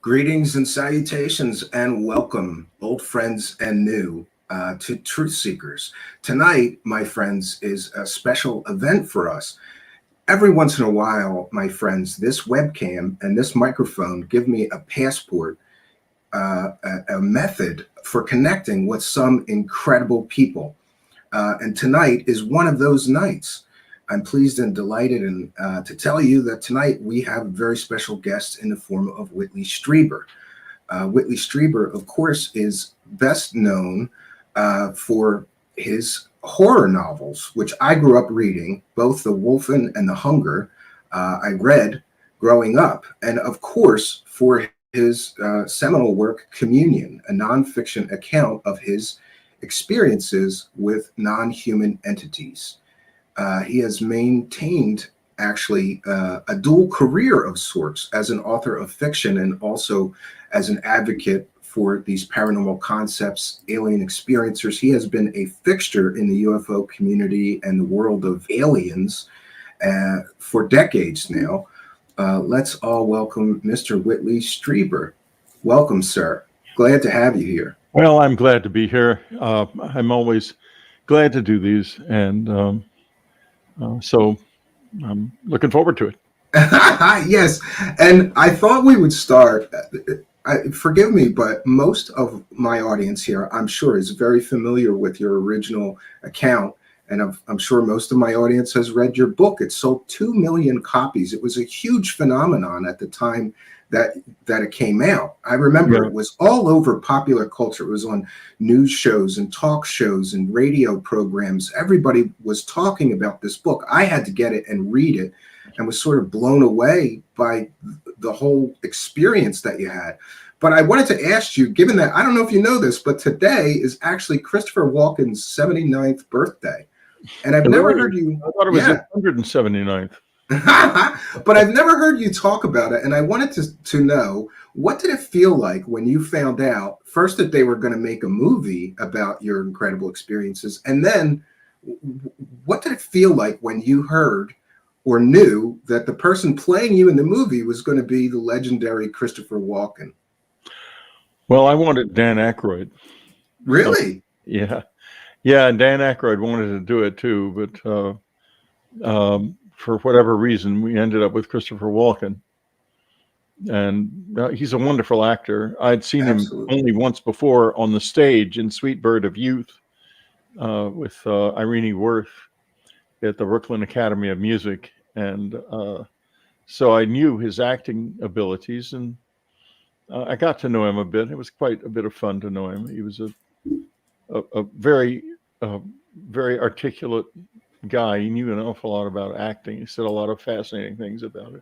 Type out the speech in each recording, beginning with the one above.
Greetings and salutations, and welcome, old friends and new, to Truth Seekers. Tonight, my friends, is a special event for us. Every once in a while, my friends, this webcam and this microphone give me a passport, a method for connecting with some incredible people. And tonight is one of those nights. I'm pleased and delighted to tell you that tonight we have a very special guest in the form of Whitley Strieber. Whitley Strieber, of course, is best known for his horror novels, which I grew up reading, both The Wolfen and The Hunger. I read growing up, and of course, for his seminal work, Communion, a nonfiction account of his experiences with non-human entities. He has maintained actually a dual career of sorts as an author of fiction and also as an advocate for these paranormal concepts, alien experiencers. He has been a fixture in the UFO community and the world of aliens for decades now. Let's all welcome Mr. Whitley Strieber. Welcome, sir. Glad to have you here. Well, I'm glad to be here. I'm always glad to do these, and so I'm looking forward to it. Yes, and I thought we would start. Forgive me, but most of my audience here, I'm sure, is very familiar with your original account, and I'm sure most of my audience has read your book. It sold 2 million copies. It was a huge phenomenon at the time that it came out. I remember It was all over popular culture. It was on news shows and talk shows and radio programs. Everybody was talking about this book. I had to get it and read it and was sort of blown away by the whole experience that you had. But I wanted to ask you, given that, I don't know if you know this, but today is actually Christopher Walken's 79th birthday. And I've never heard you. I thought it was his 179th. But I've never heard you talk about it, and I wanted to know, what did it feel like when you found out first that they were going to make a movie about your incredible experiences, and then what did it feel like when you heard or knew that the person playing you in the movie was going to be the legendary Christopher Walken? Well, I wanted Dan Aykroyd. Really? Yeah, and Dan Aykroyd wanted to do it too, but for whatever reason, we ended up with Christopher Walken. And he's a wonderful actor. I'd seen him only once before on the stage in Sweet Bird of Youth with Irene Worth at the Brooklyn Academy of Music. And so I knew his acting abilities, and I got to know him a bit. It was quite a bit of fun to know him. He was a very articulate guy. He knew an awful lot about acting. He said a lot of fascinating things about it.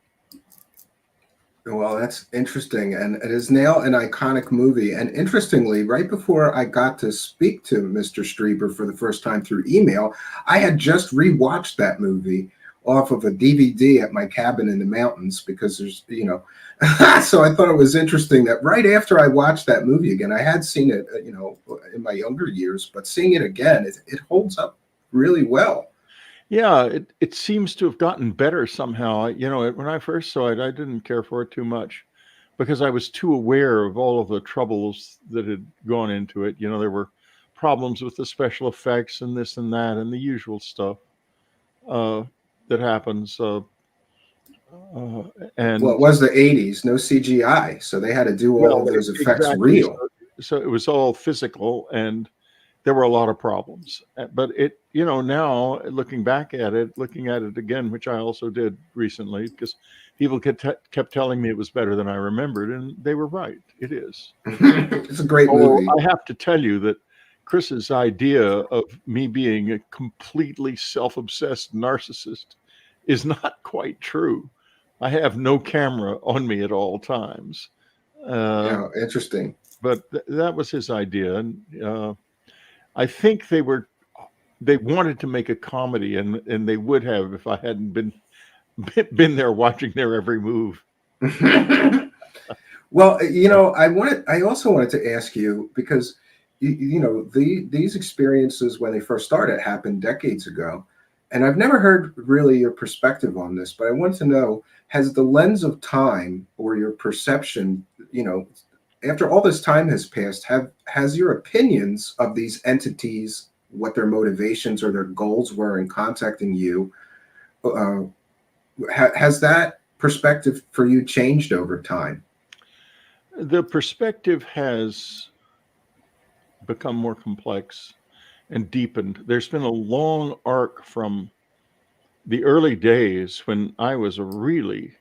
Well, that's interesting, and it is now an iconic movie. And interestingly, right before I got to speak to Mr. Strieber for the first time through email, I had just rewatched that movie off of a DVD at my cabin in the mountains, because there's, so I thought it was interesting that right after I watched that movie again, I had seen it, in my younger years, but seeing it again, it holds up really well. Yeah, it seems to have gotten better somehow. When I first saw it, I didn't care for it too much because I was too aware of all of the troubles that had gone into it. There were problems with the special effects and this and that and the usual stuff that happens. And well, it was the 80s, no CGI, so they had to do all of those effects real. So it was all physical, and there were a lot of problems. But it, now looking back at it, looking at it again, which I also did recently, because people kept telling me it was better than I remembered, and they were right. It is. It's a great movie. I have to tell you that Chris's idea of me being a completely self-obsessed narcissist is not quite true. I have no camera on me at all times. Interesting. But that was his idea, and I think they wanted to make a comedy, and they would have if I hadn't been there watching their every move. Well, I also wanted to ask you, because these experiences, when they first started, happened decades ago, and I've never heard really your perspective on this, but I want to know, has the lens of time or your perception after all this time has passed, has your opinions of these entities, what their motivations or their goals were in contacting you, has that perspective for you changed over time? The perspective has become more complex and deepened. There's been a long arc from the early days when I was really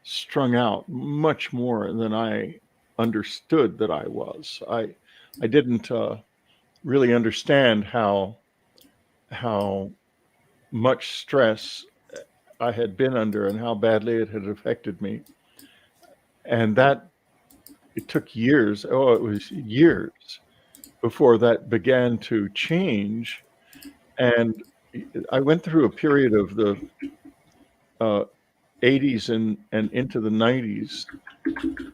strung out much more than I understood that I was. I didn't really understand how much stress I had been under and how badly it had affected me. And that it took years. Oh, it was years before that began to change. And I went through a period of the 80s and into the 90s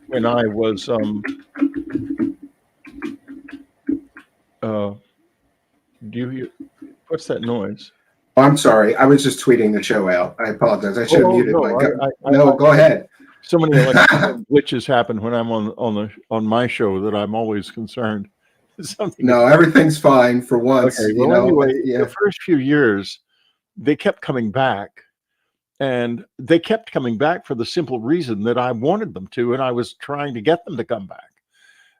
when I was do you hear what's that noise? Oh, I'm sorry. I was just tweeting the show out. I apologize. I should have muted no, No, go ahead. So many glitches happen when I'm on my show that I'm always concerned. No, everything's fine for once. Okay, well, anyway, the first few years, they kept coming back. And they kept coming back for the simple reason that I wanted them to, and I was trying to get them to come back.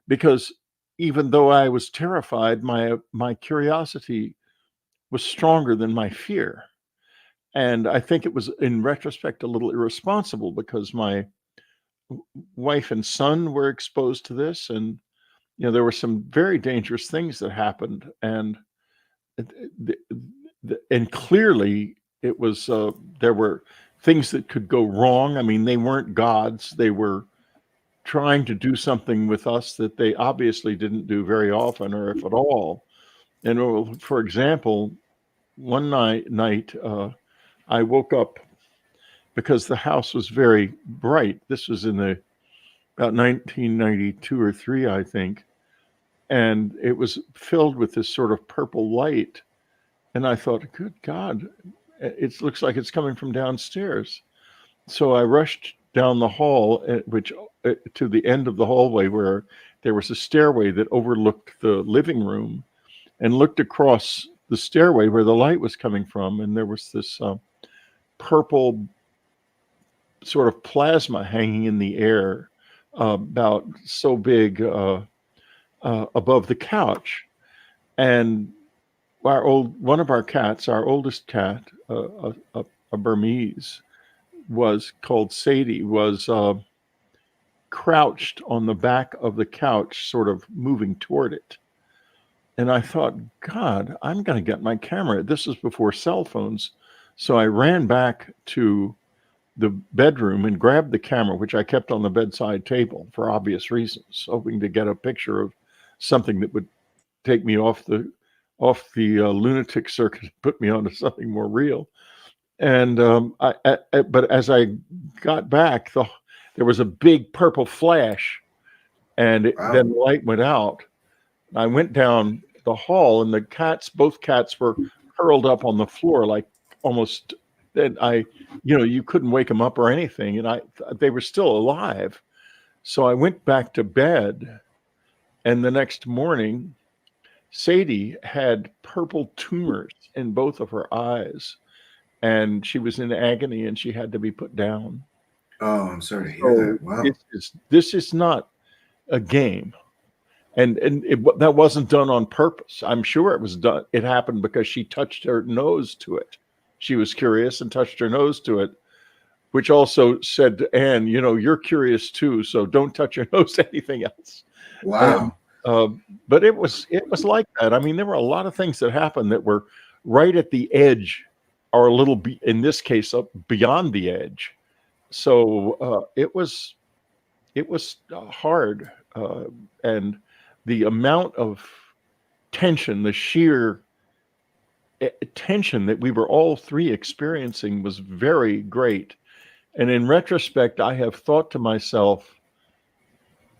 Because even though I was terrified, my curiosity was stronger than my fear. And I think it was, in retrospect, a little irresponsible because my wife and son were exposed to this, and there were some very dangerous things that happened, and clearly it was there were things that could go wrong. I mean, they weren't gods; they were trying to do something with us that they obviously didn't do very often, or if at all. And for example, one night I woke up because the house was very bright. This was in about 1992 or 3, I think. And it was filled with this sort of purple light. And I thought, good God, it looks like it's coming from downstairs. So I rushed down the hall, to the end of the hallway where there was a stairway that overlooked the living room, and looked across the stairway where the light was coming from. And there was this purple sort of plasma hanging in the air, about so big above the couch. And one of our cats, our oldest cat, a Burmese, was called Sadie, was crouched on the back of the couch, sort of moving toward it. And I thought, God, I'm going to get my camera. This was before cell phones. So I ran back to the bedroom and grabbed the camera, which I kept on the bedside table for obvious reasons, hoping to get a picture of something that would take me off the lunatic circuit and put me onto something more real. And but as I got back, there was a big purple flash, and then the light went out. I went down the hall, and both cats were curled up on the floor, like almost. And you couldn't wake them up or anything, and they were still alive. So I went back to bed, and the next morning, Sadie had purple tumors in both of her eyes, and she was in agony, and she had to be put down. Oh, I'm sorry to hear that. Wow. This is not a game. And that wasn't done on purpose. I'm sure it was done. It happened because she touched her nose to it. She was curious and touched her nose to it, which also said to Anne, you're curious too, so don't touch your nose to anything else. Wow. But it was like that. I mean, there were a lot of things that happened that were right at the edge, or a little, in this case, up beyond the edge. So it was hard, and the amount of tension, the sheer tension that we were all three experiencing was very great. And in retrospect, I have thought to myself,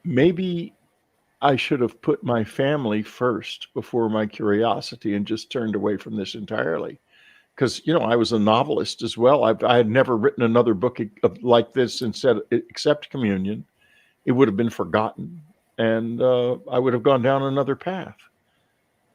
maybe I should have put my family first before my curiosity and just turned away from this entirely. Because, I was a novelist as well. I had never written another book like this except Communion. it would have been forgotten, and I would have gone down another path.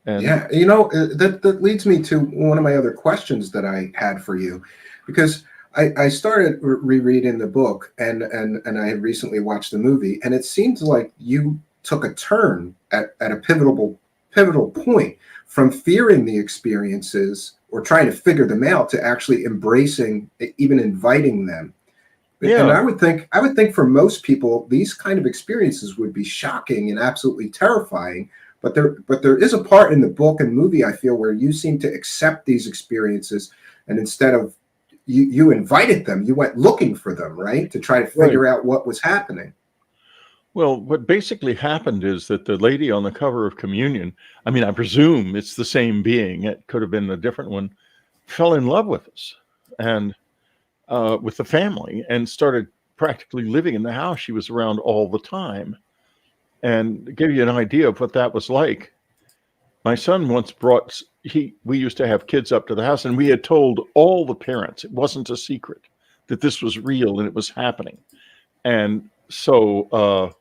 And yeah, that leads me to one of my other questions that I had for you, because I started rereading the book, and I had recently watched the movie, and it seems like you took a turn at a pivotal point from fearing the experiences or trying to figure them out to actually embracing, even inviting them. And yeah, I would think for most people, these kind of experiences would be shocking and absolutely terrifying. But there is a part in the book and movie, I feel, where you seem to accept these experiences, and instead of you invited them, you went looking for them, right? To try to right. figure out what was happening. Well, what basically happened is that the lady on the cover of Communion, I mean, I presume it's the same being, it could have been a different one, fell in love with us and with the family, and started practically living in the house. She was around all the time. And to give you an idea of what that was like, my son once we used to have kids up to the house, and we had told all the parents, it wasn't a secret, that this was real and it was happening. And so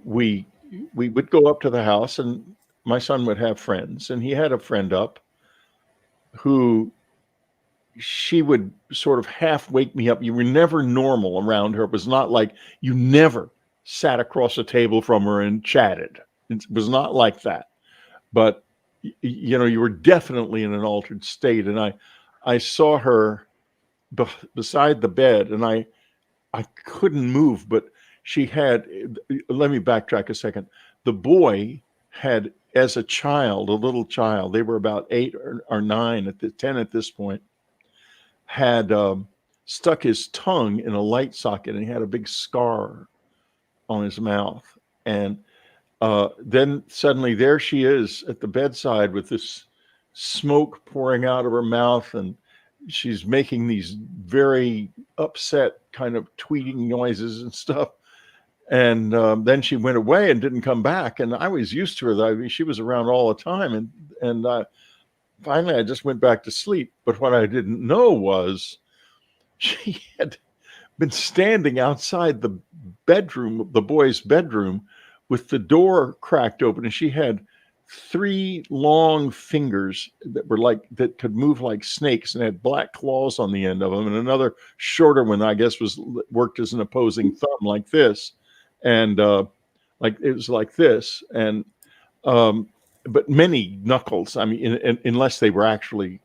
we would go up to the house, and my son would have friends, and he had a friend up who she would sort of half wake me up. You were never normal around her. It was not like you never sat across a table from her and chatted. It was not like that. But you were definitely in an altered state. And I saw her beside the bed, and I couldn't move, but she had, let me backtrack a second. The boy had, as a child, a little child, they were about 8 or 9 at 10 at this point, had stuck his tongue in a light socket, and he had a big scar on his mouth. And then suddenly there she is at the bedside with this smoke pouring out of her mouth, and she's making these very upset kind of tweeting noises and stuff. And then she went away and didn't come back. And I was used to her. I mean, she was around all the time. And finally, I just went back to sleep. But what I didn't know was she had been standing outside the bedroom, the boy's bedroom, with the door cracked open, and she had 3 long fingers that could move like snakes and had black claws on the end of them, and another shorter one, I guess, worked as an opposing thumb like this, and like it was like this, and but many knuckles. I mean, unless they were actually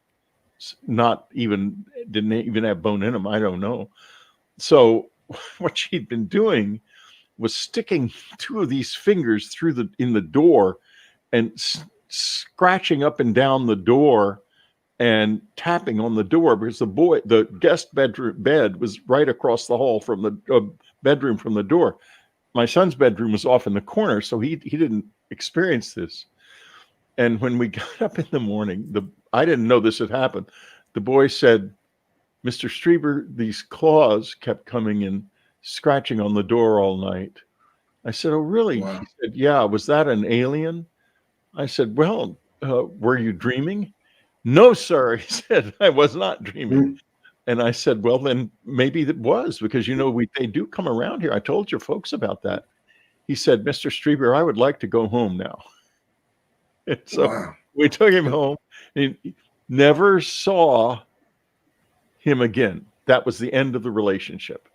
didn't even have bone in them, I don't know. So what she'd been doing was sticking 2 of these fingers in the door and scratching up and down the door and tapping on the door, because the guest bed was right across the hall from the bedroom from the door. My son's bedroom was off in the corner, so he didn't experience this. And when we got up in the morning, I didn't know this had happened. The boy said, "Mr. Strieber, these claws kept coming and scratching on the door all night." I said, "Oh, really?" Wow. He said, "Yeah, was that an alien?" I said, "Well, were you dreaming?" "No, sir," he said, "I was not dreaming." Mm. And I said, "Well, then maybe it was, because, they do come around here. I told your folks about that." He said, "Mr. Strieber, I would like to go home now." And so Wow. we took him home, and he never saw him again. That was the end of the relationship.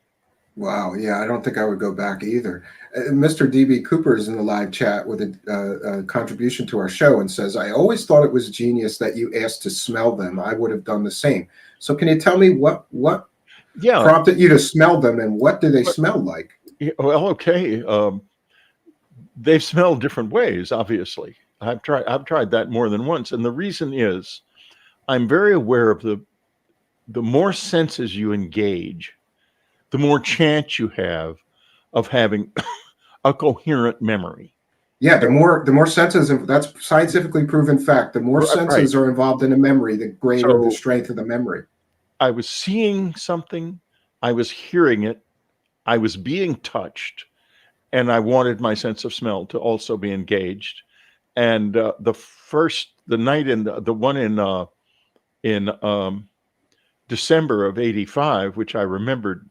Wow. Yeah, I don't think I would go back either. Mr. DB Cooper is in the live chat with a contribution to our show and says, "I always thought it was genius that you asked to smell them. I would have done the same." So can you tell me what Yeah. prompted you to smell them, and what do they smell like? Well, okay. They've smelled different ways, obviously. I've tried that more than once. And the reason is I'm very aware of the more senses you engage, the more chance you have of having a coherent memory. Yeah, the more senses, that's scientifically proven fact. The more Right. senses are involved in a memory, the greater the So strength of the memory. I was seeing something, I was hearing it, I was being touched, and I wanted my sense of smell to also be engaged. And the night the one in December of '85, which I remembered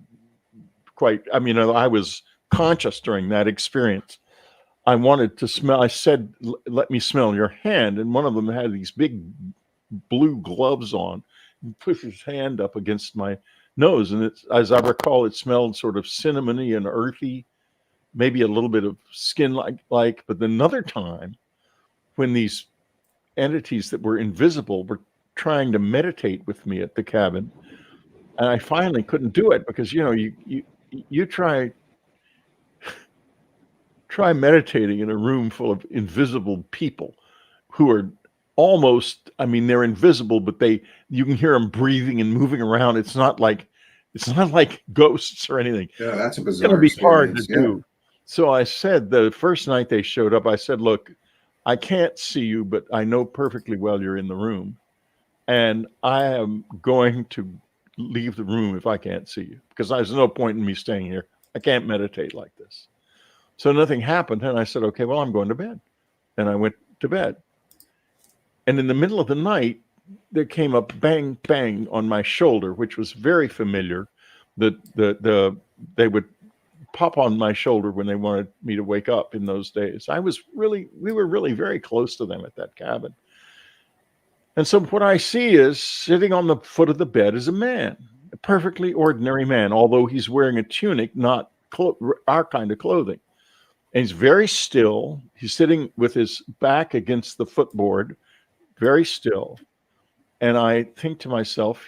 quite. I mean, I was conscious during that experience. I wanted to smell. I said, "Let me smell your hand." And one of them had these big blue gloves on. He put his hand up against my nose, and it's, as I recall, it smelled sort of cinnamony and earthy, maybe a little bit of skin like. But another time, when these entities that were invisible were trying to meditate with me at the cabin, and I finally couldn't do it because you try meditating in a room full of invisible people who are almost, I mean, they're invisible, but you can hear them breathing and moving around. It's not like ghosts or anything. Yeah, that's a It's bizarre going to be hard to experience. do. So I said, the first night they showed up, I said, "Look, I can't see you, but I know perfectly well you're in the room. And I am going to leave the room if I can't see you, because there's no point in me staying here. I can't meditate like this." So nothing happened. And I said, "Okay, well, I'm going to bed." And I went to bed. And in the middle of the night, there came a bang, bang on my shoulder, which was very familiar. They would pop on my shoulder when they wanted me to wake up in those days. We were really very close to them at that cabin. And so what I see is sitting on the foot of the bed is a man, a perfectly ordinary man, although he's wearing a tunic, not our kind of clothing. And he's very still. He's sitting with his back against the footboard, very still. And I think to myself,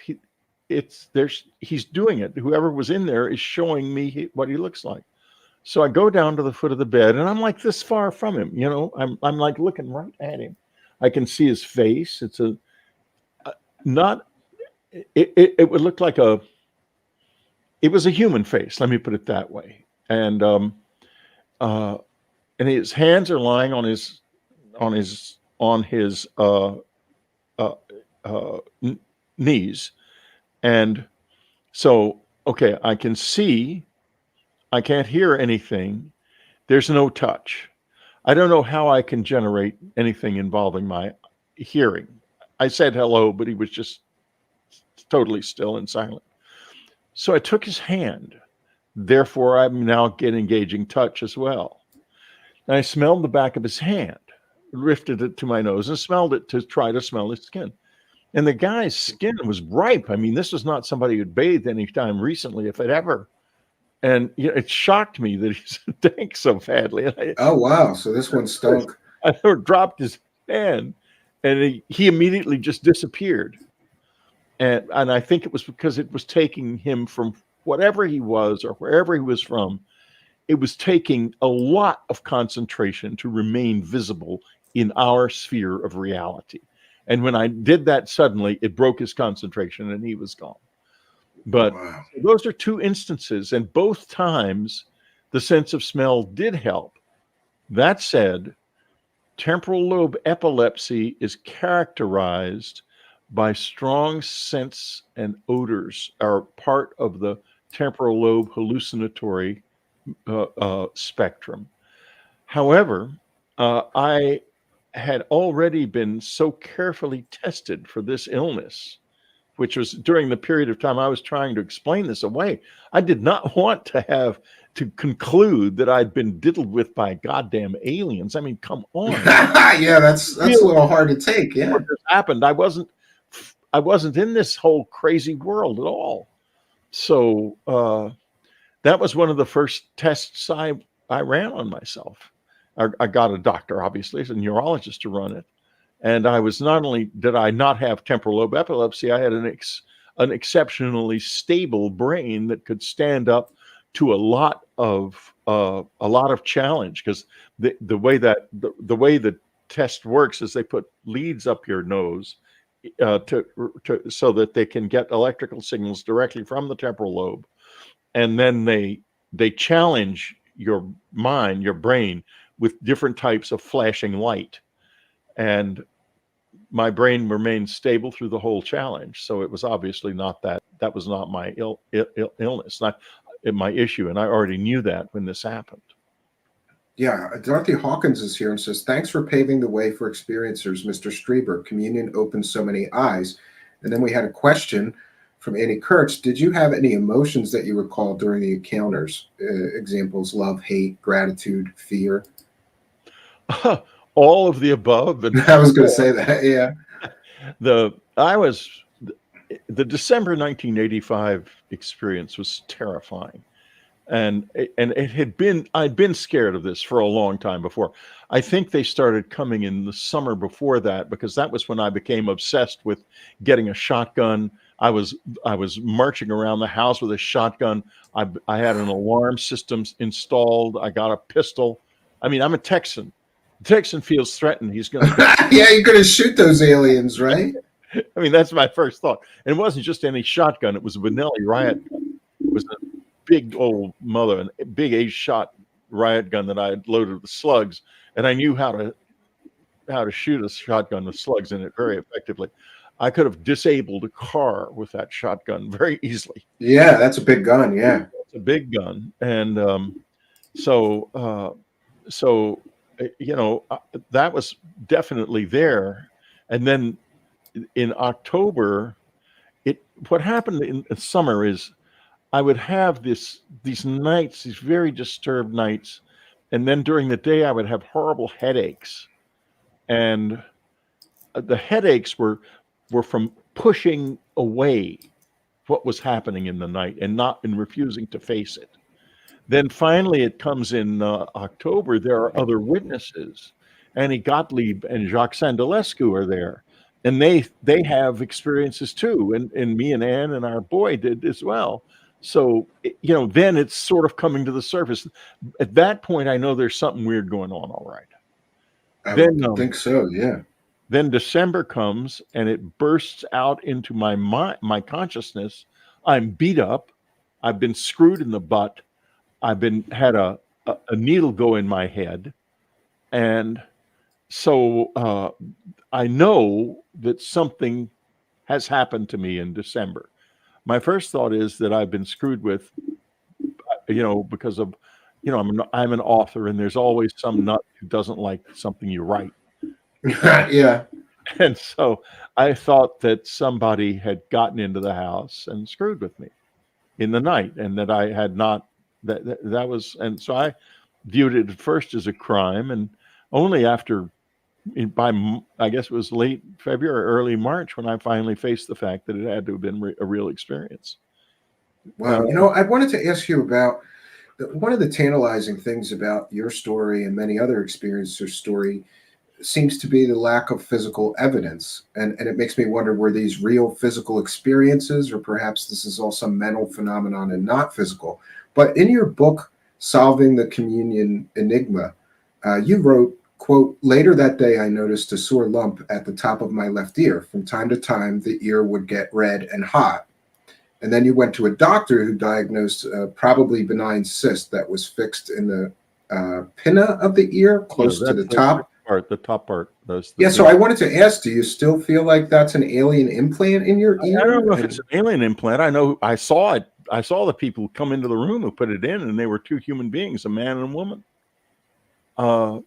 he's doing it. Whoever was in there is showing me what he looks like. So I go down to the foot of the bed, and I'm like this far from him. I'm like looking right at him. I can see his face. It's it would look like it was a human face. Let me put it that way. And his hands are lying on his knees. And so, okay, I can see, I can't hear anything. There's no touch. I don't know how I can generate anything involving my hearing. I said hello, but he was just totally still and silent. So I took his hand. Therefore, I'm now engaging touch as well. And I smelled the back of his hand, lifted it to my nose, and smelled it to try to smell his skin. And the guy's skin was ripe. I mean, this was not somebody who'd bathed any time recently, if it ever. And it shocked me that he stank so badly. Oh, wow. So this one stunk. I dropped his hand, and he immediately just disappeared. And I think it was because it was taking him from whatever he was or wherever he was from. It was taking a lot of concentration to remain visible in our sphere of reality. And when I did that suddenly, it broke his concentration and he was gone. But wow. Those are two instances, and both times the sense of smell did help. That said, temporal lobe epilepsy is characterized by strong scents and odors are part of the temporal lobe hallucinatory spectrum. However, I had already been so carefully tested for this illness, which was during the period of time I was trying to explain this away. I did not want to conclude that I'd been diddled with by goddamn aliens. I mean, come on. Yeah, that's a little hard to take. Yeah, what just happened? I wasn't in this whole crazy world at all. So that was one of the first tests I ran on myself. I got a doctor, obviously, as a neurologist, to run it. And I was not only did I not have temporal lobe epilepsy, I had an exceptionally stable brain that could stand up to a lot of challenge. Because the way the test works is they put leads up your nose so that they can get electrical signals directly from the temporal lobe, and then they challenge your mind, your brain, with different types of flashing light. And my brain remained stable through the whole challenge. So it was obviously not that was not my illness, not my issue. And I already knew that when this happened. Yeah, Dorothy Hawkins is here and says, "Thanks for paving the way for experiencers, Mr. Strieber. Communion opens so many eyes." And then we had a question from Annie Kurtz. Did you have any emotions that you recall during the encounters? Examples: love, hate, gratitude, fear. All of the above. And I was going to say that. Yeah. The December 1985 experience was terrifying. And I'd been scared of this for a long time before. I think they started coming in the summer before that, because that was when I became obsessed with getting a shotgun. I was marching around the house with a shotgun. I had an alarm system installed. I got a pistol. I mean, I'm a Texan. The Texan feels threatened. He's going to. Yeah, you're going to shoot those aliens, right? I mean, that's my first thought. And it wasn't just any shotgun. It was a Benelli riot gun. It was a big old mother, and a big 8-shot riot gun that I had loaded with slugs, and I knew how to shoot a shotgun with slugs in it very effectively. I could have disabled a car with that shotgun very easily. Yeah, that's a big gun. Yeah, it's a big gun, and so that was definitely there. And then in October, what happened in the summer is I would have these nights, these very disturbed nights, and then during the day I would have horrible headaches, and the headaches were from pushing away what was happening in the night and refusing to face it. Then finally it comes in October. There are other witnesses. Annie Gottlieb and Jacques Sandalescu are there, and they have experiences too, and me and Anne and our boy did as well. So, then it's sort of coming to the surface. At that point, I know there's something weird going on. All right. I think so. Yeah. Then December comes and it bursts out into my consciousness. I'm beat up. I've been screwed in the butt. I've had a needle go in my head. And so I know that something has happened to me in December. My first thought is that I've been screwed with, because of, I'm an author, and there's always some nut who doesn't like something you write. Yeah. And so I thought that somebody had gotten into the house and screwed with me in the night, and that I had not, that was, and so I viewed it at first as a crime, and only after, I guess it was late February, early March, when I finally faced the fact that it had to have been a real experience. Wow. I wanted to ask you about one of the tantalizing things about your story and many other experiencers' story seems to be the lack of physical evidence. And it makes me wonder, were these real physical experiences, or perhaps this is all some mental phenomenon and not physical? But in your book, Solving the Communion Enigma, you wrote, quote, "Later that day, I noticed a sore lump at the top of my left ear. From time to time, the ear would get red and hot." And then you went to a doctor who diagnosed a probably benign cyst that was fixed in the pinna of the ear, close to the top. The top part. So I wanted to ask, do you still feel like that's an alien implant in your ear? I don't know if it's an alien implant. I know I saw it. I saw the people come into the room who put it in, and they were two human beings, a man and a woman.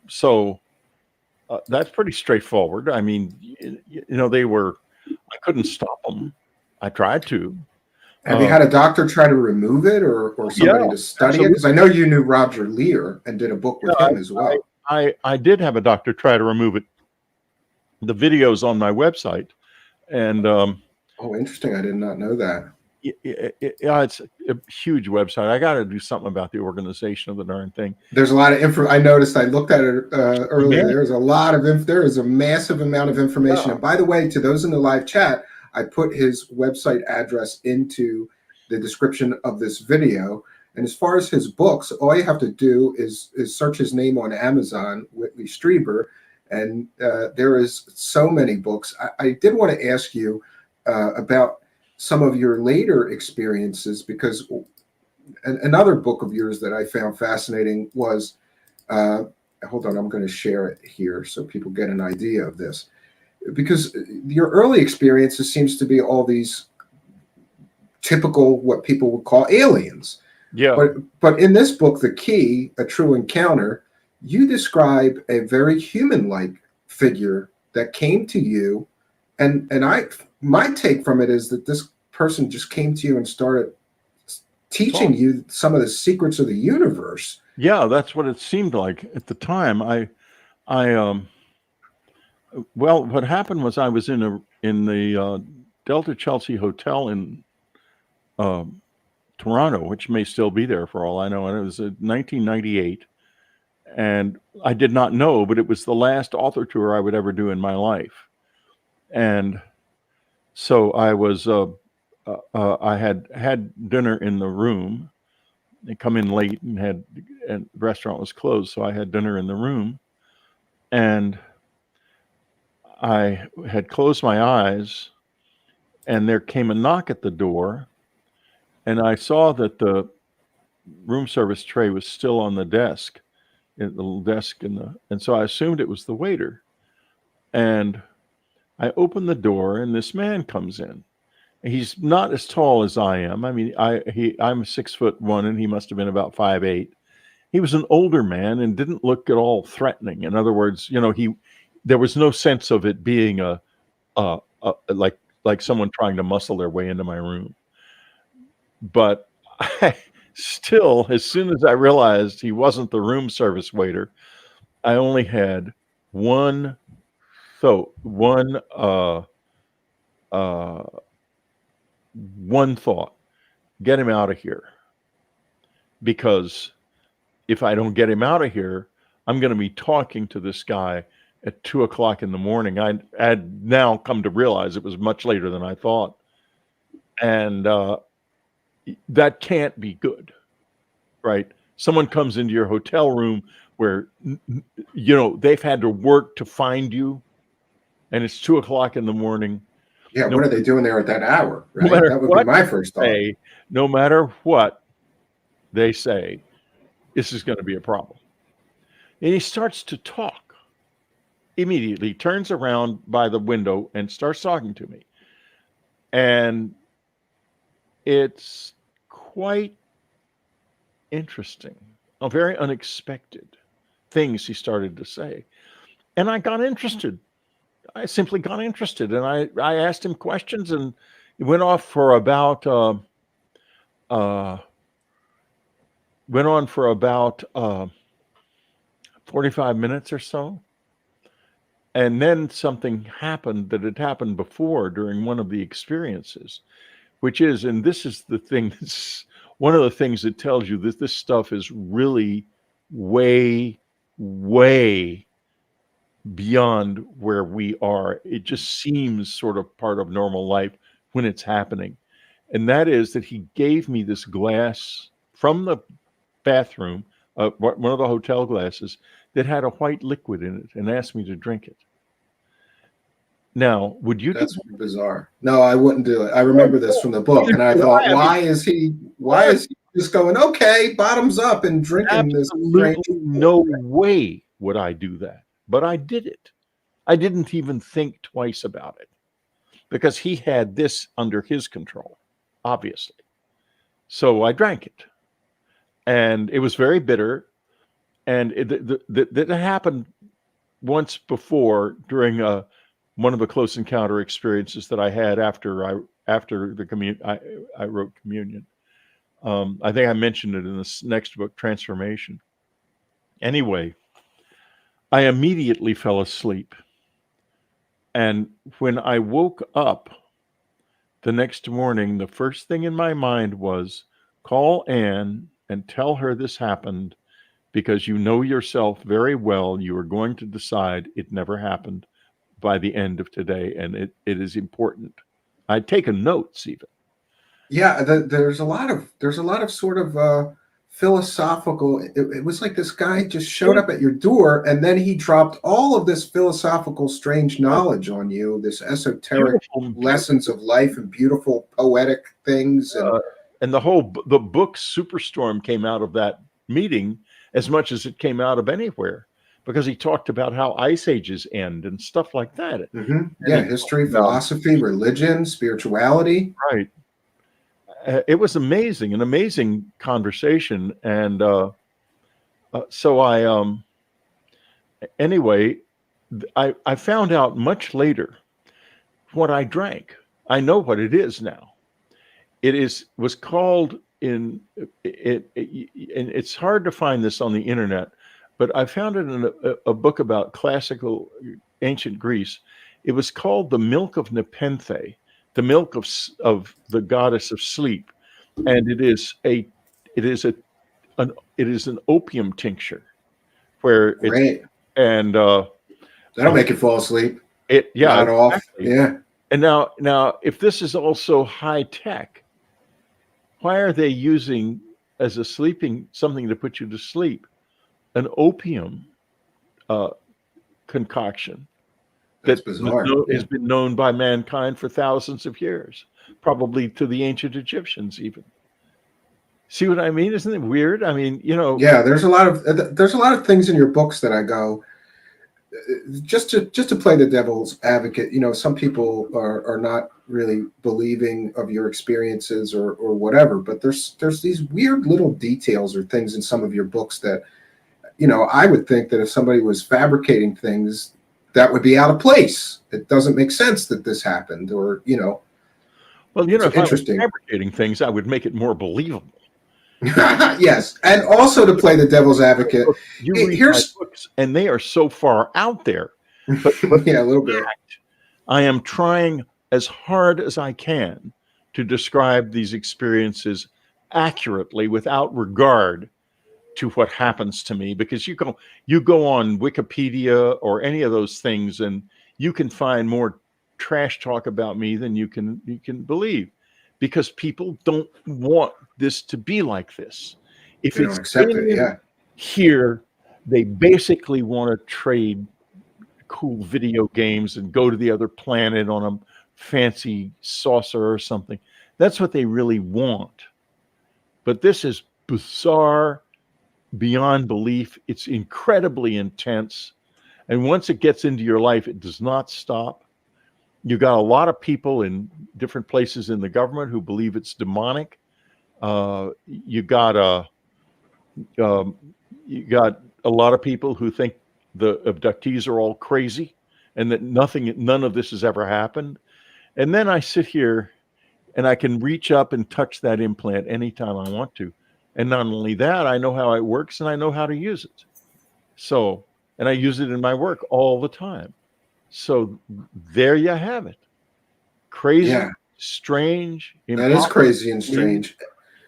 So that's pretty straightforward. I mean, they were, I couldn't stop them. I tried to. Have you had a doctor try to remove it, or somebody to study it? Because I know you knew Roger Lear and did a book with him as well. I did have a doctor try to remove it. The video's on my website. And oh, interesting. I did not know that. It's a huge website. I got to do something about the organization of the darn thing. There's a lot of info. I noticed. I looked at it earlier. Yeah. There's a lot of there is a massive amount of information. Yeah. And by the way, to those in the live chat, I put his website address into the description of this video. And as far as his books, all you have to do is search his name on Amazon, Whitley Strieber, and there is so many books. I did want to ask you about some of your later experiences, because another book of yours that I found fascinating was, hold on, I'm going to share it here so people get an idea of this. Because your early experiences seems to be all these typical, what people would call aliens. Yeah. But in this book, The Key, A True Encounter, you describe a very human-like figure that came to you. And my take from it is that this person just came to you and started teaching you some of the secrets of the universe. Yeah, that's what it seemed like at the time. Well, what happened was I was in the Delta Chelsea Hotel in Toronto, which may still be there for all I know, and it was in 1998. And I did not know, but it was the last author tour I would ever do in my life. And so I had dinner in the room. They come in late and the restaurant was closed, so I had dinner in the room, and I had closed my eyes, and there came a knock at the door, and I saw that the room service tray was still on the desk, the little desk and so I assumed it was the waiter, and I opened the door, and this man comes in. He's not as tall as I am. I mean, I'm 6'1", and he must have been about 5'8". He was an older man and didn't look at all threatening. In other words, there was no sense of it being like someone trying to muscle their way into my room. But I still, as soon as I realized he wasn't the room service waiter, I only had one thought: get him out of here. Because if I don't get him out of here, I'm going to be talking to this guy at 2:00 in the morning. I had now come to realize it was much later than I thought. And that can't be good, right? Someone comes into your hotel room where, they've had to work to find you, and it's 2:00 in the morning. Yeah, what are they doing there at that hour, right? That would be my first thought. No matter what they say, this is going to be a problem. And he starts to talk. Immediately turns around by the window and starts talking to me. And it's quite interesting. Very unexpected things he started to say. And I got interested. I simply got interested. And I asked him questions, and it went off for about 45 minutes or so. And then something happened that had happened before during one of the experiences, which is, and this is the thing, that's one of the things that tells you that this stuff is really way, way beyond where we are. It just seems sort of part of normal life when it's happening. And that is that he gave me this glass from the bathroom, one of the hotel glasses, that had a white liquid in it, and asked me to drink it. Now, would you? That's bizarre. No, I wouldn't do it. I remember this from the book, and I thought, why is he just going, okay, bottoms up and drinking this? No way would I do that. But I did it. I didn't even think twice about it, because he had this under his control, obviously. So I drank it, and it was very bitter. And that happened once before during one of the close encounter experiences that I had after I wrote Communion. I think I mentioned it in this next book, Transformation. Anyway, I immediately fell asleep. And when I woke up the next morning, the first thing in my mind was, call Anne and tell her this happened, because you know yourself very well. You are going to decide it never happened by the end of today, and it is important. I'd taken notes even. Yeah, there's a lot of sort of philosophical. It was like this guy just showed up at your door, and then he dropped all of this philosophical, strange knowledge on you. This esoteric lessons of life and beautiful poetic things, and the book Superstorm came out of that meeting as much as it came out of anywhere, because he talked about how ice ages end and stuff like that. Mm-hmm. Yeah, history, philosophy, religion, spirituality. Right. It was amazing, an amazing conversation. And so I found out much later what I drank. I know what it is now. was called in it, and it's hard to find this on the internet, but I found it in a book about classical ancient Greece. It was called the milk of Nepenthe, the milk of the goddess of sleep, and it is an opium tincture where it's Great. and That'll make you fall asleep. yeah, Not off. exactly. Yeah. And now if this is also high tech, why are they using as a sleeping something to put you to sleep an opium concoction That's that bizarre. has been known by mankind for thousands of years, probably to the ancient Egyptians even. See what I mean? Isn't it weird? I mean, Yeah, there's a lot of things in your books that I go, just to play the devil's advocate. Some people are not really believing of your experiences or whatever, but there's these weird little details or things in some of your books that, I would think that if somebody was fabricating things, that would be out of place. It doesn't make sense that this happened, or well, it's if I was interesting. fabricating things, I would make it more believable. Yes, and also to play the devil's advocate, You read my books, and they are so far out there. But yeah, a little bit. I am trying as hard as I can to describe these experiences accurately without regard to what happens to me, because you go on Wikipedia or any of those things, and you can find more trash talk about me than you can believe, because people don't want this to be like this. If They don't accept it, yeah. Here, they basically want to trade cool video games and go to the other planet on a fancy saucer or something. That's what they really want. But this is bizarre, beyond belief. It's incredibly intense. And once it gets into your life, it does not stop. You got a lot of people in different places in the government who believe it's demonic. You got a lot of people who think the abductees are all crazy and that none of this has ever happened. And then I sit here and I can reach up and touch that implant anytime I want to. And not only that, I know how it works and I know how to use it. So, and I use it in my work all the time. So there you have it. Crazy, Yeah. strange. That is crazy and strange.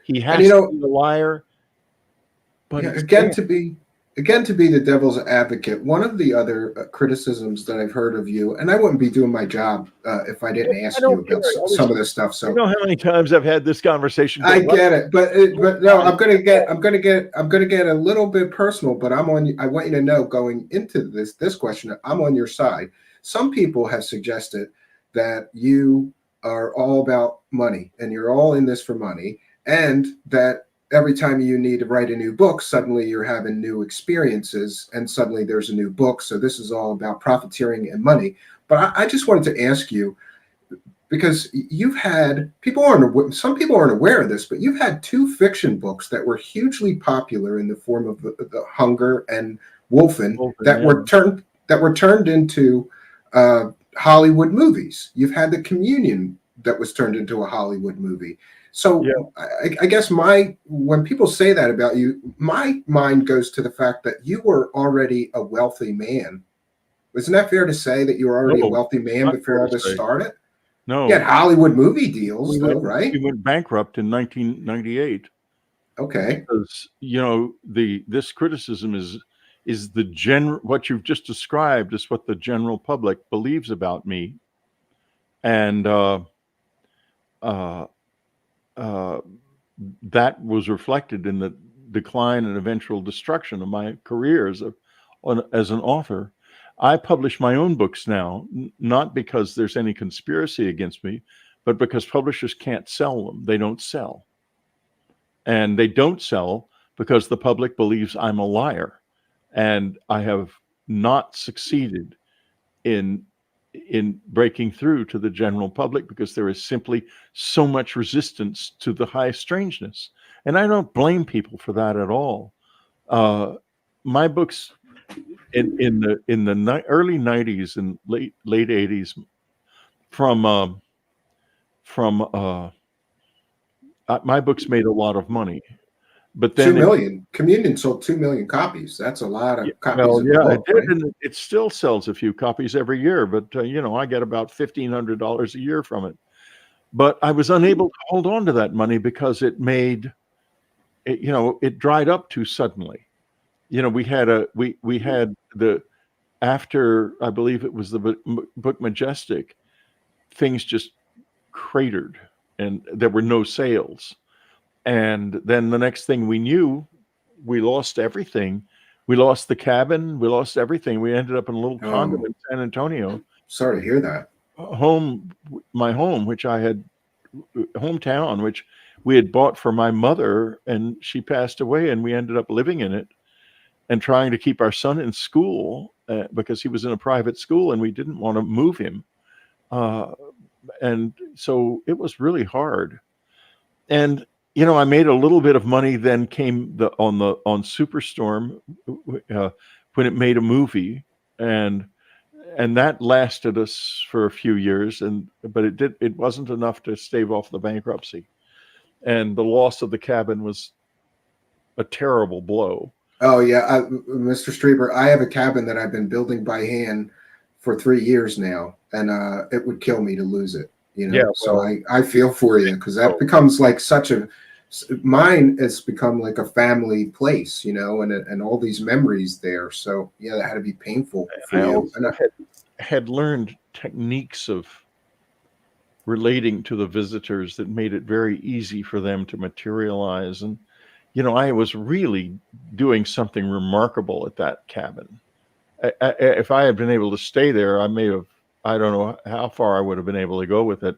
He has to be a liar. But yeah, again, to be the devil's advocate, one of the other criticisms that I've heard of you, and I wouldn't be doing my job if I didn't ask you about some of this stuff. So you know how many times I've had this conversation. I get it, but no, I'm gonna get a little bit personal. But I want you to know, going into this question, I'm on your side. Some people have suggested that you are all about money and you're all in this for money, and that every time you need to write a new book, suddenly you're having new experiences and suddenly there's a new book. So this is all about profiteering and money. But I just wanted to ask you, because you've had some people aren't aware of this, but you've had 2 fiction books that were hugely popular in the form of the Hunger and Wolfen that were turned into Hollywood movies. You've had The Communion that was turned into a Hollywood movie. So yeah. I guess when people say that about you, my mind goes to the fact that you were already a wealthy man. Isn't that fair to say that you were already a wealthy man before all this started? No. You had Hollywood movie deals, right? We went bankrupt in 1998. Okay. Because, this criticism is what you've just described is what the general public believes about me. And that was reflected in the decline and eventual destruction of my career as an author. I publish my own books now, not because there's any conspiracy against me, but because publishers can't sell them. They don't sell. And they don't sell because the public believes I'm a liar. And I have not succeeded in breaking through to the general public because there is simply so much resistance to the high strangeness. And I don't blame people for that at all. My books in the early 90s and late 80s from my books made a lot of money, but Two then million. Communion sold 2 million copies. That's a lot of copies well, of a yeah, it book, did, right? and it still sells a few copies every year. But I get about $1,500 a year from it. But I was unable to hold on to that money because it made it, it dried up too suddenly. We had the after, I believe it was the book Majestic, things just cratered and there were no sales. And then the next thing we knew, we lost everything. We lost the cabin. We lost everything. We ended up in a little condo Oh, in San Antonio, sorry to hear that. my home, which I had hometown, which we had bought for my mother, and she passed away, and we ended up living in it and trying to keep our son in school because he was in a private school, and we didn't want to move him. Uh, and so it was really hard. And I made a little bit of money. Then came on Superstorm when it made a movie, and that lasted us for a few years. But it wasn't enough to stave off the bankruptcy, and the loss of the cabin was a terrible blow. Oh yeah, Mr. Strieber, I have a cabin that I've been building by hand for 3 years now, and it would kill me to lose it. Yeah, So well, I feel for you, because that so becomes like mine has become like a family place, and all these memories there. So yeah, that had to be painful for I you. also had learned techniques of relating to the visitors that made it very easy for them to materialize. And I was really doing something remarkable at that cabin. If I had been able to stay there, I don't know how far I would have been able to go with it,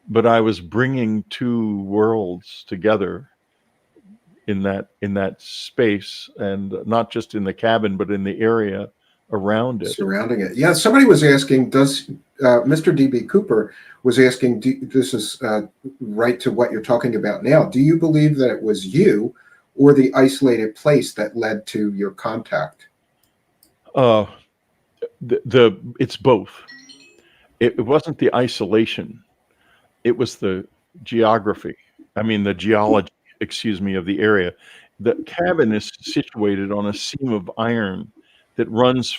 but I was bringing two worlds together in that space, and not just in the cabin, but in the area around it. Surrounding it. Yeah, somebody was asking, does Mr. D.B. Cooper was asking, this is right to what you're talking about now. Do you believe that it was you or the isolated place that led to your contact? It's both. It wasn't the isolation. It was the geography. I mean, the geology, excuse me, of the area. The cabin is situated on a seam of iron that runs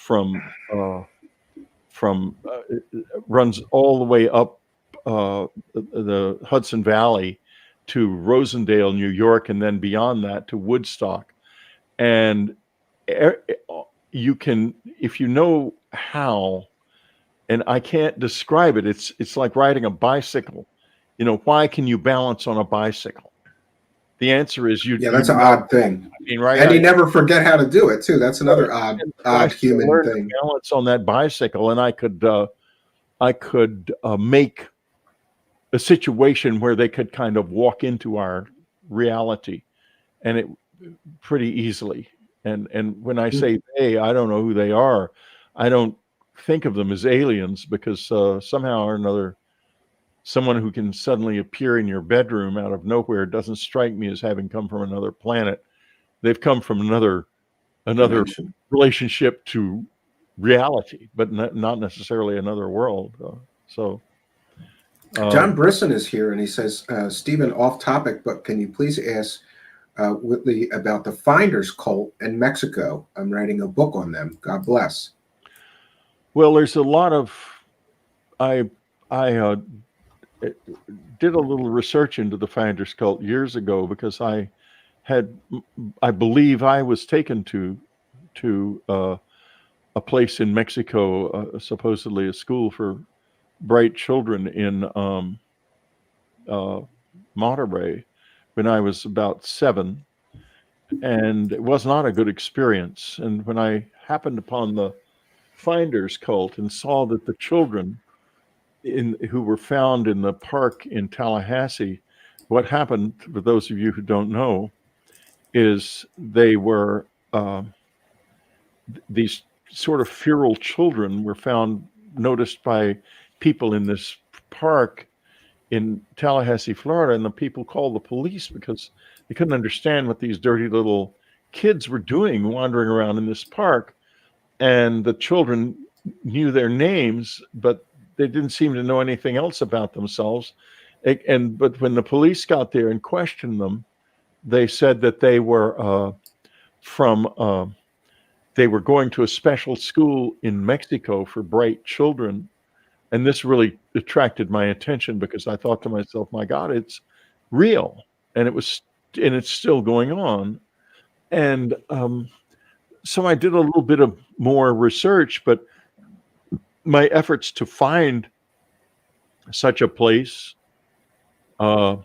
runs all the way up the Hudson Valley to Rosendale, New York, and then beyond that to Woodstock. And you can, if you know how, and I can't describe it. It's like riding a bicycle. Why can you balance on a bicycle? The answer is Yeah, that's an odd thing. I mean, right? And you never forget how to do it too. That's another Right. odd I human learned thing. to balance on that bicycle, and I could make a situation where they could kind of walk into our reality, and it pretty easily. And when I say they, I don't know who they are. I don't think of them as aliens, because somehow or another, someone who can suddenly appear in your bedroom out of nowhere doesn't strike me as having come from another planet. They've come from another Dimension. relationship to reality, but not necessarily another world. John Brisson is here, and he says, Stephen, off topic, but can you please ask Whitley about the Finders cult in Mexico? I'm writing a book on them. God bless. Well, there's a lot of I did a little research into the Finders cult years ago, because I believe I was taken to a place in Mexico, supposedly a school for bright children in Monterrey, when I was about 7, and it was not a good experience. And when I happened upon the Finders cult and saw that the children who were found in the park in Tallahassee, what happened, for those of you who don't know, is they were these sort of feral children were found, noticed by people in this park in Tallahassee, Florida, and the people called the police because they couldn't understand what these dirty little kids were doing wandering around in this park. And the children knew their names, but they didn't seem to know anything else about themselves. But when the police got there and questioned them, they said that they were from they were going to a special school in Mexico for bright children. And this really attracted my attention because I thought to myself, my God, it's real. And it's still going on. And so I did a little bit of more research, but my efforts to find such a place, uh,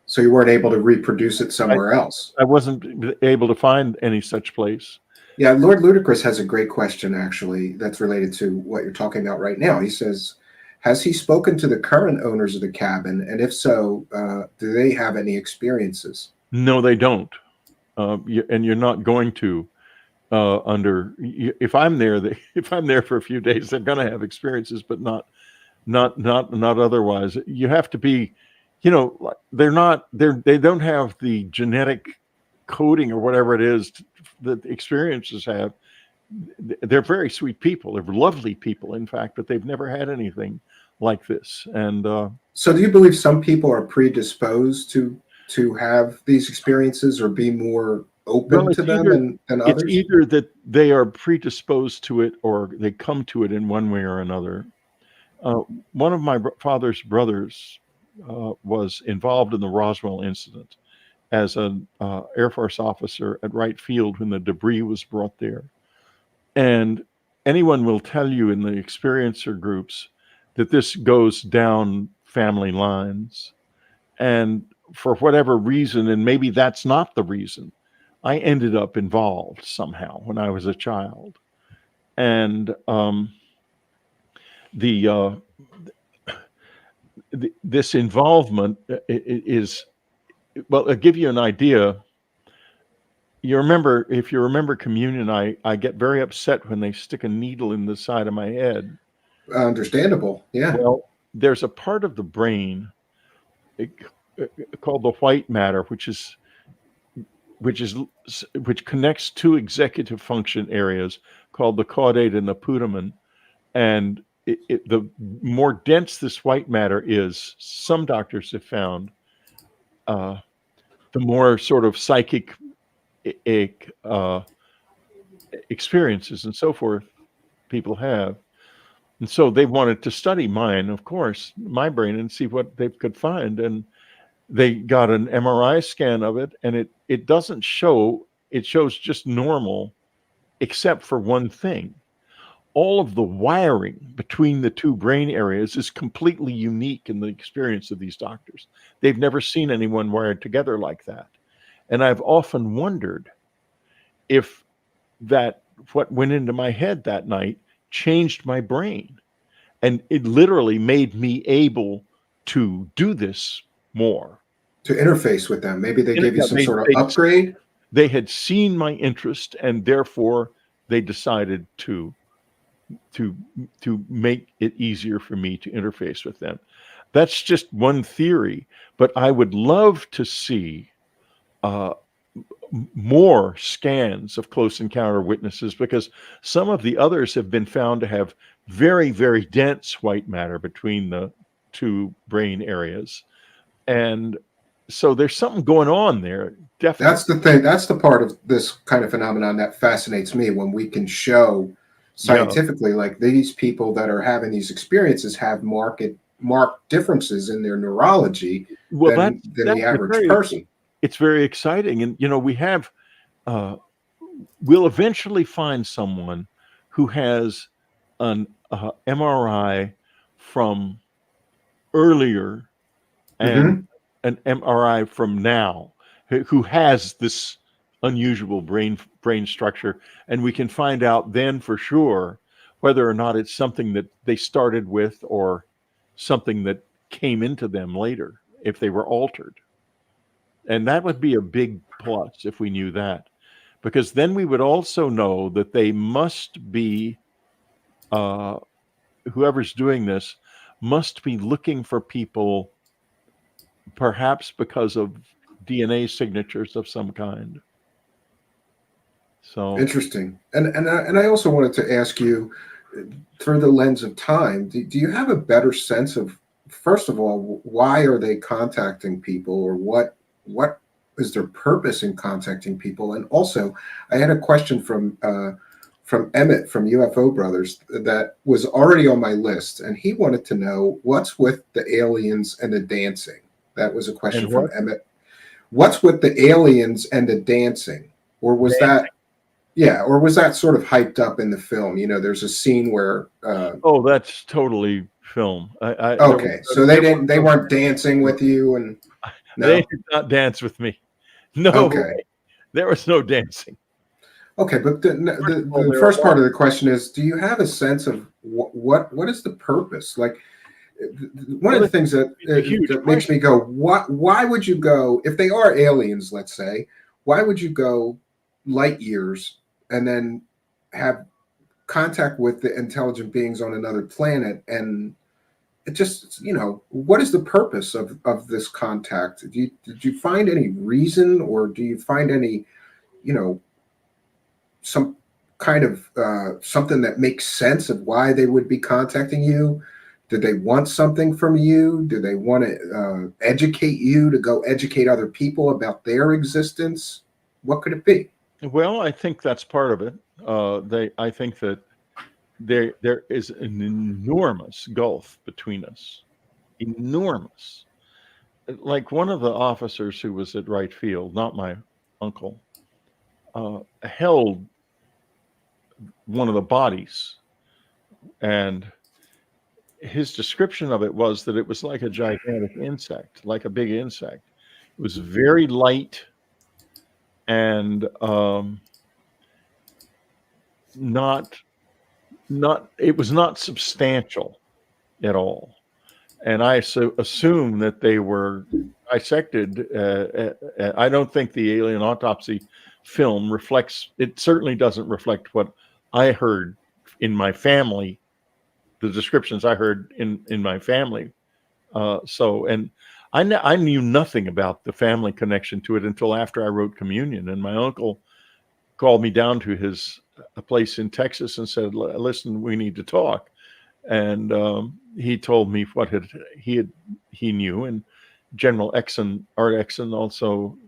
So you weren't able to reproduce it somewhere else. I wasn't able to find any such place. Yeah, Lord Ludacris has a great question, actually, that's related to what you're talking about right now. He says, has he spoken to the current owners of the cabin? And if so, do they have any experiences? No, they don't. And you're not going to. If I'm there, if I'm there for a few days, they're going to have experiences, but not otherwise. You have to be, they don't have the genetic coding or whatever it is that experiences have. They're very sweet people. They're lovely people, in fact, but they've never had anything like this. And so do you believe some people are predisposed to have these experiences or be more open to them than others? It's either that they are predisposed to it or they come to it in one way or another. One of my father's brothers was involved in the Roswell incident as an Air Force officer at Wright Field when the debris was brought there. And anyone will tell you in the experiencer groups that this goes down family lines. And for whatever reason, and maybe that's not the reason, I ended up involved somehow when I was a child. And this involvement is, well, I'll give you an idea. If you remember communion, I get very upset when they stick a needle in the side of my head. Understandable, yeah. Well, there's a part of the brain called the white matter, which connects two executive function areas called the caudate and the putamen. And the more dense this white matter is, some doctors have found, the more sort of psychic experiences and so forth people have. And so they wanted to study mine, of course, my brain, and see what they could find. And they got an MRI scan of it, and it doesn't show, it shows just normal, except for one thing. All of the wiring between the two brain areas is completely unique in the experience of these doctors. They've never seen anyone wired together like that. And I've often wondered if what went into my head that night changed my brain. And it literally made me able to do this more. To interface with them. Maybe they gave you some sort of upgrade? They had seen my interest, and therefore they decided to make it easier for me to interface with them. That's just one theory, but I would love to see more scans of close encounter witnesses, because some of the others have been found to have very, very dense white matter between the two brain areas. And so there's something going on there. Definitely. That's the thing. That's the part of this kind of phenomenon that fascinates me, when we can show scientifically, like, these people that are having these experiences have marked differences in their neurology than the average person. It's very exciting. And, we have, we'll eventually find someone who has an MRI from earlier and an MRI from now, who has this unusual brain structure, and we can find out then for sure whether or not it's something that they started with or something that came into them later, if they were altered. And that would be a big plus if we knew that, because then we would also know that they must be, whoever's doing this must be looking for people, perhaps because of DNA signatures of some kind. So interesting. And I also wanted to ask you, through the lens of time, do you have a better sense of first of all, why are they contacting people, or what is their purpose in contacting people? And also, I had a question from Emmett from UFO Brothers that was already on my list, and he wanted to know what's with the aliens and the dancing. That was a question And from what? Emmett. What's with the aliens and the dancing? Or was that, yeah, or was that sort of hyped up in the film? You know, there's a scene where Oh, that's totally film. okay, so they No, weren't dancing with you, and they no? did not dance with me. No Okay. way. There was no dancing. Okay, but First of all, the there are first part of the question is, do you have a sense of what is the purpose? Like, one well, of the things that it's a huge that makes question. me go, what? Why would you go if they are aliens? Let's say, why would you go light years and then have contact with the intelligent beings on another planet? And it just, what is the purpose of this contact? Did you find any reason, or do you find any, you know, some kind of something that makes sense of why they would be contacting you? Did they want something from you? Do they want to educate you to go educate other people about their existence? What could it be? Well, I think that's part of it. I think that there is an enormous gulf between us. Enormous. Like one of the officers who was at Wright Field, not my uncle, held one of the bodies, and his description of it was that it was like a gigantic insect, like a big insect. It was very light and not it was not substantial at all. And I assume that they were dissected. I don't think the alien autopsy film reflects. It certainly doesn't reflect what I heard in my family, the descriptions I heard in my family. And I knew nothing about the family connection to it until after I wrote Communion. And my uncle called me down to his a place in Texas and said, "Listen, we need to talk." And he told me what he knew, and General Exon, Art Exon, also,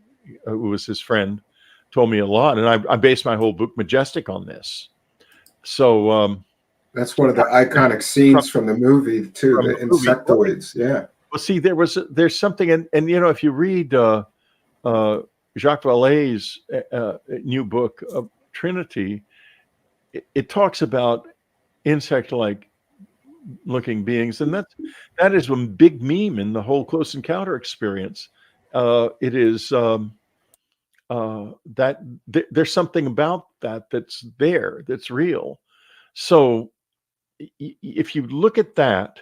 who was his friend, told me a lot, and I based my whole book Majestic on this. So That's one of the iconic from, scenes from the movie too, from the the movie, right? insectoids. Yeah. Well, see, there's something, and if you read Jacques Vallée's new book, Trinity, it talks about insect-like looking beings, and that is a big meme in the whole Close Encounter experience. It is that there's something about that's there, that's real. So if you look at that,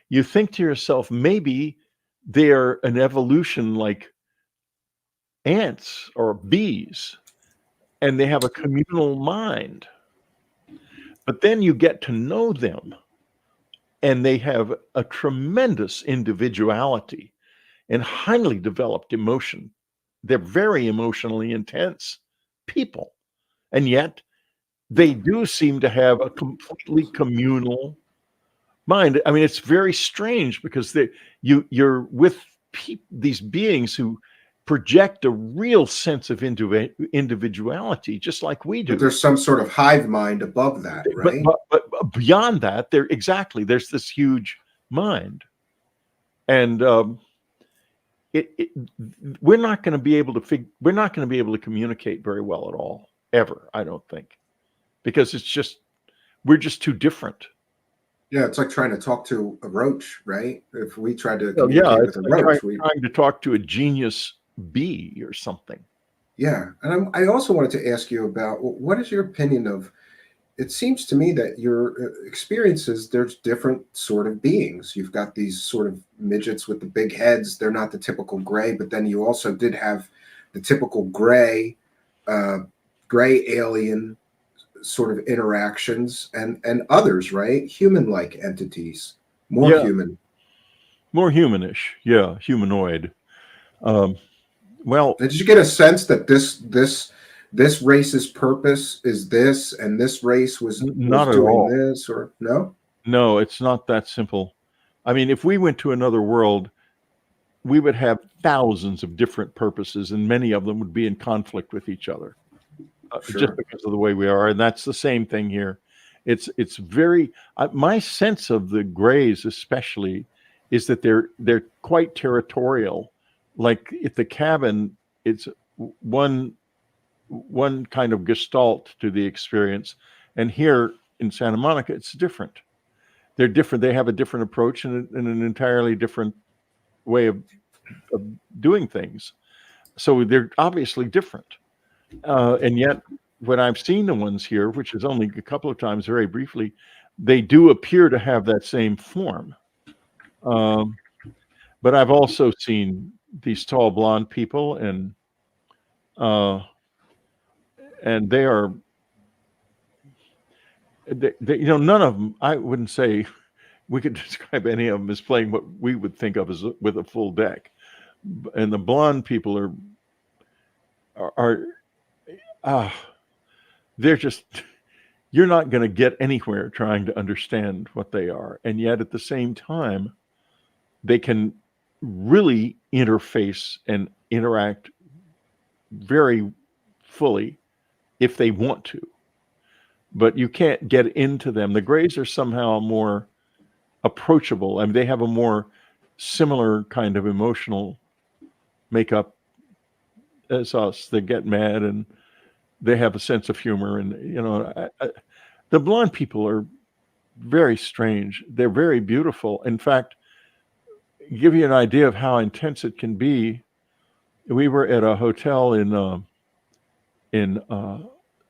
you think to yourself, maybe they're an evolution like ants or bees, and they have a communal mind. But then you get to know them, and they have a tremendous individuality and highly developed emotion. They're very emotionally intense people. And yet they do seem to have a completely communal mind. I mean, it's very strange because you're with these beings who project a real sense of individuality, just like we But do. there's some sort of hive mind above that, But right? but, but beyond that, there's this huge mind, and it we're not going to be able to we're not going to be able to communicate very well at all, ever, I don't think, because we're just too different. Yeah, it's like trying to talk to a roach, right? If we tried to Well, yeah, communicate with it's a like roach, we trying to talk to a genius bee or something. yeah. And I also wanted to ask you about what is your opinion of? It seems to me that your experiences, there's different sort of beings. You've got these sort of midgets with the big heads. They're not the typical gray, but then you also did have the typical uh, gray alien sort of interactions, and others, right? Human-like entities, more Yeah, human. more humanish. Yeah, humanoid. Um, well, Did you get a sense that this race's purpose is this, and this race was not at doing all. this, or no? No, it's not that simple. I mean, if we went to another world, we would have thousands of different purposes, and many of them would be in conflict with each other, Sure. just because of the way we are. And that's the same thing here. It's very my sense of the Greys, especially, is that they're quite territorial. Like at the cabin, it's one kind of gestalt to the experience, and here in Santa Monica, it's different. They're different. They have a different approach and an entirely different way of doing things. So they're obviously different. And yet, when I've seen the ones here, which is only a couple of times, very briefly, they do appear to have that same form. But I've also seen these tall blonde people, and they are, none of them, I wouldn't say we could describe any of them as playing what we would think of as with a full deck. And the blonde people they're just, you're not going to get anywhere trying to understand what they are. And yet at the same time, they can really interface and interact very fully if they want to. But you can't get into them. The Greys are somehow more approachable. I mean, they have a more similar kind of emotional makeup as us. They get mad and they have a sense of humor. And, the blonde people are very strange. They're very beautiful. In fact, give you an idea of how intense it can be. We were at a hotel in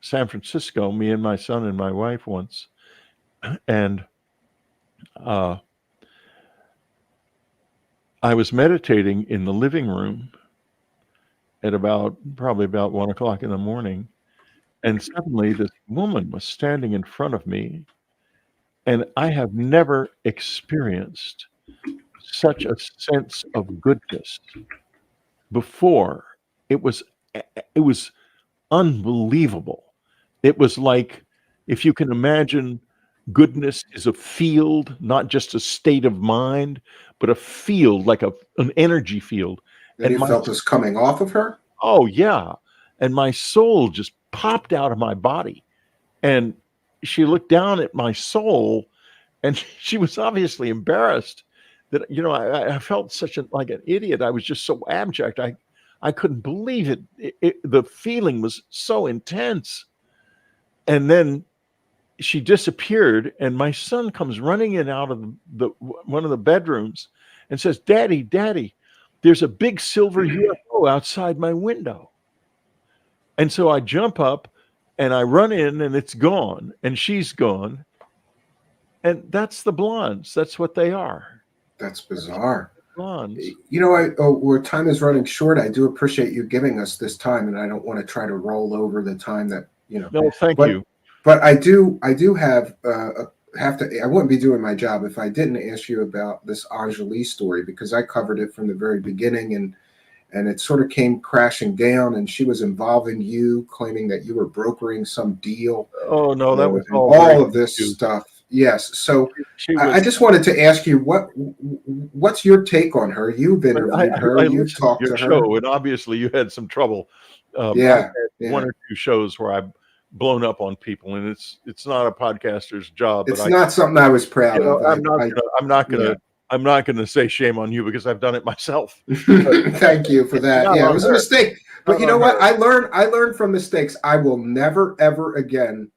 San Francisco, me and my son and my wife once. And I was meditating in the living room at probably about 1 o'clock in the morning. And suddenly this woman was standing in front of me. And I have never experienced such a sense of goodness before. It was unbelievable. It was like, if you can imagine, goodness is a field, not just a state of mind, but a field, like an energy field. And you felt this coming off of her? Oh, yeah. And my soul just popped out of my body. And she looked down at my soul, and she was obviously embarrassed that, I felt like an idiot. I was just so abject. I couldn't believe it. The feeling was so intense. And then she disappeared, and my son comes running in out of one of the bedrooms and says, Daddy, there's a big silver UFO outside my window. And so I jump up and I run in, and it's gone, and she's gone. And that's the blondes. That's what they are. That's bizarre. Blondes. Where time is running short, I do appreciate you giving us this time, and I don't want to try to roll over the time that, No, thank you. But I do have I wouldn't be doing my job if I didn't ask you about this Anjali story, because I covered it from the very beginning, and it sort of came crashing down, and she was involving you, claiming that you were brokering some deal. Oh no, that was all of this stuff. Yes. So I just wanted to ask you, what's your take on her? You've interviewed her. You've talked to her. Show, and obviously you had some trouble. Yeah. One or two shows where I've blown up on people, and it's not a podcaster's job. It's not something I was proud of. I'm not gonna say shame on you, because I've done it myself. Thank you for that. Yeah, it was a mistake. But you know what? I learned from mistakes. I will never ever again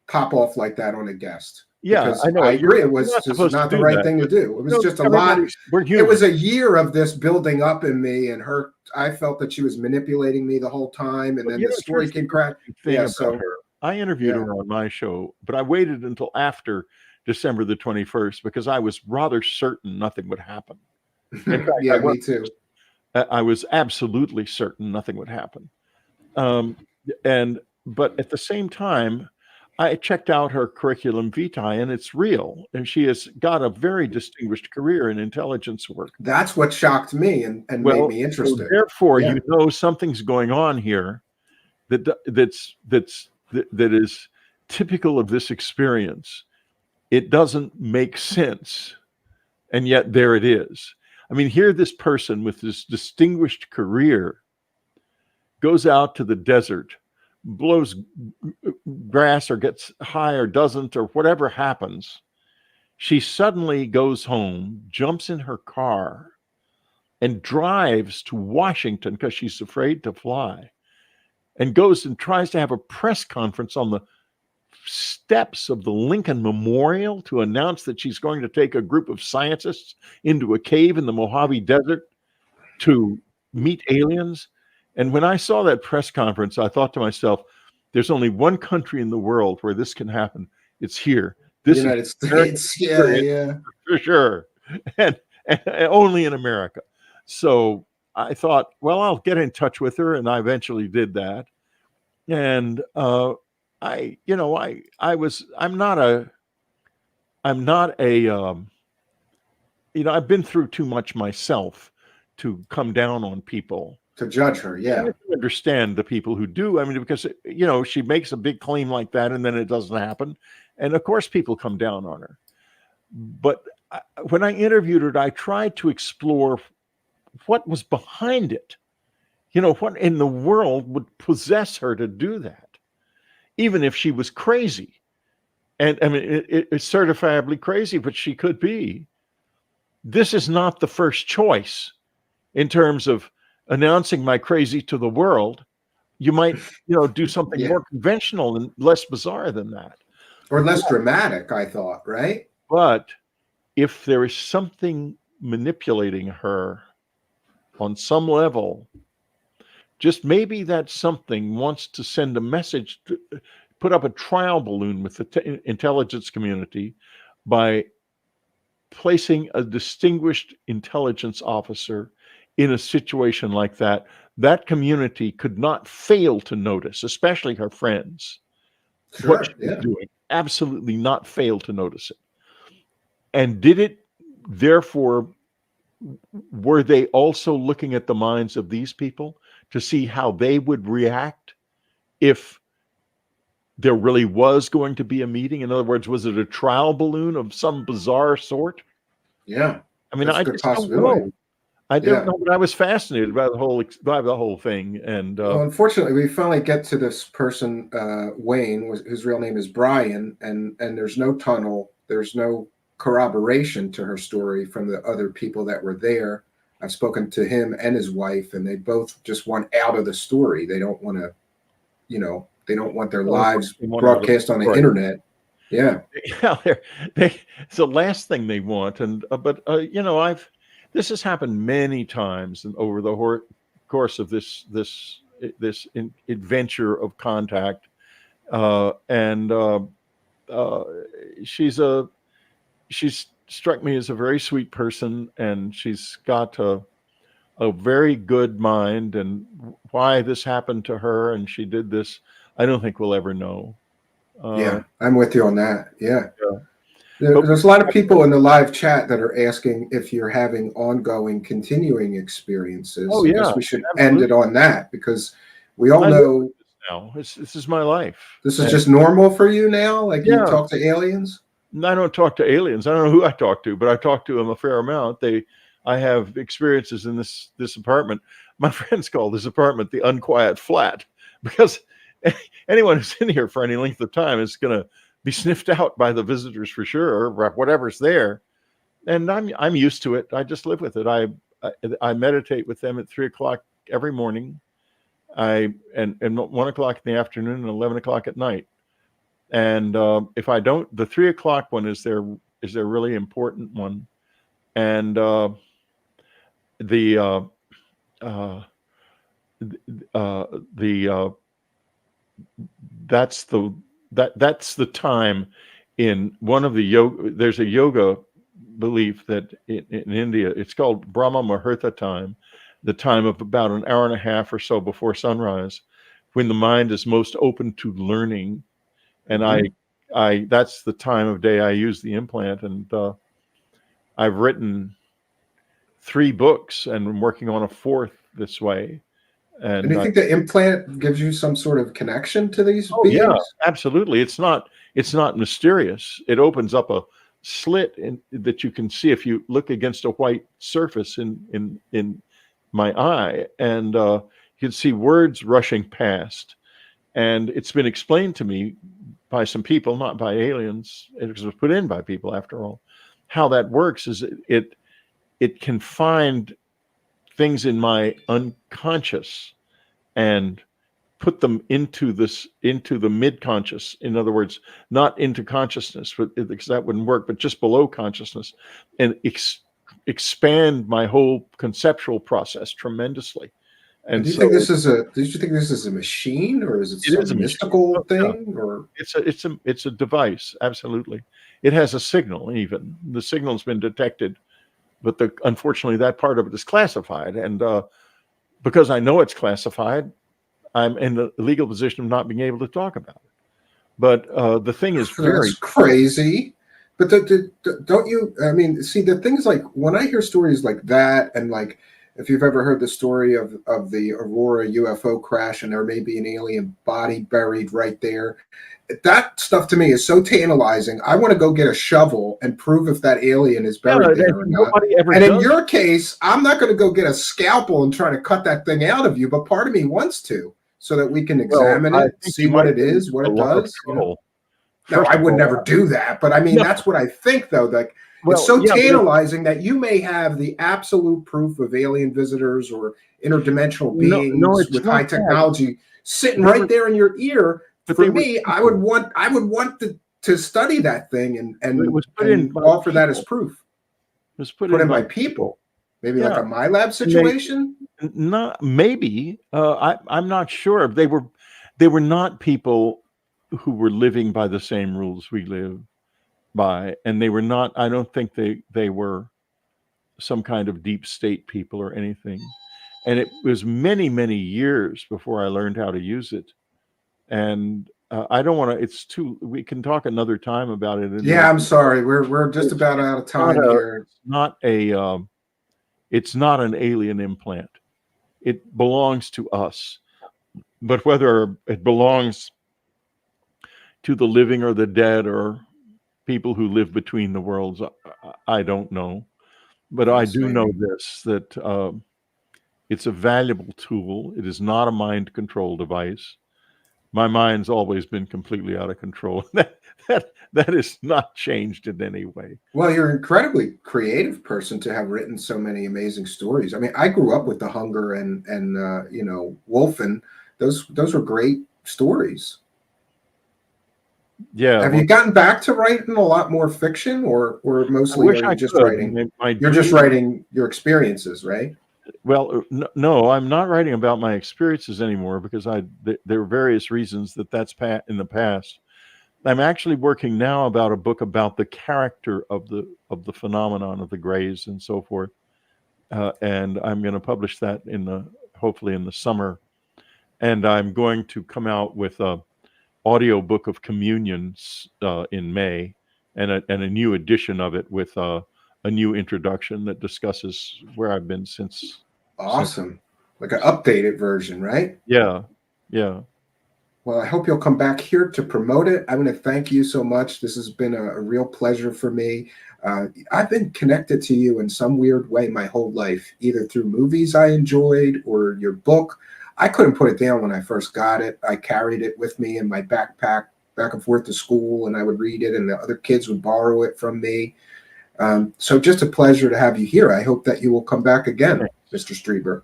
pop off like that on a guest. Yeah, I know. I agree. It was just not the right thing to do. It was just a lot. It was a year of this building up in me, and her. I felt that she was manipulating me the whole time, and then the story came crash. Yeah, so I interviewed her on my show, but I waited until after December the 21st, because I was rather certain nothing would happen. In fact, me too. I was absolutely certain nothing would happen. But at the same time, I checked out her curriculum vitae, and it's real. And she has got a very distinguished career in intelligence work. That's what shocked me and made me interested. So therefore, something's going on here that is typical of this experience. It doesn't make sense And yet there it is. I mean, here this person with this distinguished career goes out to the desert, blows grass or gets high or doesn't, or whatever happens. She suddenly goes home, jumps in her car, and drives to Washington because she's afraid to fly, and goes and tries to have a press conference on the steps of the Lincoln Memorial to announce that she's going to take a group of scientists into a cave in the Mojave Desert to meet aliens. And when I saw that press conference, I thought to myself, there's only one country in the world where this can happen. It's here. This United States. Yeah. For sure. And only in America. So I thought, well, I'll get in touch with her. And I eventually did that. And I'm not a, I've been through too much myself to come down on people. To judge her, yeah. I understand the people who do. I mean, because, she makes a big claim like that and then it doesn't happen. And of course, people come down on her. But when I interviewed her, I tried to explore what was behind it. What in the world would possess her to do that, even if she was crazy. And I mean, it's certifiably crazy, but she could be. This is not the first choice in terms of announcing my crazy to the world. You might, do something more conventional and less bizarre than that. Or less dramatic, I thought, right? But if there is something manipulating her on some level, just maybe that something wants to send a message, to put up a trial balloon with the intelligence community by placing a distinguished intelligence officer in a situation like that. That community could not fail to notice, especially her friends, what she was doing. Absolutely not fail to notice it. And did it, therefore, were they also looking at the minds of these people to see how they would react if there really was going to be a meeting? In other words, was it a trial balloon of some bizarre sort? Yeah. I mean, I just don't know. I don't know, but I was fascinated by the whole thing. And well, unfortunately, we finally get to this person, Wayne, whose real name is Brian, and there's no tunnel. There's no corroboration to her story from the other people that were there. I've spoken to him and his wife, and they both just want out of the story. They don't want to, they don't want their lives broadcast on the internet. Yeah. Yeah, it's the last thing they want. And this has happened many times over the course of this adventure of contact, she's struck me as a very sweet person, and she's got a very good mind. And why this happened to her and she did this, I don't think we'll ever know. I'm with you on that. Yeah. There's a lot of people in the live chat that are asking if you're having ongoing, continuing experiences. Oh, yeah. I guess we should end it on that, because we all know now this is my life. This is just normal for you now? Like, you talk to aliens? I don't talk to aliens. I don't know who I talk to, but I talk to them a fair amount. I have experiences in this apartment. My friends call this apartment the unquiet flat, because anyone who's in here for any length of time is going to be sniffed out by the visitors for sure, or whatever's there. And I'm used to it. I just live with it. I meditate with them at 3:00 every morning. And 1:00 in the afternoon and 11:00 at night. And if I don't, the 3:00 one is their really important one. And that's the time in one of the yoga. There's a yoga belief that in India, it's called Brahma Muhurta time, the time of about an hour and a half or so before sunrise, when the mind is most open to learning. And I that's the time of day I use the implant. And I've written 3 books and I'm working on a 4th this way. And do you think the implant gives you some sort of connection to these beings? Yeah, absolutely. It's not mysterious. It opens up a slit that you can see if you look against a white surface in my eye, and you can see words rushing past. And it's been explained to me by some people, not by aliens. It was put in by people, after all. How that works is it can find things in my unconscious and put them into the mid-conscious. In other words, not into consciousness, because that wouldn't work, but just below consciousness, and expand my whole conceptual process tremendously. And did you think this is a machine, or is it some mystical thing? No. Or it's a device. Absolutely. It has a signal. Even the signal's been detected, but unfortunately that part of it is classified. And because I know it's classified, I'm in the legal position of not being able to talk about it. But the thing is that's crazy. But don't you? I mean, see, the things like when I hear stories like that, and like, if you've ever heard the story of the Aurora UFO crash, and there may be an alien body buried right there, that stuff to me is so tantalizing. I want to go get a shovel and prove if that alien is buried there or not. And in your case, I'm not going to go get a scalpel and try to cut that thing out of you, but part of me wants to, so that we can examine it, see what it is, what it does. You know? No, I would never do that, but I mean, that's what I think, though. Like, it's so tantalizing that you may have the absolute proof of alien visitors or interdimensional beings with high technology sitting right there in your ear. But for me, I would want to study that thing and offer that as proof. It was put in by people. Maybe like a My Lab situation? Not maybe. I'm not sure. They were not people who were living by the same rules we live by, and they were not. I don't think they were some kind of deep state people or anything. And it was many, many years before I learned how to use it. And I don't want to. We can talk another time about it. Yeah, I'm sorry. We're just about out of time here. It's not an alien implant. It belongs to us. But whether it belongs to the living or the dead or people who live between the worlds, I don't know. But I do know this, that it's a valuable tool. It is not a mind control device. My mind's always been completely out of control. That has not changed in any way. Well, you're an incredibly creative person to have written so many amazing stories. I mean, I grew up with The Hunger and Wolfen. Those were great stories. Yeah. Have you gotten back to writing a lot more fiction, or mostly are you just writing? You're just writing your experiences, right? Well, no, I'm not writing about my experiences anymore, because there are various reasons that's in the past. I'm actually working now about a book about the character of the phenomenon of the grays and so forth, and I'm going to publish that hopefully in the summer. And I'm going to come out with a audio book of communions in May, and a new edition of it with a new introduction that discusses where I've been since. Awesome. Like an updated version, right? Yeah. Well, I hope you'll come back here to promote it. I want to thank you so much. This has been a real pleasure for me. I've been connected to you in some weird way my whole life, either through movies I enjoyed or your book. I couldn't put it down when I first got it. I carried it with me in my backpack back and forth to school, and I would read it, and the other kids would borrow it from me. So just a pleasure to have you here. I hope that you will come back again, Mr. Strieber.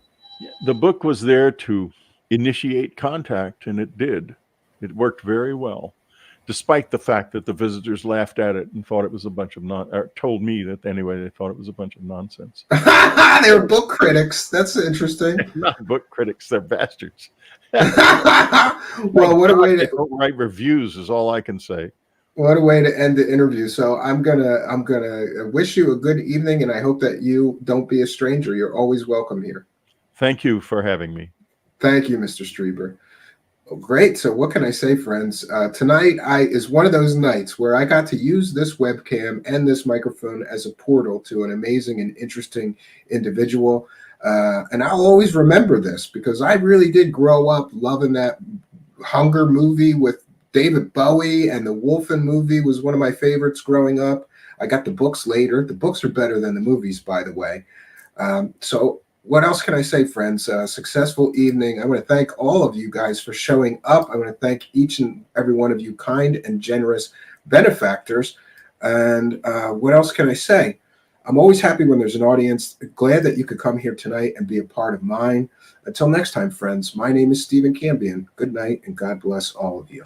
The book was there to initiate contact, and it did. It worked very well, despite the fact that the visitors laughed at it and thought it was a bunch of told me that anyway, they thought it was a bunch of nonsense. They were book critics. That's interesting. They're not book critics, they're bastards. Well, what a way to write reviews is all I can say. What a way to end the interview. So I'm gonna wish you a good evening, and I hope that you don't be a stranger. You're always welcome here. Thank you for having me. Thank you, Mr. Strieber. Oh, great. So what can I say, friends? Tonight is one of those nights where I got to use this webcam and this microphone as a portal to an amazing and interesting individual. And I'll always remember this, because I really did grow up loving that Hunger movie with David Bowie, and the Wolfen movie was one of my favorites growing up. I got the books later. The books are better than the movies, by the way. So what else can I say, friends? Successful evening. I want to thank all of you guys for showing up. I want to thank each and every one of you kind and generous benefactors. And what else can I say? I'm always happy when there's an audience. Glad that you could come here tonight and be a part of mine. Until next time, friends, my name is Stephen Cambion. Good night, and God bless all of you.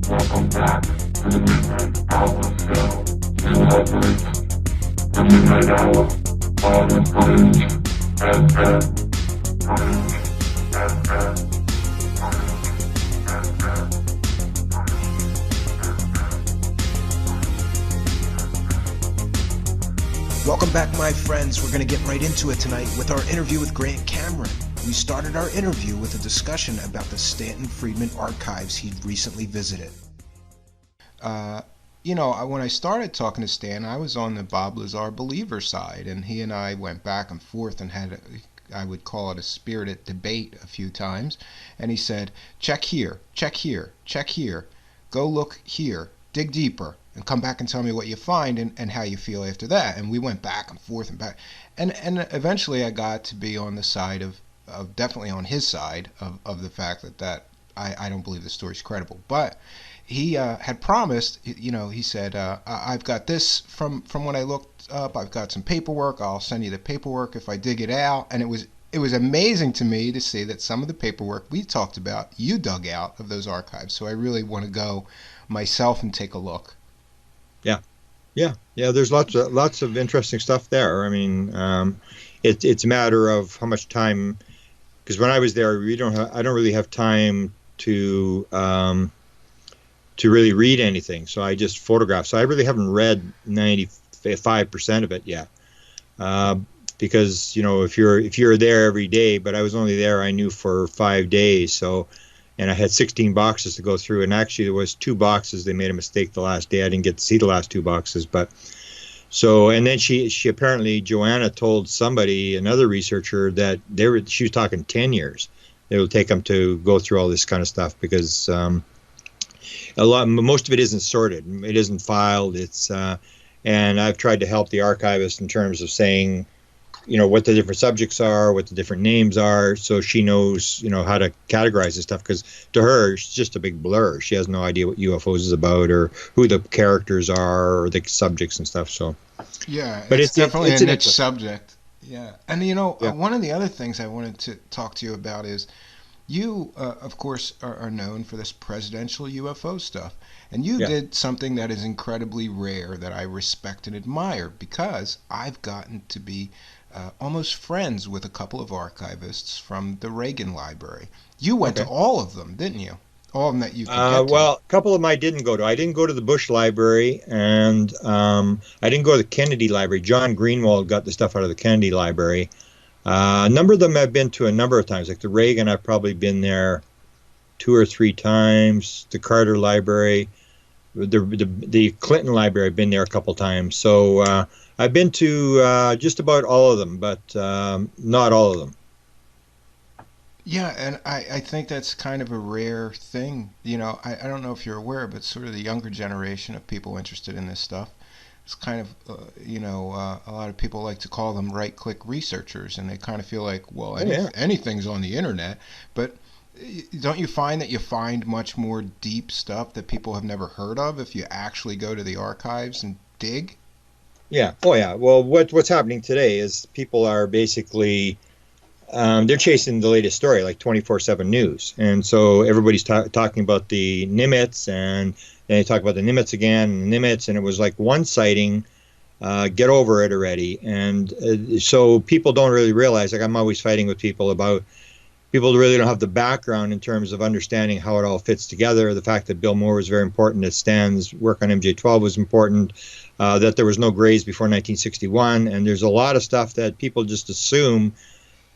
Welcome back to the Midnight Hour Show. Still operates the Midnight Hour on the Fringe FM. Fringe FM. Welcome back, my friends. We're going to get right into it tonight with our interview with Grant Cameron. We started our interview with a discussion about the Stanton Friedman archives he'd recently visited. When I started talking to Stan, I was on the Bob Lazar believer side, and he and I went back and forth and had, I would call it a spirited debate a few times. And he said, check here, check here, check here, go look here, dig deeper, and come back and tell me what you find and how you feel after that. And we went back and forth and back. And eventually I got to be on the side of definitely on his side of the fact that I don't believe the story's credible. But he had promised, he said, I've got this from when I looked up. I've got some paperwork. I'll send you the paperwork if I dig it out. And it was amazing to me to see that some of the paperwork we talked about, you dug out of those archives. So I really want to go myself and take a look. Yeah. There's lots of interesting stuff there. I mean, it's a matter of how much time. Because when I was there, I don't really have time to really read anything. So I just photograph. So I really haven't read 95% of it yet. Because if you're there every day, but I was only there, I knew, for 5 days. So and I had 16 boxes to go through. And actually, there was 2 boxes. They made a mistake the last day. I didn't get to see the last 2 boxes, but so. And then she apparently, Joanna told somebody, another researcher, that she was talking 10 years. It will take them to go through all this kind of stuff because most of it isn't sorted, it isn't filed. And I've tried to help the archivist in terms of saying, what the different subjects are, what the different names are, so she knows, how to categorize this stuff. Because to her, it's just a big blur. She has no idea what UFOs is about or who the characters are or the subjects and stuff. So yeah, but it's definitely a niche subject. subject. Yeah, and one of the other things I wanted to talk to you about is you, of course, are known for this presidential UFO stuff. And you Yeah. did something that is incredibly rare that I respect and admire because I've gotten to be almost friends with a couple of archivists from the Reagan Library. You went to Okay. all of them, didn't you? All of them that you could get to. Well, a couple of them I didn't go to. I didn't go to the Bush Library, and I didn't go to the Kennedy Library. John Greenwald got the stuff out of the Kennedy Library. A number of them I've been to a number of times. Like the Reagan, I've probably been there 2 or 3 times. The Carter Library, the Clinton Library, I've been there a couple times. So I've been to just about all of them, but not all of them. Yeah, and I think that's kind of a rare thing. I don't know if you're aware, but sort of the younger generation of people interested in this stuff, it's kind of, a lot of people like to call them right-click researchers, and they kind of feel like, well, Yeah. anything's on the internet. But don't you find that you find much more deep stuff that people have never heard of if you actually go to the archives and dig? Yeah. Oh, yeah. Well, what's happening today is people are basically they're chasing the latest story, like 24/7 news, and so everybody's talking about the Nimitz, and then they talk about the Nimitz again, and the Nimitz, and it was like one sighting. Get over it already. And so people don't really realize. Like I'm always fighting with people about people really don't have the background in terms of understanding how it all fits together. The fact that Bill Moore was very important, that Stan's work on MJ12 was important, that there was no grays before 1961, and there's a lot of stuff that people just assume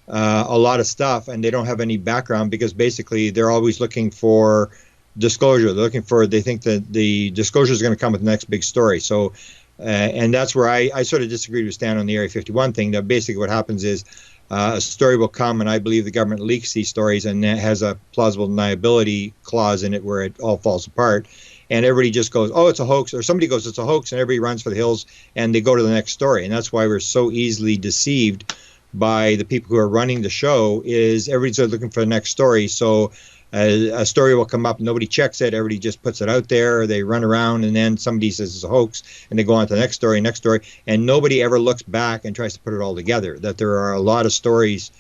a lot of stuff, and they don't have any background because basically they're always looking for disclosure. They think that the disclosure is going to come with the next big story. So, and that's where I sort of disagreed with Stan on the Area 51 thing. That basically what happens is a story will come, and I believe the government leaks these stories, and it has a plausible deniability clause in it where it all falls apart. And everybody just goes, oh, it's a hoax, or somebody goes, it's a hoax, and everybody runs for the hills, and they go to the next story. And that's why we're so easily deceived by the people who are running the show. Is everybody's looking for the next story. So a story will come up, nobody checks it, everybody just puts it out there, they run around, and then somebody says it's a hoax, and they go on to the next story, and nobody ever looks back and tries to put it all together. That there are a lot of stories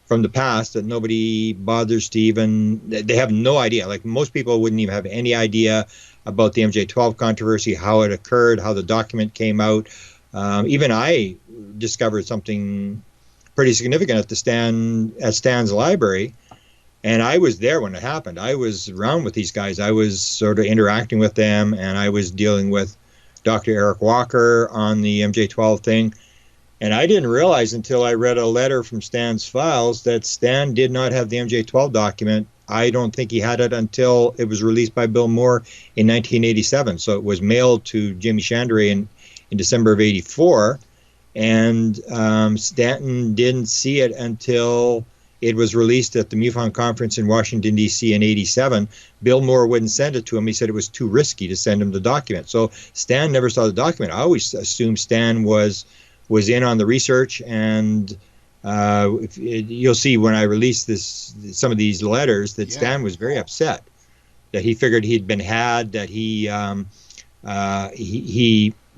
from the past that nobody bothers to even, they have no idea. Like most people wouldn't even have any idea about the MJ12 controversy, how it occurred, how the document came out. Even I discovered something pretty significant at Stan's library, and I was there when it happened. I was around with these guys. I was sort of interacting with them, and I was dealing with Dr. Eric Walker on the MJ12 thing. And I didn't realize until I read a letter from Stan's files that Stan did not have the MJ12 document. I don't think he had it until it was released by Bill Moore in 1987. So it was mailed to Jimmy Chandray in December of 84. And Stanton didn't see it until it was released at the MUFON conference in Washington, D.C. in 87. Bill Moore wouldn't send it to him. He said it was too risky to send him the document. So Stan never saw the document. I always assumed Stan was in on the research. And you'll see when I release some of these letters that Stan was very upset, that he figured he'd been had, that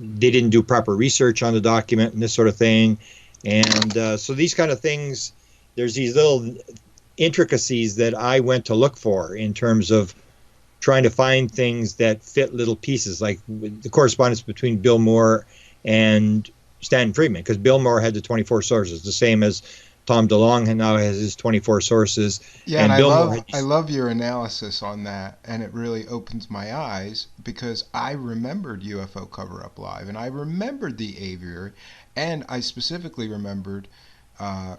they didn't do proper research on the document and this sort of thing. And so these kind of things, there's these little intricacies that I went to look for in terms of trying to find things that fit little pieces, like the correspondence between Bill Moore and Stanton Friedman, because Bill Moore had the 24 sources, the same as Tom DeLonge now has his 24 sources. Yeah, and I love your analysis on that, and it really opens my eyes because I remembered UFO Cover-Up Live, and I remembered the aviary, and I specifically remembered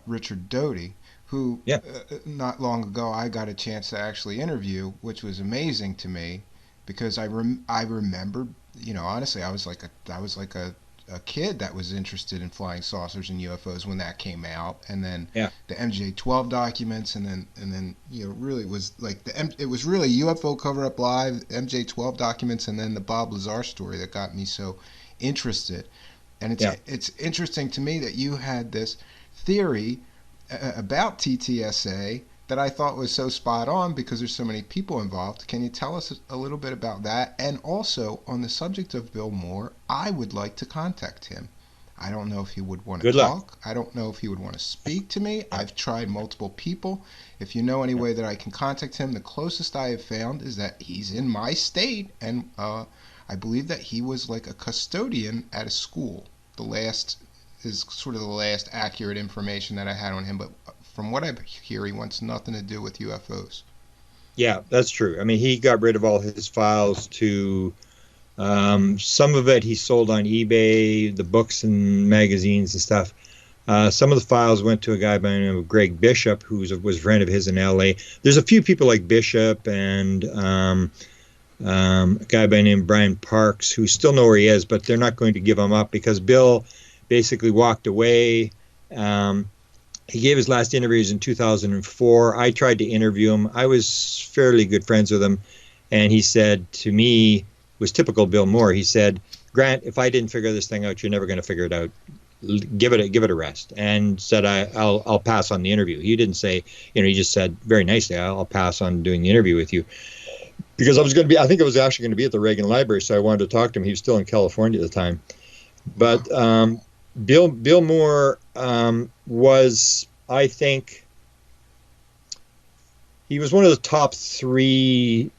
Richard Doty, who Yeah. not long ago I got a chance to actually interview, which was amazing to me because I remember, honestly, I was like a kid that was interested in flying saucers and UFOs when that came out, and then Yeah. the MJ12 documents, and then really was like it was really UFO Cover Up Live, MJ12 documents, and then the Bob Lazar story that got me so interested. And it's interesting to me that you had this theory about TTSA that I thought was so spot on because there's so many people involved. Can you tell us a little bit about that? And also, on the subject of Bill Moore, I would like to contact him. I don't know if he would want to Good luck. talk. I don't know if he would want to speak to me. I've tried multiple people. If you know any way that I can contact him, the closest I have found is that he's in my state, and I believe that he was like a custodian at a school. Is sort of the last accurate information that I had on him, but from what I hear, he wants nothing to do with UFOs. Yeah, that's true. I mean, he got rid of all his files to some of it he sold on eBay, the books and magazines and stuff. Some of the files went to a guy by the name of Greg Bishop, who was a friend of his in LA. There's a few people like Bishop and a guy by the name of Brian Parks who still know where he is, but they're not going to give him up because Bill basically walked away. He gave his last interviews in 2004. I tried to interview him. I was fairly good friends with him, and he said to me, it was typical Bill Moore. He said, "Grant, if I didn't figure this thing out, you're never going to figure it out. Give it a rest." And said, "I'll pass on the interview." He didn't say, he just said very nicely, "I'll pass on doing the interview with you." Because I think it was actually going to be at the Reagan Library, so I wanted to talk to him. He was still in California at the time. But Bill Moore was, I think, he was one of the top 3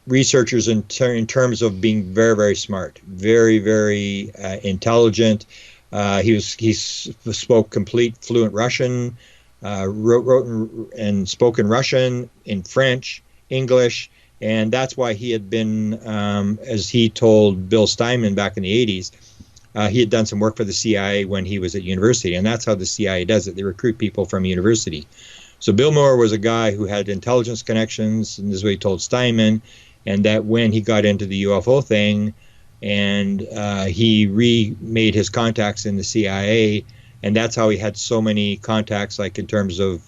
researchers in terms of being very, very smart, very, very intelligent. He spoke complete fluent Russian, wrote and spoke in Russian, in French, English, and that's why he had been, as he told Bill Steinman back in the 80s, he had done some work for the CIA when he was at university, and that's how the CIA does it. They recruit people from university. So Bill Moore was a guy who had intelligence connections, and this is what he told Steinman, and that when he got into the UFO thing, and he remade his contacts in the CIA, and that's how he had so many contacts, like in terms of,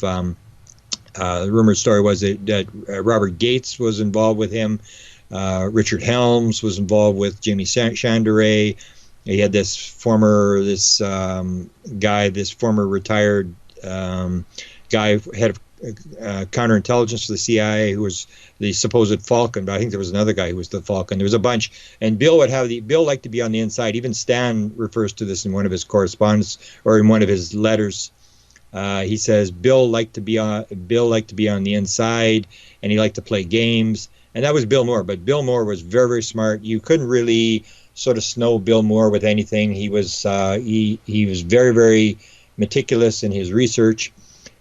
the rumored story was that Robert Gates was involved with him, Richard Helms was involved with Jimmy Shandaray. He had this former retired guy, head of counterintelligence for the CIA, who was the supposed Falcon, but I think there was another guy who was the Falcon. There was a bunch, and Bill liked to be on the inside. Even Stan refers to this in one of his correspondence or in one of his letters. He says Bill liked to be on the inside, and he liked to play games, and that was Bill Moore. But Bill Moore was very, very smart. You couldn't really sort of snow Bill Moore with anything. He was very, very meticulous in his research,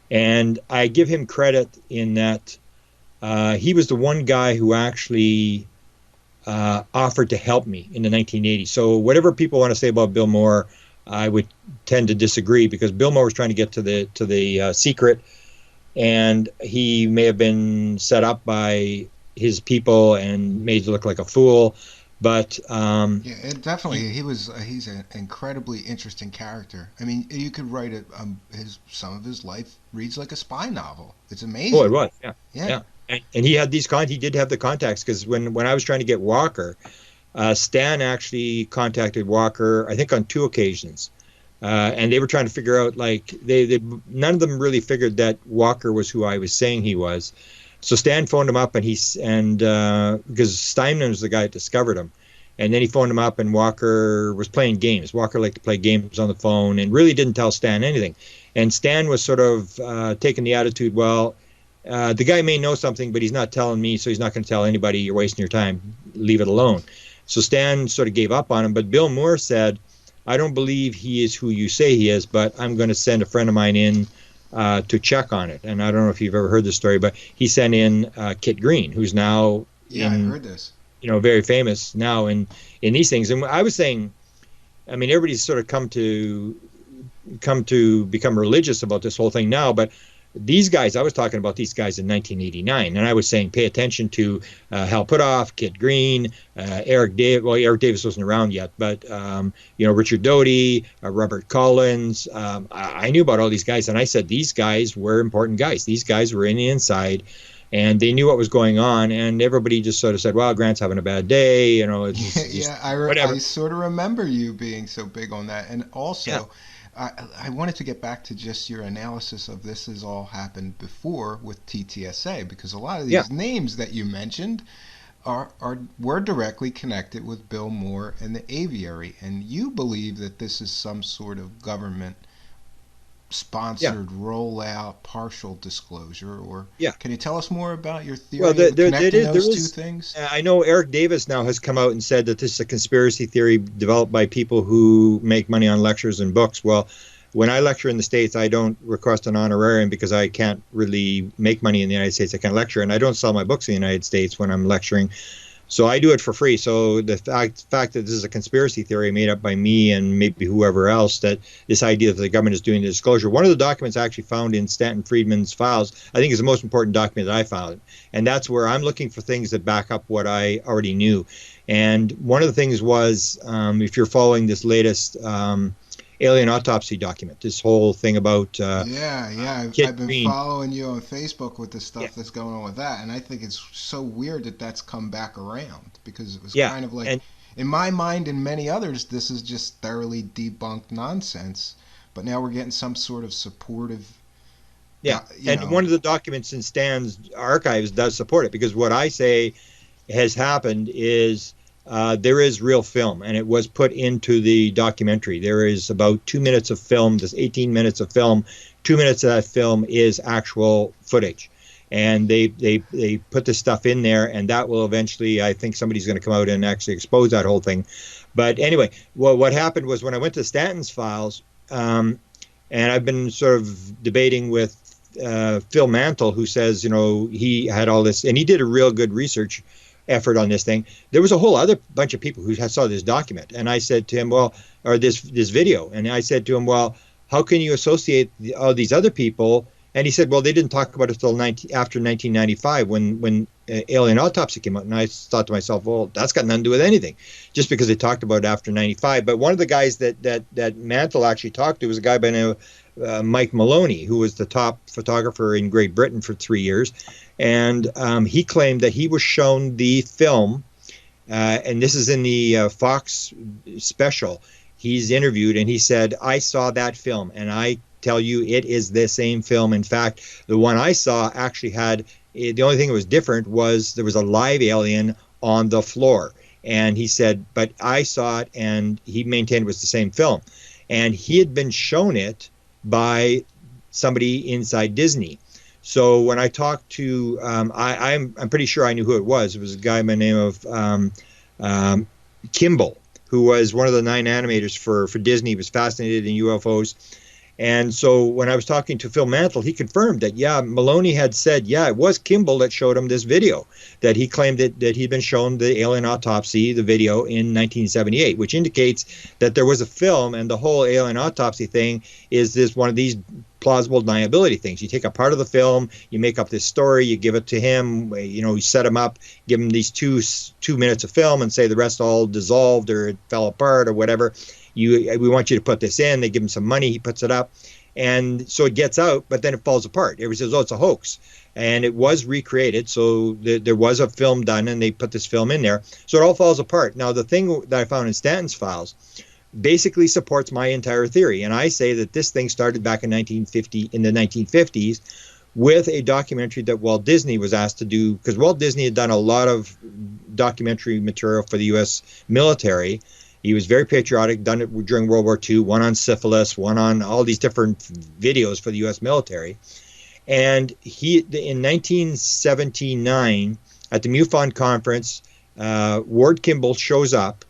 and I give him credit in that he was the one guy who actually offered to help me in the 1980s. So whatever people want to say about Bill Moore, I would tend to disagree, because Bill Moore was trying to get to the secret, and he may have been set up by his people and made to look like a fool. But definitely, he's an incredibly interesting character. I mean, you could write some of his life reads like a spy novel. It's amazing. Oh, it was, yeah. And he had he did have the contacts, because when I was trying to get Walker, Stan actually contacted Walker, I think on 2 occasions, and they were trying to figure out, like, they none of them really figured that Walker was who I was saying he was. So Stan phoned him up, and because Steinman was the guy that discovered him, and then he phoned him up, and Walker was playing games. Walker liked to play games on the phone and really didn't tell Stan anything. And Stan was sort of taking the attitude, well, the guy may know something, but he's not telling me, so he's not going to tell anybody. You're wasting your time. Leave it alone. So Stan sort of gave up on him. But Bill Moore said, I don't believe he is who you say he is, but I'm going to send a friend of mine in to check on it. And I don't know if you've ever heard this story, but he sent in Kit Green, who's now I heard this. Very famous now in these things. And I was saying, I mean, everybody's sort of come to come to become religious about this whole thing now, but these guys, I was talking about these guys in 1989, and I was saying pay attention to Hal Puthoff, Kit Green, Eric Davis. Well, Eric Davis wasn't around yet, but Richard Doty, Robert Collins. I knew about all these guys, and I said these guys were important guys. These guys were in the inside, and they knew what was going on, and everybody just sort of said, well, Grant's having a bad day, it's just, I sort of remember you being so big on that. And also, I wanted to get back to just your analysis of this has all happened before with TTSA, because a lot of these names that you mentioned were directly connected with Bill Moore and the aviary, and you believe that this is some sort of government sponsored rollout, partial disclosure, or can you tell us more about your theory of connecting those two things? I know Eric Davis now has come out and said that this is a conspiracy theory developed by people who make money on lectures and books. Well, when I lecture in the States, I don't request an honorarium because I can't really make money in the United States. I can't lecture, and I don't sell my books in the United States when I'm lecturing. So I do it for free. So the fact that this is a conspiracy theory made up by me and maybe whoever else, that this idea that the government is doing the disclosure. One of the documents I actually found in Stanton Friedman's files, I think is the most important document that I found. And that's where I'm looking for things that back up what I already knew. And one of the things was, if you're following this latest alien autopsy document, this whole thing about I've been following you on Facebook with the stuff that's going on with that, and I think it's so weird that that's come back around, because it was kind of like, in my mind and many others, this is just thoroughly debunked nonsense, but now we're getting some sort of supportive one of the documents in Stan's archives does support it, because what I say has happened is there is real film, and it was put into the documentary. There is about 2 minutes of film. There's 18 minutes of film. 2 minutes of that film is actual footage, and they put this stuff in there, and that will eventually, I think somebody's going to come out and actually expose that whole thing. But anyway, what happened was when I went to Stanton's files, and I've been sort of debating with Phil Mantle, who says, he had all this, and he did a real good research effort on this thing. There was a whole other bunch of people who saw this document, and I said to him, this video, and I said to him, well, how can you associate all these other people? And he said, well, they didn't talk about it until after 1995 when Alien Autopsy came out. And I thought to myself, well, that's got nothing to do with anything, just because they talked about it after 95. But one of the guys that Mantle actually talked to was a guy by the name of Mike Maloney, who was the top photographer in Great Britain for 3 years. And he claimed that he was shown the film, and this is in the Fox special. He's interviewed, and he said, I saw that film, and I tell you, it is the same film. In fact, the one I saw actually had, the only thing that was different was there was a live alien on the floor. And he said, but I saw it, and he maintained it was the same film. And he had been shown it by somebody inside Disney. So when I talked to, I'm pretty sure I knew who it was. It was a guy by the name of Kimball, who was one of the 9 animators for Disney. He was fascinated in UFOs. And so when I was talking to Phil Mantle, he confirmed that, Maloney had said, it was Kimball that showed him this video, that he claimed that he'd been shown the alien autopsy, the video, in 1978, which indicates that there was a film, and the whole alien autopsy thing is one of these plausible deniability things. You take a part of the film, you make up this story, you give it to him, you set him up, give him these two minutes of film and say the rest all dissolved or it fell apart or whatever. We want you to put this in. They give him some money. He puts it up. And so it gets out, but then it falls apart. Everybody says, it's a hoax. And it was recreated. So there was a film done, and they put this film in there. So it all falls apart. Now, the thing that I found in Stanton's files basically supports my entire theory. And I say that this thing started back in the 1950s with a documentary that Walt Disney was asked to do, because Walt Disney had done a lot of documentary material for the U.S. military. He was very patriotic, done it during World War II, one on syphilis, one on all these different videos for the U.S. military. And in 1979, at the MUFON conference, Ward Kimball shows up,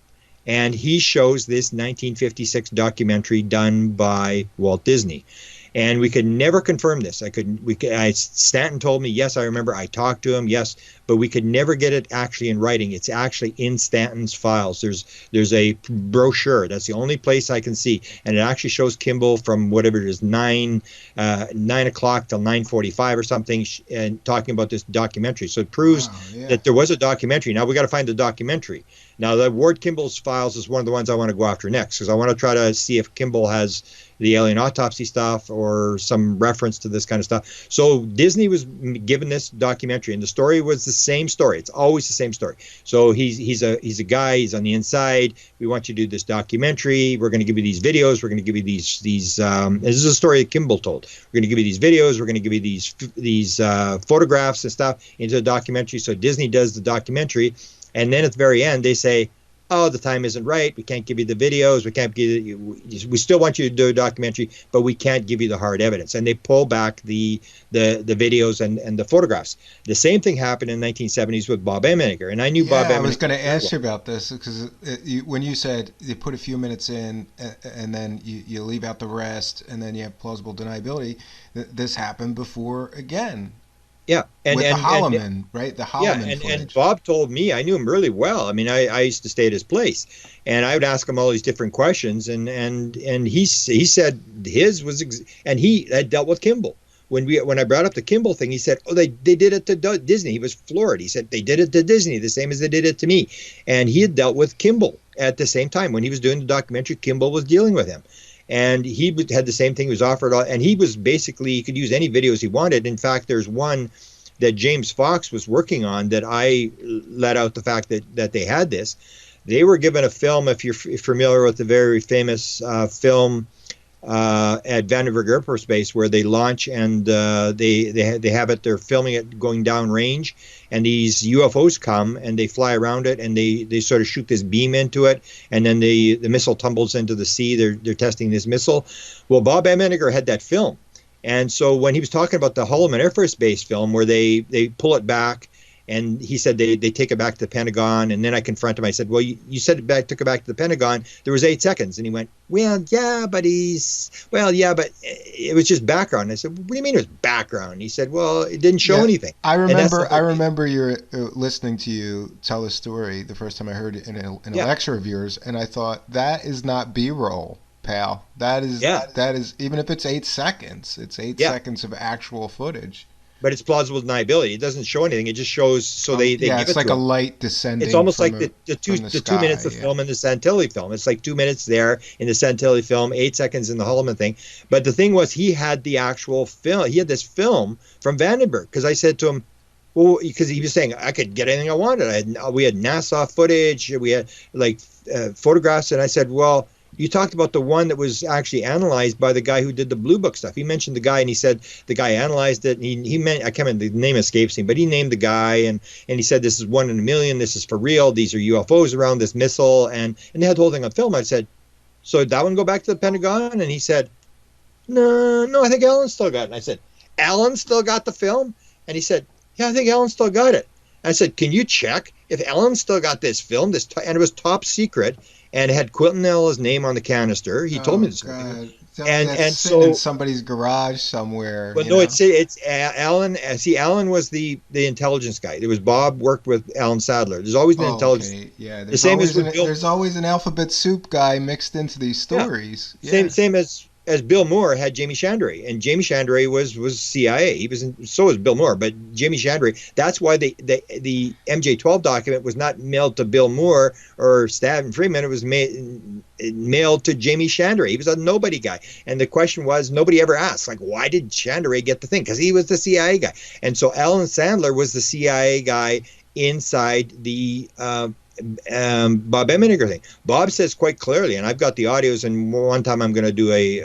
and he shows this 1956 documentary done by Walt Disney. And we could never confirm this. Stanton told me, yes, I remember, I talked to him, yes, but we could never get it actually in writing. It's actually in Stanton's files. There's a brochure. That's the only place I can see, and it actually shows Kimball from whatever it is, 9 o'clock till 9:45 or something, and talking about this documentary. So it proves that there was a documentary. Now we got to find the documentary. Now the Ward Kimball's files is one of the ones I want to go after next, because I want to try to see if Kimball has the alien autopsy stuff or some reference to this kind of stuff. So Disney was given this documentary, and the story was the same story. It's always the same story. So he's a guy. He's on the inside. We want you to do this documentary. We're going to give you these videos. We're going to give you these. This is a story that Kimball told. We're going to give you these videos. We're going to give you these photographs and stuff into the documentary. So Disney does the documentary, and then at the very end they say, oh, the time isn't right. We can't give you the videos. We can't give you. We still want you to do a documentary, but we can't give you the hard evidence. And they pull back the videos and the photographs. The same thing happened in the 1970s with Bob Emendinger, and I knew Bob Emendinger. I was going to ask you about this, because when you said you put a few minutes in and then you leave out the rest, and then you have plausible deniability, this happened before again. Yeah, with the Holloman, right? The Holloman footage. And Bob told me, I knew him really well. I mean, I used to stay at his place, and I would ask him all these different questions, and he said his was, and he had dealt with Kimball. When I brought up the Kimball thing, he said, oh, they did it to Disney. He was floored. He said they did it to Disney the same as they did it to me, and he had dealt with Kimball at the same time when he was doing the documentary. Kimball was dealing with him. And he had the same thing. He was offered, and he was basically, he could use any videos he wanted. In fact, there's one that James Fox was working on that I let out the fact that they had this. They were given a film, if you're familiar with the very famous film at Vandenberg Air Force Base, where they launch and they have it, they're filming it going down range, and these UFOs come and they fly around it, and they sort of shoot this beam into it, and then the missile tumbles into the sea. They're testing this missile. Well, Bob Emendinger had that film. And so when he was talking about the Holloman Air Force Base film, where they pull it back, and he said they take it back to the Pentagon, and then I confront him. I said, well, you said took it back to the Pentagon. There was 8 seconds. And he went, well, yeah, but it was just background. I said, what do you mean it was background? And he said, well, it didn't show anything. I remember your listening to you tell the story the first time I heard it in a lecture of yours, and I thought, that is not B-roll, pal. That is, even if it's 8 seconds, it's 8 seconds of actual footage. But it's plausible deniability. It doesn't show anything. It just shows. So they give it's it like to a him. Light descending. It's almost from like the 2 sky, minutes of film in the Santilli film. It's like 2 minutes there in the Santilli film, 8 seconds in the Holloman thing. But the thing was, he had the actual film. He had this film from Vandenberg, because I said to him, well, because he was saying I could get anything I wanted. We had NASA footage. We had photographs, and I said, well, you talked about the one that was actually analyzed by the guy who did the Blue Book stuff. He mentioned the guy, and he said the guy analyzed it. And he meant, I can't remember, the name escapes me, but he named the guy, and he said, this is 1 in a million. This is for real. These are UFOs around this missile, and they had the whole thing on film. I said, so did that one go back to the Pentagon? And he said, no, I think Alan still got it. And I said, Alan still got the film? And he said, yeah, I think Alan still got it. And I said, can you check if Alan still got this film? And it was top secret. And it had Quintanella's name on the canister. He told me this. And so in somebody's garage somewhere. Well, no, it's Alan. See, Alan was the intelligence guy. There was Bob worked with Alan Sadler. There's always an intelligence. Okay. Yeah, there's always an alphabet soup guy mixed into these stories. Yeah. Same as Bill Moore had Jamie Chandray, and Jamie Chandray was CIA. So was Bill Moore, but Jamie Chandray. That's why the MJ12 document was not mailed to Bill Moore or Stanton Friedman. It was mailed to Jamie Chandray. He was a nobody guy, and the question was, nobody ever asked, like, why did Chandray get the thing? Because he was the CIA guy, and so Alan Sandler was the CIA guy inside the Bob Emendinger thing. Bob says quite clearly, and I've got the audios, and one time I'm going to do a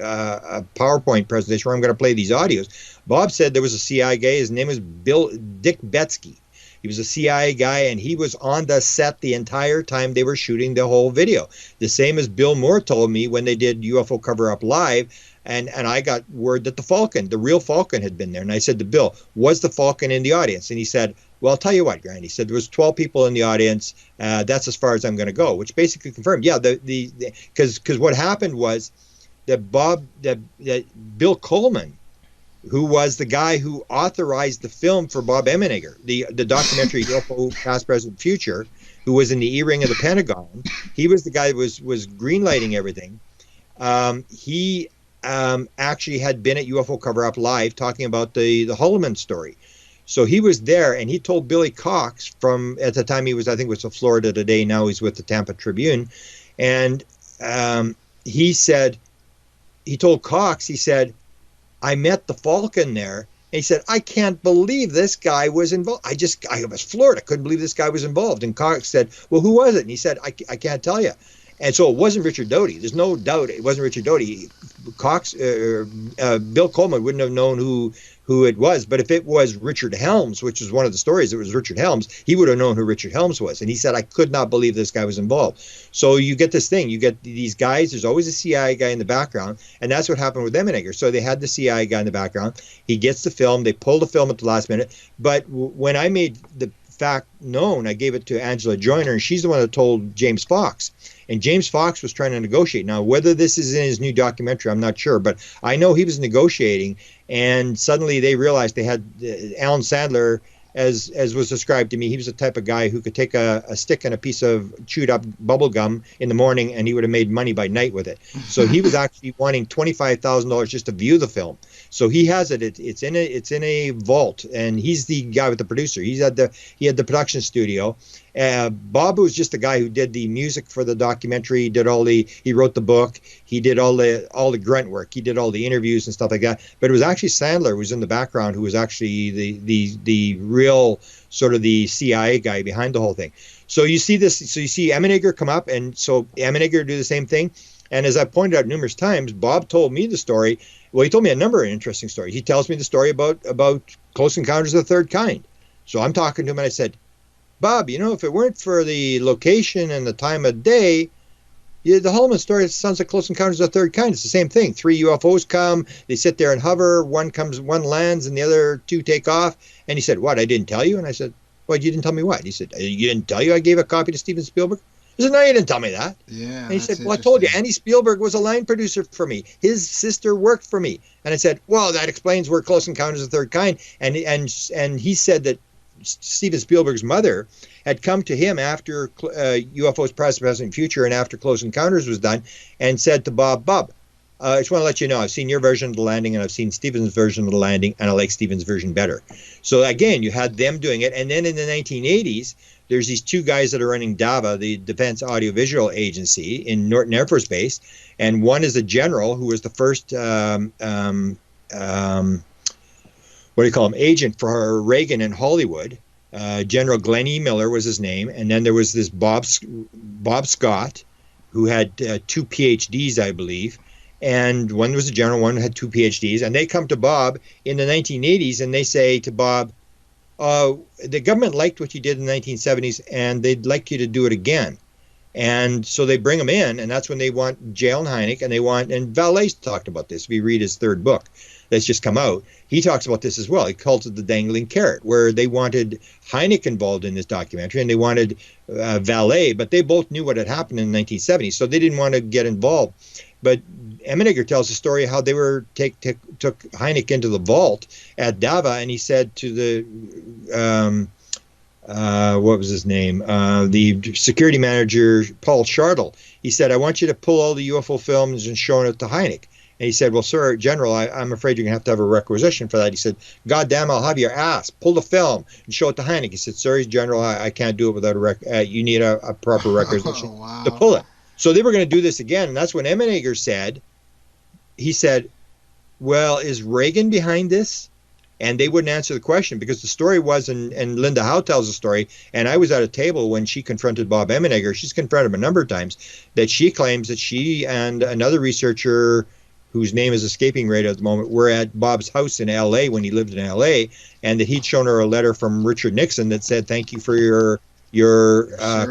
PowerPoint presentation where I'm going to play these audios. Bob said there was a CIA guy. His name was Dick Betsky. He was a CIA guy, and he was on the set the entire time they were shooting the whole video. The same as Bill Moore told me when they did UFO Cover Up Live, and I got word that the real Falcon had been there. And I said to Bill, was the Falcon in the audience? And he said, well, I'll tell you what, Grant. He said there was 12 people in the audience. That's as far as I'm going to go, which basically confirmed, because what happened was that Bill Coleman, who was the guy who authorized the film for Bob Emenegger, the documentary UFO Past, Present, Future, who was in the E-ring of the Pentagon. He was the guy who was greenlighting everything. He actually had been at UFO Cover Up Live talking about the Holloman story. So he was there, and he told Billy Cox from, at the time he was, I think it was with Florida Today, now he's with the Tampa Tribune, and he told Cox, he said, I met the Falcon there. And he said, I can't believe this guy was involved. I was floored. I couldn't believe this guy was involved. And Cox said, well, who was it? And he said, I can't tell you. And so it wasn't Richard Doty. There's no doubt it wasn't Richard Doty. Cox, Bill Coleman wouldn't have known who it was. But if it was Richard Helms, which is one of the stories, it was Richard Helms, he would have known who Richard Helms was. And he said, I could not believe this guy was involved. So you get this thing. You get these guys. There's always a CIA guy in the background. And that's what happened with Emenegger. So they had the CIA guy in the background. He gets the film. They pull the film at the last minute. But when I made the fact known, I gave it to Angela Joyner, and she's the one that told James Fox. And James Fox was trying to negotiate. Now, whether this is in his new documentary, I'm not sure, but I know he was negotiating, and suddenly they realized they had Alan Sandler, as was described to me. He was the type of guy who could take a stick and a piece of chewed up bubble gum in the morning, and he would have made money by night with it. So he was actually wanting $25,000 just to view the film. So he has it. It's in a vault, and he's the guy with the producer. He had the production studio. Bob was just the guy who did the music for the documentary. He wrote the book. He did all the grunt work. He did all the interviews and stuff like that. But it was actually Sandler who was in the background, who was actually the real sort of the CIA guy behind the whole thing. So you see this. So you see Emenegger come up, and so Emenegger do the same thing. And as I pointed out numerous times, Bob told me the story. Well, he told me a number of interesting stories. He tells me the story about Close Encounters of the Third Kind. So I'm talking to him, and I said, Bob, if it weren't for the location and the time of day, the Holloman story sounds like Close Encounters of the Third Kind. It's the same thing. 3 UFOs come, they sit there and hover, one lands, and the other 2 take off. And he said, what, I didn't tell you? And I said, well, you didn't tell me what? He said, you didn't tell you I gave a copy to Steven Spielberg? I said, no, you didn't tell me that. Yeah. And he said, well, I told you, Andy Spielberg was a line producer for me. His sister worked for me. And I said, well, that explains where Close Encounters of the Third Kind. And he said that Steven Spielberg's mother had come to him after UFOs Past, Present, Future, and after Close Encounters was done, and said to Bob, I just want to let you know, I've seen your version of the landing, and I've seen Steven's version of the landing, and I like Steven's version better. So again, you had them doing it. And then in the 1980s, there's these 2 guys that are running DAVA, the Defense Audiovisual Agency in Norton Air Force Base. And one is a general who was the first, agent for Reagan in Hollywood. General Glenn E. Miller was his name. And then there was this Bob Scott, who had 2 PhDs, I believe. And one was a general, one had 2 PhDs. And they come to Bob in the 1980s, and they say to Bob, the government liked what you did in the 1970s, and they'd like you to do it again. And so they bring him in, and that's when they want J.L. Hynek, and Vallet's talked about this. If you read his 3rd book that's just come out, he talks about this as well. He calls it the dangling carrot, where they wanted Hynek involved in this documentary, and they wanted Vallet, but they both knew what had happened in the 1970s, so they didn't want to get involved. But Emenegger tells the story how they were took Hynek into the vault at Dava, and he said to the what was his name, the security manager, Paul Shartle, he said, I want you to pull all the UFO films and show it to Hynek. And he said, well, sir, General, I'm afraid you're going to have a requisition for that. He said, God damn, I'll have your ass. Pull the film and show it to Hynek. He said, sorry, General, I can't do it without you need a proper requisition to pull it. So they were going to do this again. And that's when Emenegger said, he said, well, is Reagan behind this? And they wouldn't answer the question, because the story was, and Linda Howe tells the story, and I was at a table when she confronted Bob Emenegger. She's confronted him a number of times, that she claims that she and another researcher whose name is escaping right at the moment, were at Bob's house in L.A. when he lived in L.A., and that he'd shown her a letter from Richard Nixon that said, thank you for your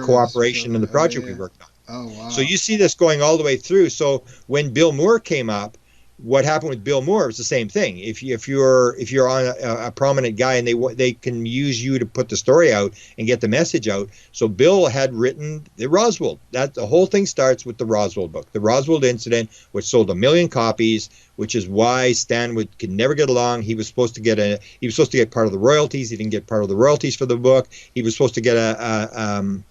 cooperation in the project we worked on. Oh, wow. So you see this going all the way through. So when Bill Moore came up, what happened with Bill Moore was the same thing. If you're on a prominent guy and they can use you to put the story out and get the message out. So Bill had written the Roswell. That the whole thing starts with the Roswell book, the Roswell incident, which sold 1 million copies, which is why Stan could never get along. He was supposed to get part of the royalties. He didn't get part of the royalties for the book. He was supposed to get a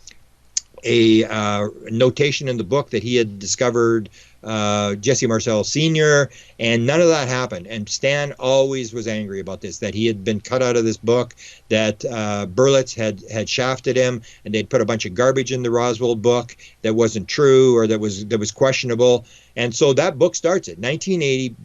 notation in the book that he had discovered Jesse Marcel Sr., and none of that happened. And Stan always was angry about this, that he had been cut out of this book, that Berlitz had shafted him, and they'd put a bunch of garbage in the Roswell book that wasn't true or that was questionable. And so that book starts at 1980.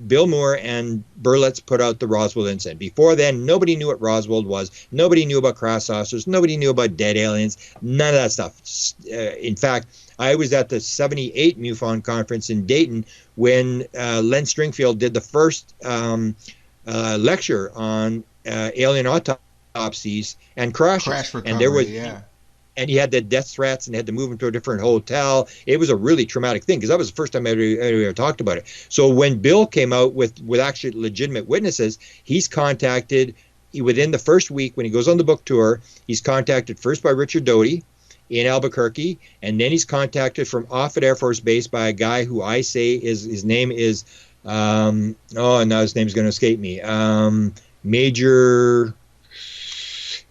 Bill Moore and Berlitz put out the Roswell incident. Before then, nobody knew what Roswell was. Nobody knew about crash saucers. Nobody knew about dead aliens. None of that stuff. In fact, I was at the 78 MUFON conference in Dayton when Len Stringfield did the first lecture on alien autopsies and crashes. Crash recovery, and there was, yeah. And he had the death threats and had to move him to a different hotel. It was a really traumatic thing because that was the first time I ever talked about it. So when Bill came out with actually legitimate witnesses, he's contacted within the first week when he goes on the book tour. He's contacted first by Richard Doty in Albuquerque, and then he's contacted from Offutt Air Force Base by a guy who I say his name is now his name's going to escape me. Major.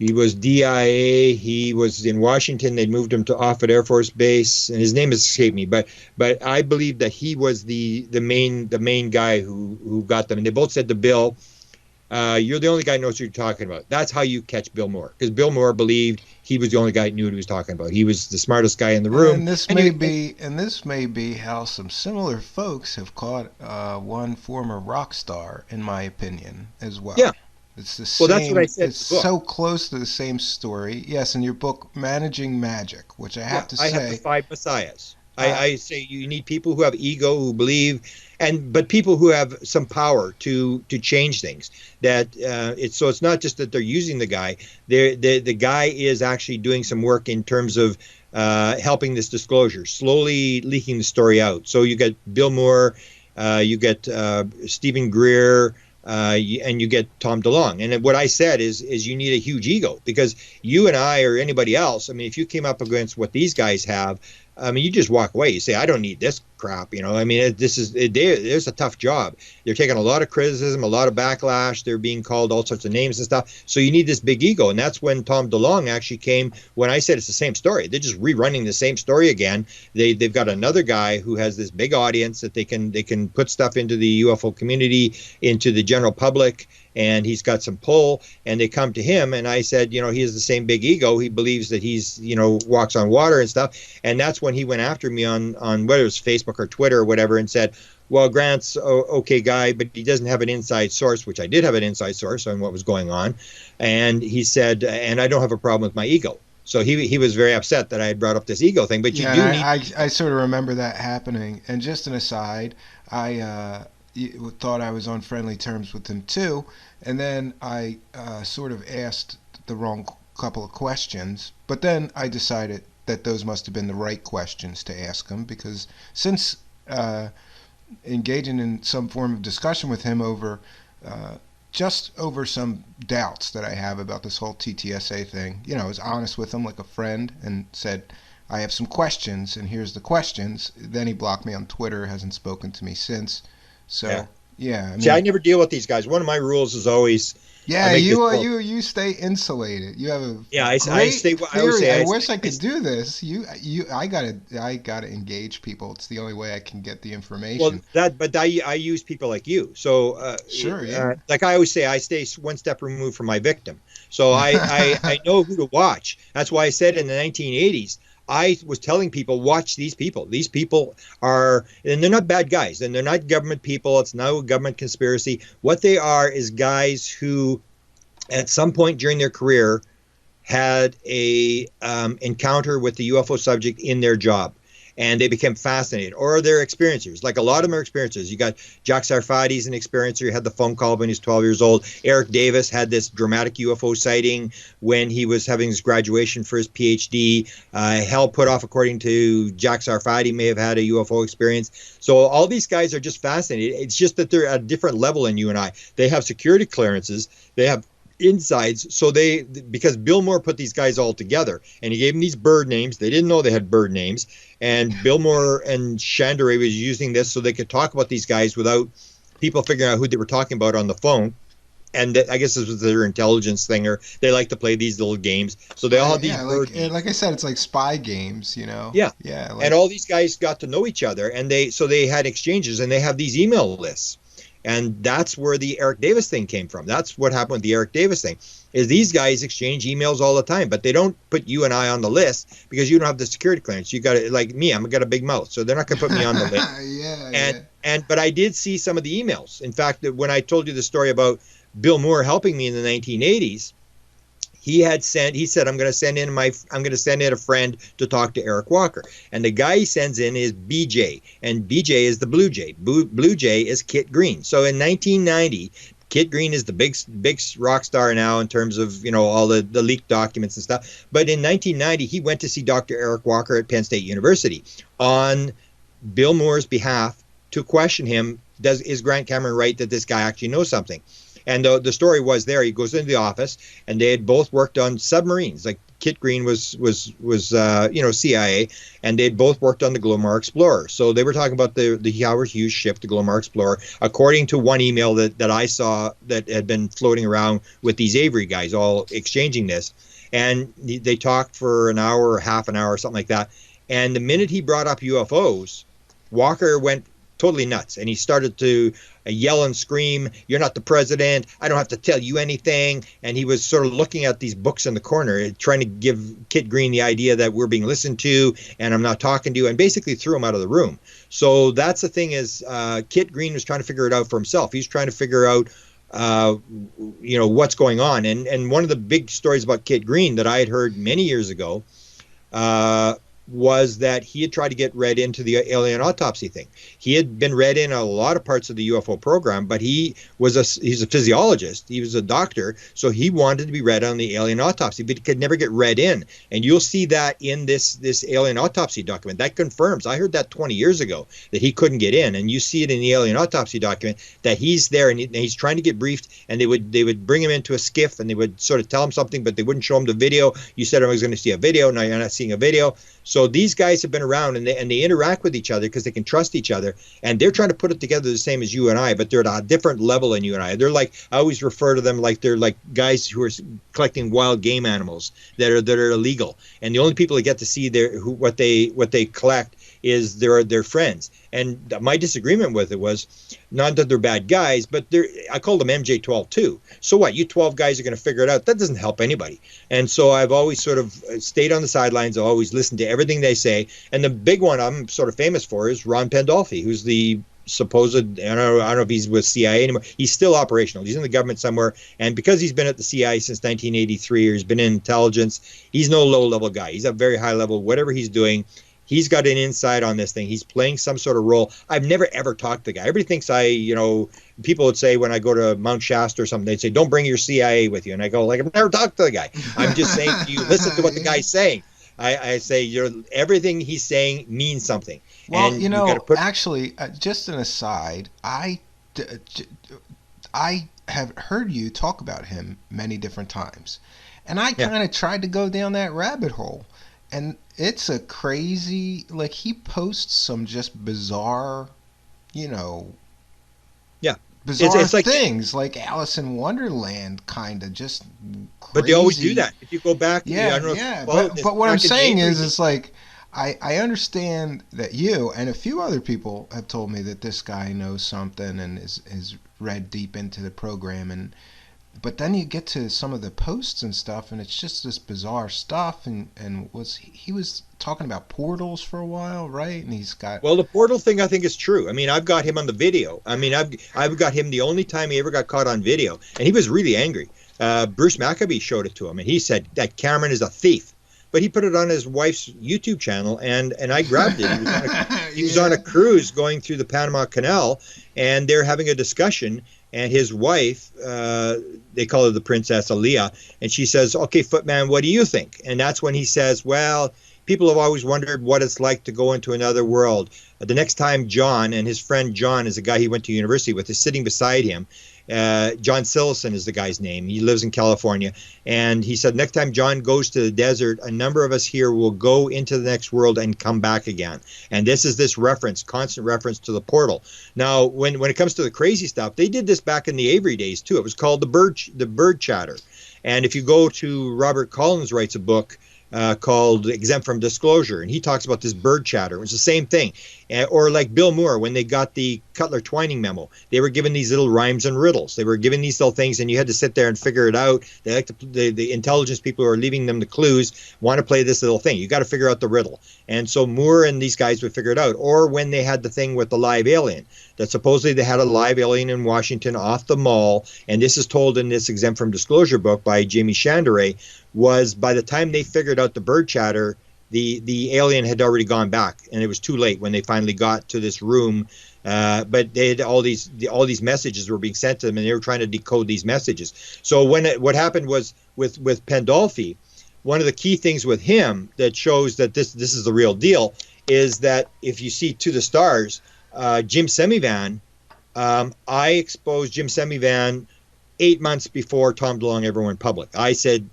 He was DIA. He was in Washington. They moved him to Offutt Air Force Base, and his name has escaped me. But I believe that he was the main guy who got them. And they both said to Bill, "You're the only guy who knows what you're talking about." That's how you catch Bill Moore, because Bill Moore believed he was the only guy who knew what he was talking about. He was the smartest guy in the room. And this may be how some similar folks have caught one former rock star, in my opinion, as well. Yeah. It's the same. Well, that's what I said. It's so close to the same story. Yes, in your book, Managing Magic, which I have to say. I have the 5 messiahs. I say you need people who have ego, who believe, but people who have some power to change things. That it's not just that they're using the guy. The guy is actually doing some work in terms of helping this disclosure, slowly leaking the story out. So you get Bill Moore, you get Stephen Greer. And you get Tom DeLonge. And what I said is you need a huge ego, because you and I or anybody else, I mean, if you came up against what these guys have, I mean, you just walk away. You say, I don't need this crap. I mean, there's a tough job. They're taking a lot of criticism, a lot of backlash. They're being called all sorts of names and stuff. So you need this big ego. And that's when Tom DeLonge actually came, when I said it's the same story. They're just rerunning the same story again. They've got another guy who has this big audience that they can put stuff into the UFO community, into the general public, and he's got some pull, and they come to him. And I said, he has the same big ego. He believes that he's, walks on water and stuff. And that's when he went after me on whether it was Facebook or Twitter or whatever, and said, well, Grant's okay guy, but he doesn't have an inside source, which I did have an inside source on what was going on. And he said, and I don't have a problem with my ego. So he was very upset that I had brought up this ego thing. But I sort of remember that happening. And just an aside, I thought I was on friendly terms with him too. And then I sort of asked the wrong couple of questions. But then I decided that those must have been the right questions to ask him, because since engaging in some form of discussion with him over some doubts that I have about this whole TTSA thing, I was honest with him like a friend and said, I have some questions, and here's the questions. Then he blocked me on Twitter, hasn't spoken to me since. So, yeah. I never deal with these guys. One of my rules is always... Yeah, you stay insulated. You have a great theory. I wish I could do this. I gotta engage people. It's the only way I can get the information. Well, I use people like you. So sure, yeah. Like I always say, I stay one step removed from my victim. So I know who to watch. That's why I said in the 1980s, I was telling people, watch these people. These people and they're not bad guys, and they're not government people. It's no government conspiracy. What they are is guys who, at some point during their career, had a encounter with the UFO subject in their job. and they became fascinated, or they're experiencers. Like a lot of them are experiencers. You got Jack Sarfati's an experiencer. He had the phone call when he was 12 years old. Eric Davis had this dramatic UFO sighting when he was having his graduation for his PhD. Hal Puthoff, according to Jack Sarfati, may have had a UFO experience. So all these guys are just fascinated. It's just that they're at a different level than you and I. They have security clearances. They have insides. So because Bill Moore put these guys all together and he gave them these bird names. They didn't know they had bird names. And Bill Moore and Chandray was using this so they could talk about these guys without people figuring out who they were talking about on the phone. And I guess this was their intelligence thing, or they like to play these little games. So they all have these bird names. Like I said, it's like spy games, you know? Yeah. Yeah. And all these guys got to know each other, and they had exchanges, and they have these email lists. And that's where the Eric Davis thing came from. That's what happened with the Eric Davis thing, is these guys exchange emails all the time, but they don't put you and I on the list because you don't have the security clearance. You got it, like me, I've got a big mouth, so they're not going to put me on the list. But I did see some of the emails. In fact, when I told you the story about Bill Moore helping me in the 1980s, he said, I'm going to send in a friend to talk to Eric Walker. And the guy he sends in is BJ, and BJ is the Blue Jay. Blue Jay is Kit Green. So in 1990, Kit Green is the big rock star now in terms of, all the leaked documents and stuff. But in 1990, he went to see Dr. Eric Walker at Penn State University on Bill Moore's behalf to question him. Is Grant Cameron right that this guy actually knows something? And the story was there. He goes into the office, and they had both worked on submarines. Like Kit Green was CIA, and they had both worked on the Glomar Explorer. So they were talking about the Howard Hughes ship, the Glomar Explorer. According to one email that I saw that had been floating around with these Avery guys, all exchanging this, and they talked for an hour or half an hour or something like that. And the minute he brought up UFOs, Walker went totally nuts, and he started to yell and scream, "You're not the president. I don't have to tell you anything." And he was sort of looking at these books in the corner, trying to give Kit Green the idea that we're being listened to and I'm not talking to you, and basically threw him out of the room. So that's the thing, is Kit Green was trying to figure it out for himself. He's trying to figure out what's going on. And one of the big stories about Kit Green that I had heard many years ago was that he had tried to get read into the alien autopsy thing. He had been read in a lot of parts of the UFO program, but he's a physiologist. He was a doctor, so he wanted to be read on the alien autopsy, but he could never get read in. And you'll see that in this alien autopsy document. That confirms. I heard that 20 years ago, that he couldn't get in, and you see it in the alien autopsy document that he's there and he's trying to get briefed, and they would bring him into a skiff and they would sort of tell him something, but they wouldn't show him the video. You said I was going to see a video. Now you're not seeing a video. So these guys have been around, and they interact with each other because they can trust each other, and they're trying to put it together the same as you and I, but they're at a different level than you and I. They're like, I always refer to them like they're like guys who are collecting wild game animals that are illegal, and the only people that get to see what they collect is their friends. And my disagreement with it was not that they're bad guys, but I call them MJ12 too. So what? You 12 guys are going to figure it out. That doesn't help anybody. And so I've always sort of stayed on the sidelines. I've always listened to everything they say. And the big one I'm sort of famous for is Ron Pandolfi, who's the supposed, I don't know if he's with CIA anymore. He's still operational. He's in the government somewhere. And because he's been at the CIA since 1983, or he's been in intelligence, he's no low-level guy. He's a very high level. Whatever he's doing, he's got an insight on this thing. He's playing some sort of role. I've never, ever talked to the guy. Everybody thinks people would say when I go to Mount Shasta or something, they'd say, don't bring your CIA with you. And I go, like, I've never talked to the guy. I'm just saying, you listen to what the guy's saying. I say, everything he's saying means something. Well, And actually, just an aside, I have heard you talk about him many different times. And I kind of tried to go down that rabbit hole. And it's a crazy, like, he posts some just bizarre, bizarre it's like things, like Alice in Wonderland, kind of just crazy. But they always do that. If you go back, But what I'm saying is, it's like, I understand that you and a few other people have told me that this guy knows something and is read deep into the program, but then you get to some of the posts and stuff, and it's just this bizarre stuff. And he was talking about portals for a while, right? And he's got the portal thing, I think, is true. I mean, I've got him on the video. I mean, I've got him the only time he ever got caught on video, and he was really angry. Bruce Maccabee showed it to him, and he said that Cameron is a thief. but he put it on his wife's YouTube channel, and I grabbed it. He was on a cruise going through the Panama Canal, and they're having a discussion. And his wife, they call her the Princess Aaliyah, and she says, "Okay, Footman, what do you think?" And that's when he says, "Well, people have always wondered what it's like to go into another world." The next time John, and his friend John is a guy he went to university with, is sitting beside him. John Sillison is the guy's name. He lives in California. And he said, next time John goes to the desert, a number of us here will go into the next world and come back again. And this is this reference, constant reference to the portal. Now, when it comes to the crazy stuff, they did this back in the Avery days too. It was called the bird chatter. And if you go to Robert Collins writes a book called Exempt from Disclosure, and he talks about this bird chatter. It was the same thing. Or like Bill Moore, when they got the Cutler Twining memo, they were given these little rhymes and riddles. They were given these little things, and you had to sit there and figure it out. They like the intelligence people who are leaving them the clues want to play this little thing. You got to figure out the riddle. And so Moore and these guys would figure it out. Or when they had the thing with the live alien, that supposedly they had a live alien in Washington off the mall, and this is told in this Exempt from Disclosure book by Jamie Chandray, was by the time they figured out the bird chatter, the alien had already gone back, and it was too late when they finally got to this room. But they had all these messages were being sent to them, and they were trying to decode these messages. So what happened was with Pandolfi, one of the key things with him that shows that this is the real deal is that if you see To the Stars, Jim Semivan, I exposed Jim Semivan 8 months before Tom DeLonge ever went public. I said,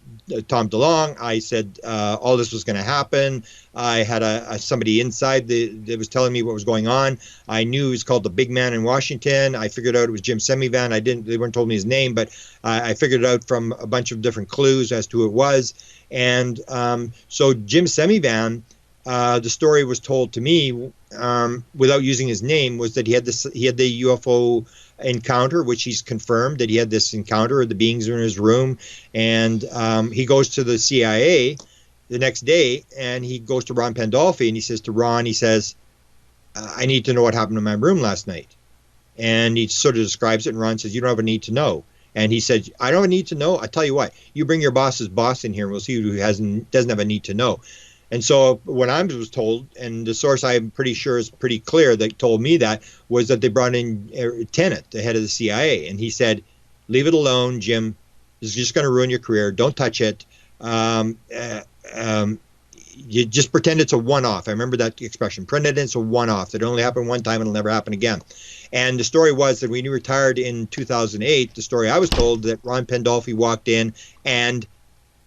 Tom DeLonge, I said all this was going to happen. I had somebody inside that was telling me what was going on. I knew he was called the big man in Washington. I figured out it was Jim Semivan. They weren't told me his name, but I figured it out from a bunch of different clues as to who it was. And so Jim Semivan, the story was told to me without using his name, was that he had the UFO encounter, which he's confirmed that he had this encounter, or the beings are in his room, and he goes to the CIA the next day, and he goes to Ron Pandolfi, and he says to Ron, he says, I need to know what happened in my room last night. And he sort of describes it, and Ron says, you don't have a need to know. And he said, I don't need to know. I tell you what, you bring your boss's boss in here, and we'll see who doesn't have a need to know. And so what I was told, and the source I'm pretty sure is pretty clear that told me that, was that they brought in Tenet, the head of the CIA, and he said, leave it alone, Jim. This is just going to ruin your career. Don't touch it. You just pretend it's a one-off. I remember that expression. Pretend it's a one-off. It only happened one time and it'll never happen again. And the story was that when he retired in 2008, the story I was told, that Ron Pandolfi walked in and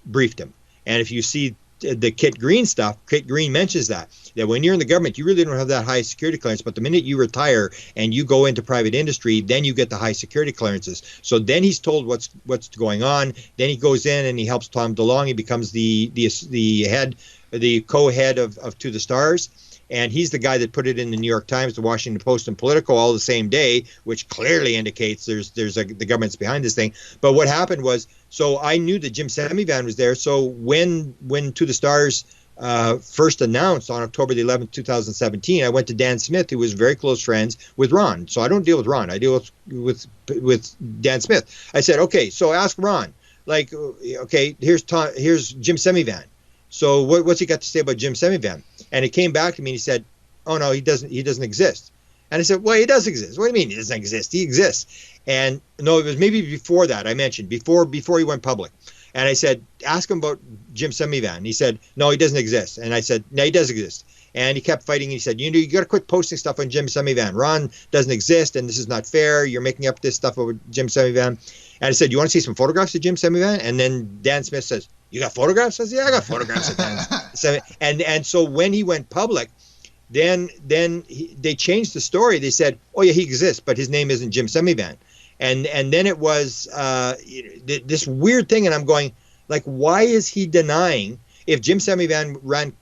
briefed him. And if you see the Kit Green stuff, Kit Green mentions that when you're in the government, you really don't have that high security clearance, but the minute you retire and you go into private industry, then you get the high security clearances. So then he's told what's going on. Then he goes in and he helps Tom DeLonge. He becomes the head, the co-head of To the Stars. And he's the guy that put it in the New York Times, the Washington Post, and Politico all the same day, which clearly indicates the government's behind this thing. But what happened was, so I knew that Jim Semivan was there. So when To the Stars first announced on October the 11th, 2017, I went to Dan Smith, who was very close friends with Ron. So I don't deal with Ron. I deal with Dan Smith. I said, okay, so ask Ron. Like, okay, here's Jim Semivan. So what's he got to say about Jim Semivan? And he came back to me and he said, oh, no, he doesn't exist. And I said, well, he does exist. What do you mean he doesn't exist? He exists. And no, it was maybe before that I mentioned, before he went public. And I said, ask him about Jim Semivan. He said, no, he doesn't exist. And I said, no, he does exist. And he kept fighting. He said, you got to quit posting stuff on Jim Semivan. Ron doesn't exist, and this is not fair. You're making up this stuff over Jim Semivan. And I said, you want to see some photographs of Jim Semivan? And then Dan Smith says, you got photographs? I said, yeah, I got photographs of Dan Smith. And so when he went public, then they changed the story. They said, oh, yeah, he exists, but his name isn't Jim Semivan. And then it was this weird thing, and I'm going, like, why is he denying? If Jim Semivan ran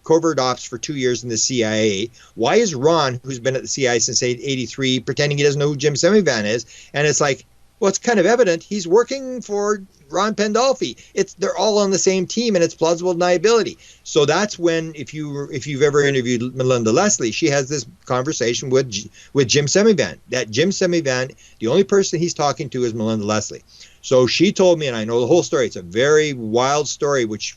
covert ops for 2 years in the CIA, why is Ron, who's been at the CIA since 1983, pretending he doesn't know who Jim Semivan is? And it's like, well, it's kind of evident he's working for Ron Pandolfi. They're all on the same team, and it's plausible deniability. So that's when, if you've ever interviewed Melinda Leslie, she has this conversation with Jim Semivan. That Jim Semivan, the only person he's talking to is Melinda Leslie. So she told me, and I know the whole story. It's a very wild story, which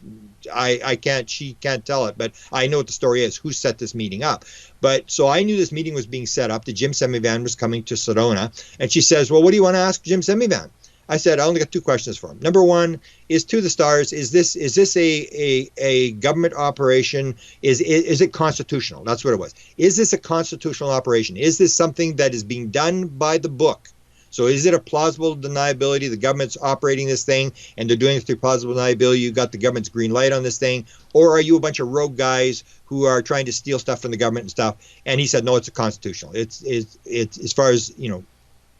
she can't tell it, but I know what the story is, who set this meeting up. But so I knew this meeting was being set up, that Jim Semivan was coming to Sedona, and she says, well, what do you want to ask Jim Semivan? I said, I only got 2 questions for him. Number one is, to the stars, is this a government operation? Is it constitutional? That's what it was. Is this a constitutional operation? Is this something that is being done by the book? So is it a plausible deniability? The government's operating this thing and they're doing it through plausible deniability. You got the government's green light on this thing. Or are you a bunch of rogue guys who are trying to steal stuff from the government and stuff? And he said, no, it's a constitutional. It's as far as,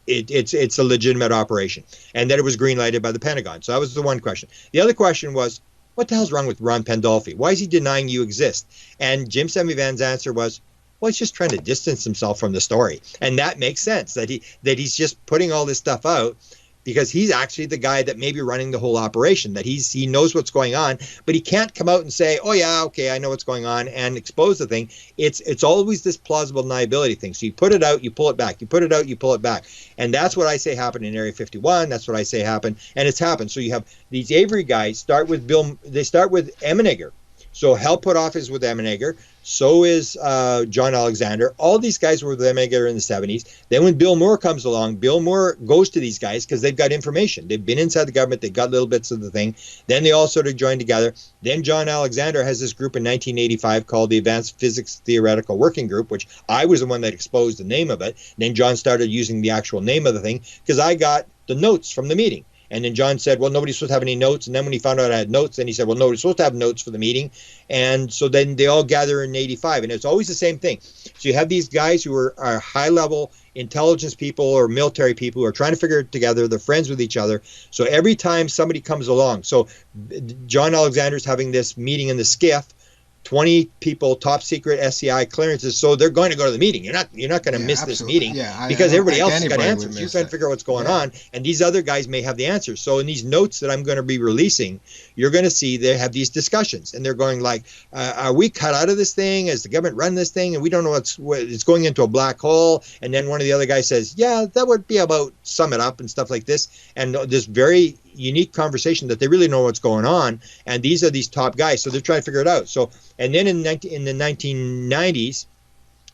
it's a legitimate operation, and that it was green lighted by the Pentagon. So that was the one question. The other question was, what the hell's wrong with Ron Pandolfi? Why is he denying you exist? And Jim Semivan's answer was, well, he's just trying to distance himself from the story. And that makes sense, that he's just putting all this stuff out because he's actually the guy that may be running the whole operation, that he knows what's going on, but he can't come out and say, oh yeah, okay, I know what's going on, and expose the thing. It's always this plausible deniability thing. So you put it out, you pull it back. You put it out, you pull it back. And that's what I say happened in Area 51. That's what I say happened, and it's happened. So you have these Avery guys start with Emmenegger. So Hal Puthoff is with Emmenegger. So is John Alexander. All these guys were with Emmenegger in the 70s. Then when Bill Moore comes along, Bill Moore goes to these guys because they've got information. They've been inside the government. They've got little bits of the thing. Then they all sort of join together. Then John Alexander has this group in 1985 called the Advanced Physics Theoretical Working Group, which I was the one that exposed the name of it. Then John started using the actual name of the thing because I got the notes from the meeting. And then John said, well, nobody's supposed to have any notes. And then when he found out I had notes, then he said, well, nobody's supposed to have notes for the meeting. And so then they all gather in 85. And it's always the same thing. So you have these guys who are high-level intelligence people or military people who are trying to figure it together. They're friends with each other. So every time somebody comes along, so John Alexander's having this meeting in the skiff, 20 people, top secret SCI clearances, so they're going to go to the meeting. You're not going to miss this meeting because everybody else has got answers. You're trying to figure out what's going on, and these other guys may have the answers. So in these notes that I'm going to be releasing, you're going to see they have these discussions, and they're going like, are we cut out of this thing? Is the government run this thing? And we don't know it's going into a black hole. And then one of the other guys says, yeah, that would be about sum it up and stuff like this. And this very unique conversation that they really know what's going on, and these are these top guys, so they're trying to figure it out. So, and then in the 1990s,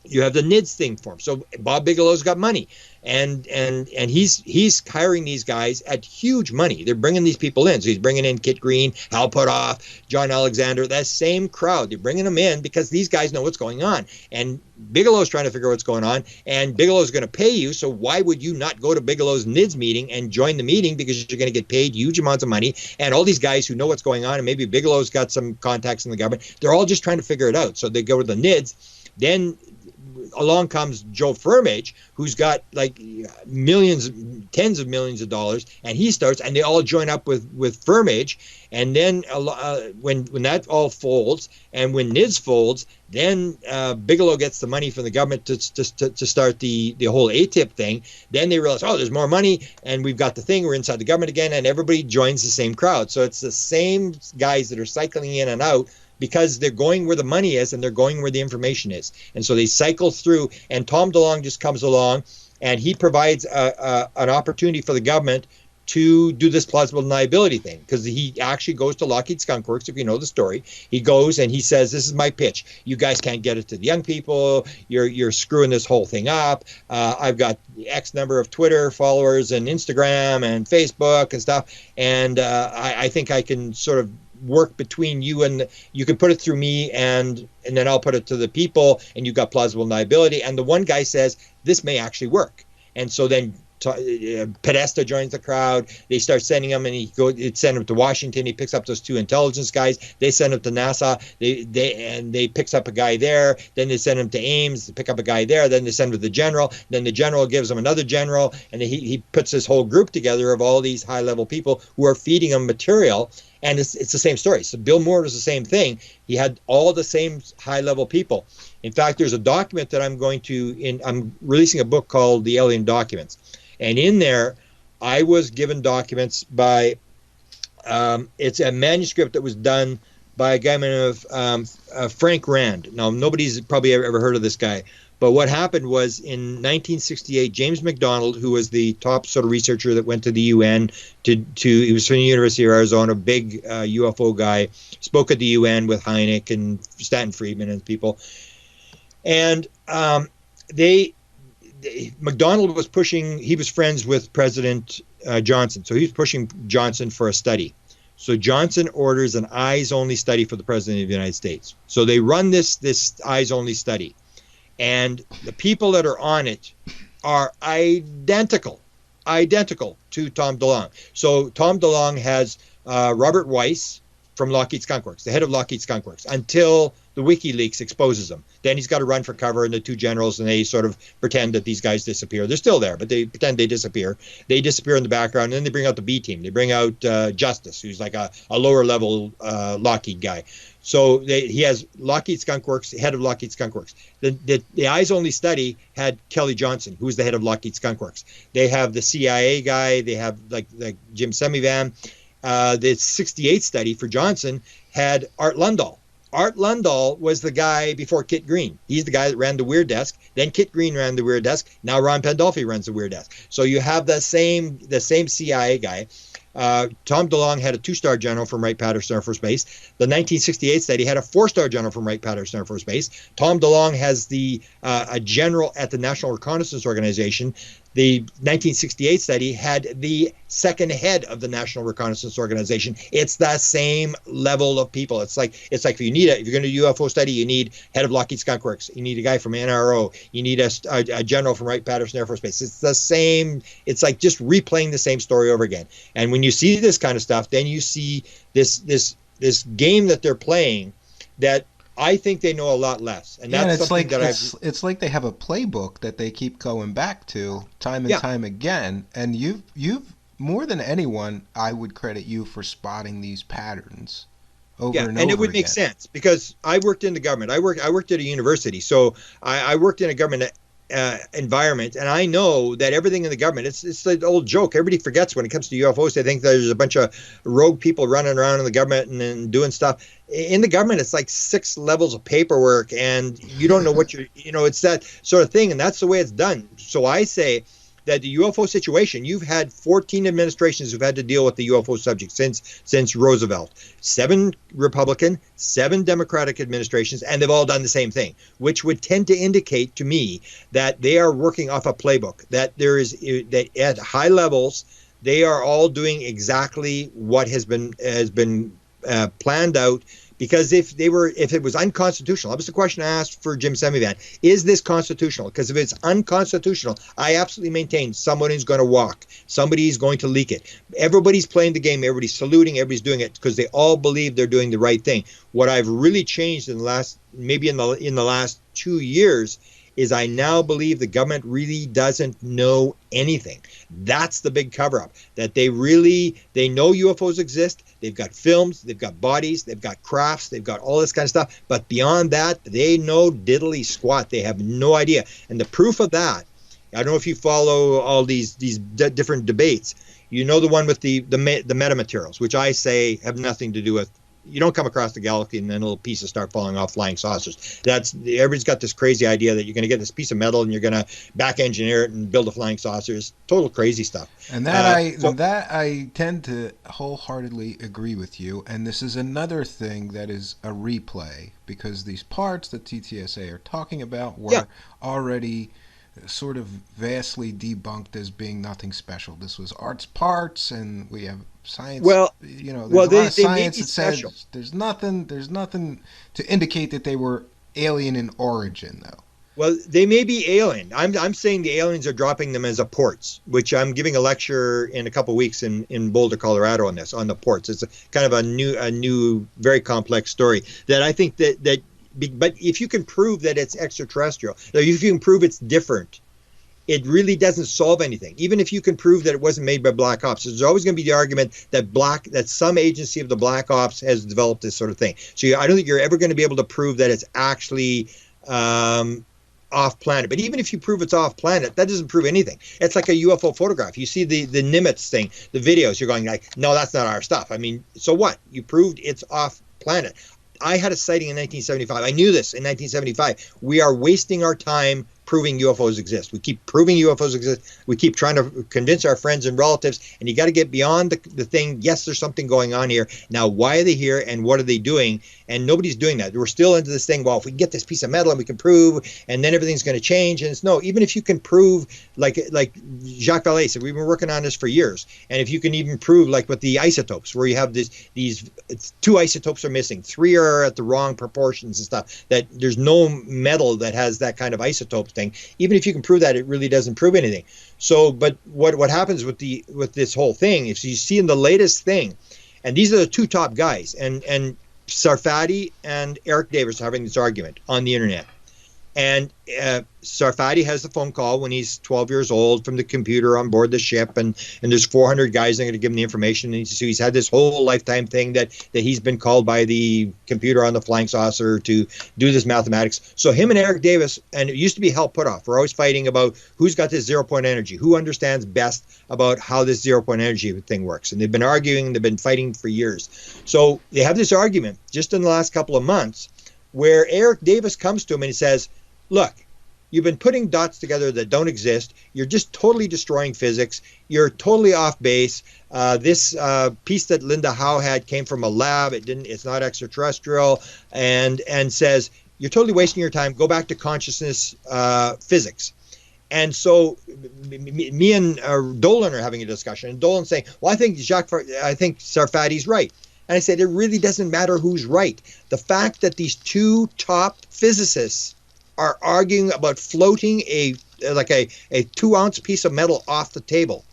you have the NIDS thing formed. So Bob Bigelow's got money, and he's hiring these guys at huge money. They're bringing these people in. So he's bringing in Kit Green, Hal Puthoff, John Alexander, that same crowd. They're bringing them in because these guys know what's going on. And Bigelow's trying to figure out what's going on, and Bigelow's going to pay you. So why would you not go to Bigelow's NIDS meeting and join the meeting? Because you're going to get paid huge amounts of money. And all these guys who know what's going on, and maybe Bigelow's got some contacts in the government, they're all just trying to figure it out. So they go to the NIDS. Then along comes Joe Firmage, who's got like millions, tens of millions of dollars, and he starts, and they all join up with Firmage. And then when that all folds, and when NIDS folds, then Bigelow gets the money from the government to start the whole ATIP thing. Then they realize, oh, there's more money, and we've got the thing. We're inside the government again, and everybody joins the same crowd. So it's the same guys that are cycling in and out, because they're going where the money is and they're going where the information is. And so they cycle through, and Tom DeLonge just comes along, and he provides an opportunity for the government to do this plausible deniability thing, because he actually goes to Lockheed Skunk Works, if you know the story. He goes and he says, this is my pitch. You guys can't get it to the young people. You're screwing this whole thing up. I've got X number of Twitter followers and Instagram and Facebook and stuff, and I think I can sort of work between you, and you can put it through me, and then I'll put it to the people, and you've got plausible deniability. And the one guy says, this may actually work. And so then Podesta joins the crowd. They start sending him, and it send him to Washington. He picks up those 2 intelligence guys. They send him to NASA. They picks up a guy there. Then they send him to Ames. They pick up a guy there. Then they send him to the general. Then the general gives him another general, and he puts this whole group together of all these high-level people who are feeding him material. And it's the same story. So Bill Moore was the same thing. He had all the same high-level people. In fact, there's a document that I'm releasing a book called The Alien Documents. And in there, I was given documents by It's a manuscript that was done by a guy named Frank Rand. Now, nobody's probably ever heard of this guy. But what happened was in 1968, James McDonald, who was the top sort of researcher that went to the UN, he was from the University of Arizona, big UFO guy, spoke at the UN with Hynek and Stanton Friedman and people. And McDonald was pushing, he was friends with President Johnson. So he was pushing Johnson for a study. So Johnson orders an eyes-only study for the President of the United States. So they run this eyes-only study. And the people that are on it are identical to Tom DeLonge. So Tom DeLonge has Robert Weiss from Lockheed Skunk Works, the head of Lockheed Skunk Works, until the WikiLeaks exposes him. Then he's got to run for cover, and the two generals, and they sort of pretend that these guys disappear. They're still there, but they pretend they disappear. They disappear in the background, and then they bring out the B team. They bring out Justice, who's like a lower level Lockheed guy. So he has Lockheed Skunk Works, head of Lockheed Skunk Works. The eyes-only study had Kelly Johnson, who was the head of Lockheed Skunk Works. They have the CIA guy. They have like Jim Semivan. The 68 study for Johnson had Art Lundahl. Art Lundahl was the guy before Kit Green. He's the guy that ran the Weird Desk. Then Kit Green ran the Weird Desk. Now Ron Pandolfi runs the Weird Desk. So you have the same CIA guy. Tom DeLonge had a 2-star general from Wright-Patterson Air Force Base. The 1968 study had a 4-star general from Wright-Patterson Air Force Base. Tom DeLonge has a general at the National Reconnaissance Organization. The 1968 study had the second head of the National Reconnaissance Organization. It's the same level of people. It's like if you're going to do a UFO study, you need head of Lockheed Skunk Works. You need a guy from NRO. You need a general from Wright-Patterson Air Force Base. It's the same. It's like just replaying the same story over again. And when you see this kind of stuff, then you see this game that they're playing that I think they know a lot less, and that's something that it's like they have a playbook that they keep going back to time and time again. And you've more than anyone, I would credit you for spotting these patterns over and over. And it would make sense because I worked in the government. I worked at a university, so I worked in a government environment, and I know that everything in the government, it's the old joke. Everybody forgets when it comes to UFOs. They think there's a bunch of rogue people running around in the government and doing stuff. In the government, it's like 6 levels of paperwork, and you don't know what it's that sort of thing, and that's the way it's done. So I say that the UFO situation, you've had 14 administrations who've had to deal with the UFO subject since Roosevelt. 7 Republican, 7 Democratic administrations, and they've all done the same thing, which would tend to indicate to me that they are working off a playbook, that that at high levels, they are all doing exactly what has been planned out. Because if it was unconstitutional, that was the question I asked for Jim Semivan. Is this constitutional? Because if it's unconstitutional, I absolutely maintain somebody's going to walk. Somebody's going to leak it. Everybody's playing the game. Everybody's saluting. Everybody's doing it because they all believe they're doing the right thing. What I've really changed in the last 2 years is I now believe the government really doesn't know anything. That's the big cover-up, that they know UFOs exist. They've got films, they've got bodies, they've got crafts, they've got all this kind of stuff. But beyond that, they know diddly squat. They have no idea. And the proof of that, I don't know if you follow all these different debates. You know the one with the metamaterials, which I say have nothing to do with. You don't come across the galaxy and then little pieces start falling off flying saucers. Everybody's got this crazy idea that you're going to get this piece of metal and you're going to back engineer it and build a flying saucer. It's total crazy stuff. And I tend to wholeheartedly agree with you. And this is another thing that is a replay, because these parts that TTSA are talking about were already sort of vastly debunked as being nothing special. This was art's parts, and we have science. Well, there's a lot of science that says there's nothing to indicate that they were alien in origin, though. Well, they may be alien. I'm saying the aliens are dropping them as a ports, which I'm giving a lecture in a couple of weeks in Boulder, Colorado on the ports. It's kind of a new, very complex story that I think that. But if you can prove that it's extraterrestrial, if you can prove it's different, it really doesn't solve anything. Even if you can prove that it wasn't made by Black Ops, there's always going to be the argument that some agency of the Black Ops has developed this sort of thing. So I don't think you're ever going to be able to prove that it's actually off planet. But even if you prove it's off planet, that doesn't prove anything. It's like a UFO photograph. You see the Nimitz thing, the videos, you're going like, no, that's not our stuff. I mean, so what? You proved it's off planet. I had a sighting in 1975. I knew this in 1975. We are wasting our time proving UFOs exist. We keep proving UFOs exist. We keep trying to convince our friends and relatives, and you got to get beyond the thing. Yes, there's something going on here. Now, why are they here and what are they doing? And nobody's doing that. We're still into this thing, well, if we can get this piece of metal and we can prove, and then everything's going to change. And it's no, even if you can prove, like Jacques Vallée said, we've been working on this for years. And if you can even prove, like with the isotopes, where you have these 2 isotopes are missing, 3 are at the wrong proportions and stuff, that there's no metal that has that kind of isotope thing. Even if you can prove that, it really doesn't prove anything. So, but what happens with this whole thing, if you see in the latest thing, and these are the 2 top guys, and Sarfati and Eric Davis are having this argument on the internet. And Sarfati has the phone call when he's 12 years old from the computer on board the ship, and there's 400 guys that are going to give him the information. And so he's had this whole lifetime thing that he's been called by the computer on the flying saucer to do this mathematics. So him and Eric Davis, and it used to be hell put off. We're always fighting about who's got this 0-point energy, who understands best about how this 0-point energy thing works. And they've been arguing, they've been fighting for years. So they have this argument just in the last couple of months where Eric Davis comes to him and he says, look, you've been putting dots together that don't exist. You're just totally destroying physics. You're totally off base. This piece that Linda Howe had came from a lab. It's not extraterrestrial. And says, you're totally wasting your time. Go back to consciousness physics. And so me and Dolan are having a discussion. And Dolan's saying, well, I think Sarfati's right. And I said, it really doesn't matter who's right. The fact that these 2 top physicists are arguing about floating a 2-ounce piece of metal off the table,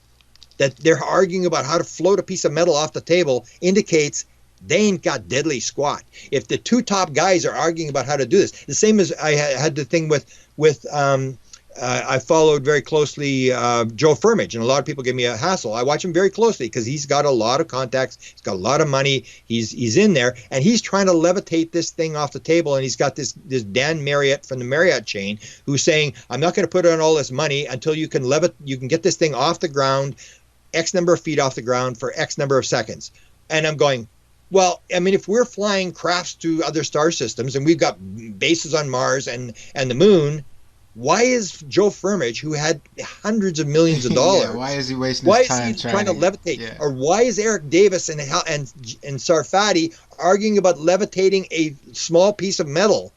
that they're arguing about how to float a piece of metal off the table, indicates they ain't got diddly squat. If the 2 top guys are arguing about how to do this, the same as I had the thing with I followed very closely Joe Firmage, and a lot of people give me a hassle. I watch him very closely because he's got a lot of contacts, he's got a lot of money, he's in there, and he's trying to levitate this thing off the table. And he's got this Dan Marriott from the Marriott chain who's saying, I'm not going to put on all this money until you can get this thing off the ground, X number of feet off the ground for X number of seconds. And I'm going, well, I mean, if we're flying crafts to other star systems and we've got bases on Mars and the moon, why is Joe Firmage, who had hundreds of millions of dollars, why is he wasting his time trying to levitate? Yeah. Or why is Eric Davis and Sarfati arguing about levitating a small piece of metal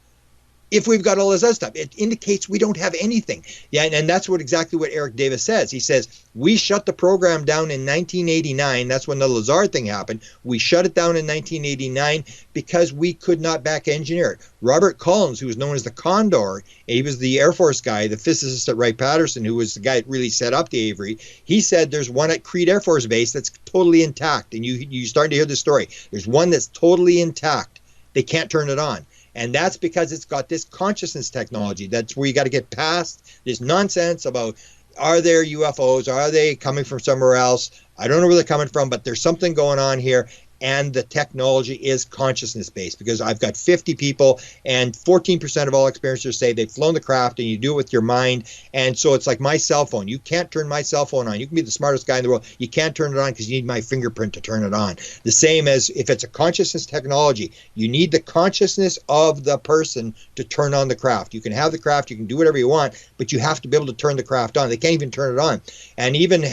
if we've got all this other stuff? It indicates we don't have anything. Yeah, and that's exactly what Eric Davis says. He says, we shut the program down in 1989. That's when the Lazar thing happened. We shut it down in 1989 because we could not back engineer it. Robert Collins, who was known as the Condor, he was the Air Force guy, the physicist at Wright-Patterson, who was the guy that really set up the Avery. He said there's one at Crete Air Force Base that's totally intact. And you starting to hear the story. There's one that's totally intact. They can't turn it on. And that's because it's got this consciousness technology. That's where you got to get past this nonsense about, are there UFOs? Are they coming from somewhere else? I don't know where they're coming from, but there's something going on here. And the technology is consciousness based, because I've got 50 people and 14% of all experiencers say they've flown the craft, and you do it with your mind. And so it's like my cell phone. You can't turn my cell phone on. You can be the smartest guy in the world. You can't turn it on because you need my fingerprint to turn it on. The same as if it's a consciousness technology, you need the consciousness of the person to turn on the craft. You can have the craft, you can do whatever you want, but you have to be able to turn the craft on. They can't even turn it on. And even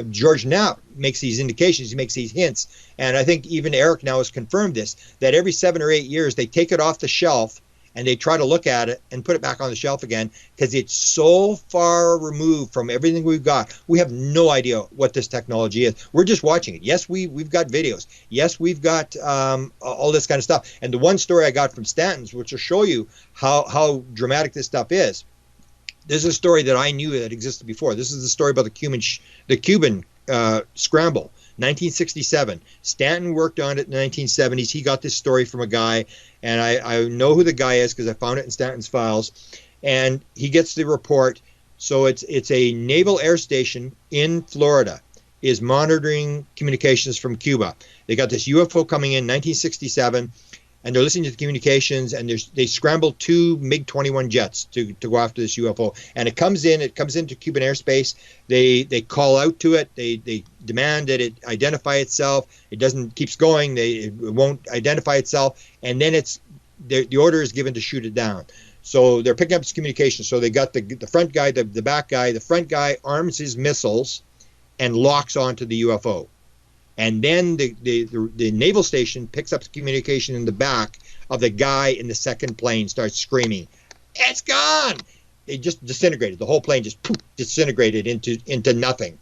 George Knapp makes these indications, he makes these hints. And I think even Eric now has confirmed this, that every 7 or 8 years they take it off the shelf and they try to look at it and put it back on the shelf again, because it's so far removed from everything we've got. We have no idea what this technology is. We're just watching it. Yes, we've got videos. Yes, we've got all this kind of stuff. And the one story I got from Stanton's, which will show you how dramatic this stuff is. There's a story that I knew that existed before. This is the story about the Cuban scramble, 1967. Stanton worked on it in the 1970s. He got this story from a guy, and I know who the guy is because I found it in Stanton's files. And he gets the report. So it's a naval air station in Florida is monitoring communications from Cuba. They got this UFO coming in 1967. and they're listening to the communications, and they scramble 2 MiG-21 jets to go after this UFO. And it comes into Cuban airspace. They call out to it. They demand that it identify itself. It keeps going. It won't identify itself. And then the order is given to shoot it down. So they're picking up this communication. So they got the front guy, the back guy. The front guy arms his missiles and locks onto the UFO. And then the naval station picks up the communication in the back of the guy in the second plane, starts screaming, "It's gone!" It just disintegrated. The whole plane just disintegrated into nothing.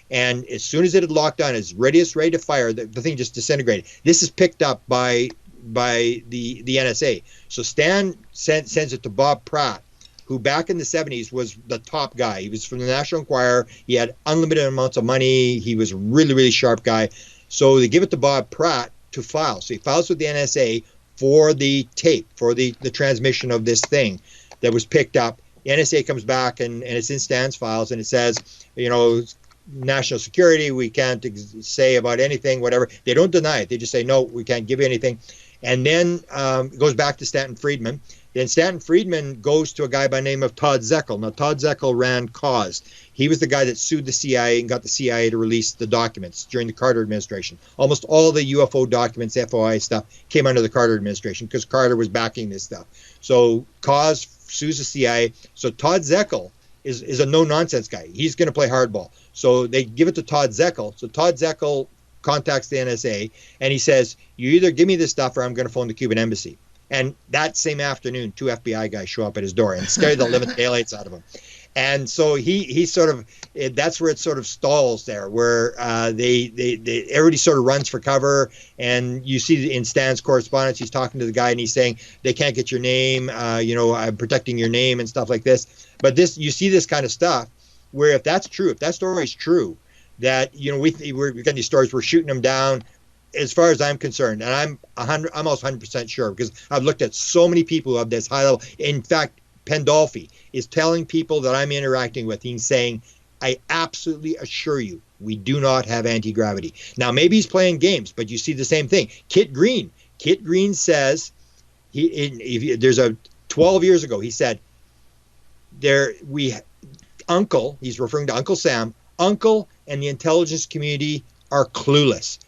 And as soon as it had locked on, as ready to fire, the thing just disintegrated. This is picked up by the NSA. So Stan sends it to Bob Pratt, who back in the 70s was the top guy. He was from the National Enquirer. He had unlimited amounts of money. He was a really, really sharp guy. So they give it to Bob Pratt to file. So he files with the NSA for the tape, for the transmission of this thing that was picked up. The NSA comes back, and it's in Stan's files, and it says, national security, we can't say about anything, whatever. They don't deny it. They just say, no, we can't give you anything. And then it goes back to Stanton Friedman. Then Stanton Friedman goes to a guy by the name of Todd Zeckel. Now, Todd Zeckel ran CAUSE. He was the guy that sued the CIA and got the CIA to release the documents during the Carter administration. Almost all the UFO documents, FOI stuff, came under the Carter administration because Carter was backing this stuff. So CAUSE sues the CIA. So Todd Zeckel is a no-nonsense guy. He's going to play hardball. So they give it to Todd Zeckel. So Todd Zeckel contacts the NSA, and he says, you either give me this stuff or I'm going to phone the Cuban embassy. And that same afternoon, 2 FBI guys show up at his door and scare the living daylights out of him. And so he sort of, that's where it sort of stalls there, where everybody sort of runs for cover. And you see in Stan's correspondence, he's talking to the guy and he's saying, they can't get your name, I'm protecting your name and stuff like this. But you see this kind of stuff where if that's true, if that story is true, that, we've got these stories, we're shooting them down. As far as I'm concerned, and I'm almost 100% sure, because I've looked at so many people who have this high level. In fact, Pandolfi is telling people that I'm interacting with, he's saying, I absolutely assure you, we do not have anti-gravity. Now, maybe he's playing games, but you see the same thing. Kit Green says, there's 12 years ago, he said, Uncle, he's referring to Uncle Sam, Uncle and the intelligence community are clueless.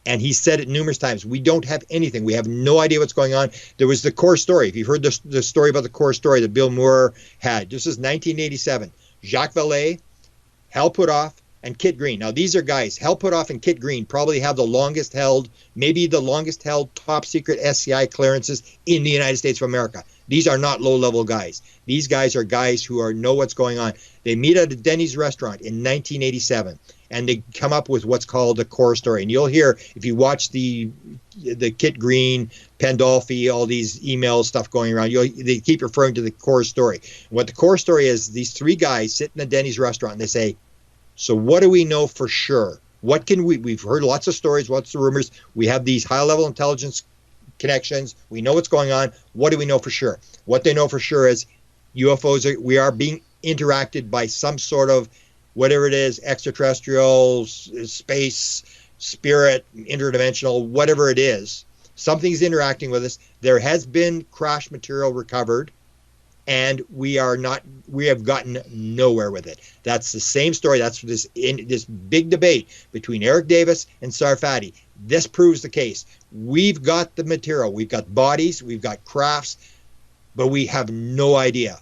And he said it numerous times. We don't have anything. We have no idea what's going on. There was the core story. If you've heard the story about the core story that Bill Moore had, this is 1987. Jacques Vallée, Hal Puthoff, and Kit Green. Now, these are guys, Hal Puthoff and Kit Green probably have the longest held top secret SCI clearances in the United States of America. These are not low-level guys. These guys are guys who know what's going on. They meet at a Denny's restaurant in 1987. And they come up with what's called the core story. And you'll hear, if you watch the Kit Green, Pandolfi, all these email stuff going around, they keep referring to the core story. What the core story is, these 3 guys sit in a Denny's restaurant and they say, so what do we know for sure? What can we've heard lots of stories, lots of rumors. We have these high-level intelligence connections. We know what's going on. What do we know for sure? What they know for sure is UFOs, we are being interacted by some sort of, whatever it is, extraterrestrial, space, spirit, interdimensional, whatever it is, something's interacting with us. There has been crash material recovered, and we have gotten nowhere with it. That's the same story. That's this big debate between Eric Davis and Sarfati. This proves the case. We've got the material. We've got bodies. We've got crafts, but we have no idea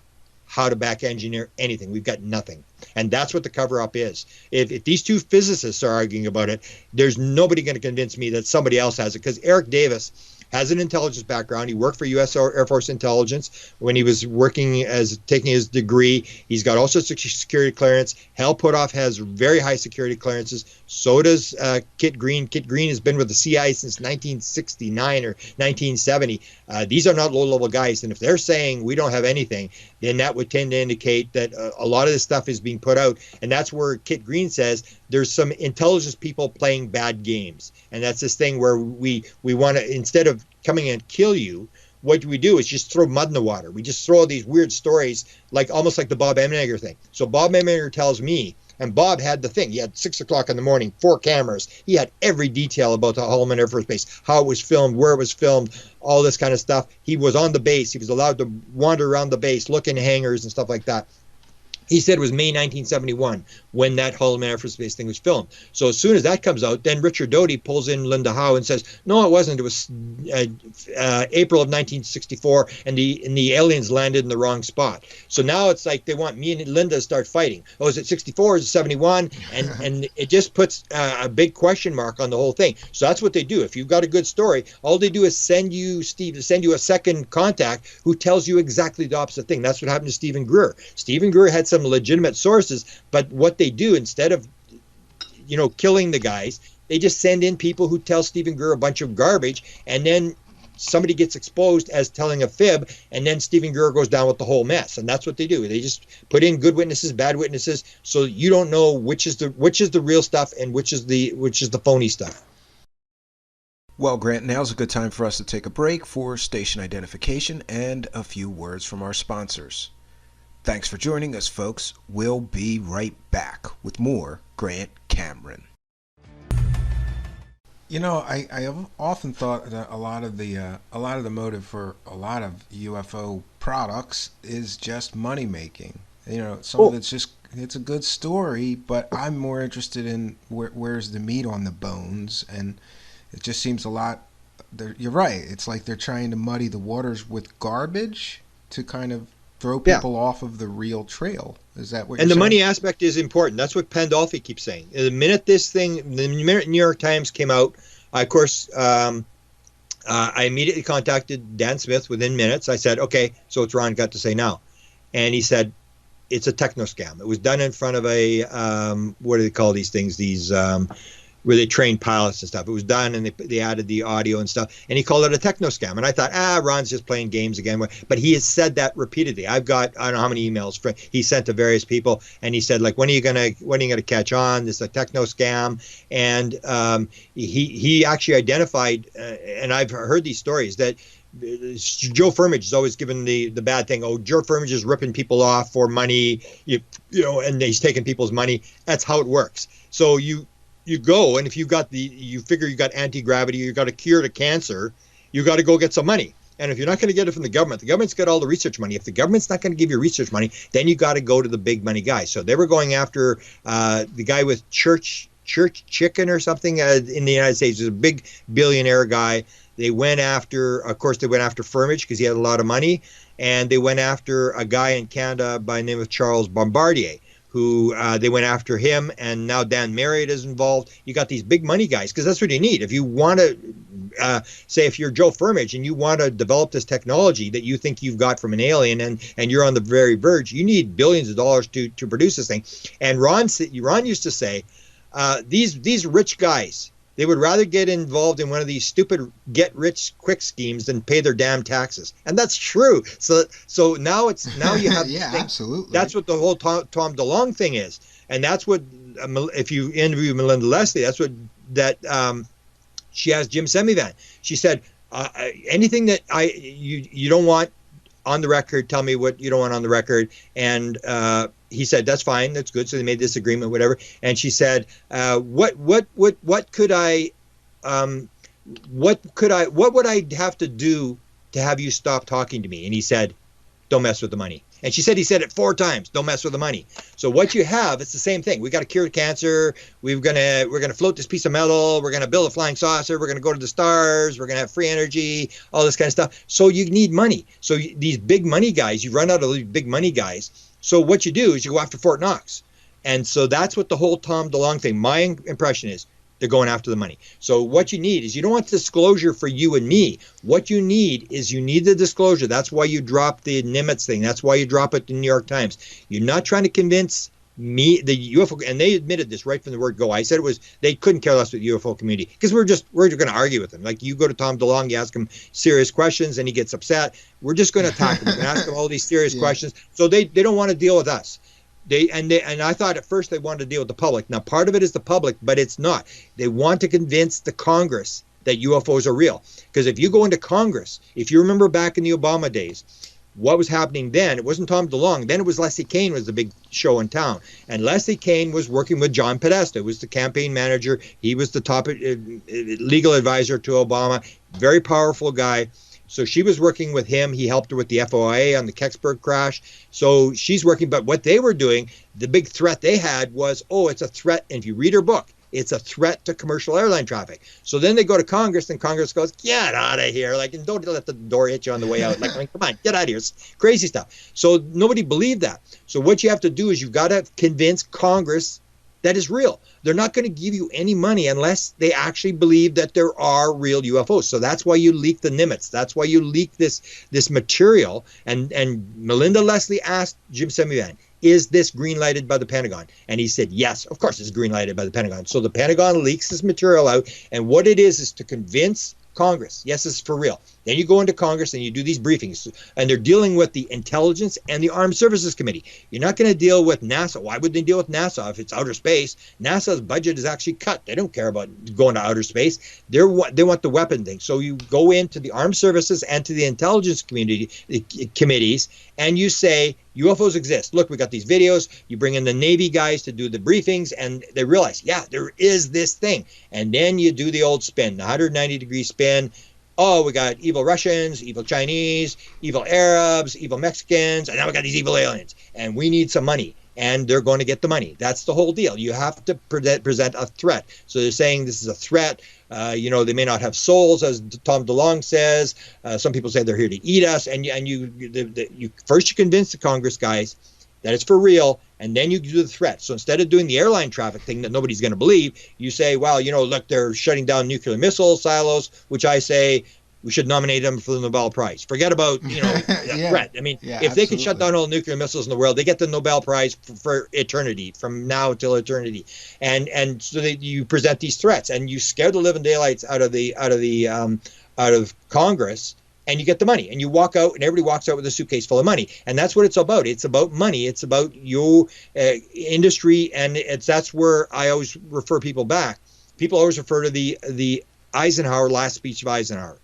how to back engineer anything. We've got nothing. And that's what the cover-up is. If these 2 physicists are arguing about it, there's nobody going to convince me that somebody else has it, because Eric Davis has an intelligence background. He worked for U.S. Air Force Intelligence when he was taking his degree. He's got also security clearance. Hal Puthoff has very high security clearances. So does Kit Green. Kit Green has been with the CIA since 1969 or 1970. These are not low-level guys. And if they're saying we don't have anything, then that would tend to indicate that a lot of this stuff is being put out. And that's where Kit Green says there's some intelligence people playing bad games. And that's this thing where we want to, instead of coming and kill you, what we do is just throw mud in the water. We just throw these weird stories, almost like the Bob Emenegger thing. So Bob Emenegger tells me And Bob had the thing. He had 6 o'clock in the morning, 4 cameras. He had every detail about the Holloman Air Force Base, how it was filmed, where it was filmed, all this kind of stuff. He was on the base. He was allowed to wander around the base, look in hangars and stuff like that. He said it was May 1971 when that Holloman Air Force Base thing was filmed. So as soon as that comes out, then Richard Doty pulls in Linda Howe and says, no, it wasn't. It was April of 1964, and the aliens landed in the wrong spot. So now it's like they want me and Linda to start fighting. Oh, is it 64? Is it 71? And it just puts a big question mark on the whole thing. So that's what they do. If you've got a good story, all they do is send you a second contact who tells you exactly the opposite thing. That's what happened to Stephen Greer. Stephen Greer had some legitimate sources, but what they do, instead of killing the guys, they just send in people who tell Stephen Greer a bunch of garbage, and then somebody gets exposed as telling a fib, and then Stephen Greer goes down with the whole mess. And that's what they do. They just put in good witnesses, bad witnesses, so you don't know which is the real stuff and which is the phony stuff. Well, Grant, now's a good time for us to take a break for station identification and a few words from our sponsors. Thanks for joining us, folks. We'll be right back with more Grant Cameron. I have often thought that a lot of the motive for a lot of UFO products is just money making. Some of it's a good story, but I'm more interested in where's the meat on the bones, and it just seems a lot. You're right. It's like they're trying to muddy the waters with garbage to kind of throw people off of the real trail. Is that what you're saying? And the money aspect is important. That's what Pandolfi keeps saying. The minute New York Times came out, I immediately contacted Dan Smith within minutes. I said, okay, so what's Ron got to say now? And he said, it's a techno scam. It was done in front of a, what do they call these things? These, where they train pilots and stuff. It was done, and they added the audio and stuff, and he called it a techno scam. And I thought, Ron's just playing games again. But he has said that repeatedly. I've got, I don't know how many emails he sent to various people, and he said, like, when are you gonna catch on? This is a techno scam. And he actually identified, and I've heard these stories, that Joe Firmage is always given the bad thing. Oh, Joe Firmage is ripping people off for money, and he's taking people's money. That's how it works. So you go, and if you figure you got anti-gravity, you got a cure to cancer, you got to go get some money. And if you're not going to get it from the government's got all the research money. If the government's not going to give you research money, then you got to go to the big money guy. So they were going after the guy with Church Chicken or something in the United States. He was a big billionaire guy. They went after Firmage because he had a lot of money, and they went after a guy in Canada by the name of Charles Bombardier, who they went after him, and now Dan Marriott is involved. You got these big money guys, because that's what you need. If you want to, say if you're Joe Firmage and you want to develop this technology that you think you've got from an alien, and you're on the very verge, you need billions of dollars to produce this thing. And Ron used to say, these rich guys, they would rather get involved in one of these stupid get-rich-quick schemes than pay their damn taxes, and that's true. So now you have yeah, absolutely. That's what the whole Tom DeLonge thing is, and that's what if you interview Melinda Leslie, that's what she asked Jim Semivan. She said, anything that you don't want on the record, tell me what you don't want on the record, and he said, that's fine, that's good. So they made this agreement, whatever. And she said, what would I have to do to have you stop talking to me? And he said, don't mess with the money. And she said, he said it 4 times, don't mess with the money. So what you have, it's the same thing. We got to cure cancer. We're gonna float this piece of metal. We're gonna build a flying saucer. We're gonna go to the stars. We're gonna have free energy, all this kind of stuff. So you need money. So these big money guys, you run out of these big money guys. So what you do is you go after Fort Knox. And so that's what the whole Tom DeLonge thing, my impression is, they're going after the money. So what you need is, you don't want disclosure for you and me. What you need is, you need the disclosure. That's why you drop the Nimitz thing. That's why you drop it in the New York Times. You're not trying to convince me, the UFO, and they admitted this right from the word go. I said it was, they couldn't care less with the UFO community, because we're just going to argue with them. Like, you go to Tom DeLonge, you ask him serious questions, and he gets upset. We're just going to attack him. We're going to ask him all these serious questions. So they don't want to deal with us. And I thought at first they wanted to deal with the public. Now, part of it is the public, but it's not. They want to convince the Congress that UFOs are real. Because if you go into Congress, if you remember back in the Obama days, what was happening then. It wasn't Tom DeLonge. Then it was Leslie Kean was the big show in town. And Leslie Kean was working with John Podesta, who was the campaign manager. He was the top legal advisor to Obama, very powerful guy. So she was working with him. He helped her with the FOIA on the Kecksburg crash. So she's working. But what they were doing, the big threat they had was, oh, it's a threat. And if you read her book, it's a threat to commercial airline traffic. So then they go to Congress, and Congress goes, get out of here. Like, and don't let the door hit you on the way out. Like, come on, get out of here. It's crazy stuff. So nobody believed that. So what you have to do is you've got to convince Congress that is real. They're not going to give you any money unless they actually believe that there are real UFOs. So that's why you leak the Nimitz. That's why you leak this material. And Melinda Leslie asked Jim Semivan, is this green lighted by the Pentagon? And he said, yes, of course it's green lighted by the Pentagon. So the Pentagon leaks this material out. And what it is to convince Congress, yes, this is for real. Then you go into Congress and you do these briefings, and they're dealing with the Intelligence and the Armed Services Committee. You're not going to deal with NASA. Why would they deal with NASA if it's outer space? NASA's budget is actually cut. They don't care about going to outer space. They want the weapon thing. So you go into the Armed Services and to the Intelligence committees, and you say, UFOs exist. Look, we got these videos. You bring in the Navy guys to do the briefings, and they realize, yeah, there is this thing. And then you do the old spin, the 190-degree spin. Oh, we got evil Russians, evil Chinese, evil Arabs, evil Mexicans, and now we got these evil aliens. And we need some money, and they're going to get the money. That's the whole deal. You have to present a threat. So they're saying this is a threat. They may not have souls, as Tom DeLonge says. Some people say they're here to eat us. And you first convince the Congress guys that it's for real, and then you do the threat. So instead of doing the airline traffic thing that nobody's going to believe, you say, well, look, they're shutting down nuclear missile silos, which I say we should nominate them for the Nobel Prize. Forget about, Yeah. threat. I mean, if they can shut down all nuclear missiles in the world, they get the Nobel Prize for eternity, from now till eternity. And so you present these threats, and you scare the living daylights out of Congress, and you get the money, and you walk out, and everybody walks out with a suitcase full of money. And that's what it's about. It's about money. It's about your industry, and that's where I always refer people back. People always refer to the Eisenhower, last speech of Eisenhower,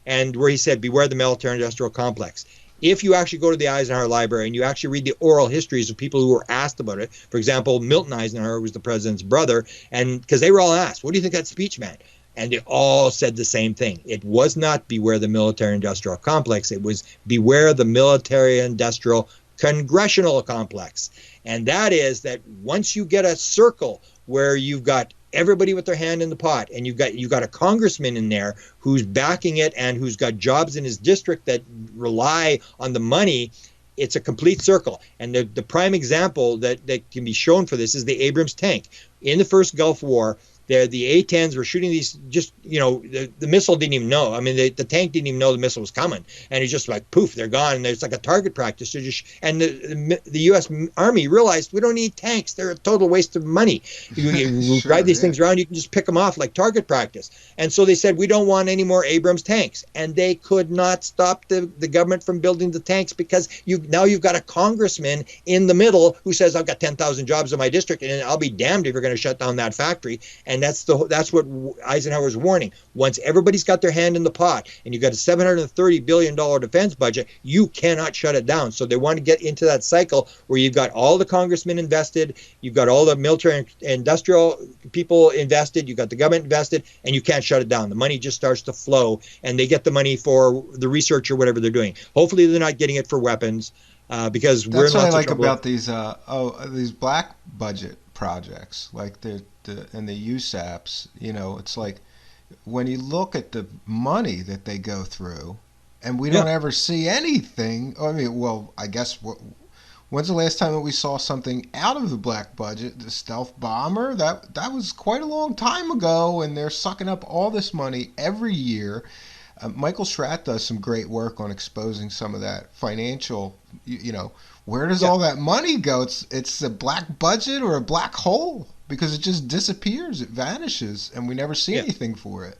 and where he said, beware the military-industrial complex. If you actually go to the Eisenhower Library and you actually read the oral histories of people who were asked about it, for example, Milton Eisenhower was the president's brother, and because they were all asked, what do you think that speech meant? And they all said the same thing. It was not beware the military-industrial complex. It was beware the military-industrial congressional complex. And that is that once you get a circle where you've got everybody with their hand in the pot, and you've got a congressman in there who's backing it and who's got jobs in his district that rely on the money, it's a complete circle. And the prime example that can be shown for this is the Abrams tank. In the first Gulf War, the A-10s were shooting these, just, the missile didn't even know. I mean, the tank didn't even know the missile was coming. And it's just like, poof, they're gone. And it's like a target practice. And the U.S. Army realized we don't need tanks. They're a total waste of money. You drive these things around, you can just pick them off like target practice. And so they said, we don't want any more Abrams tanks. And they could not stop the government from building the tanks, because now you've got a congressman in the middle who says, I've got 10,000 jobs in my district, and I'll be damned if you're going to shut down that factory. And that's what Eisenhower's warning. Once everybody's got their hand in the pot, and you've got a $730 billion defense budget, you cannot shut it down. So they want to get into that cycle where you've got all the congressmen invested, you've got all the military and industrial people invested, you've got the government invested, and you can't shut it down. The money just starts to flow, and they get the money for the research or whatever they're doing. Hopefully they're not getting it for weapons, because we're That's in what I lots of like trouble. about these black budget projects, like the USAPs. It's like, when you look at the money that they go through, and we don't ever see anything. I mean, well, I guess when's the last time that we saw something out of the black budget? The stealth bomber, that was quite a long time ago, and they're sucking up all this money every year. Michael Schratt does some great work on exposing some of that financial, where does all that money go? It's a black budget or a black hole, because it just disappears, it vanishes, and we never see anything for it.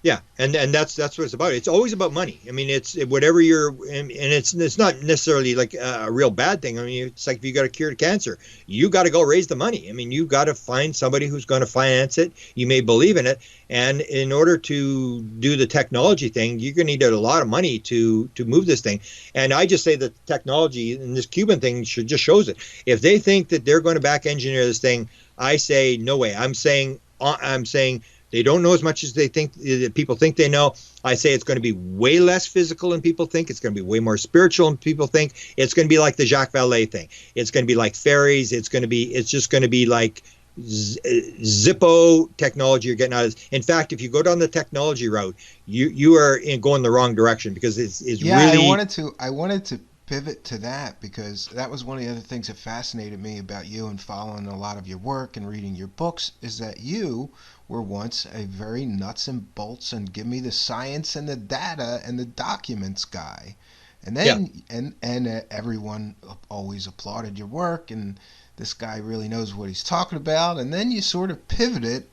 Yeah, and that's what it's about. It's always about money. I mean, it's whatever you're, and it's not necessarily like a real bad thing. I mean, it's like if you got a cure to cancer, you got to go raise the money. I mean, you got to find somebody who's going to finance it. You may believe in it, and in order to do the technology thing, you're going to need a lot of money to move this thing. And I just say that technology and this Cuban thing just shows it. If they think that they're going to back engineer this thing, I say no way. I'm saying they don't know as much as they think people think they know. I say it's going to be way less physical than people think. It's going to be way more spiritual than people think. It's going to be like the Jacques Vallée thing. It's going to be like fairies. It's just going to be like Zippo technology you're getting out of this. In fact, if you go down the technology route, you are going the wrong direction, because it's really. I wanted to pivot to that, because that was one of the other things that fascinated me about you and following a lot of your work and reading your books, is that you were once a very nuts and bolts and give me the science and the data and the documents guy. And then everyone always applauded your work, and this guy really knows what he's talking about. And then you sort of pivoted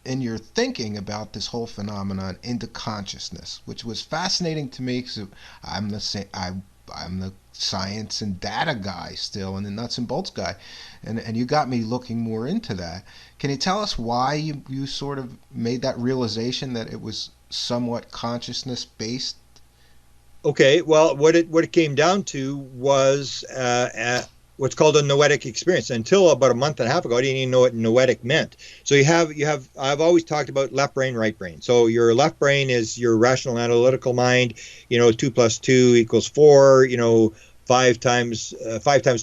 in your thinking about this whole phenomenon into consciousness, which was fascinating to me, because I'm the science and data guy still, and the nuts and bolts guy, and you got me looking more into that. Can you tell us why you sort of made that realization that it was somewhat consciousness based? Okay, well, what it came down to was what's called a noetic experience. Until about a month and a half ago, I didn't even know what noetic meant. So you have I've always talked about left brain, right brain. So your left brain is your rational analytical mind. 2 + 2 = 4. 5 times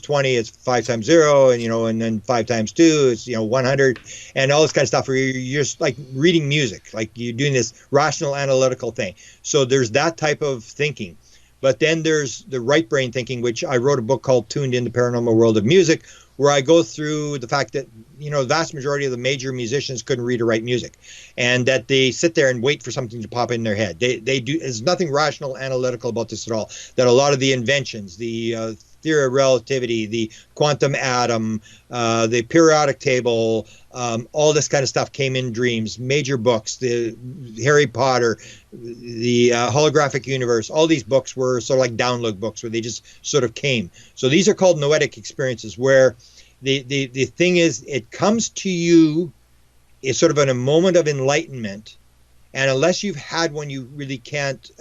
20 is 5 times 0, and then 5 times 2 is 100, and all this kind of stuff where you're just like reading music, like you're doing this rational analytical thing. So there's that type of thinking. But then there's the right brain thinking, which I wrote a book called Tuned in the Paranormal World of Music, where I go through the fact that, the vast majority of the major musicians couldn't read or write music, and that they sit there and wait for something to pop in their head. They do. There's nothing rational analytical about this at all. That a lot of the inventions, the theory of relativity, the quantum atom, the periodic table, all this kind of stuff came in dreams. Major books, the Harry Potter, the holographic universe, all these books were sort of like download books where they just sort of came. So these are called noetic experiences, where the thing is, it comes to you, it's sort of in a moment of enlightenment. And unless you've had one, you really can't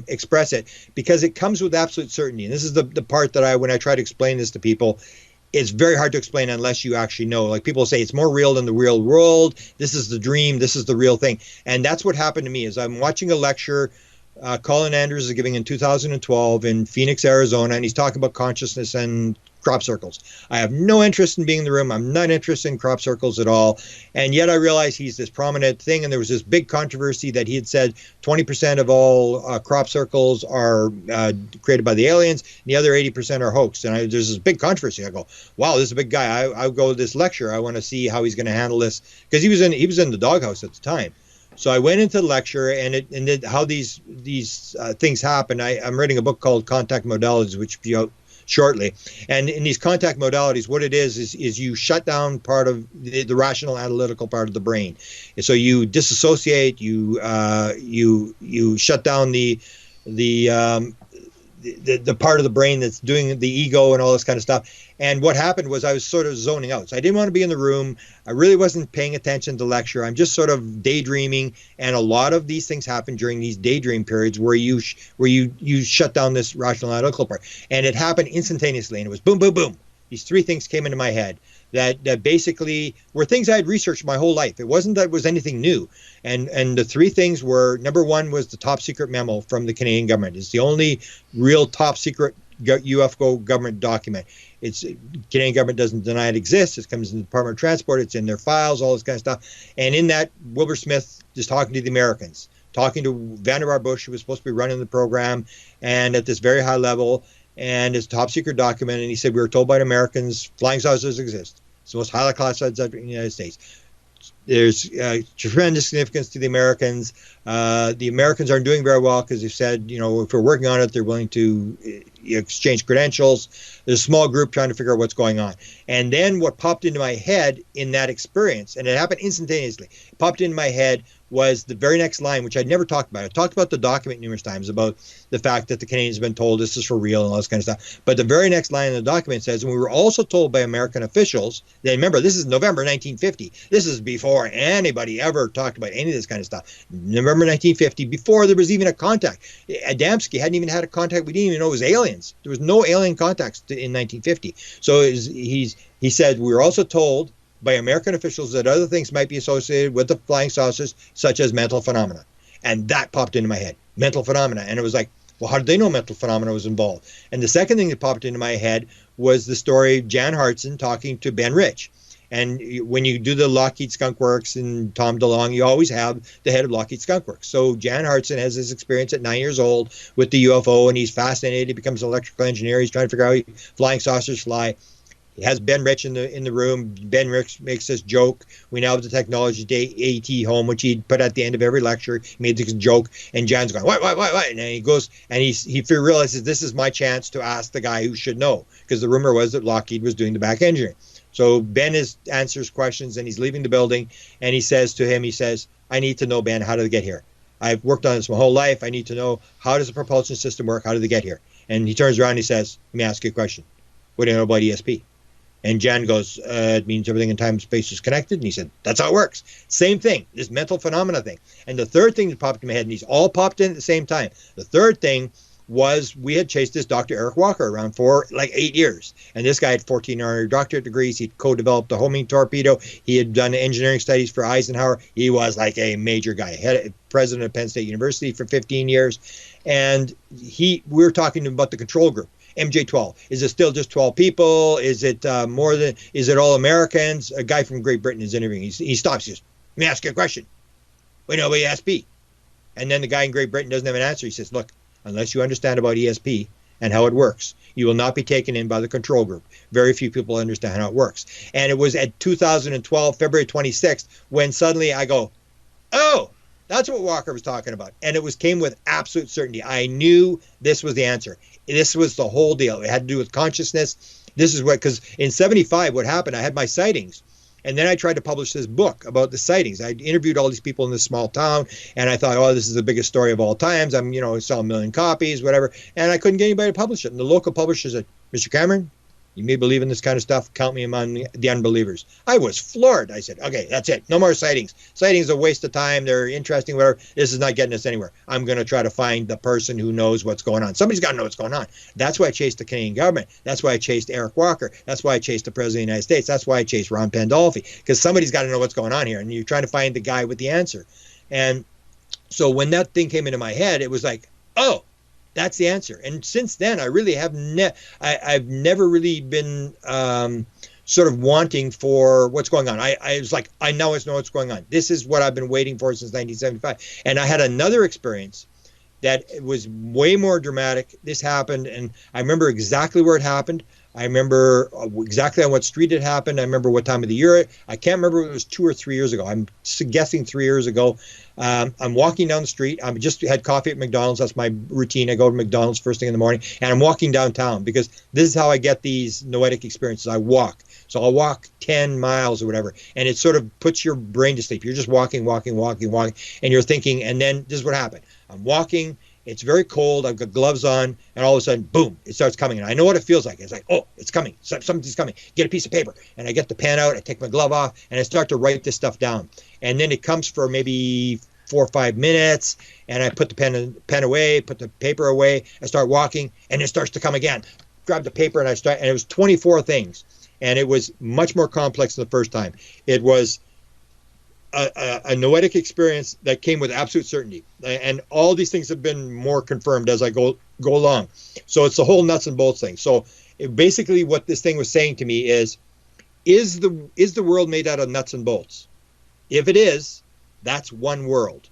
express it, because it comes with absolute certainty. And this is the part that when I try to explain this to people, it's very hard to explain unless you actually know. Like people say, it's more real than the real world. This is the dream. This is the real thing. And that's what happened to me. Is I'm watching a lecture Colin Andrews is giving in 2012 in Phoenix, Arizona, and he's talking about consciousness and crop circles. I have no interest in being in the room. I'm not interested in crop circles at all. And yet I realize he's this prominent thing. And there was this big controversy that he had said 20% of all crop circles are created by the aliens, and the other 80% are hoax. And there's this big controversy. I go, wow, this is a big guy. I'll go to this lecture. I want to see how he's going to handle this, because he was in the doghouse at the time. So I went into the lecture, and how these things happen. I'm writing a book called Contact Modalities, which will be out shortly. And in these contact modalities, what it is you shut down part of the rational analytical part of the brain. And so you disassociate, you shut down the part of the brain that's doing the ego and all this kind of stuff. And what happened was I was sort of zoning out. So I didn't want to be in the room. I really wasn't paying attention to the lecture. I'm just sort of daydreaming. And a lot of these things happen during these daydream periods where you shut down this rational analytical part. And it happened instantaneously. And it was boom, boom, boom. These three things came into my head that basically were things I had researched my whole life. It wasn't that it was anything new. And the three things were, number one was the top secret memo from the Canadian government. It's the only real top secret UFO government document. It's Canadian government doesn't deny it exists. It comes in the Department of Transport. It's in their files, all this kind of stuff. And in that, Wilbur Smith is talking to the Americans, talking to Vannevar Bush, who was supposed to be running the program, and at this very high level. And it's a top secret document. And he said, we were told by the Americans, flying saucers exist. It's the most highly classified subject in the United States. There's tremendous significance to the Americans. The Americans aren't doing very well because they've said, if we're working on it, they're willing to exchange credentials. There's a small group trying to figure out what's going on. And then what popped into my head in that experience, and it happened instantaneously, popped into my head was the very next line, which I'd never talked about. I talked about the document numerous times about the fact that the Canadians have been told this is for real and all this kind of stuff. But the very next line in the document says, and we were also told by American officials, that remember, this is November 1950. This is before anybody ever talked about any of this kind of stuff. November 1950, before there was even a contact. Adamski hadn't even had a contact. We didn't even know it was aliens. There was no alien contacts in 1950. So he said, we were also told by American officials that other things might be associated with the flying saucers, such as mental phenomena. And that popped into my head, mental phenomena. And it was like, well, how did they know mental phenomena was involved? And the second thing that popped into my head was the story of Jan Hartson talking to Ben Rich. And when you do the Lockheed Skunk Works and Tom DeLonge, you always have the head of Lockheed Skunk Works. So Jan Hartson has this experience at 9 years old with the UFO, and he's fascinated. He becomes an electrical engineer. He's trying to figure out how flying saucers fly. He has Ben Rich in the room. Ben Rich makes this joke. We now have the technology to AT home, which he put at the end of every lecture. He made this joke, and Jan's going, what? And then he goes, and he realizes this is my chance to ask the guy who should know, because the rumor was that Lockheed was doing the back engineering. So Ben answers questions, and he's leaving the building, and he says to him, I need to know, Ben, how did they get here? I've worked on this my whole life. I need to know, how does the propulsion system work? How did they get here? And he turns around and he says, let me ask you a question. What do you know about ESP? And Jan goes, it means everything in time and space is connected. And he said, that's how it works. Same thing, this mental phenomena thing. And the third thing that popped in my head, and these all popped in at the same time. The third thing was we had chased this Dr. Eric Walker around for like 8 years. And this guy had 14 honorary doctorate degrees. He'd co-developed the homing torpedo. He had done engineering studies for Eisenhower. He was like a major guy. President of Penn State University for 15 years. And we were talking to him about the control group. MJ-12. Is it still just 12 people? Is it is it all Americans? A guy from Great Britain is interviewing. He stops. He says, let me ask you a question. We know about ESP. And then the guy in Great Britain doesn't have an answer. He says, look, unless you understand about ESP and how it works, you will not be taken in by the control group. Very few people understand how it works. And it was at 2012, February 26th, when suddenly I go, oh, that's what Walker was talking about. And it came with absolute certainty. I knew this was the answer. This was the whole deal. It had to do with consciousness. This is because in 75, what happened, I had my sightings. And then I tried to publish this book about the sightings. I interviewed all these people in this small town, and I thought, oh, this is the biggest story of all times. I sell 1 million copies, whatever. And I couldn't get anybody to publish it. And the local publisher said, Mr. Cameron, you may believe in this kind of stuff. Count me among the unbelievers. I was floored. I said, okay, that's it. No more sightings. Sightings are a waste of time. They're interesting, whatever. This is not getting us anywhere. I'm going to try to find the person who knows what's going on. Somebody's got to know what's going on. That's why I chased the Canadian government. That's why I chased Eric Walker. That's why I chased the President of the United States. That's why I chased Ron Pandolfi, because somebody's got to know what's going on here, and you're trying to find the guy with the answer. And so when that thing came into my head, it was like, oh, that's the answer. And since then, I really have I've never really been sort of wanting for what's going on. I was like, I know what's going on. This is what I've been waiting for since 1975. And I had another experience that was way more dramatic. This happened, and I remember exactly where it happened. I remember exactly on what street it happened. I remember what time of the year. I can't remember if it was 2 or 3 years ago. I'm guessing 3 years ago. I'm walking down the street. I just had coffee at McDonald's. That's my routine. I go to McDonald's first thing in the morning, and I'm walking downtown because this is how I get these noetic experiences. I walk. So I'll walk 10 miles or whatever, and it sort of puts your brain to sleep. You're just walking, and you're thinking, and then this is what happened. I'm walking. It's very cold. I've got gloves on, and all of a sudden, boom, it starts coming. And I know what it feels like. It's like, oh, it's coming. Something's coming. Get a piece of paper. And I get the pen out. I take my glove off, and I start to write this stuff down. And then it comes for maybe 4 or 5 minutes, and I put the pen away, put the paper away. I start walking, and it starts to come again. Grab the paper, and and it was 24 things. And it was much more complex than the first time. It was a noetic experience that came with absolute certainty, and all these things have been more confirmed as I go along. So it's the whole nuts and bolts thing. So basically, what this thing was saying to me is the world made out of nuts and bolts? If it is, that's one world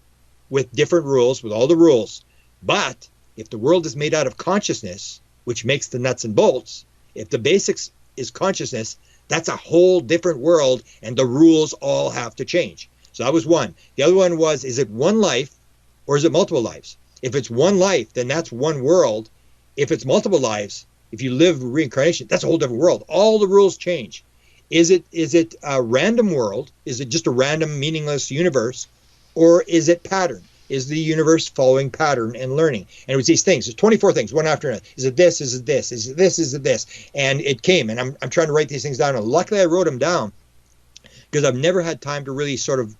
with different rules, with all the rules. But if the world is made out of consciousness, which makes the nuts and bolts, if the basics is consciousness, that's a whole different world, and the rules all have to change. So that was one. The other one was, is it one life or is it multiple lives? If it's one life, then that's one world. If it's multiple lives, if you live reincarnation, that's a whole different world. All the rules change. Is it a random world? Is it just a random, meaningless universe? or is it pattern? Is the universe following pattern and learning? And it was these things. There's 24 things, one after another. Is it this? Is it this? Is it this? Is it this? And it came, and I'm trying to write these things down. And luckily, I wrote them down because I've never had time to really sort of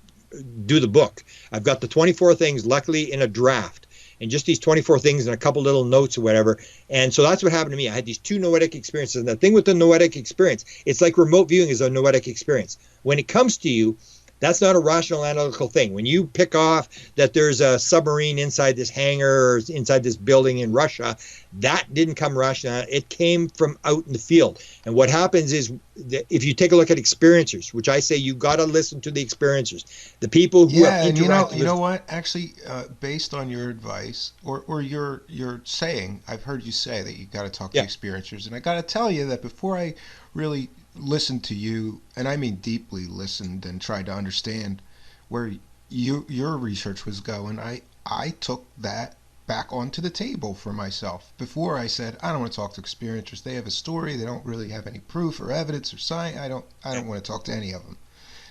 do the book. I've got the 24 things, luckily, in a draft. And just these 24 things and a couple little notes or whatever. And so that's what happened to me. I had these 2 noetic experiences. And the thing with the noetic experience, it's like remote viewing is a noetic experience. When it comes to you, that's not a rational analytical thing. When you pick off that there's a submarine inside this hangar or inside this building in Russia, that didn't come rational. It came from out in the field. And what happens is that if you take a look at experiencers, which I say you got to listen to the experiencers, the people who have interacted you know what? Actually, based on your advice or your saying, I've heard you say that you got to talk to experiencers, and I got to tell you that before I really listened to you, and I mean deeply listened and tried to understand where your research was going, I took that back onto the table for myself. Before I said, I don't want to talk to experiencers. They have a story. They don't really have any proof or evidence or science. I don't want to talk to any of them.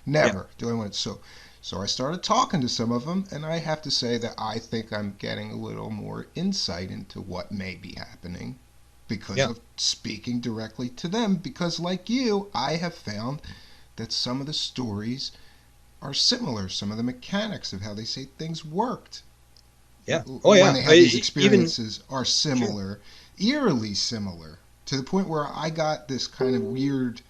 Never do I want to. So I started talking to some of them, and I have to say that I think I'm getting a little more insight into what may be happening because of speaking directly to them. Because like you, I have found that some of the stories are similar. Some of the mechanics of how they say things worked. Yeah. When they have these experiences are similar, eerily similar, to the point where I got this kind of weird,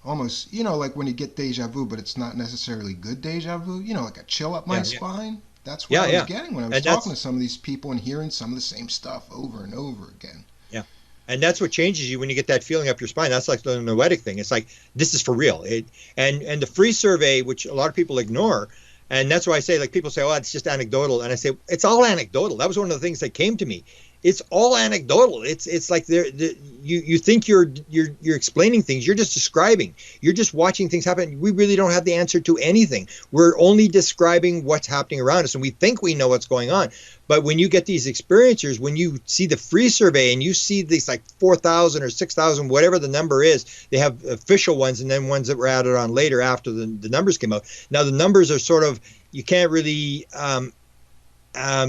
almost, like when you get deja vu, but it's not necessarily good deja vu, like a chill up my spine. That's what I was getting when I was talking to some of these people and hearing some of the same stuff over and over again. Yeah. And that's what changes you when you get that feeling up your spine. That's like the noetic thing. It's like, this is for real. And the free survey, which a lot of people ignore, and that's why I say, like, people say, oh, it's just anecdotal. And I say, it's all anecdotal. That was one of the things that came to me. It's all anecdotal. It's like you think you're explaining things. You're just describing. You're just watching things happen. We really don't have the answer to anything. We're only describing what's happening around us, and we think we know what's going on. But when you get these experiencers, when you see the free survey and you see these like 4,000 or 6,000, whatever the number is, they have official ones and then ones that were added on later after the numbers came out. Now the numbers are sort of, you can't really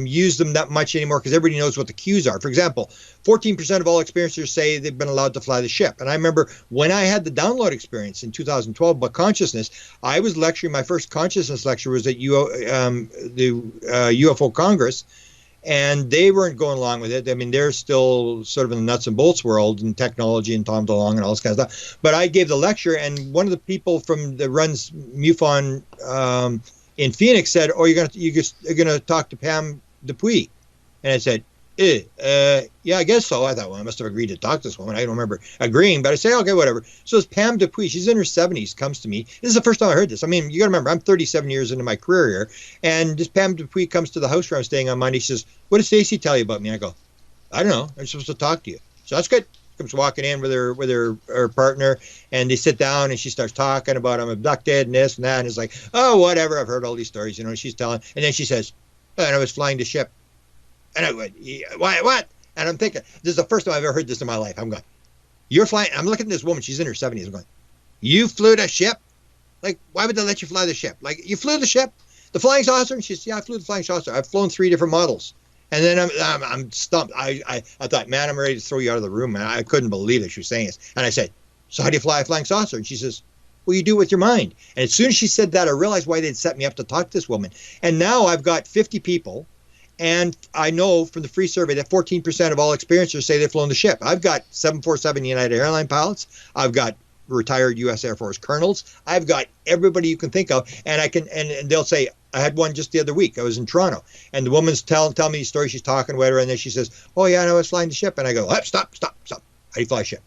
use them that much anymore because everybody knows what the cues are. For example, 14% of all experiencers say they've been allowed to fly the ship. And I remember when I had the download experience in 2012 about consciousness, I was lecturing, my first consciousness lecture was at the UFO Congress, and they weren't going along with it. I mean, they're still sort of in the nuts and bolts world and technology and Tom DeLonge and all this kind of stuff. But I gave the lecture, and one of the people from that runs MUFON in Phoenix said, "Oh, you're gonna talk to Pam Dupuy," and I said, "Yeah, I guess so." I thought, well, I must have agreed to talk to this woman. I don't remember agreeing, but I say, okay, whatever. So it's Pam Dupuy. She's in her 70s. Comes to me. This is the first time I heard this. I mean, you got to remember, I'm 37 years into my career here, and this Pam Dupuy comes to the house where I'm staying on Monday. She says, "What did Stacy tell you about me?" I go, "I don't know. I'm supposed to talk to you." So that's good. Comes walking in with her partner, and they sit down, and she starts talking about I'm abducted and this and that, and it's like, oh, whatever, I've heard all these stories, she's telling, and then she says, oh, and I was flying the ship, and I went, yeah, what? And I'm thinking, this is the first time I've ever heard this in my life. I'm going, you're flying? I'm looking at this woman, she's in her 70s. I'm going, you flew the ship? Like, why would they let you fly the ship? Like, you flew the ship, the flying saucer? And she says, yeah, I flew the flying saucer. I've flown 3 different models. And then I'm stumped. I thought, man, I'm ready to throw you out of the room. Man, I couldn't believe that she was saying this. And I said, so how do you fly a flying saucer? And she says, well, you do it with your mind. And as soon as she said that, I realized why they'd set me up to talk to this woman. And now I've got 50 people. And I know from the free survey that 14% of all experiencers say they've flown the ship. I've got 747 United Airline pilots. I've got retired U.S. Air Force colonels. I've got everybody you can think of. And I can, and they'll say, I had one just the other week. I was in Toronto, and the woman's telling me the story. She's talking with her, and then she says, "Oh yeah, I was flying the ship." And I go, oh, "Stop! How do you fly a ship?"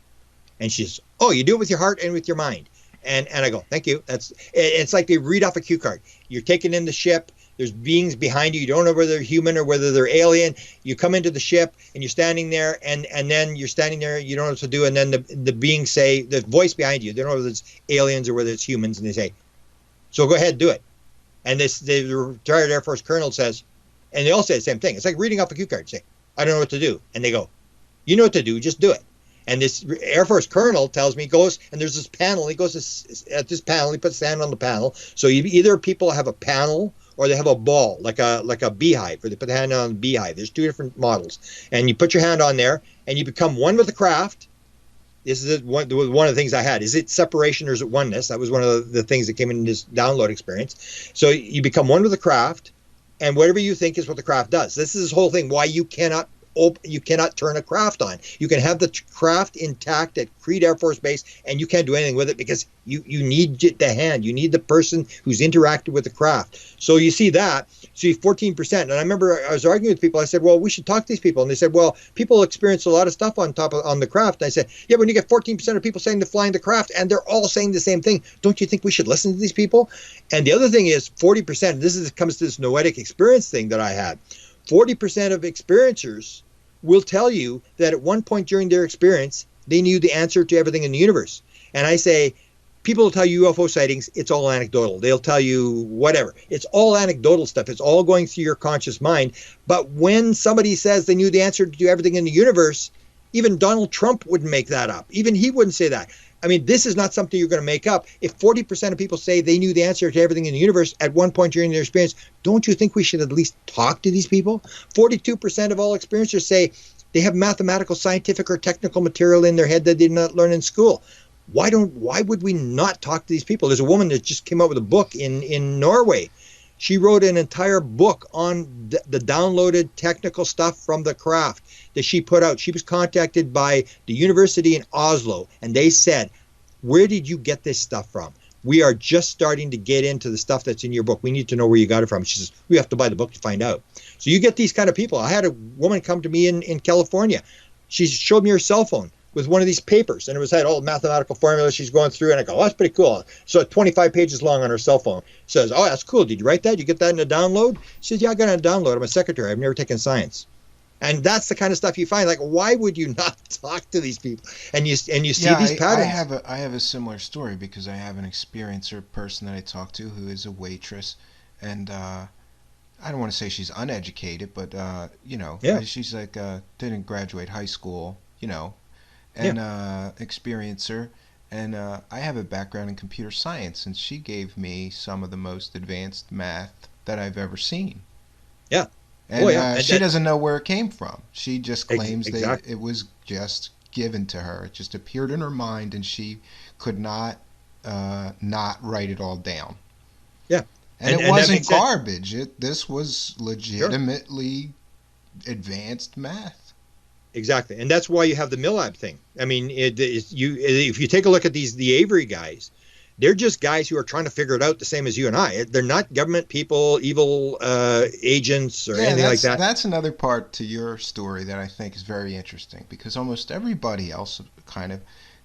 And she says, "Oh, you do it with your heart and with your mind." And I go, "Thank you." It's like they read off a cue card. You're taking in the ship. There's beings behind you. You don't know whether they're human or whether they're alien. You come into the ship, and you're standing there, and then you're standing there. You don't know what to do, and then the beings say, the voice behind you. They don't know whether it's aliens or whether it's humans, and they say, "So go ahead, do it." And the retired Air Force colonel says, and they all say the same thing. It's like reading off a cue card. Say, I don't know what to do. And they go, you know what to do, just do it. And this Air Force colonel tells me, goes, and there's this panel. He goes at this panel, he puts his hand on the panel. So either people have a panel or they have a ball, like a beehive, where they put the hand on the beehive. There's two different models. And you put your hand on there, and you become one with the craft. This is one of the things I had. Is it separation or is it oneness? That was one of the things that came in this download experience. So you become one with the craft, and whatever you think is what the craft does. This is this whole thing, why you cannot turn a craft on. You can have the craft intact at Creed Air Force Base, and you can't do anything with it because you need the hand. You need the person who's interacted with the craft. So you see that. So you 14%. And I remember I was arguing with people. I said, well, we should talk to these people. And they said, well, people experience a lot of stuff on the craft. And I said, yeah, when you get 14% of people saying they're flying the craft, and they're all saying the same thing, don't you think we should listen to these people? And the other thing is 40%. This comes to this noetic experience thing that I had. 40% of experiencers will tell you that at one point during their experience, they knew the answer to everything in the universe. And I say, people will tell you UFO sightings, it's all anecdotal. They'll tell you whatever. It's all anecdotal stuff. It's all going through your conscious mind. But when somebody says they knew the answer to everything in the universe, even Donald Trump wouldn't make that up. Even he wouldn't say that. I mean, this is not something you're going to make up. If 40% of people say they knew the answer to everything in the universe at one point during their experience, don't you think we should at least talk to these people? 42% of all experiencers say they have mathematical, scientific, or technical material in their head that they did not learn in school. Why would we not talk to these people? There's a woman that just came out with a book in Norway. She wrote an entire book on the downloaded technical stuff from the craft that she put out. She was contacted by the university in Oslo, and they said, where did you get this stuff from? We are just starting to get into the stuff that's in your book. We need to know where you got it from. She says, we have to buy the book to find out. So you get these kind of people. I had a woman come to me in California. She showed me her cell phone with one of these papers, and it had all the mathematical formulas she's going through, and I go, oh, that's pretty cool. So 25 pages long on her cell phone. Says, oh, that's cool. Did you write that? Did you get that in a download? She says, yeah, I got it in a download. I'm a secretary. I've never taken science. And that's the kind of stuff you find. Like, why would you not talk to these people? And you see these patterns. I have a similar story because I have an experiencer person that I talk to who is a waitress, and I don't want to say she's uneducated, but she's like didn't graduate high school, and experiencer, and I have a background in computer science, and she gave me some of the most advanced math that I've ever seen. Yeah. And she doesn't know where it came from. She just claims that it was just given to her. It just appeared in her mind, and she could not write it all down. Yeah. And it wasn't garbage. This was legitimately advanced math. Exactly. And that's why you have the MILAB thing. I mean, if you take a look at the Avery guys, they're just guys who are trying to figure it out the same as you and I. They're not government people, evil agents, or anything like that. That's another part to your story that I think is very interesting, because almost everybody else kind of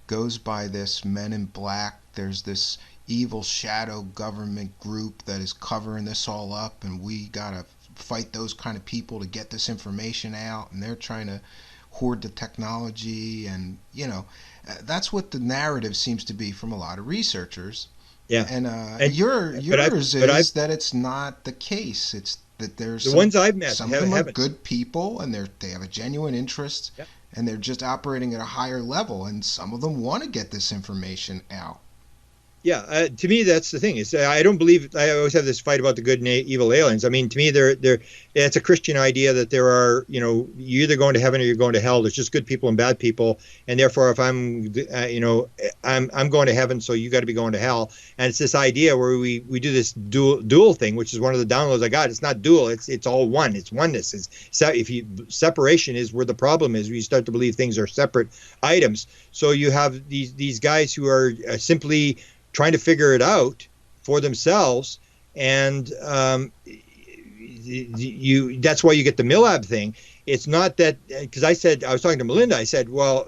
goes by this Men in Black. There's this evil shadow government group that is covering this all up, and we got to fight those kind of people to get this information out, and they're trying to hoard the technology, and that's what the narrative seems to be from a lot of researchers. Yeah. And yours is that it's not the case. It's that there's the ones I've met. Some of them are good people, and they have a genuine interest, and they're just operating at a higher level. And some of them want to get this information out. Yeah, to me that's the thing. Is I don't believe. I always have this fight about the good and evil aliens. I mean, to me, it's a Christian idea that there are, you're either going to heaven or you're going to hell. There's just good people and bad people, and therefore, if I'm going to heaven, so you got to be going to hell. And it's this idea where we do this dual thing, which is one of the downloads I got. It's not dual. It's all one. It's oneness. Separation is where the problem is. We start to believe things are separate items. So you have these guys who are simply trying to figure it out for themselves, and that's why you get the MILAB thing. It's not that, because I was talking to Melinda, I said, well,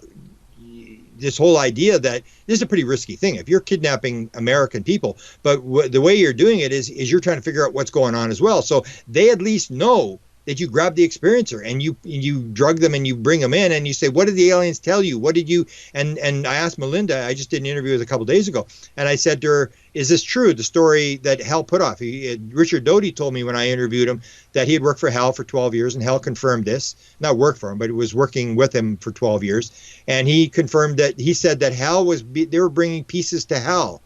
this whole idea that this is a pretty risky thing if you're kidnapping American people, but the way you're doing it is you're trying to figure out what's going on as well. So they at least know that you grab the experiencer and you drug them and you bring them in and you say, what did the aliens tell you? What did you, and I asked Melinda, I just did an interview with a couple of days ago, and I said to her, is this true, the story that Hal put off? Richard Doty told me when I interviewed him that he had worked for Hal for 12 years, and Hal confirmed this, not worked for him, but he was working with him for 12 years. And he confirmed that, he said that Hal they were bringing pieces to Hal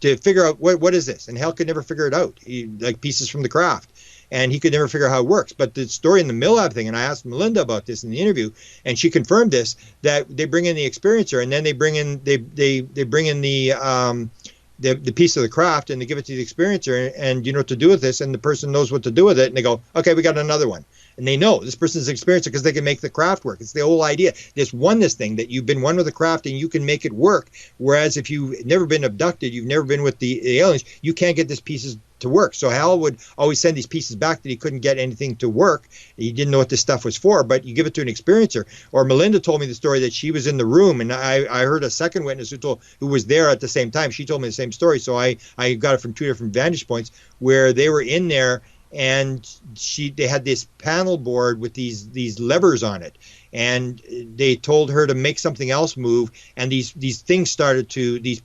to figure out what is this, and Hal could never figure it out. Like pieces from the craft, and he could never figure out how it works. But the story in the Millab thing, and I asked Melinda about this in the interview, and she confirmed this, that they bring in the experiencer, and then they bring in the piece of the craft, and they give it to the experiencer, and you know what to do with this, and the person knows what to do with it, and they go, okay, we got another one. And they know this person's an experiencer because they can make the craft work. It's the whole idea. This oneness thing, that you've been one with the craft and you can make it work. Whereas if you've never been abducted, you've never been with the aliens, you can't get these pieces to work. So Hal would always send these pieces back that he couldn't get anything to work. He didn't know what this stuff was for, but you give it to an experiencer. Or Melinda told me the story that she was in the room, and I heard a second witness who was there at the same time. She told me the same story. So I got it from two different vantage points where they were in there, and they had this panel board with these levers on it, and they told her to make something else move, and these things started to these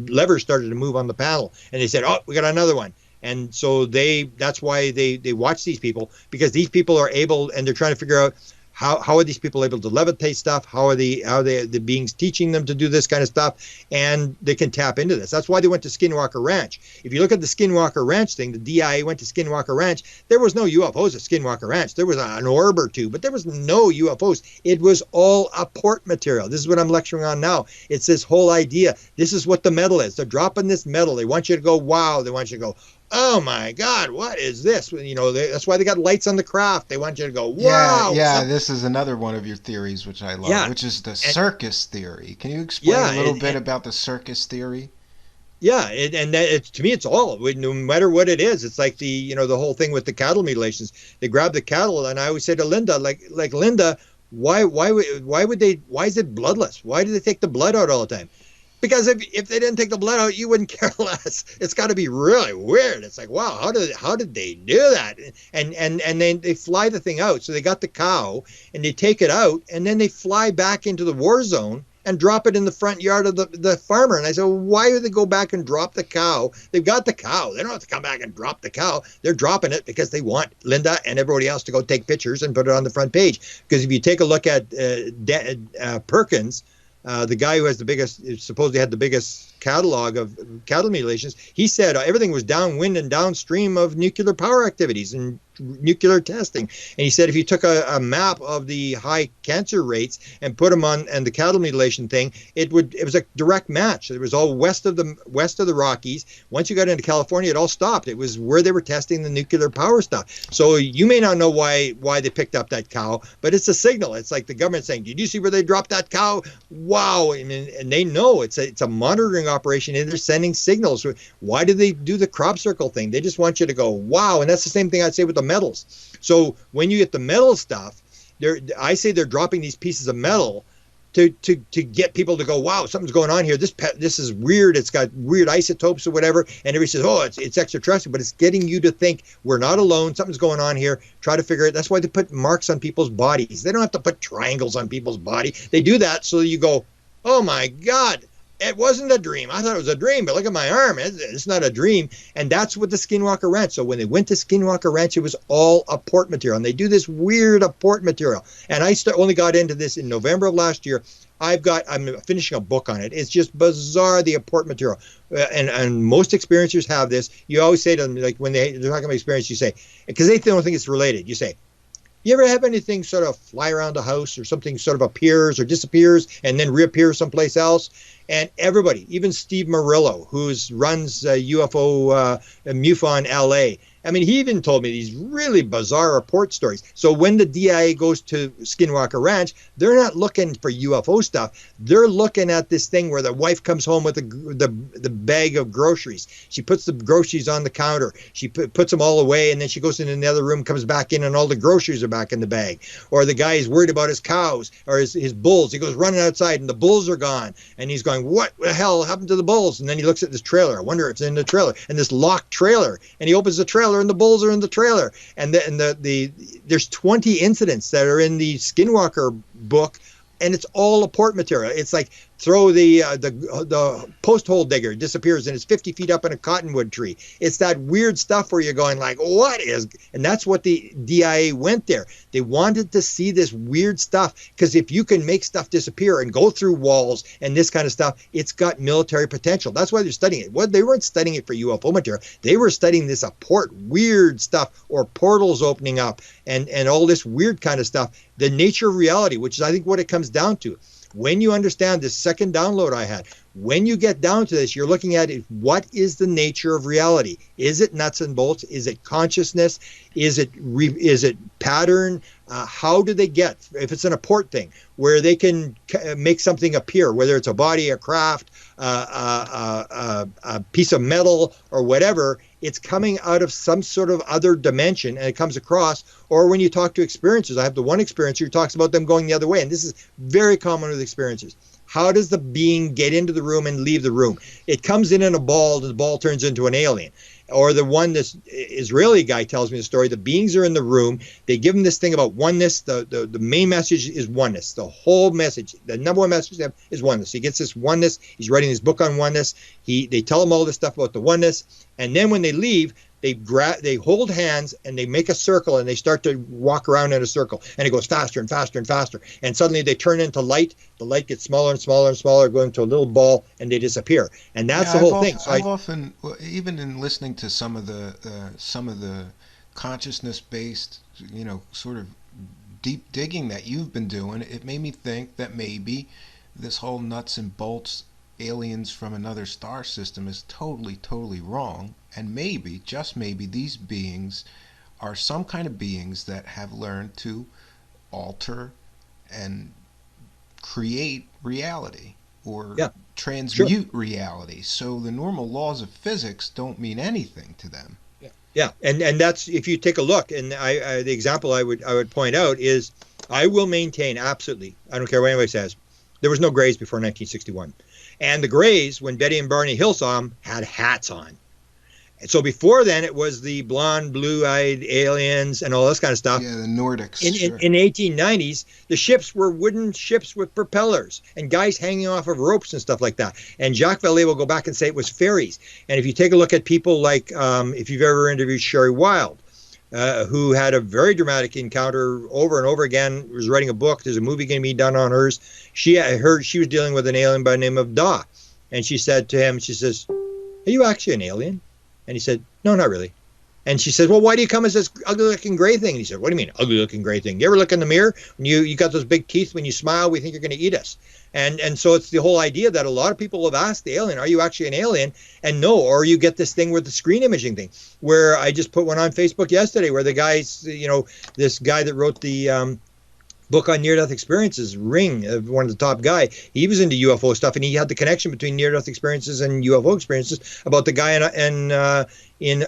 levers started to move on the panel, and they said, oh, we got another one. And so that's why they watch these people, because these people are able, and they're trying to figure out how are these people able to levitate stuff? How are the beings teaching them to do this kind of stuff? And they can tap into this. That's why they went to Skinwalker Ranch. If you look at the Skinwalker Ranch thing, the DIA went to Skinwalker Ranch. There was no UFOs at Skinwalker Ranch. There was an orb or two, but there was no UFOs. It was all apport material. This is what I'm lecturing on now. It's this whole idea. This is what the metal is. They're dropping this metal. They want you to go, wow. They want you to go, oh my God, what is this? You know, that's why they got lights on the craft. They want you to go, wow. Yeah, this is another one of your theories, which I love, which is the circus theory. Can you explain a little bit about the circus theory? Yeah, to me, it's all, no matter what it is. It's like the whole thing with the cattle mutilations. They grab the cattle, and I always say to Linda, like Linda, why is it bloodless? Why do they take the blood out all the time? Because if they didn't take the blood out, you wouldn't care less. It's got to be really weird. It's like, wow, how did they do that? And then they fly the thing out. So they got the cow, and they take it out, and then they fly back into the war zone and drop it in the front yard of the farmer. And I said, well, why would they go back and drop the cow? They've got the cow. They don't have to come back and drop the cow. They're dropping it because they want Linda and everybody else to go take pictures and put it on the front page. Because if you take a look at Perkins, the guy who has supposedly had the biggest catalog of cattle mutilations, he said everything was downwind and downstream of nuclear power activities and nuclear testing. And he said if you took a map of the high cancer rates and put them on, and the cattle mutilation thing, it was a direct match. It was all west of the Rockies. Once you got into California, it all stopped. It was where they were testing the nuclear power stuff. So you may not know why they picked up that cow, but it's a signal. It's like the government saying, did you see where they dropped that cow? Wow. And they know it's a monitoring operation, and they're sending signals. Why do they do the crop circle thing? They just want you to go, wow. And that's the same thing I'd say with the metals. So when you get the metal stuff, I say they're dropping these pieces of metal to get people to go, wow, something's going on here. This is weird. It's got weird isotopes or whatever. And everybody says, oh, it's extraterrestrial, but it's getting you to think we're not alone. Something's going on here. Try to figure it. That's why they put marks on people's bodies. They don't have to put triangles on people's body. They do that so you go, oh my God, it wasn't a dream. I thought it was a dream, but look at my arm. It's not a dream. And that's what the Skinwalker Ranch. So when they went to Skinwalker Ranch, it was all apport material. And they do this weird apport material. And I only got into this in November of last year. I'm finishing a book on it. It's just bizarre, the apport material. And most experiencers have this. You always say to them, like when they're talking about experience, you say, because they don't think it's related, you say, you ever have anything sort of fly around the house, or something sort of appears or disappears and then reappears someplace else? And everybody, even Steve Murillo, who runs UFO MUFON LA, I mean, he even told me these really bizarre report stories. So when the DIA goes to Skinwalker Ranch, they're not looking for UFO stuff. They're looking at this thing where the wife comes home with the bag of groceries. She puts the groceries on the counter. She puts them all away, and then she goes in another room, comes back in, and all the groceries are back in the bag. Or the guy is worried about his cows or his bulls. He goes running outside, and the bulls are gone. And he's going, what the hell happened to the bulls? And then he looks at this trailer. I wonder if it's in the trailer. And this locked trailer. And he opens the trailer, and the bulls are in the trailer. And there's 20 incidents that are in the Skinwalker book, and it's all apport material. It's like throw the post hole digger, disappears, and it's 50 feet up in a cottonwood tree. It's that weird stuff where you're going like, what is? And that's what the DIA went there. They wanted to see this weird stuff, because if you can make stuff disappear and go through walls and this kind of stuff, it's got military potential. That's why they're studying it. Well, they weren't studying it for UFO material. They were studying this weird stuff, or portals opening up, and all this weird kind of stuff. The nature of reality, which is, I think, what it comes down to. When you understand this second download I had, when you get down to this, you're looking at it, what is the nature of reality? Is it nuts and bolts? Is it consciousness? Is it pattern? How do they get, if it's an apport thing, where they can make something appear, whether it's a body, a craft, a piece of metal, or whatever, it's coming out of some sort of other dimension, and it comes across. Or when you talk to experiencers, I have the one experiencer who talks about them going the other way, and this is very common with experiencers. How does the being get into the room and leave the room? It comes in a ball, and the ball turns into an alien. Or the one, this Israeli guy tells me the story, the beings are in the room, they give him this thing about oneness, the main message is oneness, the whole message, the number one message they have is oneness. He gets this oneness, he's writing his book on oneness, they tell him all this stuff about the oneness, and then when they leave, they hold hands and they make a circle, and they start to walk around in a circle, and it goes faster and faster and faster, and suddenly they turn into light. The light gets smaller and smaller and smaller, going to a little ball, and they disappear. And that's the whole thing. So I've often, even in listening to some of the consciousness-based, sort of deep digging that you've been doing, it made me think that maybe this whole nuts and bolts aliens from another star system is totally wrong. And maybe, just maybe, these beings are some kind of beings that have learned to alter and create reality, or transmute reality. So the normal laws of physics don't mean anything to them. Yeah, and that's, if you take a look, and the example I would point out is, I will maintain absolutely, I don't care what anybody says, there was no Greys before 1961. And the Greys, when Betty and Barney Hill saw them, had hats on. And so before then, it was the blonde, blue-eyed aliens and all this kind of stuff. Yeah, the Nordics. In 1890s, the ships were wooden ships with propellers and guys hanging off of ropes and stuff like that. And Jacques Vallée will go back and say it was fairies. And if you take a look at people like, if you've ever interviewed Sherry Wilde, who had a very dramatic encounter over and over again, was writing a book. There's a movie going to be done on hers. She was dealing with an alien by the name of Da. And she said to him, she says, "Are you actually an alien?" And he said, "No, not really." And she said, "Well, why do you come as this ugly-looking gray thing?" And he said, "What do you mean, ugly-looking gray thing? You ever look in the mirror? When you got those big teeth, when you smile, we think you're going to eat us." And so it's the whole idea that a lot of people have asked the alien, "Are you actually an alien?" And no, or you get this thing with the screen imaging thing, where I just put one on Facebook yesterday, where the guy's, this guy that wrote the book on near-death experiences, Ring, one of the top guy, he was into UFO stuff, and he had the connection between near-death experiences and UFO experiences about the guy in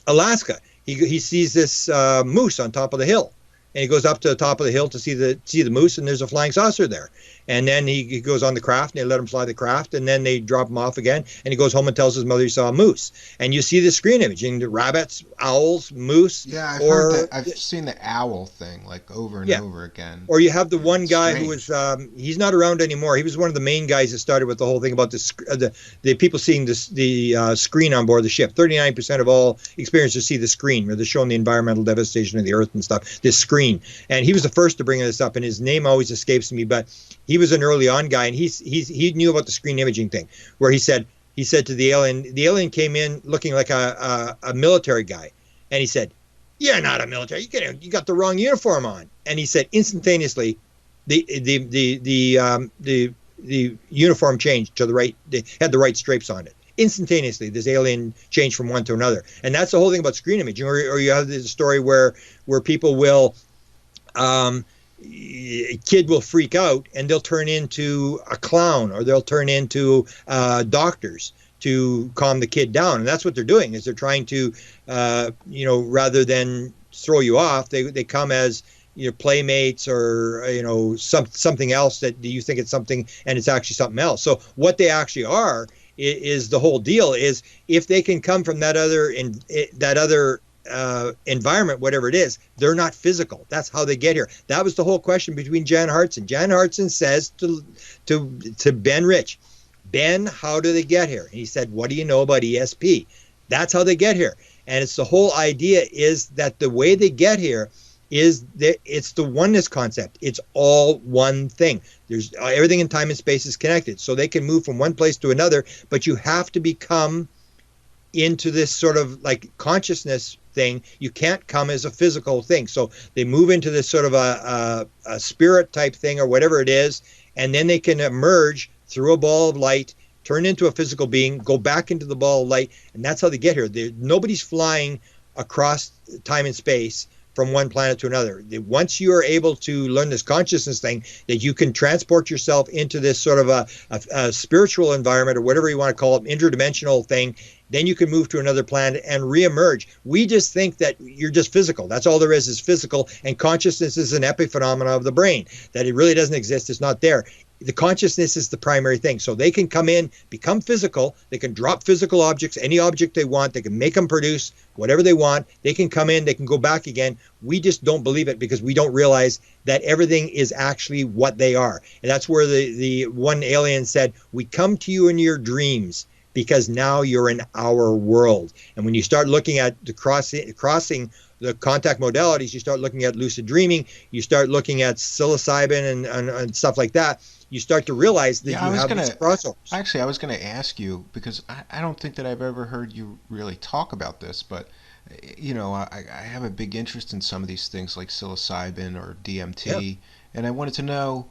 Alaska. He sees this moose on top of the hill, and he goes up to the top of the hill to see the moose, and there's a flying saucer there. And then he goes on the craft, and they let him fly the craft, and then they drop him off again, and he goes home and tells his mother he saw a moose. And you see the screen imaging, the rabbits, owls, moose. Yeah, I've seen the owl thing like over and over again. Or you have the one guy who was, he's not around anymore. He was one of the main guys that started with the whole thing about the people seeing the screen on board the ship. 39% of all experiencers see the screen, where they're showing the environmental devastation of the earth and stuff, this screen. And he was the first to bring this up, and his name always escapes me, but he was an early on guy, and he knew about the screen imaging thing, where he said to the alien came in looking like a military guy, and he said, "You're not a military. You got the wrong uniform on." And he said instantaneously, the uniform changed to the right. They had the right stripes on it. Instantaneously, this alien changed from one to another, and that's the whole thing about screen imaging. Or you have this story where people will. A kid will freak out and they'll turn into a clown, or they'll turn into doctors to calm the kid down. And that's what they're doing, is they're trying to, rather than throw you off, they come as playmates, or something else that you think it's something and it's actually something else. So what they actually are is the whole deal is, if they can come from that other environment, whatever it is, they're not physical. That's how they get here. That was the whole question between Jan Hartson. Jan Hartson says to Ben Rich, Ben, how do they get here? And he said, what do you know about ESP? That's how they get here. And it's the whole idea is that the way they get here is that it's the oneness concept. It's all one thing. There's everything in time and space is connected. So they can move from one place to another, but you have to become into this sort of like consciousness thing. You can't come as a physical thing. So they move into this sort of a spirit type thing or whatever it is, and then they can emerge through a ball of light, turn into a physical being, go back into the ball of light, and that's how they get here. Nobody's flying across time and space from one planet to another. Once you are able to learn this consciousness thing, that you can transport yourself into this sort of a spiritual environment or whatever you want to call it, interdimensional thing, then you can move to another planet and reemerge. We just think that you're just physical. That's all there is physical, and consciousness is an epiphenomena of the brain, that it really doesn't exist. It's not there. The consciousness is the primary thing. So they can come in, become physical. They can drop physical objects, any object they want. They can make them produce whatever they want. They can come in, they can go back again. We just don't believe it because we don't realize that everything is actually what they are. And that's where the one alien said, we come to you in your dreams because now you're in our world. And when you start looking at the crossing the contact modalities, you start looking at lucid dreaming, you start looking at psilocybin and stuff like that, you start to realize that you have these crossovers. Actually, I was going to ask you, because I don't think that I've ever heard you really talk about this, but you know, I have a big interest in some of these things like psilocybin or DMT, and I wanted to know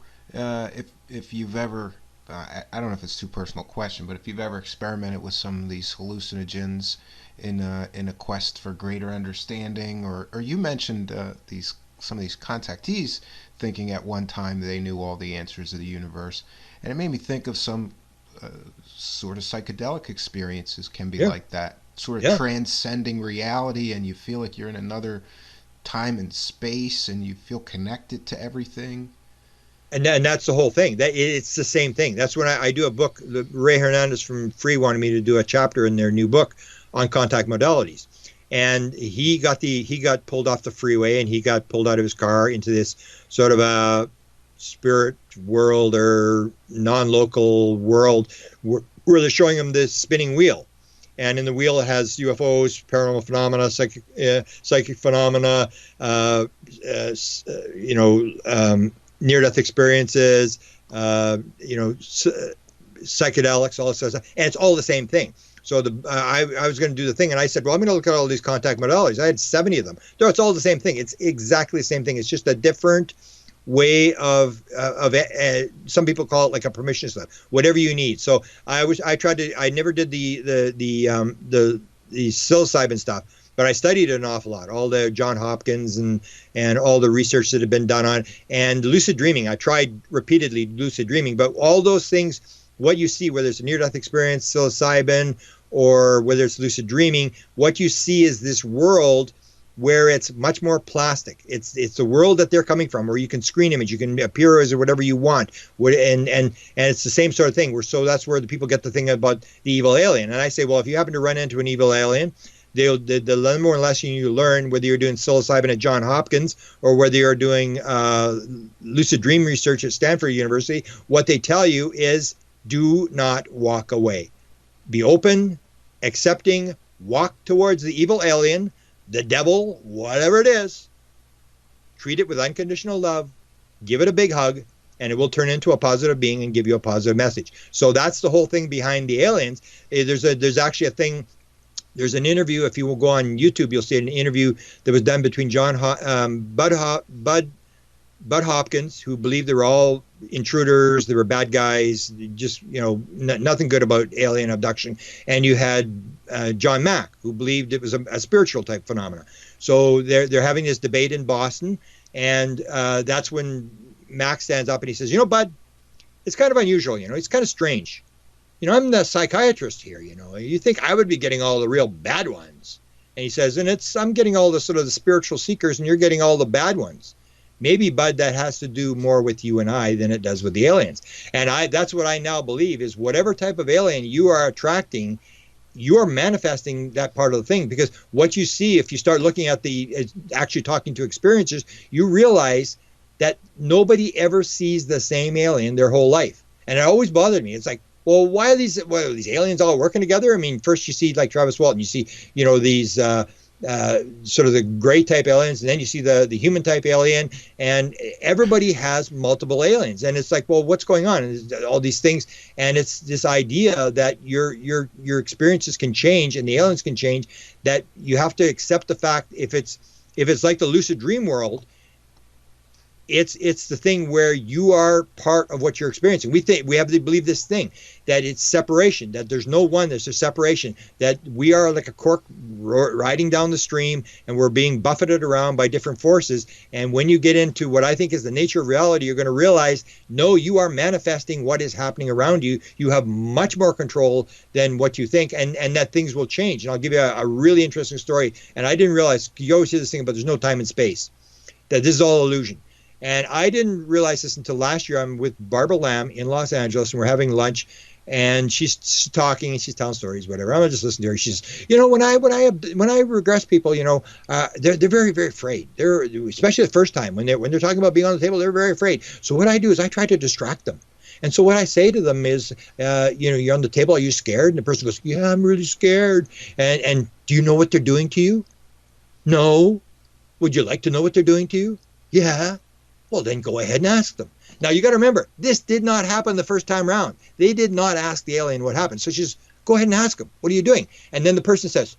if you've ever, I don't know if it's too personal question, but if you've ever experimented with some of these hallucinogens in a quest for greater understanding, or you mentioned some of these contactees thinking at one time they knew all the answers of the universe, and it made me think of some sort of psychedelic experiences can be like that, sort of transcending reality, and you feel like you're in another time and space, and you feel connected to everything. And that's the whole thing. That it's the same thing. That's when I do a book. Ray Hernandez from Free wanted me to do a chapter in their new book on contact modalities. And he got pulled off the freeway, and he got pulled out of his car into this sort of a spirit world or non-local world where they're showing him this spinning wheel. And in the wheel it has UFOs, paranormal phenomena, psychic phenomena, near-death experiences, psychedelics, all this sort of stuff. And it's all the same thing. So I was going to do the thing, and I said, well, I'm going to look at all these contact modalities. I had 70 of them. No, it's all the same thing. It's exactly the same thing. It's just a different way of some people call it like a permission slip, whatever you need. So I never did the psilocybin stuff, but I studied it an awful lot, all the John Hopkins and all the research that had been done on, and lucid dreaming. I tried repeatedly lucid dreaming, but all those things, what you see, whether it's a near-death experience, psilocybin, or whether it's lucid dreaming, what you see is this world where it's much more plastic. It's the world that they're coming from, where you can screen image, you can appear as whatever you want, and it's the same sort of thing. So that's where the people get the thing about the evil alien. And I say, well, if you happen to run into an evil alien, the more lesson you learn, whether you're doing psilocybin at John Hopkins or whether you're doing lucid dream research at Stanford University, what they tell you is, do not walk away. Be open, accepting, walk towards the evil alien, the devil, whatever it is. Treat it with unconditional love, give it a big hug, and it will turn into a positive being and give you a positive message. So that's the whole thing behind the aliens. There's actually a thing. There's an interview. If you will go on YouTube, you'll see an interview that was done between Bud Hopkins, who believed they were all intruders, they were bad guys, just nothing good about alien abduction, and you had John Mack, who believed it was a spiritual type phenomena. So they're having this debate in Boston, and that's when Mack stands up and he says, Bud, it's kind of unusual, it's kind of strange. I'm the psychiatrist here, you think I would be getting all the real bad ones. And he says, and I'm getting all the sort of the spiritual seekers, and you're getting all the bad ones. Maybe, Bud, that has to do more with you and I than it does with the aliens. And that's what I now believe is whatever type of alien you are attracting you're manifesting that part of the thing, because what you see, if you start looking at actually talking to experiencers, you realize that nobody ever sees the same alien their whole life. And it always bothered me. It's like, well, why are these aliens all working together? I mean, first you see like Travis Walton, you see, these sort of the gray type aliens, and then you see the human type alien, and everybody has multiple aliens. And it's like, well, what's going on? And all these things, and it's this idea that your experiences can change and the aliens can change, that you have to accept the fact, if it's like the lucid dream world, it's the thing where you are part of what you're experiencing. We have to believe this thing, that it's separation, that there's no one, there's a separation, that we are like a cork riding down the stream and we're being buffeted around by different forces. And when you get into what I think is the nature of reality, you're going to realize, no, you are manifesting what is happening around you. You have much more control than what you think, and that things will change. And I'll give you a really interesting story. And I didn't realize, you always hear this thing about there's no time and space, that this is all illusion. And I didn't realize this until last year. I'm with Barbara Lamb in Los Angeles, and we're having lunch, and she's talking and she's telling stories, whatever. I'm just listening to her. She's, when I regress people, they're very, very afraid. They're, especially the first time when they're talking about being on the table, they're very afraid. So what I do is I try to distract them. And so what I say to them is, you're on the table, are you scared? And the person goes, yeah, I'm really scared. And do you know what they're doing to you? No. Would you like to know what they're doing to you? Yeah. Well, then go ahead and ask them. Now, you got to remember, this did not happen the first time round. They did not ask the alien what happened. So she's, go ahead and ask them, what are you doing? And then the person says,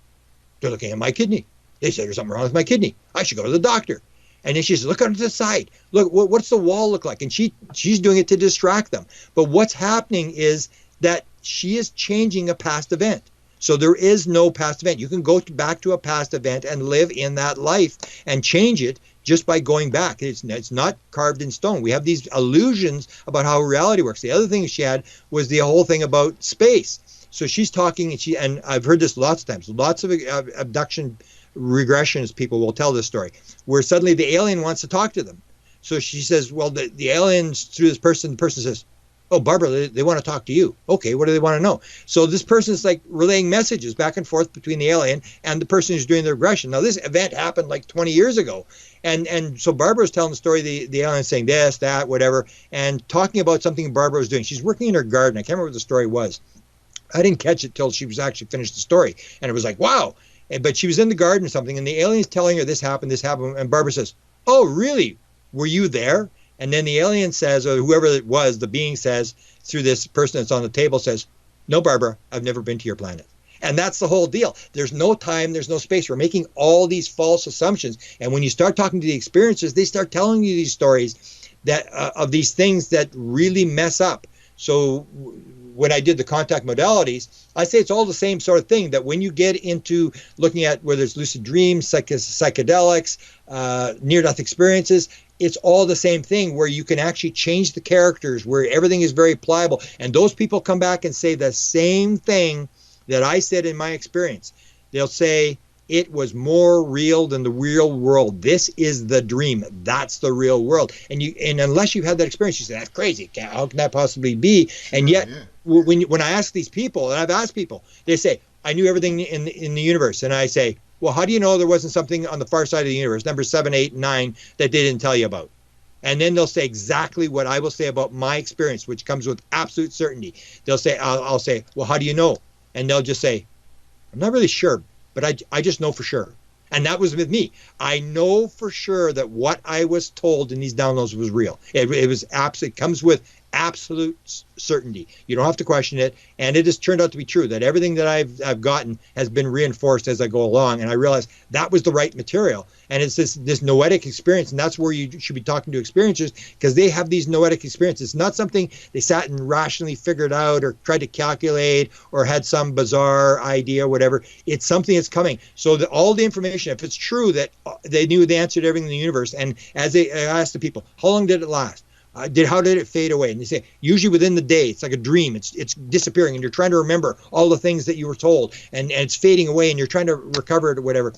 they're looking at my kidney. They said there's something wrong with my kidney. I should go to the doctor. And then she says, look on the side. Look, what's the wall look like? And she's doing it to distract them. But what's happening is that she is changing a past event. So there is no past event. You can go back to a past event and live in that life and change it just by going back. It's not carved in stone. We have these illusions about how reality works. The other thing she had was the whole thing about space. So she's talking, and I've heard this lots of times. Lots of abduction regressions people will tell this story, where suddenly the alien wants to talk to them. So she says, well, the aliens through this person, the person says, oh, Barbara, they want to talk to you. Okay, what do they want to know? So this person's like relaying messages back and forth between the alien and the person who's doing the regression. Now, this event happened like 20 years ago. And so Barbara's telling the story, the alien saying this, that, whatever, and talking about something Barbara was doing. She's working in her garden. I can't remember what the story was. I didn't catch it till she was actually finished the story. And it was like, wow. But she was in the garden or something, and the alien's telling her this happened, and Barbara says, oh, really? Were you there? And then the alien says, or whoever it was, the being says, through this person that's on the table, says, no, Barbara, I've never been to your planet. And that's the whole deal. There's no time, there's no space. We're making all these false assumptions. And when you start talking to the experiencers, they start telling you these stories that of these things that really mess up. So when I did the contact modalities, I say it's all the same sort of thing, that when you get into looking at whether it's lucid dreams, psychedelics, near-death experiences, it's all the same thing, where you can actually change the characters, where everything is very pliable. And those people come back and say the same thing that I said in my experience. They'll say, it was more real than the real world. This is the dream. That's the real world. And unless you've had that experience, you say, that's crazy. How can that possibly be? And yet, when I ask these people, and I've asked people, they say, I knew everything in the universe. And I say, well, how do you know there wasn't something on the far side of the universe, number 7, 8, 9, that they didn't tell you about? And then they'll say exactly what I will say about my experience, which comes with absolute certainty. They'll say, I'll say, well, how do you know? And they'll just say, I'm not really sure, but I just know for sure. And that was with me. I know for sure that what I was told in these downloads was real. It was absolute, comes with absolute certainty. You don't have to question it. And it has turned out to be true, that everything that I've gotten has been reinforced as I go along. And I realized that was the right material. And it's this noetic experience. And that's where you should be talking to experiencers, because they have these noetic experiences. It's not something they sat and rationally figured out or tried to calculate or had some bizarre idea or whatever. It's something that's coming. So that all the information, if it's true that they knew the answer to everything in the universe, and as I asked the people, how long did it last? How did it fade away? And they say, usually within the day. It's like a dream. It's disappearing, and you're trying to remember all the things that you were told, and it's fading away, and you're trying to recover it or whatever.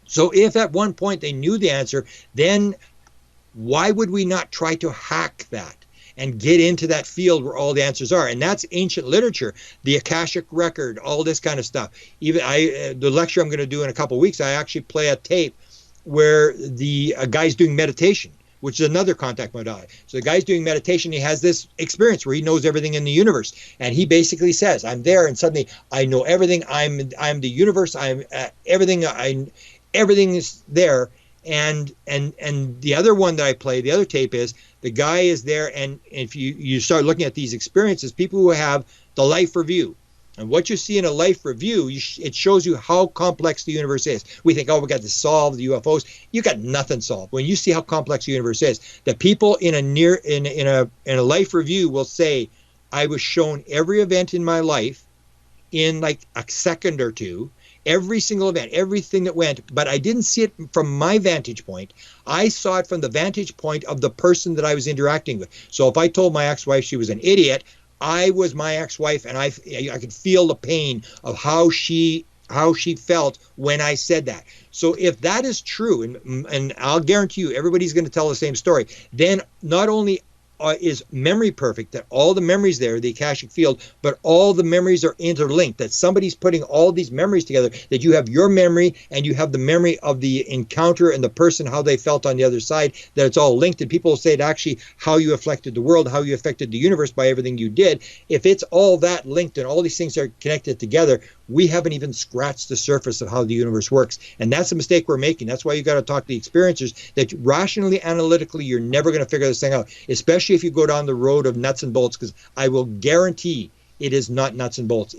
So if at one point they knew the answer, then why would we not try to hack that? and get into that field where all the answers are. And that's ancient literature, the Akashic record, all this kind of stuff. Even the lecture I'm going to do in a couple of weeks, I actually play a tape where the guy's doing meditation, which is another contact modality. So the guy's doing meditation. He has this experience where he knows everything in the universe, and he basically says, "I'm there, and suddenly I know everything. I'm the universe. I'm everything. Everything is there." And the other one that I play, the other tape, is the guy is there, and if you start looking at these experiences, people who have the life review. And what you see in a life review, it shows you how complex the universe is. We think, oh, we got to solve the UFOs. You got nothing solved. When you see how complex the universe is, the people in a life review will say, I was shown every event in my life in like a second or two, every single event, everything that went, but I didn't see it from my vantage point. I saw it from the vantage point of the person that I was interacting with. So if I told my ex-wife she was an idiot, I was my ex-wife, and I could feel the pain of how she felt when I said that. So if that is true, and I'll guarantee you everybody's going to tell the same story, then not only is memory perfect, that all the memories there, the Akashic field, but all the memories are interlinked, that somebody's putting all these memories together, that you have your memory and you have the memory of the encounter and the person, how they felt on the other side, that it's all linked. And people say it actually how you affected the world, how you affected the universe by everything you did. If it's all that linked and all these things are connected together, we haven't even scratched the surface of how the universe works. And that's a mistake we're making. That's why you got to talk to the experiencers, that rationally, analytically, you're never going to figure this thing out, especially if you go down the road of nuts and bolts, because I will guarantee it is not nuts and bolts.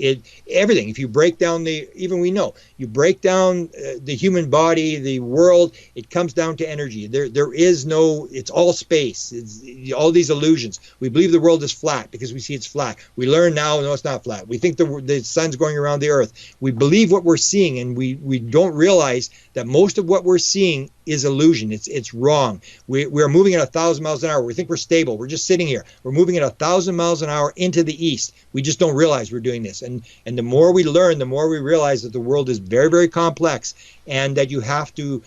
Everything, if you break down you break down the human body, the world, it comes down to energy. There is no, it's all space. It's all these illusions. We believe the world is flat because we see it's flat. We learn now, no, it's not flat. We think the sun's going around the earth. We believe what we're seeing, and we don't realize that most of what we're seeing is illusion. It's wrong. We're moving at 1,000 miles an hour. We think we're stable. We're just sitting here. We're moving at 1,000 miles an hour into the east. We just don't realize we're doing this. And the more we learn, the more we realize that the world is very, very complex, and that you have to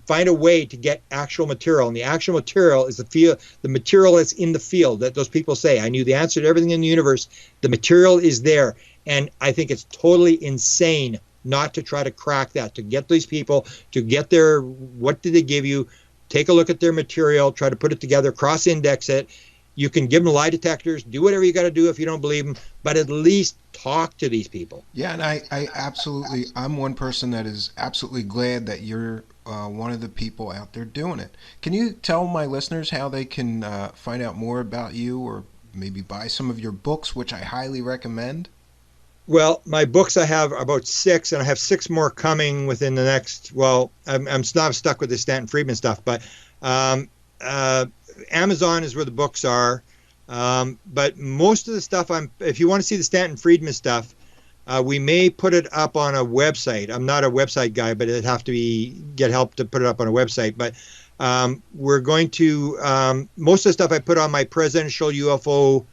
find a way to get actual material. And the actual material is the material that's in the field, that those people say, I knew the answer to everything in the universe. The material is there. And I think it's totally insane not to try to crack that, to get these people to get their, what did they give you, take a look at their material, try to put it together, cross-index it. You can give them lie detectors, do whatever you got to do if you don't believe them, but at least talk to these people. Yeah, and I absolutely, I'm one person that is absolutely glad that you're one of the people out there doing it. Can you tell my listeners how they can find out more about you, or maybe buy some of your books, which I highly recommend? Well, my books, I have about 6, and I have 6 more coming within the next, well, I'm not stuck with the Stanton Friedman stuff, but Amazon is where the books are. But most of the stuff, if you want to see the Stanton Friedman stuff, we may put it up on a website. I'm not a website guy, but it'd have to get help to put it up on a website. But we're going to, most of the stuff I put on my Presidential UFO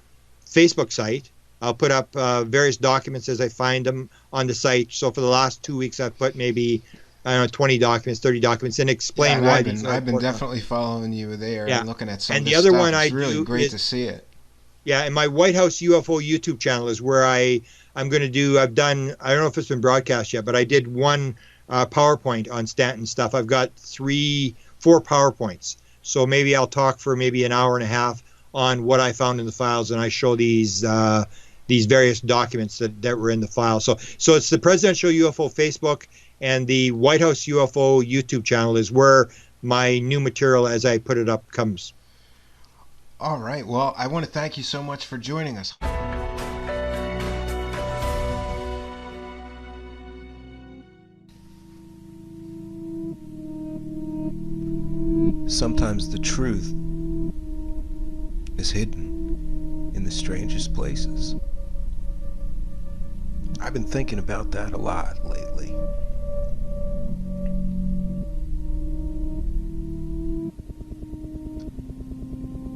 Facebook site. I'll put up various documents as I find them on the site. So for the last 2 weeks, I've put maybe, I don't know, 20 documents, 30 documents, and explain why these are I've been definitely following you there and looking at some and of the this other stuff. one It's really great to see it. Yeah, and my White House UFO YouTube channel is where I'm going to do, I don't know if it's been broadcast yet, but I did one PowerPoint on Stanton stuff. I've got 4 PowerPoints. So maybe I'll talk for maybe an hour and a half on what I found in the files, and I show these various documents that were in the file. So it's the Presidential UFO Facebook, and the White House UFO YouTube channel is where my new material, as I put it up, comes. All right. Well, I want to thank you so much for joining us. Sometimes the truth is hidden in the strangest places. I've been thinking about that a lot lately.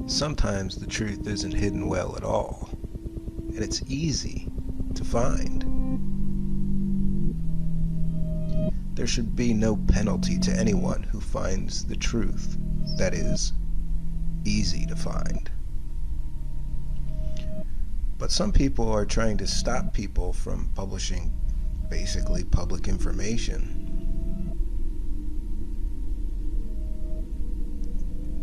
Sometimes the truth isn't hidden well at all, and it's easy to find. There should be no penalty to anyone who finds the truth that is easy to find. But some people are trying to stop people from publishing basically public information.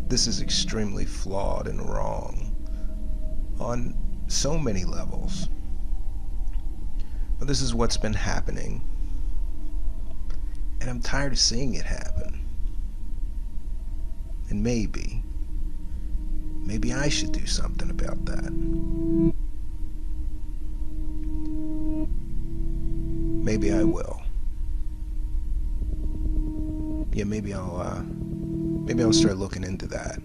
This is extremely flawed and wrong on so many levels. But this is what's been happening, and I'm tired of seeing it happen. And maybe I should do something about that. Maybe I will. Yeah, maybe I'll start looking into that.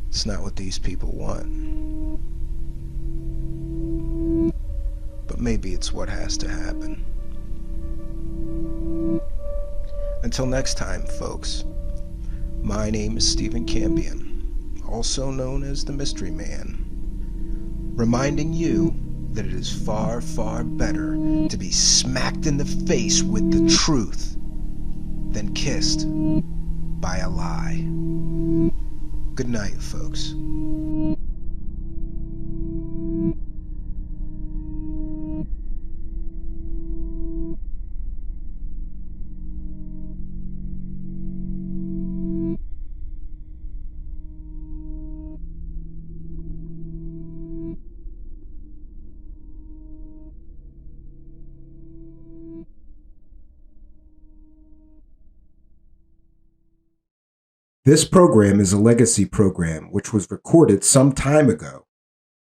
It's not what these people want, but maybe it's what has to happen. Until next time, folks, my name is Stephen Campion, also known as the Mystery Man, reminding you that it is far, far better to be smacked in the face with the truth than kissed by a lie. Good night, folks. This program is a legacy program which was recorded some time ago.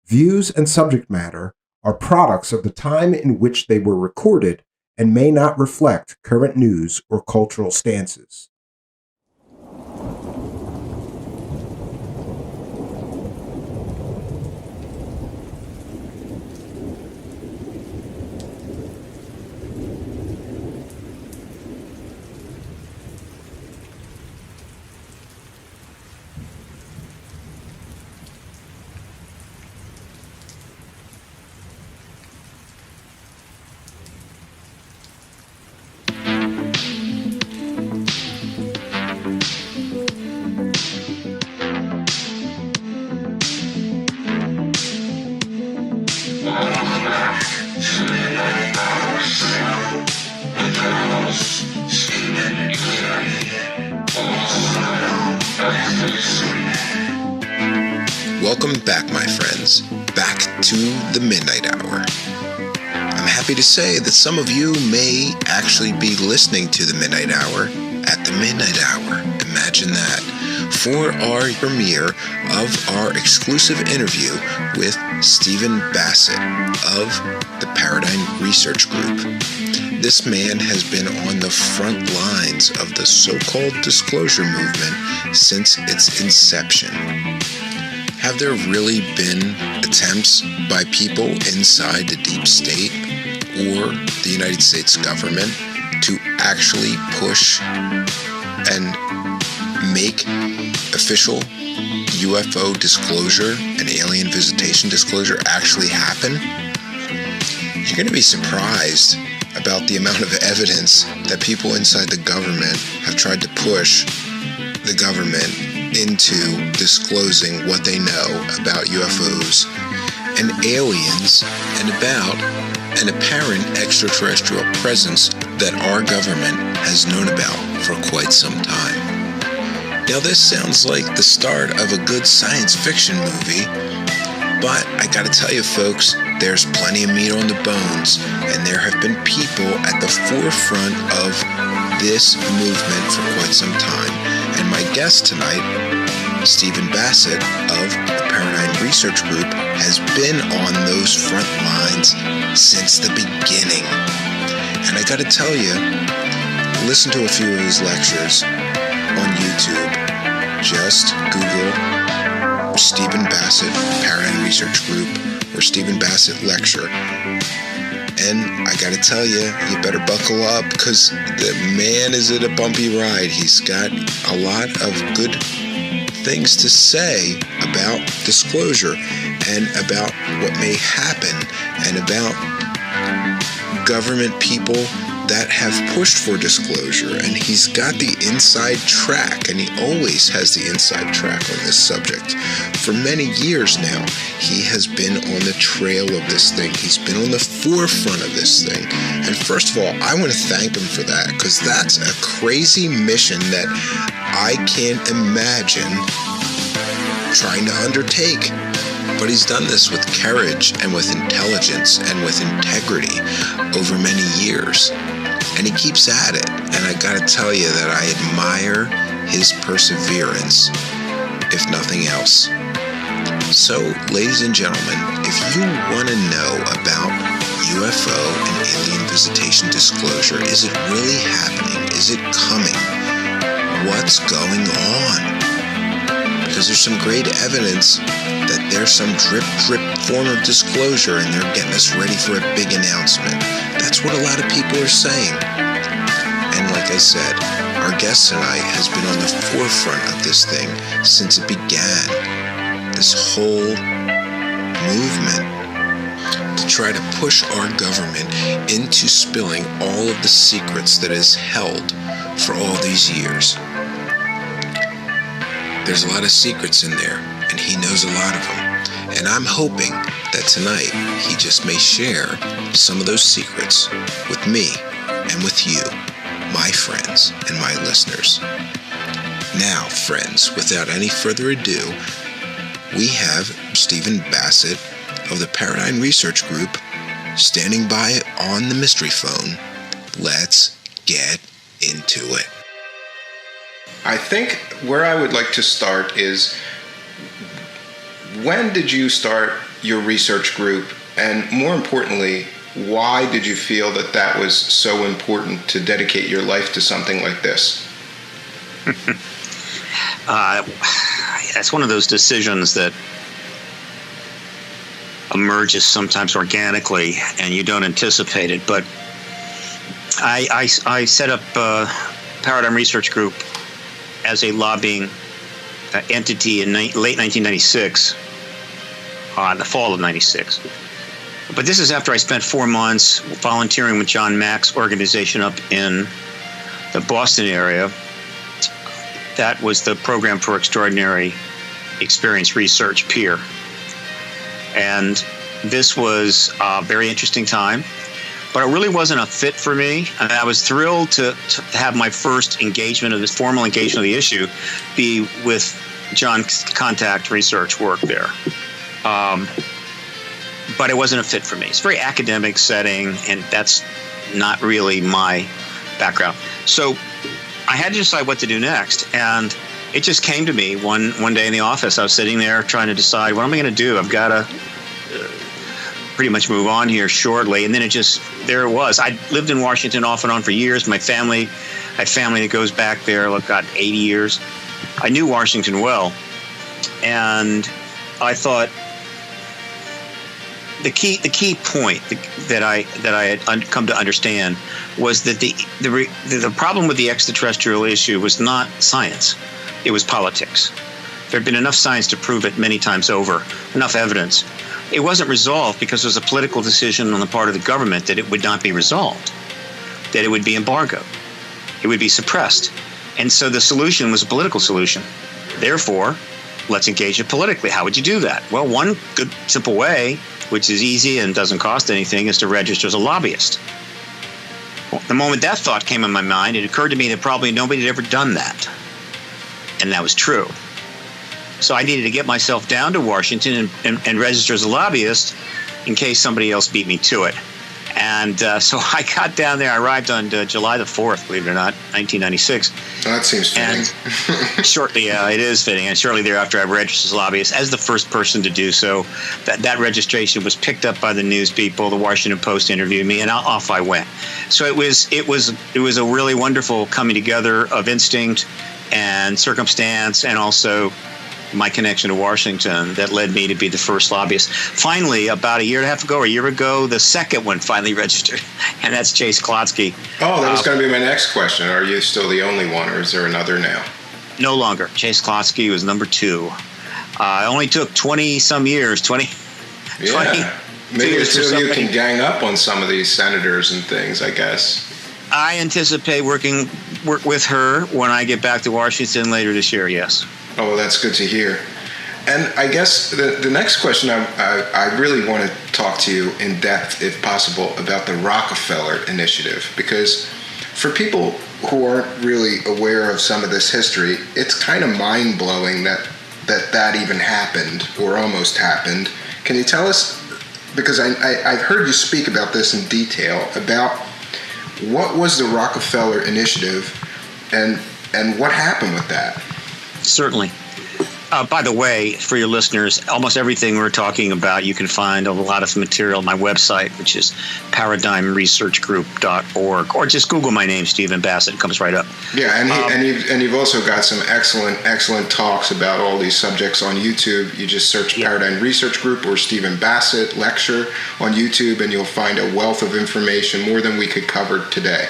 Views and subject matter are products of the time in which they were recorded and may not reflect current news or cultural stances. Welcome back, my friends, back to the Midnight Hour. I'm happy to say that some of you may actually be listening to the Midnight Hour at the Midnight Hour. Imagine that. For our premiere of our exclusive interview with Stephen Bassett of the Paradigm Research Group. This man has been on the front lines of the so-called disclosure movement since its inception. Have there really been attempts by people inside the deep state or the United States government to actually push and make official UFO disclosure and alien visitation disclosure actually happen? You're going to be surprised about the amount of evidence that people inside the government have tried to push the government into disclosing what they know about UFOs and aliens and about an apparent extraterrestrial presence that our government has known about for quite some time. Now, this sounds like the start of a good science fiction movie, but I gotta tell you, folks, there's plenty of meat on the bones, and there have been people at the forefront of this movement for quite some time. And my guest tonight, Stephen Bassett of the Paradigm Research Group, has been on those front lines since the beginning. And I gotta tell you, listen to a few of his lectures on YouTube. Just Google Stephen Bassett Paradigm Research Group or Stephen Bassett Lecture. And I gotta tell you, you better buckle up, because the man is at a bumpy ride. He's got a lot of good things to say about disclosure and about what may happen and about government people that have pushed for disclosure, and he's got the inside track, and he always has the inside track on this subject. For many years now, he has been on the trail of this thing. He's been on the forefront of this thing. And first of all, I want to thank him for that, because that's a crazy mission that I can't imagine trying to undertake. But he's done this with courage and with intelligence and with integrity over many years. And he keeps at it. And I gotta tell you that I admire his perseverance, if nothing else. So, ladies and gentlemen, if you want to know about UFO and alien visitation disclosure, is it really happening? Is it coming? What's going on? Because there's some great evidence that there's some drip form of disclosure, and they're getting us ready for a big announcement. That's what a lot of people are saying. And like I said, our guest tonight has been on the forefront of this thing since it began. This whole movement to try to push our government into spilling all of the secrets that is held for all these years. There's a lot of secrets in there, and he knows a lot of them. And I'm hoping that tonight he just may share some of those secrets with me and with you, my friends and my listeners. Now, friends, without any further ado, we have Stephen Bassett of the Paradigm Research Group standing by on the mystery phone. Let's get into it. I think where I would like to start is, when did you start your research group? And more importantly, why did you feel that that was so important to dedicate your life to something like this? It's one of those decisions that emerges sometimes organically and you don't anticipate it. But I set up Paradigm Research Group as a lobbying entity in late 1996, in the fall of 96. But this is after I spent 4 months volunteering with John Mack's organization up in the Boston area. That was the Program for Extraordinary Experience Research, PEER. And this was a very interesting time, but it really wasn't a fit for me. And I was thrilled to have my first engagement of this formal engagement of the issue be with John's contact research work there. But it wasn't a fit for me. It's a very academic setting, and that's not really my background. So I had to decide what to do next. And it just came to me one day in the office. I was sitting there trying to decide, what am I going to do? I've got to pretty much move on here shortly. And then there it was. I lived in Washington off and on for years. I have family that goes back there, 80 years. I knew Washington well. And I thought the key point that I had come to understand was that the problem with the extraterrestrial issue was not science. It was politics. There had been enough science to prove it many times over, enough evidence. It wasn't resolved because there was a political decision on the part of the government that it would not be resolved, that it would be embargoed, it would be suppressed. And so the solution was a political solution. Therefore, let's engage it politically. How would you do that? Well, one good, simple way, which is easy and doesn't cost anything, is to register as a lobbyist. Well, the moment that thought came in my mind, it occurred to me that probably nobody had ever done that. And that was true. So I needed to get myself down to Washington and register as a lobbyist in case somebody else beat me to it. And so I got down there. I arrived on July the 4th, believe it or not, 1996. Oh, that seems fitting. And shortly, it is fitting. And shortly thereafter, I registered as a lobbyist as the first person to do so. That registration was picked up by the news people. The Washington Post interviewed me, and off I went. So it was a really wonderful coming together of instinct and circumstance, and also my connection to Washington that led me to be the first lobbyist. Finally, about a year ago, the second one finally registered, and that's Chase Klotsky. Oh, that was going to be my next question. Are you still the only one, or is there another now? No longer. Chase Klotsky was number 2. It only took 20-some years, 20. Yeah. Maybe the two of you can gang up on some of these senators and things, I guess. I anticipate work with her when I get back to Washington later this year, yes. Oh, well, that's good to hear. And I guess the next question, I really want to talk to you in depth, if possible, about the Rockefeller Initiative, because for people who aren't really aware of some of this history, it's kind of mind-blowing that even happened, or almost happened. Can you tell us, because I've heard you speak about this in detail, about what was the Rockefeller Initiative and what happened with that? Certainly. By the way, for your listeners, almost everything we're talking about, you can find a lot of material on my website, which is paradigmresearchgroup.org, or just Google my name, Stephen Bassett. It comes right up. Yeah, and you've also got some excellent talks about all these subjects on YouTube. You just search Paradigm Research Group or Stephen Bassett lecture on YouTube, and you'll find a wealth of information, more than we could cover today.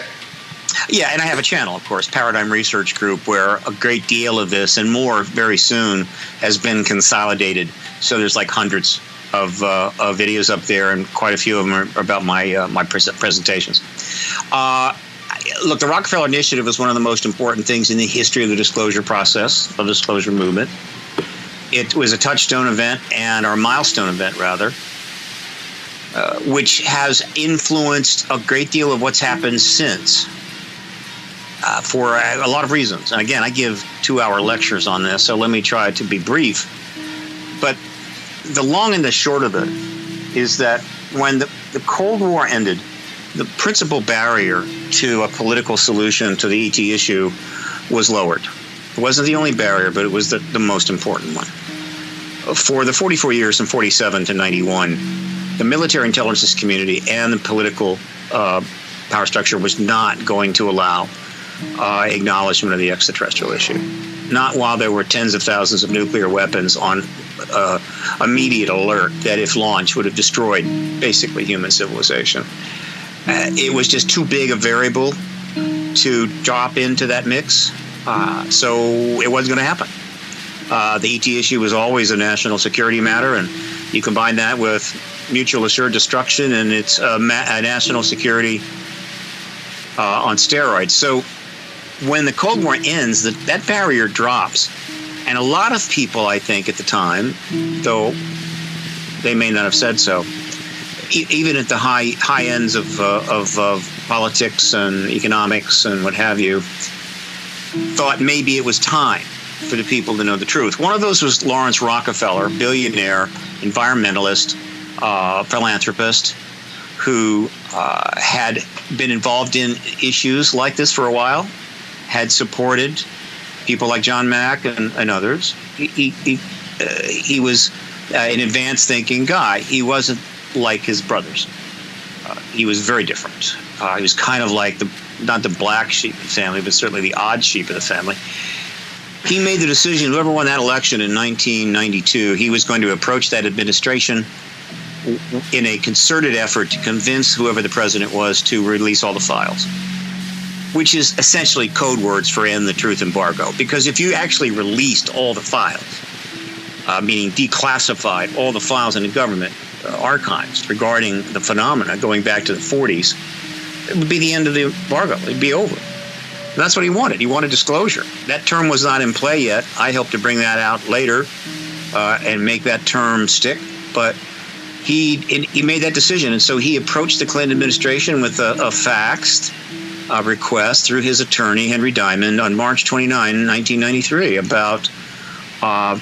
Yeah, and I have a channel, of course, Paradigm Research Group, where a great deal of this and more very soon has been consolidated. So there's like hundreds of videos up there, and quite a few of them are about my presentations. Look, the Rockefeller Initiative was one of the most important things in the history of the disclosure process, of the disclosure movement. It was a touchstone event, or milestone event, rather, which has influenced a great deal of what's happened since. For a lot of reasons. And again, I give 2-hour lectures on this, so let me try to be brief. But the long and the short of it is that when the Cold War ended, the principal barrier to a political solution to the ET issue was lowered. It wasn't the only barrier, but it was the most important one. For the 44 years from 47 to 91, the military intelligence community and the political power structure was not going to allow acknowledgement of the extraterrestrial issue. Not while there were tens of thousands of nuclear weapons on immediate alert that, if launched, would have destroyed basically human civilization. It was just too big a variable to drop into that mix, so it wasn't going to happen. The ET issue was always a national security matter, and you combine that with mutual assured destruction, and it's a national security on steroids. So when the Cold War ends, that barrier drops. And a lot of people, I think, at the time, though they may not have said so, even at the high ends of politics and economics and what have you, thought maybe it was time for the people to know the truth. One of those was Lawrence Rockefeller, billionaire, environmentalist, philanthropist, who had been involved in issues like this for a while, had supported people like John Mack and others. He was an advanced thinking guy. He wasn't like his brothers. He was very different. He was kind of like not the black sheep of the family, but certainly the odd sheep of the family. He made the decision, whoever won that election in 1992, he was going to approach that administration in a concerted effort to convince whoever the president was to release all the files, which is essentially code words for end the truth embargo. Because if you actually released all the files, meaning declassified all the files in the government archives regarding the phenomena going back to the 40s, it would be the end of the embargo. It'd be over. And that's what he wanted. He wanted disclosure. That term was not in play yet. I hope to bring that out later and make that term stick. But he made that decision, and so he approached the Clinton administration with a faxed request through his attorney, Henry Diamond, on March 29, 1993, about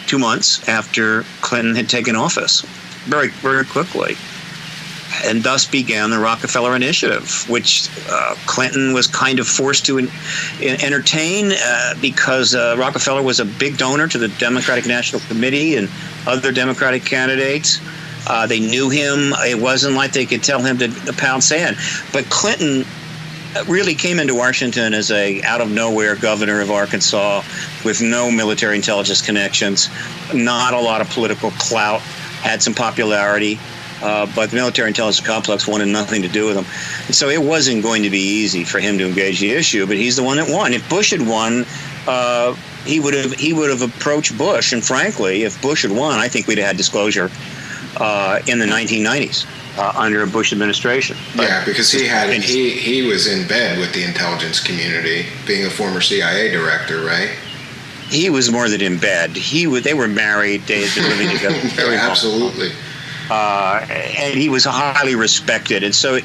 2 months after Clinton had taken office, very, very quickly. And thus began the Rockefeller Initiative, which Clinton was kind of forced to entertain because Rockefeller was a big donor to the Democratic National Committee and other Democratic candidates. They knew him. It wasn't like they could tell him to pound sand. But Clinton really came into Washington as a out-of-nowhere governor of Arkansas with no military intelligence connections, not a lot of political clout, had some popularity, but the military intelligence complex wanted nothing to do with him. And so it wasn't going to be easy for him to engage the issue, but he's the one that won. If Bush had won, he would have approached Bush, and frankly, if Bush had won, I think we'd have had disclosure in the 1990s. under a Bush administration. Yeah, because he was in bed with the intelligence community, being a former CIA director, right? He was more than in bed. They were married. They had been living together very long. Absolutely. And he was highly respected, and so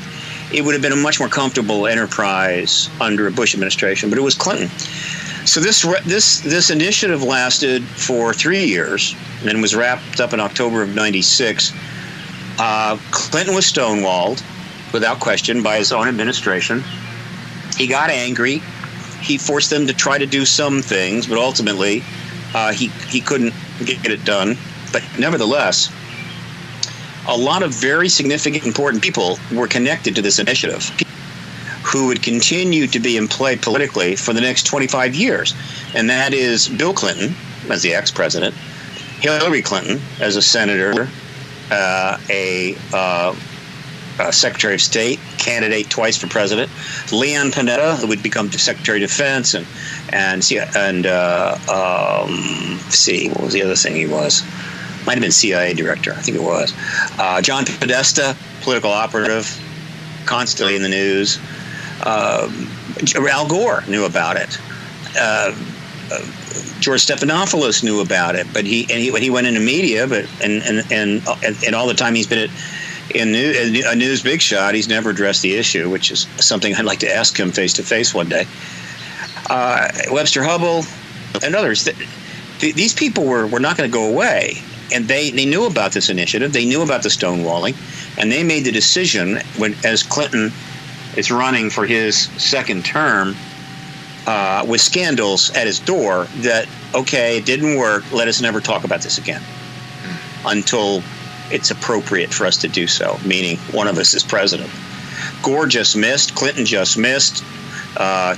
it would have been a much more comfortable enterprise under a Bush administration. But it was Clinton. So this initiative lasted for 3 years, and then was wrapped up in October of '96. Clinton was stonewalled, without question, by his own administration. He got angry. He forced them to try to do some things, but ultimately he couldn't get it done. But nevertheless, a lot of very significant, important people were connected to this initiative, who would continue to be in play politically for the next 25 years. And that is Bill Clinton as the ex-president, Hillary Clinton as a senator, a Secretary of State, candidate twice for president, Leon Panetta, who would become Secretary of Defense, and what was the other thing he was? Might have been CIA director, I think it was. John Podesta, political operative, constantly in the news. Al Gore knew about it. George Stephanopoulos knew about it, but he went into media, and all the time he's been a news big shot, he's never addressed the issue, which is something I'd like to ask him face to face one day. Webster Hubbell and others. These people were not going to go away, and they knew about this initiative. They knew about the stonewalling, and they made the decision as Clinton is running for his second term, with scandals at his door, that, okay, it didn't work, let us never talk about this again until it's appropriate for us to do so, meaning one of us is president. Gore just missed, Clinton just missed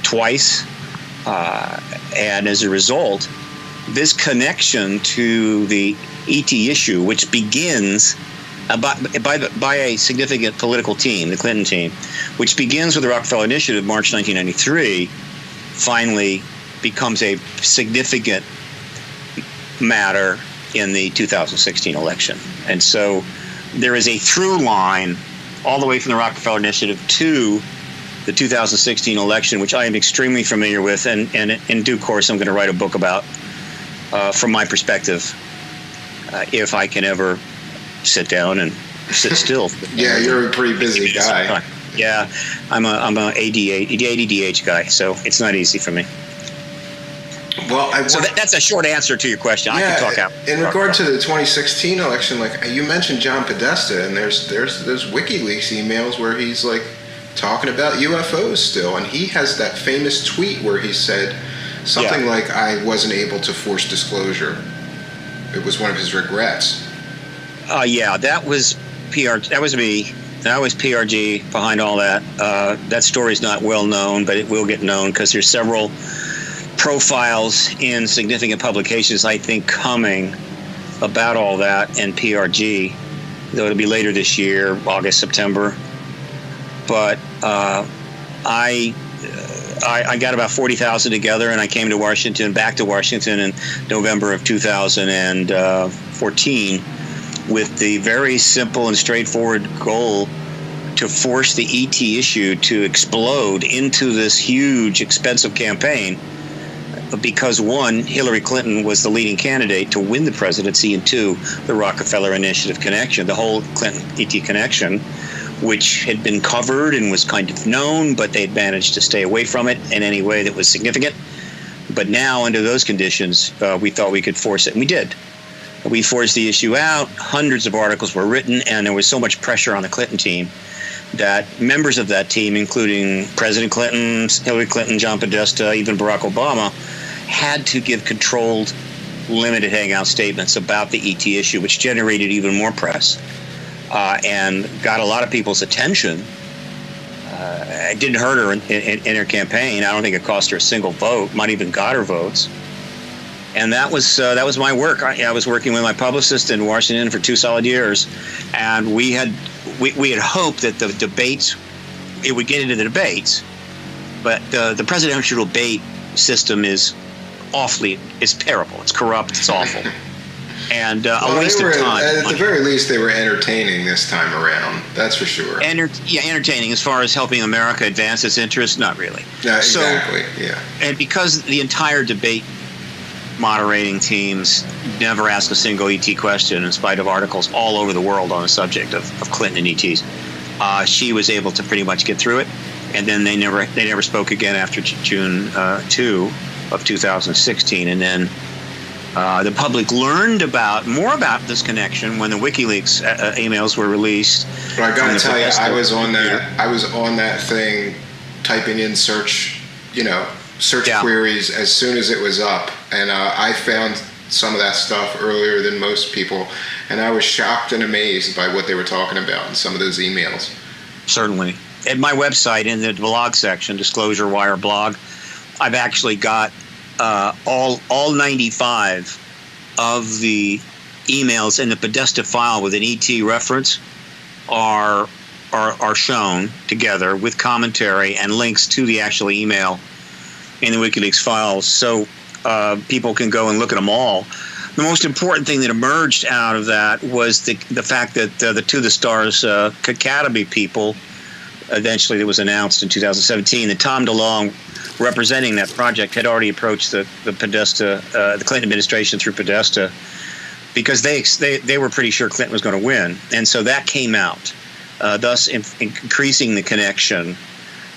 twice, and as a result, this connection to the ET issue, which begins by a significant political team, the Clinton team, which begins with the Rockefeller Initiative, March 1993, finally becomes a significant matter in the 2016 election. And so there is a through line all the way from the Rockefeller Initiative to the 2016 election, which I am extremely familiar with, and in due course I'm going to write a book about from my perspective, if I can ever sit down and sit still. Yeah, you're a pretty busy guy. Yeah, I'm a ADDH guy, so it's not easy for me. Well, that's a short answer to your question. Yeah, I can talk out. In regard to the 2016 election, like you mentioned John Podesta, and there's WikiLeaks emails where he's like talking about UFOs still, and he has that famous tweet where he said something like, "I wasn't able to force disclosure." It was one of his regrets. That was PR. That was me. That was PRG behind all that. That story's not well known, but it will get known because there's several profiles in significant publications, I think, coming about all that in PRG, though it'll be later this year, August, September. But I got about 40,000 together, and I came to Washington, back to Washington in November of 2014, with the very simple and straightforward goal to force the ET issue to explode into this huge, expensive campaign, because one, Hillary Clinton was the leading candidate to win the presidency, and two, the Rockefeller Initiative connection, the whole Clinton ET connection, which had been covered and was kind of known, but they'd managed to stay away from it in any way that was significant. But now, under those conditions, we thought we could force it, and we did. We forced the issue out. Hundreds of articles were written, and there was so much pressure on the Clinton team that members of that team, including President Clinton, Hillary Clinton, John Podesta, even Barack Obama, had to give controlled, limited hangout statements about the ET issue, which generated even more press and got a lot of people's attention. It didn't hurt her in her campaign. I don't think it cost her a single vote, might even got her votes. And that was my work. I was working with my publicist in Washington for 2 solid years, and we had hoped that the debates, it would get into the debates, but the presidential debate system is terrible. It's corrupt. It's awful. and a Well, waste of time. at the very least, they were entertaining this time around. That's for sure. Entertaining as far as helping America advance its interests, not really. Yeah, exactly. And because the entire debate moderating teams never ask a single ET question, in spite of articles all over the world on the subject of Clinton and ETs, she was able to pretty much get through it. And then they never spoke again after June 2 of 2016. And then the public learned more about this connection when the WikiLeaks emails were released. But I got to tell you, I was on that thing, typing in search queries as soon as it was up, and I found some of that stuff earlier than most people, and I was shocked and amazed by what they were talking about in some of those emails. Certainly. At my website, in the blog section, Disclosure Wire blog, I've actually got all 95 of the emails in the Podesta file with an ET reference are shown together with commentary and links to the actual email in the WikiLeaks files, so people can go and look at them all. The most important thing that emerged out of that was the fact that the To the Stars Academy people, eventually it was announced in 2017, that Tom DeLonge, representing that project, had already approached the Podesta, the Clinton administration through Podesta, because they were pretty sure Clinton was going to win, and so that came out, thus increasing the connection.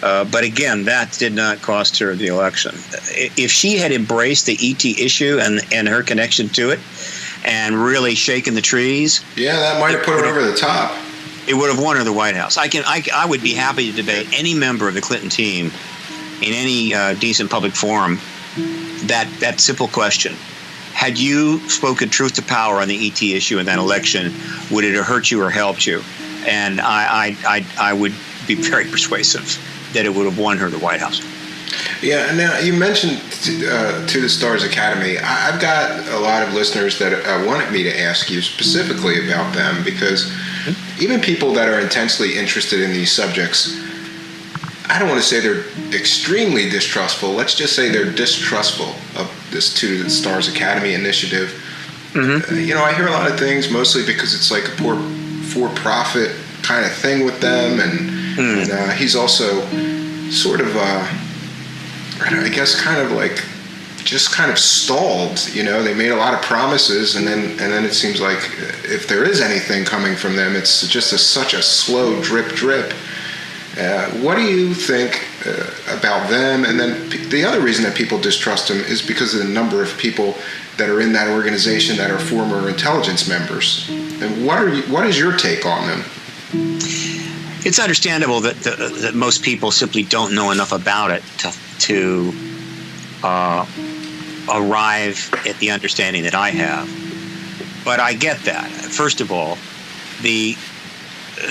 But again, that did not cost her the election. If she had embraced the ET issue and her connection to it, and really shaken the trees, that might have put her over the top. It would have won her the White House. I would be happy to debate any member of the Clinton team in any decent public forum that simple question: had you spoken truth to power on the ET issue in that election, would it have hurt you or helped you? And I would be very persuasive that it would have won her the White House. Yeah, now you mentioned To the Stars Academy. I've got a lot of listeners that wanted me to ask you specifically about them, because even people that are intensely interested in these subjects, I don't want to say they're extremely distrustful. Let's just say they're distrustful of this To the Stars Academy initiative. Mm-hmm. I hear a lot of things, mostly because it's like a poor for-profit kind of thing with them, and he's also sort of, I guess, kind of like just kind of stalled. They made a lot of promises, and then it seems like if there is anything coming from them, it's just such a slow drip. What do you think about them? And then the other reason that people distrust them is because of the number of people that are in that organization that are former intelligence members. And what is your take on them? It's understandable that most people simply don't know enough about it to arrive at the understanding that I have. But I get that. First of all, the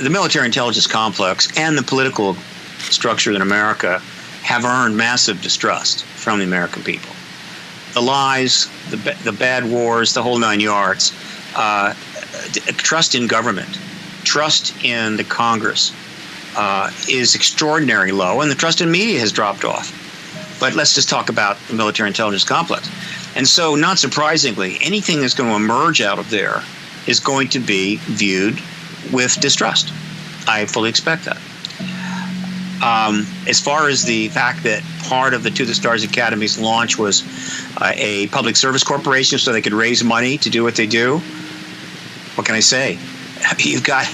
military intelligence complex and the political structure in America have earned massive distrust from the American people. The lies, the bad wars, the whole nine yards. Trust in government, trust in the Congress is extraordinarily low, and the trust in media has dropped off. But let's just talk about the military intelligence complex. And so, not surprisingly, anything that's going to emerge out of there is going to be viewed with distrust. I fully expect that. As far as the fact that part of the To the Stars Academy's launch was a public service corporation so they could raise money to do what they do, what can I say? You've got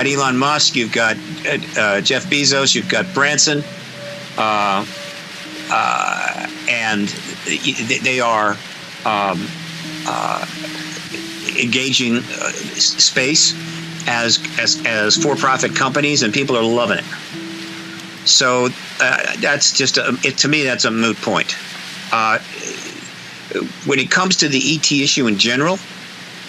Elon Musk, you've got Jeff Bezos, you've got Branson, and they are engaging space as for-profit companies, and people are loving it. So that's just to me that's a moot point. When it comes to the ET issue in general,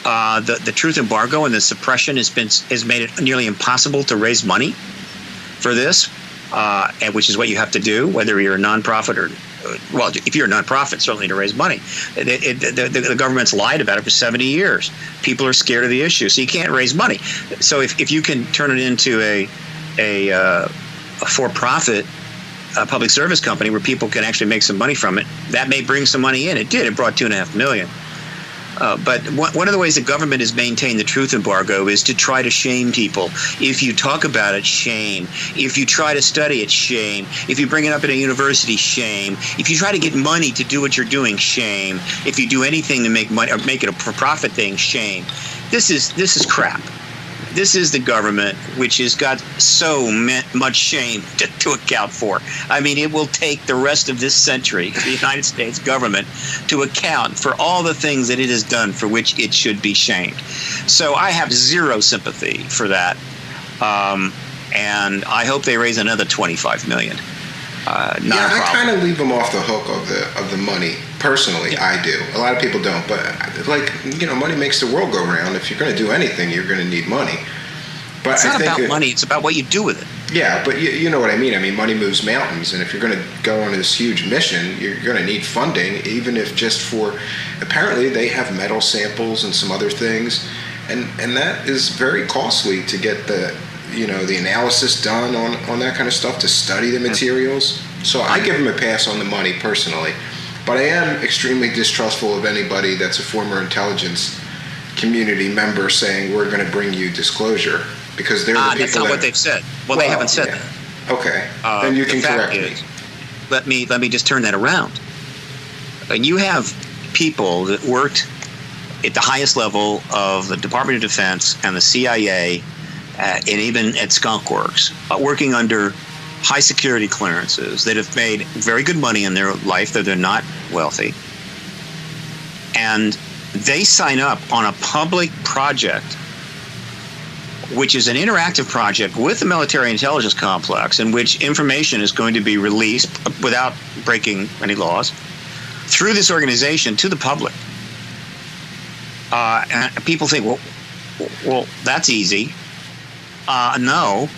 the truth embargo and the suppression has made it nearly impossible to raise money for this, and which is what you have to do, whether you're a nonprofit or, well, if you're a nonprofit, certainly to raise money. The government's lied about it for 70 years. People are scared of the issue, so you can't raise money. So if you can turn it into a for-profit public service company where people can actually make some money from it, that may bring some money in. It did. It brought $2.5 million. But one of the ways the government has maintained the truth embargo is to try to shame people. If you talk about it, shame. If you try to study it, shame. If you bring it up at a university, shame. If you try to get money to do what you're doing, shame. If you do anything to make money or make it a profit thing, shame. This is crap. This is the government, which has got so much shame to account for. I mean, it will take the rest of this century, the United States government, to account for all the things that it has done for which it should be shamed. So I have zero sympathy for that. And I hope they raise another $25 million. I kind of leave them off the hook of the money. Personally, yeah. I do. A lot of people don't, but money makes the world go round. If you're going to do anything, you're going to need money. But it's not about money; it's about what you do with it. Yeah, but you know what I mean. I mean, money moves mountains, and if you're going to go on this huge mission, you're going to need funding, even if just for. Apparently, they have metal samples and some other things, and that is very costly to get the analysis done on that kind of stuff, to study the materials. So I give them a pass on the money personally. But I am extremely distrustful of anybody that's a former intelligence community member saying we're going to bring you disclosure, because they're the people that's not what they've said. Well, they haven't said that. Okay, then you can correct me. Let me just turn that around. And you have people that worked at the highest level of the Department of Defense and the CIA, and even at Skunk Works, working under high security clearances that have made very good money in their life, though they're not wealthy. And they sign up on a public project, which is an interactive project with the military intelligence complex, in which information is going to be released without breaking any laws through this organization to the public. And people think, well, that's easy. No.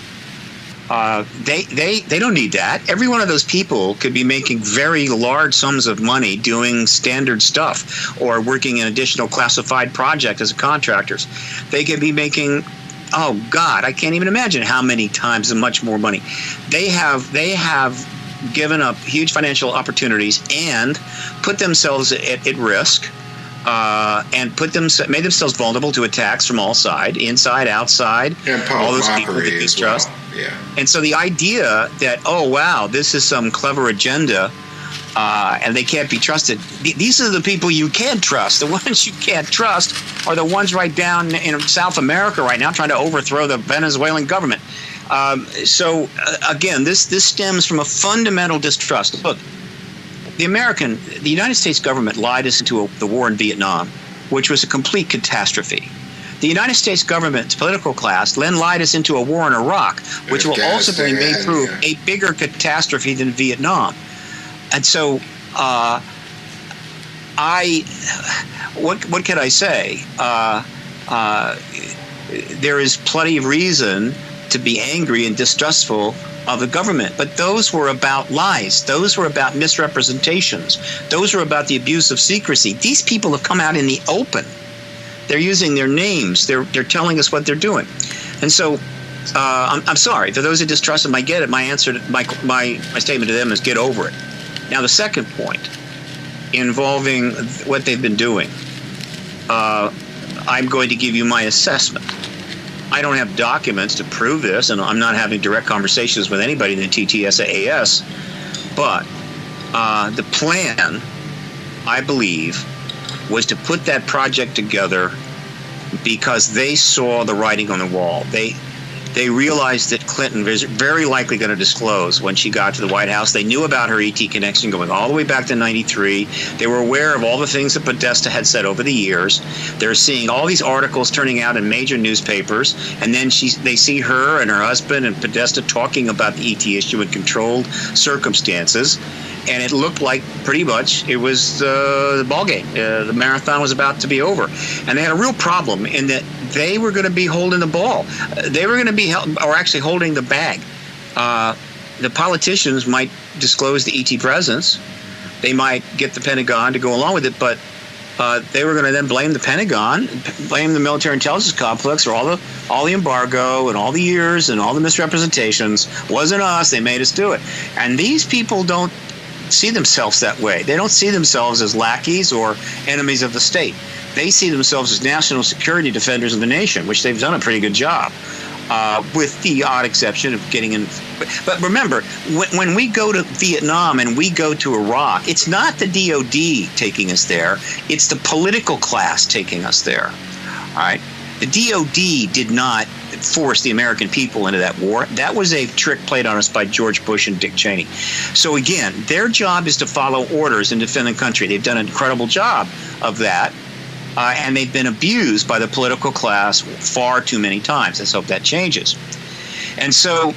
They don't need that. Every one of those people could be making very large sums of money doing standard stuff or working an additional classified project as contractors. They could be making, oh God, I can't even imagine how many times and much more money. They have given up huge financial opportunities and put themselves at risk. And made themselves vulnerable to attacks from all sides, inside, outside, and all those people that distrust. Well. Yeah. And so the idea that, oh wow, this is some clever agenda, and they can't be trusted. These are the people you can trust. The ones you can't trust are the ones right down in South America right now trying to overthrow the Venezuelan government. So again, this stems from a fundamental distrust. Look. The United States government lied us into the war in Vietnam, which was a complete catastrophe. The United States government's political class then lied us into a war in Iraq, which will ultimately prove a bigger catastrophe than Vietnam. And so, what can I say? There is plenty of reason to be angry and distrustful of the government, but those were about lies. Those were about misrepresentations. Those were about the abuse of secrecy. These people have come out in the open. They're using their names. They're telling us what they're doing. And so I'm sorry for those who distrust them. I get it. My answer to my statement to them is get over it. Now the second point, involving what they've been doing, I'm going to give you my assessment. I don't have documents to prove this, and I'm not having direct conversations with anybody in the TTSAS, but the plan, I believe, was to put that project together because they saw the writing on the wall. They realized that Clinton was very likely going to disclose when she got to the White House. They knew about her ET connection going all the way back to 93. They were aware of all the things that Podesta had said over the years. They're seeing all these articles turning out in major newspapers, and then they see her and her husband and Podesta talking about the ET issue in controlled circumstances. And it looked like pretty much it was the ball game. The marathon was about to be over. And they had a real problem in that they were going to be holding the ball. They were going to be actually holding the bag. The politicians might disclose the ET presence. They might get the Pentagon to go along with it, but they were going to then blame the Pentagon, blame the military intelligence complex for all the embargo and all the years and all the misrepresentations. Wasn't us. They made us do it. And these people don't see themselves that way. They don't see themselves as lackeys or enemies of the state. They see themselves as national security defenders of the nation, which they've done a pretty good job, with the odd exception of getting in. But remember, when we go to Vietnam and we go to Iraq, it's not the DOD taking us there. It's the political class taking us there. All right. The DOD did not force the American people into that war. That was a trick played on us by George Bush and Dick Cheney. So again, their job is to follow orders and defend the country. They've done an incredible job of that, and they've been abused by the political class far too many times. Let's hope that changes. And so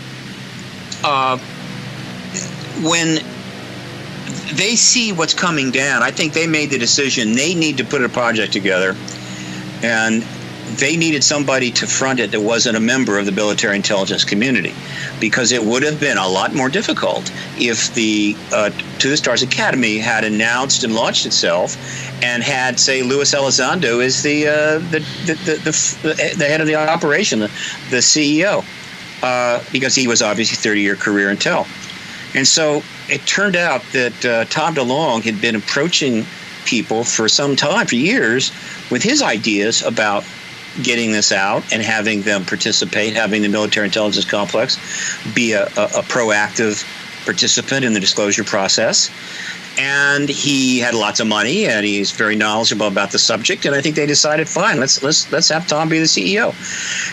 when they see what's coming down, I think they made the decision they need to put a project together, and they needed somebody to front it that wasn't a member of the military intelligence community, because it would have been a lot more difficult if the To the Stars Academy had announced and launched itself and had, say, Luis Elizondo as the head of the operation, the CEO, because he was obviously 30-year career intel. And so it turned out that Tom DeLonge had been approaching people for some time, for years, with his ideas about getting this out and having them participate, having the military intelligence complex be a proactive participant in the disclosure process. And he had lots of money, and he's very knowledgeable about the subject. And I think they decided, fine, let's have Tom be the CEO.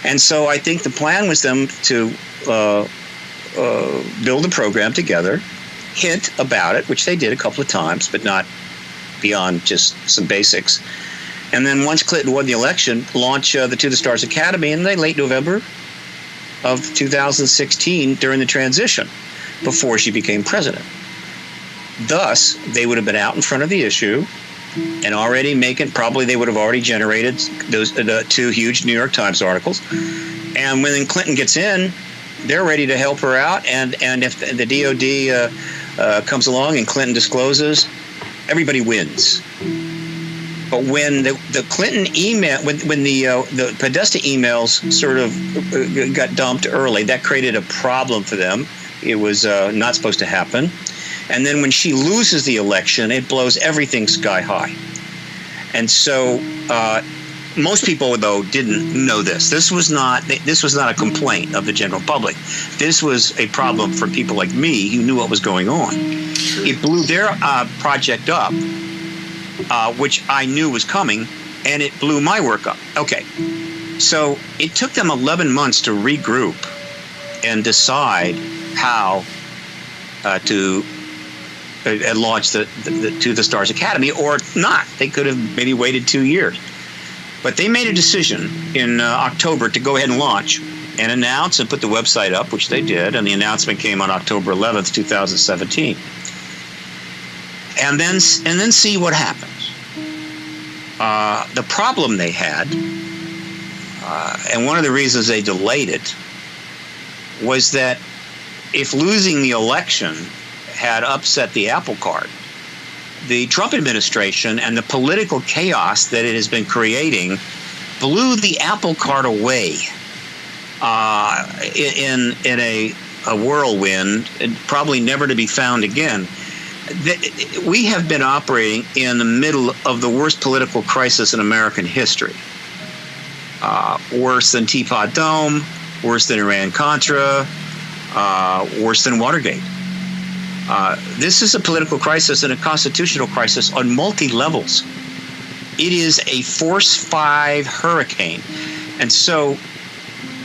And so I think the plan was them to build a program together, hint about it, which they did a couple of times, but not beyond just some basics. And then once Clinton won the election, launch the To the Stars Academy in late November of 2016 during the transition, before she became president. Thus, they would have been out in front of the issue and already probably they would have already generated those 2 huge New York Times articles. And when Clinton gets in, they're ready to help her out. And if the DOD comes along and Clinton discloses, everybody wins. But when the Clinton email, when the Podesta emails sort of got dumped early, that created a problem for them. It was not supposed to happen. And then when she loses the election, it blows everything sky high. And so most people, though, didn't know this. This was not a complaint of the general public. This was a problem for people like me who knew what was going on. It blew their project up, which I knew was coming, and it blew my work up. Okay, so it took them 11 months to regroup and decide how to launch the To the Stars Academy, or not. They could have maybe waited 2 years. But they made a decision in October to go ahead and launch and announce and put the website up, which they did, and the announcement came on October 11th, 2017. And then see what happens. The problem they had, and one of the reasons they delayed it, was that if losing the election had upset the apple cart, the Trump administration and the political chaos that it has been creating blew the apple cart away in a whirlwind, and probably never to be found again. We have been operating in the middle of the worst political crisis in American history. Worse than Teapot Dome, worse than Iran-Contra, worse than Watergate. This is a political crisis and a constitutional crisis on multi-levels. It is a Force 5 hurricane. And so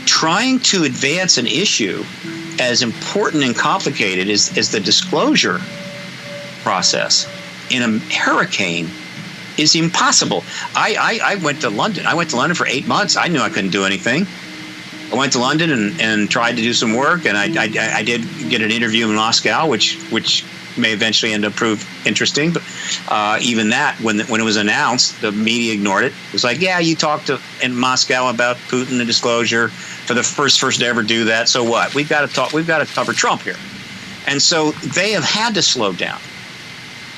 trying to advance an issue as important and complicated as the disclosure process in a hurricane is impossible. I went to London. I went to London for 8 months. I knew I couldn't do anything. I went to London and tried to do some work, and I did get an interview in Moscow, which may eventually end up prove interesting. But even that, when it was announced, the media ignored it. It was like, yeah, you talked in Moscow about Putin and disclosure for the first to ever do that. So what? We've got to talk. We've got to cover Trump here, and so they have had to slow down.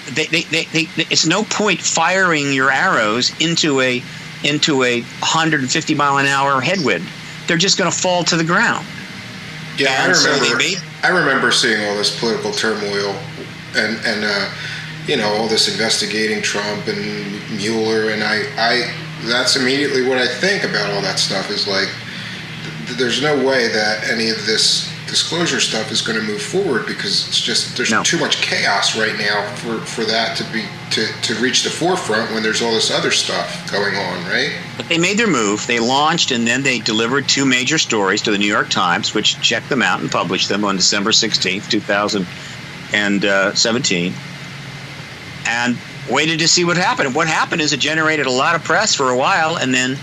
It's no point firing your arrows into a 150 mile an hour headwind. They're just going to fall to the ground. Yeah, I remember seeing all this political turmoil and you know, all this investigating Trump and Mueller, and I that's immediately what I think about all that stuff is like, there's no way that any of this disclosure stuff is going to move forward because it's just there's too much chaos right now for that to reach the forefront when there's all this other stuff going on, right? But they made their move. They launched, and then they delivered two major stories to the New York Times, which checked them out and published them on December 16th, 2017, and waited to see what happened. And what happened is it generated a lot of press for a while, and then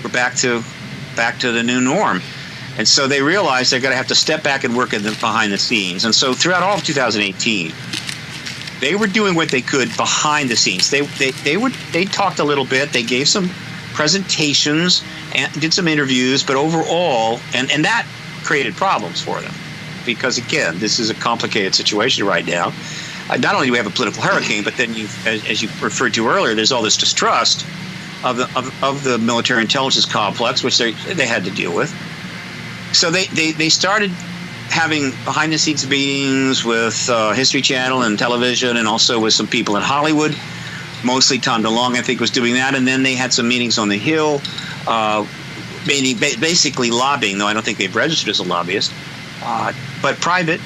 we're back to the new norm. And so they realized they're going to have to step back and work behind the scenes. And so throughout all of 2018, they were doing what they could behind the scenes. They talked a little bit. They gave some presentations and did some interviews. But overall, and that created problems for them. Because, again, this is a complicated situation right now. Not only do we have a political hurricane, but then, as you referred to earlier, there's all this distrust of the military intelligence complex, which they had to deal with. So they started having behind-the-scenes meetings with History Channel and television, and also with some people in Hollywood. Mostly Tom DeLonge, I think, was doing that. And then they had some meetings on the Hill, basically lobbying, though I don't think they've registered as a lobbyist. But private,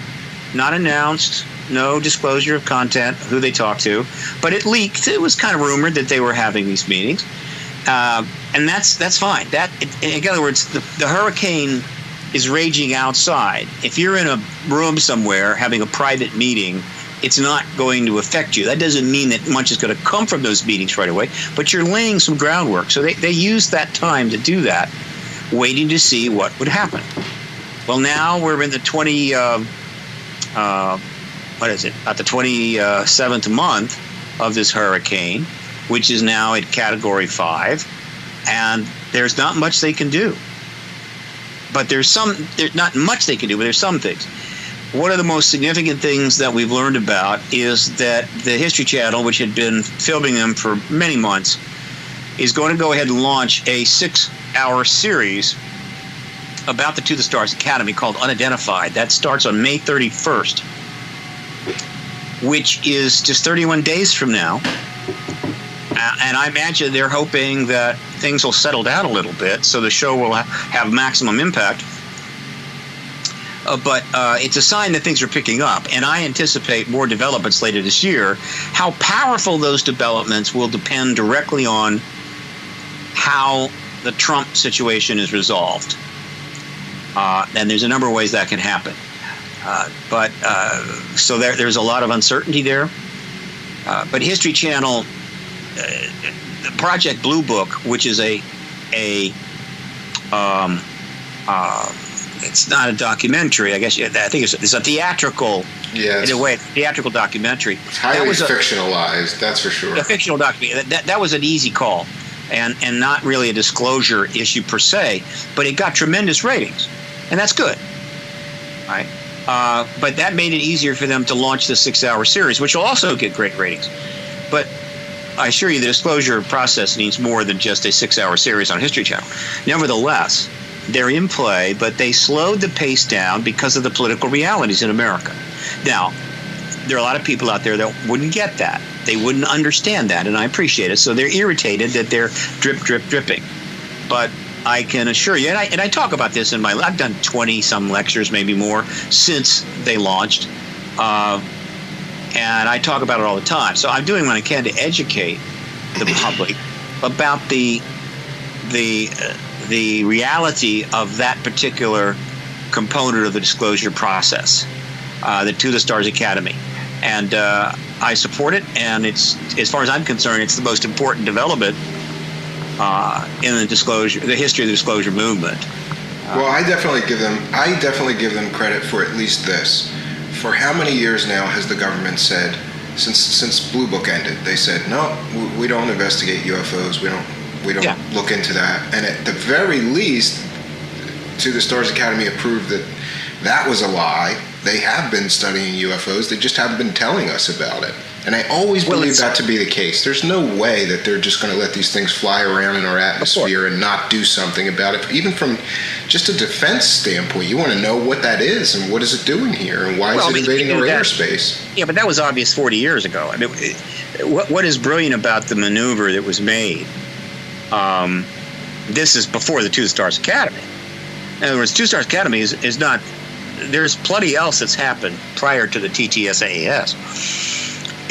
not announced, no disclosure of content, who they talked to. But it leaked. It was kind of rumored that they were having these meetings. And that's fine. In other words, the hurricane is raging outside. If you're in a room somewhere having a private meeting, it's not going to affect you. That doesn't mean that much is going to come from those meetings right away, but you're laying some groundwork. So they used that time to do that, waiting to see what would happen. Well, now we're in the about the 27th month of this hurricane, which is now at Category 5, and there's not much they can do. But there's not much they can do, but there's some things. One of the most significant things that we've learned about is that the History Channel, which had been filming them for many months, is going to go ahead and launch a 6-hour series about the To the Stars Academy called Unidentified. That starts on May 31st, which is just 31 days from now. And I imagine they're hoping that things will settle down a little bit so the show will have maximum impact. But it's a sign that things are picking up. And I anticipate more developments later this year. How powerful those developments will depend directly on how the Trump situation is resolved. And there's a number of ways that can happen. So there's a lot of uncertainty there. But History Channel, Project Blue Book, which is it's not a documentary, I guess. I think it's a theatrical, in a way, theatrical documentary. It's highly fictionalized, that's for sure. A fictional documentary. That was an easy call, and not really a disclosure issue per se, but it got tremendous ratings, and that's good. Right? But that made it easier for them to launch the 6-hour series, which will also get great ratings. But I assure you the disclosure process needs more than just a 6-hour series on History Channel. Nevertheless, they're in play, but they slowed the pace down because of the political realities in America. Now, there are a lot of people out there that wouldn't get that. They wouldn't understand that, and I appreciate it. So they're irritated that they're dripping. But I can assure you, and I talk about this in I've done 20-some lectures, maybe more, since they launched. And I talk about it all the time. So I'm doing what I can to educate the public about the reality of that particular component of the disclosure process, the To the Stars Academy. And I support it, and it's, as far as I'm concerned, it's the most important development in the history of the disclosure movement. Well, I definitely give them credit for at least this. For how many years now has the government said, since Blue Book ended, they said, no, we don't investigate UFOs, we don't look into that. And at the very least, To the Stars Academy approved that was a lie. They have been studying UFOs, they just haven't been telling us about it. And I always believe that to be the case. There's no way that they're just going to let these things fly around in our atmosphere and not do something about it. Even from just a defense standpoint, you want to know what that is and what is it doing here and why is it invading our airspace. Yeah, but that was obvious 40 years ago. I mean, what is brilliant about the maneuver that was made? This is before the Two Stars Academy. In other words, Two Stars Academy is not. There's plenty else that's happened prior to the TTSAAS.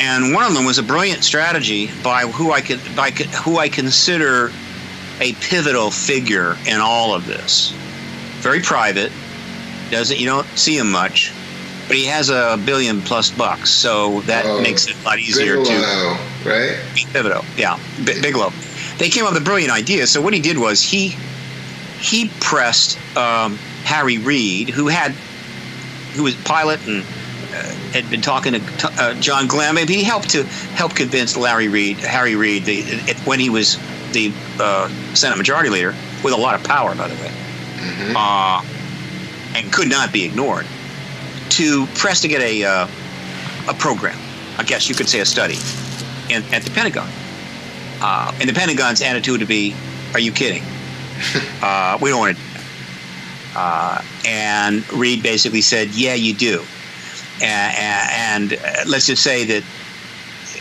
And one of them was a brilliant strategy by who I consider a pivotal figure in all of this. Very private, you don't see him much, but he has $1 billion+ bucks, so that makes it a lot easier Bigelow, right? Pivotal, yeah, Bigelow. They came up with a brilliant idea. So what he did was he pressed Harry Reid, who was pilot and had been talking to John Glenn. Maybe he helped convince Harry Reid, when he was the Senate Majority Leader, with a lot of power, by the way, and could not be ignored, to press to get a program. I guess you could say a study at the Pentagon. And the Pentagon's attitude would be, "Are you kidding? We don't want to." And Reid basically said, "Yeah, you do." And let's just say that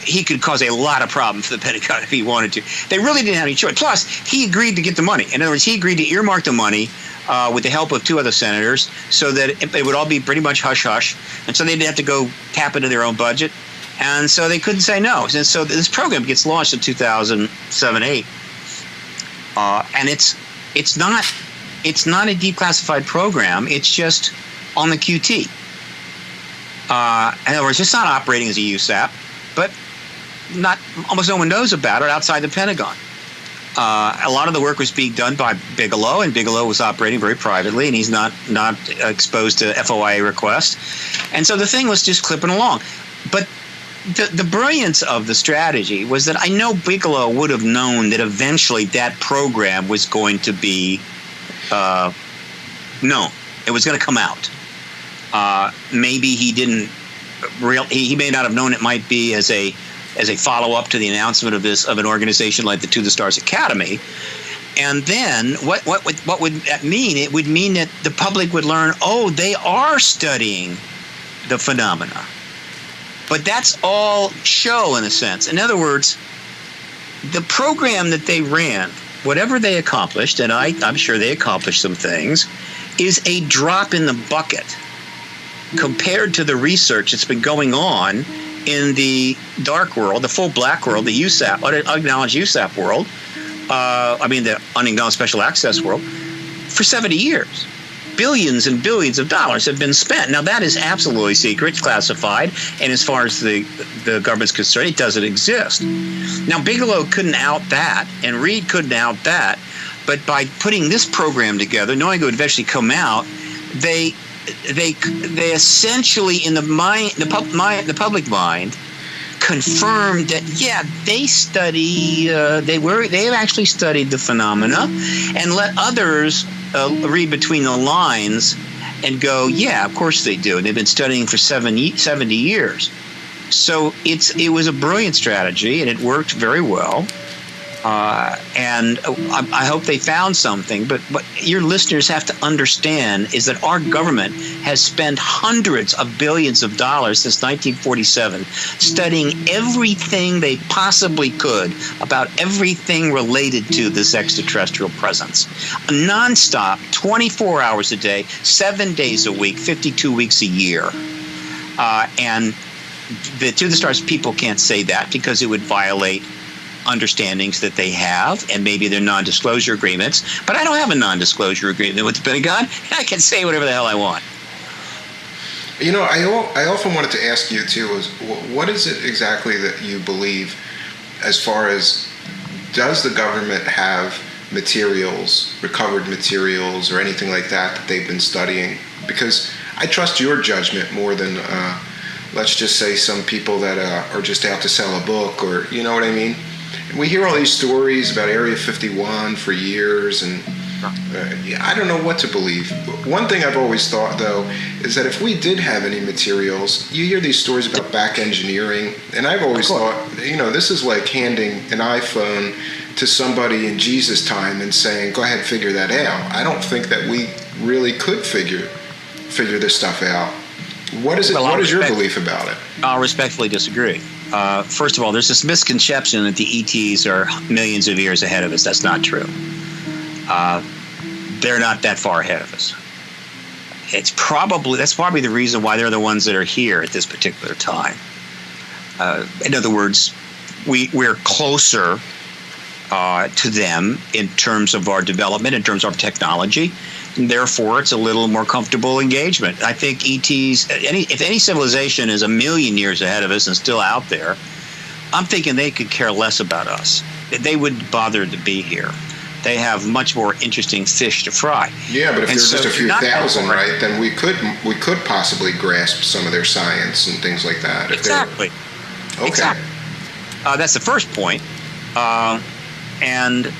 he could cause a lot of problems for the Pentagon if he wanted to. They really didn't have any choice. Plus, he agreed to get the money. In other words, he agreed to earmark the money with the help of 2 other senators, so that it would all be pretty much hush-hush. And so they'd have to go tap into their own budget. And so they couldn't say no. And so this program gets launched in 2007-8. And it's not a declassified program. It's just on the QT. In other words, it's not operating as a USAP, but almost no one knows about it outside the Pentagon. A lot of the work was being done by Bigelow, and Bigelow was operating very privately, and he's not exposed to FOIA requests. And so the thing was just clipping along. But the brilliance of the strategy was that I know Bigelow would have known that eventually that program was going to be known. It was going to come out. Maybe he didn't. He may not have known it might be as a follow-up to the announcement of an organization like the To the Stars Academy. And then what would that mean? It would mean that the public would learn, oh, they are studying the phenomena. But that's all show in a sense. In other words, the program that they ran, whatever they accomplished, and I'm sure they accomplished some things, is a drop in the bucket compared to the research that's been going on in the dark world, the full black world, the USAP, unacknowledged USAP world, the unacknowledged special access world, for 70 years. Billions and billions of dollars have been spent. Now, that is absolutely secret, it's classified, and as far as the government's concerned, it doesn't exist. Now, Bigelow couldn't out that, and Reid couldn't out that, but by putting this program together, knowing it would eventually come out, they essentially, in the public mind, confirmed that they study. They have actually studied the phenomena, and let others read between the lines and go, yeah, of course they do. And they've been studying for 70 years. So it was a brilliant strategy, and it worked very well. And I hope they found something. But what your listeners have to understand is that our government has spent hundreds of billions of dollars since 1947 studying everything they possibly could about everything related to this extraterrestrial presence. Nonstop, 24 hours a day, 7 days a week, 52 weeks a year. And the To the Stars people can't say that because it would violate understandings that they have, and maybe their non-disclosure agreements. But I don't have a non-disclosure agreement with the Pentagon. I can say whatever the hell I want. You know, I often wanted to ask you too, is what is it exactly that you believe as far as, does the government have materials, recovered materials, or anything like that they've been studying? Because I trust your judgment more than let's just say some people that are just out to sell a book, or you know what I mean? We hear all these stories about Area 51 for years, and Yeah, I don't know what to believe. One thing I've always thought, though, is that if we did have any materials, you hear these stories about back engineering, and I've always thought, this is like handing an iPhone to somebody in Jesus' time and saying, go ahead, figure that out. I don't think that we really could figure this stuff out. What is it? What is your belief about it? I'll respectfully disagree. First of all, there's this misconception that the ETs are millions of years ahead of us. That's not true. They're not that far ahead of us. That's probably the reason why they're the ones that are here at this particular time. In other words, we're closer to them in terms of our development, in terms of our technology. And therefore, it's a little more comfortable engagement. I think ETs, if any civilization is a million years ahead of us and still out there, I'm thinking they could care less about us. They wouldn't bother to be here. They have much more interesting fish to fry. Yeah, but if there's just a few thousand, right, then we could possibly grasp some of their science and things like that. Exactly. Okay. Exactly. That's the first point. And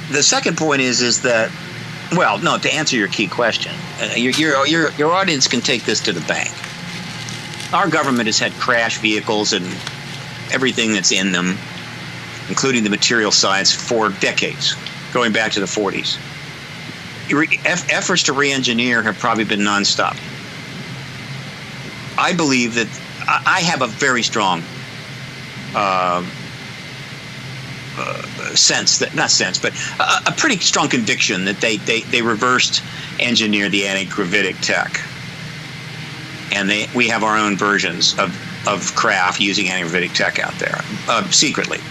the second point is that, well, no, to answer your key question, your audience can take this to the bank. Our government has had crash vehicles and everything that's in them, including the material science, for decades, going back to the 40s. Efforts to re-engineer have probably been nonstop. I believe that I have a very strong a pretty strong conviction that they reversed engineer the anti-gravitic tech, and we have our own versions of craft using anti-gravitic tech out there secretly.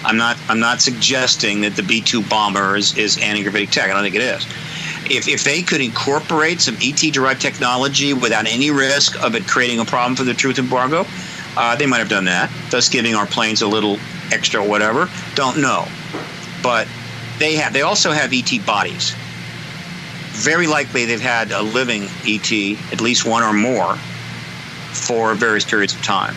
I'm not suggesting that the B-2 bomber is anti-gravitic tech. I don't think it is. If they could incorporate some ET-derived technology without any risk of it creating a problem for the truth embargo, they might have done that, thus giving our planes a little extra whatever. Don't know. But they also have ET bodies. Very likely they've had a living ET, at least one or more, for various periods of time.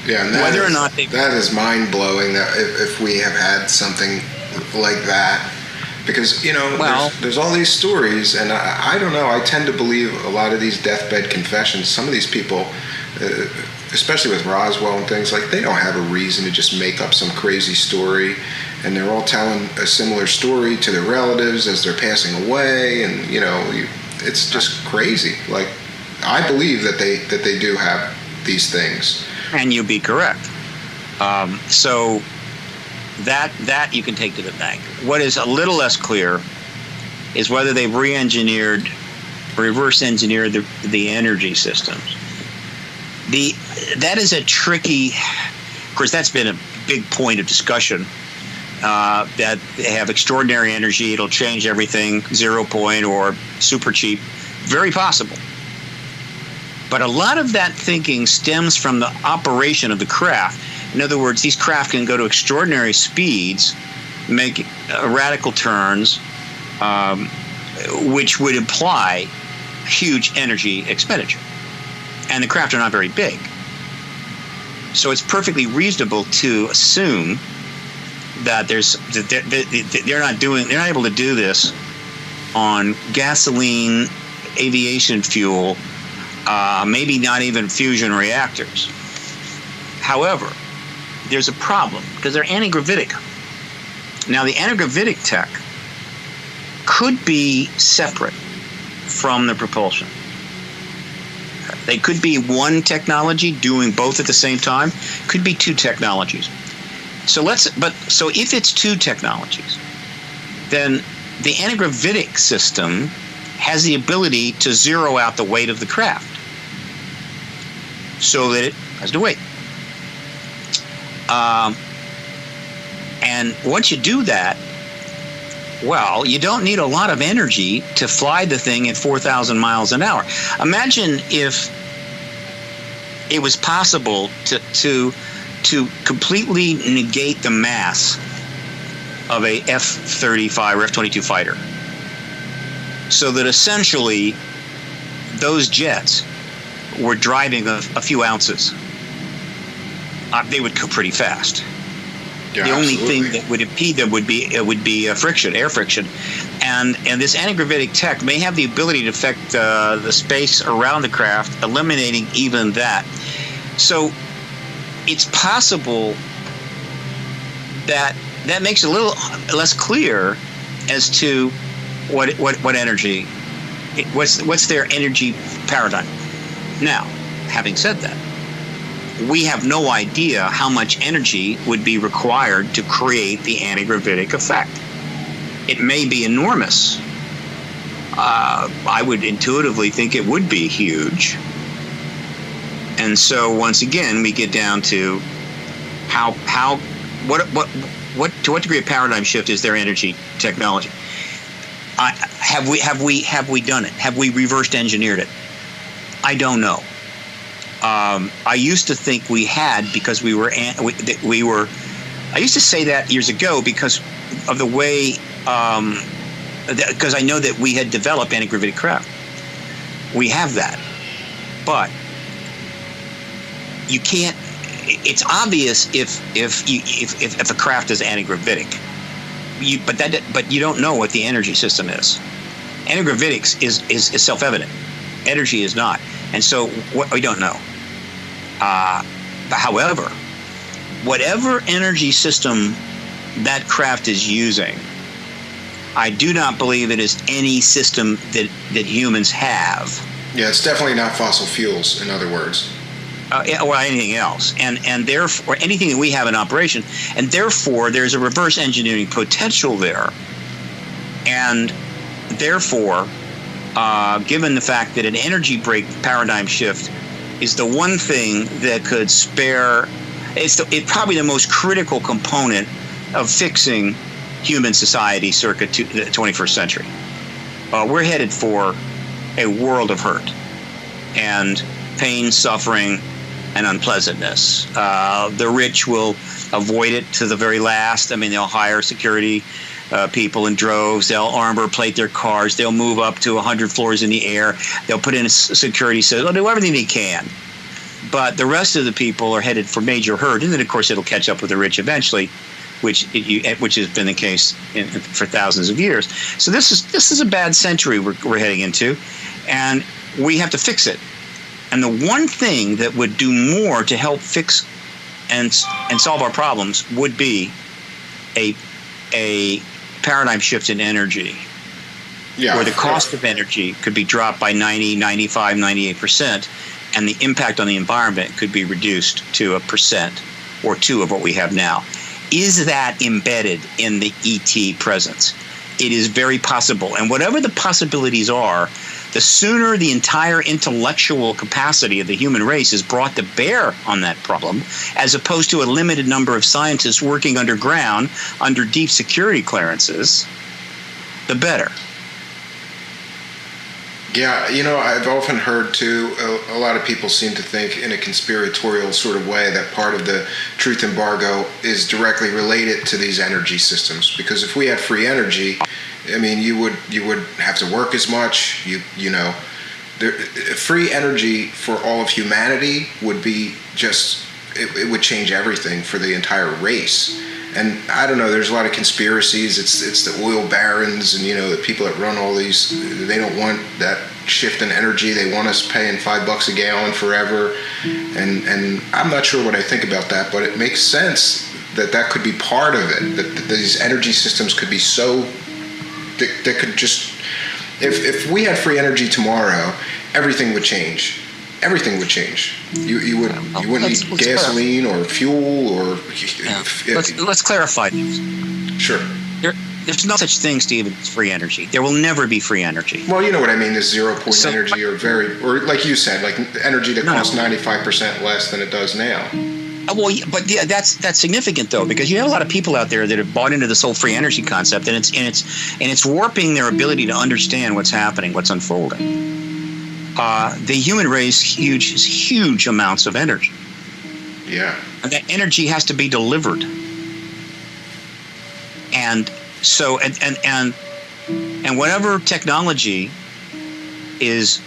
Yeah, and that is mind-blowing that if we have had something like that. Because, there's all these stories, and I don't know, I tend to believe a lot of these deathbed confessions. Some of these people, especially with Roswell and things, like, they don't have a reason to just make up some crazy story, and they're all telling a similar story to their relatives as they're passing away, and, it's just crazy. Like, I believe that they do have these things. And you'd be correct. So that you can take to the bank. What is a little less clear is whether they've reverse engineered the energy systems. That is a tricky. Of course, that's been a big point of discussion. That they have extraordinary energy. It'll change everything. 0 point or super cheap. Very possible. But a lot of that thinking stems from the operation of the craft. In other words, these craft can go to extraordinary speeds, make radical turns, which would imply huge energy expenditure. And the craft are not very big. So it's perfectly reasonable to assume that they're not able to do this on gasoline, aviation fuel, maybe not even fusion reactors. However, there's a problem because they're anti-gravitic. Now, the anti-gravitic tech could be separate from the propulsion. They could be one technology doing both at the same time. Could be two technologies. So if it's two technologies, then the anti-gravitic system has the ability to zero out the weight of the craft so that it has to weight. And once you do that, well, you don't need a lot of energy to fly the thing at 4,000 miles an hour. Imagine if it was possible to completely negate the mass of a F-35 or F-22 fighter, so that essentially those jets were driving a few ounces. They would go pretty fast. Yeah, the only absolutely. thing that would impede them would be friction, air friction, and this anti-gravitic tech may have the ability to affect the space around the craft, eliminating even that. So it's possible that makes it a little less clear as to what energy, what's their energy paradigm. Now, having said that, we have no idea how much energy would be required to create the anti-gravitic effect. It may be enormous. I would intuitively think it would be huge. And so once again, we get down to to what degree of paradigm shift is their energy technology? Have we done it? Have we reversed engineered it? I don't know. I used to think we had, because we were. I used to say that years ago because of the way, because I know that we had developed anti-gravitic craft. We have that, but you can't. It's obvious if a craft is anti-gravitic, but you don't know what the energy system is. Anti-gravitics is self-evident. Energy is not, and so we don't know. However, whatever energy system that craft is using, I do not believe it is any system that humans have. Yeah, it's definitely not fossil fuels, in other words. Or anything else, and therefore anything that we have in operation, and therefore there's a reverse engineering potential there, and therefore, given the fact that an energy break paradigm shift is the one thing that could spare, it's probably the most critical component of fixing human society circa the 21st century. We're headed for a world of hurt and pain, suffering, and unpleasantness. The rich will avoid it to the very last. I mean, they'll hire security people in droves. They'll armor plate their cars. They'll move up to 100 floors in the air. They'll put in a security system. They'll do everything they can. But the rest of the people are headed for major hurt. And then, of course, it'll catch up with the rich eventually, which has been the case for thousands of years. So this is a bad century we're heading into, and we have to fix it. And the one thing that would do more to help fix and solve our problems would be a paradigm shift in energy, where the cost of energy could be dropped by 90, 95, 98%, and the impact on the environment could be reduced to 1% or 2% of what we have now. Is that embedded in the ET presence? It is very possible. And whatever the possibilities are, the sooner the entire intellectual capacity of the human race is brought to bear on that problem, as opposed to a limited number of scientists working underground under deep security clearances, the better. Yeah, I've often heard too, a lot of people seem to think in a conspiratorial sort of way that part of the truth embargo is directly related to these energy systems. Because if we had free energy, I mean, you would have to work as much. Free energy for all of humanity would be it would change everything for the entire race. And I don't know, there's a lot of conspiracies. It's the oil barons and, the people that run all these, they don't want that shift in energy. They want us paying $5 a gallon forever. And I'm not sure what I think about that, but it makes sense that could be part of it, that these energy systems could be so, that could just, if we had free energy tomorrow, everything would change. Everything would change. You wouldn't need gasoline or fuel or. Yeah. Let's clarify this. Sure. There's no such thing, Steve, as free energy. There will never be free energy. Well, you know what I mean. There's 0 point energy, or like you said, like energy that costs 95% less than it does now. Well, but yeah, that's significant though, because you have a lot of people out there that have bought into this whole free energy concept, and it's warping their ability to understand what's happening, what's unfolding. The human race huge amounts of energy. Yeah. And that energy has to be delivered. And so and whatever technology is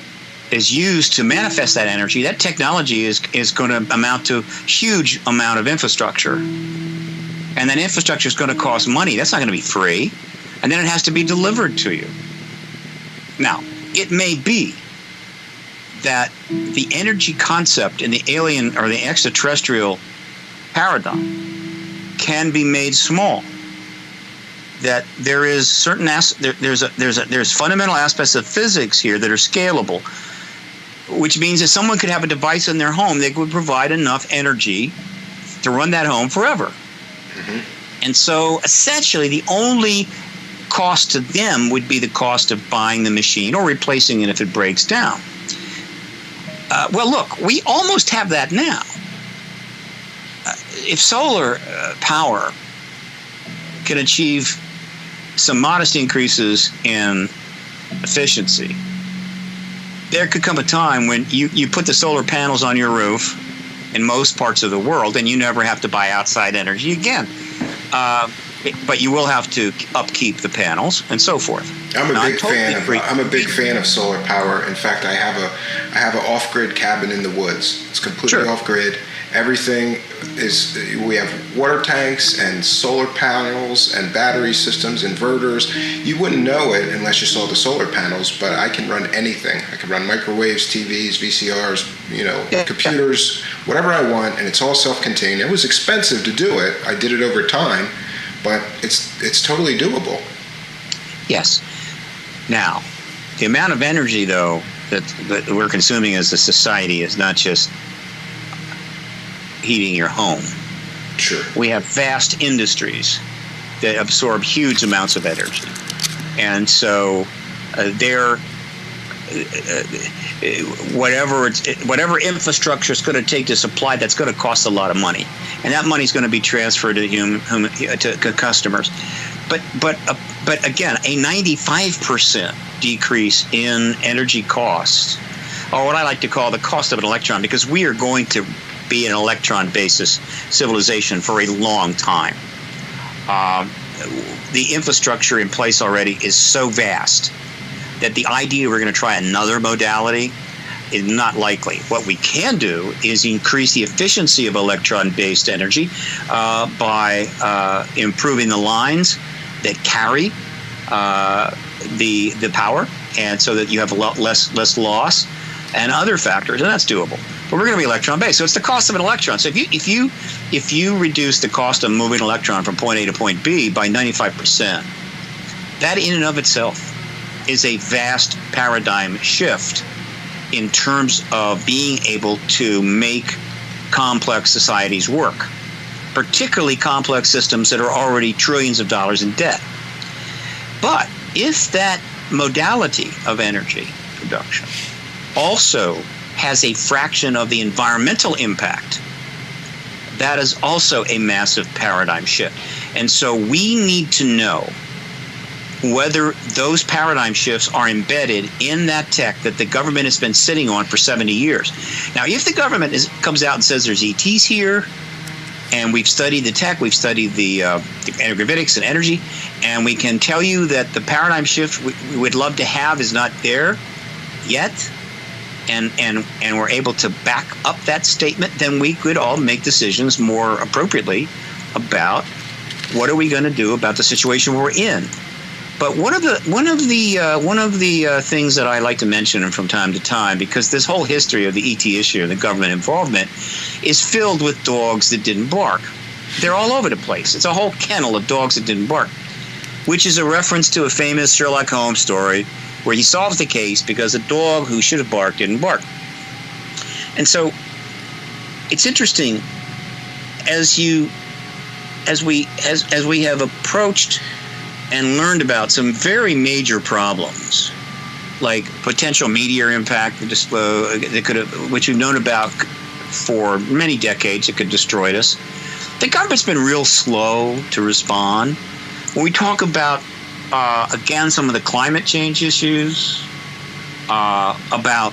used to manifest that energy, that technology is going to amount to huge amount of infrastructure. And that infrastructure is going to cost money. That's not going to be free. And then it has to be delivered to you. Now, it may be that the energy concept in the alien or the extraterrestrial paradigm can be made small. That there is certain there's fundamental aspects of physics here that are scalable, which means that someone could have a device in their home that would provide enough energy to run that home forever. Mm-hmm. And so essentially the only cost to them would be the cost of buying the machine or replacing it if it breaks down. Well, look, we almost have that now. If solar power can achieve some modest increases in efficiency, there could come a time when you put the solar panels on your roof in most parts of the world and you never have to buy outside energy again. But you will have to upkeep the panels and so forth. I'm a big fan of solar power. In fact, I have an off-grid cabin in the woods. It's completely off-grid. Everything is, we have water tanks and solar panels and battery systems, inverters. You wouldn't know it unless you saw the solar panels, but I can run anything. I can run microwaves, TVs, VCRs, computers, whatever I want, and it's all self-contained. It was expensive to do it. I did it over time, but it's totally doable. Yes. Now, the amount of energy, though, that we're consuming as a society is not just heating your home. Sure. We have vast industries that absorb huge amounts of energy. And so whatever infrastructure is going to take to supply, that's going to cost a lot of money. And that money is going to be transferred to customers. But again, a 95% decrease in energy costs, or what I like to call the cost of an electron, because we are going to be an electron-basis civilization for a long time. The infrastructure in place already is so vast that the idea we're going to try another modality is not likely. What we can do is increase the efficiency of electron-based energy by improving the lines that carry the power, and so that you have a lot less loss and other factors, and that's doable. But we're going to be electron-based, so it's the cost of an electron. So if you reduce the cost of moving an electron from point A to point B by 95%, that in and of itself is a vast paradigm shift in terms of being able to make complex societies work, particularly complex systems that are already trillions of dollars in debt. But if that modality of energy production also has a fraction of the environmental impact, that is also a massive paradigm shift. And so we need to know whether those paradigm shifts are embedded in that tech that the government has been sitting on for 70 years. Now, if the government comes out and says there's ETs here, and we've studied the tech, we've studied the gravitics and energy, and we can tell you that the paradigm shift we would love to have is not there yet, and we're able to back up that statement, then we could all make decisions more appropriately about what are we going to do about the situation we're in. But one of the things that I like to mention from time to time, because this whole history of the ET issue and the government involvement is filled with dogs that didn't bark. They're all over the place. It's a whole kennel of dogs that didn't bark, which is a reference to a famous Sherlock Holmes story where he solves the case because a dog who should have barked didn't bark. And so it's interesting as we have approached and learned about some very major problems, like potential meteor impact that could have, which we've known about for many decades, it could destroy us. The government's been real slow to respond. When we talk about, again, some of the climate change issues, about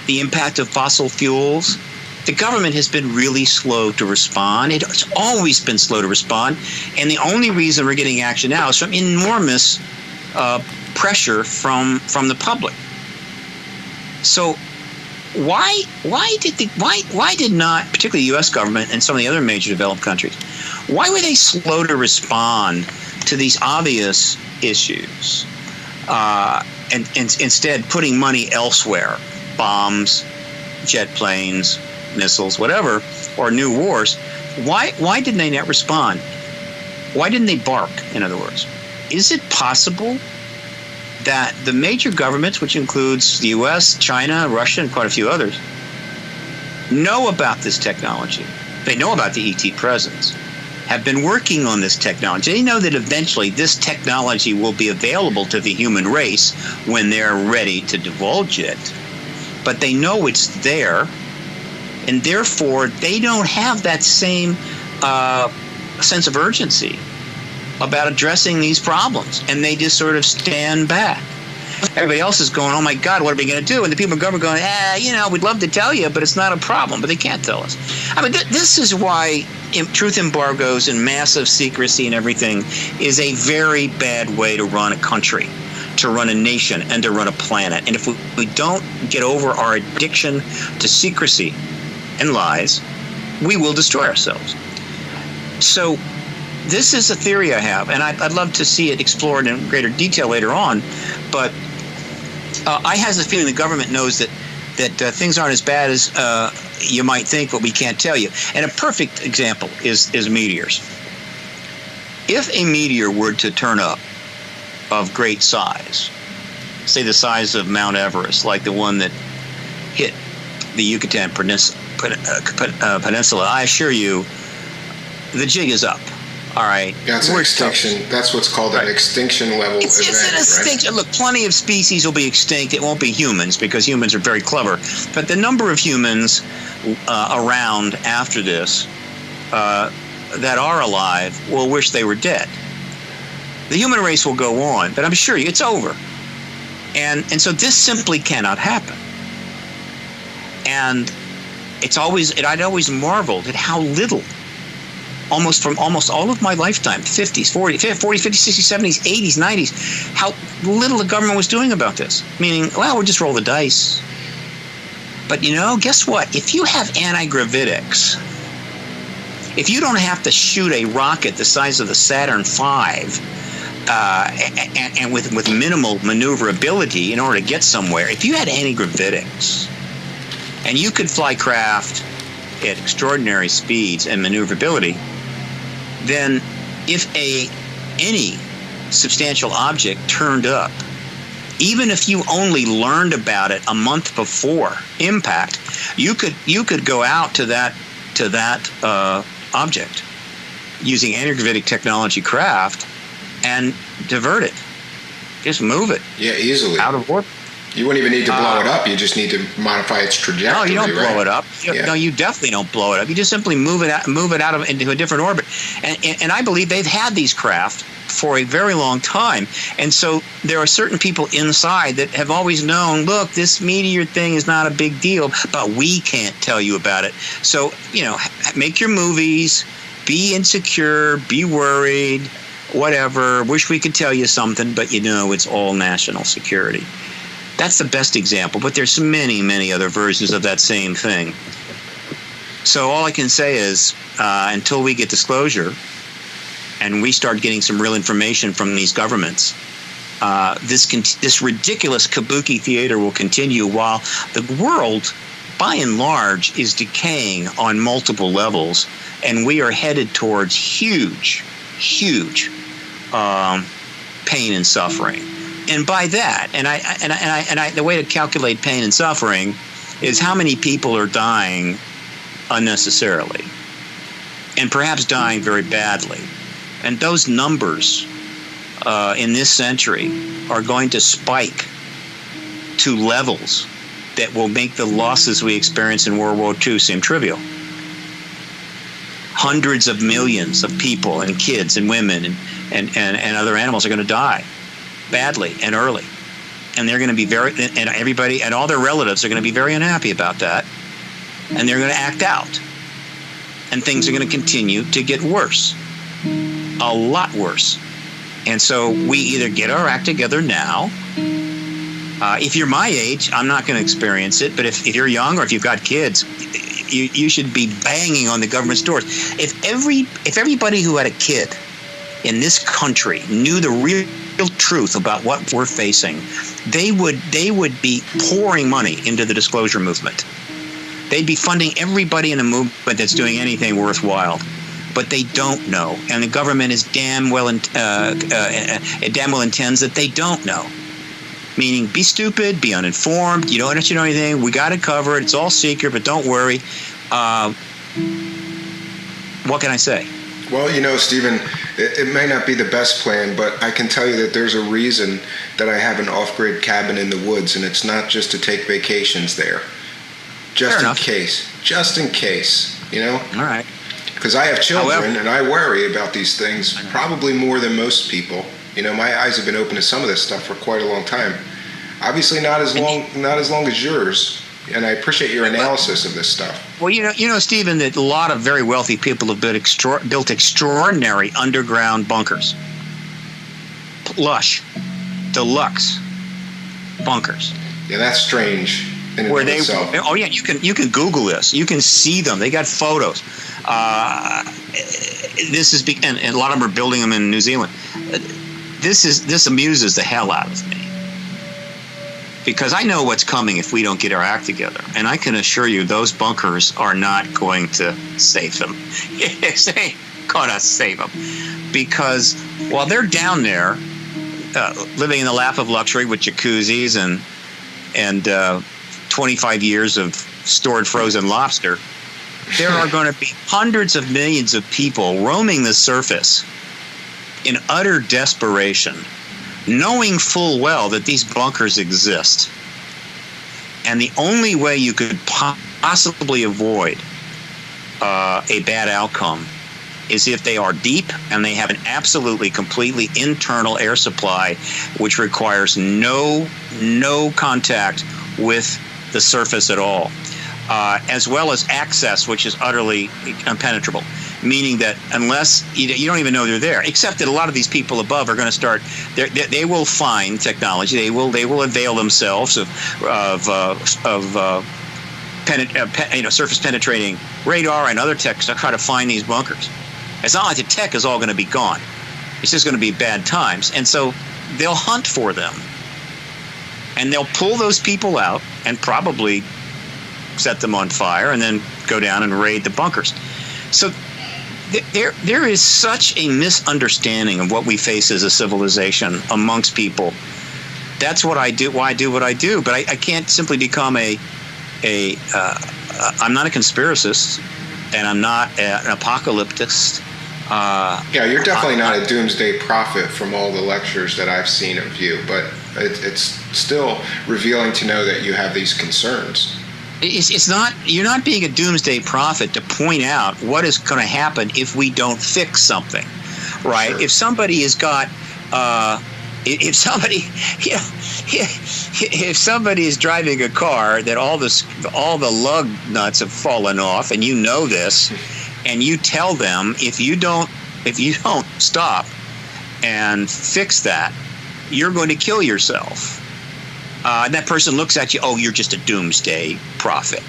the impact of fossil fuels, the government has been really slow to respond. It's always been slow to respond. And the only reason we're getting action now is from enormous pressure from the public. So why did not, particularly the U.S. government and some of the other major developed countries, why were they slow to respond to these obvious issues, and instead putting money elsewhere, bombs, jet planes, missiles, whatever, or new wars? Why didn't they not respond? Why didn't they bark, in other words? Is it possible that the major governments, which includes the U.S., China, Russia, and quite a few others, know about this technology? They know about the ET presence, have been working on this technology. They know that eventually this technology will be available to the human race when they're ready to divulge it. But they know it's there, and therefore they don't have that same sense of urgency about addressing these problems, and they just sort of stand back. Everybody else is going, oh my God, what are we going to do? And the people in government going, we'd love to tell you, but it's not a problem. But they can't tell us. I mean, this is why truth embargoes and massive secrecy and everything is a very bad way to run a country, to run a nation, and to run a planet. And if we don't get over our addiction to secrecy and lies, we will destroy ourselves. So this is a theory I have, and I'd love to see it explored in greater detail later on. But I have the feeling the government knows that things aren't as bad as you might think, but we can't tell you. And a perfect example is meteors. If a meteor were to turn up of great size, say the size of Mount Everest, like the one that hit the Yucatan Peninsula, I assure you, the jig is up. All right. That's an extinction. That's what's called an extinction level event. It's an extinction. Right? Look, plenty of species will be extinct. It won't be humans because humans are very clever. But the number of humans around after this that are alive will wish they were dead. The human race will go on, but I'm sure it's over. And so this simply cannot happen. And I'd always marveled at how little, almost all of my lifetime, 50s, 40s, 50s, 60s, 70s, 80s, 90s, how little the government was doing about this. Meaning, well, we'll just roll the dice. But guess what? If you have anti-gravitics, if you don't have to shoot a rocket the size of the Saturn V, and with minimal maneuverability in order to get somewhere, if you had anti-gravitics, and you could fly craft at extraordinary speeds and maneuverability, then if any substantial object turned up, even if you only learned about it a month before impact, you could go out to that object using anti-gravitic technology craft and divert it, just move it, easily out of orbit. You wouldn't even need to blow it up. You just need to modify its trajectory. No, you don't blow right? it up. No, you definitely don't blow it up. You just simply move it out into a different orbit. And I believe they've had these craft for a very long time. And so there are certain people inside that have always known, look, this meteor thing is not a big deal, but we can't tell you about it. So, make your movies, be insecure, be worried, whatever, wish we could tell you something, but it's all national security. That's the best example, but there's many, many other versions of that same thing. So all I can say is, until we get disclosure and we start getting some real information from these governments, this ridiculous kabuki theater will continue while the world, by and large, is decaying on multiple levels, and we are headed towards huge pain and suffering. And by that, and I, the way to calculate pain and suffering is how many people are dying unnecessarily, and perhaps dying very badly. And those numbers in this century are going to spike to levels that will make the losses we experienced in World War II seem trivial. Hundreds of millions of people and kids and women and other animals are going to die badly and early, and they're going to be and everybody and all their relatives are going to be very unhappy about that, and they're going to act out, and things are going to continue to get worse, a lot worse. And so we either get our act together now, If you're my age, I'm not going to experience it. But if you're young or if you've got kids, you should be banging on the government's doors. If everybody who had a kid in this country knew the real truth about what we're facing, they would be pouring money into the disclosure movement. They'd be funding everybody in the movement that's doing anything worthwhile. But they don't know, and the government is damn well intends that they don't know. Meaning, be stupid, be uninformed. You don't know anything. We got it covered. It's all secret, but don't worry. What can I say? Well, Stephen, it may not be the best plan, but I can tell you that there's a reason that I have an off-grid cabin in the woods, and it's not just to take vacations there. Just in case. All right. Because I have children, and I worry about these things probably more than most people. My eyes have been open to some of this stuff for quite a long time. Obviously, not as long as yours. And I appreciate your analysis of this stuff. Well, Stephen, that a lot of very wealthy people have built extraordinary underground bunkers, plush, deluxe bunkers. Yeah, that's strange. Oh yeah, you can Google this. You can see them. They got photos. This is and a lot of them are building them in New Zealand. This amuses the hell out of me because I know what's coming if we don't get our act together, and I can assure you those bunkers are not going to save them. Yes, they ain't gonna save them because while they're down there living in the lap of luxury with jacuzzis and 25 years of stored frozen lobster, there are going to be hundreds of millions of people roaming the surface in utter desperation, knowing full well that these bunkers exist. And the only way you could possibly avoid a bad outcome is if they are deep and they have an absolutely, completely internal air supply, which requires no contact with the surface at all. As well as access, which is utterly impenetrable, meaning that unless you don't even know they're there, except that a lot of these people above are going to start, they will find technology. They will avail themselves of surface penetrating radar and other tech to try to find these bunkers. It's not like the tech is all going to be gone. It's just going to be bad times, and so they'll hunt for them, and they'll pull those people out and probably set them on fire and then go down and raid the bunkers. So there is such a misunderstanding of what we face as a civilization amongst people. That's what I do, why I do what I do. But I can't simply become I'm not a conspiracist and I'm not an apocalyptist. Yeah, you're definitely not a doomsday prophet from all the lectures that I've seen of you, but it's still revealing to know that you have these concerns. It's not. You're not being a doomsday prophet to point out what is going to happen if we don't fix something, right? Sure. If somebody has got, if somebody is driving a car that all the lug nuts have fallen off, and you know this, and you tell them if you don't stop and fix that, you're going to kill yourself. And that person looks at you, oh, you're just a doomsday prophet.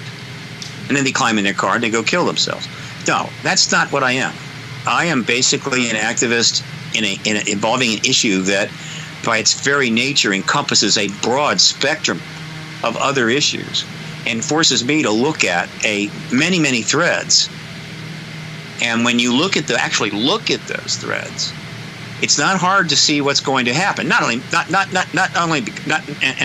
And then they climb in their car and they go kill themselves. No, that's not what I am. I am basically an activist involving an issue that by its very nature encompasses a broad spectrum of other issues and forces me to look at many, many threads. And when you actually look at those threads, it's not hard to see what's going to happen. And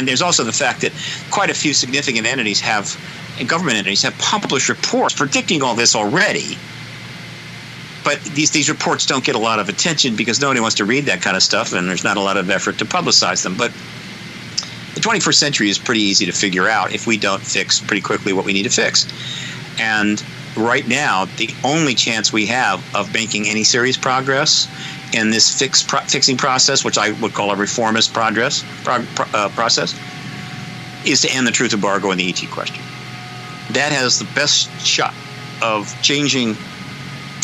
there's also the fact that quite a few significant government entities have published reports predicting all this already. But these reports don't get a lot of attention because nobody wants to read that kind of stuff, and there's not a lot of effort to publicize them. But the 21st century is pretty easy to figure out if we don't fix pretty quickly what we need to fix. And right now, the only chance we have of making any serious progress in this fixing process, which I would call a reformist process, is to end the truth embargo and the ET question. That has the best shot of changing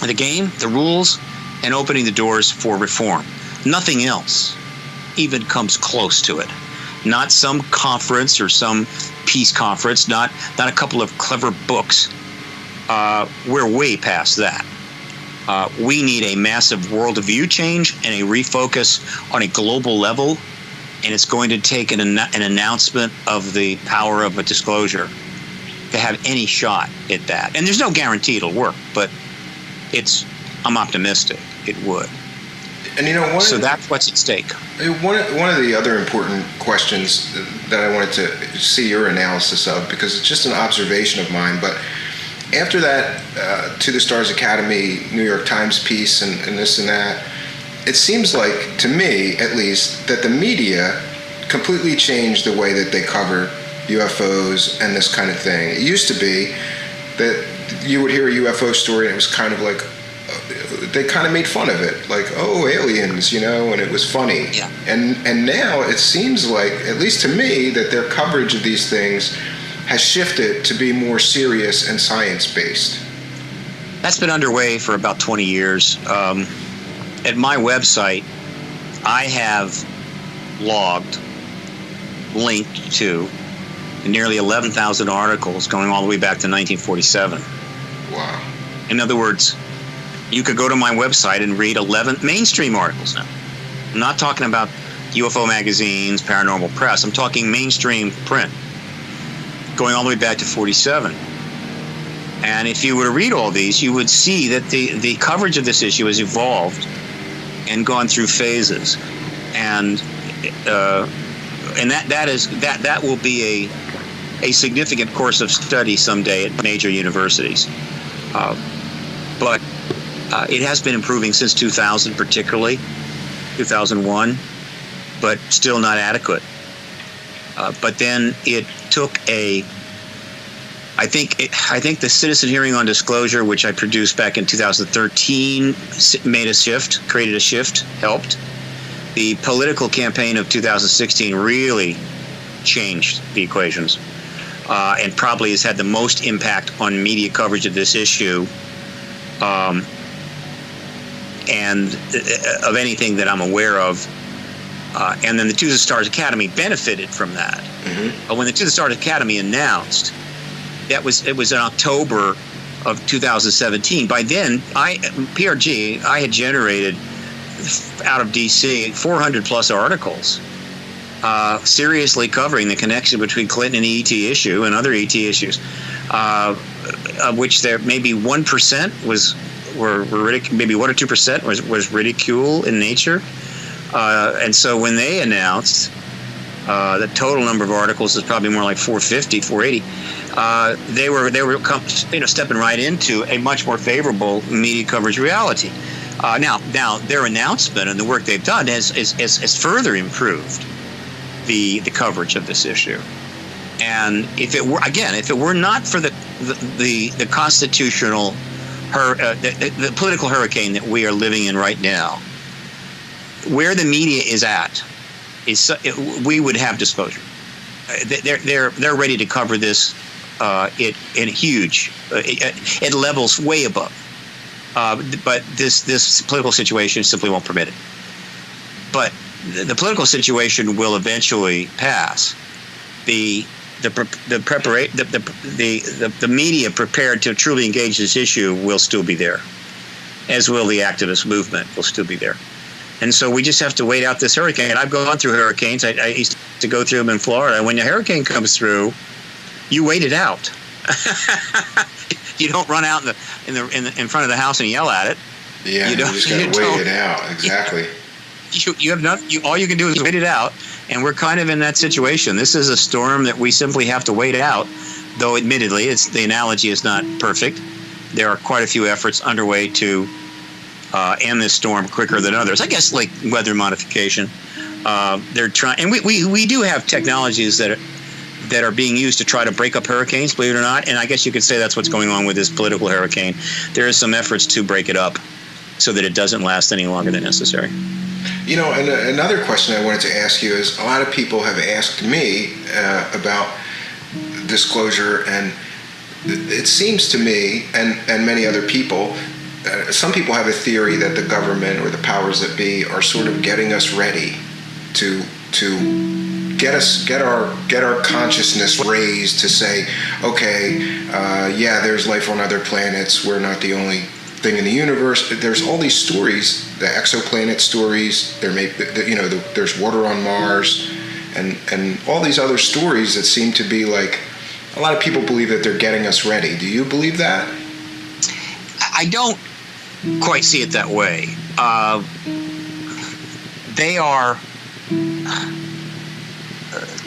the game, the rules, and opening the doors for reform. Nothing else even comes close to it. not some conference or some peace conference, not a couple of clever books. We're way past that. We need a massive worldview change and a refocus on a global level, and it's going to take an announcement of the power of a disclosure to have any shot at that. And there's no guarantee it'll work, but I'm optimistic it would. And you know, so that's what's at stake. One of the other important questions that I wanted to see your analysis of, because it's just an observation of mine, but after that To the Stars Academy New York Times piece and this and that, it seems like, to me at least, that the media completely changed the way that they cover UFOs and this kind of thing. It used to be that you would hear a UFO story and it was kind of like, they kind of made fun of it, like, oh, aliens, you know, and it was funny. Yeah. And now it seems like, at least to me, that their coverage of these things has shifted to be more serious and science-based. That's been underway for about 20 years. At my website, I have linked to nearly 11,000 articles going all the way back to 1947. Wow. In other words, you could go to my website and read 11 mainstream articles now. I'm not talking about UFO magazines, paranormal press. I'm talking mainstream print, going all the way back to 47. And if you were to read all these, you would see that the coverage of this issue has evolved and gone through phases. And that will be a significant course of study someday at major universities. But it has been improving since 2000, particularly 2001, but still not adequate. But then it took I think the citizen hearing on disclosure, which I produced back in 2013, created a shift, helped. The political campaign of 2016 really changed the equations, and probably has had the most impact on media coverage of this issue, and of anything that I'm aware of. And then the To the Stars Academy benefited from that. Mm-hmm. But when the To the Stars Academy announced, it was in October of 2017. By then, I had generated out of DC 400 plus articles seriously covering the connection between Clinton and the ET issue and other ET issues, of which there maybe 1% maybe 1 or 2% was ridicule in nature. And so when they announced the total number of articles is probably more like 450, 480, they were stepping right into a much more favorable media coverage reality. Now their announcement and the work they've done has further improved the coverage of this issue. And if it were not for the constitutional the political hurricane that we are living in right now, where the media is at, we would have disclosure. They're ready to cover this at levels way above. But this political situation simply won't permit it. But the political situation will eventually pass. The media prepared to truly engage this issue will still be there, as will the activist movement will still be there. And so we just have to wait out this hurricane. I've gone through hurricanes. I used to go through them in Florida. When a hurricane comes through, you wait it out. You don't run out in front of the house and yell at it. Yeah, you just got to wait it out. Exactly. You have nothing. All you can do is wait it out, and we're kind of in that situation. This is a storm that we simply have to wait out. Though, admittedly, the analogy is not perfect. There are quite a few efforts underway to end this storm quicker than others. I guess like weather modification. They're trying, and we do have technologies that are being used to try to break up hurricanes, believe it or not. And I guess you could say that's what's going on with this political hurricane. There is some efforts to break it up so that it doesn't last any longer than necessary. You know, and another question I wanted to ask you is, a lot of people have asked me about disclosure, and it seems to me, and many other people, some people have a theory that the government or the powers that be are sort of getting us ready to get our consciousness raised to say, okay, yeah, there's life on other planets. We're not the only thing in the universe. There's all these stories, the exoplanet stories. There's water on Mars, and all these other stories that seem to be like, a lot of people believe that they're getting us ready. Do you believe that? I don't quite see it that way. They are.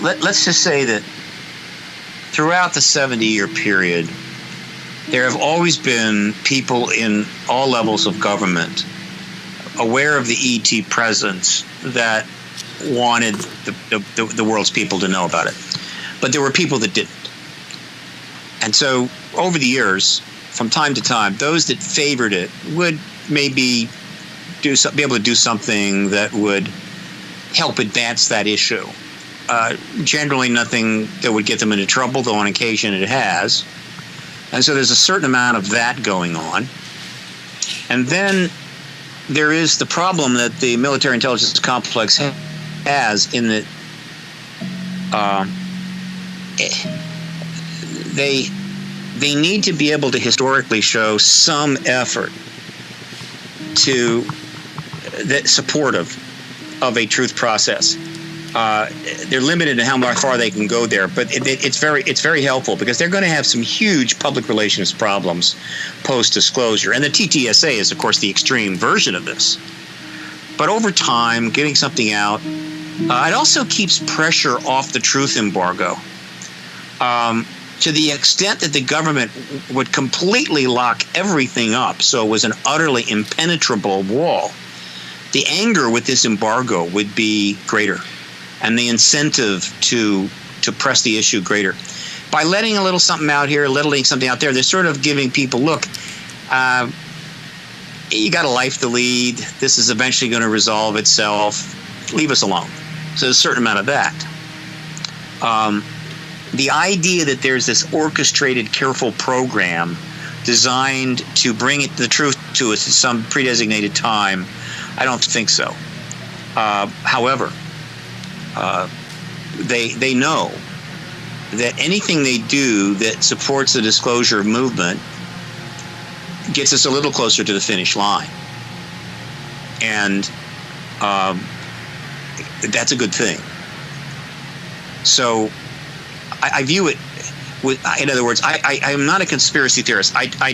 Let's just say that throughout the 70-year period, there have always been people in all levels of government aware of the ET presence that wanted the world's people to know about it. But there were people that didn't. And so over the years, from time to time, those that favored it would maybe be able to do something that would help advance that issue. Generally nothing that would get them into trouble, though on occasion it has. And so there's a certain amount of that going on. And then there is the problem that the military intelligence complex has in that they need to be able to historically show some effort to that supportive of a truth process. They're limited in how far they can go there, but it's very helpful because they're going to have some huge public relations problems post-disclosure. And the TTSA is, of course, the extreme version of this. But over time, getting something out, it also keeps pressure off the truth embargo. To the extent that the government would completely lock everything up, so it was an utterly impenetrable wall, the anger with this embargo would be greater, and the incentive to press the issue greater. By letting a little something out here, letting something out there, they're sort of giving people, look, you got a life to lead. This is eventually going to resolve itself. Leave us alone. So there's a certain amount of that. The idea that there's this orchestrated, careful program designed to bring the truth to us at some predesignated time, I don't think so. However, they know that anything they do that supports the disclosure movement gets us a little closer to the finish line. And that's a good thing. So I view it with, in other words, I am not a conspiracy theorist. I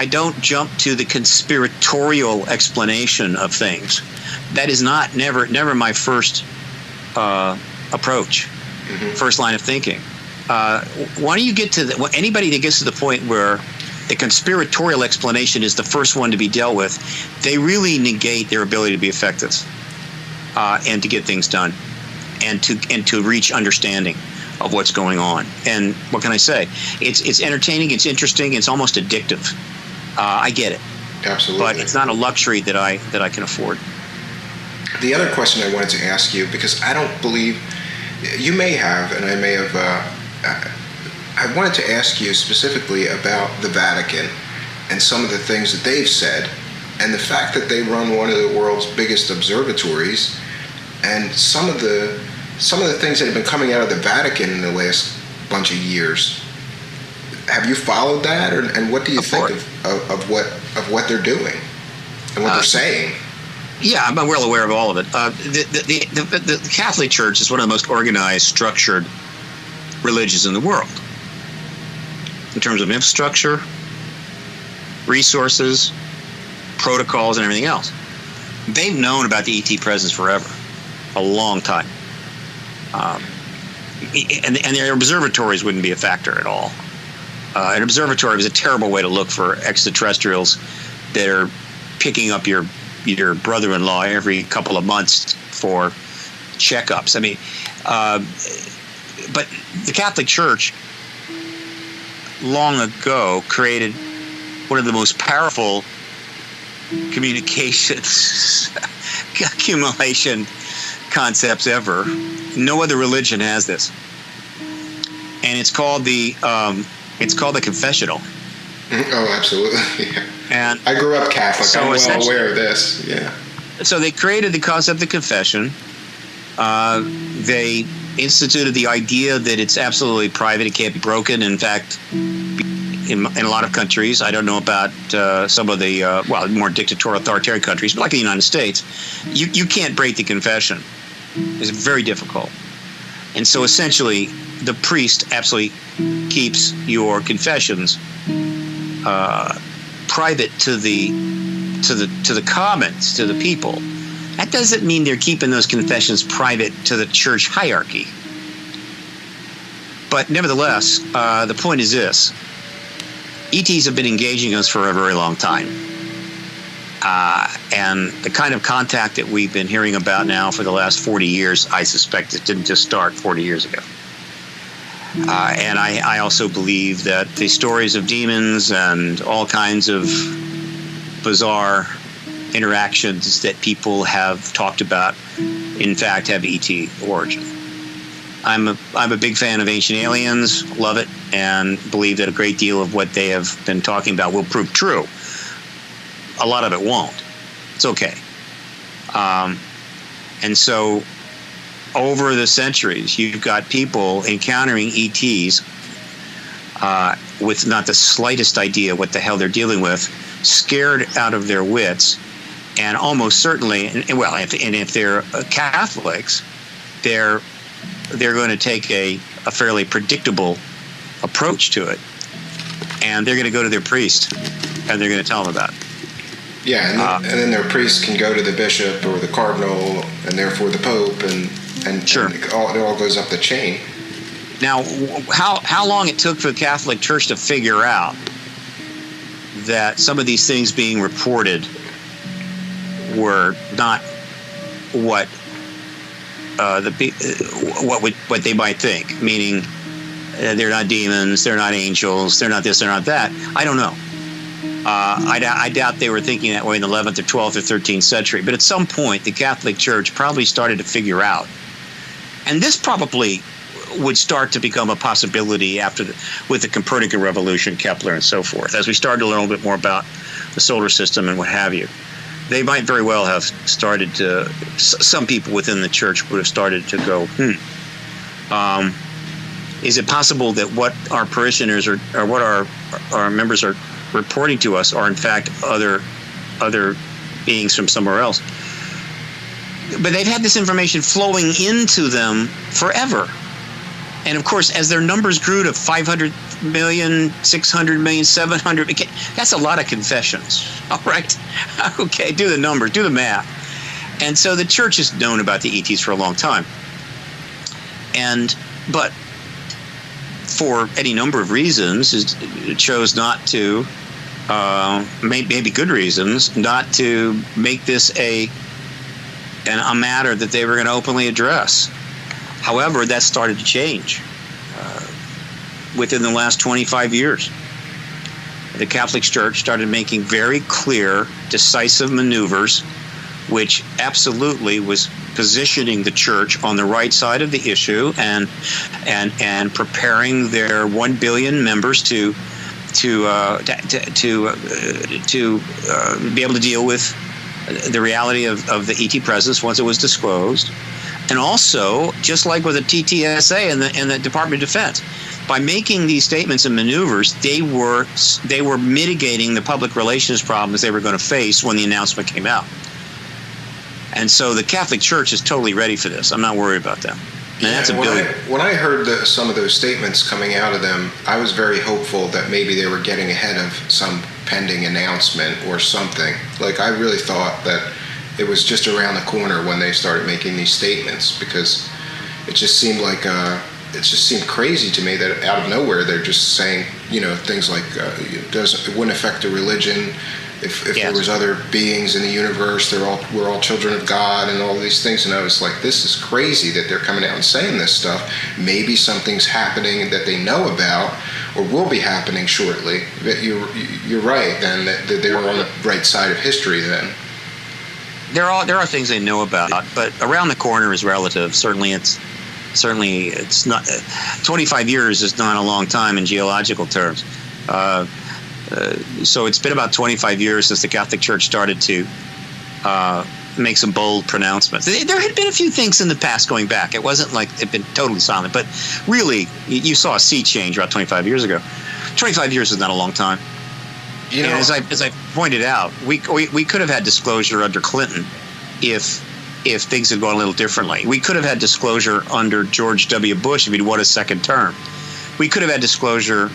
don't jump to the conspiratorial explanation of things. That is never my first approach, first line of thinking. Why don't you get to anybody that gets to the point where the conspiratorial explanation is the first one to be dealt with, they really negate their ability to be effective and to get things done and to reach understanding of what's going on. And what can I say? It's entertaining, it's interesting, it's almost addictive. I get it. Absolutely. But it's not a luxury that I can afford. The other question I wanted to ask you, because I don't believe you may have, and I may have. I wanted to ask you specifically about the Vatican and some of the things that they've said, and the fact that they run one of the world's biggest observatories, and some of the things that have been coming out of the Vatican in the last bunch of years. Have you followed that, and what do you think of what they're doing and what they're saying? Yeah, I'm well aware of all of it. The Catholic Church is one of the most organized, structured religions in the world in terms of infrastructure, resources, protocols, and everything else. They've known about the ET presence forever, a long time. And their observatories wouldn't be a factor at all. An observatory is a terrible way to look for extraterrestrials that are picking up your brother-in-law every couple of months for checkups. I mean, but the Catholic Church long ago created one of the most powerful communications accumulation concepts ever. No other religion has this, and it's called the confessional. Oh, absolutely. Yeah. And I grew up Catholic. So I'm well aware of this. Yeah. So they created the concept of confession, They instituted the idea that it's absolutely private, it can't be broken. In fact, in a lot of countries, I don't know about some of the more dictatorial, authoritarian countries, but like the United States, you can't break the confession. It's very difficult. And so essentially, the priest absolutely keeps your confessions private to the commons, to the people. That doesn't mean they're keeping those confessions private to the church hierarchy. But nevertheless, the point is this. ETs have been engaging us for a very long time. And the kind of contact that we've been hearing about now for the last 40 years, I suspect it didn't just start 40 years ago. And I also believe that the stories of demons and all kinds of bizarre interactions that people have talked about, in fact, have ET origin. I'm a big fan of Ancient Aliens, love it, and believe that a great deal of what they have been talking about will prove true. A lot of it won't. It's okay. And so over the centuries, you've got people encountering ETs with not the slightest idea what the hell they're dealing with, scared out of their wits, and almost certainly, if they're Catholics, they're going to take a fairly predictable approach to it, and they're going to go to their priest, and they're going to tell them about it. Yeah, and then their priest can go to the bishop or the cardinal, and therefore the pope, and sure, and it all goes up the chain. Now, how long it took for the Catholic Church to figure out that some of these things being reported were not what what they might think, meaning they're not demons, they're not angels, they're not this, they're not that. I don't know. I doubt they were thinking that way in the 11th or 12th or 13th century. But at some point, the Catholic Church probably started to figure out, and this probably would start to become a possibility with the Copernican revolution, Kepler, and so forth. As we started to learn a little bit more about the solar system and what have you, they might very well have started to. Some people within the church would have started to go, is it possible that what our parishioners or what our members are reporting to us are in fact other beings from somewhere else? But they've had this information flowing into them forever. And of course, as their numbers grew to 500 million, 600 million, 700, that's a lot of confessions. All right. Okay, do the numbers, do the math. And so the church has known about the ETs for a long time. But for any number of reasons, it chose not to, maybe good reasons, not to make this a matter that they were going to openly address. However, that started to change within the last 25 years. The Catholic Church started making very clear, decisive maneuvers, which absolutely was positioning the church on the right side of the issue and preparing their 1 billion members to be able to deal with the reality of the ET presence once it was disclosed. And also, just like with the TTSA and the Department of Defense, by making these statements and maneuvers, they were mitigating the public relations problems they were going to face when the announcement came out. And so the Catholic Church is totally ready for this. I'm not worried about them. And that's a billion. When I heard some of those statements coming out of them, I was very hopeful that maybe they were getting ahead of some pending announcement or something. Like, I really thought that it was just around the corner when they started making these statements, because it just seemed like it just seemed crazy to me that out of nowhere they're just saying, things like it wouldn't affect the religion if yes. There was other beings in the universe. We're all children of God and all these things. And I was like, this is crazy that they're coming out and saying this stuff. Maybe something's happening that they know about or will be happening shortly. But you're right then that they're on the right side of history then. There are things they know about, but around the corner is relative. Certainly it's not. 25 years is not a long time in geological terms. So it's been about 25 years since the Catholic Church started to make some bold pronouncements. There had been a few things in the past going back. It wasn't like it'd been totally silent, but really, you saw a sea change about 25 years ago. 25 years is not a long time. You know, and as I pointed out, we could have had disclosure under Clinton if things had gone a little differently. We could have had disclosure under George W. Bush if he'd won a second term. We could have had disclosure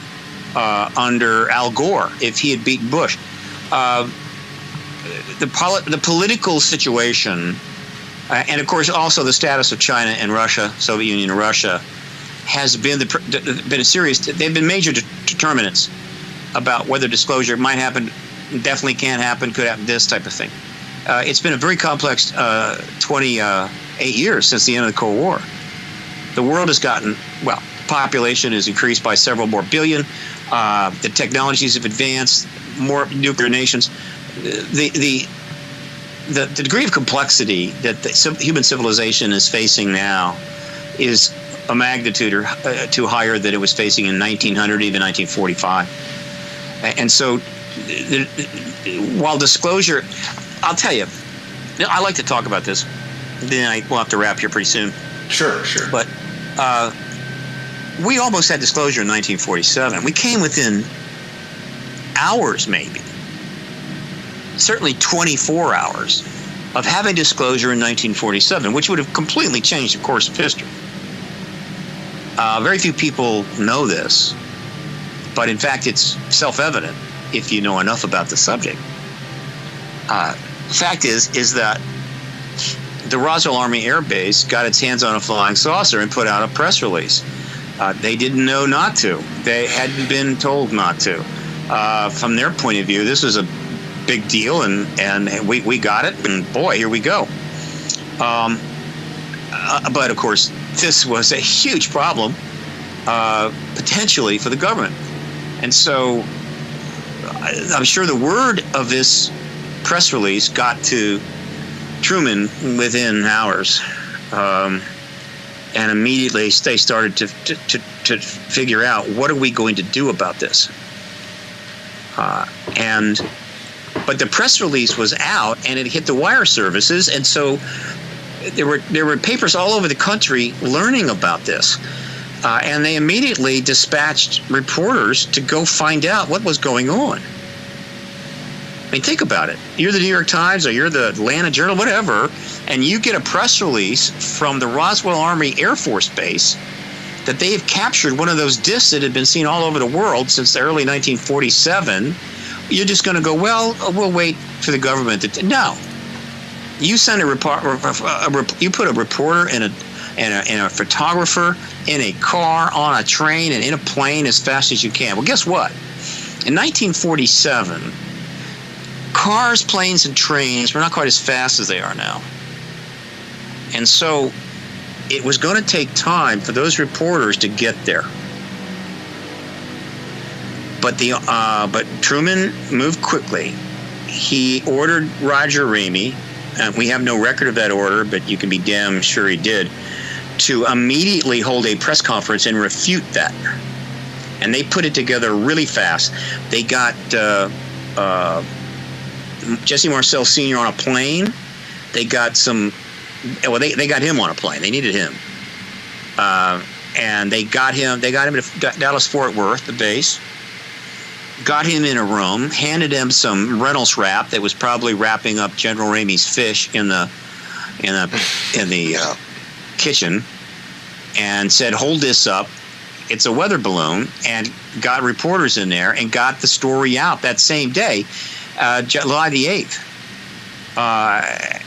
under Al Gore if he had beaten Bush. The political situation, and of course also the status of China and Russia, Soviet Union and Russia, has been a serious. They've been major determinants about whether disclosure might happen, definitely can't happen, could happen, this type of thing. It's been a very complex 28 years since the end of the Cold War. The world has gotten, well, population has increased by several more billion. The technologies have advanced, more nuclear nations. The degree of complexity that human civilization is facing now is a magnitude or two higher than it was facing in 1900, even 1945. And so, while disclosure, I'll tell you, I like to talk about this. Then we'll have to wrap here pretty soon. Sure. But we almost had disclosure in 1947. We came within hours, maybe, certainly 24 hours, of having disclosure in 1947, which would have completely changed the course of history. Very few people know this, but in fact, it's self-evident if you know enough about the subject. The fact is that the Roswell Army Air Base got its hands on a flying saucer and put out a press release. They didn't know not to. They hadn't been told not to. From their point of view, this was a big deal, and we got it, and boy, here we go. But of course, this was a huge problem, potentially, for the government. And so I'm sure the word of this press release got to Truman within hours. And immediately they started to figure out, what are we going to do about this? But the press release was out, and it hit the wire services, and so there were papers all over the country learning about this, and they immediately dispatched reporters to go find out what was going on. I mean, think about it. You're the New York Times or you're the Atlanta Journal, whatever, and you get a press release from the Roswell Army Air Force Base that they have captured one of those discs that had been seen all over the world since the early 1947. You're just going to go, well, we'll wait for the government to... No. You send you put a reporter and a photographer in a car, on a train, and in a plane as fast as you can. Well, guess what? In 1947... cars, planes, and trains were not quite as fast as they are now. And so it was going to take time for those reporters to get there. But Truman moved quickly. He ordered Roger Ramey, and we have no record of that order, but you can be damn sure he did, to immediately hold a press conference and refute that. And they put it together really fast. They got Jesse Marcel Sr. on a plane. They got they got him on a plane. They needed him. And they got him to Dallas-Fort Worth, the base. Got him in a room, handed him some Reynolds wrap that was probably wrapping up General Ramey's fish in the kitchen, and said, "Hold this up. It's a weather balloon," and got reporters in there and got the story out that same day. July the 8th.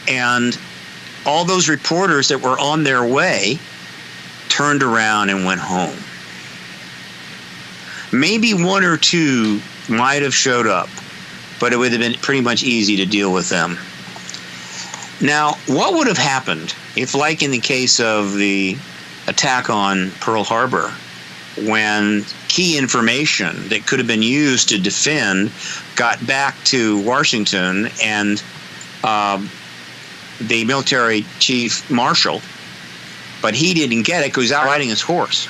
And all those reporters that were on their way turned around and went home. Maybe one or two might have showed up, but it would have been pretty much easy to deal with them. Now, what would have happened if, like in the case of the attack on Pearl Harbor, when key information that could have been used to defend got back to Washington, and the military chief marshal, but he didn't get it because he was out riding his horse.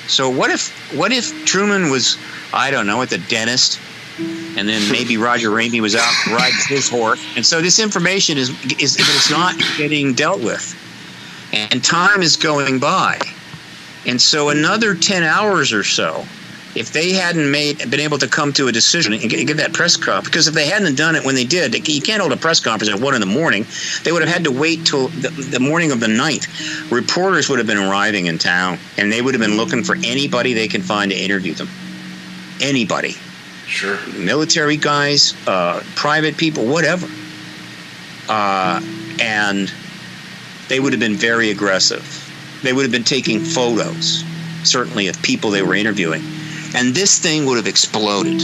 So what if Truman was, I don't know, at the dentist, And then maybe Roger Ramey was out riding his horse. And so this information is not getting dealt with. And time is going by. And so another 10 hours or so, if they hadn't been able to come to a decision and get that press conference, because if they hadn't done it when they did, you can't hold a press conference at 1 a.m. They would have had to wait till the morning of the 9th. Reporters would have been arriving in town, and they would have been looking for anybody they can find to interview them. Anybody. Sure. Military guys, private people, whatever. And they would have been very aggressive. They would have been taking photos, certainly, of people they were interviewing. And this thing would have exploded.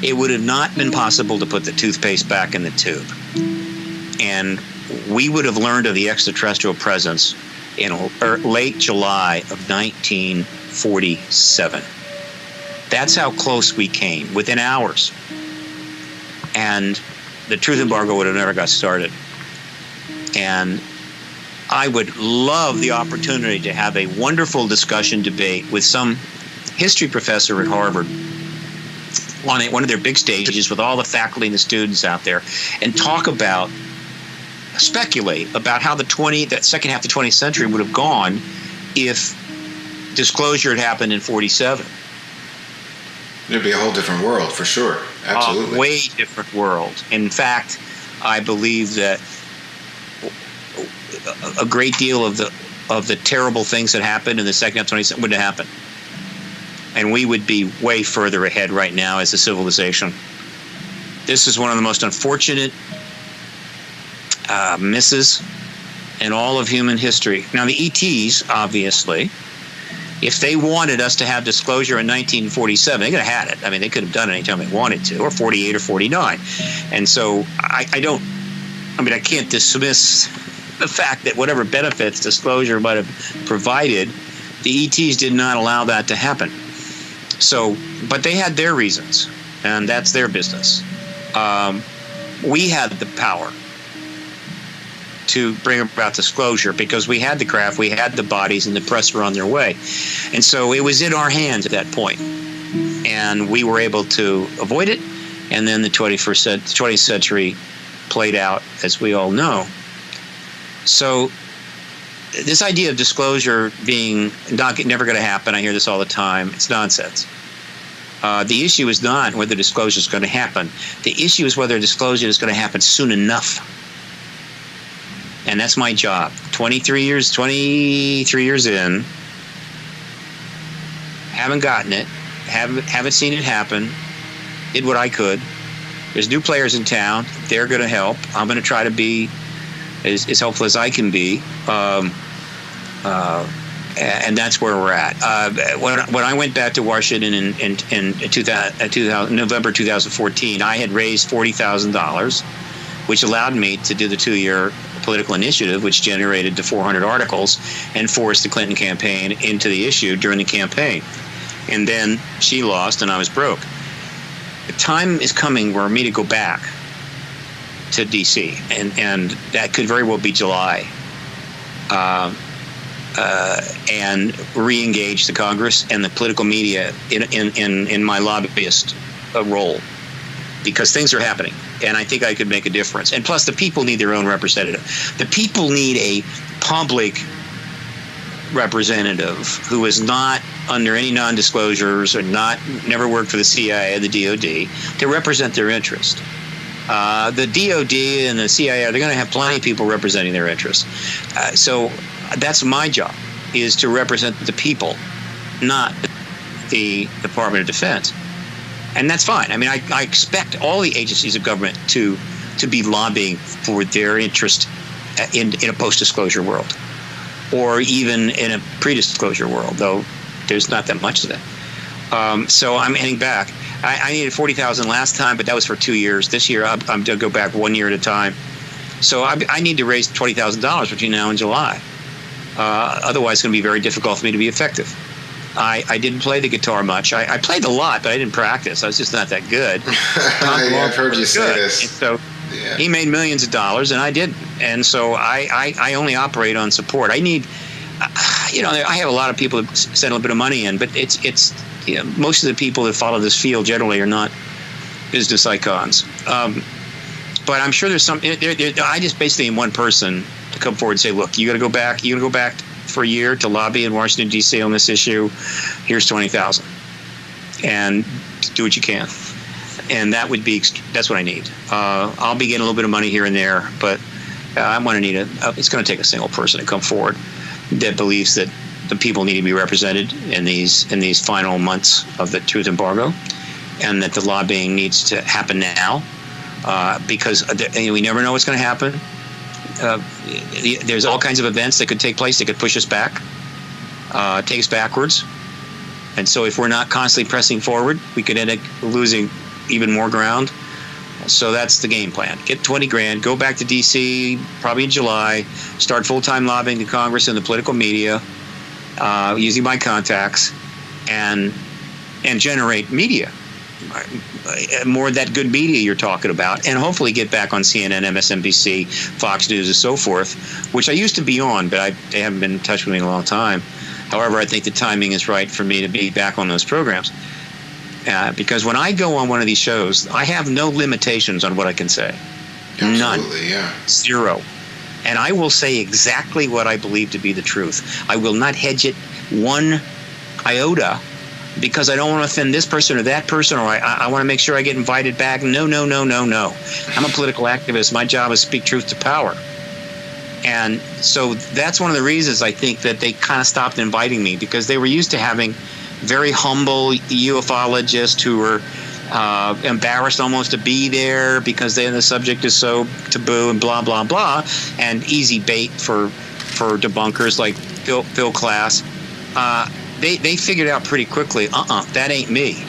It would have not been possible to put the toothpaste back in the tube. And we would have learned of the extraterrestrial presence in late July of 1947. That's how close we came, within hours. And the truth embargo would have never got started. And I would love the opportunity to have a wonderful discussion debate with some history professor at Harvard on one of their big stages with all the faculty and the students out there, and speculate about how that second half of the 20th century would have gone if disclosure had happened in 47. It'd be a whole different world, for sure. Absolutely. A way different world. In fact, I believe that a great deal of the terrible things that happened in the second half of 20th century would have happened. And we would be way further ahead right now as a civilization. This is one of the most unfortunate misses in all of human history. Now, the ETs, obviously, if they wanted us to have disclosure in 1947, they could have had it. I mean, they could have done it anytime they wanted to, or 48 or 49. And so I can't dismiss the fact that whatever benefits disclosure might have provided, the ETs did not allow that to happen. So, but they had their reasons, and that's their business. We had the power to bring about disclosure because we had the craft, we had the bodies, and the press were on their way. And so it was in our hands at that point. And we were able to avoid it. And then the 20th century played out, as we all know. So this idea of disclosure being never going to happen, I hear this all the time, it's nonsense. The issue is not whether disclosure is going to happen. The issue is whether disclosure is going to happen soon enough. And that's my job. 23 years in, haven't gotten it, haven't seen it happen, did what I could. There's new players in town. They're going to help. I'm going to try to be as helpful as I can be. And that's where we're at. When I went back to Washington in November 2014, I had raised $40,000, which allowed me to do the 2-year political initiative, which generated the 400 articles and forced the Clinton campaign into the issue during the campaign. And then she lost and I was broke. The time is coming for me to go back to D.C., and that could very well be July, and re-engage the Congress and the political media in my lobbyist role, because things are happening, and I think I could make a difference. And plus, the people need their own representative. The people need a public representative who is not under any non-disclosures or never worked for the CIA or the DOD to represent their interest. The DOD and the CIA, they're going to have plenty of people representing their interests. So that's my job, is to represent the people, not the Department of Defense. And that's fine. I mean, I expect all the agencies of government to be lobbying for their interest in a post-disclosure world, or even in a pre-disclosure world, though there's not that much of that. So I'm heading back. I needed $40,000 last time, but that was for 2 years. This year, I'm going to go back 1 year at a time. So I need to raise $20,000 between now and July. Otherwise, it's going to be very difficult for me to be effective. I didn't play the guitar much. I played a lot, but I didn't practice. I was just not that good. Yeah, I've heard you say this. And so he made millions of dollars, and I didn't. And so I only operate on support. I need, I have a lot of people who send a little bit of money in, but it's most of the people that follow this field generally are not business icons. But I'm sure there's some. I just basically am one person to come forward and say, look, you got to go back. You got to go back for a year to lobby in Washington D.C. on this issue. Here's $20,000, and do what you can. And that's what I need. I'll be getting a little bit of money here and there, but I'm going to need it's going to take a single person to come forward that believes that the people need to be represented in these final months of the truth embargo, and that the lobbying needs to happen now, because we never know what's going to happen. There's all kinds of events that could take place that could push us back, take us backwards. And so if we're not constantly pressing forward, we could end up losing even more ground. So that's the game plan. Get $20,000, go back to D.C. probably in July, start full-time lobbying to Congress and the political media, using my contacts, and generate media, more of that good media you're talking about, and hopefully get back on CNN, MSNBC, Fox News, and so forth, which I used to be on, but they haven't been in touch with me in a long time. However, I think the timing is right for me to be back on those programs. Because when I go on one of these shows, I have no limitations on what I can say. Absolutely, none. Yeah. Zero. And I will say exactly what I believe to be the truth. I will not hedge it one iota because I don't want to offend this person or that person, or I want to make sure I get invited back. No. I'm a political activist. My job is to speak truth to power. And so that's one of the reasons I think that they kind of stopped inviting me, because they were used to having very humble ufologists who were embarrassed almost to be there because the subject is so taboo and blah, blah, blah, and easy bait for debunkers like Phil Klass. They figured out pretty quickly, that ain't me.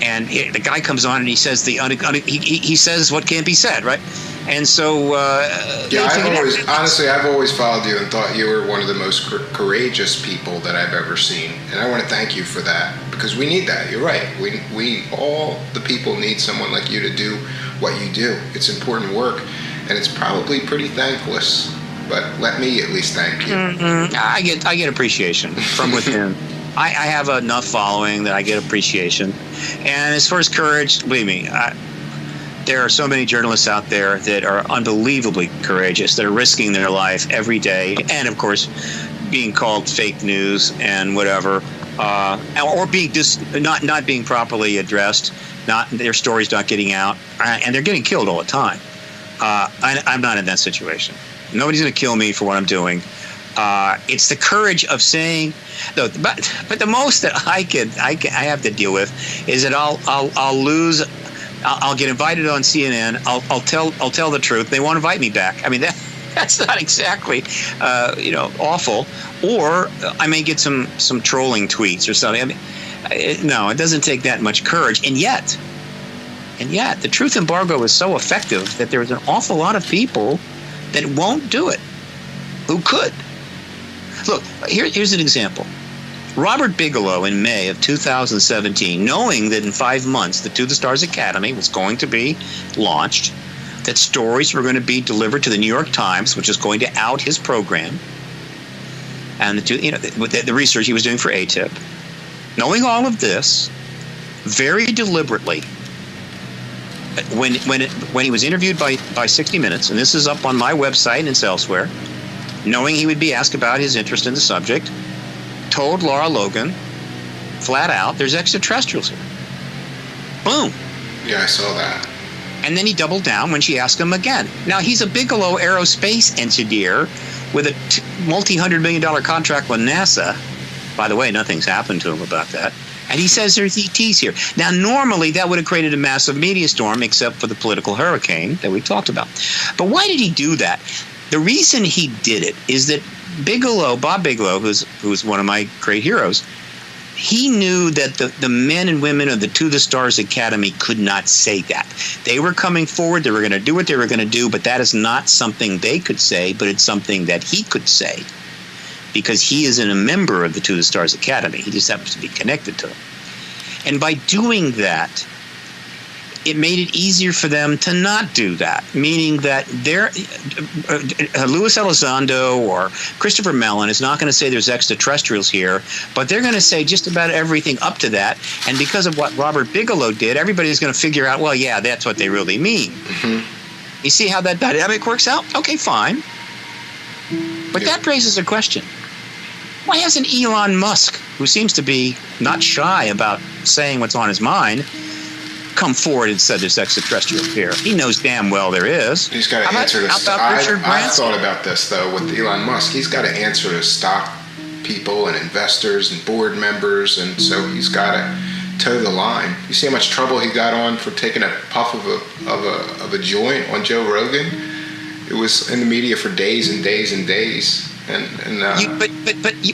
And the guy comes on and he says he says what can't be said, right? And so I've always followed you and thought you were one of the most courageous people that I've ever seen, and I want to thank you for that, because we need that. You're right. We all the people need someone like you to do what you do. It's important work, and it's probably pretty thankless, but let me at least thank you. Mm-hmm. I get appreciation from within. I have enough following that I get appreciation. And as far as courage, believe me, there are so many journalists out there that are unbelievably courageous, that are risking their life every day, and of course being called fake news and whatever, or being not being properly addressed, their stories not getting out, and they're getting killed all the time. I'm not in that situation. Nobody's going to kill me for what I'm doing. It's the courage of saying, though. But the most that I have to deal with is that I'll lose. I'll get invited on CNN. I'll tell the truth. They won't invite me back. I mean, that's not exactly awful. Or I may get some trolling tweets or something. I mean, no, it doesn't take that much courage. And yet, the truth embargo is so effective that there's an awful lot of people that won't do it, who could. Look, here's an example. Robert Bigelow in May of 2017, knowing that in 5 months the To the Stars Academy was going to be launched, that stories were going to be delivered to the New York Times, which is going to out his program, and the research he was doing for ATIP, knowing all of this, very deliberately, when he was interviewed by 60 Minutes, and this is up on my website and it's elsewhere, knowing he would be asked about his interest in the subject, told Laura Logan flat out, there's extraterrestrials here. Boom. Yeah, I saw that. And then he doubled down when she asked him again. Now, he's a Bigelow aerospace engineer with a multi-$100-million contract with NASA. By the way, nothing's happened to him about that. And he says there's ETs here. Now, normally that would have created a massive media storm, except for the political hurricane that we talked about. But why did he do that? The reason he did it is that Bob Bigelow, who's one of my great heroes, he knew that the men and women of the To the Stars Academy could not say that. They were coming forward, they were going to do what they were going to do, but that is not something they could say, but it's something that he could say, because he isn't a member of the To the Stars Academy. He just happens to be connected to them. And by doing that, it made it easier for them to not do that, meaning that Luis Elizondo or Christopher Mellon is not going to say there's extraterrestrials here, but they're going to say just about everything up to that. And because of what Robert Bigelow did, everybody's going to figure out, well, yeah, that's what they really mean. You see how that dynamic works out? Okay, fine. But that raises a question. Why hasn't Elon Musk, who seems to be not shy about saying what's on his mind, come forward and said there's extraterrestrials here? He knows damn well there is. He's got to answer this. I've thought about this, though, with Elon Musk. He's got to answer to stock people and investors and board members, and so he's got to toe the line. You see how much trouble he got on for taking a puff of a joint on Joe Rogan? It was in the media for days and days and days.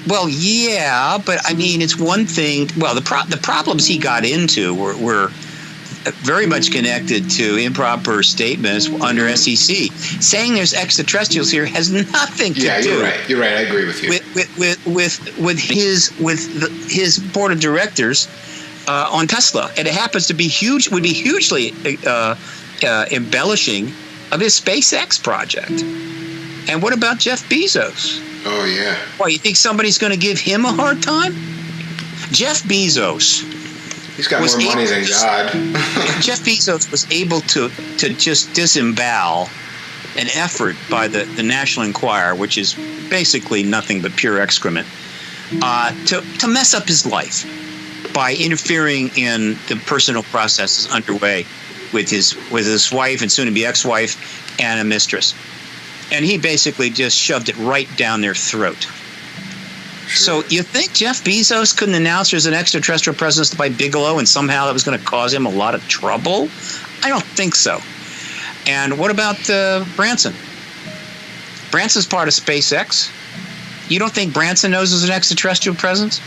Well, yeah, but I mean, it's one thing. Well, the problems he got into were very much connected to improper statements under SEC. Saying there's extraterrestrials here has nothing to do. Yeah, you're right. You're right. I agree with you. With his board of directors on Tesla, and it happens to be huge. Would be hugely embellishing of his SpaceX project. And what about Jeff Bezos? Oh, yeah. Why, you think somebody's going to give him a hard time? Jeff Bezos. He's got more money than God. Jeff Bezos was able to just disembowel an effort by the National Enquirer, which is basically nothing but pure excrement, to mess up his life by interfering in the personal processes underway with his wife and soon-to-be ex-wife and a mistress. And he basically just shoved it right down their throat. Sure. So you think Jeff Bezos couldn't announce there's an extraterrestrial presence by Bigelow and somehow that was going to cause him a lot of trouble? I don't think so. And what about Branson? Branson's part of SpaceX. You don't think Branson knows there's an extraterrestrial presence?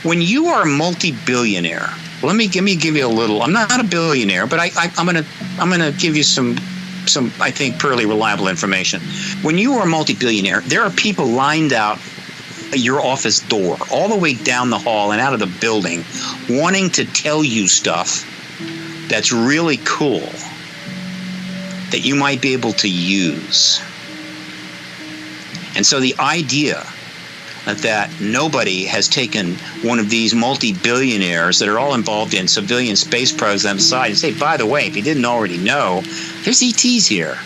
When you are a multi-billionaire, let me give you a little. I'm not a billionaire, but I'm gonna give you some I think purely reliable information. When you are a multi-billionaire, there are people lined out at your office door, all the way down the hall and out of the building, wanting to tell you stuff that's really cool that you might be able to use. And so the idea that nobody has taken one of these multi-billionaires that are all involved in civilian space programs aside and say, by the way, if you didn't already know, there's ETs here.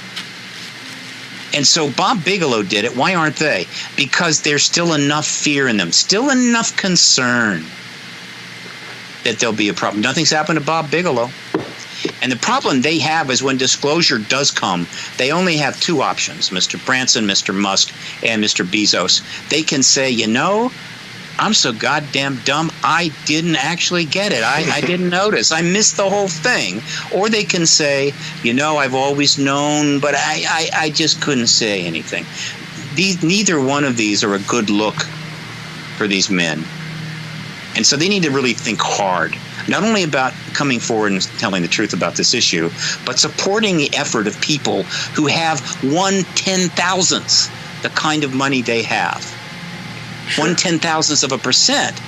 And so Bob Bigelow did it. Why aren't they? Because there's still enough fear in them, still enough concern that there'll be a problem. Nothing's happened to Bob Bigelow. And the problem they have is when disclosure does come, they only have two options, Mr. Branson, Mr. Musk, and Mr. Bezos. They can say, you know, I'm so goddamn dumb, I didn't actually get it. I didn't notice. I missed the whole thing. Or they can say, you know, I've always known, but I just couldn't say anything. Neither one of these are a good look for these men. And so they need to really think hard, not only about coming forward and telling the truth about this issue, but supporting the effort of people who have 1/10,000th the kind of money they have. Sure. 1/10,000th of a percent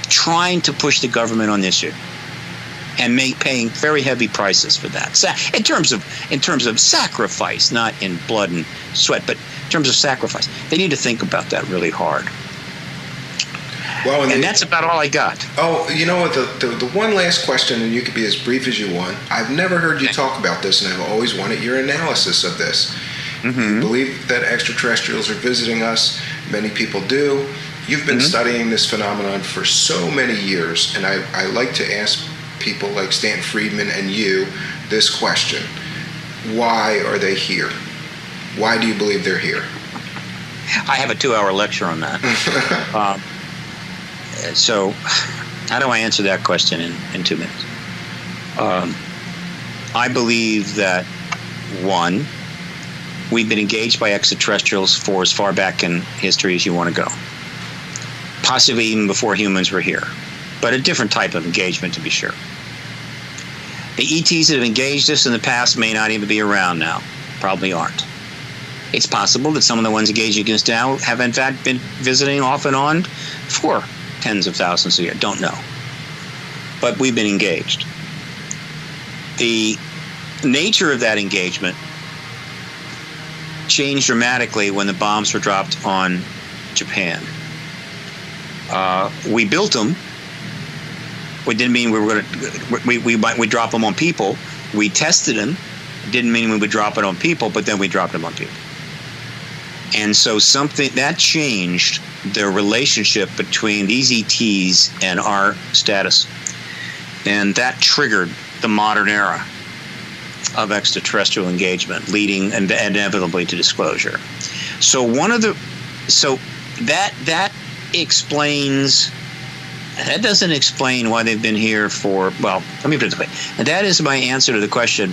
trying to push the government on this issue and paying very heavy prices for that. So in terms of sacrifice, not in blood and sweat, but in terms of sacrifice, they need to think about that really hard. Well, and that's about all I got. Oh, you know what? The one last question, and you could be as brief as you want. I've never heard you talk about this, and I've always wanted your analysis of this. Mm-hmm. You believe that extraterrestrials are visiting us. Many people do. You've been studying this phenomenon for so many years, and I like to ask people like Stanton Friedman and you this question. Why are they here? Why do you believe they're here? I have a 2-hour lecture on that. So how do I answer that question in 2 minutes? I believe that, one, we've been engaged by extraterrestrials for as far back in history as you want to go. Possibly even before humans were here. But a different type of engagement, to be sure. The ETs that have engaged us in the past may not even be around now. Probably aren't. It's possible that some of the ones engaging us now have in fact been visiting off and on for tens of thousands a year. Don't know. But we've been engaged. The nature of that engagement changed dramatically when the bombs were dropped on Japan. We built them. We didn't mean we were going to. We drop them on people. We tested them. Didn't mean we would drop it on people, but then we dropped them on people. And so something that changed the relationship between these ETs and our status, and that triggered the modern era of extraterrestrial engagement, leading inevitably to disclosure. So that explains. That doesn't explain why they've been here for. Well, let me put it this way. And that is my answer to the question: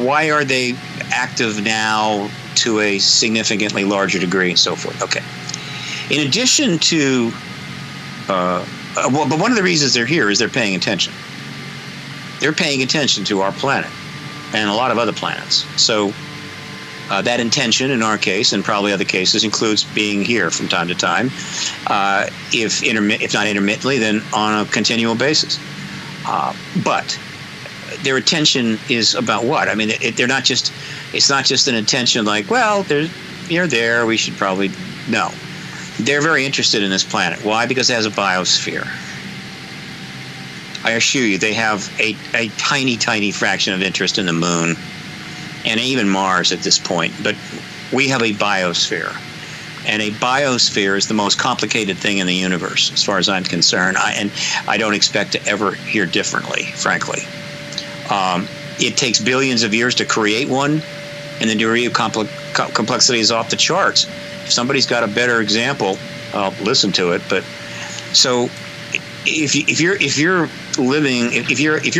why are they active now to a significantly larger degree, and so forth? Okay. In addition to, but one of the reasons they're here is they're paying attention. They're paying attention to our planet and a lot of other planets. So that intention, in our case, and probably other cases, includes being here from time to time, if not intermittently, then on a continual basis. But their attention is about what? I mean, they're not just. It's not just an attention like, well, you're there. We should probably no. They're very interested in this planet. Why? Because it has a biosphere. I assure you, they have a tiny, tiny fraction of interest in the moon and even Mars at this point. But we have a biosphere. And a biosphere is the most complicated thing in the universe, as far as I'm concerned. And I don't expect to ever hear differently, frankly. It takes billions of years to create one, and the degree of complexity is off the charts. If somebody's got a better example, I'll listen to it. But so if your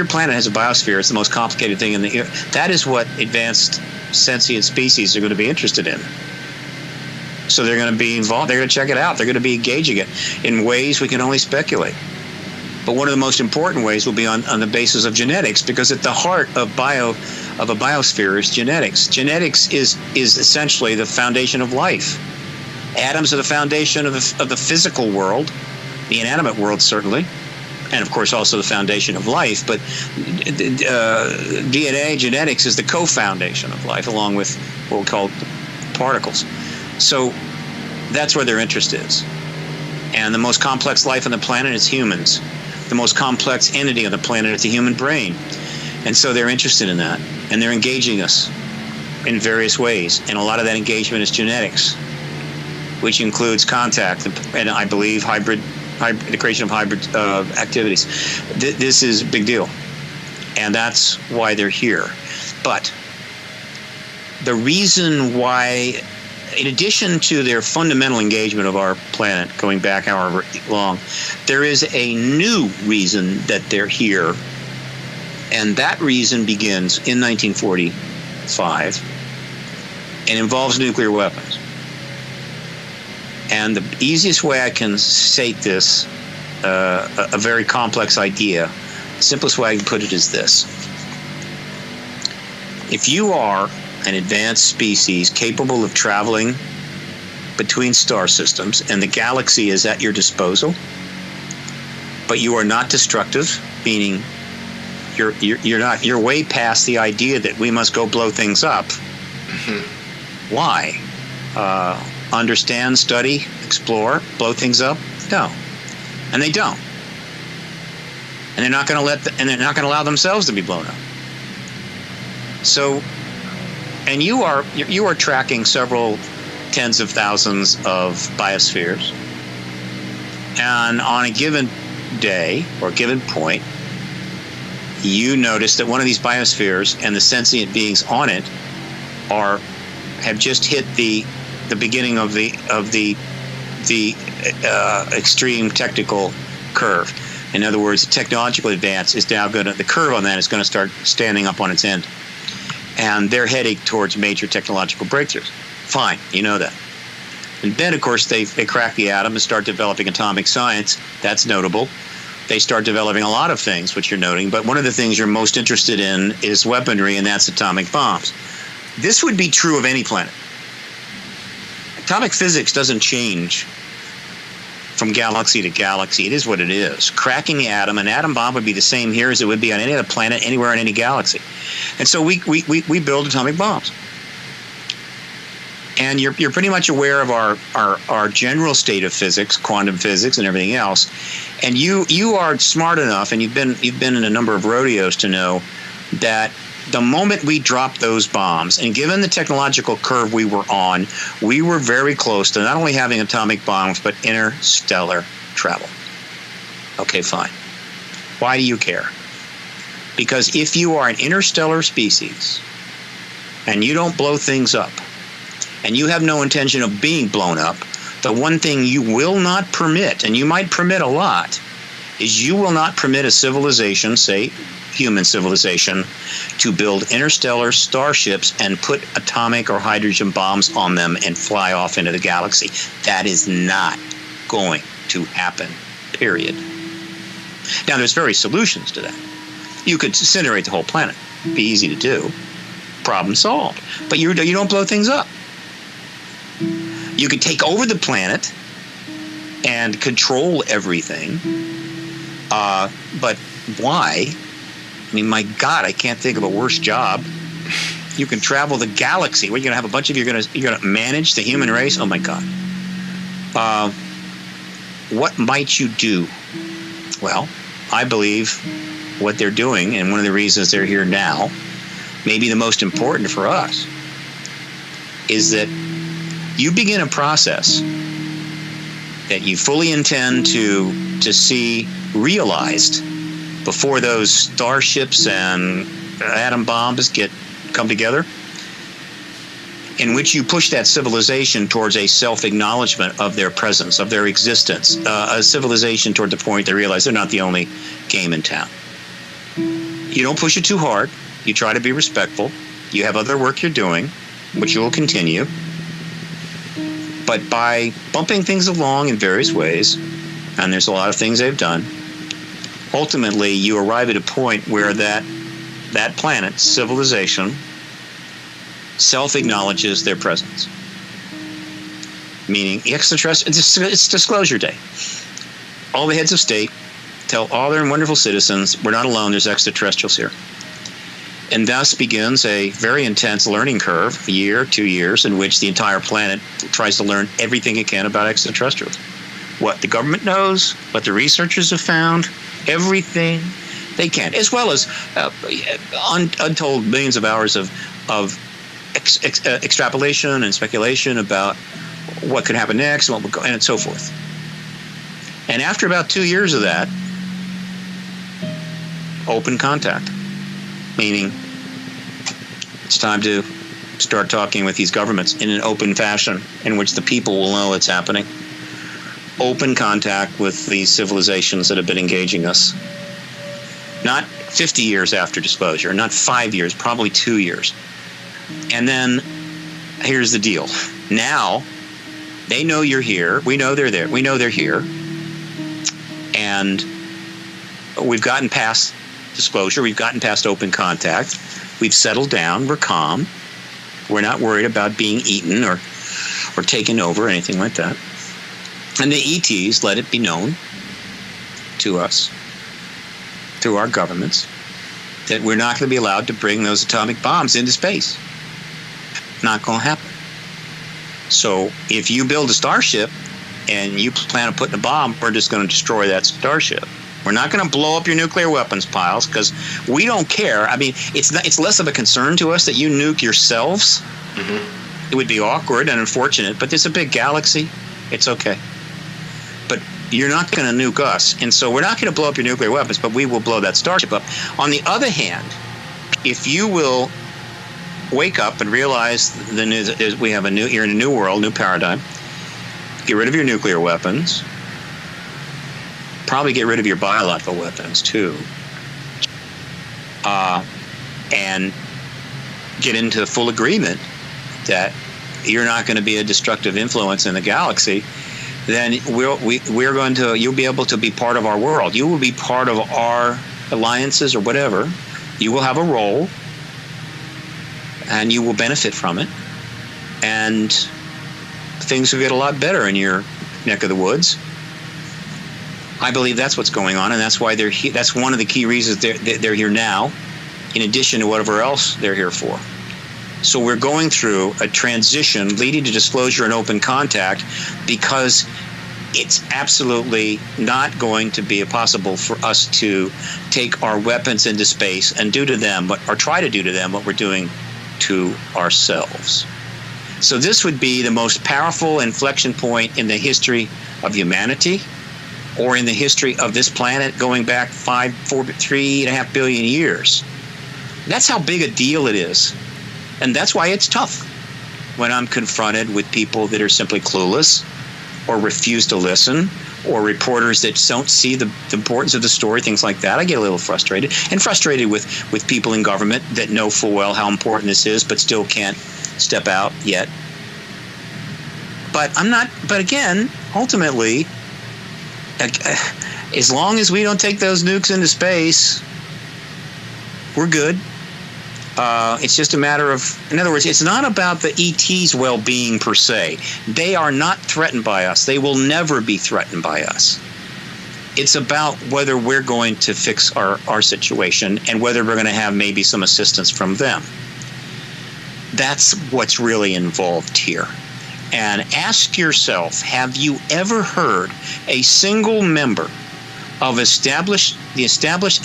planet has a biosphere, it's the most complicated thing in the. That is what advanced sentient species are going to be interested in. So they're going to be involved. They're going to check it out. They're going to be engaging it in ways we can only speculate. But one of the most important ways will be on the basis of genetics, because at the heart of a biosphere is genetics. Genetics is essentially the foundation of life. Atoms are the foundation of the physical world, the inanimate world certainly, and of course also the foundation of life. But DNA, genetics, is the co-foundation of life, along with what we call particles. So that's where their interest is. And the most complex life on the planet is humans. The most complex entity on the planet is the human brain. And so they're interested in that. And they're engaging us in various ways. And a lot of that engagement is genetics, which includes contact and I believe the creation of hybrid activities. This is a big deal. And that's why they're here. But the reason why, in addition to their fundamental engagement of our planet, going back however long, there is a new reason that they're here. And that reason begins in 1945 and involves nuclear weapons. And the easiest way I can state this, a very complex idea, the simplest way I can put it is this. If you are an advanced species capable of traveling between star systems and the galaxy is at your disposal, but you are not destructive, meaning you're way past the idea that we must go blow things up. Mm-hmm. Why? Understand, study, explore, blow things up? No. And they don't. And they're not going to allow themselves to be blown up. So, and you are tracking several tens of thousands of biospheres, and on a given day or a given point, you notice that one of these biospheres and the sentient beings on it have just hit the beginning of the extreme technical curve. In other words, the technological advance is now the curve on that is going to start standing up on its end. And they're heading towards major technological breakthroughs. Fine, you know that. And then, of course, they crack the atom and start developing atomic science. That's notable. They start developing a lot of things, which you're noting. But one of the things you're most interested in is weaponry, and that's atomic bombs. This would be true of any planet. Atomic physics doesn't change from galaxy to galaxy. It is what it is. Cracking the atom, an atom bomb would be the same here as it would be on any other planet, anywhere in any galaxy. And so we build atomic bombs. And you're pretty much aware of our general state of physics, quantum physics, and everything else. And you are smart enough, and you've been in a number of rodeos to know that the moment we dropped those bombs, and given the technological curve we were on, we were very close to not only having atomic bombs, but interstellar travel. Okay, fine. Why do you care? Because if you are an interstellar species and you don't blow things up, and you have no intention of being blown up, the one thing you will not permit, and you might permit a lot, is you will not permit a civilization, say human civilization, to build interstellar starships and put atomic or hydrogen bombs on them and fly off into the galaxy. That is not going to happen, period. Now, there's various solutions to that. You could incinerate the whole planet. It'd be easy to do. Problem solved. But you don't blow things up. You could take over the planet and control everything. But why? I mean, my God, I can't think of a worse job. You can travel the galaxy. What, you're going to have a bunch of you're going to manage the human race? Oh, my God. What might you do? Well, I believe what they're doing, and one of the reasons they're here now, maybe the most important for us, is that you begin a process that you fully intend to see realized before those starships and atom bombs come together, in which you push that civilization towards a self-acknowledgement of their presence, of their existence, a civilization toward the point they realize they're not the only game in town. You don't push it too hard. You try to be respectful. You have other work you're doing, which you will continue. But by bumping things along in various ways, and there's a lot of things they've done, ultimately you arrive at a point where that planet, civilization, self-acknowledges their presence. Meaning, it's disclosure day. All the heads of state tell all their wonderful citizens, we're not alone, there's extraterrestrials here. And thus begins a very intense learning curve, a year, 2 years, in which the entire planet tries to learn everything it can about extraterrestrials. What the government knows, what the researchers have found, everything they can, as well as untold millions of hours of extrapolation and speculation about what could happen next and what would go, and so forth. And after about 2 years of that, open contact, meaning it's time to start talking with these governments in an open fashion in which the people will know it's happening. Open contact with these civilizations that have been engaging us. Not 50 years after disclosure, not 5 years, probably 2 years. And then here's the deal. Now they know you're here. We know they're there. We know they're here. And we've gotten past disclosure. We've gotten past open contact. We've settled down. We're calm. We're not worried about being eaten or taken over or anything like that. And the ETs let it be known to us, through our governments, that we're not going to be allowed to bring those atomic bombs into space. Not going to happen. So if you build a starship and you plan on putting a bomb, we're just going to destroy that starship. We're not going to blow up your nuclear weapons piles because we don't care. I mean, it's less of a concern to us that you nuke yourselves. Mm-hmm. It would be awkward and unfortunate, but it's a big galaxy. It's okay. But you're not going to nuke us. And so we're not going to blow up your nuclear weapons, but we will blow that starship up. On the other hand, if you will wake up and realize we have you're in a new world, new paradigm, get rid of your nuclear weapons, probably get rid of your biological weapons too, and get into full agreement that you're not going to be a destructive influence in the galaxy, then you'll be able to be part of our world. You will be part of our alliances or whatever. You will have a role, and you will benefit from it, and things will get a lot better in your neck of the woods. I believe that's what's going on, and that's why they're here. That's one of the key reasons they're here now, in addition to whatever else they're here for. So we're going through a transition leading to disclosure and open contact, because it's absolutely not going to be possible for us to take our weapons into space and do to them or try to do to them what we're doing to ourselves. So this would be the most powerful inflection point in the history of humanity, or in the history of this planet, going back 3.5 billion years. That's how big a deal it is. And that's why it's tough when I'm confronted with people that are simply clueless, or refuse to listen, or reporters that don't see the importance of the story, things like that. I get a little frustrated, and frustrated with people in government that know full well how important this is, but still can't step out yet. But again, ultimately, as long as we don't take those nukes into space, we're good. It's just a matter of, in other words, it's not about the ET's well-being per se. They are not threatened by us. They will never be threatened by us. It's about whether we're going to fix our situation, and whether we're going to have maybe some assistance from them. That's what's really involved here. And ask yourself, have you ever heard a single member of the established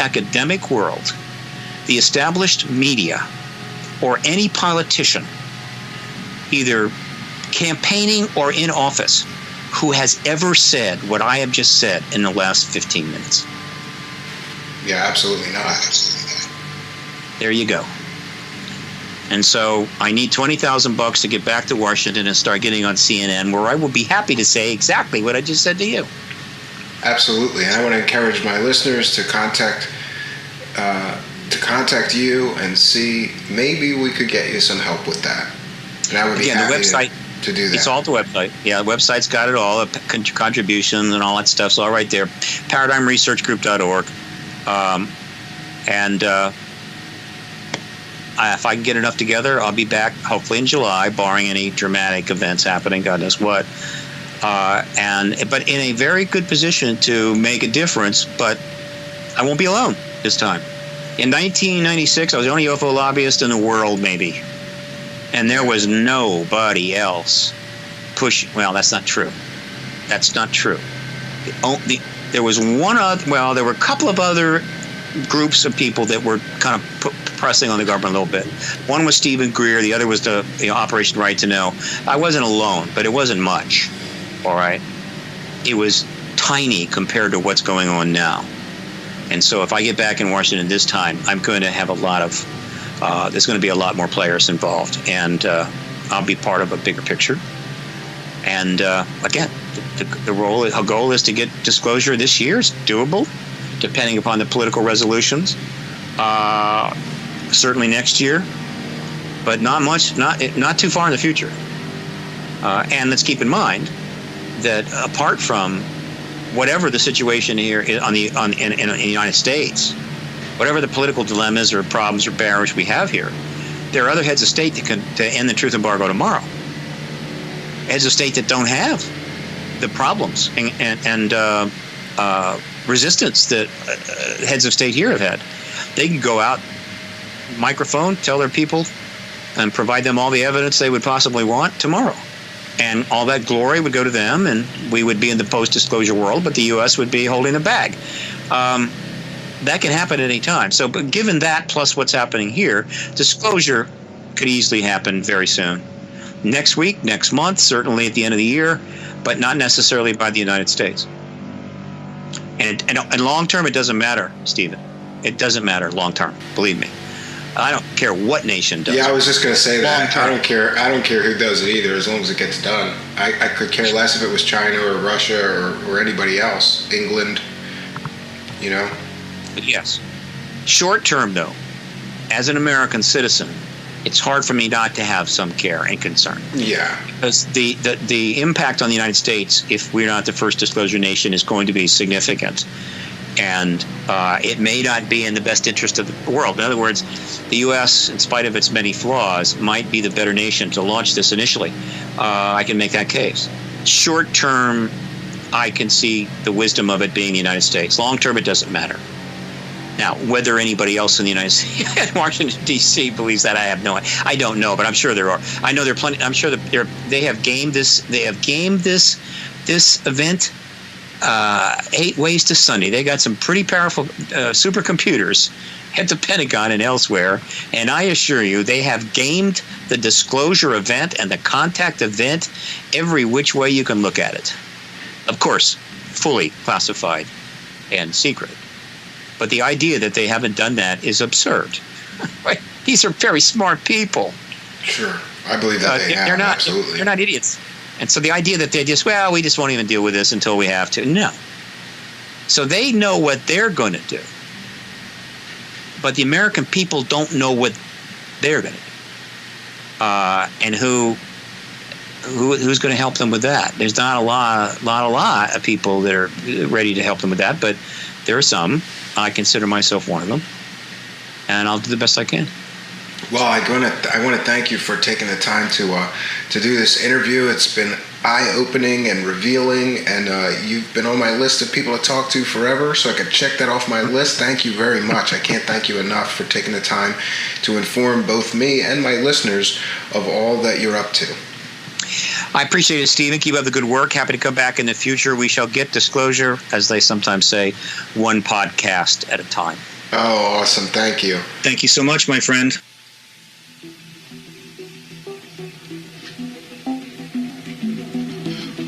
academic world, the established media, or any politician, either campaigning or in office, who has ever said what I have just said in the last 15 minutes? Yeah, absolutely not. There you go. And so I need $20,000 to get back to Washington and start getting on CNN, where I will be happy to say exactly what I just said to you. Absolutely. And I want to encourage my listeners to contact you and see, maybe we could get you some help with that. And I would be happy the website, to do that. It's all the website. Yeah, the website's got it all, contributions and all that stuff's all right there. ParadigmResearchGroup.org. If I can get enough together, I'll be back hopefully in July, barring any dramatic events happening, God knows what. But in a very good position to make a difference. But I won't be alone this time. In 1996, I was the only UFO lobbyist in the world, maybe. And there was nobody else pushing. Well, that's not true. That's not true. There was one other, well, there were a couple of other groups of people that were kind of pressing on the government a little bit. One was Stephen Greer. The other was the Operation Right to Know. I wasn't alone, but it wasn't much. All right. It was tiny compared to what's going on now. And so if I get back in Washington this time, I'm going to have a lot of, there's going to be a lot more players involved. And I'll be part of a bigger picture. And again, the goal is to get disclosure this year. It's doable, depending upon the political resolutions. Certainly next year, but not much, not too far in the future. And let's keep in mind that apart from whatever the situation here is in the United States, whatever the political dilemmas or problems or barriers we have here, there are other heads of state that can to end the truth embargo tomorrow. Heads of state that don't have the problems and resistance that heads of state here have had. They can go out, microphone, tell their people, and provide them all the evidence they would possibly want tomorrow. And all that glory would go to them, and we would be in the post-disclosure world, but the U.S. would be holding the bag. That can happen at any time. So, but given that, plus what's happening here, disclosure could easily happen very soon. Next week, next month, certainly at the end of the year, but not necessarily by the United States. And long term, it doesn't matter, Stephen. It doesn't matter long term. Believe me. I don't care what nation does. Yeah, I was just going to say that. I don't care who does it either, as long as it gets done. I could care less if it was China or Russia or anybody else, England, you know. But yes. Short term, though, as an American citizen, it's hard for me not to have some care and concern. Yeah. Because the impact on the United States, if we're not the first disclosure nation, is going to be significant. And it may not be in the best interest of the world. In other words, the U.S., in spite of its many flaws, might be the better nation to launch this initially. I can make that case. Short-term I can see the wisdom of it being the United States. Long term, it doesn't matter. Now, whether anybody else in the United States, Washington D.C. believes that, I don't know, but I'm sure there are. I know there are plenty. I'm sure that they have gamed this. They have gamed this event 8 ways to Sunday. They got some pretty powerful supercomputers at the Pentagon and elsewhere, and I assure you, they have gamed the disclosure event and the contact event every which way you can look at it. Of course, fully classified and secret. But the idea that they haven't done that is absurd. Right? These are very smart people. Sure. I believe that they have, absolutely. They're not idiots. And so the idea that we just won't even deal with this until we have to. No. So they know what they're going to do. But the American people don't know what they're going to do. And who's going to help them with that? There's not a lot of people that are ready to help them with that, but there are some. I consider myself one of them, and I'll do the best I can. Well, I want to thank you for taking the time to do this interview. It's been eye-opening and revealing, and you've been on my list of people to talk to forever, so I could check that off my list. Thank you very much. I can't thank you enough for taking the time to inform both me and my listeners of all that you're up to. I appreciate it, Stephen. Keep up the good work. Happy to come back in the future. We shall get disclosure, as they sometimes say, one podcast at a time. Oh, awesome. Thank you. Thank you so much, my friend.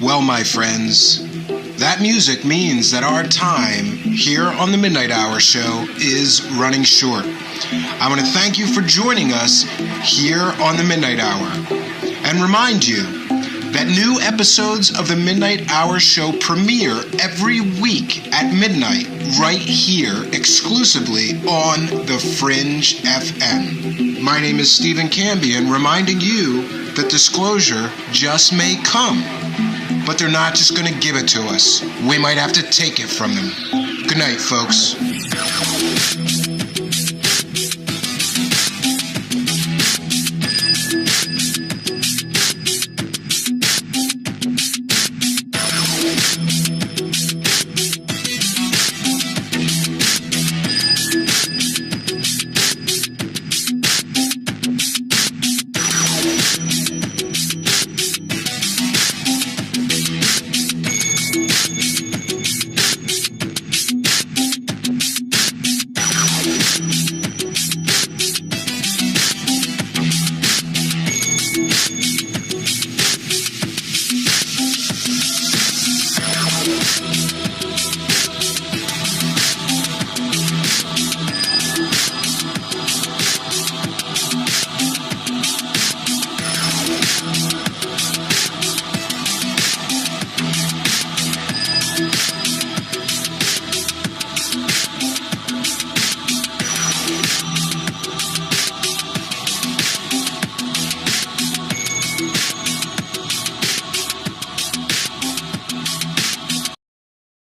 Well, my friends, that music means that our time here on the Midnight Hour show is running short. I want to thank you for joining us here on the Midnight Hour and remind you that new episodes of the Midnight Hour show premiere every week at midnight right here exclusively on The Fringe FM. My name is Stephen Cambion, reminding you that disclosure just may come, but they're not just going to give it to us. We might have to take it from them. Good night, folks.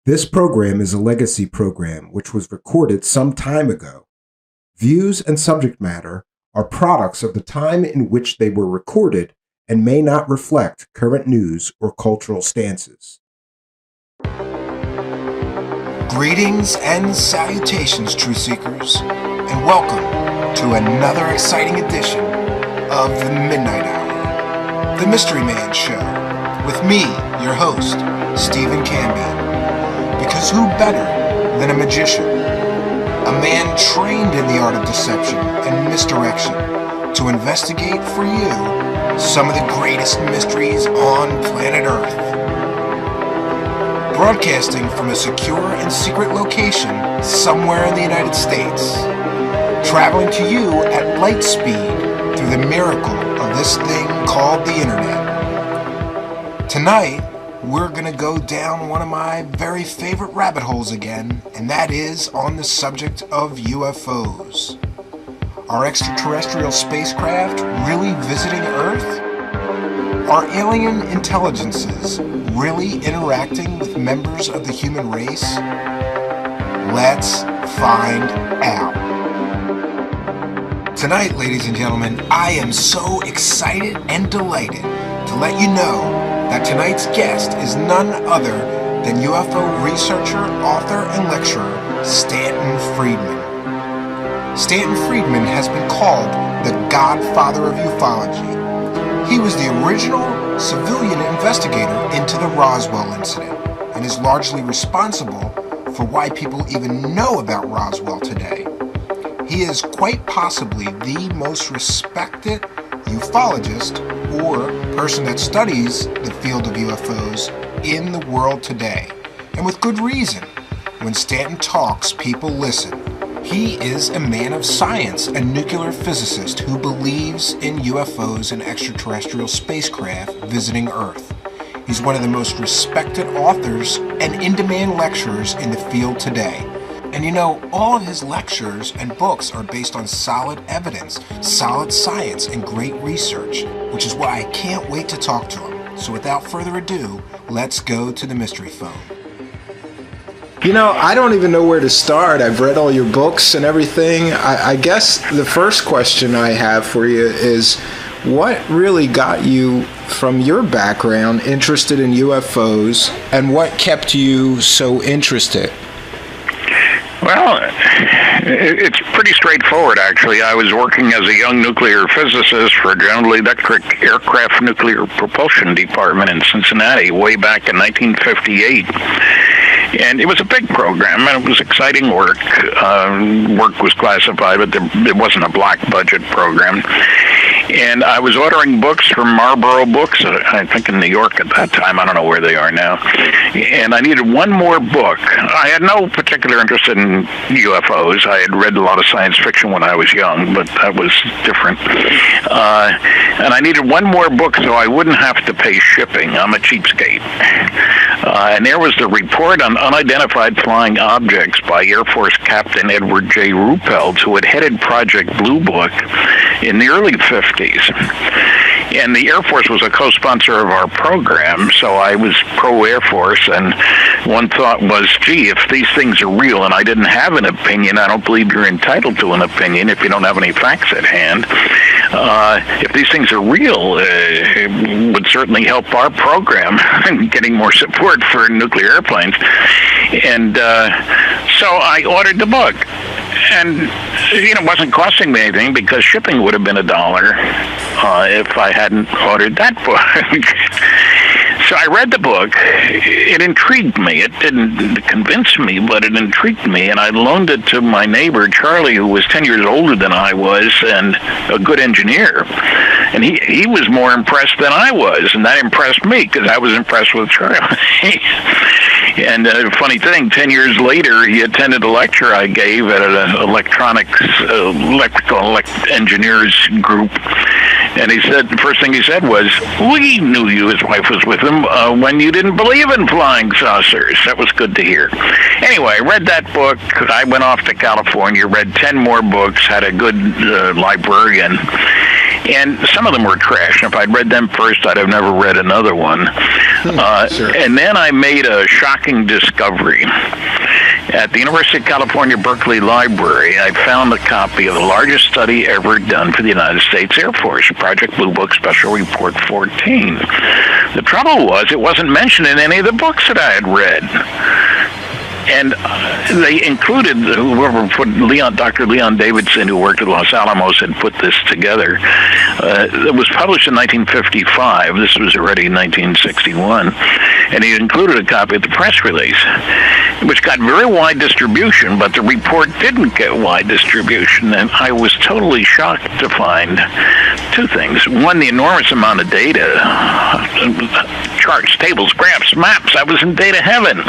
This program is a legacy program which was recorded some time ago. Views and subject matter are products of the time in which they were recorded and may not reflect current news or cultural stances. Greetings and salutations, Truth Seekers, and welcome to another exciting edition of the Midnight Hour, the Mystery Man Show, with me, your host, Stephen Cambion. Because who better than a magician, a man trained in the art of deception and misdirection, to investigate for you some of the greatest mysteries on planet Earth. Broadcasting from a secure and secret location somewhere in the United States, traveling to you at light speed through the miracle of this thing called the Internet. Tonight, we're going to go down one of my very favorite rabbit holes again, and that is on the subject of UFOs. Are extraterrestrial spacecraft really visiting Earth? Are alien intelligences really interacting with members of the human race? Let's find out. Tonight, ladies and gentlemen, I am so excited and delighted to let you know that tonight's guest is none other than UFO researcher, author, and lecturer Stanton Friedman. Stanton Friedman has been called the godfather of ufology. He was the original civilian investigator into the Roswell incident and is largely responsible for why people even know about Roswell today. He is quite possibly the most respected ufologist or person that studies the field of UFOs in the world today, and with good reason. When Stanton talks, people listen. He is a man of science, a nuclear physicist who believes in UFOs and extraterrestrial spacecraft visiting Earth. He's one of the most respected authors and in-demand lecturers in the field today. And you know, all of his lectures and books are based on solid evidence, solid science, and great research, which is why I can't wait to talk to him. So without further ado, let's go to the mystery phone. You know, I don't even know where to start. I've read all your books and everything. I guess the first question I have for you is, what really got you, from your background, interested in UFOs, and what kept you so interested? Well, it's pretty straightforward, actually. I was working as a young nuclear physicist for General Electric Aircraft Nuclear Propulsion Department in Cincinnati way back in 1958. And it was a big program, and it was exciting work. Work was classified, but it wasn't a black budget program. And I was ordering books from Marlboro Books, I think in New York at that time. I don't know where they are now. And I needed one more book. I had no particular interest in UFOs. I had read a lot of science fiction when I was young, but that was different. And I needed one more book so I wouldn't have to pay shipping. I'm a cheapskate. And there was the report on unidentified flying objects by Air Force Captain Edward J. Ruppelt, who had headed Project Blue Book in the early 50s. And the Air Force was a co-sponsor of our program, so I was pro-Air Force, and one thought was, gee, if these things are real and I didn't have an opinion, I don't believe you're entitled to an opinion if you don't have any facts at hand. If these things are real, it would certainly help our program in getting more support for nuclear airplanes. And so I ordered the book. And, you know, it wasn't costing me anything because shipping would have been $1 if I hadn't ordered that book. So I read the book. It intrigued me. It didn't convince me, but it intrigued me, and I loaned it to my neighbor, Charlie, who was 10 years older than I was and a good engineer. And he was more impressed than I was, and that impressed me because I was impressed with Charlie. And funny thing, 10 years later, he attended a lecture I gave at an electrical engineers group. And he said, the first thing he said was, we knew you, his wife was with him, when you didn't believe in flying saucers. That was good to hear. Anyway, I read that book. I went off to California, read 10 more books, had a good librarian. And some of them were trash. And if I'd read them first, I'd have never read another one. Sure. And then I made a shocking discovery. At the University of California, Berkeley Library, I found a copy of the largest study ever done for the United States Air Force, Project Blue Book Special Report 14. The trouble was, it wasn't mentioned in any of the books that I had read. And they included whoever put Dr. Leon Davidson, who worked at Los Alamos, had put this together. It was published in 1955. This was already 1961. And he included a copy of the press release, which got very wide distribution, but the report didn't get wide distribution. And I was totally shocked to find two things. One, the enormous amount of data, charts, tables, graphs, maps. I was in data heaven.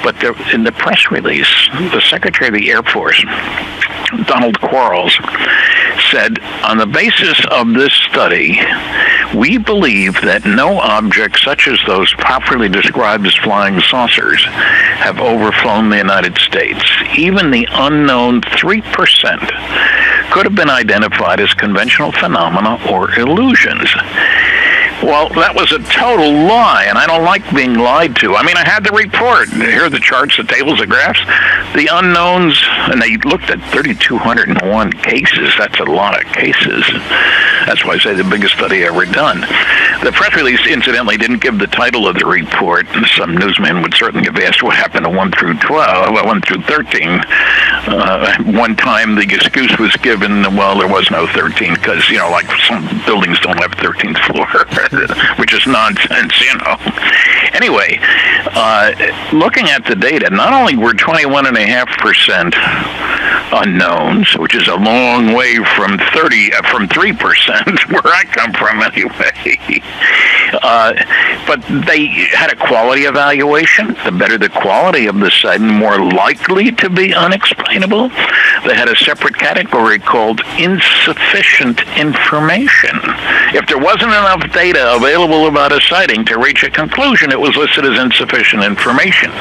But in the press release, the Secretary of the Air Force, Donald Quarles, said, on the basis of this study, we believe that no objects such as those popularly described as flying saucers have overflown the United States. Even the unknown 3% could have been identified as conventional phenomena or illusions. Well, that was a total lie, and I don't like being lied to. I mean, I had the report. Here are the charts, the tables, the graphs, the unknowns, and they looked at 3,201 cases. That's a lot of cases. That's why I say the biggest study ever done. The press release, incidentally, didn't give the title of the report. Some newsman would certainly have asked what happened to 1 through 13. One time the excuse was given, well, there was no 13 because, like some buildings don't have 13th floor, which is nonsense, Anyway, looking at the data, not only were 21.5% unknowns, which is a long way from 3%, where I come from anyway. But they had a quality evaluation. The better the quality of the site, the more likely to be unexplainable. They had a separate category called insufficient information. If there wasn't enough data available about a sighting to reach a conclusion, it was listed as insufficient information,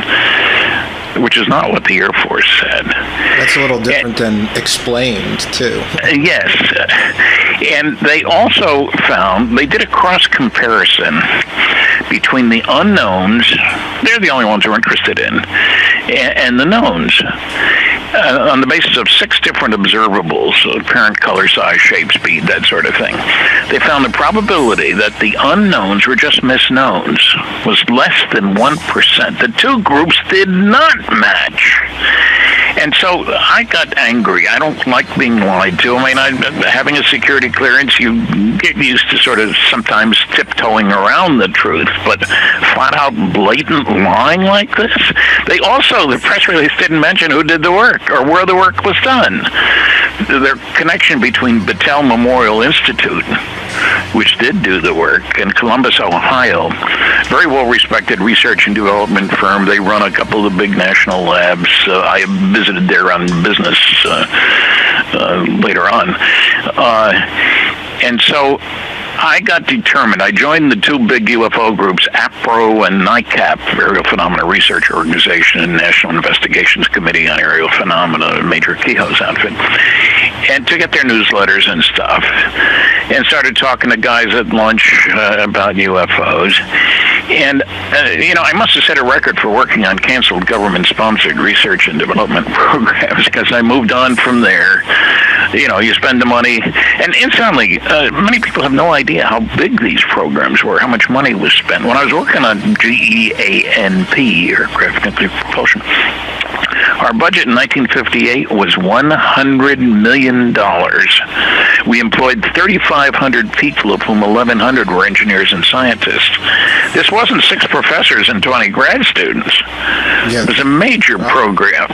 which is not what the Air Force said. That's a little different than explained, too. Yes. And they also found, they did a cross-comparison between the unknowns, they're the only ones we're interested in, and the knowns, on the basis of 6 different observables, apparent color, size, shape, speed, that sort of thing. They found the probability that the unknowns were just misknowns was less than 1%. The two groups did not match. And so I got angry. I don't like being lied to. I mean, having a security clearance, you get used to sort of sometimes tiptoeing around the truth, but flat out blatant lying like this? They also, the press release didn't mention who did the work or where the work was done. Their connection between Battelle Memorial Institute, which did do the work, in Columbus, Ohio, very well-respected research and development firm. They run a couple of the big national labs. I visited there on business later on. And so I got determined. I joined the 2 big UFO groups, APRO and NICAP, Aerial Phenomena Research Organization, and National Investigations Committee on Aerial Phenomena, Major Kehoe's outfit, and to get their newsletters and stuff, and started talking to guys at lunch about UFOs. And, I must have set a record for working on canceled government-sponsored research and development programs because I moved on from there. You spend the money. And incidentally, many people have no idea how big these programs were, how much money was spent. When I was working on GEANP, aircraft nuclear propulsion, our budget in 1958 was $100 million. We employed 3,500 people, of whom 1,100 were engineers and scientists. This wasn't 6 professors and 20 grad students. Yeah. It was a major program.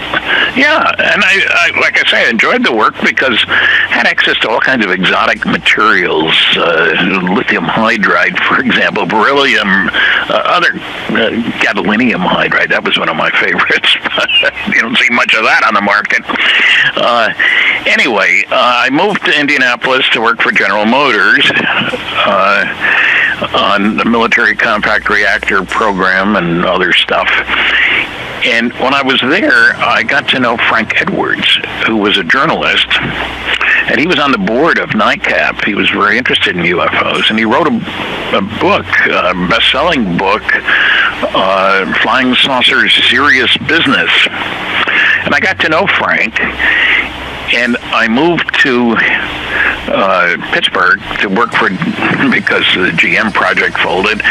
Yeah, and I like I say, I enjoyed the work because I had access to all kinds of exotic materials, lithium hydride, for example, beryllium, other gadolinium hydride. That was one of my favorites. You don't see much of that on the market. Anyway, I moved to Indianapolis to work for General Motors on the military compact reactor program and other stuff. And when I was there, I got to know Frank Edwards, who was a journalist, and he was on the board of NICAP. He was very interested in UFOs, and he wrote a book, a best-selling book, Flying Saucers Serious Business. And I got to know Frank, and I moved to Pittsburgh to work for, because the GM project folded,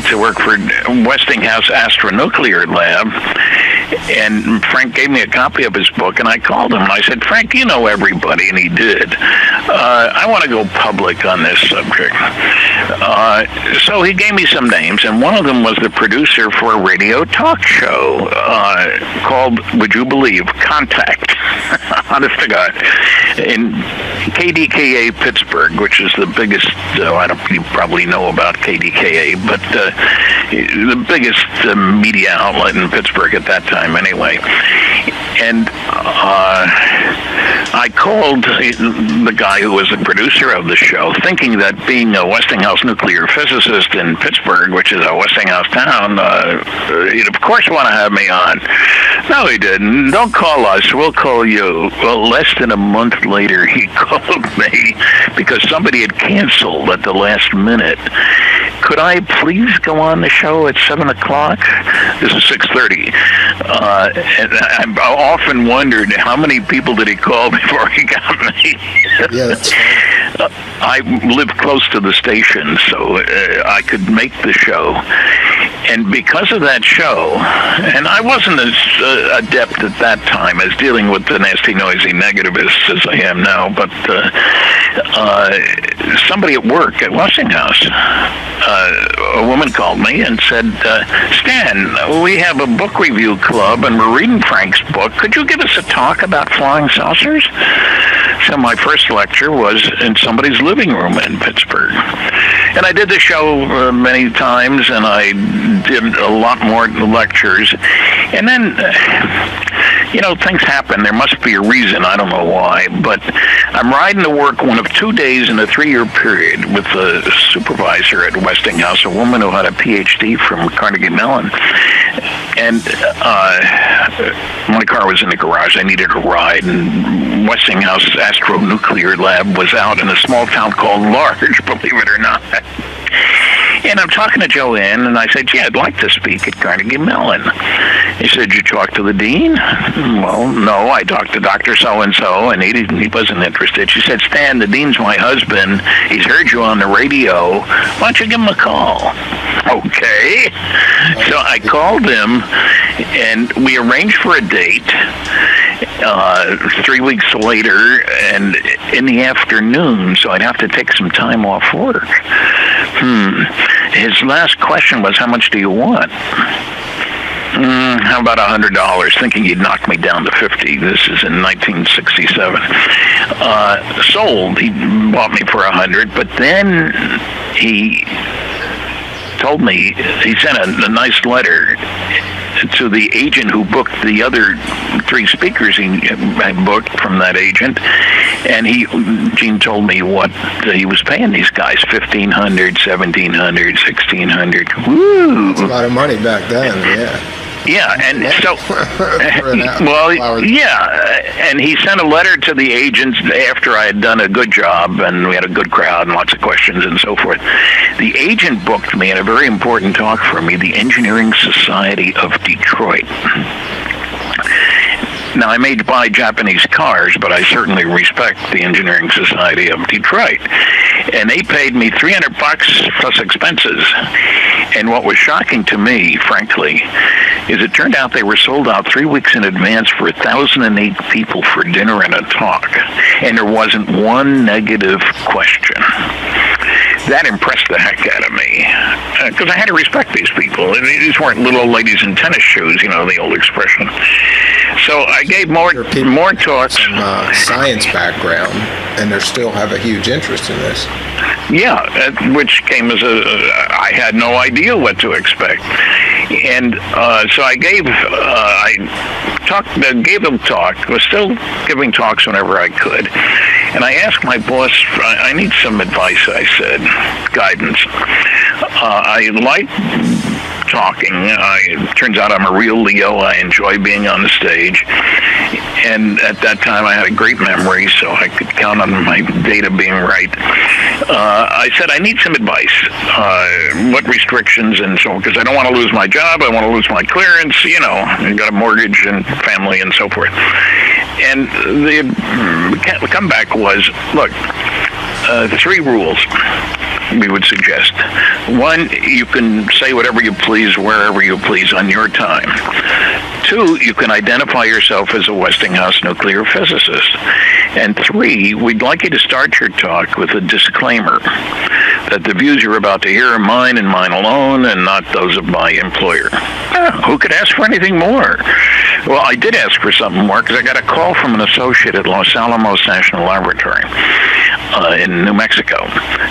to work for Westinghouse Astronuclear Lab. And Frank gave me a copy of his book, and I called him, and I said, Frank, you know everybody, and he did. I want to go public on this subject. So he gave me some names, and one of them was the producer for a radio talk show called, would you believe, Contact, honest to God, in KDKA Pittsburgh, which is the biggest, you probably know about KDKA, but the biggest media outlet in Pittsburgh at that time anyway. And I called the guy who was the producer of the show, thinking that being a Westinghouse nuclear physicist in Pittsburgh, which is a Westinghouse town, he'd of course want to have me on. No, he didn't. Don't call us. We'll call you. Well, less than a month later, he called me because somebody had canceled at the last minute. could I please go on the show at 7 o'clock? This is 6:30. And I've often wondered how many people did he call before he got me? Yeah, that's I live close to the station, so I could make the show. And because of that show, and I wasn't as adept at that time as dealing with the nasty, noisy negativists as I am now, but somebody at work at Westinghouse, a woman called me and said, Stan, we have a book review club and we're reading Frank's book. Could you give us a talk about flying saucers? So my first lecture was in somebody's living room in Pittsburgh. And I did the show many times, and I did a lot more lectures. And then, things happen. There must be a reason. I don't know why. But I'm riding to work one of 2 days in a 3-year period with a supervisor at Westinghouse, a woman who had a PhD from Carnegie Mellon. And my car was in the garage. I needed a ride. And Westinghouse Astronuclear Lab was out in a small town called Large, believe it or not. And I'm talking to Joanne, and I said, gee, I'd like to speak at Carnegie Mellon. He said, you talked to the dean? Well, no, I talked to Dr. So-and-so, and he wasn't interested. She said, Stan, the dean's my husband. He's heard you on the radio. Why don't you give him a call? Okay. So I called him, and we arranged for a date 3 weeks later, and in the afternoon, so I'd have to take some time off work. His last question was, how much do you want? How about $100? Thinking he'd knock me down to 50. This is in 1967. Sold. He bought me for 100, but then he told me, he sent a nice letter to the agent who booked the other 3 speakers he had booked from that agent, and Gene told me what he was paying these guys: $1,500, $1,700, $1,600. Woo! a lot of money back then. Yeah. Yeah, and so, and he sent a letter to the agents after I had done a good job, and we had a good crowd and lots of questions and so forth. The agent booked me in a very important talk for me, the Engineering Society of Detroit. Now, I may buy Japanese cars, but I certainly respect the Engineering Society of Detroit. And they paid me $300 plus expenses. And what was shocking to me, frankly, is it turned out they were sold out 3 weeks in advance for 1,008 people for dinner and a talk. And there wasn't one negative question. That impressed the heck out of me, because I had to respect these people. These weren't little old ladies in tennis shoes, the old expression. So I gave more talks. Some science background, and they still have a huge interest in this. Yeah, which came as I had no idea what to expect. And so I gave them talk, was still giving talks whenever I could. And I asked my boss, I need some advice, I said, guidance. I like talking. It turns out I'm a real Leo. I enjoy being on the stage. And at that time, I had a great memory, so I could count on my data being right. I said, I need some advice. What restrictions and so on, because I don't want to lose my job. I want to lose my clearance. I got a mortgage and family and so forth. And the comeback was, look, 3 rules we would suggest. 1, you can say whatever you please, wherever you please, on your time. 2, you can identify yourself as a Westinghouse nuclear physicist. And 3, we'd like you to start your talk with a disclaimer that the views you're about to hear are mine and mine alone, and not those of my employer. Who could ask for anything more? Well, I did ask for something more, because I got a call from an associate at Los Alamos National Laboratory in New Mexico.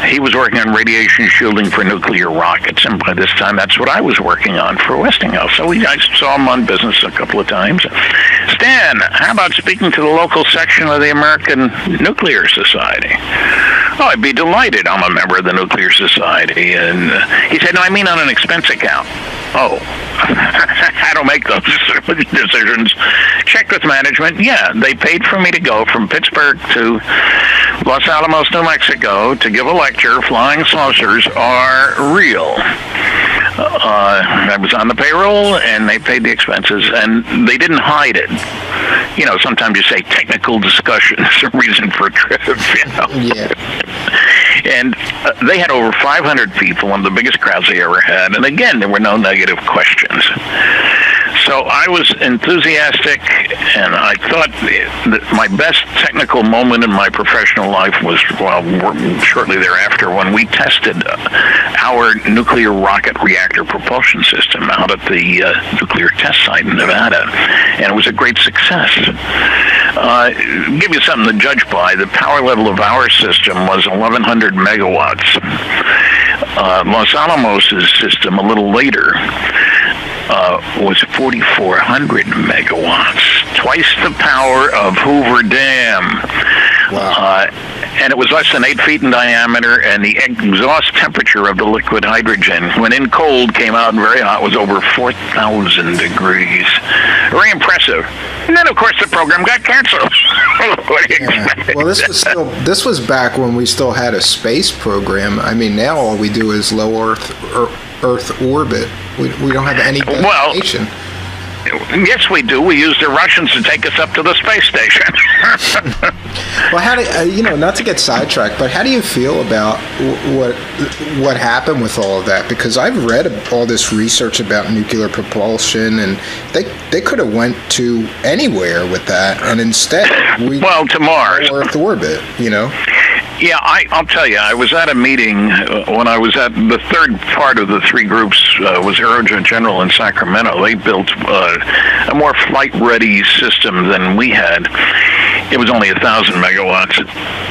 He was working on radiation shielding for nuclear rockets, and by this time, that's what I was working on for Westinghouse. So I saw him on business a couple of times. Stan, how about speaking to the local section of the American Nuclear Society? Oh, I'd be delighted. I'm a member of the Nuclear Society. And he said, no, I mean on an expense account. Oh, I don't make those decisions. Checked with management. Yeah, they paid for me to go from Pittsburgh to Los Alamos, New Mexico to give a lecture. Flying saucers are real. I was on the payroll, and they paid the expenses, and they didn't hide it. You know, sometimes you say technical discussion is a reason for a trip, you know. Yeah. And they had over 500 people, one of the biggest crowds they ever had. And again, there were no negative questions. So I was enthusiastic, and I thought that my best technical moment in my professional life was, well, shortly thereafter, when we tested our nuclear rocket reactor propulsion system out at the nuclear test site in Nevada, and it was a great success. Give you something to judge by. The power level of our system was 1,100 megawatts. Los Alamos' system, a little later, was 4,400 megawatts, twice the power of Hoover Dam. Wow. And it was less than 8 feet in diameter, and the exhaust temperature of the liquid hydrogen, when in cold, came out very hot, was over 4,000 degrees. Very impressive. And then, of course, the program got canceled. What do you expect? Well, this was back when we still had a space program. I mean, now all we do is low Earth orbit. We don't have any destination. Yes, we do. We use the Russians to take us up to the space station. Well, how do not to get sidetracked, but how do you feel about what happened with all of that? Because I've read all this research about nuclear propulsion, and they could have went to anywhere with that, and instead to Mars, Earth orbit. You know. Yeah, I'll tell you, I was at a meeting when I was at the third part of the three groups was Aerojet General in Sacramento. They built a more flight-ready system than we had. It was only 1,000 megawatts.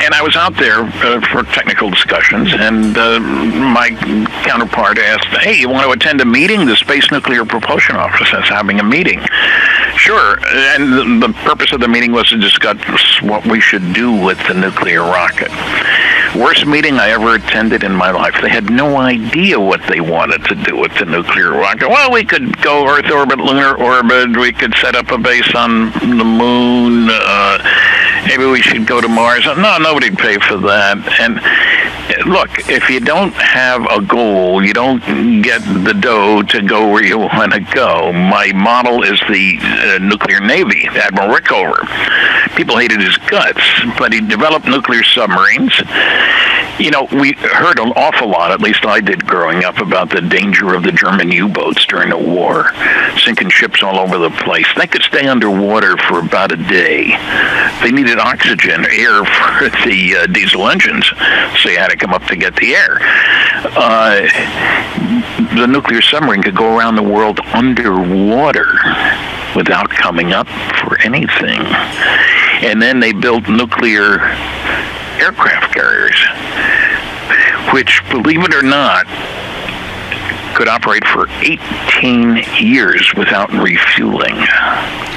And I was out there for technical discussions, and my counterpart asked, hey, you want to attend a meeting? The Space Nuclear Propulsion Office is having a meeting. Sure, and the purpose of the meeting was to discuss what we should do with the nuclear rocket. Worst meeting I ever attended in my life. They had no idea what they wanted to do with the nuclear rocket. Well, we could go Earth orbit, lunar orbit, we could set up a base on the moon, maybe we should go to Mars. No, nobody'd pay for that. And look, if you don't have a goal, you don't get the dough to go where you want to go. My model is the nuclear navy, Admiral Rickover. People hated his guts, but he developed nuclear submarines. You know, we heard an awful lot, at least I did growing up, about the danger of the German U-boats during the war, sinking ships all over the place. They could stay underwater for about a day. They needed oxygen, air for the diesel engines, so you had to come up to get the air. The nuclear submarine could go around the world underwater without coming up for anything. And then they built nuclear aircraft carriers, which, believe it or not, could operate for 18 years without refueling.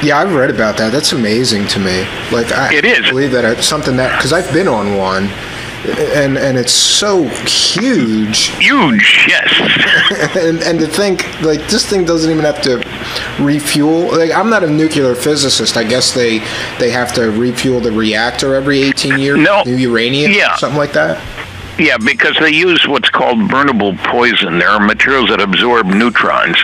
Yeah, I've read about that. That's amazing to me. Like, it is. I believe that it's something that, because I've been on one, and it's so huge. Huge, yes. and to think, like, this thing doesn't even have to refuel. Like, I'm not a nuclear physicist. I guess they have to refuel the reactor every 18 years? No. New uranium? Yeah. Something like that? Yeah, because they use what's called burnable poison. There are materials that absorb neutrons.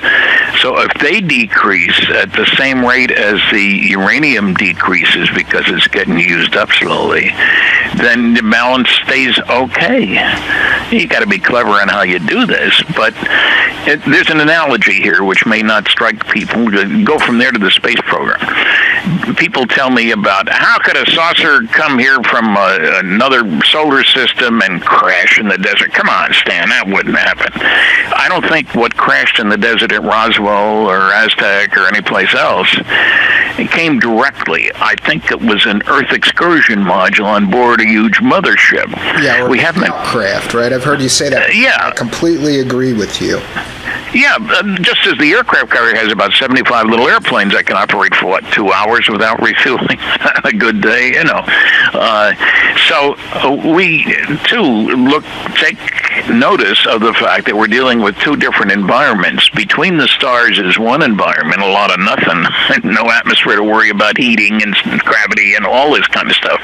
So if they decrease at the same rate as the uranium decreases because it's getting used up slowly, then the balance stays okay. You got to be clever on how you do this, but there's an analogy here which may not strike people. Go from there to the space program. People tell me about how could a saucer come here from another solar system and crash in the desert. Come on, Stan, that wouldn't happen. I don't think what crashed in the desert at Roswell or Aztec or any place else, it came directly. I think it was an Earth excursion module on board a huge mothership. Yeah, we haven't craft, right? I've heard you say that. Yeah. I completely agree with you. Yeah, just as the aircraft carrier has about 75 little airplanes that can operate for, 2 hours without refueling a good day, you know. So we, too, take notice of the fact that we're dealing with two different environments. Between the stars is one environment, a lot of nothing, no atmosphere to worry about, heating and gravity and all this kind of stuff.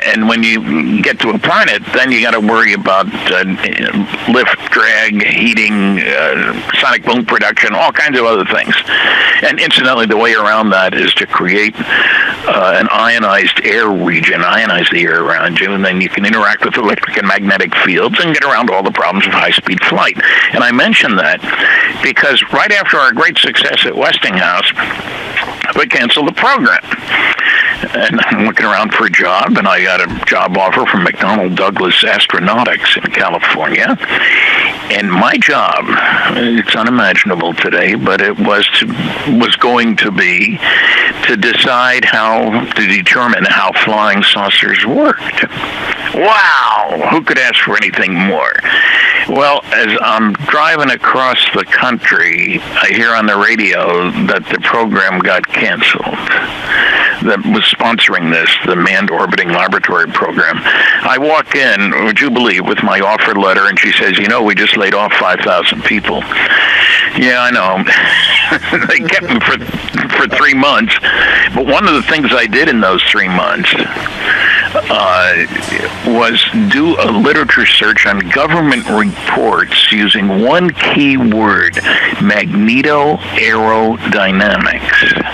And when you get to a planet, then you got to worry about lift, drag, heating, sonic boom production, all kinds of other things. And incidentally, the way around that is to create an ionized air region, ionize the air around you, and then you can interact with electric and magnetic fields and get around all the problems of high-speed flight. And I mention that because right after our great success at Westinghouse, we canceled the program. And I'm looking around for a job, and I got a job offer from McDonnell Douglas Astronautics in California. And my job, it's unimaginable today, but it was going to be to decide to determine how flying saucers worked. Wow! Who could ask for anything more? Well, as I'm driving across the country, I hear on the radio that the program got canceled. That was sponsoring this, the Manned Orbiting Laboratory Program. I walk in, would you believe, with my offer letter, and she says, we just laid off 5,000 people. Yeah, I know. They kept me for 3 months. But one of the things I did in those 3 months was do a literature search on government reports using one key word, magnetoaerodynamics.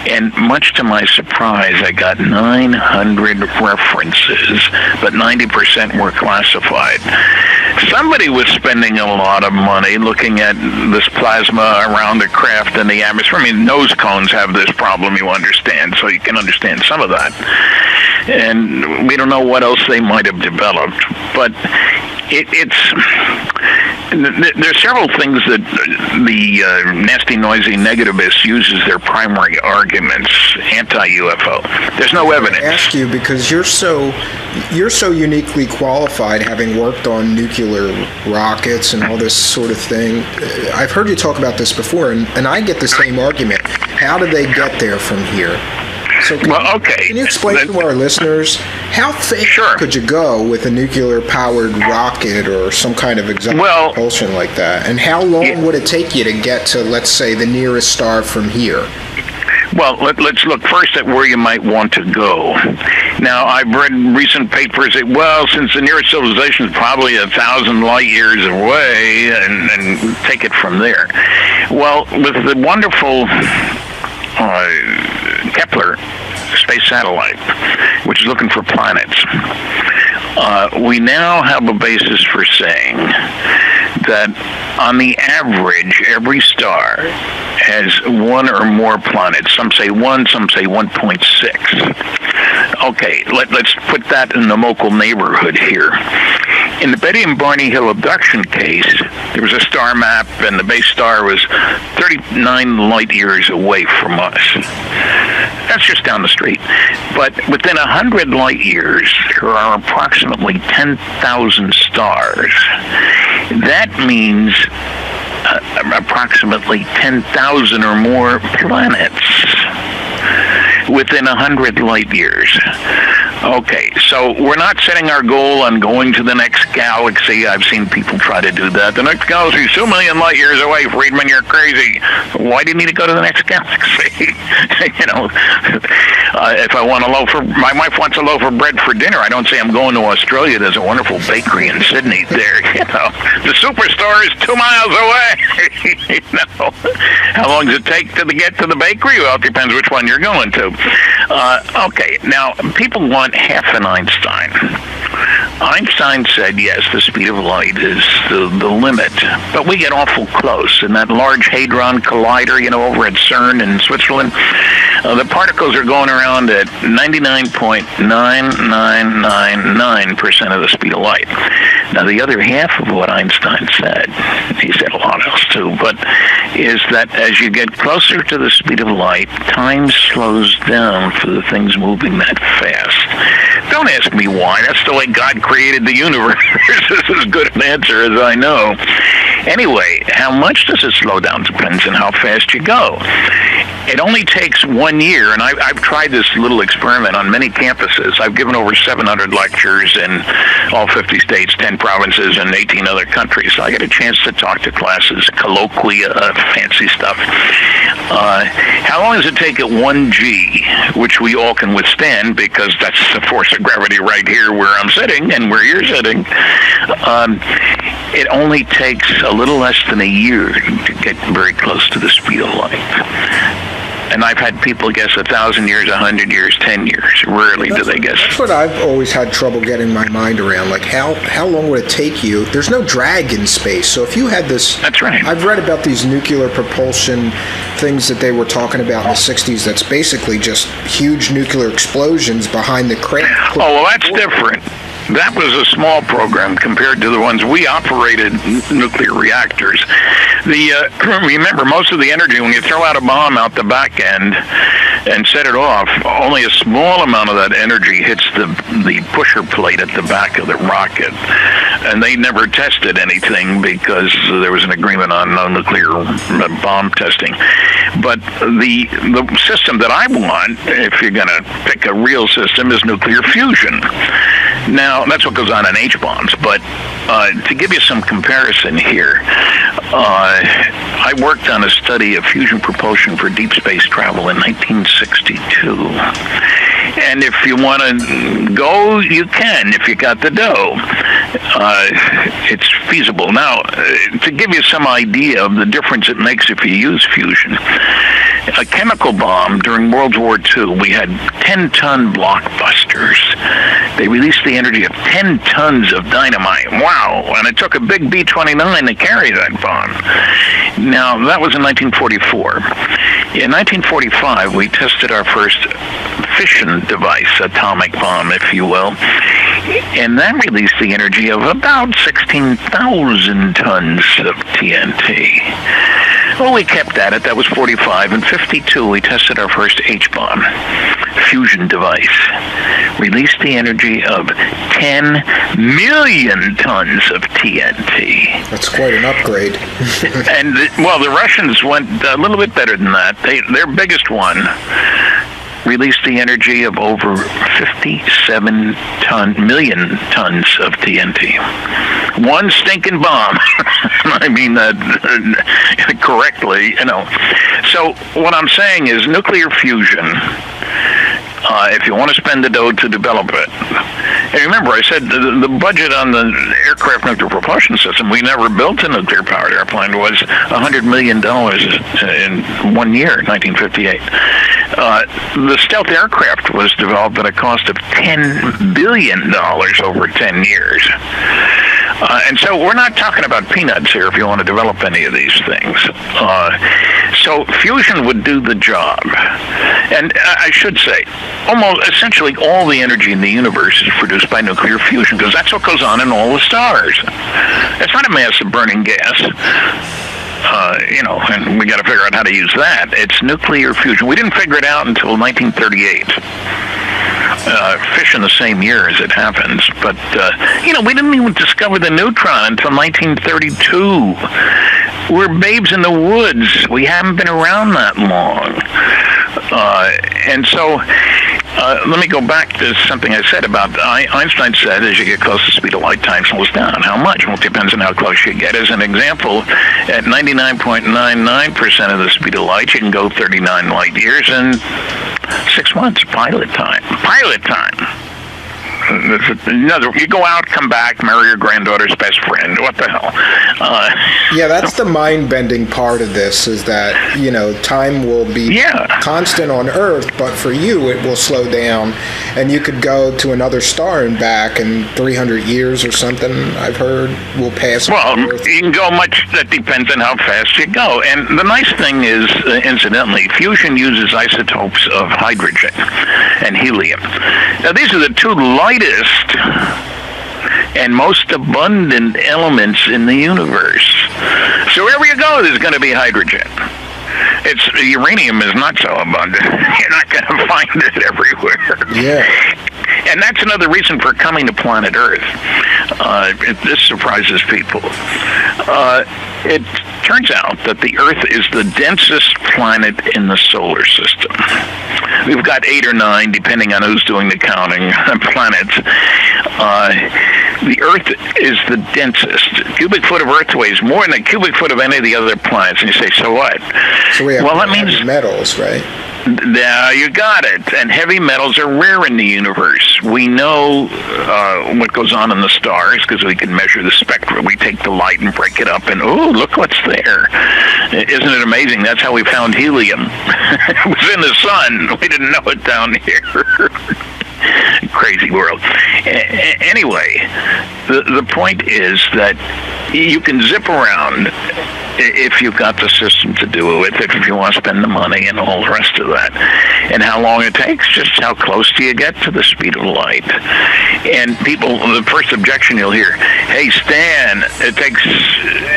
And much to my surprise, I got 900 references, but 90% were classified. Somebody was spending a lot of money looking at this plasma around the craft and the atmosphere. I mean, nose cones have this problem, you understand, so you can understand some of that. And we don't know what else they might have developed, but there's several things that the nasty, noisy negativist uses their primary arguments anti-UFO. There's no evidence. I ask you because you're so uniquely qualified, having worked on nuclear rockets and all this sort of thing. I've heard you talk about this before, and I get the same argument. How do they get there from here? So can you explain to our listeners how fast could you go with a nuclear-powered rocket or some kind of exotic propulsion like that? And how long would it take you to get to, let's say, the nearest star from here? Well, let's look first at where you might want to go. Now, I've read recent papers that, since the nearest civilization is probably 1,000 light years away, and take it from there. Well, with the wonderful Kepler space satellite, which is looking for planets, we now have a basis for saying that on the average, every star has one or more planets. Some say 1, some say 1.6. Okay, let's put that in the local neighborhood here. In the Betty and Barney Hill abduction case, there was a star map, and the base star was 39 light years away from us. That's just down the street. But within 100 light years, there are approximately 10,000 stars. That means approximately 10,000 or more planets within 100 light years. Okay, so we're not setting our goal on going to the next galaxy. I've seen people try to do that. The next galaxy is 2 million light years away. Friedman, you're crazy. Why do you need to go to the next galaxy? If I want my wife wants a loaf of bread for dinner, I don't say I'm going to Australia. There's a wonderful bakery in Sydney there. The superstar is 2 miles away. How long does it take to get to the bakery? Well, it depends which one you're going to. Okay, now people want half an Einstein. Einstein said, yes, the speed of light is the limit, but we get awful close. In that Large Hadron Collider, over at CERN in Switzerland, the particles are going around at 99.9999% of the speed of light. Now, the other half of what Einstein said, he said a lot else too, but is that as you get closer to the speed of light, time slows down for the things moving that fast. Don't ask me why. That's the way God created the universe. This is as good an answer as I know. Anyway, how much does it slow down depends on how fast you go. It only takes 1 year, and I've tried this little experiment on many campuses. I've given over 700 lectures in all 50 states, 10 provinces, and 18 other countries. So I get a chance to talk to classes, colloquia, fancy stuff. How long does it take at 1G, which we all can withstand because that's the force of gravity right here where I'm sitting and where you're sitting? It only takes a little less than a year to get very close to the speed of light. And I've had people guess 1,000 years, 100 years, 10 years. Rarely do they guess. That's what I've always had trouble getting my mind around. Like, how long would it take you? There's no drag in space. So if you had this... That's right. I've read about these nuclear propulsion things that they were talking about in the 60s that's basically just huge nuclear explosions behind the crate. Oh, well, that's different. That was a small program compared to the ones we operated, nuclear reactors. Remember, most of the energy, when you throw out a bomb out the back end and set it off, only a small amount of that energy hits the pusher plate at the back of the rocket. And they never tested anything because there was an agreement on no nuclear bomb testing. But the system that I want, if you're going to pick a real system, is nuclear fusion. Now, that's what goes on in H-bombs, but to give you some comparison here, I worked on a study of fusion propulsion for deep space travel in 1962. And if you want to go, you can, if you got the dough. It's feasible. Now, to give you some idea of the difference it makes if you use fusion, a chemical bomb during World War II, we had 10-ton blockbusters. They released the energy of 10 tons of dynamite. Wow! And it took a big B-29 to carry that bomb. Now, that was in 1944. In 1945, we tested our first fission device, atomic bomb, if you will, and that released the energy of about 16,000 tons of TNT. Well, we kept at it. That was 45. In 52, we tested our first H-bomb fusion device. Released the energy of 10 million tons of TNT. That's quite an upgrade. And, the Russians went a little bit better than that. Their biggest one released the energy of over 57 million tons of TNT. One stinking bomb. I mean that correctly, So what I'm saying is nuclear fusion, if you want to spend the dough to develop it. And remember, I said the budget on the aircraft nuclear propulsion system, we never built a nuclear-powered airplane, was $100 million in 1 year, 1958. The stealth aircraft was developed at a cost of $10 billion over 10 years. And so we're not talking about peanuts here if you want to develop any of these things. So fusion would do the job. And I should say, almost essentially all the energy in the universe is produced by nuclear fusion because that's what goes on in all the stars. It's not a massive burning gas. And we got to figure out how to use that. It's nuclear fusion. We didn't figure it out until 1938. Fission the same year as it happens. But, we didn't even discover the neutron until 1932. We're babes in the woods. We haven't been around that long. And so, let me go back to something I said about Einstein said as you get close to the speed of light, time slows down. How much? Well, it depends on how close you get. As an example, at 99.99% of the speed of light, you can go 39 light years in 6 months. Pilot time. You go out, come back, marry your granddaughter's best friend. What the hell? Yeah, that's the mind-bending part of this, is that, time will be constant on Earth, but for you it will slow down, and you could go to another star and back in 300 years or something, I've heard, will pass. Well, you can go much, that depends on how fast you go. And the nice thing is, incidentally, fusion uses isotopes of hydrogen and helium. Now, these are the two lightest and most abundant elements in the universe. So wherever you go, there's going to be hydrogen. Uranium is not so abundant. You're not going to find it everywhere. Yeah. And that's another reason for coming to planet Earth. This surprises people. turns out that the Earth is the densest planet in the solar system. We've got 8 or 9, depending on who's doing the counting, planets. The Earth is the densest. Cubic foot of Earth weighs more than a cubic foot of any of the other planets. And you say, so what? So we have well, that means metals, right? There you got it. And heavy metals are rare in the universe. We know what goes on in the stars because we can measure the spectrum. We take the light and break it up, and oh, look what's there. Isn't it amazing? That's how we found helium. It was in the sun. We didn't know it down here. Crazy world. Anyway, the point is that you can zip around if you've got the system to do it, if you want to spend the money and all the rest of that. And how long it takes, just how close do you get to the speed of light? And people, the first objection you'll hear, hey, Stan, it takes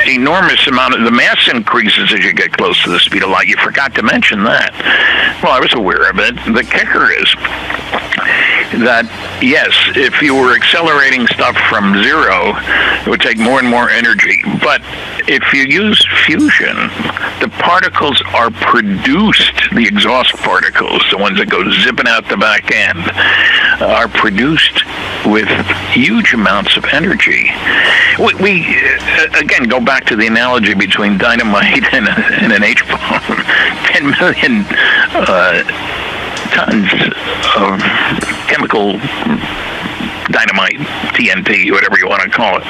enormous amount of, the mass increases as you get close to the speed of light. You forgot to mention that. Well, I was aware of it. The kicker is that, yes, if you were accelerating stuff from zero, it would take more and more energy. But if you use fusion, the particles are produced, the exhaust particles, the ones that go zipping out the back end, are produced with huge amounts of energy. We again, go back to the analogy between dynamite and an H-bomb. 10 million tons of chemical dynamite, TNT, whatever you want to call it.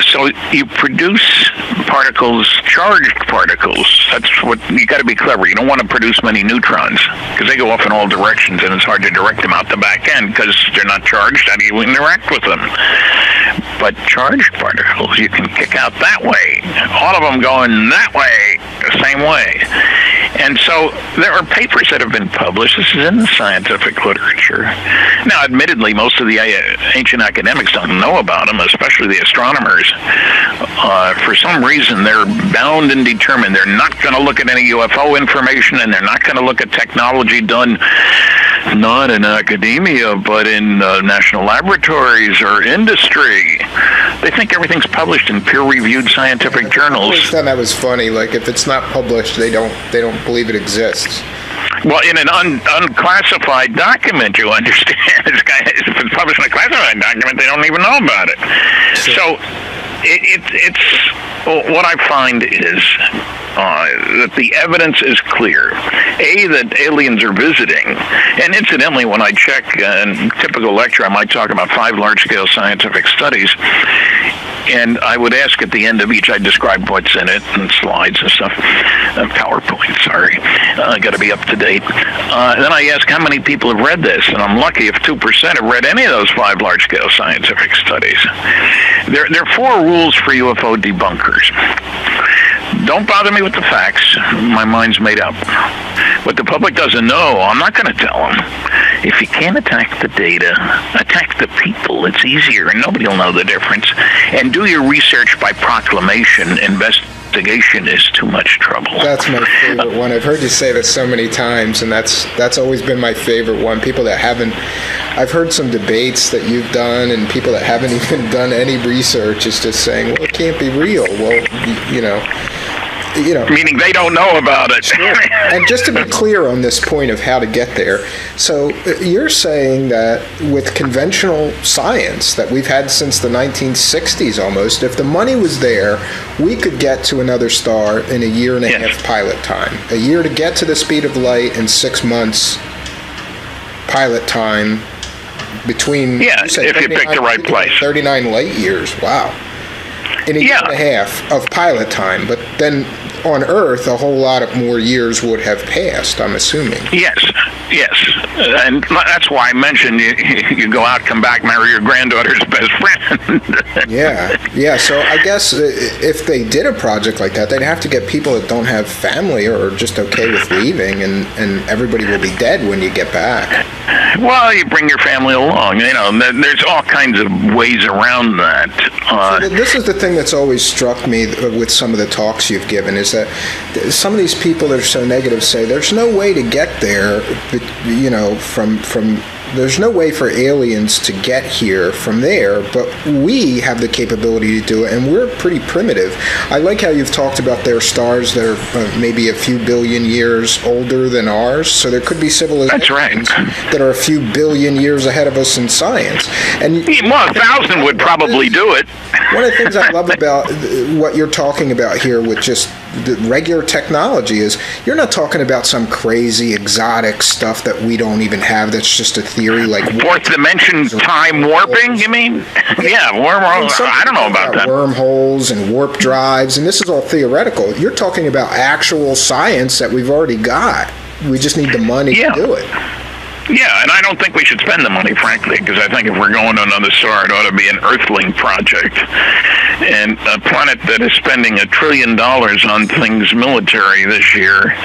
So you produce particles, charged particles. That's what you got to be clever. You don't want to produce many neutrons because they go off in all directions, and it's hard to direct them out the back end because they're not charged. How do you interact with them? But charged particles, you can kick out that way. All of them going that way, the same way. And so there are papers that have been published. This is in the scientific literature. Now, admittedly, most of the ancient academics don't know about them, especially the astronomers. For some reason, they're bound and determined. They're not going to look at any UFO information, and they're not going to look at technology done not in academia, but in national laboratories or industry. They think everything's published in peer-reviewed scientific journals. I always thought that was funny. Like, if it's not published, they don't believe it exists. Well, in an unclassified document, you understand. If it's published in a classified document, they don't even know about it. Sure. So it's what I find is that the evidence is clear. A, that aliens are visiting. And incidentally, when I check in typical lecture, I might talk about 5 large-scale scientific studies. And I would ask at the end of each, I'd describe what's in it and slides and stuff. PowerPoint, sorry. I got to be up to date. Then I ask how many people have read this, and I'm lucky if 2% have read any of those 5 large-scale scientific studies. There are 4 rules for UFO debunkers. Don't bother me with the facts. My mind's made up. What the public doesn't know, I'm not going to tell them. If you can't attack the data, attack the people. It's easier, and nobody will know the difference. And do your research by proclamation. Investigation is too much trouble. That's my favorite one. I've heard you say that so many times, and that's always been my favorite one. People that haven't, I've heard some debates that you've done, and people that haven't even done any research is just saying, well, it can't be real. Well, you know. Meaning they don't know about it. Sure. And just to be clear on this point of how to get there, so you're saying that with conventional science that we've had since the 1960s almost, if the money was there, we could get to another star in a year and a half pilot time. A year to get to the speed of light and 6 months pilot time between, if you pick the right place. 39 light years. Wow. In a year and a half of pilot time, but then on Earth, a whole lot of more years would have passed, I'm assuming. Yes. And that's why I mentioned you go out, come back, marry your granddaughter's best friend. Yeah. So I guess if they did a project like that, they'd have to get people that don't have family or are just okay with leaving, and everybody will be dead when you get back. Well, you bring your family along. There's all kinds of ways around that. So this is the thing that's always struck me with some of the talks you've given, is that some of these people that are so negative say there's no way to get there, from There's no way for aliens to get here from there, but we have the capability to do it, and we're pretty primitive. I like how you've talked about their stars that are maybe a few billion years older than ours, so there could be civilizations that are a few billion years ahead of us in science. And well, 1,000 would probably do it. One of the things I love about what you're talking about here with just the regular technology is you're not talking about some crazy exotic stuff that we don't even have, that's just a theory like fourth dimension time warping, you mean? Yeah, wormholes. I don't know about that. Wormholes and warp drives, and this is all theoretical. You're talking about actual science that we've already got. We just need the money to do it. Yeah, and I don't think we should spend the money, frankly, because I think if we're going to another star, it ought to be an Earthling project. And a planet that is spending $1 trillion on things military this year,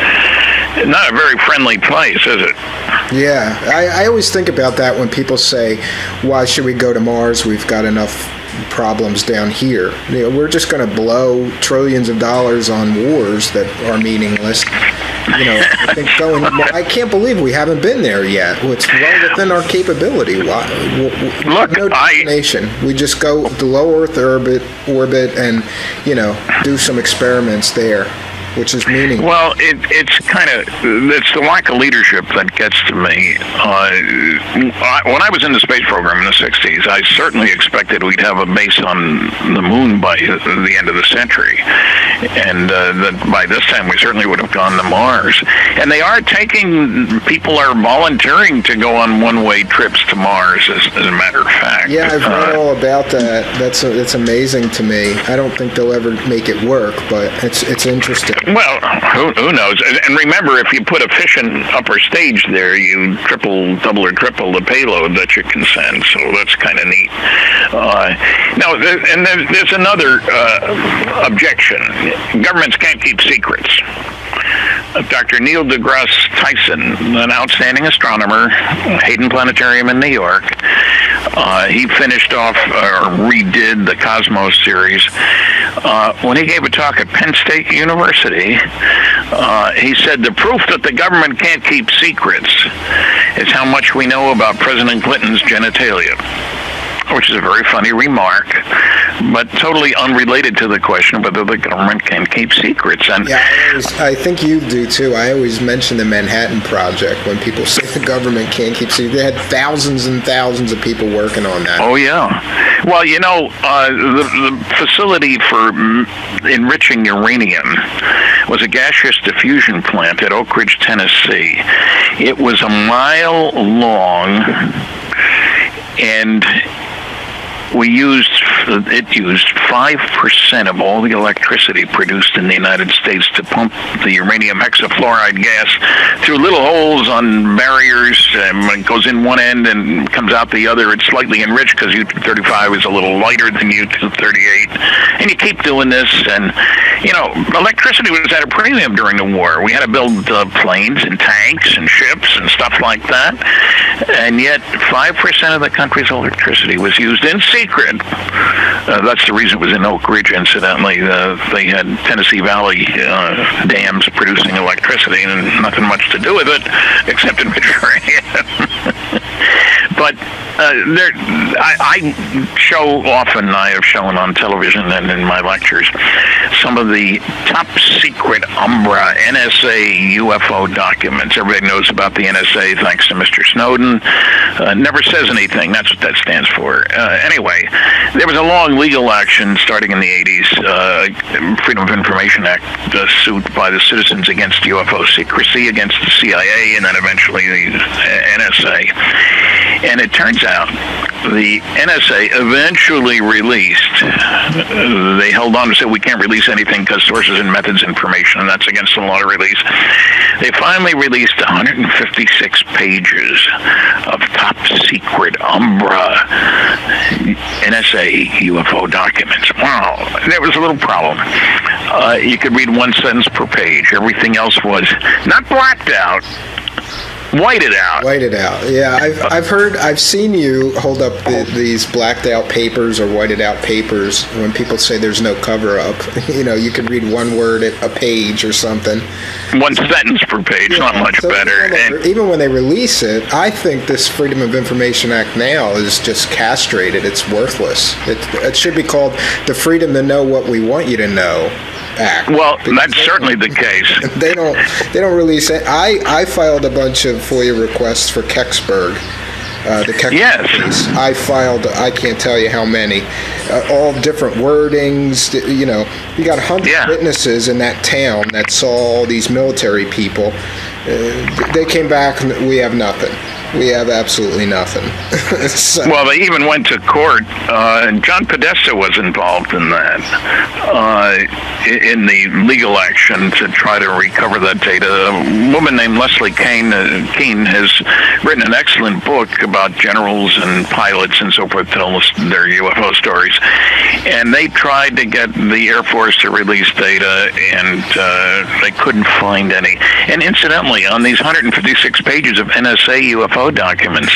not a very friendly place, is it? Yeah, I always think about that when people say, why should we go to Mars? We've got enough problems down here. You know, we're just going to blow trillions of dollars on wars that are meaningless. You know, I think I can't believe we haven't been there yet. It's well within our capability. Look, no destination. We just go to low Earth orbit and, you know, do some experiments there, which is meaningless. Well, it's the lack of leadership that gets to me. When I was in the space program in the 60s, I certainly expected we'd have a base on the moon by the end of the century. And that by this time we certainly would have gone to Mars. And people are volunteering to go on one-way trips to Mars, as a matter of fact. Yeah, I've read all about that. That's amazing to me. I don't think they'll ever make it work, but it's interesting. Well, who knows? And remember, if you put a fission upper stage there, you double or triple the payload that you can send. So that's kind of neat. There's another objection. Governments can't keep secrets. Dr. Neil deGrasse Tyson, an outstanding astronomer, Hayden Planetarium in New York, he finished off or redid the Cosmos series. When he gave a talk at Penn State University, he said the proof that the government can't keep secrets is how much we know about President Clinton's genitalia, which is a very funny remark, but totally unrelated to the question of whether the government can keep secrets. And yeah, I think you do too. I always mention the Manhattan Project when people say the government can't keep secrets. They had thousands and thousands of people working on that. Oh, yeah. Well, you know, the facility for enriching uranium was a gaseous diffusion plant at Oak Ridge, Tennessee. It was a mile long, and it used 5% of all the electricity produced in the United States to pump the uranium hexafluoride gas through little holes on barriers. It goes in one end and comes out the other. It's slightly enriched because U-235 is a little lighter than U-238. And you keep doing this, and, you know, electricity was at a premium during the war. We had to build planes and tanks and ships and stuff like that. And yet 5% of the country's electricity was used in secret. That's the reason it was in Oak Ridge, incidentally. They had Tennessee Valley dams producing electricity and nothing much to do with it except enrich uranium. But I show often, I have shown on television and in my lectures, some of the top secret Umbra NSA UFO documents. Everybody knows about the NSA thanks to Mr. Snowden. Never says anything. That's what that stands for. Anyway, there was a long legal action starting in the 80s, Freedom of Information Act suit by the Citizens Against UFO Secrecy against the CIA and then eventually the NSA. And it turns out the NSA eventually released, they held on and said we can't release anything because sources and methods information, and that's against the law to release. They finally released 156 pages of top secret Umbra NSA UFO documents. Wow, there was a little problem. You could read one sentence per page. Everything else was not blacked out, White it out. White it out. Yeah, I've seen you hold up these blacked out papers or whited out papers when people say there's no cover up. You can read one word at a page or something. One sentence per page, not much better. Even when they release it, I think this Freedom of Information Act now is just castrated. It's worthless. It should be called the Freedom to Know What We Want You to Know Act. Well, that's certainly the case. They don't release it. I filed a bunch of FOIA requests for Kecksburg. The Kecksburg case. I filed, I can't tell you how many, all different wordings. You got 100 witnesses in that town that saw all these military people. They came back and we have nothing. We have absolutely nothing. Well, they even went to court. John Podesta was involved in that, in the legal action to try to recover that data. A woman named Leslie Keene has written an excellent book about generals and pilots and so forth, tell us their UFO stories. And they tried to get the Air Force to release data, and they couldn't find any. And incidentally, on these 156 pages of NSA UFO documents,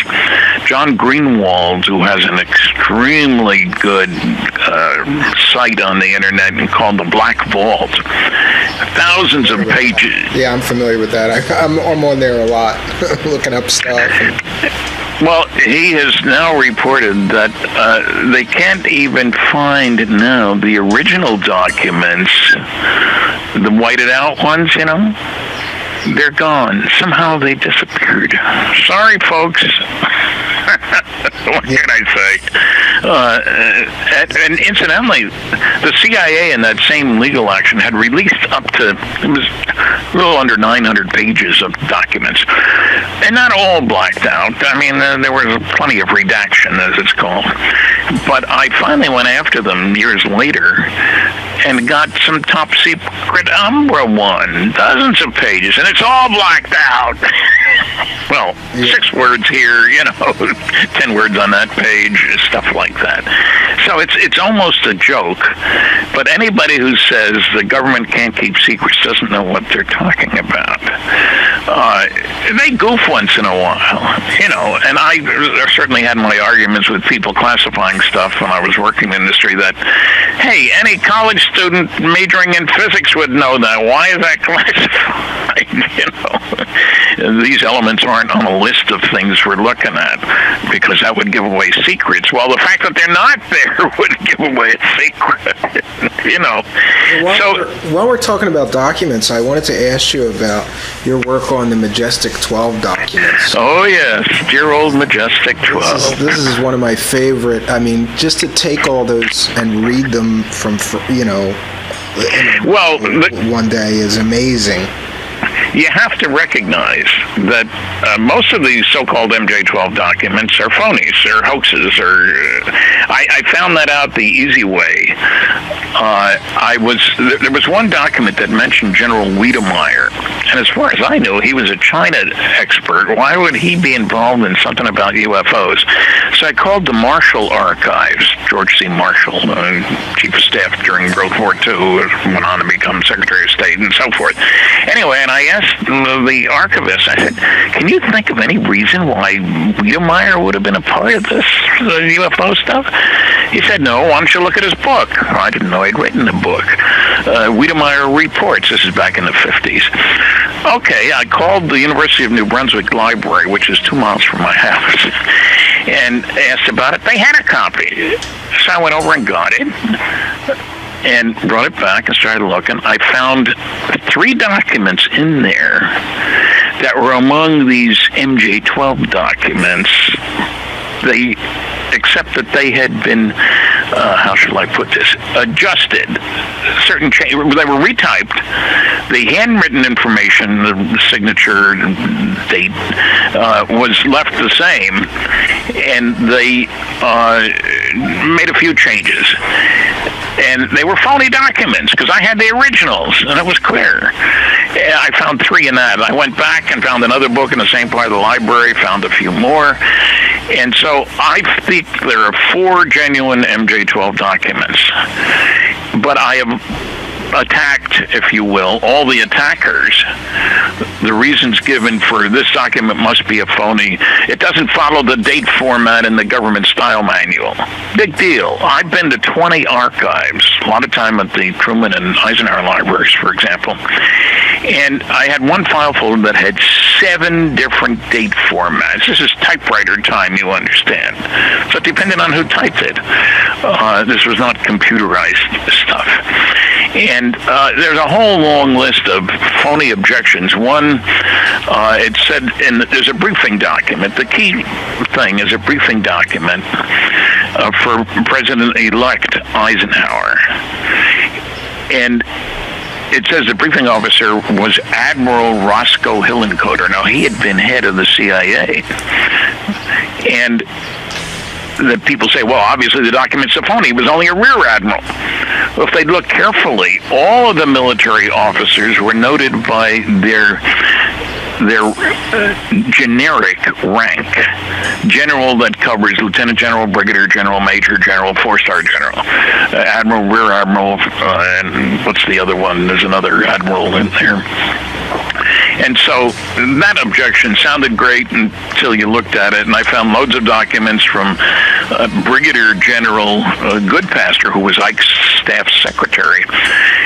John Greenwald, who has an extremely good site on the internet called the Black Vault, thousands of pages. Yeah, I'm familiar with that. I'm on there a lot, looking up stuff. Well, he has now reported that they can't even find now the original documents, the whited out ones, they're gone. Somehow they disappeared. Sorry, folks. What can I say? And incidentally, the CIA in that same legal action had released up to, it was a little under 900 pages of documents. And not all blacked out. I mean, there was plenty of redaction, as it's called. But I finally went after them years later and got some top secret Umbra one, dozens of pages, and it's all blacked out. Well, 6 words here, 10 words on that page, stuff like that. So it's almost a joke. But anybody who says the government can't keep secrets doesn't know what they're talking about. They goof once in a while, and I certainly had my arguments with people classifying stuff when I was working in the industry that, hey, any college student majoring in physics would know that. Why is that classified? These elements aren't on a list of things we're looking at because that would give away secrets. Well, the fact that they're not there would give away a secret, While we're talking about documents, I wanted to ask you about your work on the Majestic 12 documents. Oh, yes, dear old Majestic 12. This is one of my favorite. I mean, just to take all those and read them from, one day is amazing. You have to recognize that most of these so-called MJ-12 documents are phonies, they're hoaxes, I found that out the easy way. There was one document that mentioned General Wiedemeyer, and as far as I knew, he was a China expert. Why would he be involved in something about UFOs? So I called the Marshall Archives, George C. Marshall, Chief of Staff during World War II, went on to become Secretary of State and so forth. Anyway, and I asked the archivist, I said, can you think of any reason why Wiedemeyer would have been a part of this UFO stuff? He said, no, why don't you look at his book? I didn't know he'd written a book. Wiedemeyer Reports, this is back in the 50s. Okay, I called the University of New Brunswick Library, which is 2 miles from my house, and asked about it. They had a copy. So I went over and got it and brought it back and started looking. I found 3 documents in there that were among these MJ-12 documents. Except that they had been, how shall I put this, adjusted. Certain they were retyped. The handwritten information, the signature, date, was left the same, and they made a few changes. And they were phony documents because I had the originals, and it was clear. I found 3 in that. I went back and found another book in the same part of the library, found a few more. And so I think there are 4 genuine MJ-12 documents. But I have attacked, if you will, all the attackers. The reasons given for this document must be a phony. It doesn't follow the date format in the government style manual. Big deal. I've been to 20 archives, a lot of time at the Truman and Eisenhower libraries, for example. And I had one file folder that had 7 different date formats. This is typewriter time, you understand. So it depended on who typed it. This was not computerized stuff. And there's a whole long list of phony objections. One, it said there's a briefing document. The key thing is a briefing document for President-elect Eisenhower. And it says the briefing officer was Admiral Roscoe Hillenkoetter. Now, he had been head of the CIA. And that people say, well, obviously the document's a phony. He was only a rear admiral. Well, if they'd look carefully, all of the military officers were noted by their generic rank. General, that covers lieutenant general, brigadier general, major general, 4-star general, admiral, rear admiral, and what's the other one? There's another admiral in there. And so that objection sounded great until you looked at it, and I found loads of documents from Brigadier General Goodpaster, who was Ike's staff secretary.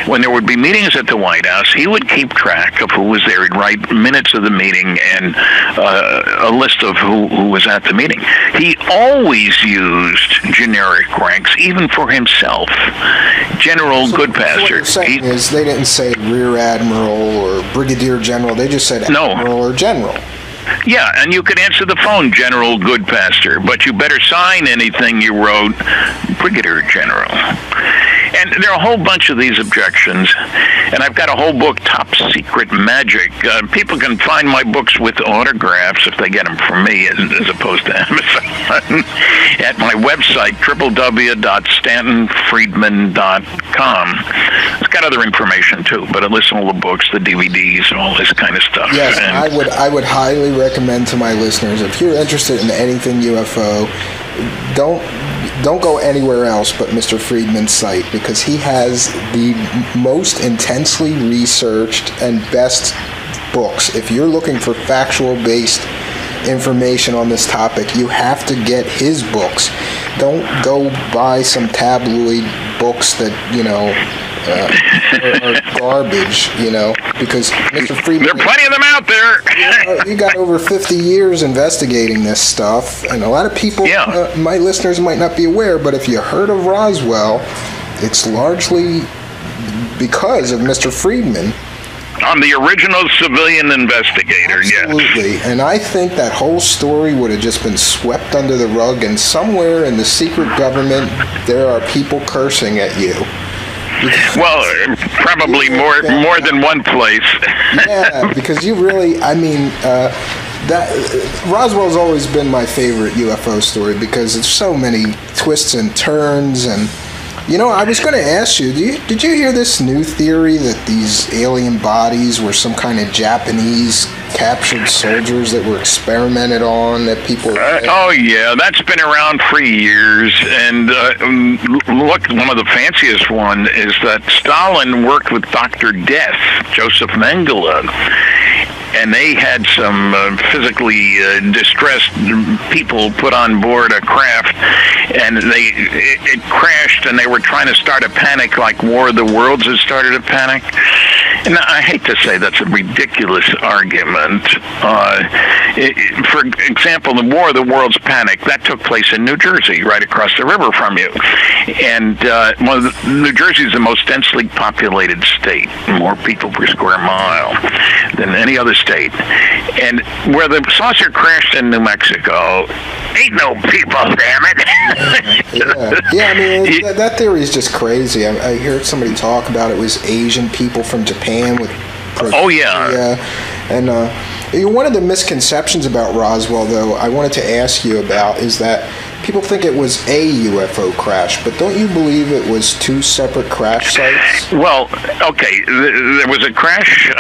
When there would be meetings at the White House, he would keep track of who was there. He'd write minutes of the meeting and a list of who was at the meeting. He always used generic ranks, even for himself. General Goodpaster. What you're saying is they didn't say Rear Admiral or Brigadier General. They just said Admiral or General. Yeah, and you could answer the phone, General Goodpaster, but you better sign anything you wrote, Brigadier General. And there are a whole bunch of these objections, and I've got a whole book, Top Secret Magic. People can find my books with autographs if they get them from me as opposed to Amazon at my website, www.stantonfriedman.com. It's got other information, too, but it lists all the books, the DVDs, all this kind of stuff. Yes, and I would highly recommend to my listeners, if you're interested in anything UFO, don't go anywhere else but Mr. Friedman's site, because he has the most intensely researched and best books. If you're looking for factual-based information on this topic, you have to get his books. Don't go buy some tabloid books that, are garbage, because Mr. Friedman... There are plenty of them out there! You got over 50 years investigating this stuff, and a lot of people, my listeners might not be aware, but if you heard of Roswell, it's largely because of Mr. Friedman. I'm the original civilian investigator, Absolutely. Yes. And I think that whole story would have just been swept under the rug, and somewhere in the secret government, there are people cursing at you. Well, probably more than one place. Yeah, because you really, that Roswell's always been my favorite UFO story because it's so many twists and turns. And I was going to ask you, did you hear this new theory that these alien bodies were some kind of Japanese captured soldiers that were experimented on, that people... oh, yeah, that's been around for years. And look, one of the fanciest one is that Stalin worked with Dr. Death, Joseph Mengele, and they had some physically distressed people put on board a craft, and it crashed, and they were trying to start a panic like War of the Worlds had started a panic. And I hate to say that's a ridiculous argument. For example, the War of the Worlds panic, that took place in New Jersey, right across the river from you. And New Jersey is the most densely populated state, more people per square mile than any other state. And where the saucer crashed in New Mexico, ain't no people, damn it. That theory is just crazy. I heard somebody talk about it was Asian people from Japan with... Oh, yeah. And one of the misconceptions about Roswell, though, I wanted to ask you about is that people think it was a UFO crash, but don't you believe it was 2 separate crash sites? Well, okay, there was a crash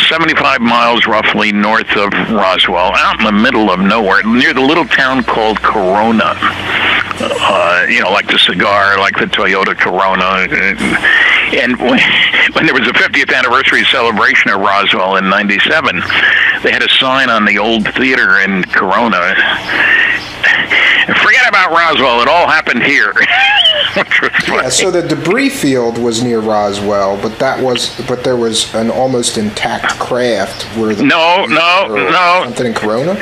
75 miles roughly north of Roswell, out in the middle of nowhere, near the little town called Corona. Like the cigar, like the Toyota Corona. And when there was a 50th anniversary celebration of Roswell in '97, they had a sign on the old theater in Corona. Forget about Roswell. It all happened here. Yeah, so the debris field was near Roswell, but there was an almost intact craft where something in Corona.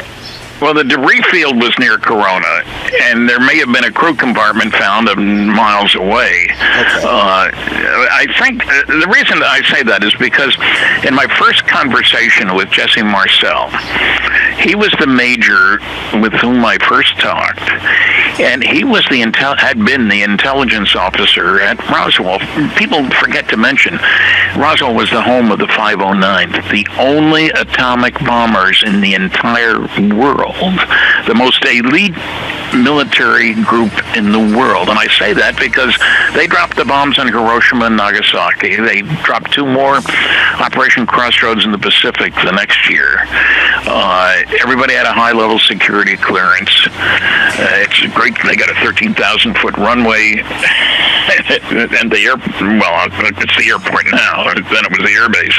Well, the debris field was near Corona, and there may have been a crew compartment found miles away. Okay. I think the reason that I say that is because in my first conversation with Jesse Marcel, he was the major with whom I first talked, and he was had been the intelligence officer at Roswell. People forget to mention, Roswell was the home of the 509th, the only atomic bombers in the entire world. The most elite military group in the world. And I say that because they dropped the bombs on Hiroshima and Nagasaki. They dropped 2 more, Operation Crossroads in the Pacific the next year. Everybody had a high-level security clearance. It's great. They got a 13,000-foot runway. And it's the airport now. Then it was the airbase,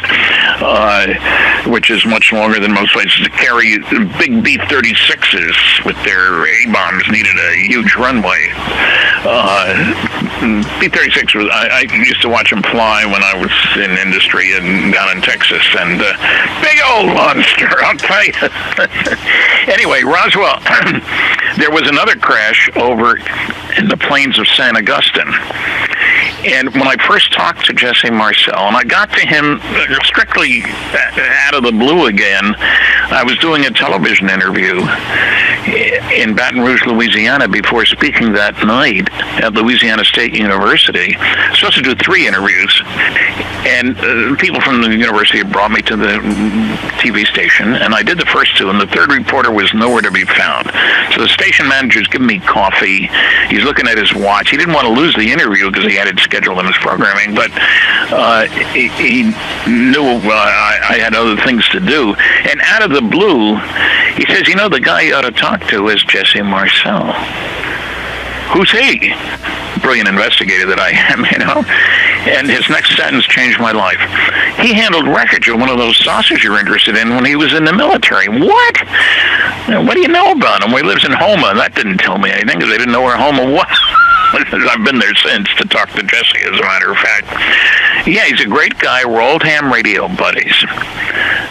which is much longer than most places. To carry big B-36s with their A-bombs needed a huge runway. B-36 was, I used to watch them fly when I was in industry down in Texas, and big old monster, I'll tell you. Anyway, Roswell, there was another crash over in the plains of San Augustine. And when I first talked to Jesse Marcel, and I got to him strictly out of the blue again, I was doing a television interview in Baton Rouge, Louisiana, before speaking that night at Louisiana State University. I was supposed to do 3 interviews, and people from the university had brought me to the TV station, and I did the first 2, and the third reporter was nowhere to be found. So the station manager's giving me coffee. He's looking at his watch. He didn't want to lose the interview because he had it scheduled in his programming, but he knew I had other things to do. And out of the blue, he says, the guy you ought to talk to is Jesse Marcel. Who's he? Brilliant investigator that I am, And his next sentence changed my life. He handled wreckage of one of those saucers you're interested in when he was in the military. What? What do you know about him? Well, he lives in Homa. That didn't tell me anything because they didn't know where Homa was. I've been there since to talk to Jesse, as a matter of fact. Yeah, he's a great guy. We're old ham radio buddies.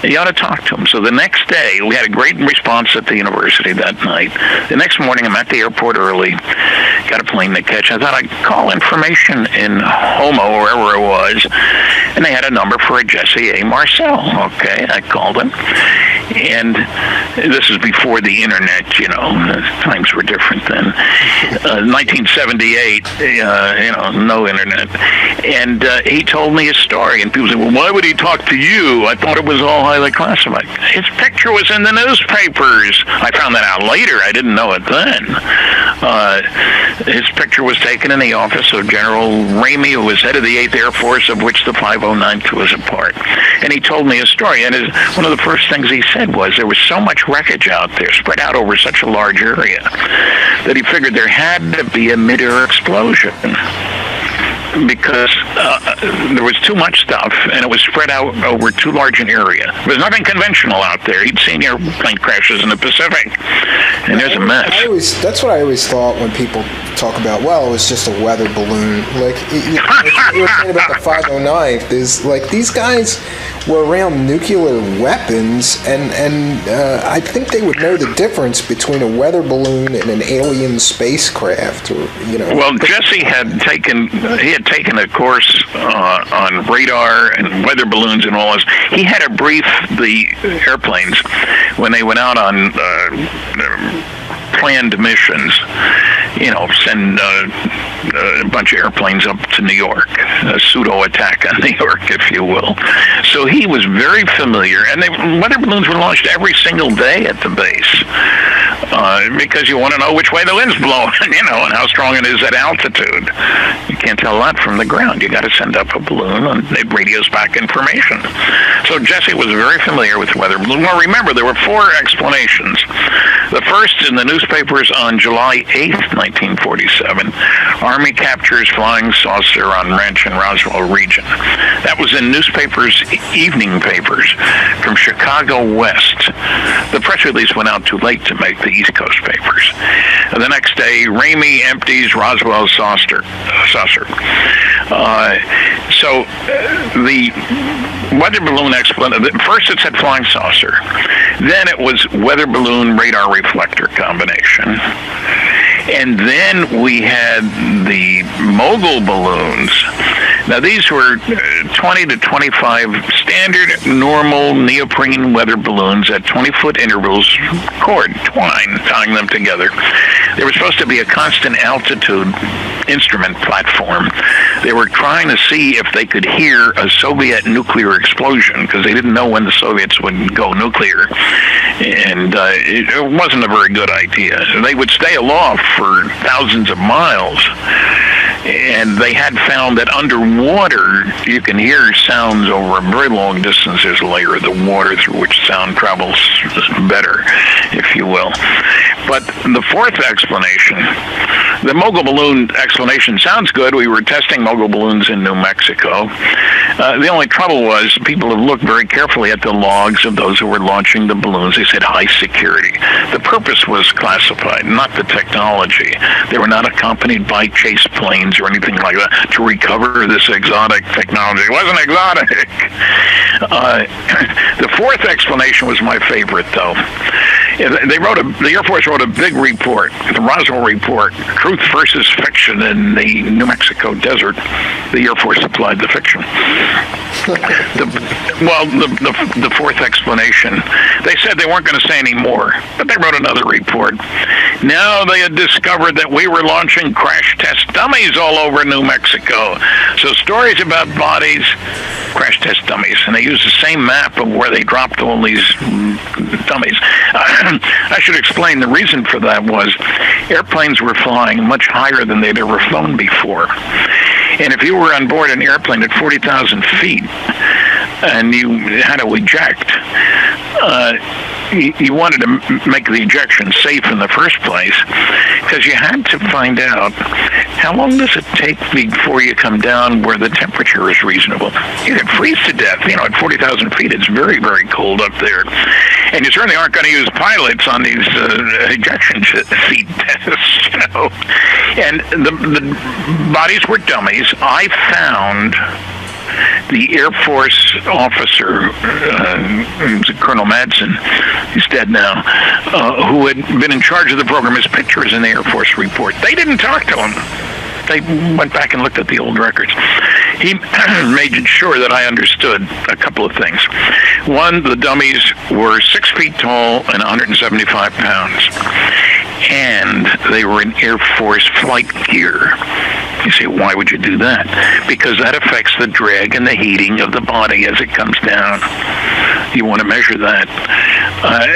You ought to talk to him. So the next day, we had a great response at the university that night. The next morning, I'm at the airport early, got a plane to catch. I thought I'd call information in Homo, wherever it was, and they had a number for a Jesse A. Marcel. Okay, I called him. And this is before the internet, times were different then. 1978, no internet. And he told me his story, and people said, well, why would he talk to you? I thought it was all highly classified. His picture was in the newspapers. I found that out later. I didn't know it then. His picture was taken in the office of General Ramey, who was head of the 8th Air Force, of which the 509th was a part. And he told me his story. And one of the first things he said was there was so much wreckage out there, spread out over such a large area, that he figured there had to be a mid-air explosion. Because there was too much stuff, and it was spread out over too large an area. There was nothing conventional out there. He'd seen airplane crashes in the Pacific, and there's a mess. That's what I always thought when people talk about, well, it was just a weather balloon. Like, you were saying about the 509th, is like these guys were around nuclear weapons, and I think they would know the difference between a weather balloon and an alien spacecraft, or Well, Jesse had taken a course on radar and weather balloons and all this. He had to brief the airplanes when they went out on planned missions, send a bunch of airplanes up to New York, a pseudo attack on New York, if you will. So he was very familiar, and weather balloons were launched every single day at the base because you want to know which way the wind's blowing, and how strong it is at altitude. can't tell that from the ground. You got to send up a balloon, and it radios back information. So Jesse was very familiar with weather balloons. Well, remember, there were 4 explanations. The first in the newspapers on July 8th, 1947, Army captures flying saucer on ranch in Roswell region. That was in newspapers, evening papers from Chicago West. The press release went out too late to make the East Coast papers. And the next day, Ramey empties Roswell saucer. The weather balloon explanation, first it said flying saucer. Then it was weather balloon radar reflector combination. And then we had the mogul balloons. Now, these were 20 to 25 standard, normal neoprene weather balloons at 20-foot intervals, twine, tying them together. They were supposed to be a constant altitude instrument platform. They were trying to see if they could hear a Soviet nuclear explosion, because they didn't know when the Soviets would go nuclear. And it wasn't a very good idea. They would stay aloft for thousands of miles. And they had found that underwater, you can hear sounds over a very long distance. There's a layer of the water through which sound travels better, if you will. But the fourth explanation, the mogul balloon explanation sounds good. We were testing mogul balloons in New Mexico. The only trouble was people have looked very carefully at the logs of those who were launching the balloons. They said high security. The purpose was classified, not the technology. They were not accompanied by chase planes or anything like that to recover this exotic technology. It wasn't exotic. The fourth explanation was my favorite, though. The Air Force wrote a big report, the Roswell report, Truth versus Fiction in the New Mexico desert. The Air Force supplied the fiction. The fourth explanation, they said they weren't going to say any more, but they wrote another report. Now they had discovered that we were launching crash test dummies all over New Mexico. So stories about bodies, crash test dummies, and they used the same map of where they dropped all these dummies. I should explain the reason for that was airplanes were flying much higher than they'd ever flown before. And if you were on board an airplane at 40,000 feet and you had to eject, you wanted to make the ejection safe in the first place, because you had to find out how long does it take before you come down where the temperature is reasonable. You could freeze to death. At 40,000 feet, it's very, very cold up there. And you certainly aren't going to use pilots on these ejection seat tests. And the bodies were dummies. I found the Air Force officer, Colonel Madsen, he's dead now, who had been in charge of the program. His picture is in the Air Force report. They didn't talk to him. They went back and looked at the old records. He made sure that I understood a couple of things. One, the dummies were 6 feet tall and 175 pounds. And they were in Air Force flight gear. You say, why would you do that? Because that affects the drag and the heating of the body as it comes down. You want to measure that.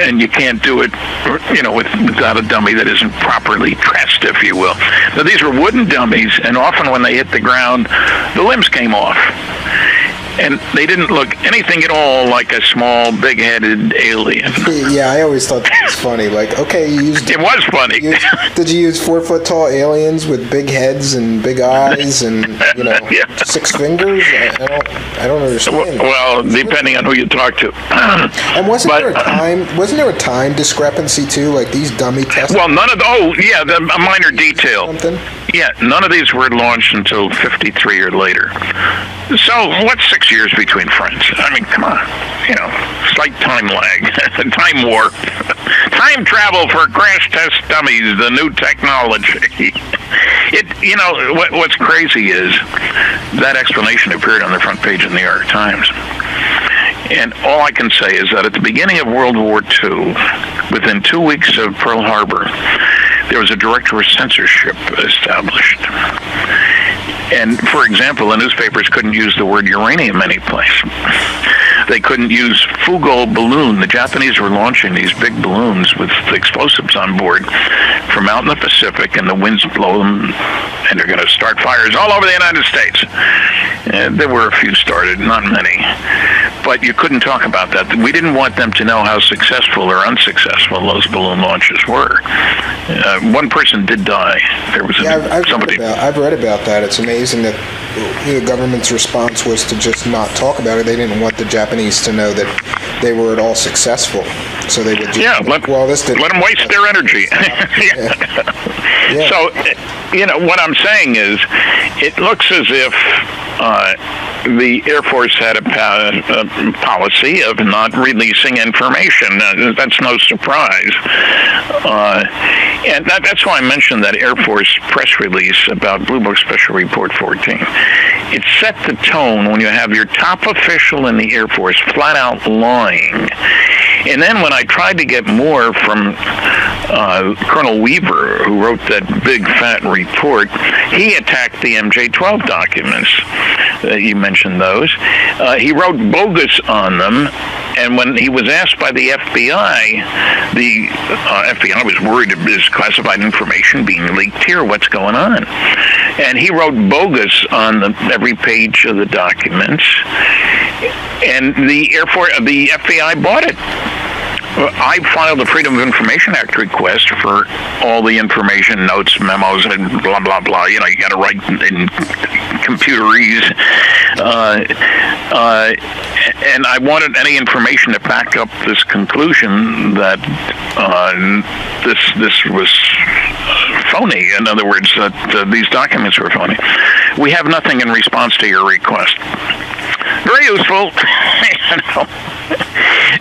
And you can't do it, without a dummy that isn't properly dressed, if you will. Now, these were wooden dummies, and often when they hit the ground, the limbs came off. And they didn't look anything at all like a small, big-headed alien. Yeah, I always thought that was funny. Like, okay, you used... It was funny. Did you use 4-foot-tall aliens with big heads and big eyes and, 6 fingers? I don't understand. Well, depending on who you talk to. And wasn't there a time discrepancy, too? Like, these dummy tests? Well, a minor detail. Something? Yeah, none of these were launched until 53 or later. So, what's 6 years between friends? I mean, come on. Slight time lag, time warp, time travel for crash test dummies, the new technology. What's crazy is that explanation appeared on the front page of the New York Times. And all I can say is that at the beginning of World War II, within 2 weeks of Pearl Harbor, there was a director of censorship established. And, for example, the newspapers couldn't use the word uranium anyplace. They couldn't use Fugo balloon. The Japanese were launching these big balloons with explosives on board from out in the Pacific, and the winds blow them, and they're going to start fires all over the United States. There were a few started, not many. But you couldn't talk about that. We didn't want them to know how successful or unsuccessful those balloon launches were. One person did die. There was I've read about that. It's amazing that the government's response was to just not talk about it. They didn't want the Japanese to know that they were at all successful. So they would just, let them waste their energy. Yeah. So, what I'm saying is, it looks as if the Air Force had a policy of not releasing information. That's no surprise. And that's why I mentioned that Air Force press release about Blue Book Special Report 14. It set the tone when you have your top official in the Air Force flat out lying. And then when I tried to get more from Colonel Weaver, who wrote that big fat report, he attacked the MJ-12 documents. You mentioned those. He wrote bogus on them, and when he was asked by the FBI was worried of his classified information being leaked here. What's going on? And he wrote bogus on every page of the documents, and the FBI bought it. I filed a Freedom of Information Act request for all the information, notes, memos, and blah, blah, blah. You got to write in computerese. And I wanted any information to back up this conclusion that this was phony. In other words, that these documents were phony. We have nothing in response to your request. Very useful.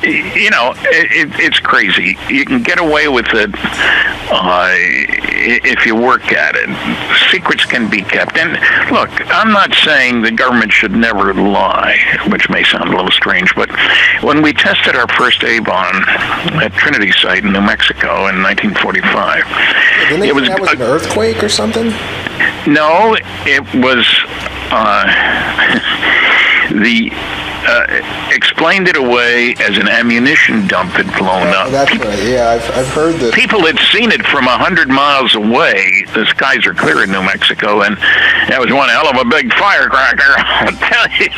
It's crazy. You can get away with it if you work at it. Secrets can be kept. And look, I'm not saying the government should never lie, which may sound a little strange, but when we tested our first A-bomb at Trinity Site in New Mexico in 1945, that was an earthquake or something? No, it was explained it away as an ammunition dump had blown up. That's right. Yeah, I've heard that. People had seen it from 100 miles away. The skies are clear in New Mexico, and that was one hell of a big firecracker, I'll tell you.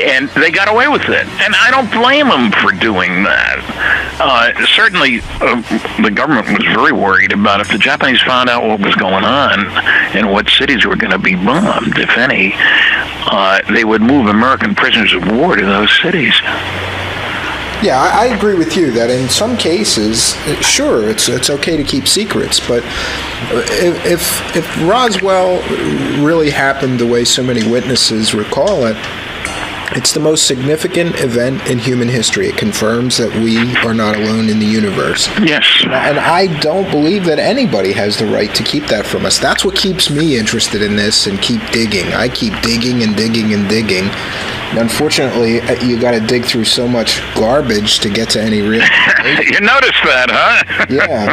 And they got away with it. And I don't blame them for doing that. Certainly, the government was very worried about if the Japanese found out what was going on and what cities were going to be bombed, if any, they would move American prisoners of war to those cities. Yeah, I agree with you that in some cases, sure, it's okay to keep secrets, but if Roswell really happened the way so many witnesses recall it, it's the most significant event in human history. It confirms that we are not alone in the universe. Yes. And I don't believe that anybody has the right to keep that from us. That's what keeps me interested in this and keep digging. I keep digging and digging and digging. Unfortunately, you got to dig through so much garbage to get to any real information. You noticed that, huh? Yeah.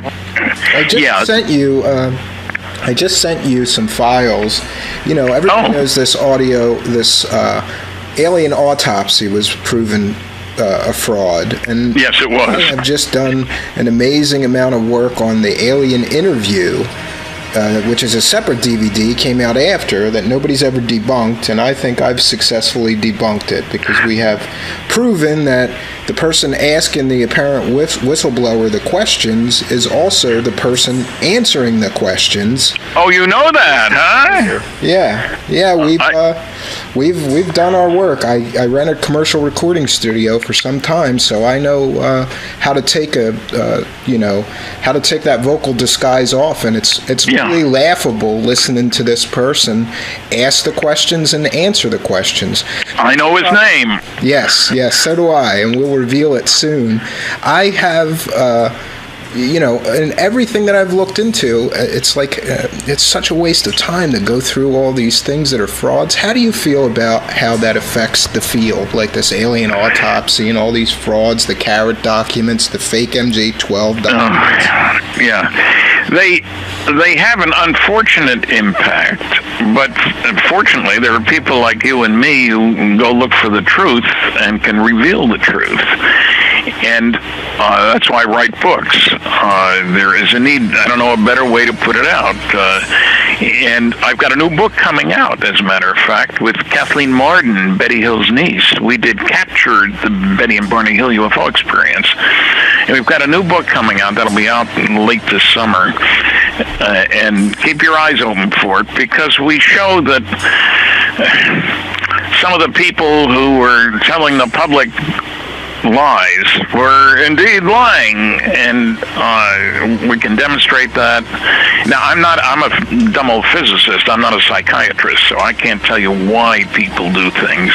I just sent you some files. Everybody knows this audio, this alien autopsy was proven a fraud. And yes, it was. I have just done an amazing amount of work on the alien interview, which is a separate DVD, came out after, that nobody's ever debunked, and I think I've successfully debunked it because we have proven that the person asking the apparent whistleblower the questions is also the person answering the questions. Oh, you know that, huh? Yeah, we've done our work. I ran a commercial recording studio for some time, so I know how to take how to take that vocal disguise off, and it's really laughable listening to this person ask the questions and answer the questions. I know his name. Yes, so do I, and we'll reveal it soon. I have, in everything that I've looked into, it's like it's such a waste of time to go through all these things that are frauds. How do you feel about how that affects the field, like this alien autopsy and all these frauds, the carrot documents, the fake MJ-12 documents? Yeah. They have an unfortunate impact, but fortunately there are people like you and me who go look for the truth and can reveal the truth. And That's why I write books. There is a need, I don't know a better way to put it out. And I've got a new book coming out, as a matter of fact, with Kathleen Marden, Betty Hill's niece. We did capture the Betty and Barney Hill UFO experience. And we've got a new book coming out that'll be out late this summer. And keep your eyes open for it, because we show that some of the people who were telling the public lies were indeed lying, and we can demonstrate that. Now, I'm a dumb old physicist. I'm not a psychiatrist, so I can't tell you why people do things.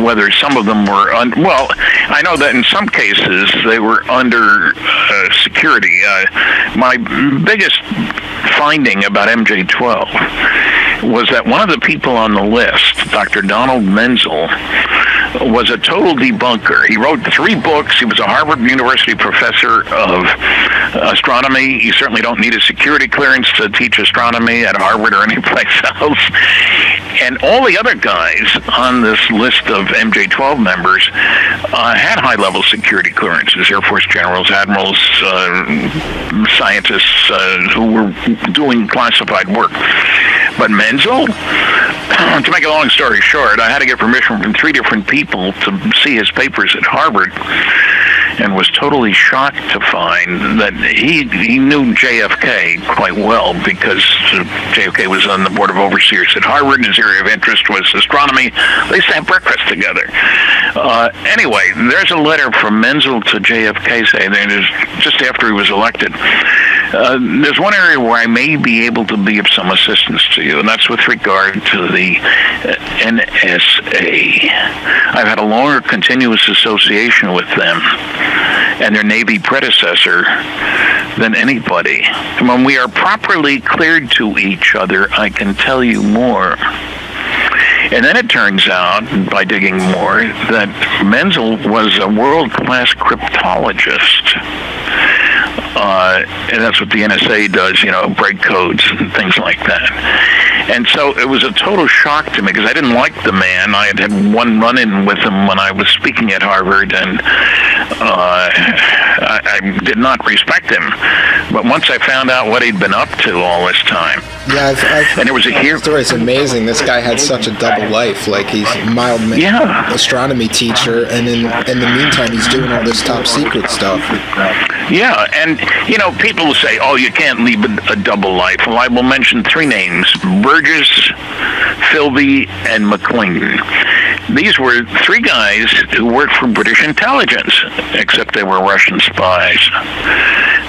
Whether some of them were well, I know that in some cases they were under security. My biggest finding about MJ-12 was that one of the people on the list, Dr. Donald Menzel, was a total debunker. He wrote 3 books. He was a Harvard University professor of astronomy. You certainly don't need a security clearance to teach astronomy at Harvard or anyplace else. And all the other guys on this list of MJ-12 members had high-level security clearances, Air Force generals, admirals, scientists who were doing classified work. But Menzel, to make a long story short, I had to get permission from 3 different people to see his papers at Harvard, and was totally shocked to find that he knew JFK quite well, because JFK was on the board of overseers at Harvard, and his area of interest was astronomy. They used to have breakfast together. Anyway, there's a letter from Menzel to JFK saying that just after he was elected, there's one area where I may be able to be of some assistance to you, and that's with regard to the NSA. I've had a longer continuous association with them and their Navy predecessor than anybody. And when we are properly cleared to each other, I can tell you more. And then it turns out, by digging more, that Menzel was a world-class cryptologist. And that's what the NSA does, break codes and things like that. And so it was a total shock to me, because I didn't like the man. I had one run-in with him when I was speaking at Harvard, and I did not respect him. But once I found out what he'd been up to all this time, and there was a story. It's amazing. This guy had such a double life. Like, he's a mild astronomy teacher, and in the meantime, he's doing all this top secret stuff. Yeah, and people will say, "Oh, you can't lead a double life." Well, I will mention 3 names: Burgess, Philby, and McLean. These were 3 guys who worked for British intelligence, except they were Russian spies.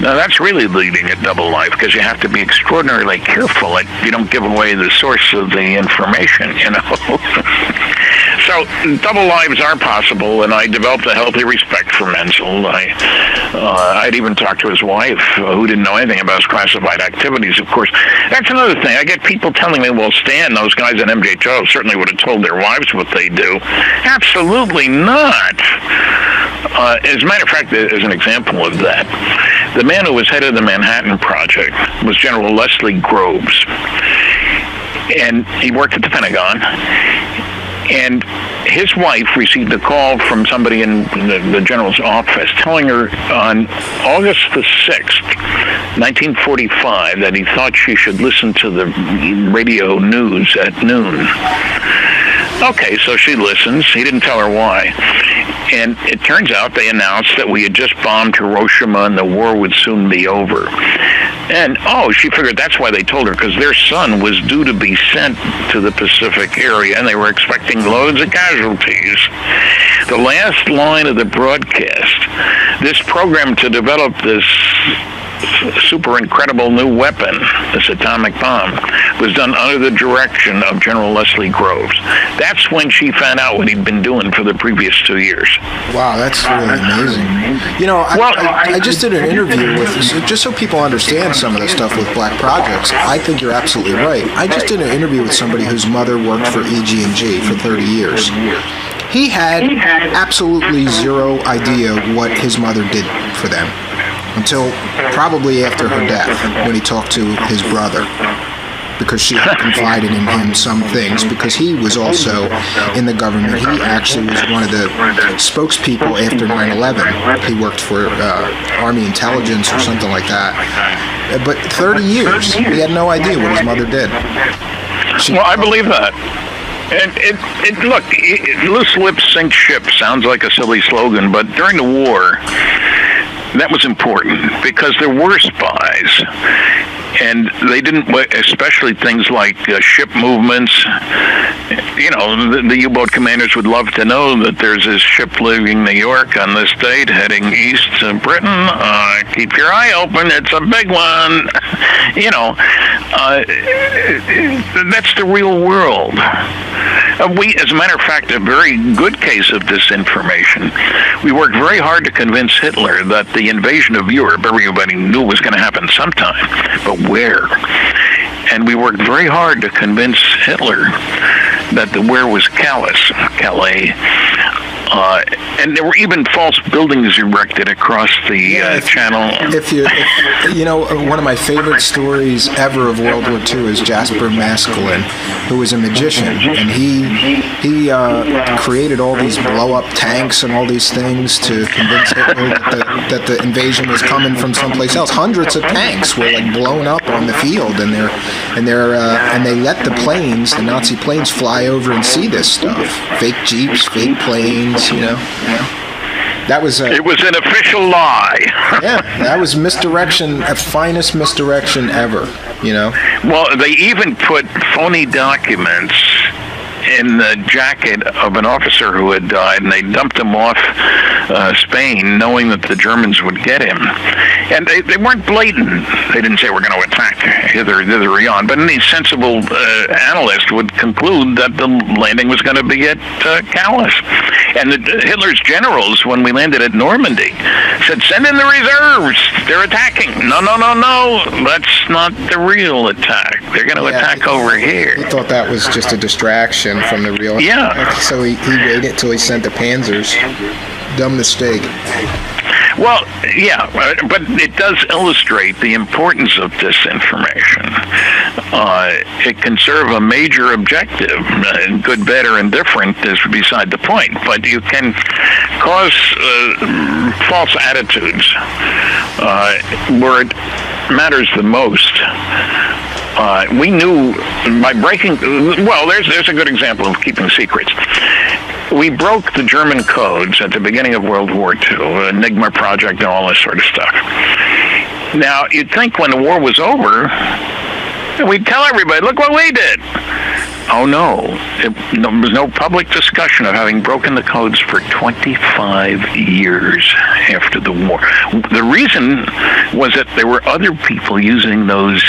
Now, that's really leading a double life, because you have to be extraordinarily careful that you don't give away the source of the information, So double lives are possible, and I developed a healthy respect for Menzel. I'd even talked to his wife, who didn't know anything about his classified activities, of course. That's another thing. I get people telling me, well, Stan, those guys at MJ-12 certainly would have told their wives what they do. Absolutely not. As a matter of fact, as an example of that, the man who was head of the Manhattan Project was General Leslie Groves. And he worked at the Pentagon. And his wife received a call from somebody in the general's office telling her on August the 6th, 1945, that he thought she should listen to the radio news at noon. Okay, so she listens. He didn't tell her why. And it turns out they announced that we had just bombed Hiroshima and the war would soon be over. And, she figured that's why they told her, because their son was due to be sent to the Pacific area, and they were expecting loads of casualties. The last line of the broadcast, this program to develop this super incredible new weapon, this atomic bomb, was done under the direction of General Leslie Groves. That's when she found out what he'd been doing for the previous 2 years. Wow, that's really amazing. I just did an interview with, just so people understand some of the stuff with Black Projects, I think you're absolutely right. I just did an interview with somebody whose mother worked for EG&G for 30 years. He had absolutely zero idea what his mother did for them, until probably after her death, when he talked to his brother. because she had confided in him some things, because he was also in the government. He actually was one of the spokespeople after 9/11. He worked for Army intelligence or something like that. But 30 years, he had no idea what his mother did. Well, I believe that. And look, loose lips sink ships sounds like a silly slogan, but during the war, that was important because there were spies. And they didn't, especially things like ship movements. You know, the U-boat commanders would love to know that there's this ship leaving New York on this date heading east to Britain. Keep your eye open. It's a big one. You know, that's the real world. We, as a matter of fact, a very good case of disinformation. We worked very hard to convince Hitler that the invasion of Europe, everybody knew was going to happen sometime, but where? And we worked very hard to convince Hitler that the where was Calais. And there were even false buildings erected across the channel. If you know, one of my favorite stories ever of World War II is Jasper Maskelyne, who was a magician, and he created all these blow-up tanks and all these things to convince Hitler that the invasion was coming from someplace else. Hundreds of tanks were like blown up on the field, and they let the planes, the Nazi planes, fly over and see this stuff. Fake jeeps, fake planes. You know, that was it was an official lie. Yeah, that was misdirection, the finest misdirection ever. You know. Well, they even put phony documents in the jacket of an officer who had died, and they dumped him off Spain, knowing that the Germans would get him. And they weren't blatant. They didn't say we're going to attack hither or yon, but any sensible analyst would conclude that the landing was going to be at Calais. And Hitler's generals, when we landed at Normandy, said, "Send in the reserves. They're attacking." No. That's not the real attack. They're going to attack over here. He thought that was just a distraction from the real attack. So he waited till he sent the Panzers. Dumb mistake. Well, yeah, but it does illustrate the importance of disinformation. It can serve a major objective. Good, bad, or indifferent is beside the point, but you can cause false attitudes where it matters the most. We knew by breaking, well, there's a good example of keeping secrets. We broke the German codes at the beginning of World War II, Enigma Project and all this sort of stuff. Now, you'd think when the war was over, we'd tell everybody, look what we did. Oh, no. There was no public discussion of having broken the codes for 25 years after the war. The reason was that there were other people using those,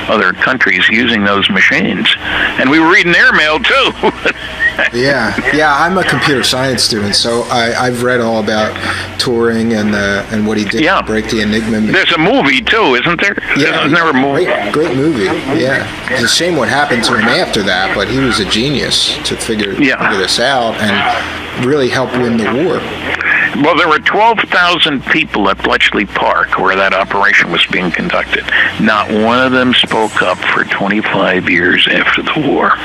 other countries using those machines. And we were reading their mail, too. Yeah. I'm a computer science student, so I've read all about Turing and what he did to break the Enigma. There's a movie too, isn't there? Yeah, isn't there a movie? Great movie. Yeah, it's a shame what happened to him after that, but he was a genius to figure this out and really help win the war. Well, there were 12,000 people at Bletchley Park where that operation was being conducted. Not one of them spoke up for 25 years after the war.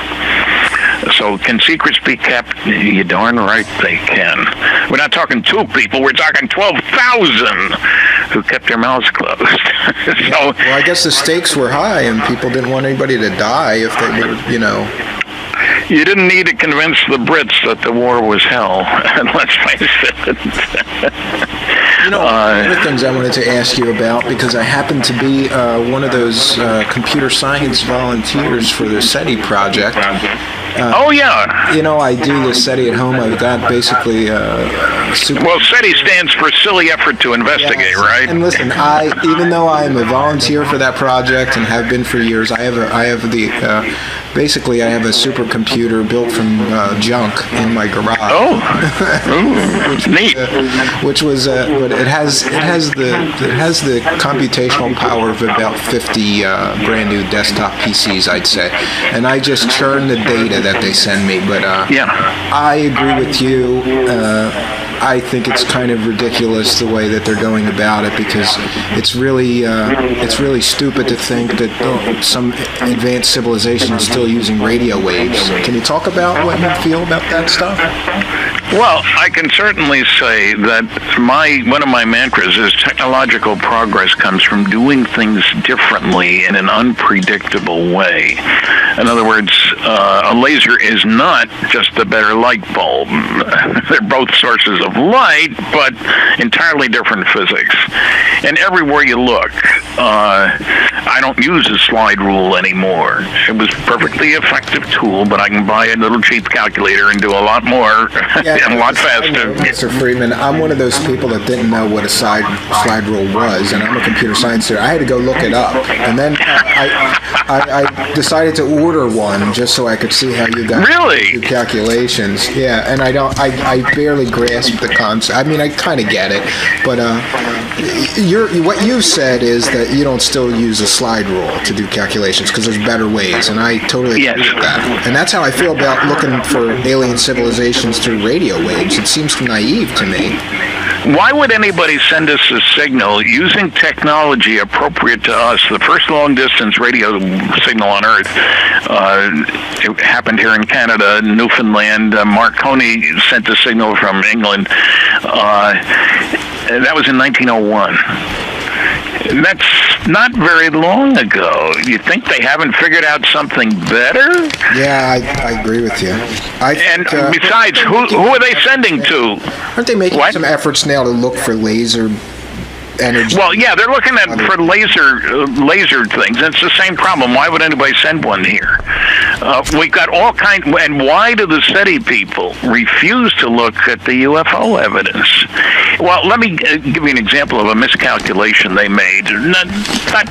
So can secrets be kept? You darn right they can. We're not talking 2 people, we're talking 12,000 who kept their mouths closed. Well, I guess the stakes were high and people didn't want anybody to die if they were, you know. You didn't need to convince the Brits that the war was hell, and let's face it. You know, one of the things I wanted to ask you about, because I happen to be one of those computer science volunteers for the SETI project. You know, I do the SETI at home. I've got basically Well, SETI stands for Silly Effort to Investigate, right? And listen, even though I am a volunteer for that project and have been for years, I have basically I have a supercomputer built from junk in my garage. Neat. Which was, but it has the computational power of about 50 brand new desktop PCs, I'd say, and I just churn the data that they send me. But I agree with you. I think it's kind of ridiculous the way that they're going about it, because it's really stupid to think that some advanced civilization is still using radio waves. Can you talk about what you feel about that stuff? Well, I can certainly say that one of my mantras is technological progress comes from doing things differently in an unpredictable way. In other words, a laser is not just a better light bulb. They're both sources of light, but entirely different physics. And everywhere you look, I don't use a slide rule anymore. It was a perfectly effective tool, but I can buy a little cheap calculator and do a lot more and a lot faster. Mr. Friedman, I'm one of those people that didn't know what a slide rule was, and I'm a computer science student. I had to go look it up, and then I decided to order one just so I could see how you guys do calculations. Yeah, and I barely grasp the concept. I mean, I kind of get it, but what you said is that you don't still use a slide rule to do calculations because there's better ways, and I totally agree with that. And that's how I feel about looking for alien civilizations through radio waves. It seems naive to me. Why would anybody send us a signal using technology appropriate to us? The first long-distance radio signal on Earth, it happened here in Canada, Newfoundland. Marconi sent a signal from England. That was in 1901. That's not very long ago. You think they haven't figured out something better? Yeah, I agree with you. Besides, who are they sending to? Aren't they making some efforts now to look for laser energy? Well, yeah, they're looking for laser things. It's the same problem. Why would anybody send one here? We've got all kinds. And why do the SETI people refuse to look at the UFO evidence? Well, let me give you an example of a miscalculation they made. Not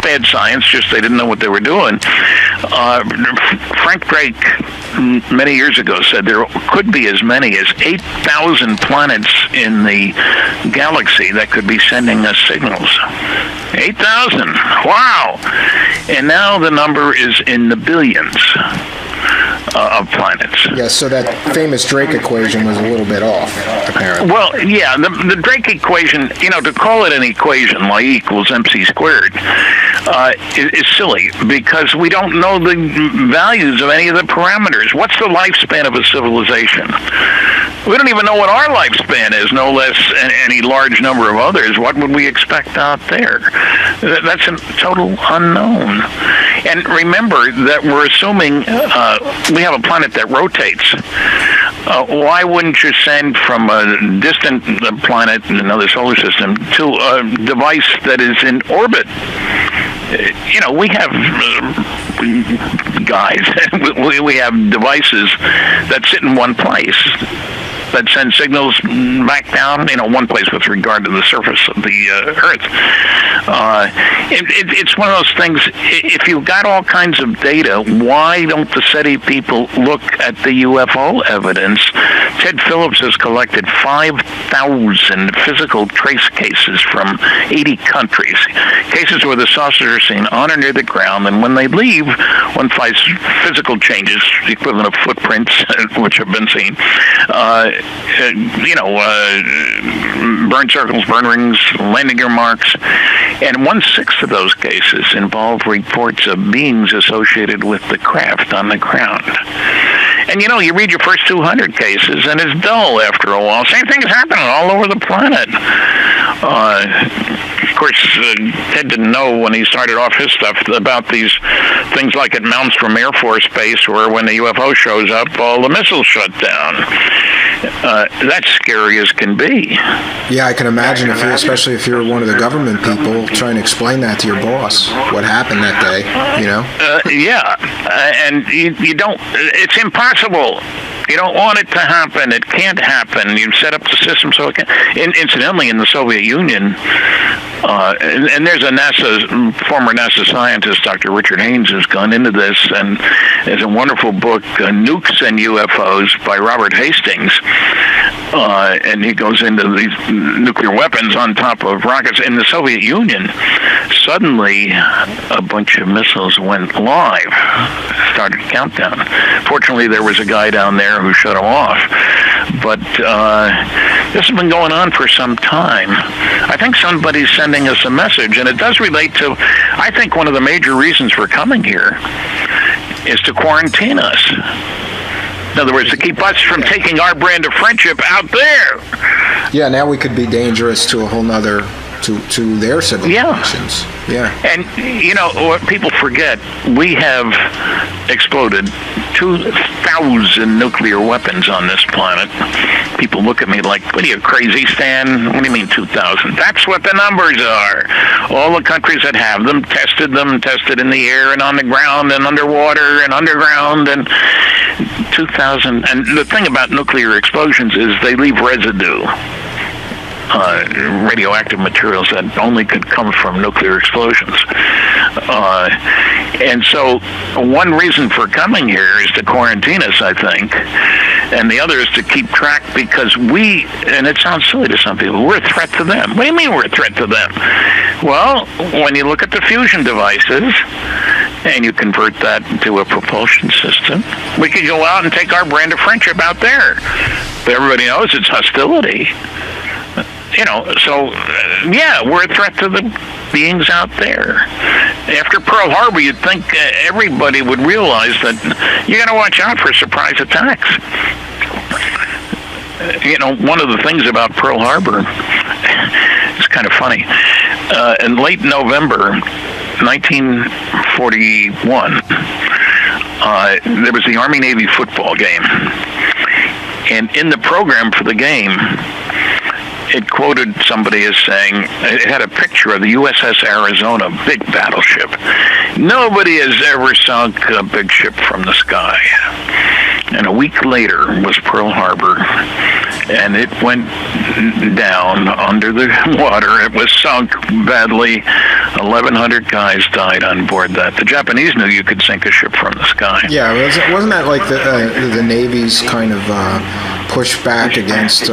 bad science, just they didn't know what they were doing. Frank Drake, many years ago, said there could be as many as 8,000 planets in the galaxy that could be sending us signals. 8,000. Wow. And now the number is in the billions of planets. Yeah, so that famous Drake equation was a little bit off, apparently. Well, yeah, the Drake equation, to call it an equation like E equals MC squared is silly, because we don't know the values of any of the parameters. What's the lifespan of a civilization? We don't even know what our lifespan is, no less any large number of others. What would we expect out there? That's a total unknown. And remember that we're assuming we have a planet that rotates. Why wouldn't you send from a distant planet in another solar system to a device that is in orbit? We have we have devices that sit in one place that send signals back down, one place with regard to the surface of the Earth. It's one of those things, if you've got all kinds of data, why don't the SETI people look at the UFO evidence? Ted Phillips has collected 5,000 physical trace cases from 80 countries, cases where the saucers are seen on or near the ground, and when they leave, one finds physical changes, the equivalent of footprints, which have been seen, burn circles, burn rings, landing gear marks, and 1/6 of those cases involve reports of beings associated with the craft on the ground. And you read your first 200 cases, and it's dull after a while. Same thing is happening all over the planet. Of course, Ted didn't know when he started off his stuff about these things like at Malmstrom Air Force Base, where when the UFO shows up, all the missiles shut down. That's scary as can be. Yeah, I can imagine, especially if you're one of the government people, trying to explain that to your boss, what happened that day, and you don't, it's impossible. You don't want it to happen. It can't happen. You've set up the system so it can. Incidentally, in the Soviet Union, and there's a former NASA scientist, Dr. Richard Haynes, has gone into this, and there's a wonderful book, Nukes and UFOs by Robert Hastings. and he goes into these nuclear weapons on top of rockets. In the Soviet Union, suddenly a bunch of missiles went live, started countdown. Fortunately, there was a guy down there who shut them off. But this has been going on for some time. I think somebody's sending us a message, and it does relate to, I think one of the major reasons for coming here is to quarantine us. In other words, to keep us from taking our brand of friendship out there. Yeah, now we could be dangerous to a whole nother, to their civilizations. Yeah. And, you know, what people forget, we have exploded 2,000 nuclear weapons on this planet. People look at me like, what are you, crazy, Stan? What do you mean 2,000? That's what the numbers are. All the countries that have them, tested in the air and on the ground and underwater and underground, and 2,000. And the thing about nuclear explosions is they leave residue. Radioactive materials that only could come from nuclear explosions. And so one reason for coming here is to quarantine us, I think. And the other is to keep track, because we, and it sounds silly to some people, we're a threat to them. What do you mean we're a threat to them? Well, when you look at the fusion devices and you convert that into a propulsion system, we could go out and take our brand of friendship out there. But everybody knows it's hostility. You know, so, yeah, we're a threat to the beings out there. After Pearl Harbor, you'd think everybody would realize that you got to watch out for surprise attacks. You know, one of the things about Pearl Harbor, it's kind of funny. In late November 1941, there was the Army-Navy football game. And in the program for the game, it quoted somebody as saying, it had a picture of the USS Arizona, big battleship. Nobody has ever sunk a big ship from the sky. And a week later was Pearl Harbor, and it went down under the water. It was sunk badly. 1,100 guys died on board that. The Japanese knew you could sink a ship from the sky. Yeah, wasn't that like the Navy's kind of pushback against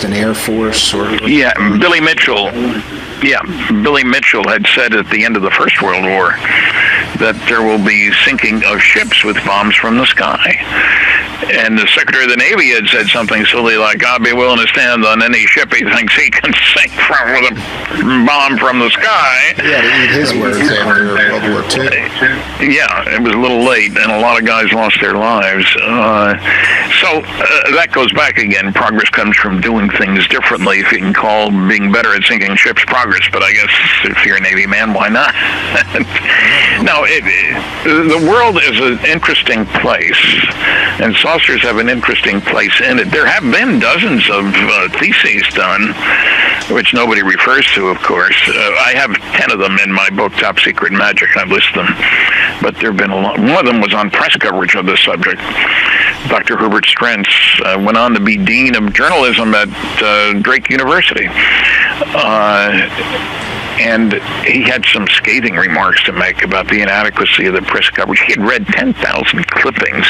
an Air Force? Or yeah, Billy Mitchell. Yeah, Billy Mitchell had said at the end of the First World War that there will be sinking of ships with bombs from the sky. And the Secretary of the Navy had said something silly like, I'll be willing to stand on any ship he thinks he can sink from with a bomb from the sky. Yeah, to eat his words after World War II. Yeah, it was a little late, and a lot of guys lost their lives. So that goes back again. Progress comes from doing things differently. If you can call being better at sinking ships progress, but I guess if you're a Navy man, why not? No, the world is an interesting place, and saucers have an interesting place in it. There have been dozens of theses done, which nobody refers to, of course. I have 10 of them in my book, Top Secret Magic. I list them. But there have been a lot. One of them was on press coverage of this subject. Dr. Herbert Strentz went on to be Dean of Journalism at Drake University. And he had some scathing remarks to make about the inadequacy of the press coverage. He had read 10,000 clippings.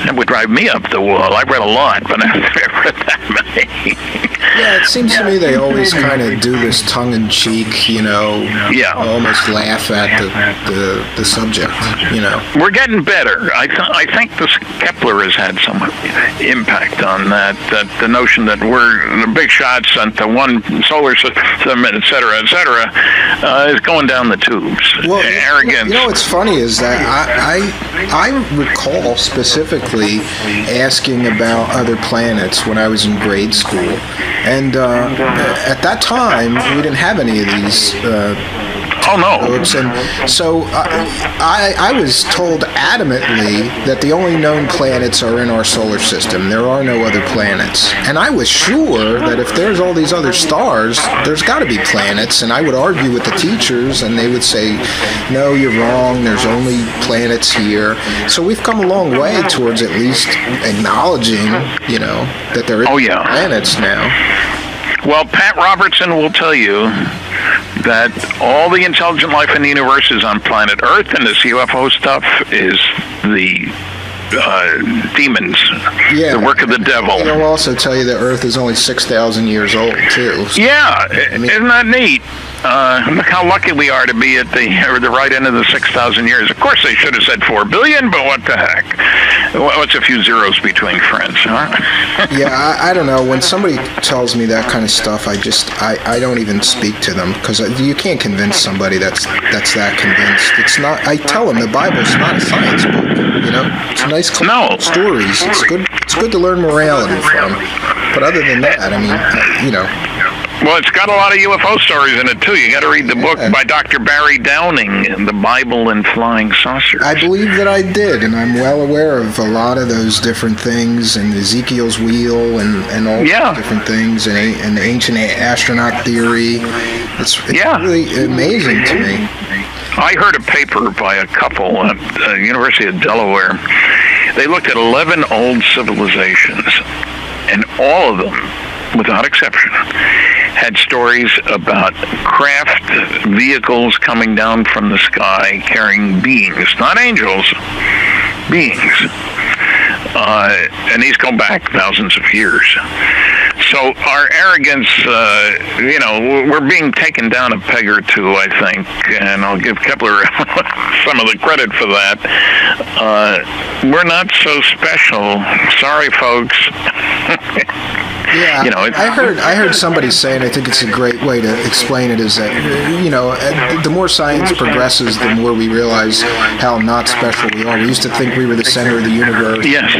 That would drive me up the wall. I read a lot, but I never read that many. Yeah, it seems to me they always kind of do this tongue-in-cheek, you know, almost laugh at the subject, you know. We're getting better. I think this Kepler has had some impact on that the notion that we're the big shots into one solar system, et cetera, is going down the tubes. Well, arrogance. You know what's funny is that I recall specifically asking about other planets when I was in grade school. And at that time, we didn't have any of these probes. And so I was told adamantly that the only known planets are in our solar system. There are no other planets. And I was sure that if there's all these other stars, there's got to be planets. And I would argue with the teachers, and they would say, no, you're wrong. There's only planets here. So we've come a long way towards at least acknowledging, you know, that there is planets now. Well, Pat Robertson will tell you that all the intelligent life in the universe is on planet Earth, and this UFO stuff is the demons, Yeah. the work of the devil. They'll also tell you that Earth is only 6,000 years old, too. Yeah, isn't that neat? Look how lucky we are to be at the right end of the 6,000 years. Of course, they should have said 4 billion, but what the heck? What's a few zeros between friends, huh? Yeah, I don't know. When somebody tells me that kind of stuff, I don't even speak to them, because you can't convince somebody that's that convinced. It's not. I tell them the Bible's not a science book. You know, it's a nice collection of stories. It's good to learn morality from. But other than that, I mean, you know. Well, it's got a lot of UFO stories in it, too. You got to read the book by Dr. Barry Downing, The Bible and Flying Saucers. I believe that I did, and I'm well aware of a lot of those different things, and Ezekiel's wheel, and all different things, and the ancient astronaut theory. It's really amazing to me. I heard a paper by a couple at the University of Delaware. They looked at 11 old civilizations, and all of them, without exception, had stories about craft vehicles coming down from the sky carrying beings, not angels, beings. And these go back thousands of years. So our arrogance, we're being taken down a peg or two, I think, and I'll give Kepler some of the credit for that. We're not so special. Sorry, folks. Yeah, I heard somebody say, and I think it's a great way to explain it, is that, the more science progresses, the more we realize how not special we are. We used to think we were the center of the universe. Yes.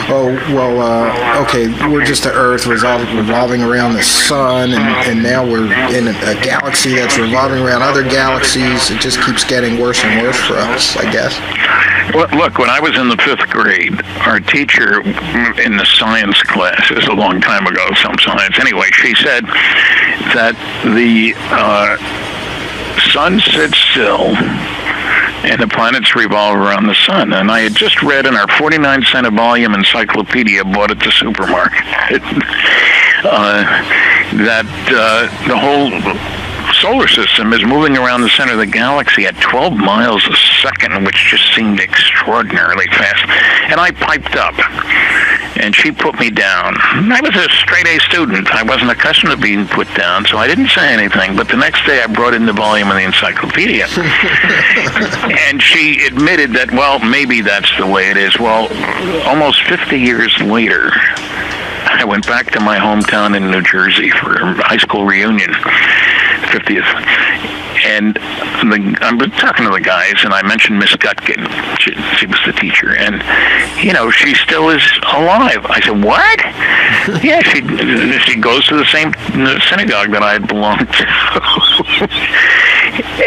Oh, well, okay, we're just the Earth revolving around the sun, and now we're in a galaxy that's revolving around other galaxies. It just keeps getting worse and worse for us, I guess. Well, look, when I was in the 5th grade, our teacher in the science class, it was a long time ago, some science. Anyway, she said that the sun sits still and the planets revolve around the sun. And I had just read in our 49-cent a volume encyclopedia, bought at the supermarket, that the whole solar system is moving around the center of the galaxy at 12 miles a second, which just seemed extraordinarily fast. And I piped up, and she put me down. I was a straight-A student. I wasn't accustomed to being put down, so I didn't say anything. But the next day, I brought in the volume of the encyclopedia. And she admitted that, well, maybe that's the way it is. Well, almost 50 years later, I went back to my hometown in New Jersey for a high school reunion, 50th. And I'm talking to the guys, and I mentioned Miss Gutkin. She was the teacher. And, she still is alive. I said, what? Yeah, she goes to the same synagogue that I had belonged to.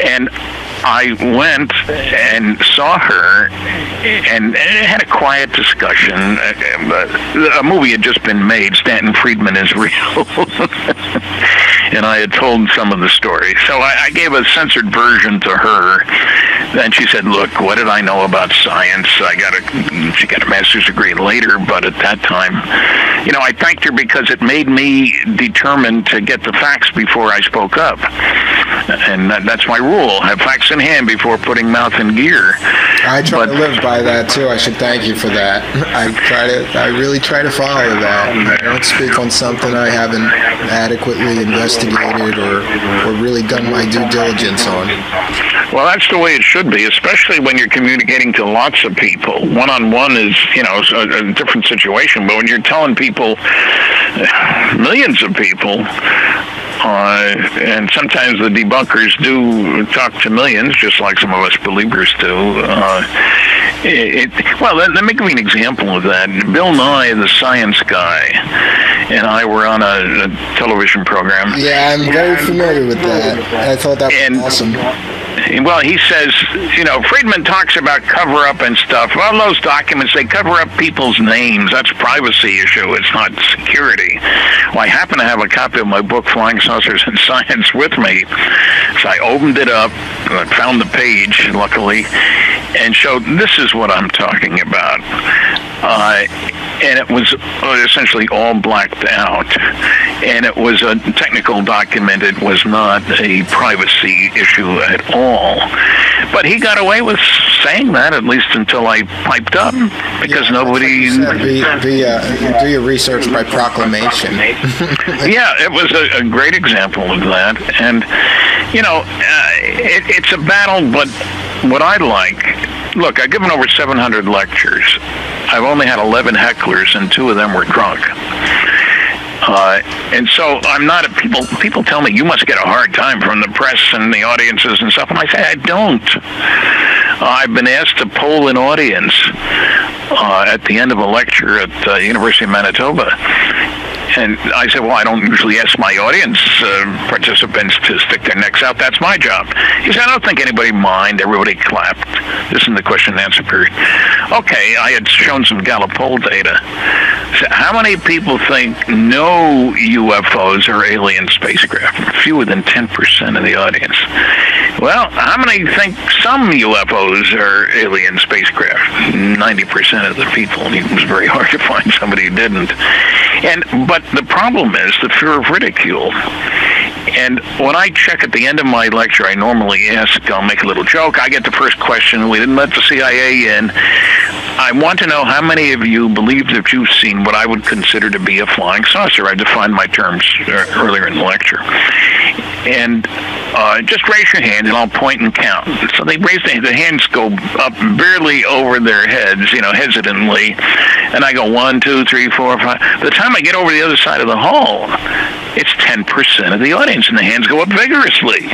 And I went and saw her and had a quiet discussion. A movie had just been made, Stanton Friedman is Real. And I had told some of the story. So I gave a censored version to her. Then she said, look, what did I know about science? She got a master's degree later, but at that time, I thanked her because it made me determined to get the facts before I spoke up. And that's my rule. Have facts in hand before putting mouth in gear. I try to live by that, too. I should thank you for that. I really try to follow that. I don't speak on something I haven't adequately investigated or really done my due diligence on. Well, that's the way it should be, especially when you're communicating to lots of people. One-on-one is, a different situation, but when you're telling people, millions of people, and sometimes the debunkers do talk to millions, just like some of us believers do. Let me give you an example of that. Bill Nye, the science guy, and I were on a television program. Yeah, I'm very familiar with that. I thought that was awesome. Well, he says, Friedman talks about cover-up and stuff. Well, those documents, they cover up people's names. That's a privacy issue. It's not security. Well, I happen to have a copy of my book, Flying Saucers and Science, with me. So I opened it up, found the page, luckily, and showed this is what I'm talking about. and it was essentially all blacked out. And it was a technical document. It was not a privacy issue at all. But he got away with saying that, at least until I piped up, because nobody... Do your research by proclamation. Yeah, it was a great example of that. And, it's a battle, but what I like... Look, I've given over 700 lectures. I've only had 11 hecklers, and 2 of them were drunk. And so I'm not... People tell me, you must get a hard time from the press and the audiences and stuff. And I say, I don't. I've been asked to poll an audience at the end of a lecture at the University of Manitoba. And I said, well, I don't usually ask my audience participants to stick their necks out. That's my job. He said, I don't think anybody mind. Everybody clapped. This is the question and answer period. Okay, I had shown some Gallup poll data. So how many people think no UFOs are alien spacecraft? Fewer than 10% of the audience. Well, how many think some UFOs are alien spacecraft? 90% of the people. It was very hard to find somebody who didn't. But the problem is the fear of ridicule. And when I check at the end of my lecture, I normally I'll make a little joke. I get the first question. We didn't let the CIA in. I want to know how many of you believe that you've seen what I would consider to be a flying saucer. I defined my terms earlier in the lecture. And just raise your hand, and I'll point and count. So they raise the hands go up barely over their heads, hesitantly. And I go 1, 2, 3, 4, 5. By the time I get over the other side of the hall, it's 10% of the audience, and the hands go up vigorously.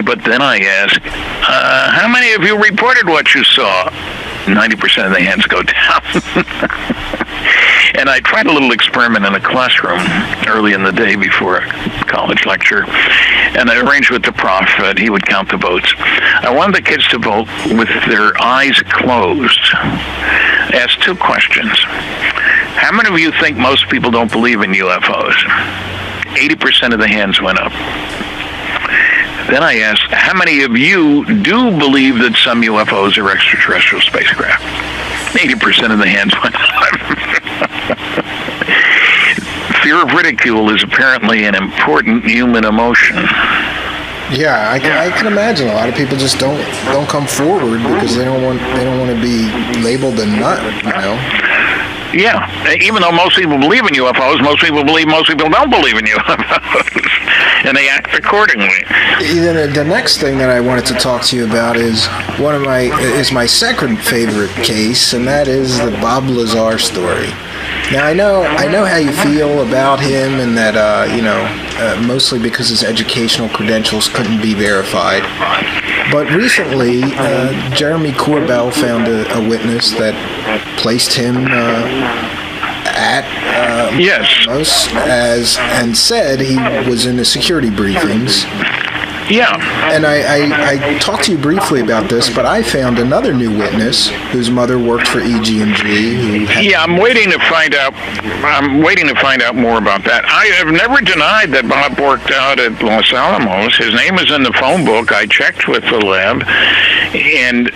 But then I ask, how many of you reported what you saw? 90% of the hands go down. And I tried a little experiment in a classroom early in the day before a college lecture, and I arranged with the prof that he would count the votes. I wanted the kids to vote with their eyes closed. I asked 2 questions. How many of you think most people don't believe in UFOs? 80% of the hands went up. Then I asked, how many of you do believe that some UFOs are extraterrestrial spacecraft? 80% of the hands went up. Fear of ridicule is apparently an important human emotion. Yeah, I can imagine a lot of people just don't come forward because they don't want to be labeled a nut, Yeah, even though most people believe in UFOs, most people don't believe in UFOs, and they act accordingly. The next thing that I wanted to talk to you about is my second favorite case, and that is the Bob Lazar story. Now I know how you feel about him, and that mostly because his educational credentials couldn't be verified. But recently, Jeremy Corbell found a witness that placed him at and said he was in the security briefings. Yeah. And I talked to you briefly about this, but I found another new witness whose mother worked for EG&G. I'm waiting to find out. I'm waiting to find out more about that. I have never denied that Bob worked out at Los Alamos. His name is in the phone book. I checked with the lab, and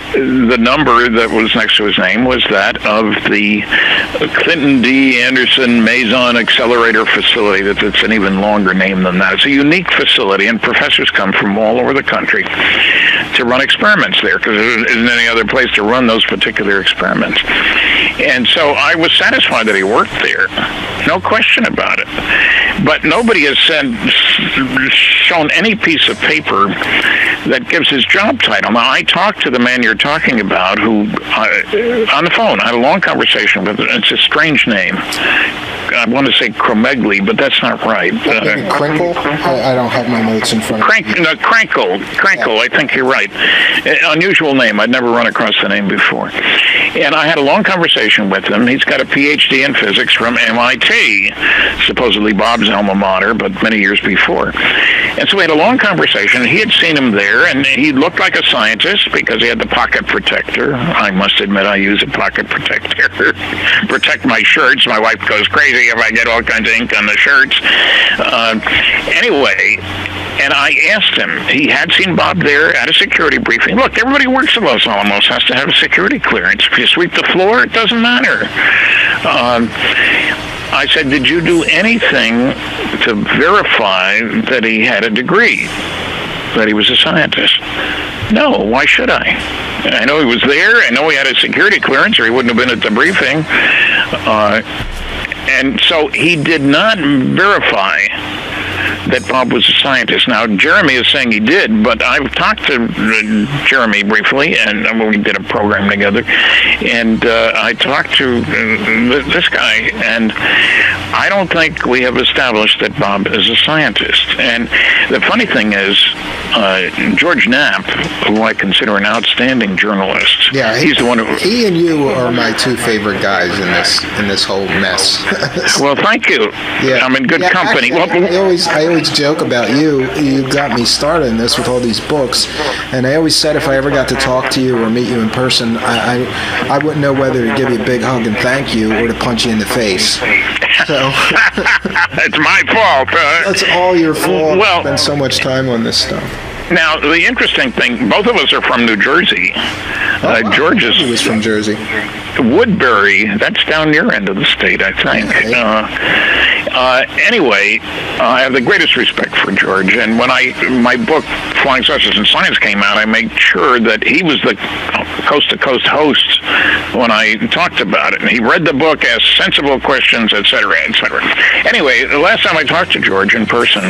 the number that was next to his name was that of the Clinton D. Anderson Maison Accelerator Facility. That's an even longer name than that. It's a unique facility, and professors come from all over the country to run experiments there, because there isn't any other place to run those particular experiments. And so I was satisfied that he worked there, no question about it. But nobody has shown any piece of paper that gives his job title. Now, I talked to the man you're talking about, who on the phone, I had a long conversation with him. It's a strange name. I want to say Cromegli, but that's not right. Krinkle? I don't have my notes in front of me. Krankle. Yeah. I think you're right. Unusual name. I'd never run across the name before. And I had a long conversation with him. He's got a PhD in physics from MIT, supposedly Bob's alma mater, but many years before. And so we had a long conversation. He had seen him there, and he looked like a scientist because he had the pocket protector. I must admit I use a pocket protector to protect my shirts. My wife goes crazy if I get all kinds of ink on the shirts. Anyway, And I asked him, he had seen Bob there at a security briefing. Look, everybody who works at Los Alamos has to have a security clearance. If you sweep the floor, it doesn't matter. I said, did you do anything to verify that he had a degree, that he was a scientist? No, why should I? I know he was there. I know he had a security clearance, or he wouldn't have been at the briefing. And so he did not verify that Bob was a scientist. Now, Jeremy is saying he did, but I've talked to Jeremy briefly, and we did a program together, and I talked to this guy, and I don't think we have established that Bob is a scientist. And the funny thing is, George Knapp, who I consider an outstanding journalist, yeah, he's the one who... He and you are my two favorite guys in this whole mess. Well, thank you. Yeah. I'm in good company. Actually, I always joke about you. You got me started in this with all these books, and I always said if I ever got to talk to you or meet you in person, I wouldn't know whether to give you a big hug and thank you or to punch you in the face. So it's my fault. That's all your fault. Well, I spent so much time on this stuff. Now, the interesting thing, both of us are from New Jersey. George was from Jersey. Woodbury, that's down your end of the state, I think. Anyway, I have the greatest respect for George, and when my book, Flying Saucers and Science, came out, I made sure that he was the coast-to-coast host when I talked about it. And he read the book, asked sensible questions, et cetera, et cetera. Anyway, the last time I talked to George in person,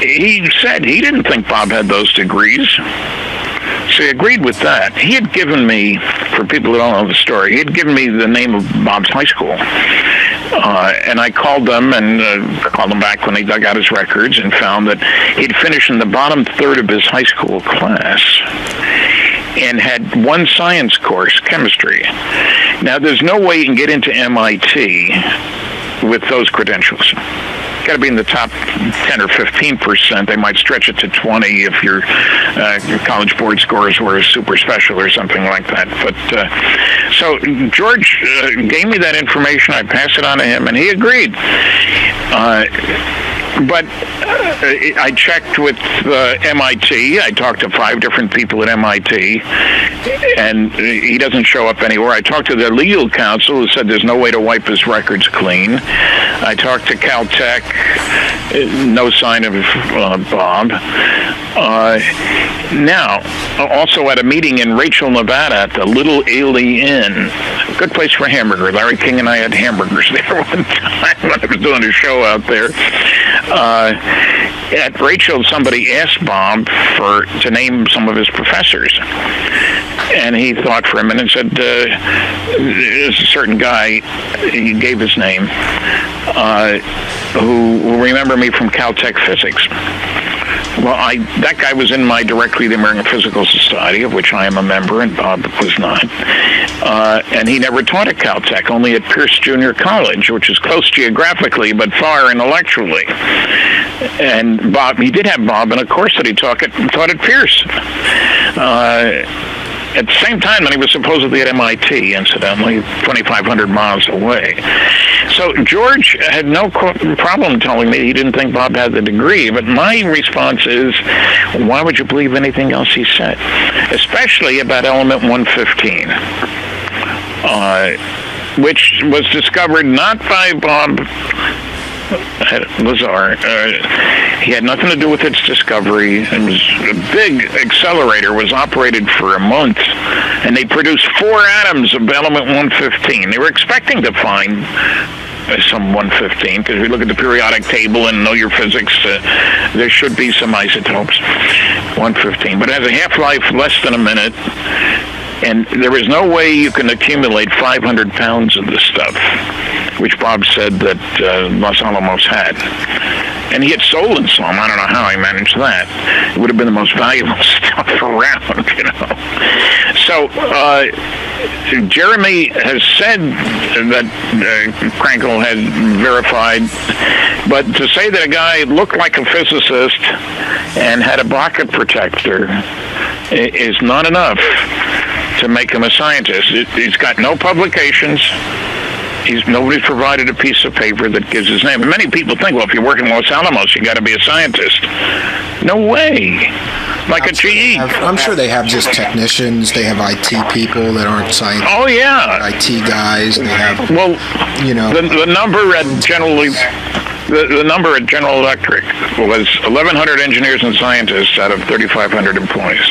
he said he didn't think Bob had those degrees. So he agreed with that. He had given me, for people who don't know the story, he had given me the name of Bob's high school. And I called them called him back when he dug out his records and found that he'd finished in the bottom third of his high school class and had one science course, chemistry. Now, there's no way you can get into MIT with those credentials. Got to be in the top 10 or 15%. They might stretch it to 20 if your college board scores were super special or something like that. But so George gave me that information. I passed it on to him, and he agreed. But I checked with MIT. I talked to 5 different people at MIT, and he doesn't show up anywhere. I talked to their legal counsel, who said there's no way to wipe his records clean. I talked to Caltech, no sign of Bob. Now, also at a meeting in Rachel, Nevada, at the Little Aaliyah Inn, good place for hamburger. Larry King and I had hamburgers there one time when I was doing a show out there. At Rachel, somebody asked Bob to name some of his professors. And he thought for a minute and said, there's a certain guy, he gave his name, who will remember me from Caltech physics. Well, that guy was in my directory, the American Physical Society, of which I am a member, and Bob was not. And he never taught at Caltech, only at Pierce Junior College, which is close geographically, but far intellectually. And he did have Bob in a course that he taught at Pierce. At the same time that he was supposedly at MIT, incidentally, 2,500 miles away. So George had no problem telling me he didn't think Bob had the degree, but my response is, why would you believe anything else he said? Especially about element 115, which was discovered not by Bob Lazar. He had nothing to do with its discovery. It was a big accelerator, was operated for a month, and they produced 4 atoms of element 115. They were expecting to find some 115, because we look at the periodic table and know your physics, there should be some isotopes, 115. But it has a half-life less than a minute, and there is no way you can accumulate 500 pounds of this stuff, which Bob said that Los Alamos had. And he had stolen some. I don't know how he managed that. It would have been the most valuable stuff around, you know. So Jeremy has said that Krankel had verified, but to say that a guy looked like a physicist and had a pocket protector is not enough to make him a scientist. He's got no publications. Nobody's provided a piece of paper that gives his name. Many people think, well, if you work in Los Alamos, you got to be a scientist. No way. Like a GE. I'm sure they have just technicians. They have IT people that aren't scientists. Oh yeah. IT guys. They have. Well, the number at the number at General Electric was 1,100 engineers and scientists out of 3,500 employees.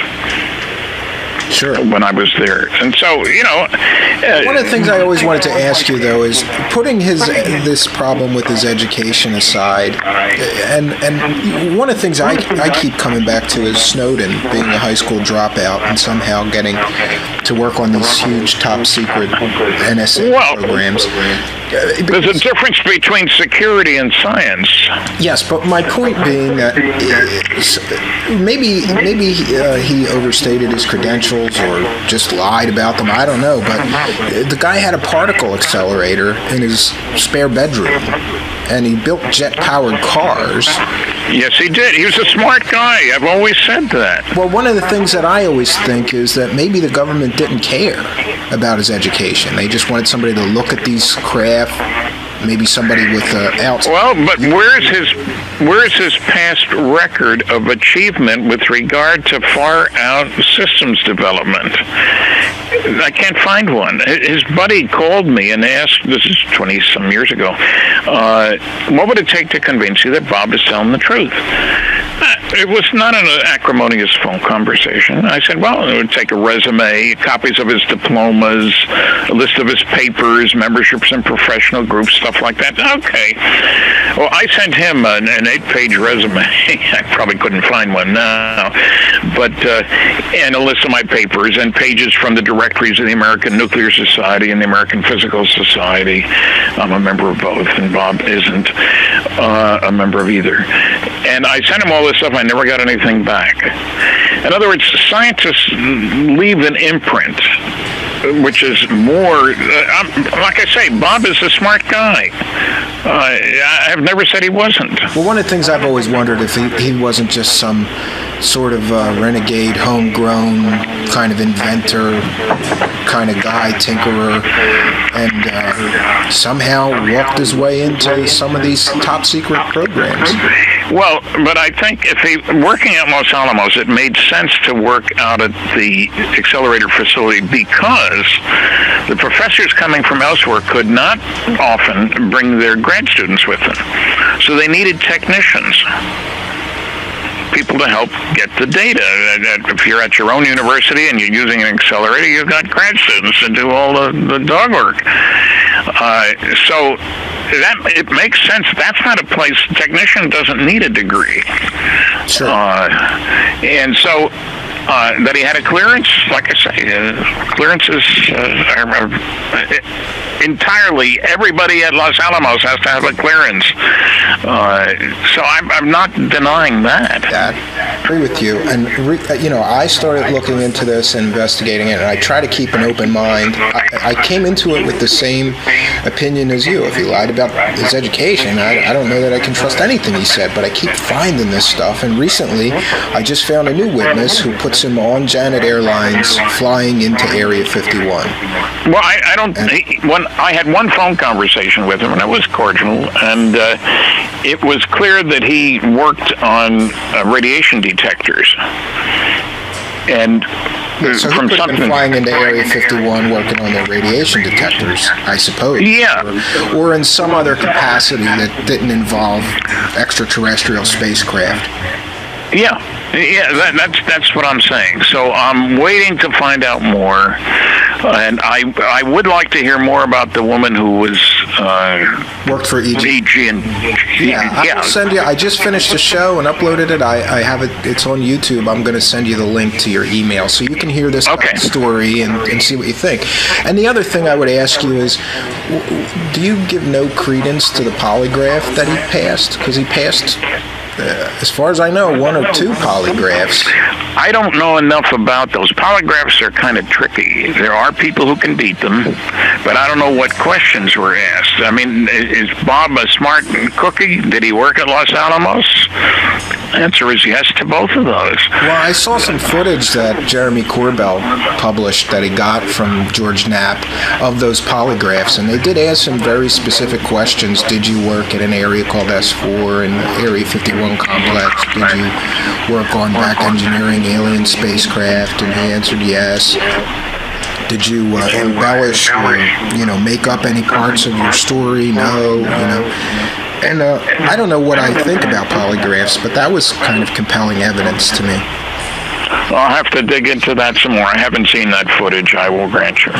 Sure. When I was there, and so one of the things I always wanted to ask you though is putting this problem with his education aside, and one of the things I keep coming back to is Snowden being a high school dropout and somehow getting to work on these huge top secret NSA programs. There's a difference between security and science. Yes, but my point being that maybe he overstated his credentials or just lied about them. I don't know, but the guy had a particle accelerator in his spare bedroom, and he built jet-powered cars. Yes, he did. He was a smart guy. I've always said that. Well, one of the things that I always think is that maybe the government didn't care about his education. They just wanted somebody to look at these craft, maybe somebody with outside. Well, but where's his past record of achievement with regard to far out systems development? I can't find one. His buddy called me and asked, this is 20-some years ago, what would it take to convince you that Bob is telling the truth? It was not an acrimonious phone conversation. I said, well, it would take a resume, copies of his diplomas, a list of his papers, memberships in professional groups, stuff like that. Okay. Well, I sent him an 8-page resume. I probably couldn't find one now. But, and a list of my papers and pages from the directories of the American Nuclear Society and the American Physical Society. I'm a member of both, and Bob isn't a member of either. And I sent him all this stuff. I never got anything back. In other words, scientists leave an imprint, which is more, like I say, Bob is a smart guy. I've never said he wasn't. Well, one of the things I've always wondered if he wasn't just some sort of renegade, homegrown kind of inventor, kind of guy, tinkerer, and somehow walked his way into some of these top secret programs. Well, but I think if he working at Los Alamos, it made sense to work out at the accelerator facility because the professors coming from elsewhere could not often bring their grad students with them. So they needed technicians, people to help get the data. If you're at your own university and you're using an accelerator, you've got grad students to do all the dog work. So that it makes sense. That's not a place. Technician doesn't need a degree. Sure. And so that he had a clearance, like I say, clearances are entirely, everybody at Los Alamos has to have a clearance. So I'm not denying that. I agree with you. And, I started looking into this and investigating it, and I try to keep an open mind. I came into it with the same opinion as you. If he lied about his education, I don't know that I can trust anything he said, but I keep finding this stuff. And recently, I just found a new witness who puts him on Janet Airlines flying into Area 51. Well, I had one phone conversation with him, and it was cordial, and it was clear that he worked on radiation detectors. And so from he could have been flying into Area 51 working on their radiation detectors, I suppose. Yeah. Or in some other capacity that didn't involve extraterrestrial spacecraft. Yeah, that's what I'm saying. So I'm waiting to find out more, and I would like to hear more about the woman who was worked for EG. And I'll send you. I just finished the show and uploaded it. I have it. It's on YouTube. I'm going to send you the link to your email so you can hear this story and see what you think. And the other thing I would ask you is, do you give no credence to the polygraph that he passed? Because he passed, as far as I know, 1 or 2 polygraphs. I don't know enough about those. Polygraphs are kind of tricky. There are people who can beat them, but I don't know what questions were asked. I mean, is Bob a smart cookie? Did he work at Los Alamos? answer is yes to both of those. Well, I saw some footage that Jeremy Corbell published that he got from George Knapp of those polygraphs, and they did ask some very specific questions. Did you work at an area called S4 in the Area 51 complex? Did you work on back engineering alien spacecraft? And he answered yes. Did you embellish or, make up any parts of your story? No, And I don't know what I think about polygraphs, but that was kind of compelling evidence to me. I'll have to dig into that some more. I haven't seen that footage, I will grant you.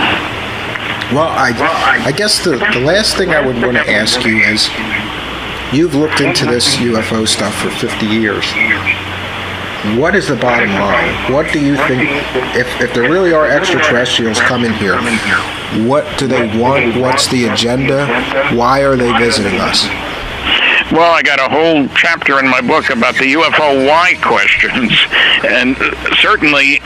Well, I guess the last thing I would want to ask you is, you've looked into this UFO stuff for 50 years. What is the bottom line? What do you think, if there really are extraterrestrials coming here, what do they want? What's the agenda? Why are they visiting us? Well, I got a whole chapter in my book about the UFO why questions, and certainly,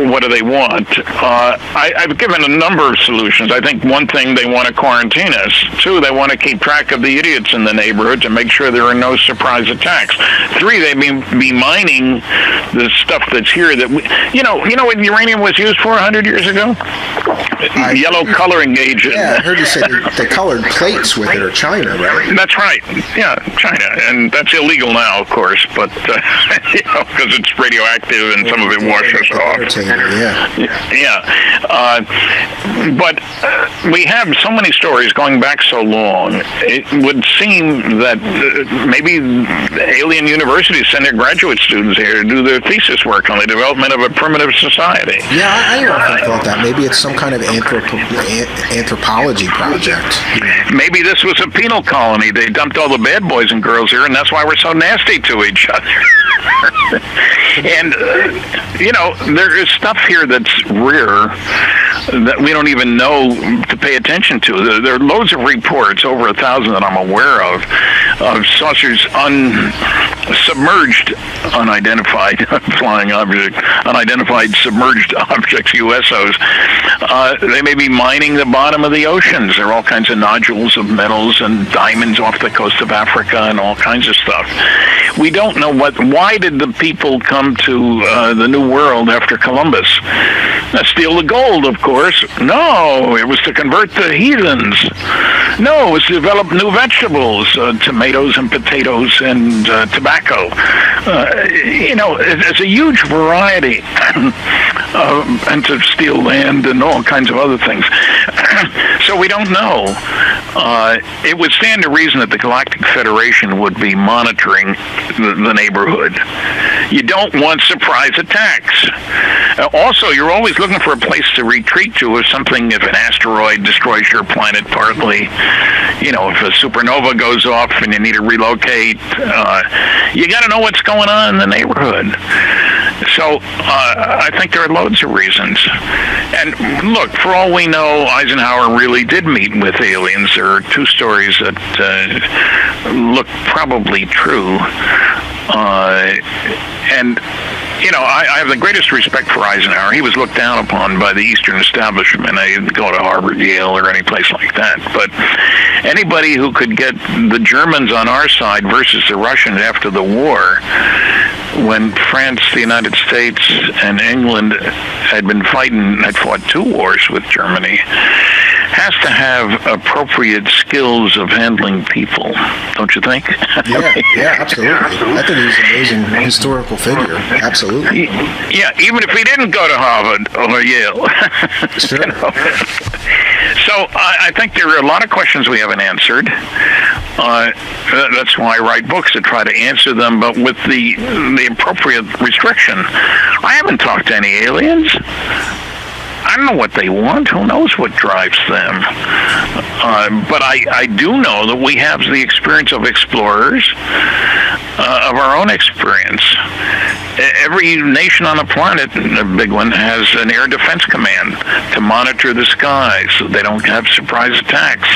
what do they want? I've given a number of solutions. I think one thing, they want to quarantine us. Two, they want to keep track of the idiots in the neighborhood to make sure there are no surprise attacks. Three, they be mining the stuff that's here that we, you know what uranium was used for 100 years ago? Yellow coloring agent. Yeah, I heard you say they colored plates with it, or China, right? That's right. Yeah, China, and that's illegal now, of course, but because it's radioactive and some of it washes off. But we have so many stories going back so long. It would seem that maybe alien universities send their graduate students here to do their thesis work on the development of a primitive society. Yeah, I often thought that. Maybe it's some kind of anthropology project. Maybe this was a penal colony. They dumped all the bad boys and girls here, and that's why we're so nasty to each other. And, there is stuff here that's rare that we don't even know to pay attention to. There are loads of reports, over 1,000 that I'm aware of saucers submerged, unidentified flying objects, unidentified submerged objects, USOs. They may be mining the bottom of the oceans. There are all kinds of nodules of metals and diamonds off the coast of Africa and all kinds of stuff. We don't know why did the people come to the New World after Columbus? Steal the gold, of course. No, it was to convert the heathens. No, it was to develop new vegetables, tomatoes and potatoes and tobacco. It's a huge variety, and to steal land and all kinds of other things. So we don't know. It would stand to reason that the Galactic Federation would be monitoring the neighborhood. You don't want surprise attacks. Also, you're always looking for a place to retreat to if an asteroid destroys your planet partly. If a supernova goes off and you need to relocate, you got to know what's going on in the neighborhood. So I think there are loads of reasons. And look, for all we know, Eisenhower really did meet with aliens. There are two stories that look probably true. I have the greatest respect for Eisenhower. He was looked down upon by the Eastern establishment. I didn't go to Harvard, Yale, or any place like that. But anybody who could get the Germans on our side versus the Russians after the war, when France, the United States, and England had fought two wars with Germany, has to have appropriate skills of handling people, don't you think? Yeah, absolutely. I think he's an amazing historical figure. Absolutely. Yeah, even if he didn't go to Harvard or Yale. Sure. So I think there are a lot of questions we haven't answered. That's why I write books, to try to answer them, but with the appropriate restriction. I haven't talked to any aliens. I don't know what they want. Who knows what drives them? But I do know that we have the experience of explorers, of our own experience. Every nation on the planet, a big one, has an air defense command to monitor the skies so they don't have surprise attacks.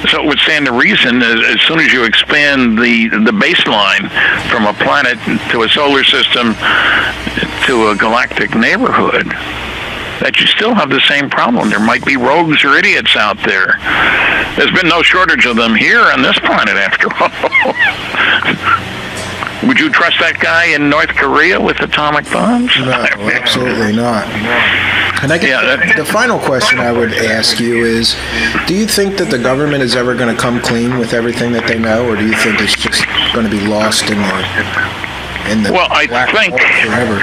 So it would stand to reason, as soon as you expand the baseline from a planet to a solar system to a galactic neighborhood, that you still have the same problem. There might be rogues or idiots out there. There's been no shortage of them here on this planet, after all. Would you trust that guy in North Korea with atomic bombs? No, absolutely not. And I guess the final question I would ask you is, do you think that the government is ever going to come clean with everything that they know, or do you think it's just going to be lost in the well, I think forever?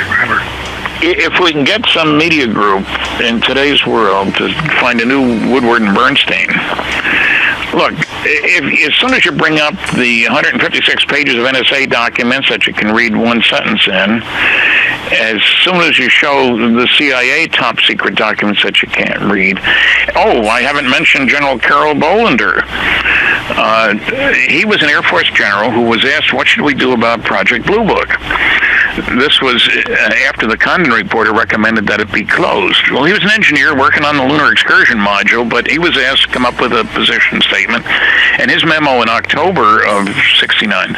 If we can get some media group in today's world to find a new Woodward and Bernstein, look, as soon as you bring up the 156 pages of NSA documents that you can read one sentence in, as soon as you show the CIA top secret documents that you can't read. Oh, I haven't mentioned General Carol Bolender. He was an Air Force general who was asked, what should we do about Project Blue Book? This was after the Condon reporter recommended that it be closed. Well, he was an engineer working on the lunar excursion module, but he was asked to come up with a position statement, and his memo in October of '69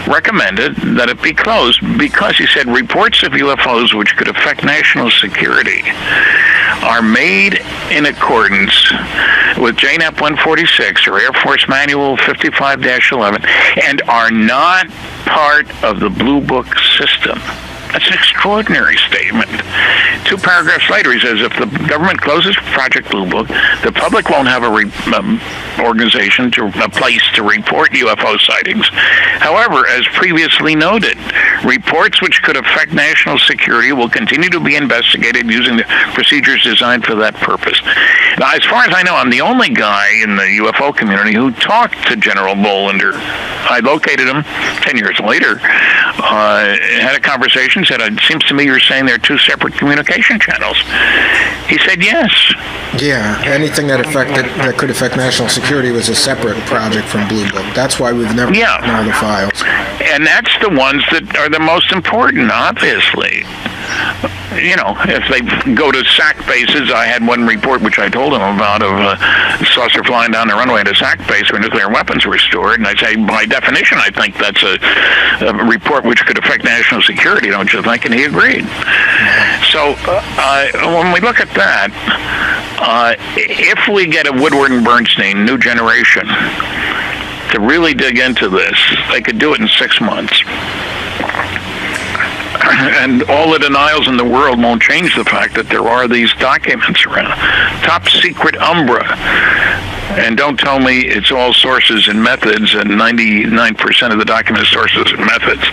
recommended that it be closed because, he said, reports of UFOs which could affect national security are made in accordance with JNAP 146 or Air Force Manual 55-11 and are not part of the Blue Book system. That's an extraordinary statement. 2 paragraphs later, he says, if the government closes Project Blue Book, the public won't have a place to report UFO sightings. However, as previously noted, reports which could affect national security will continue to be investigated using the procedures designed for that purpose. Now, as far as I know, I'm the only guy in the UFO community who talked to General Bolender. I located him 10 years later, had a conversation, said, it seems to me you're saying there are 2 separate communication channels. He said yes. Yeah, anything that could affect national security was a separate project from Blue Book. That's why we've never gotten all the files. And that's the ones that are the most important, obviously. You know, if they go to SAC bases, I had one report which I told them about of a saucer flying down the runway at a SAC base where nuclear weapons were stored, and I say, by definition, I think that's a report which could affect national security, don't you think? And he agreed. So when we look at that, if we get a Woodward and Bernstein new generation to really dig into this, they could do it in 6 months. And all the denials in the world won't change the fact that there are these documents around. Top secret Umbra. And don't tell me it's all sources and methods, and 99% of the document is sources and methods.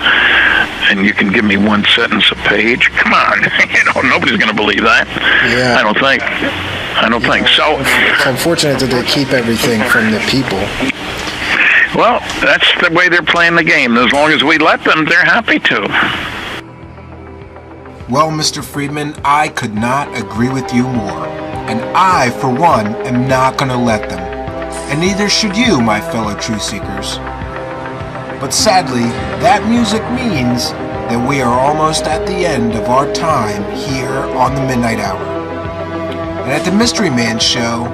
And you can give me one sentence a page? Come on. Nobody's going to believe that. Yeah. I don't think. So it's unfortunate that they keep everything from the people. Well, that's the way they're playing the game. As long as we let them, they're happy to. Well, Mr. Friedman, I could not agree with you more. And I, for one, am not going to let them. And neither should you, my fellow truth seekers. But sadly, that music means that we are almost at the end of our time here on the Midnight Hour. And at the Mystery Man Show,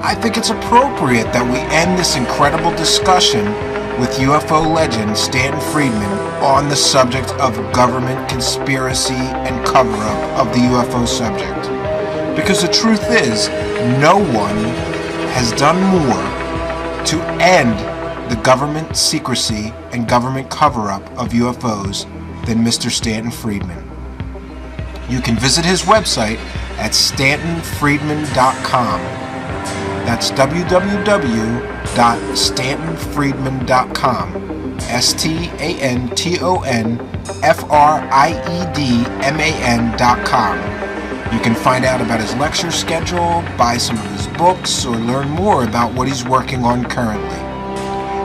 I think it's appropriate that we end this incredible discussion with UFO legend Stanton Friedman on the subject of government conspiracy and cover-up of the UFO subject. Because the truth is, no one has done more to end the government secrecy and government cover-up of UFOs than Mr. Stanton Friedman. You can visit his website at stantonfriedman.com. That's www.stantonfriedman.com. STANTONFRIEDMAN.com. You can find out about his lecture schedule, buy some of his books, or learn more about what he's working on currently.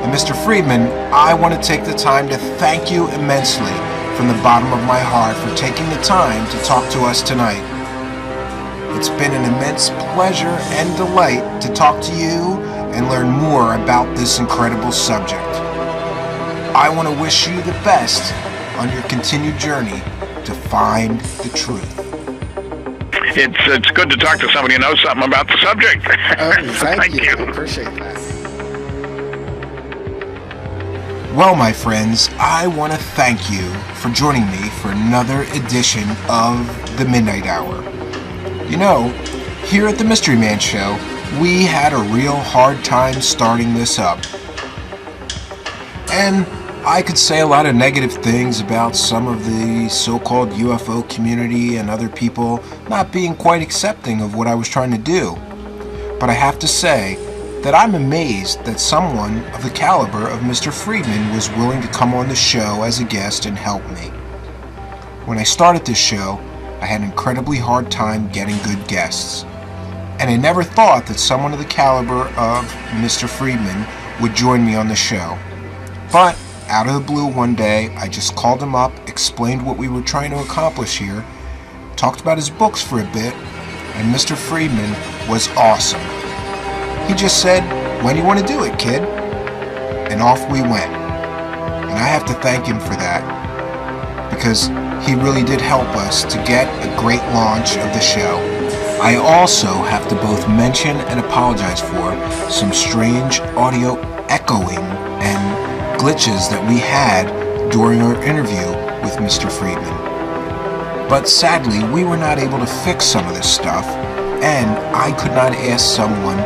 And Mr. Friedman, I want to take the time to thank you immensely from the bottom of my heart for taking the time to talk to us tonight. It's been an immense pleasure and delight to talk to you and learn more about this incredible subject. I want to wish you the best on your continued journey to find the truth. It's good to talk to somebody who knows something about the subject. Thank you. I appreciate that. Well, my friends, I want to thank you for joining me for another edition of The Midnight Hour. You know, here at the Mystery Man Show, we had a real hard time starting this up. And I could say a lot of negative things about some of the so-called UFO community and other people not being quite accepting of what I was trying to do. But I have to say that I'm amazed that someone of the caliber of Mr. Friedman was willing to come on the show as a guest and help me. When I started this show, I had an incredibly hard time getting good guests. And I never thought that someone of the caliber of Mr. Friedman would join me on the show. But out of the blue one day, I just called him up, explained what we were trying to accomplish here, talked about his books for a bit, and Mr. Friedman was awesome. He just said, "When do you want to do it, kid?" And off we went. And I have to thank him for that, because he really did help us to get a great launch of the show. I also have to both mention and apologize for some strange audio echoing and glitches that we had during our interview with Mr. Friedman. But sadly, we were not able to fix some of this stuff, and I could not ask someone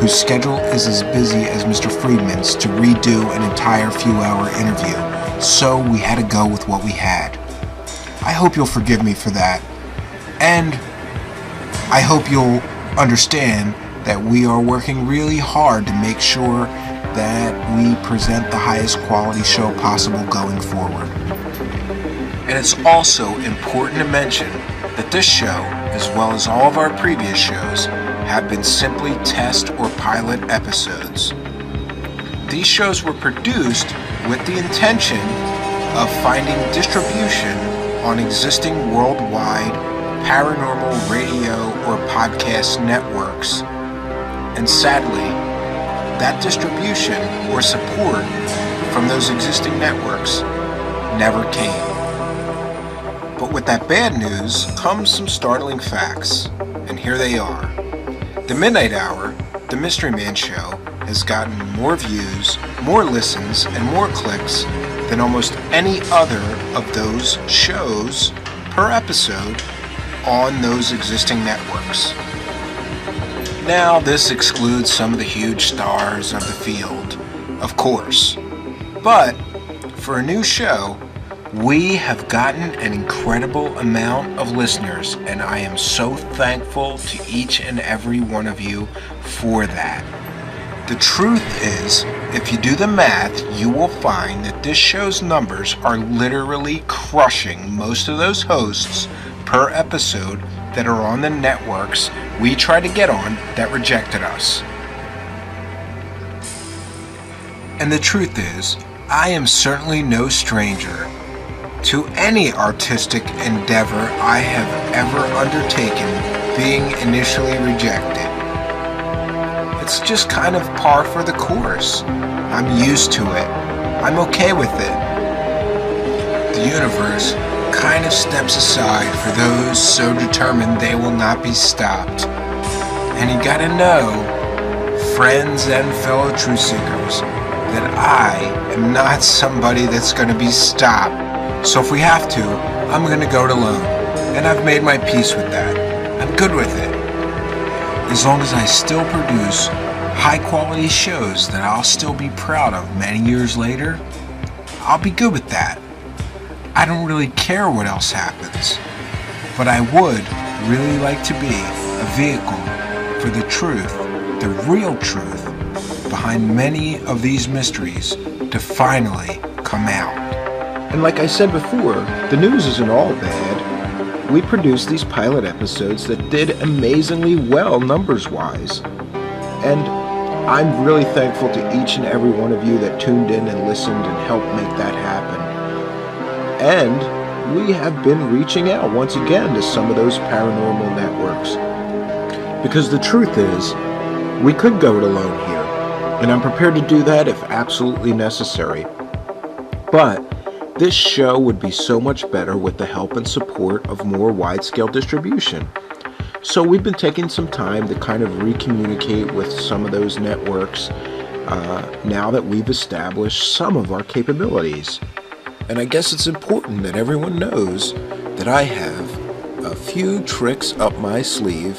whose schedule is as busy as Mr. Friedman's to redo an entire few-hour interview, so we had to go with what we had. I hope you'll forgive me for that, and I hope you'll understand that we are working really hard to make sure that we present the highest quality show possible going forward. And it's also important to mention that this show, as well as all of our previous shows, have been simply test or pilot episodes. These shows were produced with the intention of finding distribution on existing worldwide paranormal radio or podcast networks. And sadly, that distribution or support from those existing networks never came. But with that bad news comes some startling facts, and here they are. The Midnight Hour, the Mystery Man Show, has gotten more views, more listens, and more clicks than almost any other of those shows per episode on those existing networks. Now, this excludes some of the huge stars of the field, of course. But for a new show, we have gotten an incredible amount of listeners, and I am so thankful to each and every one of you for that. The truth is, if you do the math, you will find that this show's numbers are literally crushing most of those hosts per episode that are on the networks we try to get on that rejected us. And the truth is, I am certainly no stranger to any artistic endeavor I have ever undertaken being initially rejected. It's just kind of par for the course. I'm used to it. I'm okay with it. The universe kind of steps aside for those so determined they will not be stopped. And you gotta know, friends and fellow truth seekers, that I am not somebody that's gonna be stopped. So if we have to, I'm gonna go it alone. And I've made my peace with that. I'm good with it. As long as I still produce high quality shows that I'll still be proud of many years later, I'll be good with that. I don't really care what else happens, but I would really like to be a vehicle for the truth, the real truth, behind many of these mysteries to finally come out. And like I said before, the news isn't all bad. We produced these pilot episodes that did amazingly well numbers-wise. And I'm really thankful to each and every one of you that tuned in and listened and helped make that happen. And we have been reaching out once again to some of those paranormal networks. Because the truth is, we could go it alone here, and I'm prepared to do that if absolutely necessary. But this show would be so much better with the help and support of more wide-scale distribution. So we've been taking some time to kind of recommunicate with some of those networks now that we've established some of our capabilities. And I guess it's important that everyone knows that I have a few tricks up my sleeve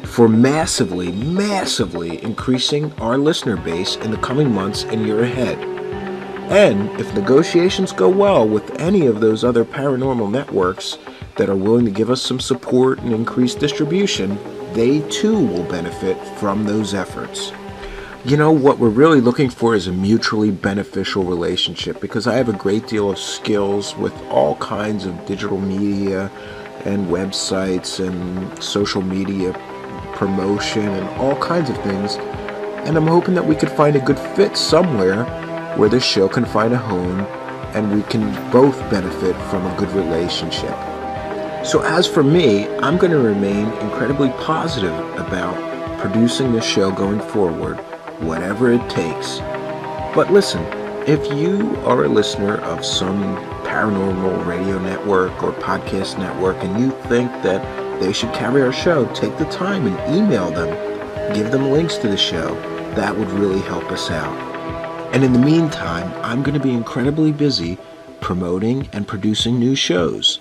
for massively increasing our listener base in the coming months and year ahead. And if negotiations go well with any of those other paranormal networks that are willing to give us some support and increase distribution, they too will benefit from those efforts. You know, what we're really looking for is a mutually beneficial relationship, because I have a great deal of skills with all kinds of digital media and websites and social media promotion and all kinds of things, and I'm hoping that we could find a good fit somewhere where this show can find a home and we can both benefit from a good relationship. So as for me, I'm going to remain incredibly positive about producing this show going forward, whatever it takes. But listen, if you are a listener of some paranormal radio network or podcast network and you think that they should carry our show, take the time and email them, give them links to the show. That would really help us out. And in the meantime, I'm going to be incredibly busy promoting and producing new shows.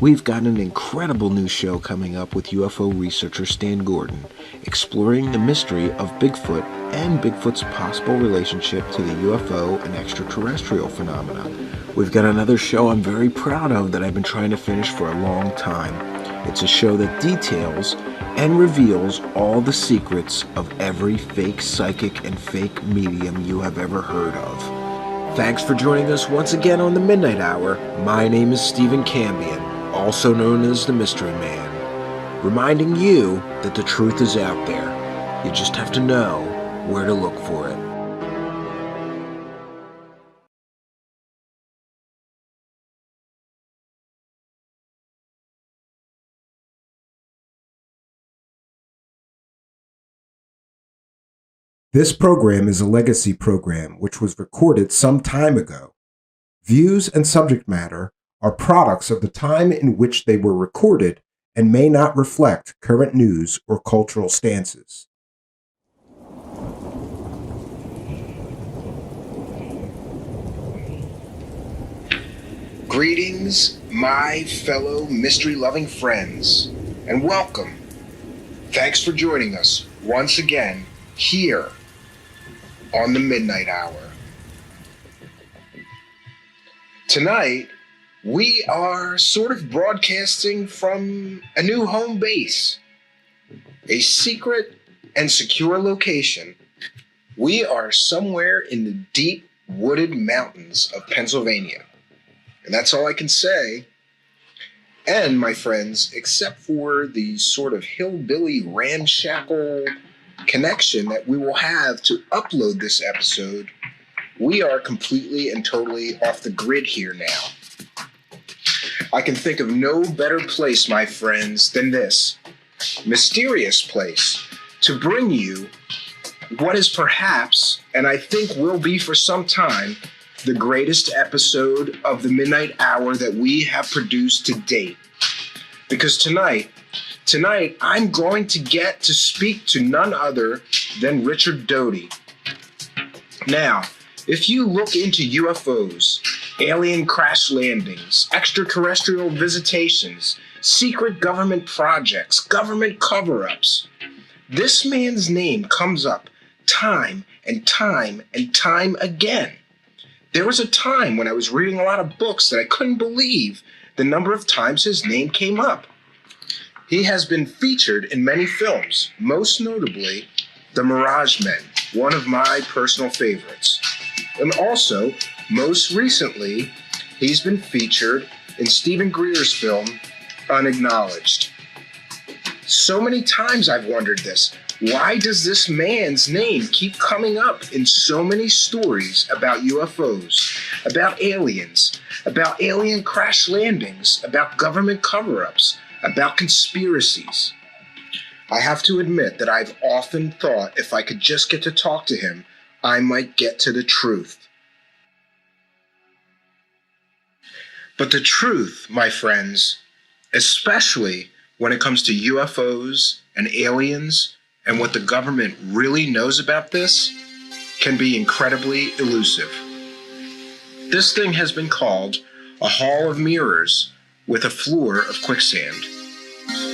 We've got an incredible new show coming up with UFO researcher Stan Gordon, exploring the mystery of Bigfoot and Bigfoot's possible relationship to the UFO and extraterrestrial phenomena. We've got another show I'm very proud of that I've been trying to finish for a long time. It's a show that details and reveals all the secrets of every fake psychic and fake medium you have ever heard of. Thanks for joining us once again on the Midnight Hour. My name is Stephen Cambion, also known as the Mystery Man, reminding you that the truth is out there. You just have to know where to look for it. This program is a legacy program which was recorded some time ago. Views and subject matter are products of the time in which they were recorded and may not reflect current news or cultural stances. Greetings, my fellow mystery-loving friends, and welcome. Thanks for joining us once again here on the Midnight Hour. Tonight, we are sort of broadcasting from a new home base, a secret and secure location. We are somewhere in the deep wooded mountains of Pennsylvania. And that's all I can say. And, my friends, except for the sort of hillbilly ramshackle connection that we will have to upload this episode, we are completely and totally off the grid here now. I can think of no better place, my friends, than this mysterious place to bring you what is perhaps, and I think will be for some time, the greatest episode of the Midnight Hour that we have produced to date. Because tonight, I'm going to get to speak to none other than Richard Doty. Now, if you look into UFOs, alien crash landings, extraterrestrial visitations, secret government projects, government cover-ups, this man's name comes up time and time and time again. There was a time when I was reading a lot of books that I couldn't believe the number of times his name came up. He has been featured in many films, most notably The Mirage Men, one of my personal favorites. And also, most recently, he's been featured in Stephen Greer's film, Unacknowledged. So many times I've wondered this. Why does this man's name keep coming up in so many stories about UFOs, about aliens, about alien crash landings, about government cover-ups, about conspiracies? I have to admit that I've often thought if I could just get to talk to him, I might get to the truth. But the truth, my friends, especially when it comes to UFOs and aliens and what the government really knows about this, can be incredibly elusive. This thing has been called a hall of mirrors, with a floor of quicksand.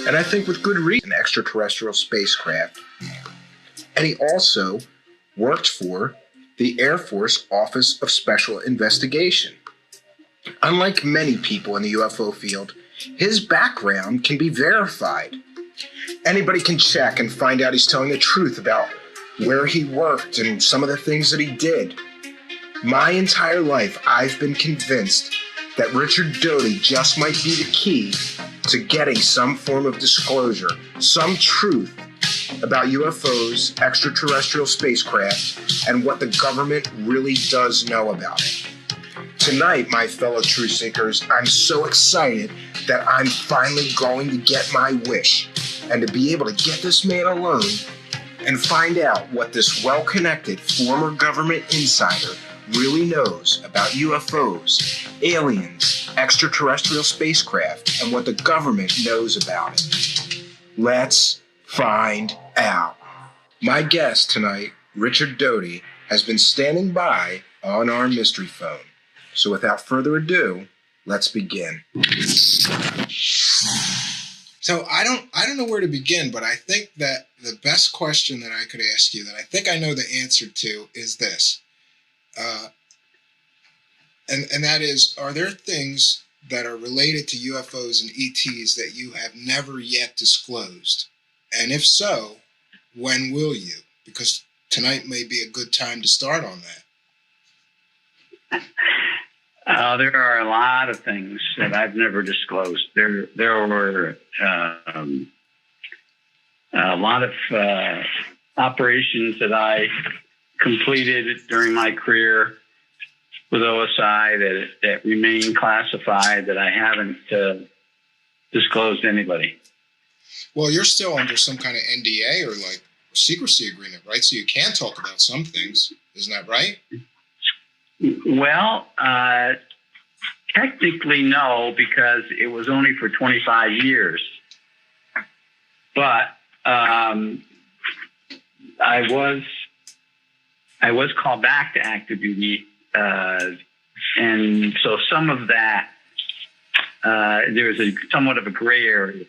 And I think with good reason, extraterrestrial spacecraft. And he also worked for the Air Force Office of Special Investigation. Unlike many people in the UFO field, his background can be verified. Anybody can check and find out he's telling the truth about where he worked and some of the things that he did. My entire life, I've been convinced that Richard Doty just might be the key to getting some form of disclosure, some truth about UFOs, extraterrestrial spacecraft, and what the government really does know about it. Tonight, my fellow truth seekers, I'm so excited that I'm finally going to get my wish and to be able to get this man alone and find out what this well-connected former government insider really knows about UFOs, aliens, extraterrestrial spacecraft, and what the government knows about it. Let's find out. My guest tonight, Richard Doty, has been standing by on our mystery phone. So without further ado, let's begin. So I don't know where to begin, but I think that the best question that I could ask you, that I think I know the answer to, is this. And that is, are there things that are related to UFOs and ETs that you have never yet disclosed? And if so, when will you? Because tonight may be a good time to start on that. There are a lot of things that I've never disclosed. There were a lot of operations that I completed during my career with OSI that remain classified that I haven't disclosed to anybody. Well, you're still under some kind of NDA or like secrecy agreement, right? So you can talk about some things. Isn't that right? Well, technically no, because it was only for 25 years. But I was called back to active duty, and so some of that there's somewhat of a gray area.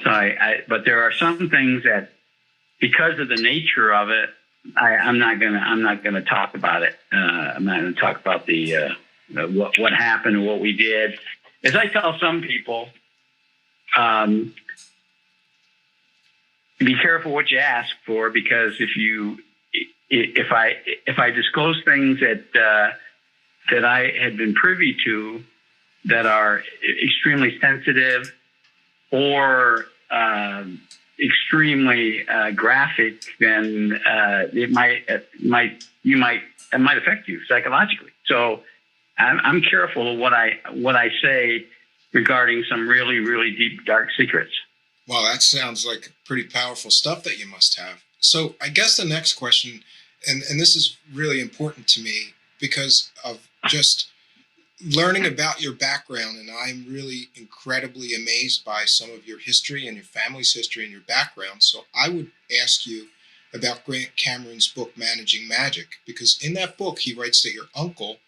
So but there are some things that, because of the nature of it, I'm not gonna talk about it. I'm not gonna talk about the what happened and what we did. As I tell some people, be careful what you ask for, because if I disclose things that I had been privy to that are extremely sensitive or extremely graphic, then it might affect you psychologically. So I'm careful of what I say regarding some really, really deep, dark secrets. Wow, that sounds like pretty powerful stuff that you must have. So I guess the next question, and this is really important to me because of just learning about your background, and I'm really incredibly amazed by some of your history and your family's history and your background. So I would ask you about Grant Cameron's book, Managing Magic, because in that book, he writes that your uncle,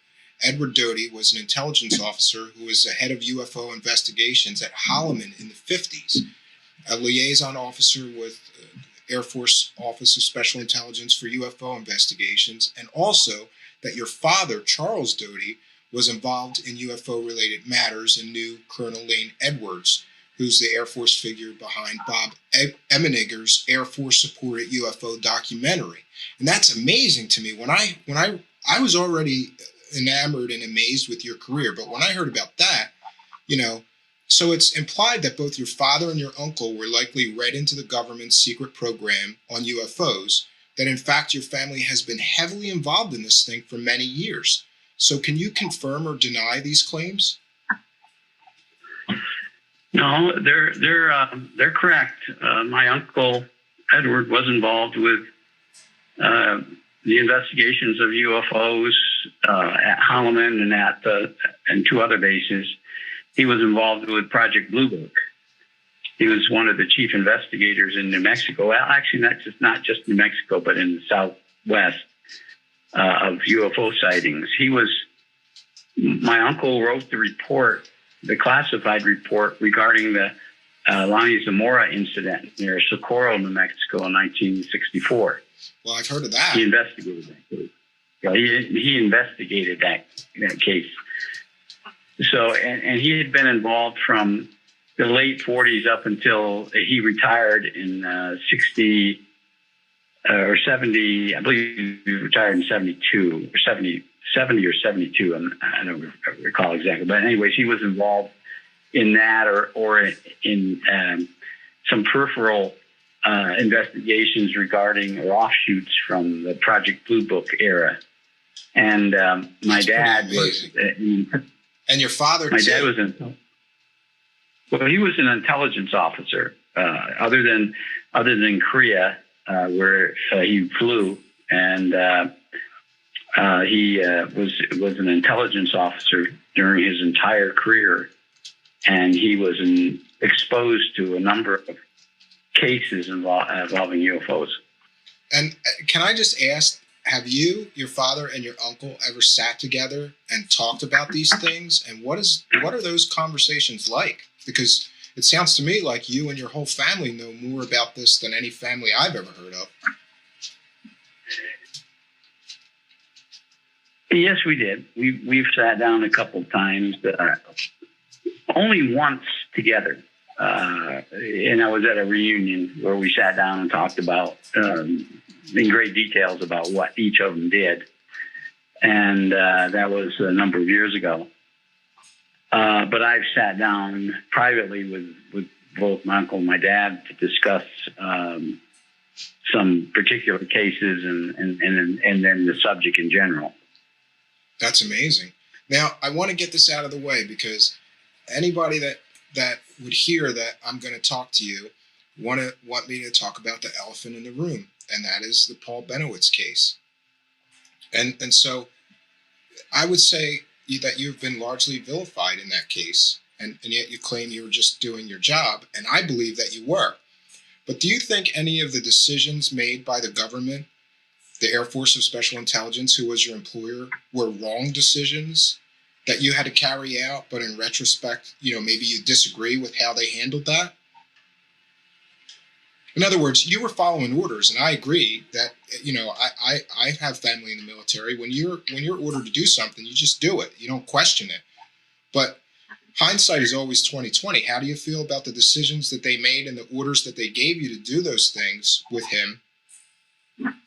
Edward Doty, was an intelligence officer who was the head of UFO investigations at Holloman in the 50s, a liaison officer with Air Force Office of Special Intelligence for UFO investigations, and also that your father, Charles Doty, was involved in UFO-related matters and knew Colonel Lane Edwards, who's the Air Force figure behind Bob Emenegger's Air Force-supported UFO documentary. And that's amazing to me. When I was already enamored and amazed with your career, but when I heard about that, so it's implied that both your father and your uncle were likely read into the government's secret program on UFOs, that in fact your family has been heavily involved in this thing for many years. So can you confirm or deny these claims? No, they're correct. My uncle Edward was involved with the investigations of UFOs at Holloman and two other bases. He was involved with Project Blue Book. He was one of the chief investigators in New Mexico. Well, actually, not just New Mexico, but in the Southwest of UFO sightings. My uncle wrote the report the classified report regarding the Lonnie Zamora incident near Socorro, New Mexico in 1964. Well, I've heard of that. He investigated that case. Yeah, he investigated that case. So, and he had been involved from the late 40s up until he retired in 60 or 70. I believe he retired in 72 or 70 or 72. And I don't recall exactly. But anyways, he was involved in that or in some peripheral investigations regarding or offshoots from the Project Blue Book era. And my dad was... and your father, my dad was he was an intelligence officer, other than Korea, where he flew, and he was an intelligence officer during his entire career, and he was exposed to a number of cases involving UFOs. And can I just ask, have you, your father, and your uncle ever sat together and talked about these things? And what are those conversations like? Because it sounds to me like you and your whole family know more about this than any family I've ever heard of. Yes, we did. We've sat down a couple of times, only once together. And I was at a reunion where we sat down and talked about in great details about what each of them did. And that was a number of years ago. But I've sat down privately with both my uncle and my dad to discuss some particular cases and then the subject in general. That's amazing. Now, I want to get this out of the way because anybody that would hear that I'm going to talk to you want me to talk about the elephant in the room, and that is the Paul Benowitz case. And so I would say that you've been largely vilified in that case, and yet you claim you were just doing your job, and I believe that you were. But do you think any of the decisions made by the government, the Air Force of Special Intelligence, who was your employer, were wrong decisions that you had to carry out, but in retrospect, maybe you disagree with how they handled that? In other words, you were following orders, and I agree that, I have family in the military. When you're ordered to do something, you just do it. You don't question it. But hindsight is always 20/20. How do you feel about the decisions that they made and the orders that they gave you to do those things with him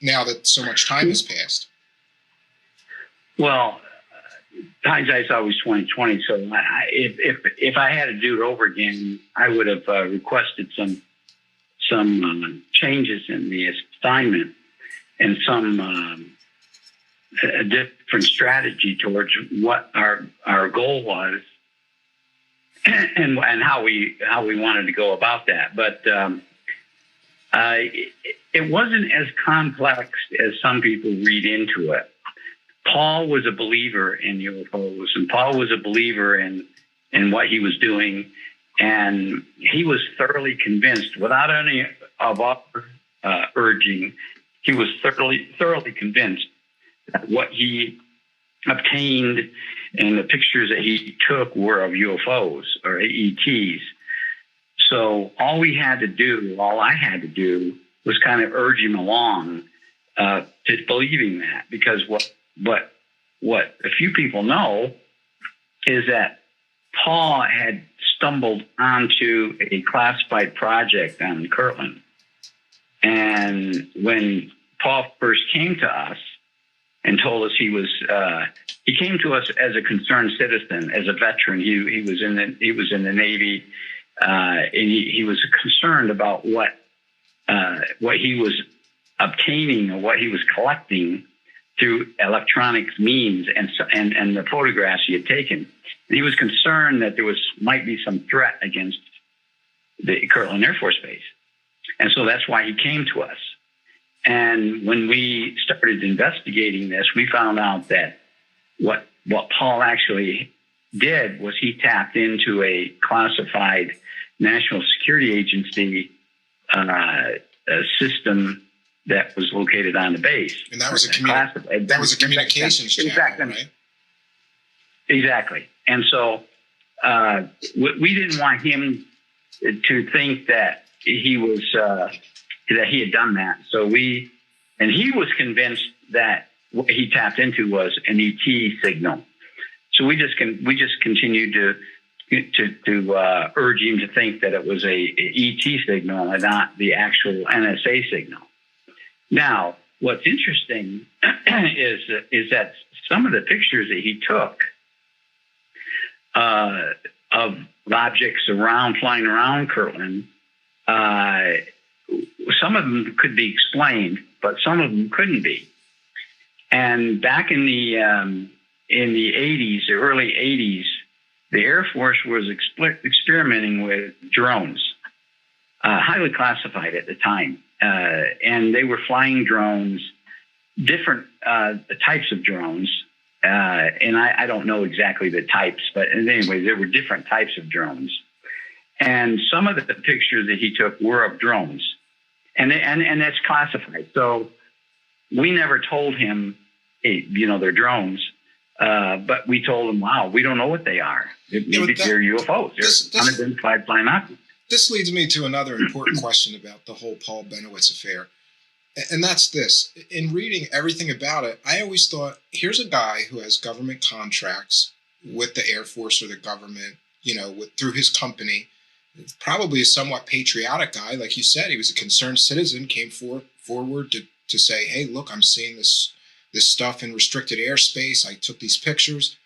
now that so much time has passed? Well, hindsight's always 20/20. So if I had to do it over again, I would have requested some changes in the assignment and some a different strategy towards what our goal was and how we wanted to go about that. But it wasn't as complex as some people read into it. Paul was a believer in UFOs, and Paul was a believer in what he was doing, and he was thoroughly convinced, without any of our urging, he was thoroughly convinced that what he obtained and the pictures that he took were of UFOs or ETs. So all I had to do was kind of urge him along to believing that, because what a few people know is that Paul had stumbled onto a classified project on Kirtland. And when Paul first came to us and told us he came to us as a concerned citizen, as a veteran. He was in the Navy. And he was concerned about what he was obtaining or what he was collecting through electronic means and the photographs he had taken. And he was concerned that there might be some threat against the Kirtland Air Force Base. And so that's why he came to us. And when we started investigating this, we found out that what Paul actually did was he tapped into a classified National Security Agency system that was located on the base. And that was a communications channel, right? Exactly. And so we didn't want him to think that he was that he had done that. So he was convinced that what he tapped into was an ET signal. So we just continued to urge him to think that it was a ET signal and not the actual NSA signal. Now, what's interesting is that some of the pictures that he took of objects flying around Kirtland, some of them could be explained, but some of them couldn't be. And back in the 80s, the early 80s, the Air Force was experimenting with drones, highly classified at the time. And they were flying drones, different types of drones. And I don't know exactly the types, but anyway, there were different types of drones. And some of the pictures that he took were of drones. And that's classified. So we never told him, hey, they're drones. But we told him, wow, we don't know what they are. Maybe they're UFOs. They're unidentified flying objects. This leads me to another important question about the whole Paul Bennewitz affair. And that's this. In reading everything about it, I always thought, here's a guy who has government contracts with the Air Force or the government, through his company, probably a somewhat patriotic guy. Like you said, he was a concerned citizen, came forward to say, hey, look, I'm seeing this stuff in restricted airspace. I took these pictures.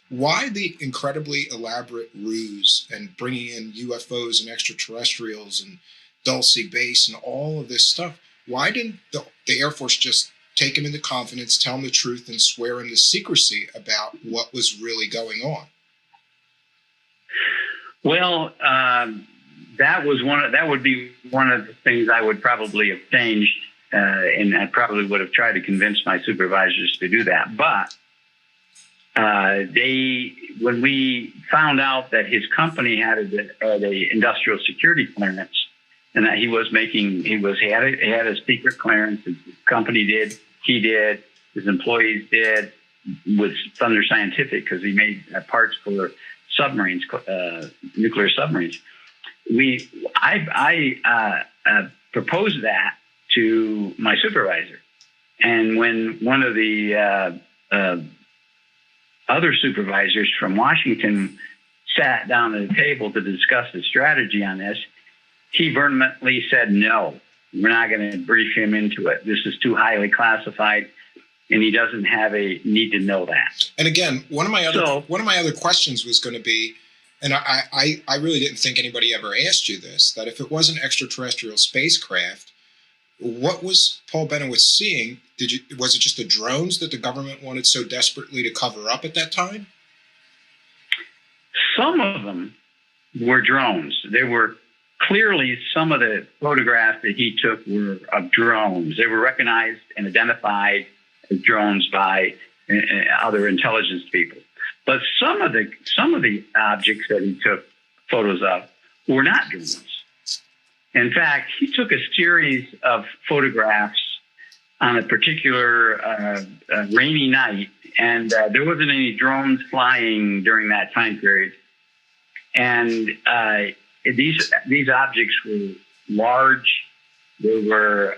Why the incredibly elaborate ruse and bringing in UFOs and extraterrestrials and Dulce Base and all of this stuff? Why didn't the Air Force just take him into confidence, tell him the truth, and swear him to secrecy about what was really going on? Well, that would be one of the things I would probably have changed, and I probably would have tried to convince my supervisors to do that. But when we found out that his company had a industrial security clearance, and that he had a secret clearance, his company did, he did, his employees did, with Thunder Scientific, because he made parts for submarines, nuclear submarines. I proposed that to my supervisor, and when one of the other supervisors from Washington sat down at a table to discuss the strategy on this, he vehemently said, no, we're not going to brief him into it. This is too highly classified, and he doesn't have a need to know that. And again, one of my other questions was going to be, and I really didn't think anybody ever asked you this, that if it was an extraterrestrial spacecraft, what was Paul Bennewitz seeing? Was it just the drones that the government wanted so desperately to cover up at that time? Some of them were drones. There were clearly some of the photographs that he took were of drones. They were recognized and identified as drones by other intelligence people. But some of the objects that he took photos of were not drones. In fact, he took a series of photographs on a particular rainy night, and there wasn't any drones flying during that time period. And these objects were large, they were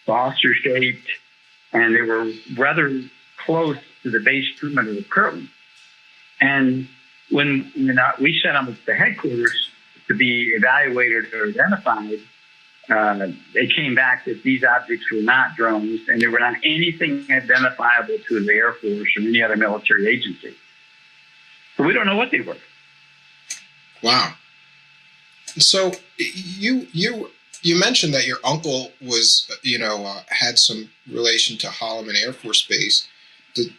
saucer-shaped, and they were rather close to the base perimeter of Kirtland. And when we sent them to the headquarters to be evaluated or identified, they came back that these objects were not drones, and they were not anything identifiable to the Air Force or any other military agency. So we don't know what they were. Wow. So you mentioned that your uncle was, had some relation to Holloman Air Force Base.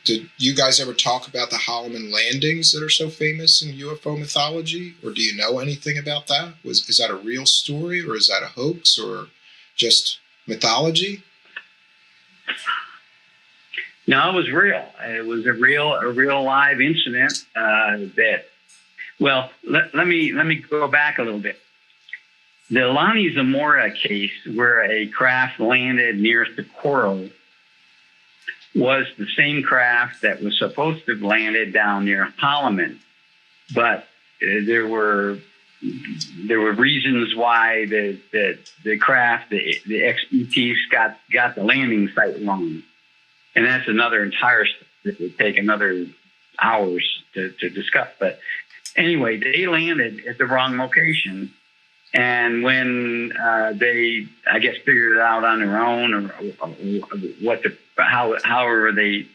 Did you guys ever talk about the Holloman landings that are so famous in UFO mythology, or do you know anything about that? Is that a real story, or is that a hoax, or just mythology? No, it was real. It was a real live incident. Let me go back a little bit. The Lonnie Zamora case, where a craft landed near Socorro, was the same craft that was supposed to have landed down near Holloman. But there were reasons why the craft, the ETs got the landing site wrong, and that's another entire. It would take another hours to discuss. But anyway, they landed at the wrong location. And when they, I guess, figured it out on their own, or however they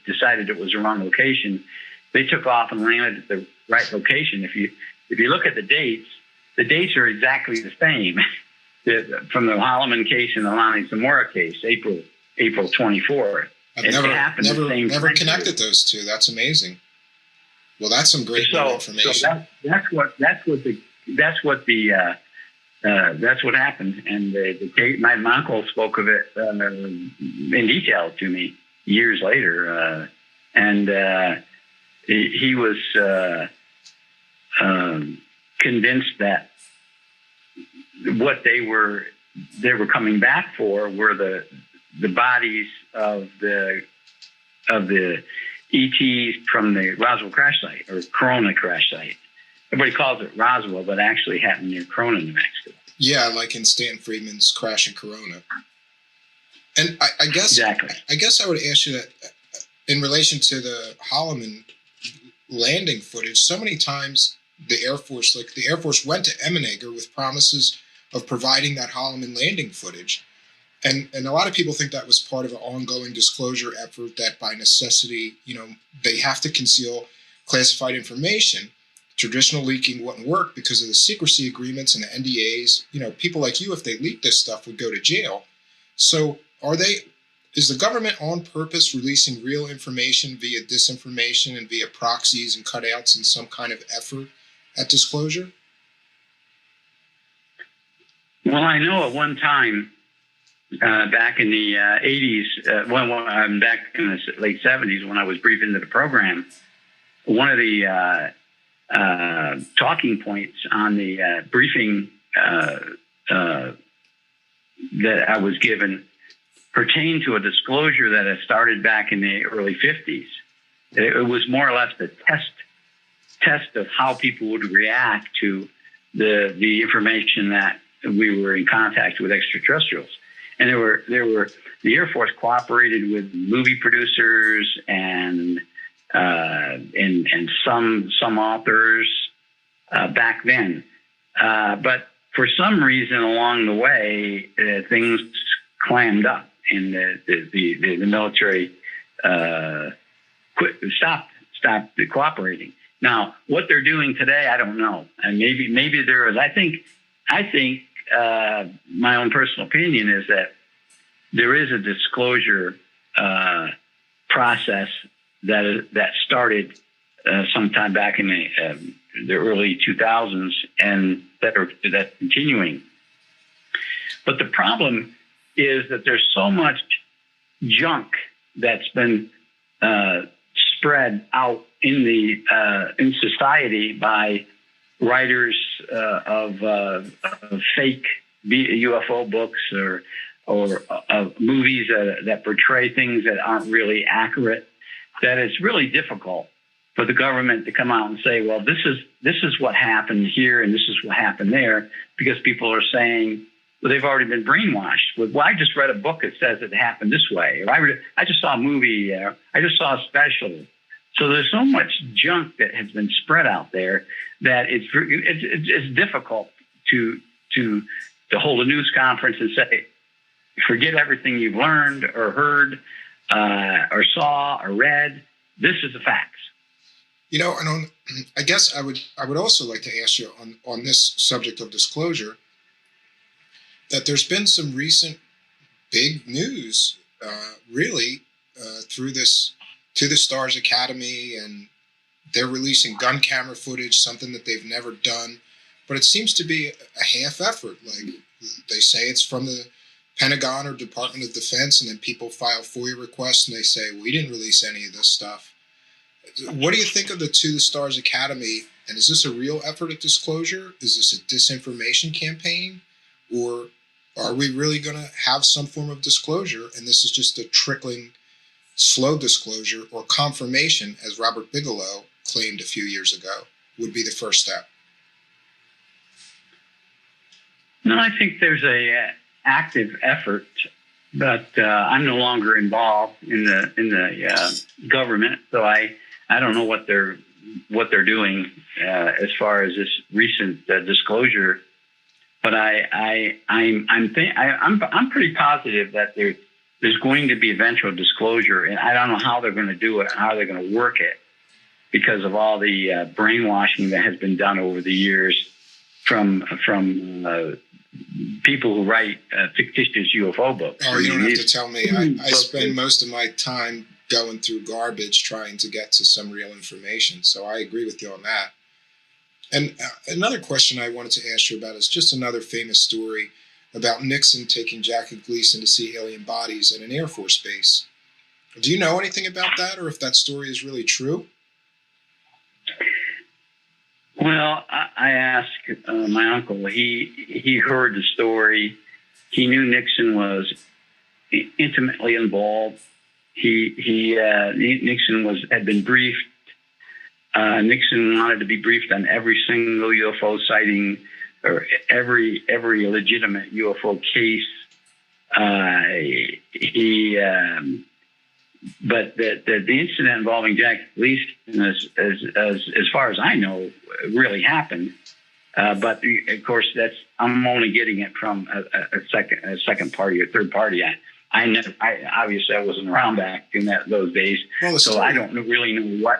decided it was the wrong location, they took off and landed at the right location. If you look at the dates are exactly the same from the Holloman case and the Lonnie Zamora case, April 24th. I've never connected those two. That's amazing. Well, that's some great information. So that's what happened. And my uncle spoke of it in detail to me years later, and he was convinced that what they were coming back for were the bodies of the ETs from the Roswell crash site, or Corona crash site. Everybody calls it Roswell, but actually happened near Corona, New Mexico. Yeah, like in Stanton Friedman's crash in Corona. And I guess exactly. I guess I would ask you that in relation to the Holloman landing footage. So many times the Air Force went to Emmenegger with promises of providing that Holloman landing footage. And a lot of people think that was part of an ongoing disclosure effort, that by necessity, they have to conceal classified information. Traditional leaking wouldn't work because of the secrecy agreements and the NDAs. People like you, if they leak this stuff, would go to jail. So is the government on purpose releasing real information via disinformation and via proxies and cutouts in some kind of effort at disclosure? Well, I know at one time, back in the 80s, back in the late 70s, when I was briefed into the program, one of the talking points on the briefing that I was given pertained to a disclosure that had started back in the early 50s. It was more or less the test of how people would react to the information that we were in contact with extraterrestrials. And the Air Force cooperated with movie producers and some authors back then. But for some reason along the way, things clammed up, and the military stopped cooperating. Now, what they're doing today, I don't know. And maybe there is. I think my own personal opinion is that there is a disclosure process that started sometime back in the early 2000s, and that's continuing. But the problem is that there's so much junk that's been spread out in society by writers of fake UFO books or movies that portray things that aren't really accurate, that it's really difficult for the government to come out and say, well, this is what happened here and this is what happened there, because people are saying, well, they've already been brainwashed. Well, I just read a book that says it happened this way. Or I just saw a movie. I just saw a special. So there's so much junk that has been spread out there that it's difficult to hold a news conference and say, forget everything you've learned or heard or saw or read. This is the facts. And I guess I would also like to ask you on this subject of disclosure, that there's been some recent big news, through this To the Stars Academy, and they're releasing gun camera footage, something that they've never done, but it seems to be a half effort. Like, they say it's from the Pentagon or Department of Defense, and then people file FOIA requests and they say, we didn't release any of this stuff. What do you think of the To the Stars Academy? And is this a real effort at disclosure? Is this a disinformation campaign? Or are we really going to have some form of disclosure, and this is just a trickling, slow disclosure or confirmation, as Robert Bigelow claimed a few years ago? would be the first step? No, I think there's a active effort, but I'm no longer involved in the government, so I don't know what they're doing as far as this recent disclosure. But I'm pretty positive that there's going to be eventual disclosure, and I don't know how they're going to do it, how they're going to work it, because of all the brainwashing that has been done over the years from people who write fictitious UFO books. Oh, you don't have to tell me. I spend most of my time going through garbage trying to get to some real information, so I agree with you on that. And another question I wanted to ask you about is just another famous story about Nixon taking Jackie Gleason to see alien bodies at an Air Force base. Do you know anything about that, or if that story is really true? Well, I asked my uncle. He heard the story. He knew Nixon was intimately involved. Nixon had been briefed. Nixon wanted to be briefed on every single UFO sighting or every legitimate UFO case. But the incident involving Jack Gleason, as far as I know, really happened. But of course, I'm only getting it from a second party or third party. I obviously I wasn't around back in those days, so I don't really know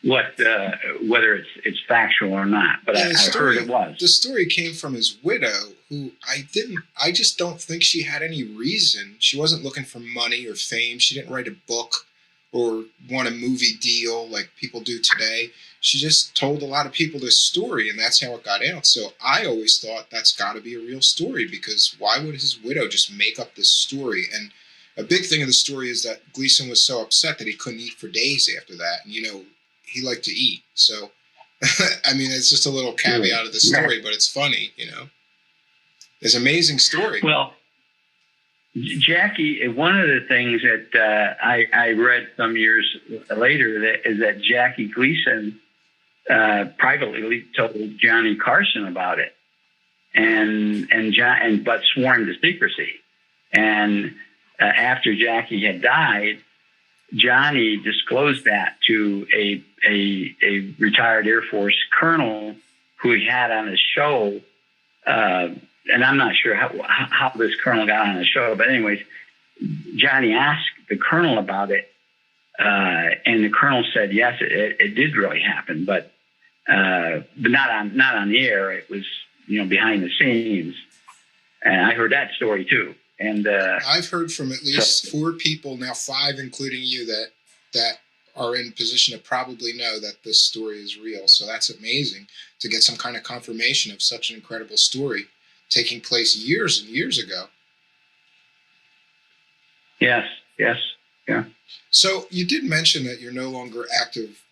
whether it's factual or not. But I heard it was. The story came from his widow, who I just don't think she had any reason. She wasn't looking for money or fame. She didn't write a book or want a movie deal like people do today. She just told a lot of people this story, and that's how it got out. So I always thought that's got to be a real story, because why would his widow just make up this story? And a big thing of the story is that Gleason was so upset that he couldn't eat for days after that. And, he liked to eat. So, I mean, it's just a little caveat of the story, but it's funny, It's an amazing story. Well, Jackie, one of the things that I read some years later is that Jackie Gleason privately told Johnny Carson about it, but swore him to secrecy. And after Jackie had died, Johnny disclosed that to a retired Air Force colonel who he had on his show. And I'm not sure how this colonel got on the show, but anyways, Johnny asked the colonel about it, and the colonel said yes, it did really happen, but not on the air. It was behind the scenes, and I heard that story too. And I've heard from at least 4 people now, 5 including you, that are in position to probably know that this story is real. So that's amazing to get some kind of confirmation of such an incredible story taking place years and years ago. Yes, yeah. So you did mention that you're no longer active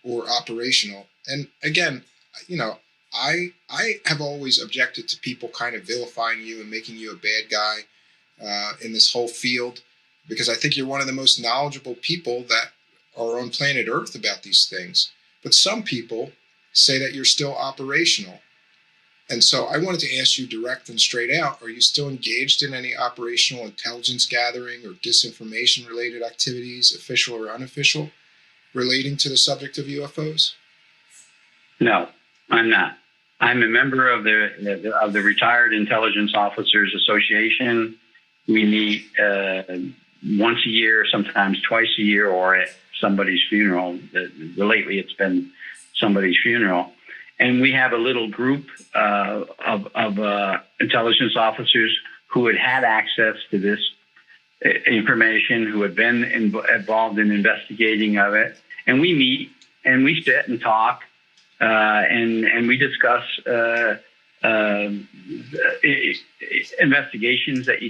or operational. And again, I have always objected to people kind of vilifying you and making you a bad guy in this whole field, because I think you're one of the most knowledgeable people that are on planet Earth about these things. But some people say that you're still operational. And so I wanted to ask you direct and straight out, are you still engaged in any operational intelligence gathering or disinformation related activities, official or unofficial, relating to the subject of UFOs? No, I'm not. I'm a member of the Retired Intelligence Officers Association. We meet once a year, sometimes twice a year, or at somebody's funeral. Lately, it's been somebody's funeral. And we have a little group of intelligence officers who had access to this information, who had been involved in investigating of it. And we meet and we sit and talk and we discuss investigations that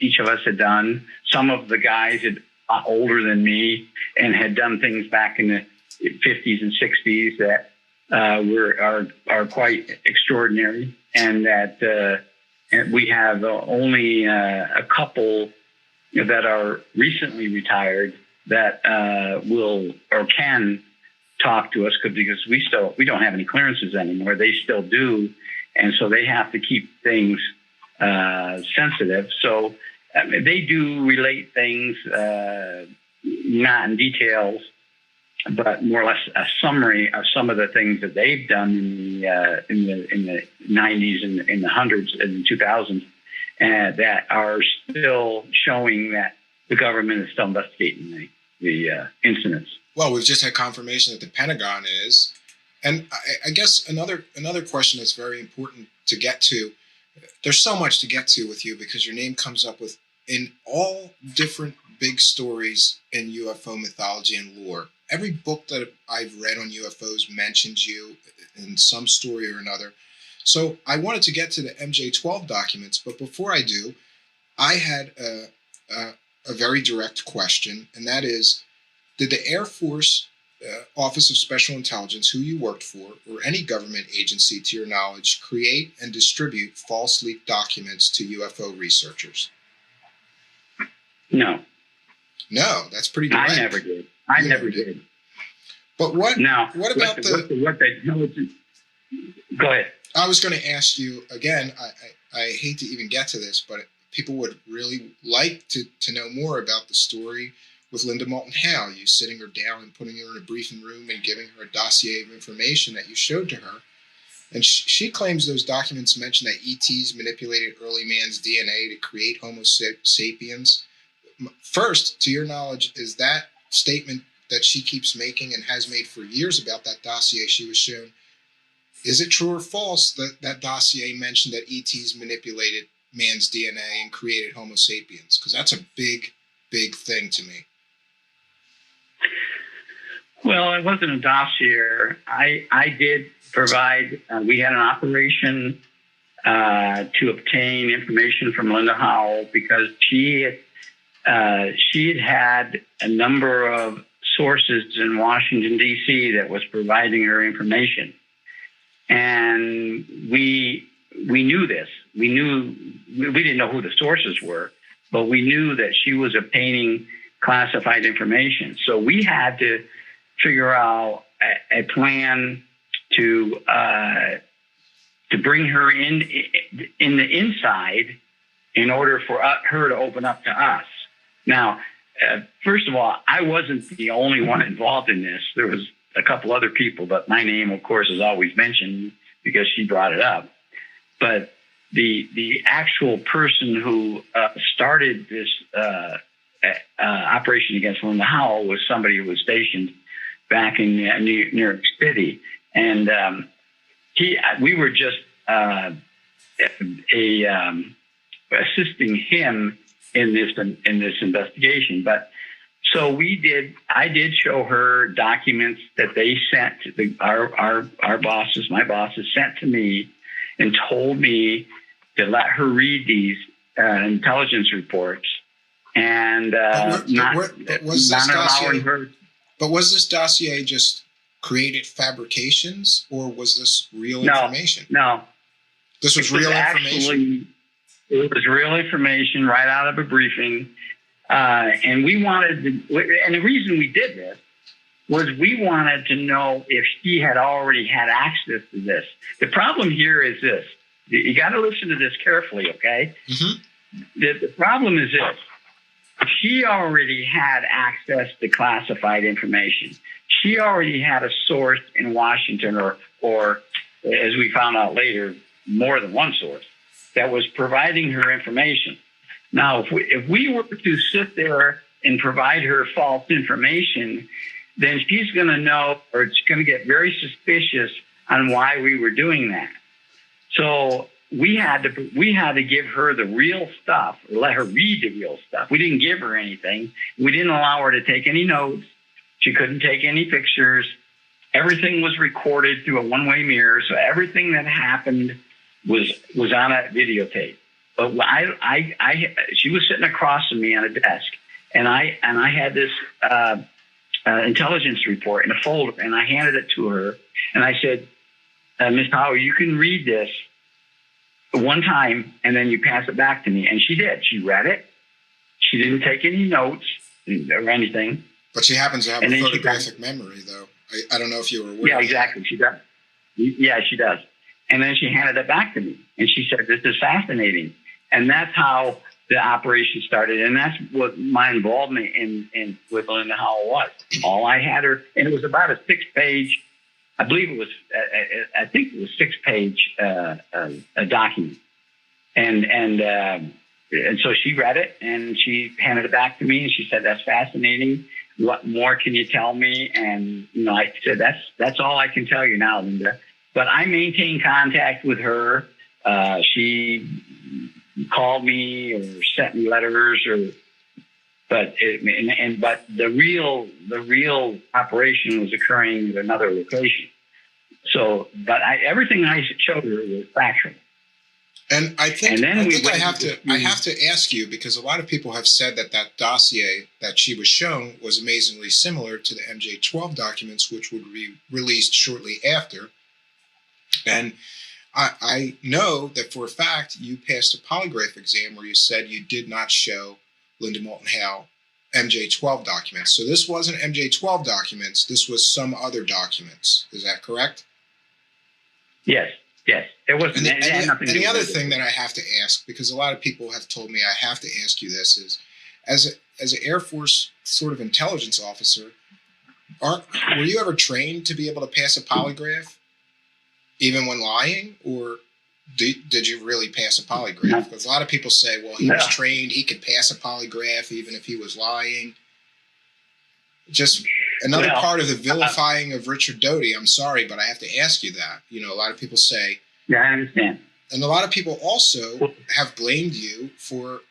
each of us had done. Some of the guys had older than me and had done things back in the 50s and 60s that are quite extraordinary, and that we have only a couple that are recently retired that will or can talk to us because we don't have any clearances anymore. They still do, and so they have to keep things sensitive. So they do relate things, not in details, but more or less a summary of some of the things that they've done in the 90s and in the hundreds and 2000s, that are still showing that the government is still investigating the incidents. Well, we've just had confirmation that the Pentagon is, and I guess another question that's very important to get to. There's so much to get to with you because your name comes up in all different big stories in UFO mythology and lore. Every book that I've read on UFOs mentions you in some story or another. So I wanted to get to the MJ-12 documents, but before I do, I had a very direct question, and that is, did the Air Force Office of Special Intelligence, who you worked for, or any government agency to your knowledge, create and distribute false leaked documents to UFO researchers? No. No, that's pretty direct. I never did. I never did. But what? Now, what about what the intelligence? Go ahead. I was going to ask you again. I hate to even get to this, but people would really like to know more about the story with Linda Moulton Howe. You sitting her down and putting her in a briefing room and giving her a dossier of information that you showed to her. And she claims those documents mention that ETs manipulated early man's DNA to create Homo sapiens. First, to your knowledge, is that statement that she keeps making and has made for years about that dossier she was shown, is it true or false that that dossier mentioned that ETs manipulated man's DNA and created Homo sapiens? Because that's a big, big thing to me. Well, it wasn't a dossier. I did provide, we had an operation to obtain information from Linda Howell because she had a number of sources in Washington, D.C. that was providing her information. And we knew this. We didn't know who the sources were, but we knew that she was obtaining classified information. So we had to figure out a plan to bring her in the inside in order for her to open up to us. Now, first of all, I wasn't the only one involved in this. There was a couple other people, but my name, of course, is always mentioned because she brought it up. But the actual person who started this operation against Linda Howell was somebody who was stationed back in New York City, and we were just assisting him in this investigation. But so I did show her documents that they sent to our bosses, my bosses sent to me, and told me to let her read these intelligence reports, and was this dossier just created fabrications, or was this real information? No. This was real information? It was real information right out of a briefing. And we wanted and the reason we did this was we wanted to know if she had already had access to this. The problem here is this. You got to listen to this carefully, okay? Mm-hmm. The problem is this. She already had access to classified information. She already had a source in Washington, or as we found out later, more than one source that was providing her information. Now, if we were to sit there and provide her false information, then she's going to know, or it's going to get very suspicious on why we were doing that. So we had to give her the real stuff, or let her read the real stuff. We didn't give her anything. We didn't allow her to take any notes. She couldn't take any pictures. Everything was recorded through a one-way mirror, so everything that happened was on a videotape. But she was sitting across from me on a desk, and I had this intelligence report in a folder, and I handed it to her, and I said, Ms. Howell, you can read this one time, and then you pass it back to me. And she did. She read it. She didn't take any notes or anything. But she happens to have a photographic memory, though. I don't know if you were aware. Yeah, exactly. She does. Yeah, she does. And then she handed it back to me, and she said, "This is fascinating." And that's how the operation started, and that's what my involvement in with Linda Howell was. All I had her, and it was about a 6-page. I believe it was. I think it was 6-page a document, and so she read it and she handed it back to me, and she said, "That's fascinating. What more can you tell me?" And I said, "That's all I can tell you now, Linda." But I maintain contact with her. She called me or sent me letters, but the real operation was occurring at another location. So, but everything I showed her was factual. And I think I have to ask you, because a lot of people have said that dossier that she was shown was amazingly similar to the MJ-12 documents, which would be released shortly after. And I know that for a fact you passed a polygraph exam where you said you did not show Linda Moulton Howe MJ-12 documents. So this wasn't MJ-12 documents. This was some other documents. Is that correct? Yes. It wasn't. And the other thing that I have to ask, because a lot of people have told me I have to ask you this, is as an Air Force sort of intelligence officer, were you ever trained to be able to pass a polygraph, even when lying, or did you really pass a polygraph? Because a lot of people say, well, he was trained, he could pass a polygraph even if he was lying. Just another part of the vilifying of Richard Doty. I'm sorry, but I have to ask you that. A lot of people say. Yeah, I understand. And a lot of people also have blamed you for,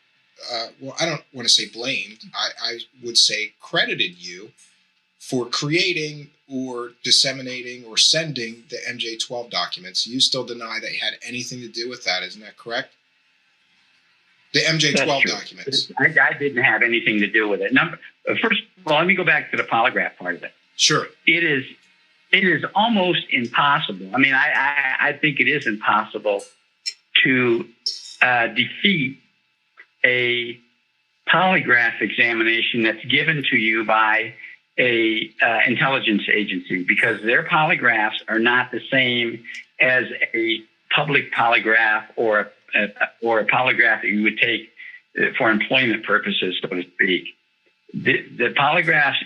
I don't want to say blamed. I would say credited you for creating or disseminating or sending the MJ-12 documents. You still deny they had anything to do with that. Isn't that correct? The MJ-12 documents. I didn't have anything to do with it. First of all, let me go back to the polygraph part of it. Sure. It is almost impossible. I mean, I think it is impossible to defeat a polygraph examination that's given to you by a intelligence agency, because their polygraphs are not the same as a public polygraph or a polygraph that you would take for employment purposes, so to speak. The polygraphs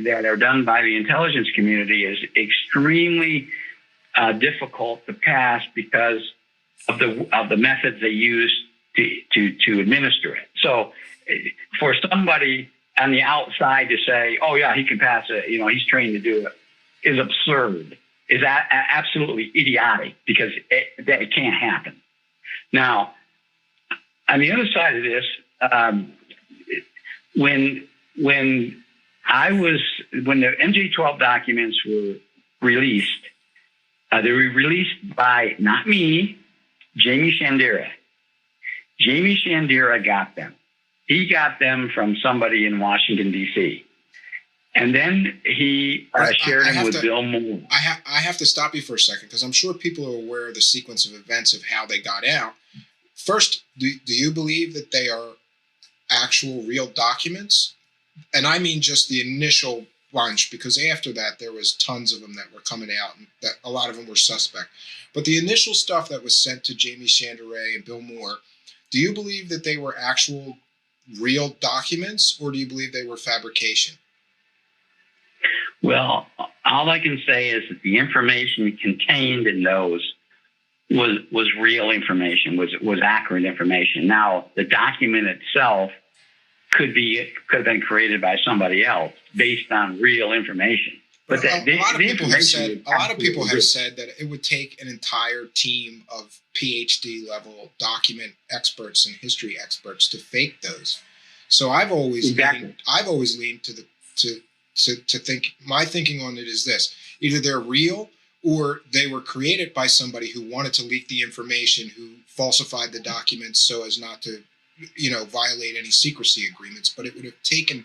that are done by the intelligence community is extremely difficult to pass because of the methods they use to administer it. So, for somebody on the outside to say, "Oh yeah, he can pass it," he's trained to do it, is absurd. Is absolutely idiotic, because it can't happen. Now, on the other side of this, when the MJ-12 documents were released, they were released by not me, Jamie Shandera. Jamie Shandera got them. He got them from somebody in Washington, D.C. And then he shared them with Bill Moore. I have to stop you for a second, because I'm sure people are aware of the sequence of events of how they got out. First, do you believe that they are actual real documents? And I mean just the initial bunch, because after that there was tons of them that were coming out, and that a lot of them were suspect. But the initial stuff that was sent to Jamie Shandera and Bill Moore, do you believe that they were actual real documents, or do you believe they were fabrication? Well, all I can say is that the information contained in those was real information, was accurate information. Now, the document itself could have been created by somebody else based on real information. But a lot of people have said that it would take an entire team of PhD level document experts and history experts to fake those. So I've always leaned to think, my thinking on it is this: either they're real, or they were created by somebody who wanted to leak the information, who falsified the documents so as not to, violate any secrecy agreements. But it would have taken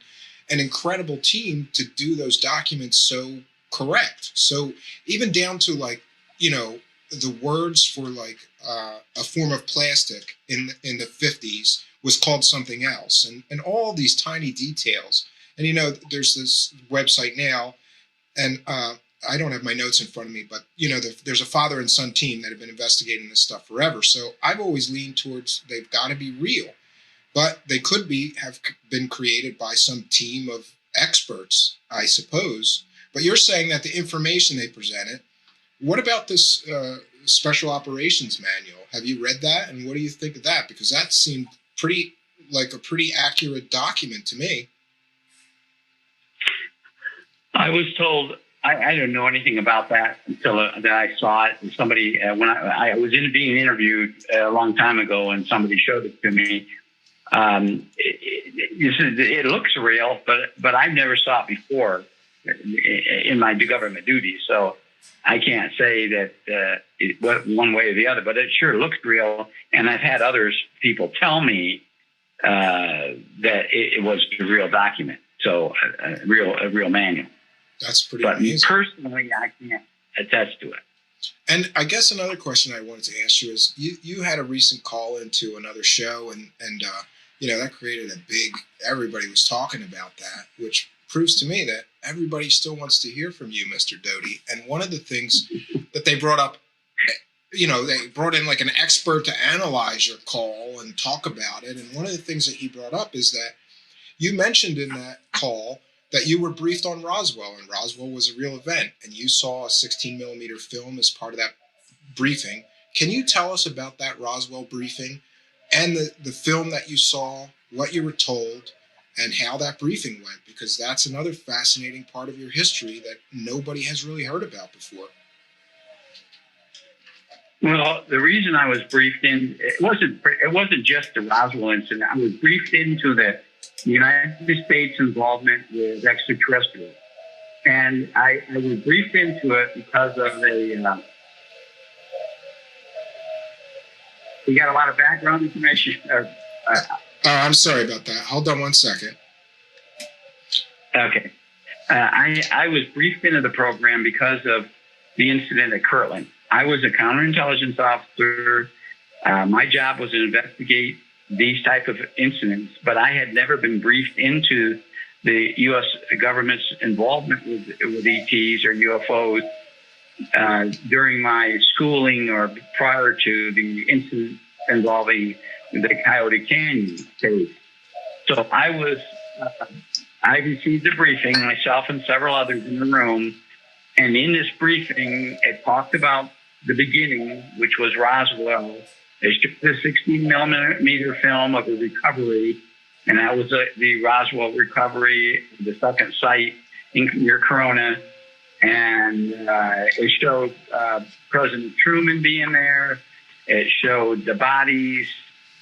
an incredible team to do those documents so correct. So even down to the words for a form of plastic in the 50s was called something else, and all these tiny details. And there's this website now, and I don't have my notes in front of me, but there's a father and son team that have been investigating this stuff forever. So I've always leaned towards they've got to be real, but they could have been created by some team of experts, I suppose. But you're saying that the information they presented. What about this Special Operations Manual? Have you read that, and what do you think of that? Because that seemed pretty accurate document to me. I was told I didn't know anything about that until that I saw it. And somebody when I was being interviewed a long time ago, and somebody showed it to me. It looks real, but I've never saw it before in my government duties, so I can't say that one way or the other. But it sure looks real, and I've had people tell me that it was a real document, so a real manual. That's pretty but amazing. Personally, I can't attest to it. And I guess another question I wanted to ask you is, you had a recent call into another show, and that created everybody was talking about that, which proves to me that everybody still wants to hear from you, Mr. Doty. And one of the things that they brought up, they brought in like an expert to analyze your call and talk about it. And one of the things that he brought up is that you mentioned in that call that you were briefed on Roswell, and Roswell was a real event, and you saw a 16 millimeter film as part of that briefing. Can you tell us about that Roswell briefing and the film that you saw, what you were told, and how that briefing went? Because that's another fascinating part of your history that nobody has really heard about before. Well, the reason I was briefed in, it wasn't just the Roswell incident. I was briefed into the United States involvement with extraterrestrials. And I was briefed into it because of we got a lot of background information. I'm sorry about that. Hold on one second. Okay. I was briefed into the program because of the incident at Kirtland. I was a counterintelligence officer. My job was to investigate these type of incidents, but I had never been briefed into the U.S. government's involvement with ETs or UFOs during my schooling or prior to the incident involving the Coyote Canyon case. So I received a briefing, myself and several others in the room, and in this briefing, it talked about the beginning, which was Roswell. They took the 16 millimeter film of the recovery, and that was the Roswell recovery, the second site near Corona. And it showed President Truman being there. It showed the bodies.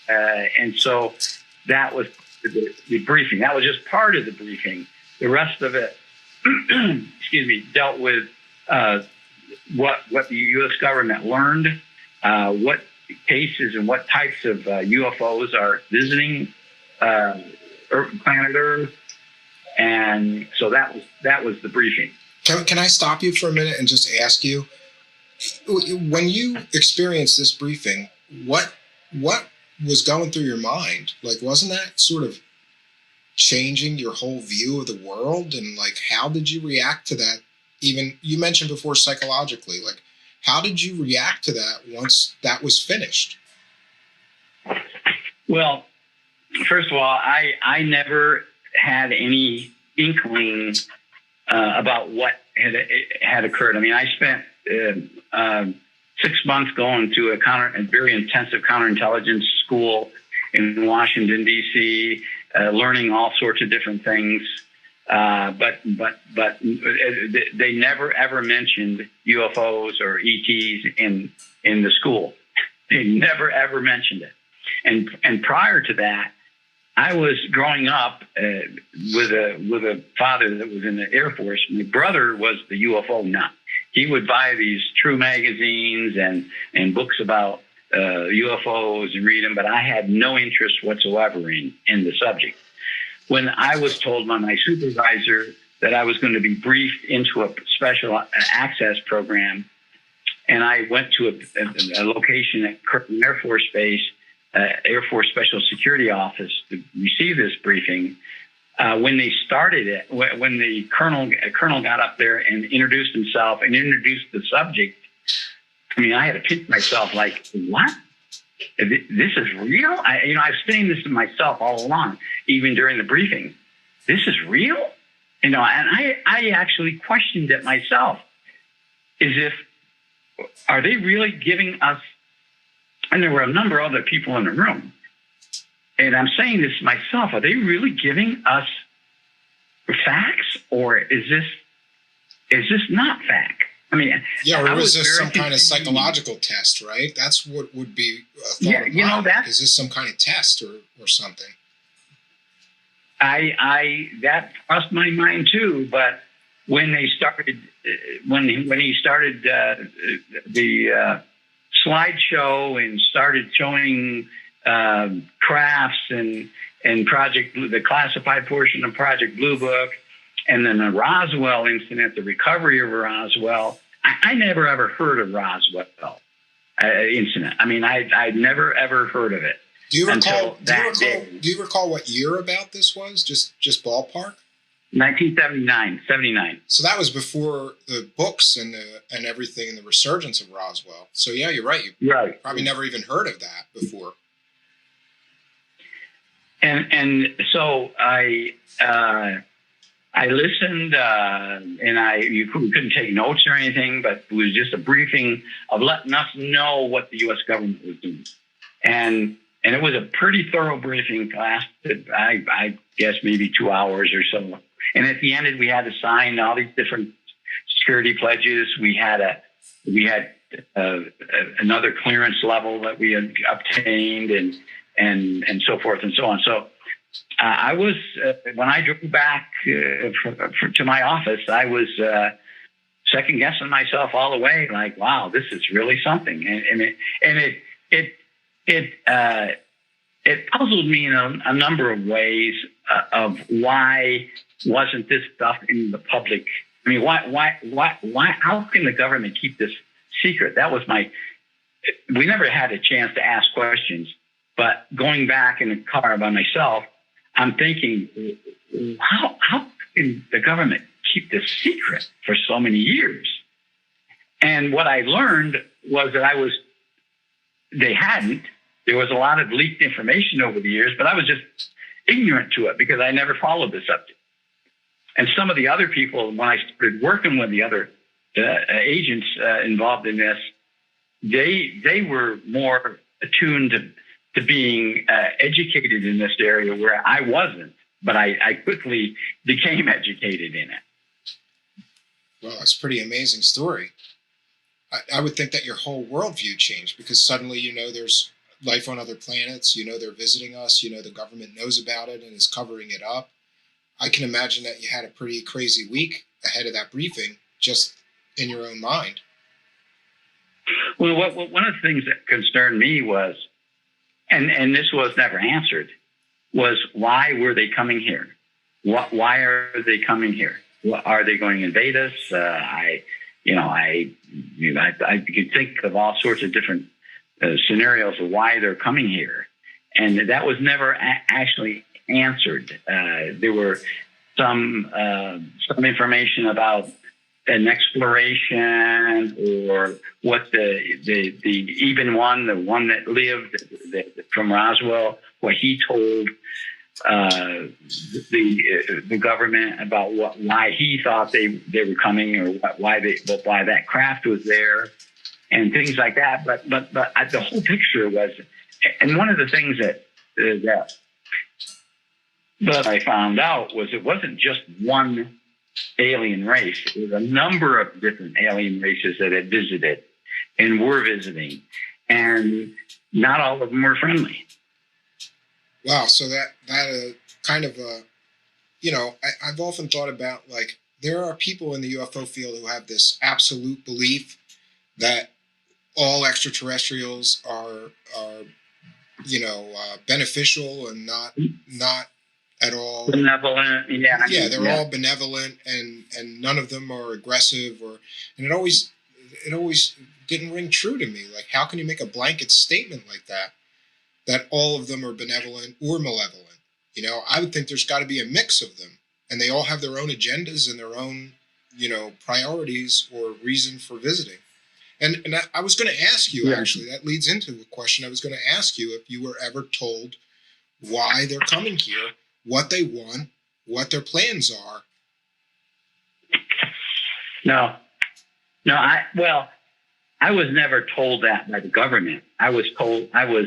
And so that was the briefing. That was just part of the briefing. The rest of it, dealt with what the U.S. government learned, what cases and what types of UFOs are visiting planet Earth. And so that was the briefing. Can I stop you for a minute and just ask you, when you experienced this briefing, what was going through your mind? Like, wasn't that sort of changing your whole view of the world? And like, how did you react to that? Even you mentioned before psychologically, like, how did you react to that once that was finished? Well, first of all, I never had any inkling about what had occurred. I mean, I spent 6 months going to a very intensive counterintelligence school in Washington, D.C., learning all sorts of different things. But they never ever mentioned UFOs or ETs in the school. They never ever mentioned it. And prior to that, I was growing up with a father that was in the Air Force. My brother was the UFO nut. He would buy these True magazines and books about UFOs and read them, but I had no interest whatsoever in the subject. When I was told by my supervisor that I was going to be briefed into a special access program, and I went to a location at Kirtland Air Force Base, Air Force Special Security Office, to receive this briefing, when they started it, when the colonel got up there and introduced himself and introduced the subject, I mean, I had to pinch myself like, what? This is real? I was saying this to myself all along, even during the briefing. This is real? And I actually questioned it myself. Are they really giving us, and there were a number of other people in the room, and I'm saying this to myself, are they really giving us facts, or is this not fact? I mean, yeah, or is this some kind of psychological test, right? That's what would be a thought of mine. Is this some kind of test or something? That crossed my mind too, but when they started, when he started the slideshow and started showing crafts and the classified portion of Project Blue Book, and then the Roswell incident, the recovery of Roswell, I never ever heard of Roswell incident. I mean, I'd never ever heard of it. Do you recall what year about this was? Just ballpark? 1979, 79. So that was before the books and everything and the resurgence of Roswell. So yeah, you're right. You probably never even heard of that before. And so I listened, and you couldn't take notes or anything, but it was just a briefing of letting us know what the U.S. government was doing. And it was a pretty thorough briefing, lasted, I guess, maybe 2 hours or so. And at the end, we had to sign all these different security pledges. We had another clearance level that we had obtained, and so forth and so on. So I was, when I drove back to my office, I was second guessing myself all the way, like, wow, this is really something. It puzzled me in a number of ways of why wasn't this stuff in the public? I mean, why, how can the government keep this secret? That was we never had a chance to ask questions, but going back in the car by myself, I'm thinking, how can the government keep this secret for so many years? And what I learned was that they hadn't. There was a lot of leaked information over the years, but I was just ignorant to it because I never followed the subject. And some of the other people, when I started working with the other agents involved in this, they were more attuned to being educated in this area where I wasn't, but I quickly became educated in it. Well, it's a pretty amazing story. I would think that your whole worldview changed because suddenly there's life on other planets, they're visiting us, the government knows about it and is covering it up. I can imagine that you had a pretty crazy week ahead of that briefing, just in your own mind. Well, one of the things that concerned me was, and this was never answered, was why were they coming here? Why are they coming here? Are they going to invade us? I could think of all sorts of different scenarios of why they're coming here, and that was never actually answered. There were some information from exploration, or what the one that lived from Roswell, what he told the government about why he thought they were coming, or why that craft was there, and things like that. But the whole picture was, and one of the things that I found out was it wasn't just one alien race. It was a number of different alien races that had visited and were visiting, and not all of them were friendly. Wow. So that kind of I've often thought about, like, there are people in the UFO field who have this absolute belief that all extraterrestrials are beneficial and not at all benevolent. They're all benevolent, and none of them are aggressive, and it always didn't ring true to me. Like, how can you make a blanket statement like that all of them are benevolent or malevolent? You know, I would think there's got to be a mix of them, and they all have their own agendas and their own, priorities or reason for visiting. And I was going to ask you, actually, that leads into the question I was going to ask you, if you were ever told why they're coming here, what they want, what their plans are. No, I was never told that by the government. I was told that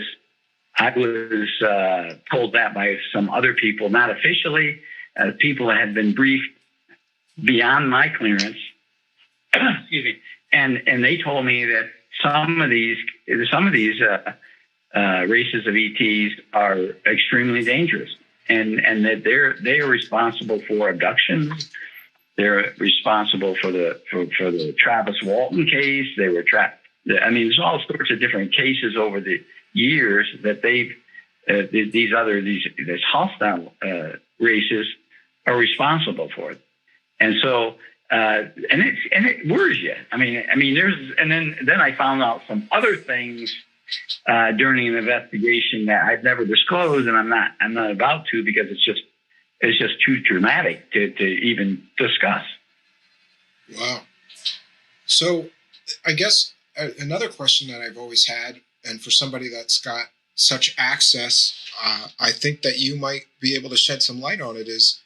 by some other people, not officially, people that had been briefed beyond my clearance. Excuse me. And they told me that some of these races of ETs are extremely dangerous, and that they are responsible for abductions. They're responsible for the Travis Walton case. They were trapped. I mean, there's all sorts of different cases over the years that these hostile races are responsible for it. And so, and it worries you. I mean, then I found out some other things during an investigation that I've never disclosed, and I'm not about to, because it's just too dramatic to even discuss. Wow. So I guess another question that I've always had, and for somebody that's got such access, I think that you might be able to shed some light on it, is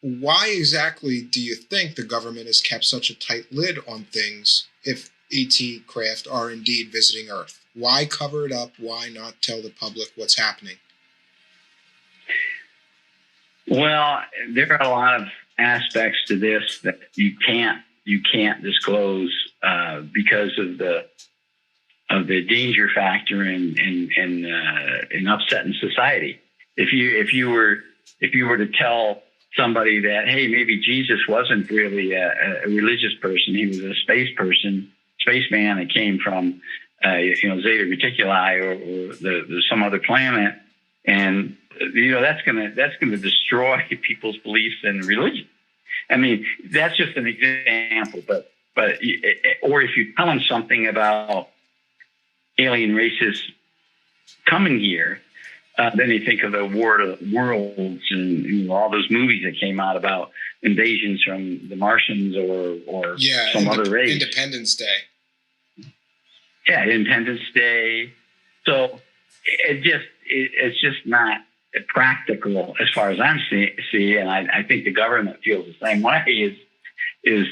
why exactly do you think the government has kept such a tight lid on things if ET craft are indeed visiting Earth? Why cover it up? Why not tell the public what's happening? Well, there are a lot of aspects to this that you can't disclose because of the danger factor in upsetting society. If you were to tell somebody that, hey, maybe Jesus wasn't really a religious person, he was a spaceman that came from Zeta Reticuli or some other planet, and that's gonna destroy people's beliefs in religion. I mean, that's just an example, but or if you tell them something about alien races coming here, then you think of the War of the Worlds and all those movies that came out about invasions from the Martians or some other race. Independence Day. Yeah, Independence Day. So it's just not practical as far as I'm seeing, and I think the government feels the same way. Is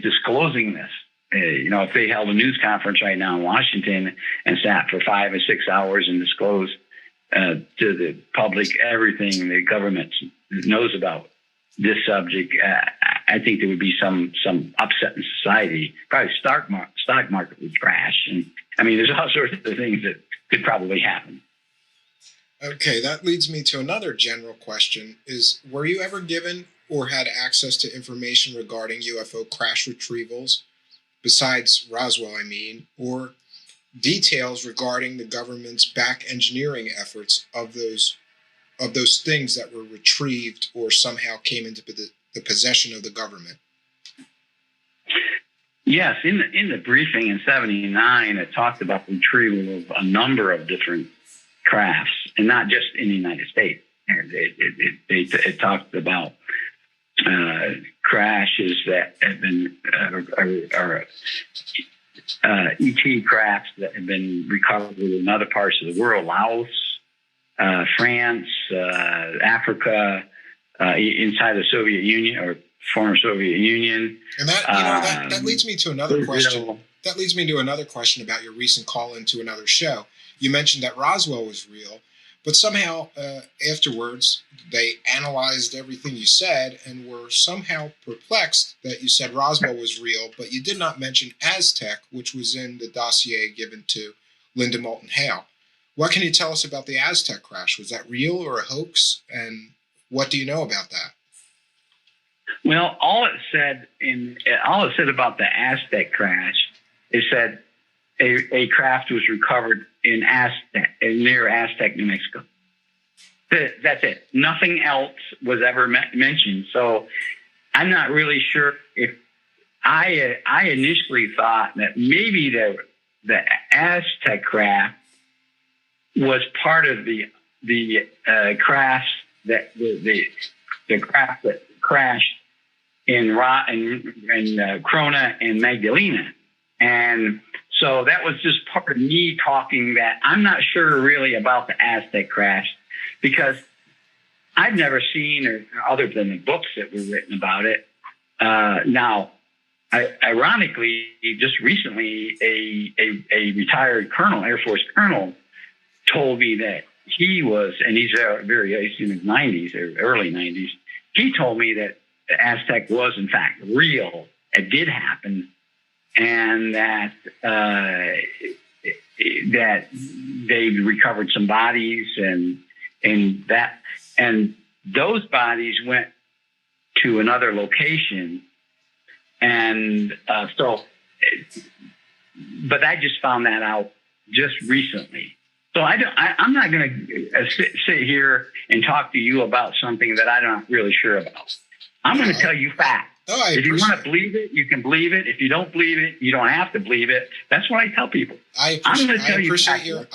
disclosing this. If they held a news conference right now in Washington and sat for 5 or 6 hours and disclosed to the public everything the government knows about this subject, I think there would be some upset in society. Probably stock market would crash, and I mean, there's all sorts of things that could probably happen. Okay, that leads me to another general question: were you ever given or had access to information regarding UFO crash retrievals, besides Roswell, or details regarding the government's back engineering efforts of those things that were retrieved or somehow came into the possession of the government? Yes, in the briefing in '79, it talked about the retrieval of a number of different crafts, and not just in the United States. It talked about crashes that have been ET crafts that have been recovered in other parts of the world, Laos, France, Africa, inside the Soviet Union or former Soviet Union. And that leads me to another question. That leads me to another question about your recent call into another show. You mentioned that Roswell was real, but somehow afterwards they analyzed everything you said and were somehow perplexed that you said Roswell was real, but you did not mention Aztec, which was in the dossier given to Linda Moulton Hale. What can you tell us about the Aztec crash? Was that real or a hoax? And what do you know about that? Well, all it said about the Aztec crash, it said a craft was recovered near Aztec, New Mexico. That's it. Nothing else was ever mentioned. So I'm not really sure if I initially thought that maybe the Aztec craft was part of the crafts the craft that crashed in Krona and Magdalena. And so that was just part of me talking that I'm not sure really about the Aztec crash, because I've never seen, or other than the books that were written about it. Now, ironically, just recently, a retired colonel, Air Force colonel, told me that he was, and he's in his 90s or early 90s. He told me that the Aztec was in fact real. It did happen, and that they recovered some bodies, and those bodies went to another location, and but I just found that out just recently. So I'm not going to sit here and talk to you about something that I'm not really sure about. I'm going to tell you facts. If you want to believe it, you can believe it. If you don't believe it, you don't have to believe it. That's what I tell people. I appreciate your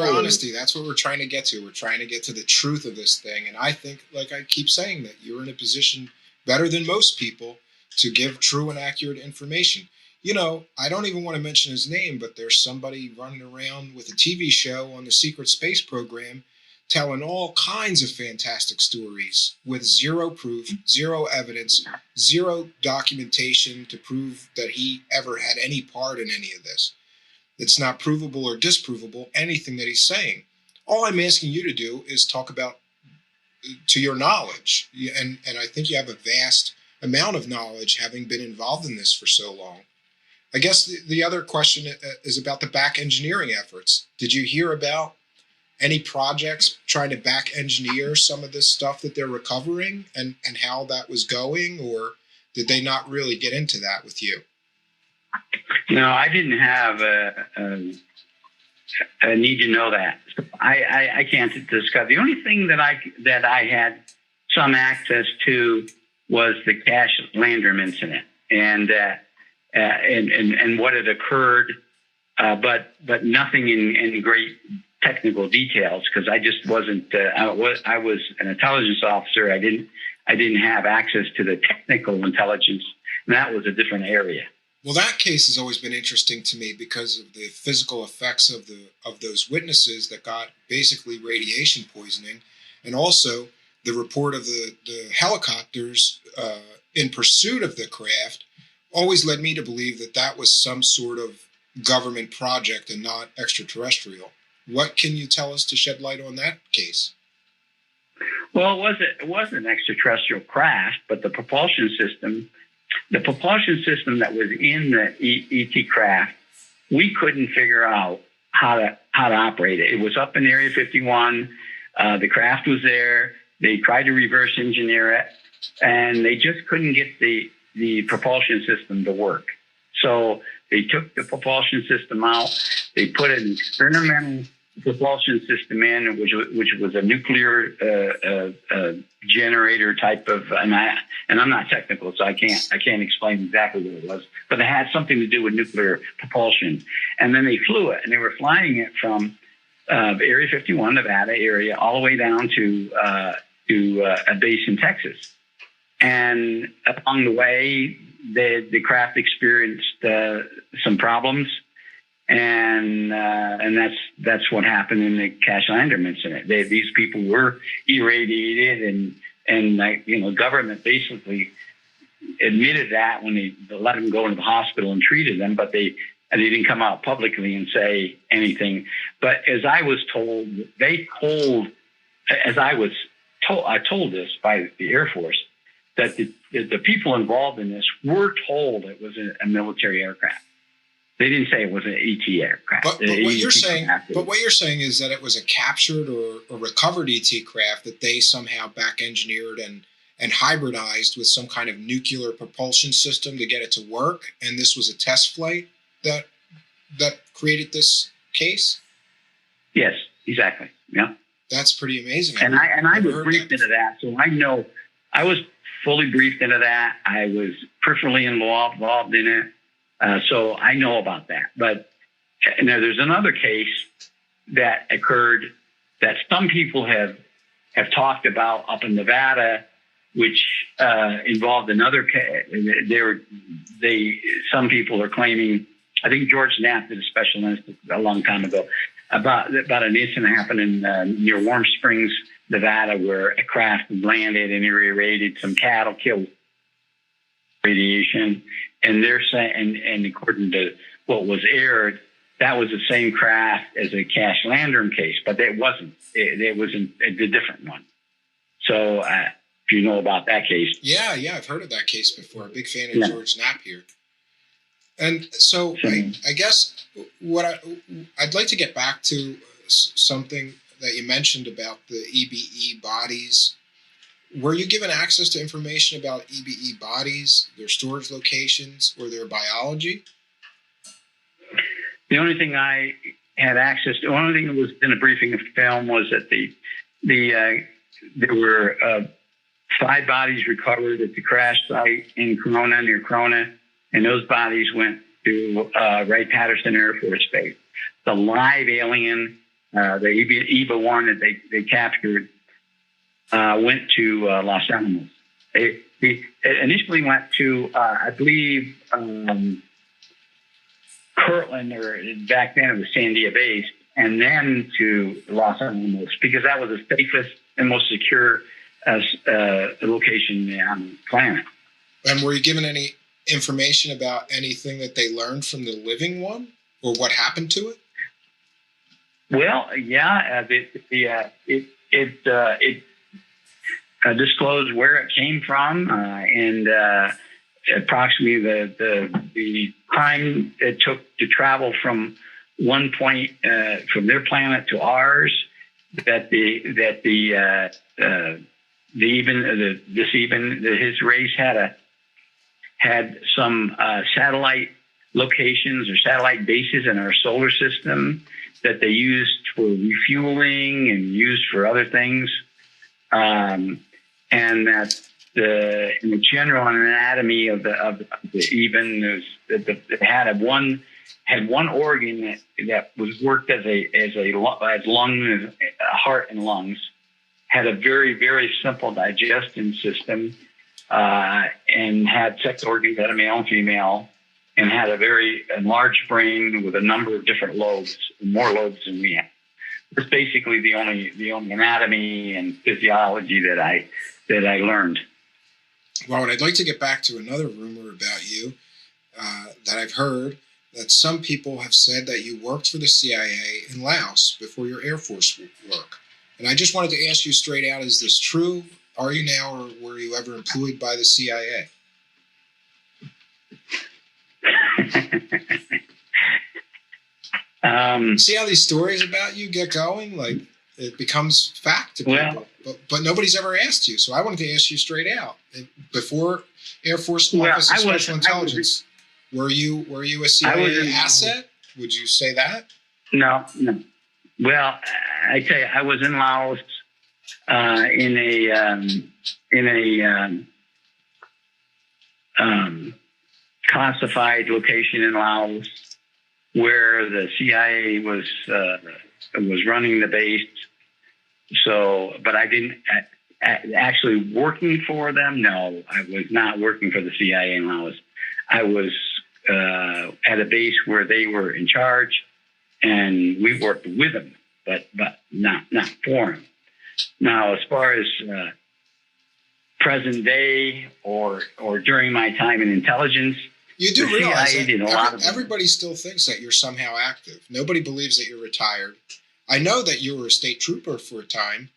honesty. That's what we're trying to get to. We're trying to get to the truth of this thing. And I think, like I keep saying, that you're in a position better than most people to give true and accurate information. You know, I don't even want to mention his name, but there's somebody running around with a TV show on the secret space program telling all kinds of fantastic stories with zero proof, zero evidence, zero documentation to prove that he ever had any part in any of this. It's not provable or disprovable, anything that he's saying. All I'm asking you to do is talk about to your knowledge. And I think you have a vast amount of knowledge, having been involved in this for so long. I guess the other question is about the back engineering efforts. Did you hear about any projects trying to back engineer some of this stuff that they're recovering, and how that was going, or did they not really get into that with you? No, I didn't have a need to know that. I can't discuss. The only thing that I had some access to was the Cash Landrum incident, and what had occurred, but nothing in great technical details, because I just wasn't. I was an intelligence officer. I didn't have access to the technical intelligence, and that was a different area. Well, that case has always been interesting to me because of the physical effects of those witnesses that got basically radiation poisoning, and also the report of the helicopters in pursuit of the craft always led me to believe that was some sort of government project and not extraterrestrial. What can you tell us to shed light on that case? Well, it was an extraterrestrial craft, but the propulsion system that was in the ET craft, we couldn't figure out how to operate it. It was up in Area 51. The craft was there. They tried to reverse engineer it, and they just couldn't get the propulsion system to work. So they took the propulsion system out. They put an experimental propulsion system in, which was a nuclear generator type of. And I'm not technical, so I can't explain exactly what it was, but it had something to do with nuclear propulsion. And then they flew it, and they were flying it from Area 51, Nevada area, all the way down to a base in Texas. And along the way, the craft experienced some problems, and that's what happened in the Cash Landrum incident. These people were irradiated, and government basically admitted that when they let them go into the hospital and treated them, but they didn't come out publicly and say anything. But as I was told, I told this by the Air Force, that the people involved in this were told it was a military aircraft. They didn't say it was an ET aircraft. But what you're saying is that it was a captured or recovered ET craft that they somehow back engineered and hybridized with some kind of nuclear propulsion system to get it to work, and this was a test flight that created this case? Yes, exactly. Yeah. That's pretty amazing. And I was briefed into that, so I know I was fully briefed into that. I was peripherally involved in it, so I know about that. But now there's another case that occurred that some people have have talked about up in Nevada, which involved another case. Some people are claiming, I think George Knapp did a special incident a long time ago about an incident that happened in near Warm Springs, Nevada, where a craft landed and irradiated some cattle, killed radiation. And they're saying, and according to what was aired, that was the same craft as a Cash Lantern case, but it wasn't. It was a different one. So if you know about that case. Yeah, I've heard of that case before. A big fan of George Knapp here. And so I guess what I'd like to get back to something that you mentioned about the EBE bodies. Were you given access to information about EBE bodies, their storage locations, or their biology? The only thing I had access to, the only thing that was in a briefing of film was that there were 5 bodies recovered at the crash site in Corona, near Corona, and those bodies went to Wright-Patterson Air Force Base. The live alien, the EBA one that they captured, went to Los Alamos. It initially went to, I believe, Kirtland, or back then it was Sandia Base, and then to Los Alamos, because that was the safest and most secure location on the planet. And were you given any information about anything that they learned from the living one, or what happened to it? Well, yeah, it disclosed where it came from, and approximately the time it took to travel from one point from their planet to ours. His race had some satellite locations or satellite bases in our solar system that they used for refueling and used for other things, and that in the general anatomy of the even had one organ that was worked as lung, heart and lungs, had a very, very simple digestion system, and had sex organs, had a male and female, and had a very enlarged brain with a number of different lobes, more lobes than we have. It's basically the only anatomy and physiology that I learned. Well, and I'd like to get back to another rumor about you that I've heard, that some people have said that you worked for the CIA in Laos before your Air Force work. And I just wanted to ask you straight out, is this true? Are you now, or were you ever employed by the CIA? See how these stories about you get going? Like, it becomes fact to people. But nobody's ever asked you. So I wanted to ask you straight out. Before Air Force Office of Special Intelligence, were you a CIA asset? Would you say that? No. Well, I tell you, I was in Laos in a classified location in Laos where the CIA was running the base. So, but I didn't actually working for them. No, I was not working for the CIA in Laos. I was at a base where they were in charge, and we worked with them, but not for them. Now, as far as present day or during my time in intelligence, you do realize that everybody still thinks that you're somehow active. Nobody believes that you're retired. I know that you were a state trooper for a time,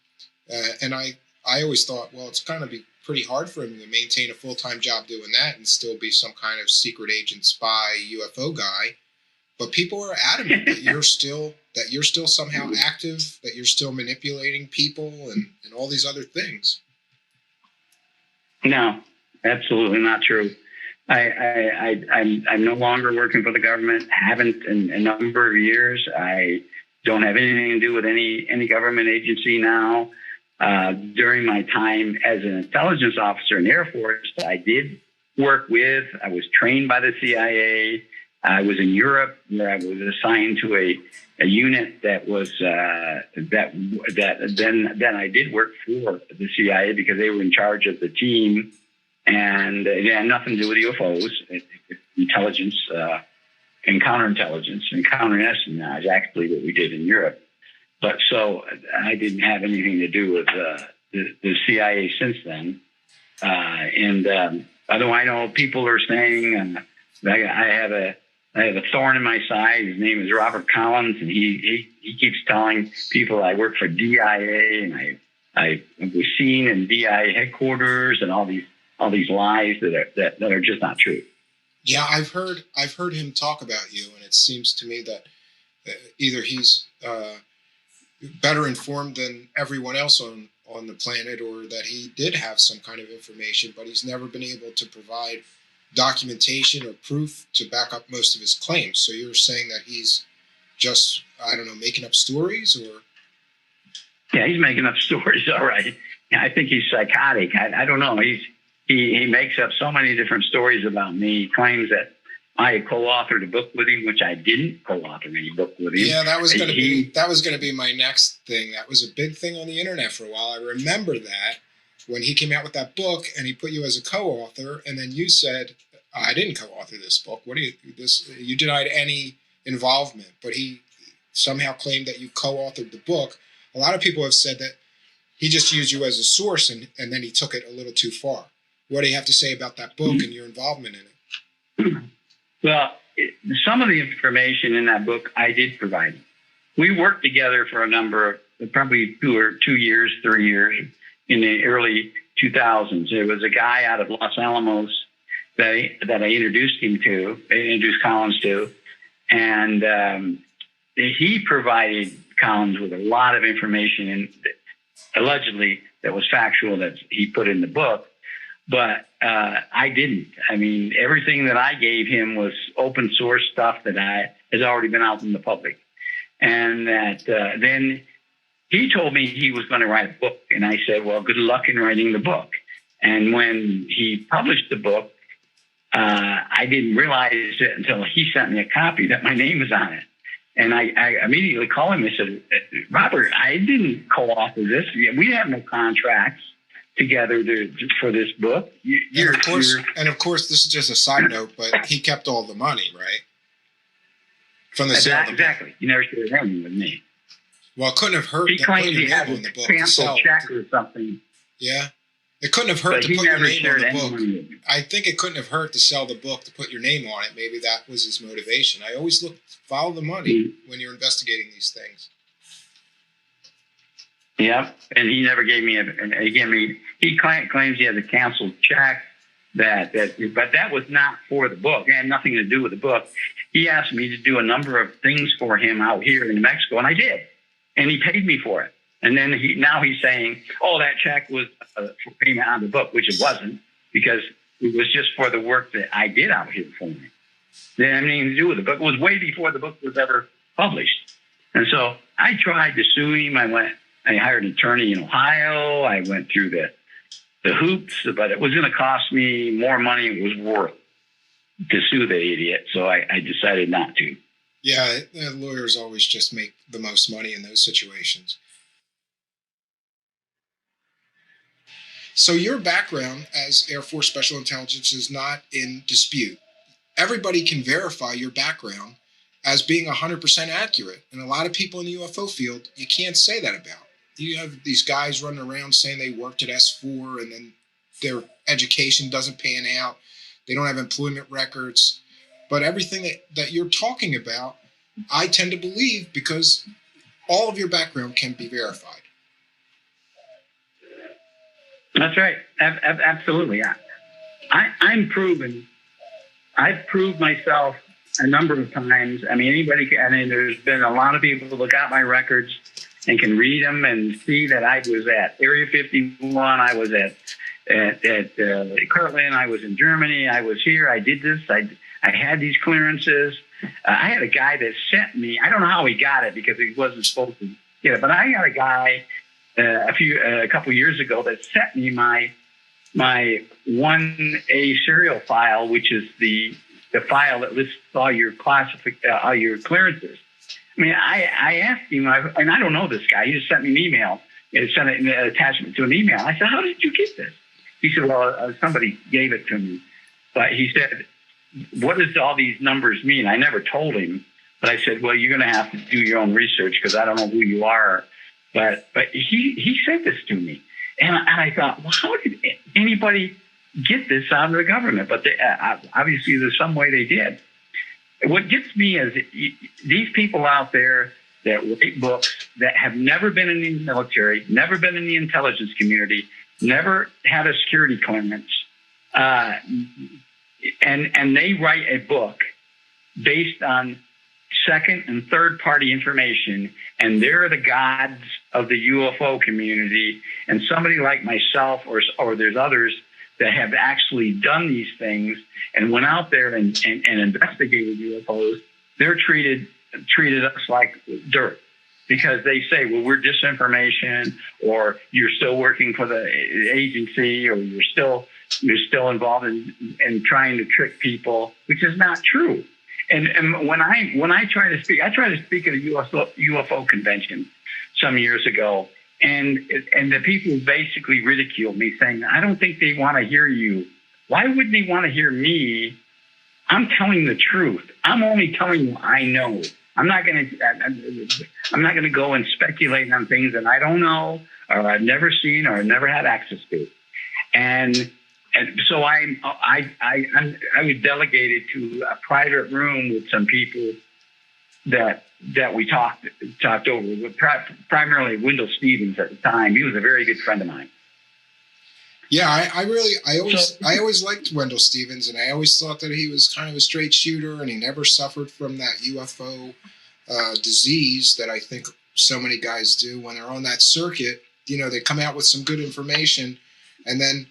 and I always thought, well, it's going to be pretty hard for him to maintain a full-time job doing that and still be some kind of secret agent, spy, UFO guy. But people are adamant that you're still somehow active, that you're still manipulating people and all these other things. No, absolutely not true. I'm no longer working for the government. Haven't in a number of years. I don't have anything to do with any government agency now. During my time as an intelligence officer in the Air Force, I did work with. I was trained by the CIA I was in Europe, where I was assigned to a unit that was then I did work for the CIA because they were in charge of the team, and it had nothing to do with UFOs, intelligence and counterintelligence and counterespionage, actually, what we did in Europe. But so I didn't have anything to do with the CIA since then. Although I know people are saying I have a thorn in my side. His name is Robert Collins, and he keeps telling people I work for DIA and I was seen in DIA headquarters and all these lies that are just not true. Yeah, I've heard him talk about you, and it seems to me that either he's better informed than everyone else on the planet, or that he did have some kind of information, but he's never been able to provide documentation or proof to back up most of his claims. So you're saying that he's just, I don't know, making up stories, or? Yeah, he's making up stories, all right. Yeah, I think he's psychotic. I don't know. He makes up so many different stories about me. He claims that I co-authored a book with him, which I didn't co-author any book with him. Yeah, that was going to be my next thing. That was a big thing on the internet for a while. I remember that when he came out with that book and he put you as a co-author, and then you said, I didn't co-author this book. You denied any involvement, but he somehow claimed that you co-authored the book. A lot of people have said that he just used you as a source and then he took it a little too far. What do you have to say about that book and your involvement in it? Well, some of the information in that book I did provide him. We worked together for a number of, probably 2 years, 3 years, in the early 2000s. There was a guy out of Los Alamos that I introduced Collins to, and he provided Collins with a lot of information, and allegedly that was factual that he put in the book. But I didn't. I mean, everything that I gave him was open source stuff that has already been out in the public. And that then he told me he was going to write a book. And I said, well, good luck in writing the book. And when he published the book, I didn't realize it until he sent me a copy that my name was on it. And I immediately called him and said, Robert, I didn't co-author this. We have no contracts together for this book. And of course, this is just a side note, but he kept all the money, right? From the sale of the book. Exactly. You never shared anything with me. Well, it couldn't have hurt. He claims he had a canceled check or something. Yeah. It couldn't have hurt to put your name on the book. I think it couldn't have hurt to sell the book to put your name on it. Maybe that was his motivation. I always follow the money when you're investigating these things. Yeah, and he never gave me he claims he has a canceled check but that was not for the book. It had nothing to do with the book. He asked me to do a number of things for him out here in New Mexico, and I did. And he paid me for it. And then now he's saying, oh, that check was for payment on the book, which it wasn't, because it was just for the work that I did out here for him. It didn't have anything to do with the book. It was way before the book was ever published. And so I tried to sue him. I hired an attorney in Ohio. I went through the hoops, but it was going to cost me more money than it was worth to sue the idiot. So I decided not to. Yeah, lawyers always just make the most money in those situations. So your background as Air Force Special Intelligence is not in dispute. Everybody can verify your background as being 100% accurate. And a lot of people in the UFO field, you can't say that about. You have these guys running around saying they worked at S4 and then their education doesn't pan out. They don't have employment records. But everything that you're talking about, I tend to believe because all of your background can be verified. That's right. Absolutely. I'm proven. I've proved myself a number of times. I mean, there's been a lot of people who look at my records and can read them and see that I was at Area 51. I was at Kirtland. I was in Germany. I was here. I did this. I had these clearances. I had a guy that sent me. I don't know how he got it because he wasn't supposed to get it, but I got a guy a couple years ago that sent me my 1A serial file, which is the the file that lists all your all your clearances. I mean, I asked him, and I don't know this guy. He just sent me an email. It sent an attachment to an email. I said, "How did you get this?" He said, "Well, somebody gave it to me." But he said, "What does all these numbers mean?" I never told him, but I said, "Well, you're going to have to do your own research because I don't know who you are." But he sent this to me, and I thought, well, how did anybody get this out of the government? But obviously, there's some way they did. What gets me is these people out there that write books that have never been in the military, never been in the intelligence community, never had a security clearance, and they write a book based on second and third party information, and they're the gods of the UFO community. And somebody like myself, or there's others that have actually done these things and went out there and investigated UFOs, they're treated us like dirt because they say, well, we're disinformation, or you're still working for the agency, or you're still involved in trying to trick people, which is not true. And when I try to speak at a UFO convention some years ago, and the people basically ridiculed me, saying, "I don't think they want to hear you." Why would they want to hear me? I'm telling the truth. I'm only telling you I know. I'm not going to go and speculate on things that I don't know, or I've never seen, or never had access to. And so I was delegated to a private room with some people that we talked over with, primarily Wendell Stevens at the time. He was a very good friend of mine. Yeah, I always liked Wendell Stevens, and I always thought that he was kind of a straight shooter, and he never suffered from that UFO disease that I think so many guys do when they're on that circuit. You know, they come out with some good information, and then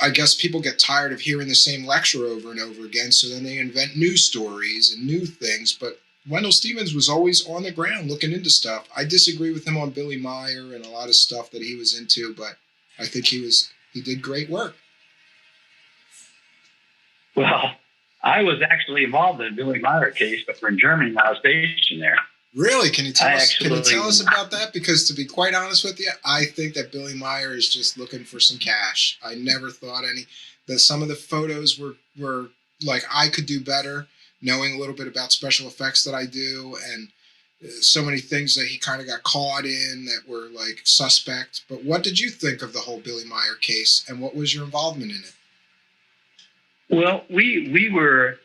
I guess people get tired of hearing the same lecture over and over again, so then they invent new stories and new things. But Wendell Stevens was always on the ground looking into stuff. I disagree with him on Billy Meyer and a lot of stuff that he was into, but I think he did great work. Well, I was actually involved in the Billy Meyer case, but we're in Germany when I was stationed there. Really? Can you tell us about that? Because to be quite honest with you, I think that Billy Meyer is just looking for some cash. I never thought that some of the photos were like, I could do better, knowing a little bit about special effects that I do, and so many things that he kind of got caught in that were like suspect. But what did you think of the whole Billy Meyer case, and what was your involvement in it? Well, we were,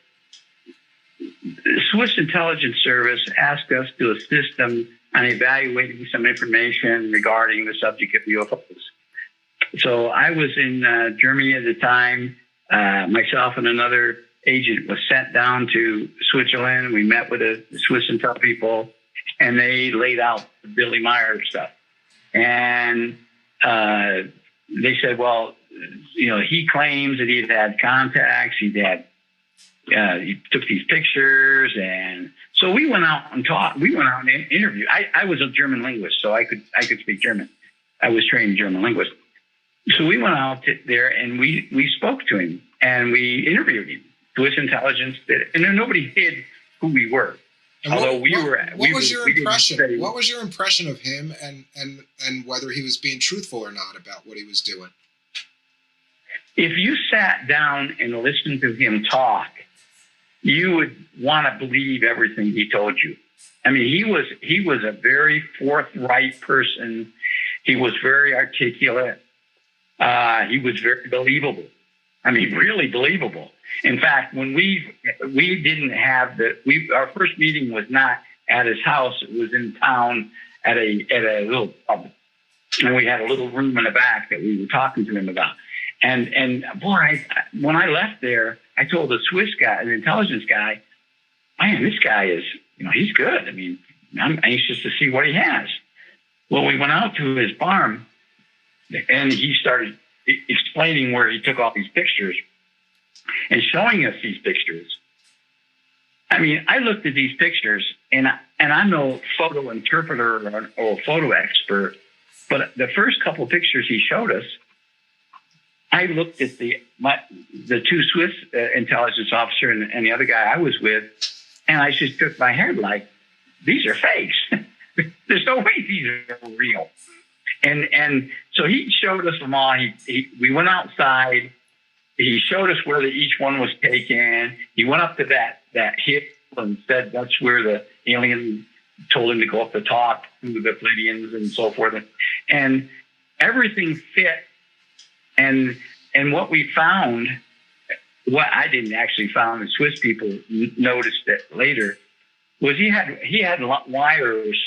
the Swiss Intelligence Service asked us to assist them on evaluating some information regarding the subject of UFOs. So I was in Germany at the time. Myself and another agent was sent down to Switzerland. We met with the Swiss Intel people, and they laid out the Billy Meyer stuff. And they said, well, you know, he claims that he had contacts. He took these pictures, and so we went out and talked. We went out and interviewed. I was a German linguist, so I could speak German. I was trained German linguist. So we went out there and we spoke to him and we interviewed him. Swiss intelligence did it, and then nobody hid who we were. And what was your impression? What was your impression of him, and whether he was being truthful or not about what he was doing? If you sat down and listened to him talk, you would want to believe everything he told you. I mean, he was a very forthright person. He was very articulate. He was very believable. I mean, really believable. In fact, when we didn't have our first meeting was not at his house. It was in town at a little pub, and we had a little room in the back that we were talking to him about. And boy, when I left there, I told the Swiss guy, the intelligence guy, man, this guy is, he's good. I mean, I'm anxious to see what he has. Well, we went out to his farm, and he started explaining where he took all these pictures and showing us these pictures. I mean, I looked at these pictures, and I'm no photo interpreter or photo expert, but the first couple of pictures he showed us, I looked at the two Swiss intelligence officer and the other guy I was with, and I just shook my head like, these are fakes. There's no way these are real. And so he showed us them all. We went outside. He showed us where each one was taken. He went up to that hill and said that's where the alien told him to go up to talk to the Pleiadians and so forth. And everything fit. And what we found, what I didn't actually found, and Swiss people noticed it later, was he had wires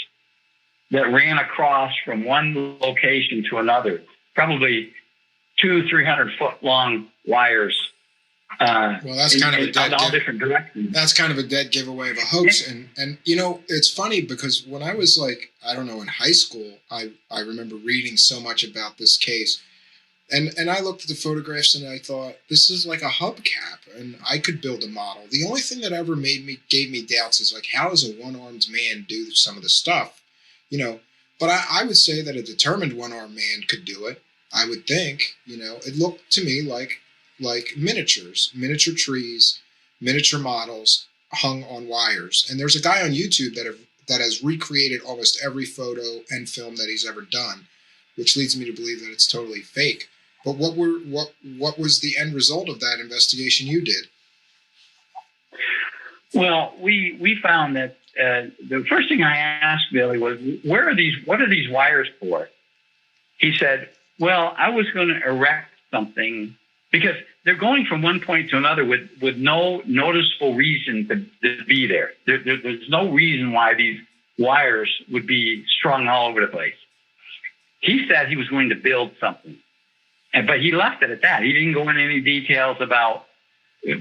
that ran across from one location to another, probably 200-300 foot long wires. Well, that's kind of a dead all different directions. That's kind of a dead giveaway of a hoax. And you know, it's funny because when I was like, I don't know, in high school, I remember reading so much about this case. And I looked at the photographs and I thought, this is like a hubcap, and I could build a model. The only thing that ever gave me doubts is like, how does a one-armed man do some of the stuff? You know, but I would say that a determined one-armed man could do it. I would think, you know, it looked to me like miniatures, miniature trees, miniature models hung on wires. And there's a guy on YouTube that has recreated almost every photo and film that he's ever done, which leads me to believe that it's totally fake. But what was the end result of that investigation you did? Well, we found that the first thing I asked Billy was, what are these wires for? He said, well, I was going to erect something because they're going from one point to another with no noticeable reason to be there. There's no reason why these wires would be strung all over the place. He said he was going to build something, but he left it at that. He didn't go into any details about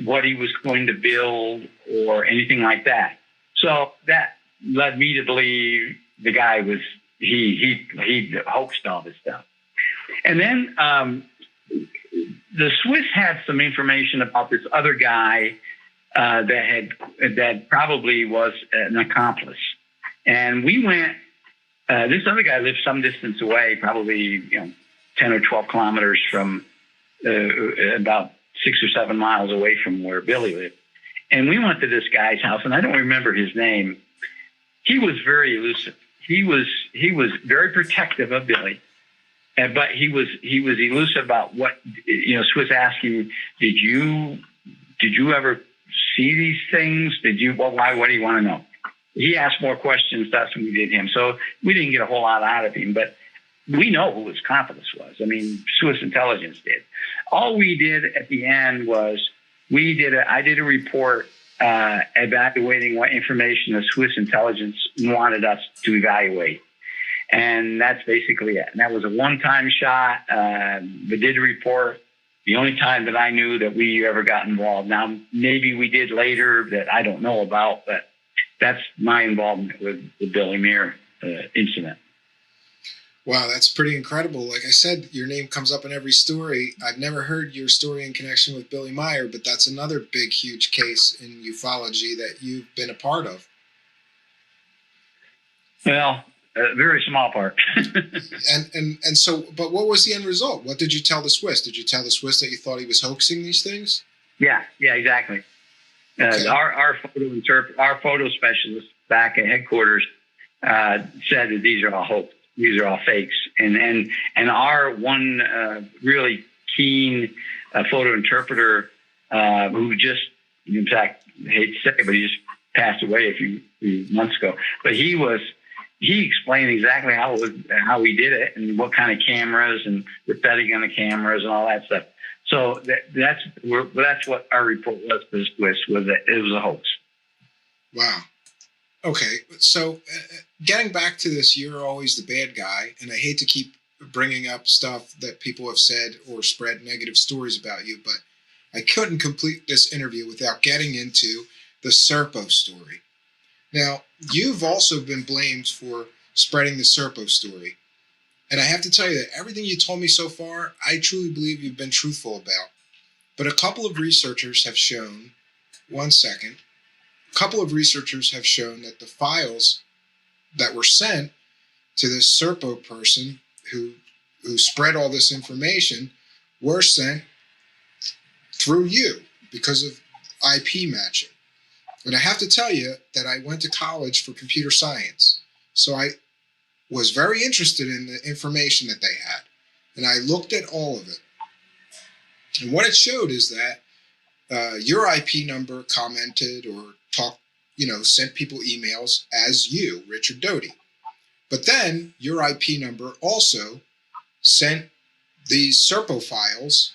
what he was going to build or anything like that. So that led me to believe the guy was, he hoaxed all this stuff. And then the Swiss had some information about this other guy that probably was an accomplice. And we went, this other guy lived some distance away, probably 10 or 12 kilometers from about 6 or 7 miles away from where Billy lived. And we went to this guy's house, and I don't remember his name. He was very elusive. He was very protective of Billy, but he was elusive about what, Swiss asked him, did you ever see these things? Why? What do you want to know? He asked more questions. That's when we did him. So we didn't get a whole lot out of him, but we know who his accomplice was. I mean, Swiss intelligence did. All we did at the end was I did a report evaluating what information the Swiss intelligence wanted us to evaluate. And that's basically it. And that was a one-time shot. We did a report. The only time that I knew that we ever got involved. Now, maybe we did later that I don't know about, but that's my involvement with the Billy Muir incident. Wow, that's pretty incredible. Like I said, your name comes up in every story. I've never heard your story in connection with Billy Meyer, but that's another big, huge case in ufology that you've been a part of. Well, a very small part. and so, but what was the end result? What did you tell the Swiss? Did you tell the Swiss that you thought he was hoaxing these things? Yeah, exactly. Okay. Our photo specialist back at headquarters said that these are all hoax. These are all fakes. And our one really keen photo interpreter who just, in fact, I hate to say it, but he just passed away a few months ago. But he explained exactly how we did it and what kind of cameras and the setting on the cameras and all that stuff. So that's what our report was for the Swiss, was that it was a hoax. Wow. Okay, so getting back to this, you're always the bad guy, and I hate to keep bringing up stuff that people have said or spread negative stories about you, but I couldn't complete this interview without getting into the Serpo story. Now, you've also been blamed for spreading the Serpo story, and I have to tell you that everything you told me so far, I truly believe you've been truthful about. But a couple of researchers have shown, that the files that were sent to this Serpo person who spread all this information were sent through you because of IP matching. And I have to tell you that I went to college for computer science. So I was very interested in the information that they had. And I looked at all of it. And what it showed is that your IP number commented or talked, sent people emails as you, Richard Doty. But then your IP number also sent these Serpo files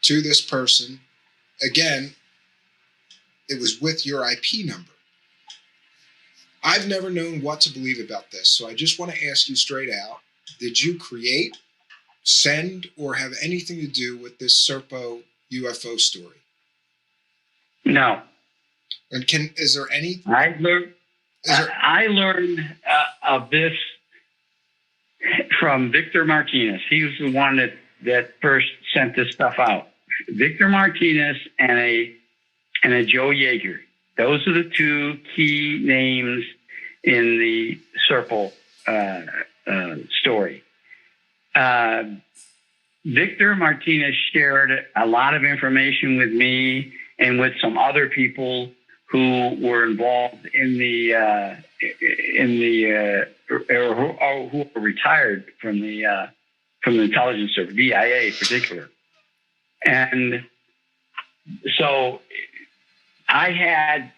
to this person. Again, it was with your IP number. I've never known what to believe about this, so I just want to ask you straight out, did you create, send, or have anything to do with this Serpo UFO story? No. And is there any? I learned of this from Victor Martinez. He was the one that first sent this stuff out. Victor Martinez and a Joe Yeager. Those are the two key names in the Serpo story. Victor Martinez shared a lot of information with me and with some other people who were involved in the or who were retired from the intelligence service, DIA in particular. And so I had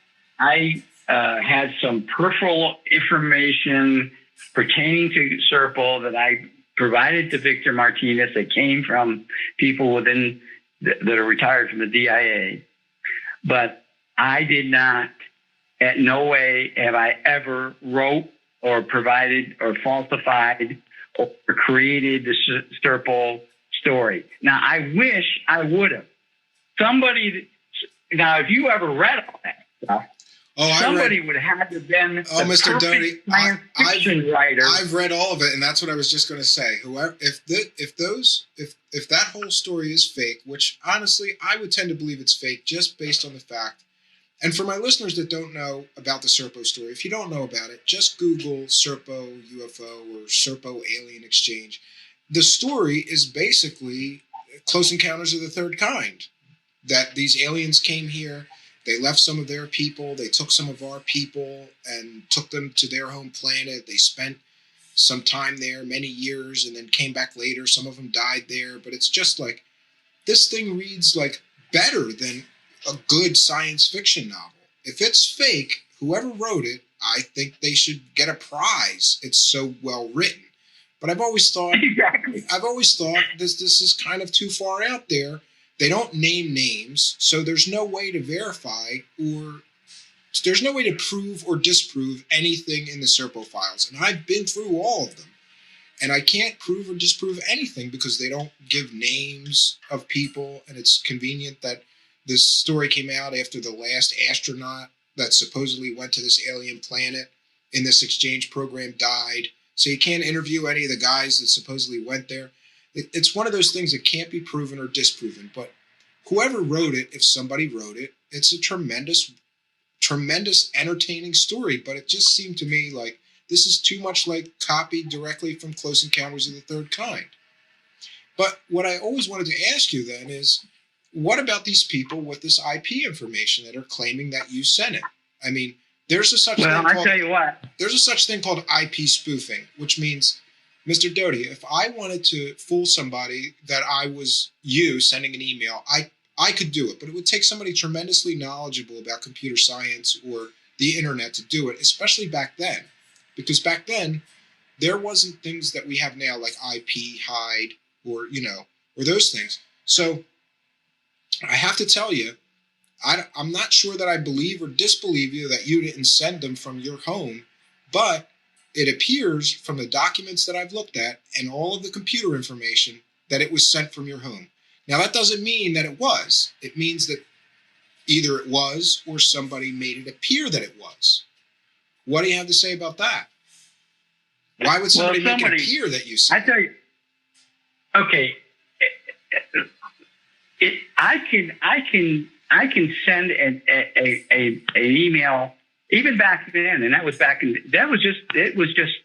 some peripheral information pertaining to Serpo that I provided to Victor Martinez that came from people within that are retired from the DIA. But I did not, at no way have I ever wrote or provided or falsified or created the Serpo story. Now, I wish I would have. Now, if you ever read all that stuff, somebody would have to have been the Mr. Doty, science fiction writer. I've read all of it, and that's what I was just going to say. Whoever, if that whole story is fake, which honestly I would tend to believe it's fake, just based on the fact. And for my listeners that don't know about the Serpo story, if you don't know about it, just Google Serpo UFO or Serpo alien exchange. The story is basically Close Encounters of the Third Kind. That these aliens came here, they left some of their people, they took some of our people and took them to their home planet. They spent some time there, many years, and then came back later. Some of them died there, but it's just like, this thing reads like better than a good science fiction novel. If it's fake, whoever wrote it, I think they should get a prize. It's so well written. But I've always thought, this is kind of too far out there. They don't name names, so there's no way to verify or there's no way to prove or disprove anything in the Serpo files. And I've been through all of them. And I can't prove or disprove anything because they don't give names of people. And it's convenient that this story came out after the last astronaut that supposedly went to this alien planet in this exchange program died. So you can't interview any of the guys that supposedly went there. It's one of those things that can't be proven or disproven. But whoever wrote it, if somebody wrote it, it's a tremendous, tremendous, entertaining story. But it just seemed to me like this is too much like copied directly from Close Encounters of the Third Kind. But what I always wanted to ask you then is, what about these people with this IP information that are claiming that you sent it? I mean, there's a such thing called, tell you what. There's a such thing called IP spoofing, which means, Mr. Doty, if I wanted to fool somebody that I was you sending an email, I could do it, but it would take somebody tremendously knowledgeable about computer science or the internet to do it, especially back then. Because back then, there wasn't things that we have now like IP hide or, or those things. So I have to tell you, I'm not sure that I believe or disbelieve you that you didn't send them from your home, but it appears from the documents that I've looked at and all of the computer information that it was sent from your home. Now, that doesn't mean that it was. It means that either it was or somebody made it appear that it was. What do you have to say about that? Why would somebody make it appear that you sent it? I tell you, okay, I can send an email even back then, and it was just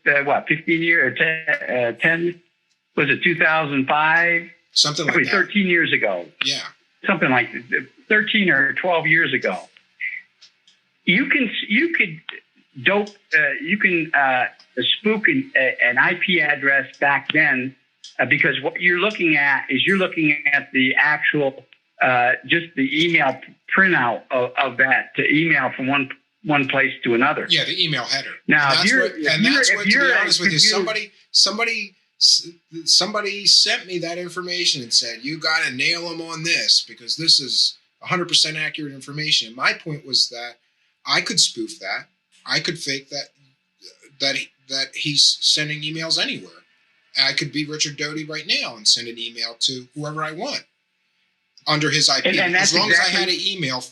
15 years, 10, was it 2005? Something like Probably that. 13 years ago. Yeah. Something like 13 or 12 years ago. You can spook an IP address back then because what you're looking at is the actual just the email printout of that to email from one place to another. Yeah, the email header. Now, and that's what, to be honest with you, somebody sent me that information and said, you got to nail them on this because this is 100% accurate information. My point was that I could spoof that. I could fake that he's sending emails anywhere. I could be Richard Doty right now and send an email to whoever I want under his IP. And as long as I had an email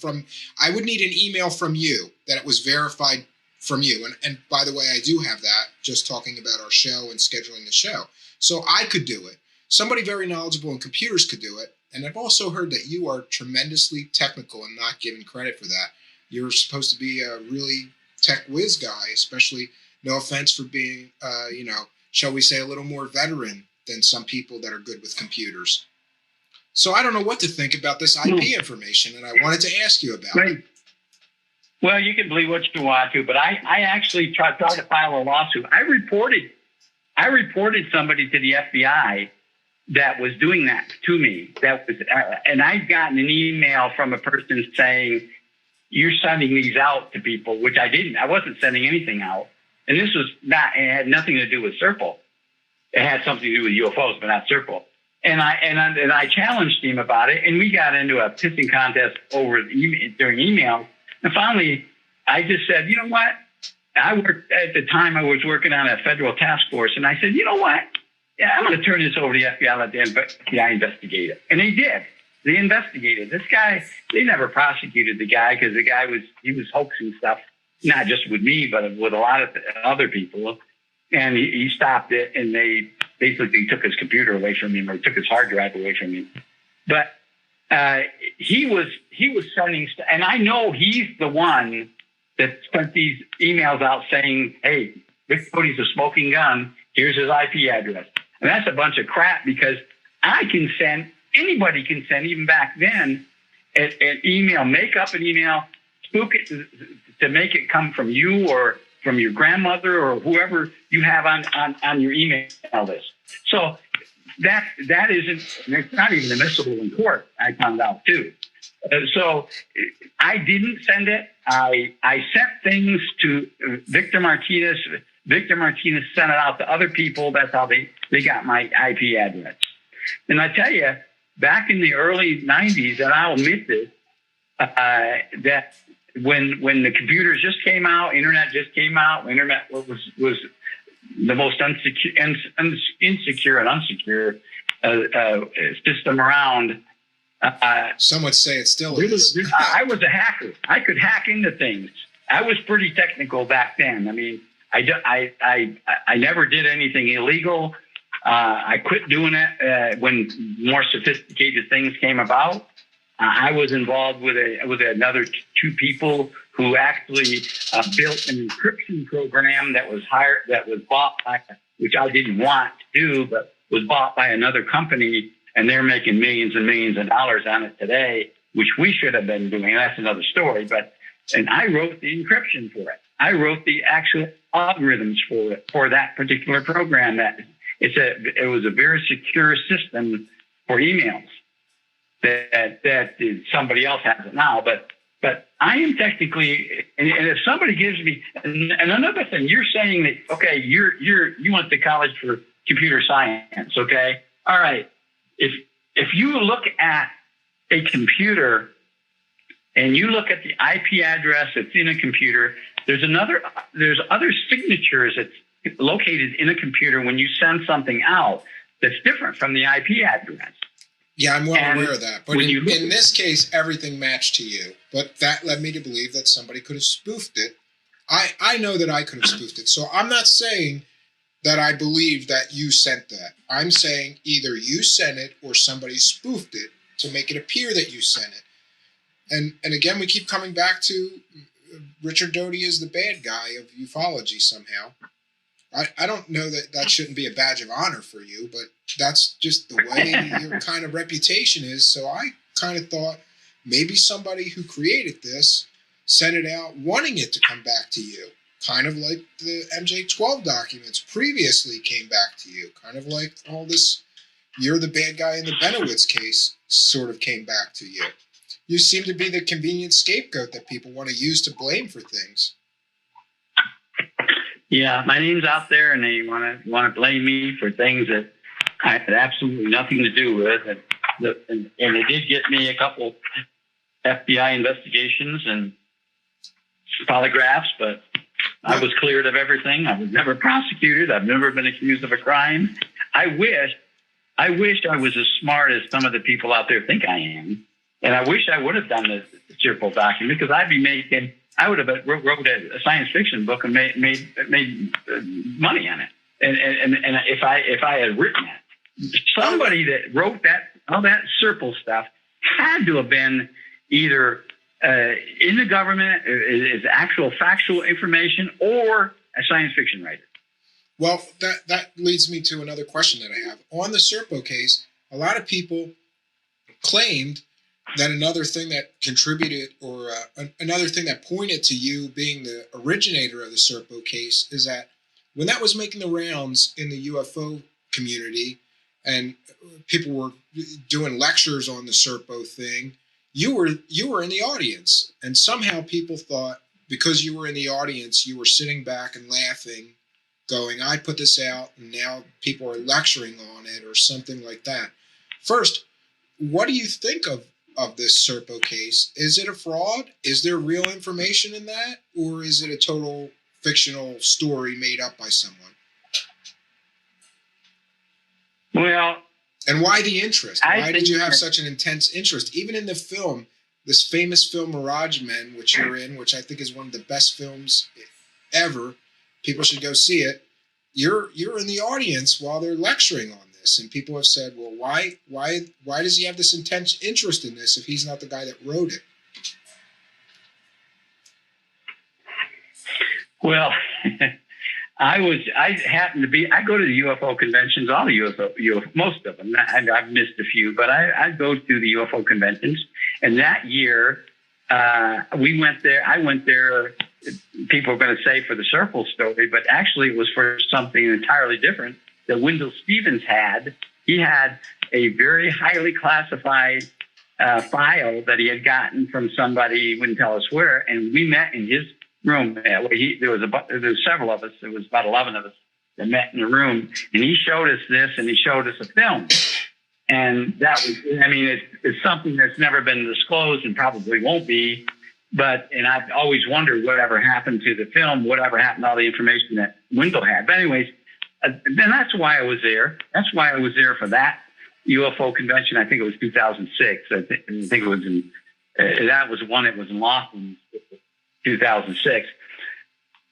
I would need an email from you that it was verified from you. And by the way, I do have that, just talking about our show and scheduling the show. So I could do it. Somebody very knowledgeable in computers could do it. And I've also heard that you are tremendously technical and not given credit for that. You're supposed to be a really tech whiz guy, especially, no offense for being, shall we say, a little more veteran than some people that are good with computers. So I don't know what to think about this IP information, and I wanted to ask you about it. Well, you can believe what you want to, but I actually tried to file a lawsuit. I reported somebody to the FBI that was doing that to me. And I'd gotten an email from a person saying, you're sending these out to people, which I didn't. I wasn't sending anything out. And this was it had nothing to do with Serpal. It had something to do with UFOs, but not Serpal. And I challenged him about it, and we got into a pissing contest during email. And finally, I just said, you know what? At the time I was working on a federal task force, and I said, you know what? Yeah, I'm going to turn this over to the FBI, let the FBI investigate it. And they did. They investigated this guy. They never prosecuted the guy because the guy was hoaxing stuff, not just with me, but with a lot of other people. And he stopped it, and they basically took his computer away from him, or took his hard drive away from him. But he was sending stuff, and I know he's the one that sent these emails out saying, "Hey, Rick Doty's a smoking gun. Here's his IP address." And that's a bunch of crap because anybody can send, even back then, an email, make up an email, spook it to make it come from you or from your grandmother or whoever you have on your email list. So that isn't, it's not even admissible in court, I found out too. So I didn't send it. I sent things to Victor Martinez. Victor Martinez sent it out to other people. That's how they got my IP address. And I tell you, back in the early 90s, and I'll admit this, that when the computers just came out, internet just came out, internet was the most insecure and unsecure system around. Some would say it still is. I was a hacker. I could hack into things. I was pretty technical back then. I mean, I never did anything illegal. I quit doing it when more sophisticated things came about. I was involved with another two people who actually built an encryption program that was bought by, which I didn't want to do, but was bought by another company, and they're making millions and millions of dollars on it today, which we should have been doing. That's another story. And I wrote the encryption for it. I wrote the actual algorithms for that particular program. It was a very secure system for emails. That somebody else has it now, but I am technically, and if somebody gives me, and another thing, you're saying that, okay, you went to college for computer science, okay, all right. If you look at a computer and you look at the IP address that's in a computer, there's other signatures that's located in a computer when you send something out that's different from the IP address. Yeah, I'm well aware of that. But in this case, everything matched to you. But that led me to believe that somebody could have spoofed it. I know that I could have spoofed it. So I'm not saying that I believe that you sent that. I'm saying either you sent it or somebody spoofed it to make it appear that you sent it. And again, we keep coming back to Richard Doty is the bad guy of ufology somehow. I don't know that shouldn't be a badge of honor for you, but that's just the way your kind of reputation is. So I kind of thought maybe somebody who created this sent it out wanting it to come back to you, kind of like the MJ-12 documents previously came back to you, kind of like all this "you're the bad guy in the Benowitz case" sort of came back to you. You seem to be the convenient scapegoat that people want to use to blame for things. Yeah, my name's out there, and they want to blame me for things that I had absolutely nothing to do with. And they did get me a couple FBI investigations and polygraphs, but I was cleared of everything. I was never prosecuted. I've never been accused of a crime. I wish I was as smart as some of the people out there think I am. And I wish I would have done the Serpo document, because I would have wrote a science fiction book and made money on it. And if I had written it, somebody that wrote all that Serpo stuff had to have been either in the government, is actual factual information, or a science fiction writer. Well, that leads me to another question that I have. On the Serpo case, a lot of people claimed that another thing that contributed, or another thing that pointed to you being the originator of the Serpo case, is that when that was making the rounds in the UFO community and people were doing lectures on the Serpo thing, you were in the audience. And somehow people thought, because you were in the audience, you were sitting back and laughing, going, "I put this out and now people are lecturing on it," or something like that. First, what do you think of this Serpo case? Is it a fraud? Is there real information in that? Or is it a total fictional story made up by someone? Well, and why the interest? Why did you have such an intense interest? Even in the film, this famous film Mirage Men, which you're in, which I think is one of the best films ever. People should go see it. You're in the audience while they're lecturing on this, and people have said, "Well, why does he have this intense interest in this if he's not the guy that wrote it?" Well, I go to the UFO conventions, all the UFO, most of them. I've missed a few, but I go to the UFO conventions. And that year, we went there. I went there. People are going to say for the Serpo story, but actually it was for something entirely different that Wendell Stevens had. He had a very highly classified file that he had gotten from somebody, he wouldn't tell us where, and we met in his room. There was several of us. There was about 11 of us that met in the room, and he showed us this, and he showed us a film. And that was, it's something that's never been disclosed and probably won't be. And I've always wondered whatever happened to the film, whatever happened to all the information that Wendell had. But anyways, then that's why I was there. That's why I was there for that UFO convention. I think it was 2006. I think it was that was one. It was in Laughlin, 2006.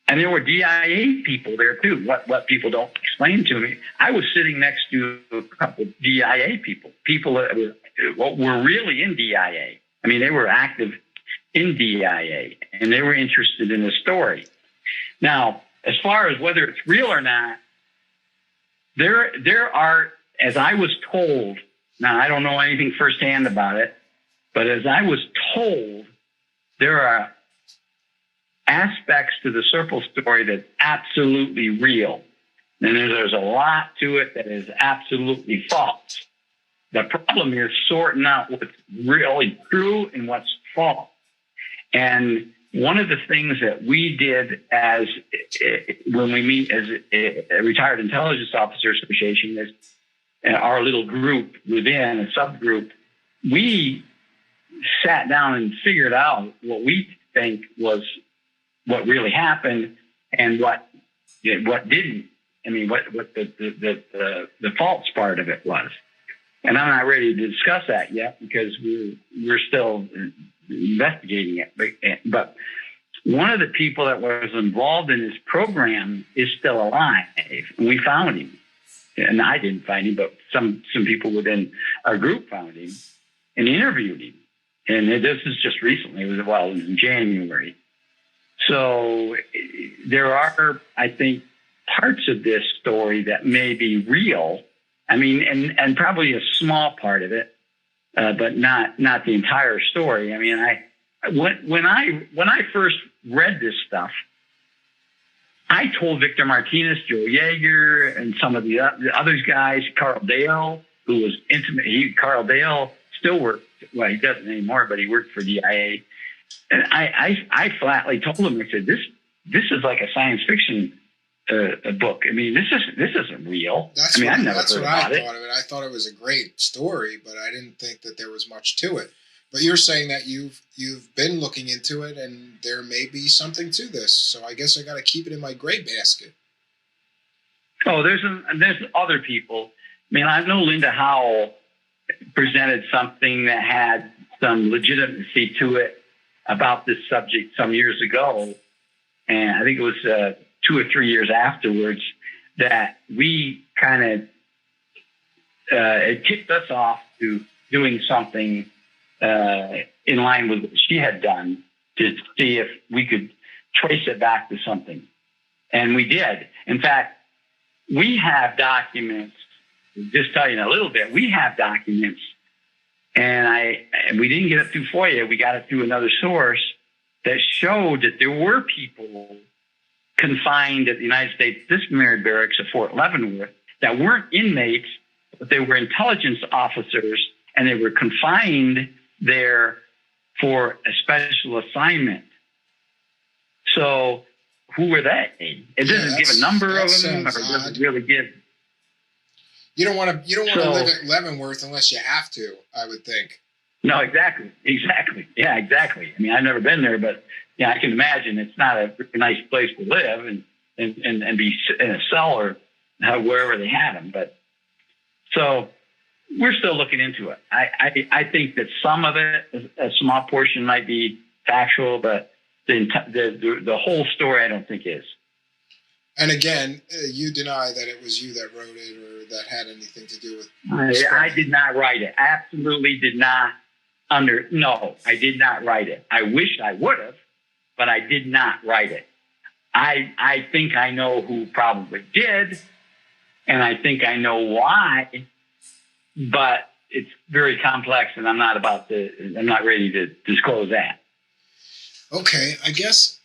And there were DIA people there too. What people don't explain to me. I was sitting next to a couple of DIA people that were really in DIA. They were active in DIA, and they were interested in the story. Now, as far as whether it's real or not, there are, as I was told, now I don't know anything firsthand about it, but as I was told, there are aspects to the Serpo story that's absolutely real. And there's a lot to it that is absolutely false. The problem is sorting out what's really true and what's false. And one of the things that we did when we meet as a retired intelligence officer association is our little group within a subgroup, we sat down and figured out what we think was what really happened and what didn't. What the false part of it was. And I'm not ready to discuss that yet because we're still investigating it. But one of the people that was involved in this program is still alive. And we found him. And I didn't find him, but some people within our group found him and interviewed him. And this is just recently. It was in January. So there are, I think, parts of this story that may be real. I mean, and probably a small part of it, but not the entire story. I mean, when I first read this stuff, I told Victor Martinez, Joe Yeager, and some of the other guys, Carl Dale, who was intimate. Carl Dale still worked. Well, he doesn't anymore, but he worked for DIA. And I flatly told him, I said, this is like a science fiction a book. I mean, this isn't real. That's what I thought of it. I thought it was a great story, but I didn't think that there was much to it. But you're saying that you've been looking into it, and there may be something to this. So I guess I got to keep it in my gray basket. Oh, there's other people. I mean, I know Linda Howell presented something that had some legitimacy to it about this subject some years ago, and I think it was 2 or 3 years afterwards that we kind of it kicked us off to doing something in line with what she had done to see if we could trace it back to something. And we did. In fact, we have documents, just tell you in a little bit, we have documents, and we didn't get it through FOIA, we got it through another source that showed that there were people confined at the United States Disciplinary Barracks at Fort Leavenworth that weren't inmates, but they were intelligence officers, and they were confined there for a special assignment. So who were they? It doesn't give a number of them, or it doesn't really give. You don't want to live at Leavenworth unless you have to, I would think. No, exactly. Yeah, exactly. I mean, I've never been there, but yeah, I can imagine it's not a nice place to live and be in a cell or wherever they had them. But so we're still looking into it. I think that some of it, a small portion, might be factual, but the whole story I don't think is. And again, you deny that it was you that wrote it or that had anything to do with. I did not write it. Absolutely did not. No, I did not write it. I wish I would have, but I did not write it. I think I know who probably did, and I think I know why, but it's very complex, and I'm not ready to disclose that. Okay, I guess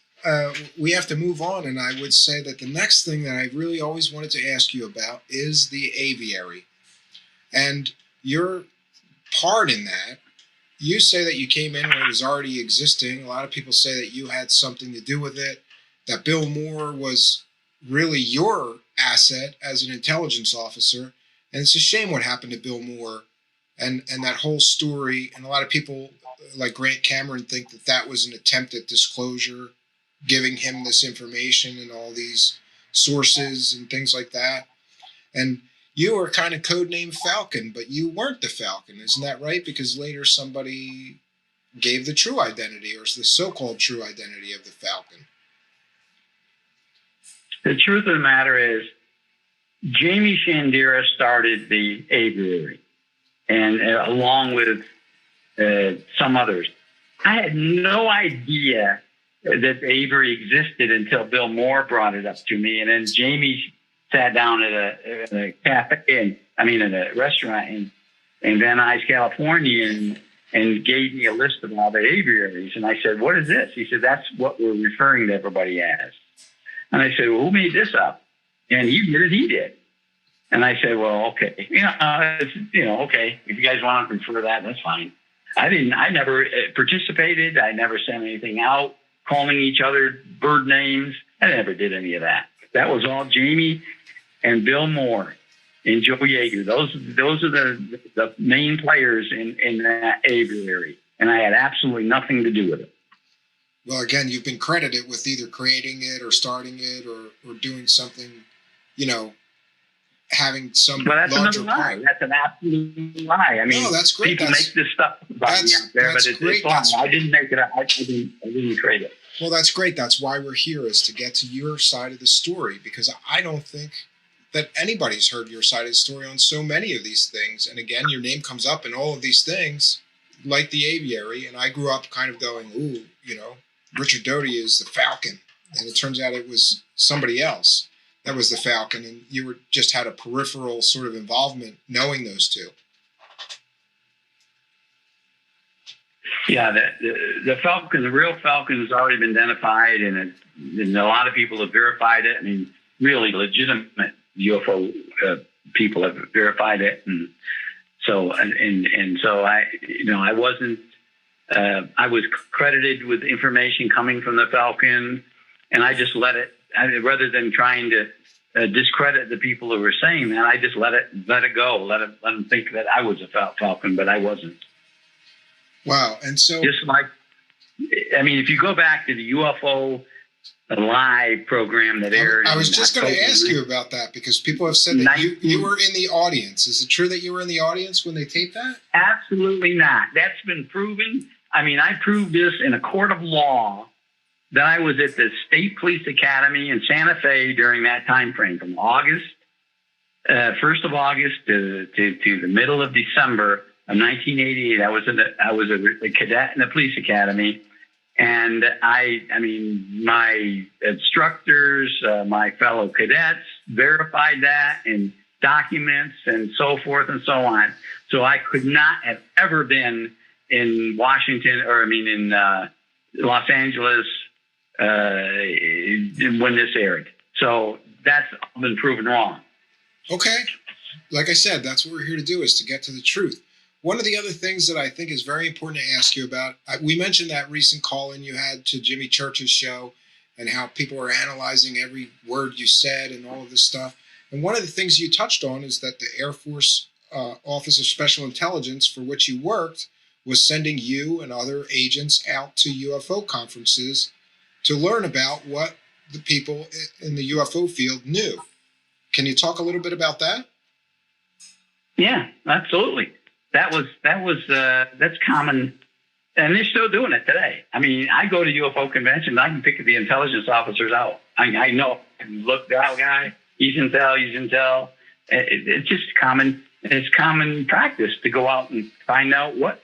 we have to move on, and I would say that the next thing that I really always wanted to ask you about is the aviary. And your part in that, you say that you came in when it was already existing. A lot of people say that you had something to do with it, that Bill Moore was really your asset as an intelligence officer. And it's a shame what happened to Bill Moore and that whole story. And a lot of people like Grant Cameron think that that was an attempt at disclosure, giving him this information and all these sources and things like that. And you were kind of codenamed Falcon, but you weren't the Falcon. Isn't that right? Because later somebody gave the true identity, or the so-called true identity of the Falcon. The truth of the matter is, Jamie Shandera started the aviary, and along with some others. I had no idea that the aviary existed until Bill Moore brought it up to me, and then Jamie sat down at a cafe, at a restaurant in Van Nuys, California, and gave me a list of all the aviaries. And I said, "What is this?" He said, "That's what we're referring to everybody as." And I said, "Well, who made this up?" And he did. And I said, "Well, okay, okay. If you guys want to refer to that, that's fine." I never participated. I never sent anything out calling each other bird names. I never did any of that. That was all Jamie and Bill Moore and Joe Yeager. Those are the main players in that aviary. And I had absolutely nothing to do with it. Well, again, you've been credited with either creating it or starting it or doing something, having some larger part. That's an absolute lie. I mean, no, that's great. People make this stuff about me out there, but it's lie. I didn't make it up. I didn't create it. Well, that's great. That's why we're here, is to get to your side of the story, because I don't think that anybody's heard your side of the story on so many of these things. And again, your name comes up in all of these things, like the aviary. And I grew up kind of going, ooh, Richard Doty is the Falcon. And it turns out it was somebody else that was the Falcon, and you were just had a peripheral sort of involvement knowing those two. Yeah, the Falcon, the real Falcon, has already been identified, and a lot of people have verified it. I mean, really legitimate UFO people have verified it, and so I wasn't. I was credited with information coming from the Falcon, and I just let it. Rather than trying to discredit the people who were saying that, I just let it go. Let them think that I was a Falcon, but I wasn't. Wow. And so, just like, I mean, if you go back to the UFO live program that aired, I was just going to ask you about that, because people have said that you were in the audience. Is it true that you were in the audience when they taped that? Absolutely not. That's been proven. I mean, I proved this in a court of law that I was at the State Police Academy in Santa Fe during that time frame, from August, 1st of August to the middle of December of 1988. I was a cadet in the police academy, and I mean, my instructors, my fellow cadets verified that in documents and so forth and so on. So I could not have ever been in Washington, or in Los Angeles when this aired. So that's been proven wrong. Okay. Like I said, that's what we're here to do, is to get to the truth. One of the other things that I think is very important to ask you about, we mentioned that recent call-in you had to Jimmy Church's show and how people were analyzing every word you said and all of this stuff. And one of the things you touched on is that the Air Force Office of Special Intelligence, for which you worked, was sending you and other agents out to UFO conferences to learn about what the people in the UFO field knew. Can you talk a little bit about that? Yeah, absolutely. That's common, and they're still doing it today. I mean, I go to UFO conventions, I can pick the intelligence officers out. I know, look, that guy, he's intel. It's just common. It's common practice to go out and find out what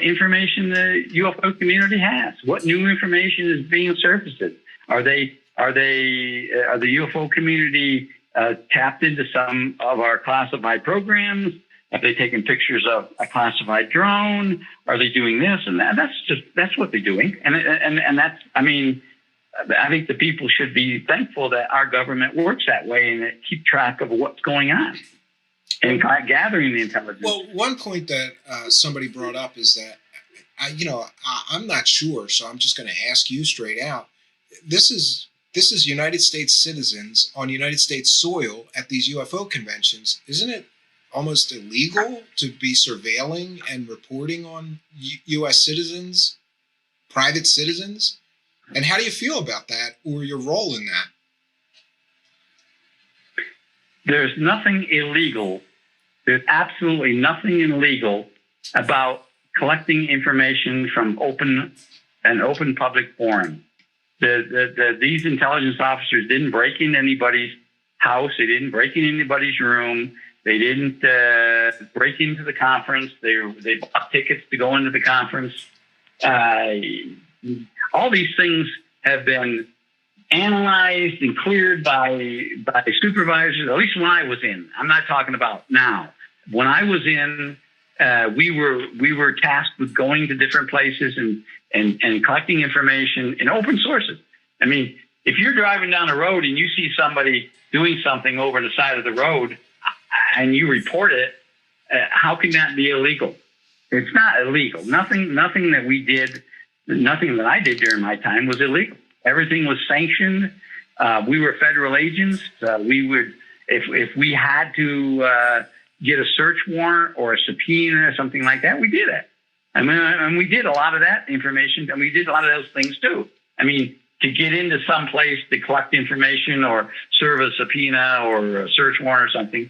information the UFO community has, what new information is being surfaced. Are the UFO community tapped into some of our classified programs? Have they taken pictures of a classified drone? Are they doing this and that? That's what they're doing. And that's, I mean, I think the people should be thankful that our government works that way and that keep track of what's going on and gathering the intelligence. Well, one point that somebody brought up is that, I'm not sure, so I'm just going to ask you straight out. This is United States citizens on United States soil at these UFO conventions. Isn't it almost illegal to be surveilling and reporting on U.S. citizens, private citizens? And how do you feel about that, or your role in that? There's nothing illegal. There's absolutely nothing illegal about collecting information from an open public forum. These intelligence officers didn't break into anybody's house. They didn't break into anybody's room. They didn't break into the conference. They bought tickets to go into the conference. All these things have been analyzed and cleared by supervisors, at least when I was in. I'm not talking about now. When I was in, we were tasked with going to different places and collecting information in open sources. I mean, if you're driving down the road and you see somebody doing something over the side of the road and you report it, how can that be illegal? It's not illegal. Nothing that we did, nothing that I did during my time was illegal. Everything was sanctioned. We were federal agents. We would, if we had to get a search warrant or a subpoena or something like that, we did it. I mean, and we did a lot of that information, and we did a lot of those things too. I mean, to get into some place to collect information or serve a subpoena or a search warrant or something,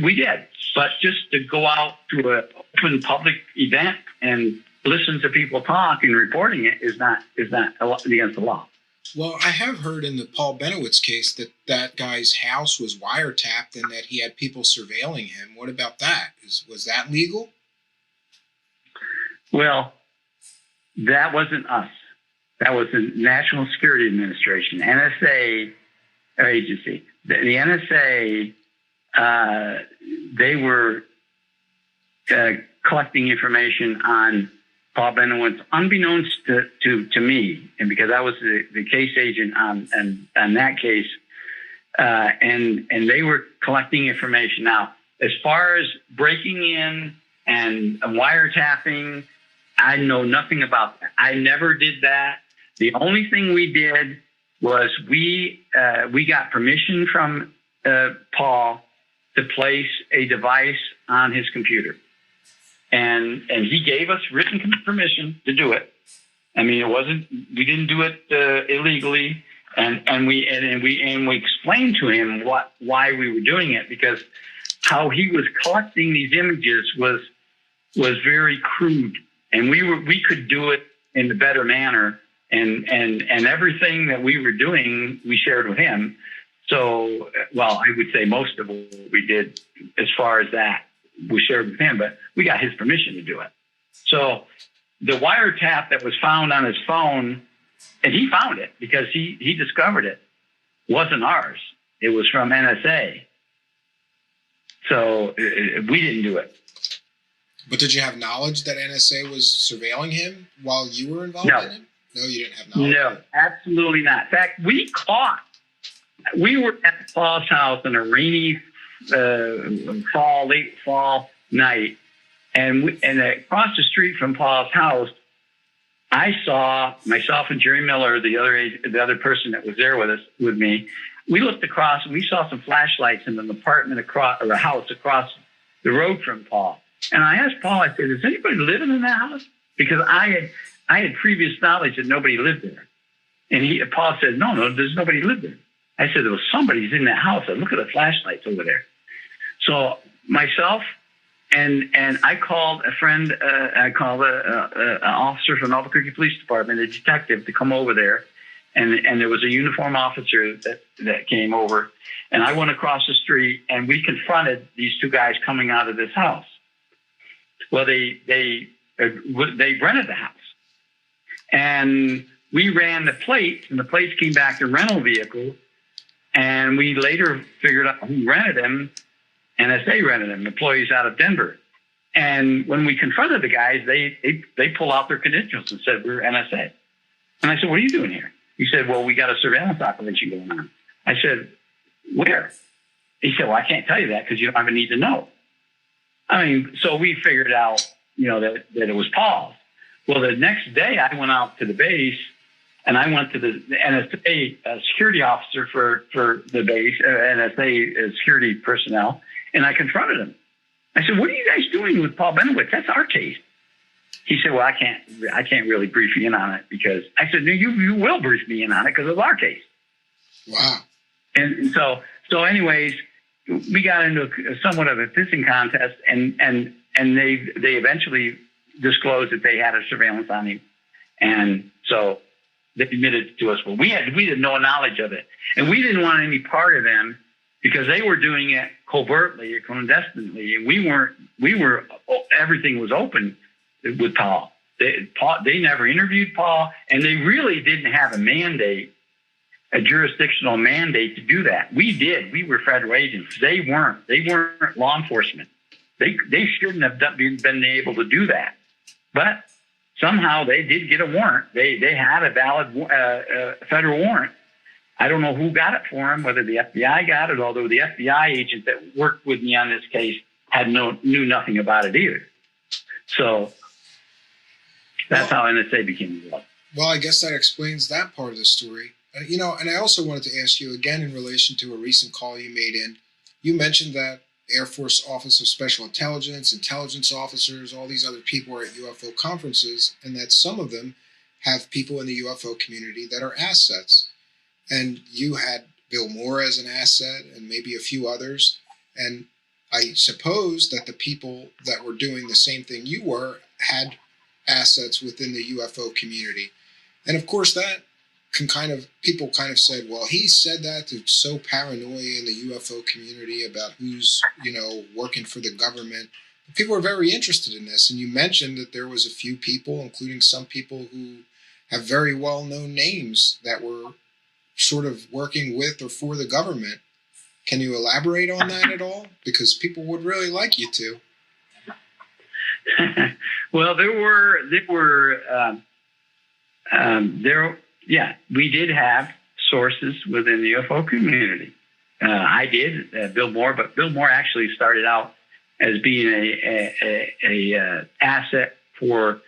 we did. But just to go out to an open public event and listen to people talk and reporting it is not against the law. Well, I have heard in the Paul Benowitz case that guy's house was wiretapped and that he had people surveilling him. What about that? Was that legal? Well, that wasn't us. That was the National Security Administration. NSA or agency. The NSA, they were collecting information on Paul Bennewitz, unbeknownst to me, and because I was the case agent on that case, and they were collecting information. Now, as far as breaking in and wiretapping, I know nothing about that. I never did that. The only thing we did was we got permission from Paul to place a device on his computer. And he gave us written permission to do it. I mean, we didn't do it illegally, and we explained to him why we were doing it, because how he was collecting these images was very crude, and we could do it in a better manner, and everything that we were doing we shared with him. So, well, I would say most of what we did as far as that we shared with him, but we got his permission to do it. So the wiretap that was found on his phone, and he found it because he discovered it, wasn't ours. It was from NSA. So we didn't do it. But did you have knowledge that NSA was surveilling him while you were involved in it? No, you didn't have knowledge. No, absolutely not. In fact, we were at Paul's house on a rainy late fall night, and across the street from Paul's house, I saw myself and Jerry Miller, the other person that was there with me. We looked across and we saw some flashlights in an apartment or a house across the road from Paul. And I asked Paul, I said, "Is anybody living in that house?" Because I had previous knowledge that nobody lived there. And Paul said, "No, there's nobody lived there." I said, "Well, somebody's in that house. Look at the flashlights over there." So myself and I called a friend. I called an officer from the Albuquerque Police Department, a detective, to come over there. And there was a uniformed officer that came over. And I went across the street, and we confronted these two guys coming out of this house. Well, they rented the house. And we ran the plates, and the plates came back to rental vehicle. And we later figured out who rented them. NSA rented them, employees out of Denver. And when we confronted the guys, they pull out their credentials and said, "We're NSA." And I said, "What are you doing here?" He said, "Well, we got a surveillance operation going on." I said, "Where?" He said, "Well, I can't tell you that because you don't have a need to know." I mean, so we figured out, that it was Paul's. Well, the next day I went out to the base, and I went to the NSA security officer for the base, NSA security personnel, and I confronted him. I said, "What are you guys doing with Paul Bennewitz? That's our case." He said, "Well, I can't really brief you in on it," because I said, "No, you will brief me in on it because it's our case." Wow. And so anyways, we got into somewhat of a pissing contest, and they eventually disclosed that they had a surveillance on him, and so they admitted to us. Well, we had no knowledge of it, and we didn't want any part of them because they were doing it covertly or clandestinely, and we were everything was open with Paul. They never interviewed Paul, and they really didn't have a jurisdictional mandate to do that. We did. We were federal agents. They weren't law enforcement. They shouldn't have been able to do that. But somehow they did get a warrant. They had a valid federal warrant. I don't know who got it for them, whether the FBI got it, although the FBI agent that worked with me on this case knew nothing about it either. So that's how NSA became involved. Well, I guess that explains that part of the story. And I also wanted to ask you again in relation to a recent call you made in. You mentioned that Air Force Office of Special Intelligence, intelligence officers, all these other people are at UFO conferences, and that some of them have people in the UFO community that are assets. And you had Bill Moore as an asset and maybe a few others. And I suppose that the people that were doing the same thing you were had assets within the UFO community. And of course that people said, well, he said that to sow paranoia in the UFO community about who's, working for the government. People are very interested in this. And you mentioned that there was a few people, including some people who have very well-known names that were sort of working with or for the government. Can you elaborate on that at all? Because people would really like you to. Well, we did have sources within the UFO community. I did, Bill Moore, but Bill Moore actually started out as being a asset for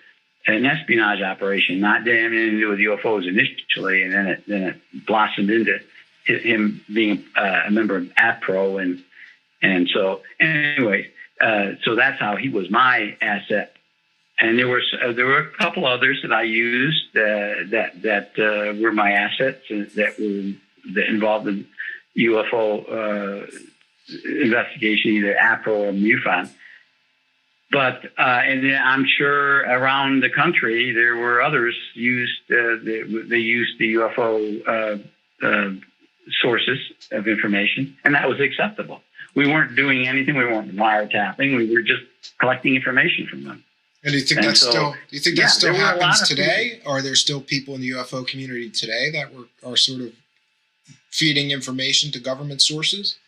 an espionage operation, not having anything to do with UFOs initially, and then it blossomed into him being a member of APRO, and so anyway, so that's how he was my asset. And there were a couple others that I used that were my assets that involved in UFO investigation, either APRO or MUFON. But and then I'm sure around the country there were others used. They used the UFO sources of information, and that was acceptable. We weren't doing anything. We weren't wiretapping. We were just collecting information from them. And do you think that still happens today? Are there still people in the UFO community today that are sort of feeding information to government sources?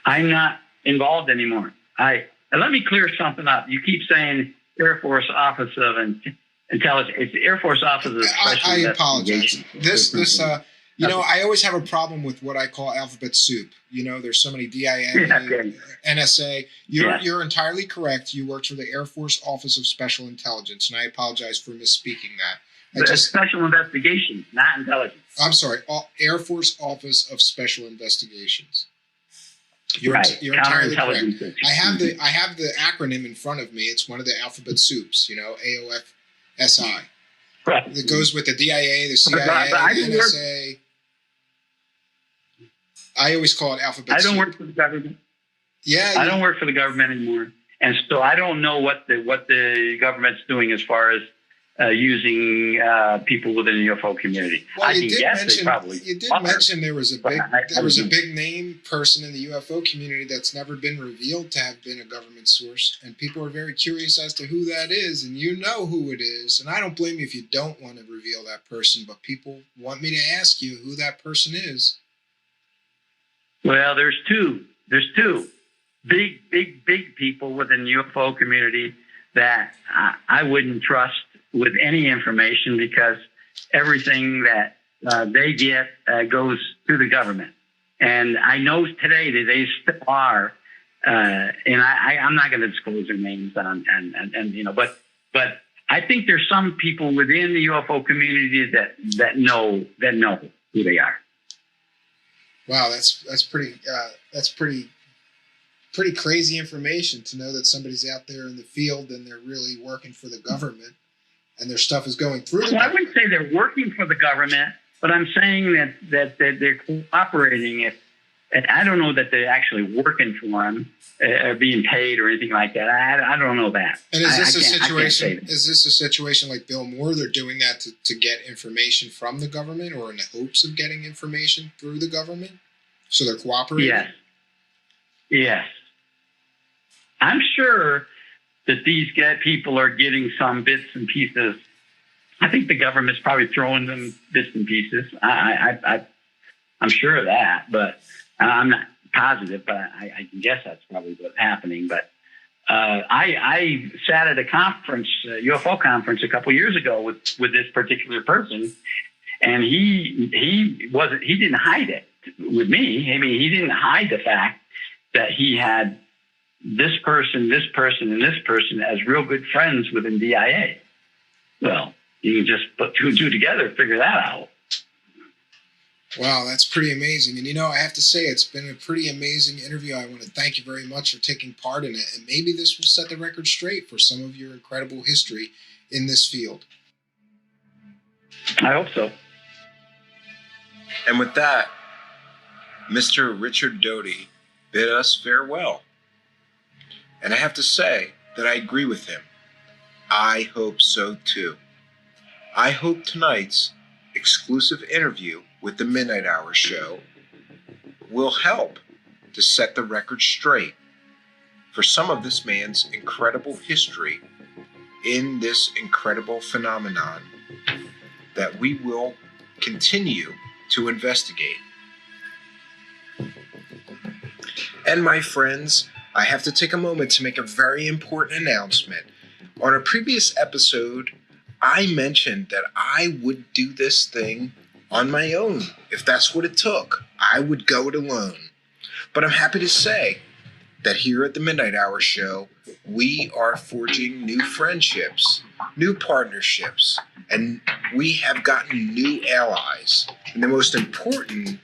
I'm not involved anymore. Let me clear something up. You keep saying Air Force Office of Intelligence. It's the Air Force Office of Special I apologize. I always have a problem with what I call alphabet soup. There's so many DIA, NSA. You're entirely correct. You worked for the Air Force Office of Special Intelligence, and I apologize for misspeaking that. Special Investigations, not intelligence. I'm sorry, Air Force Office of Special Investigations. You're entirely correct. I have the acronym in front of me. It's one of the alphabet soups. AOFSI. Right. It goes with the DIA, the CIA, the NSA. I always call it alphabet soup. I don't work for the government. Yeah, I don't work for the government anymore, and so I don't know what the government's doing as far as using people within the UFO community. Well, you did mention there was a big name person in the UFO community that's never been revealed to have been a government source, and people are very curious as to who that is, and you know who it is, and I don't blame you if you don't want to reveal that person, but people want me to ask you who that person is. Well, there's two big people within the UFO community that I wouldn't trust with any information, because everything that they get goes through the government. And I know today that they still are, and I'm not going to disclose their names, but I think there's some people within the UFO community that know who they are. Wow, that's pretty crazy information to know that somebody's out there in the field and they're really working for the government, and their stuff is going through the government. I wouldn't say they're working for the government, but I'm saying that they're cooperating. And I don't know that they're actually working for them or being paid or anything like that. I don't know that. And is this a situation? Is this a situation like Bill Moore? They're doing that to get information from the government, or in the hopes of getting information through the government? So they're cooperating? Yes. I'm sure that these people are getting some bits and pieces. I think the government's probably throwing them bits and pieces. I'm sure of that, but I'm not positive, but I can guess that's probably what's happening. But I sat at a conference, UFO conference, a couple years ago with this particular person, and he didn't hide it with me. I mean, he didn't hide the fact that he had this person, and this person as real good friends within DIA. Well, you can just put two and two together and figure that out. Wow, that's pretty amazing. And, I have to say, it's been a pretty amazing interview. I want to thank you very much for taking part in it. And maybe this will set the record straight for some of your incredible history in this field. I hope so. And with that, Mr. Richard Doty bid us farewell. And I have to say that I agree with him. I hope so too. I hope tonight's exclusive interview with the Midnight Hour show will help to set the record straight for some of this man's incredible history in this incredible phenomenon that we will continue to investigate. And my friends, I have to take a moment to make a very important announcement. On a previous episode, I mentioned that I would do this thing on my own. If that's what it took, I would go it alone. But I'm happy to say that here at the Midnight Hour Show, we are forging new friendships, new partnerships, and we have gotten new allies. And the most important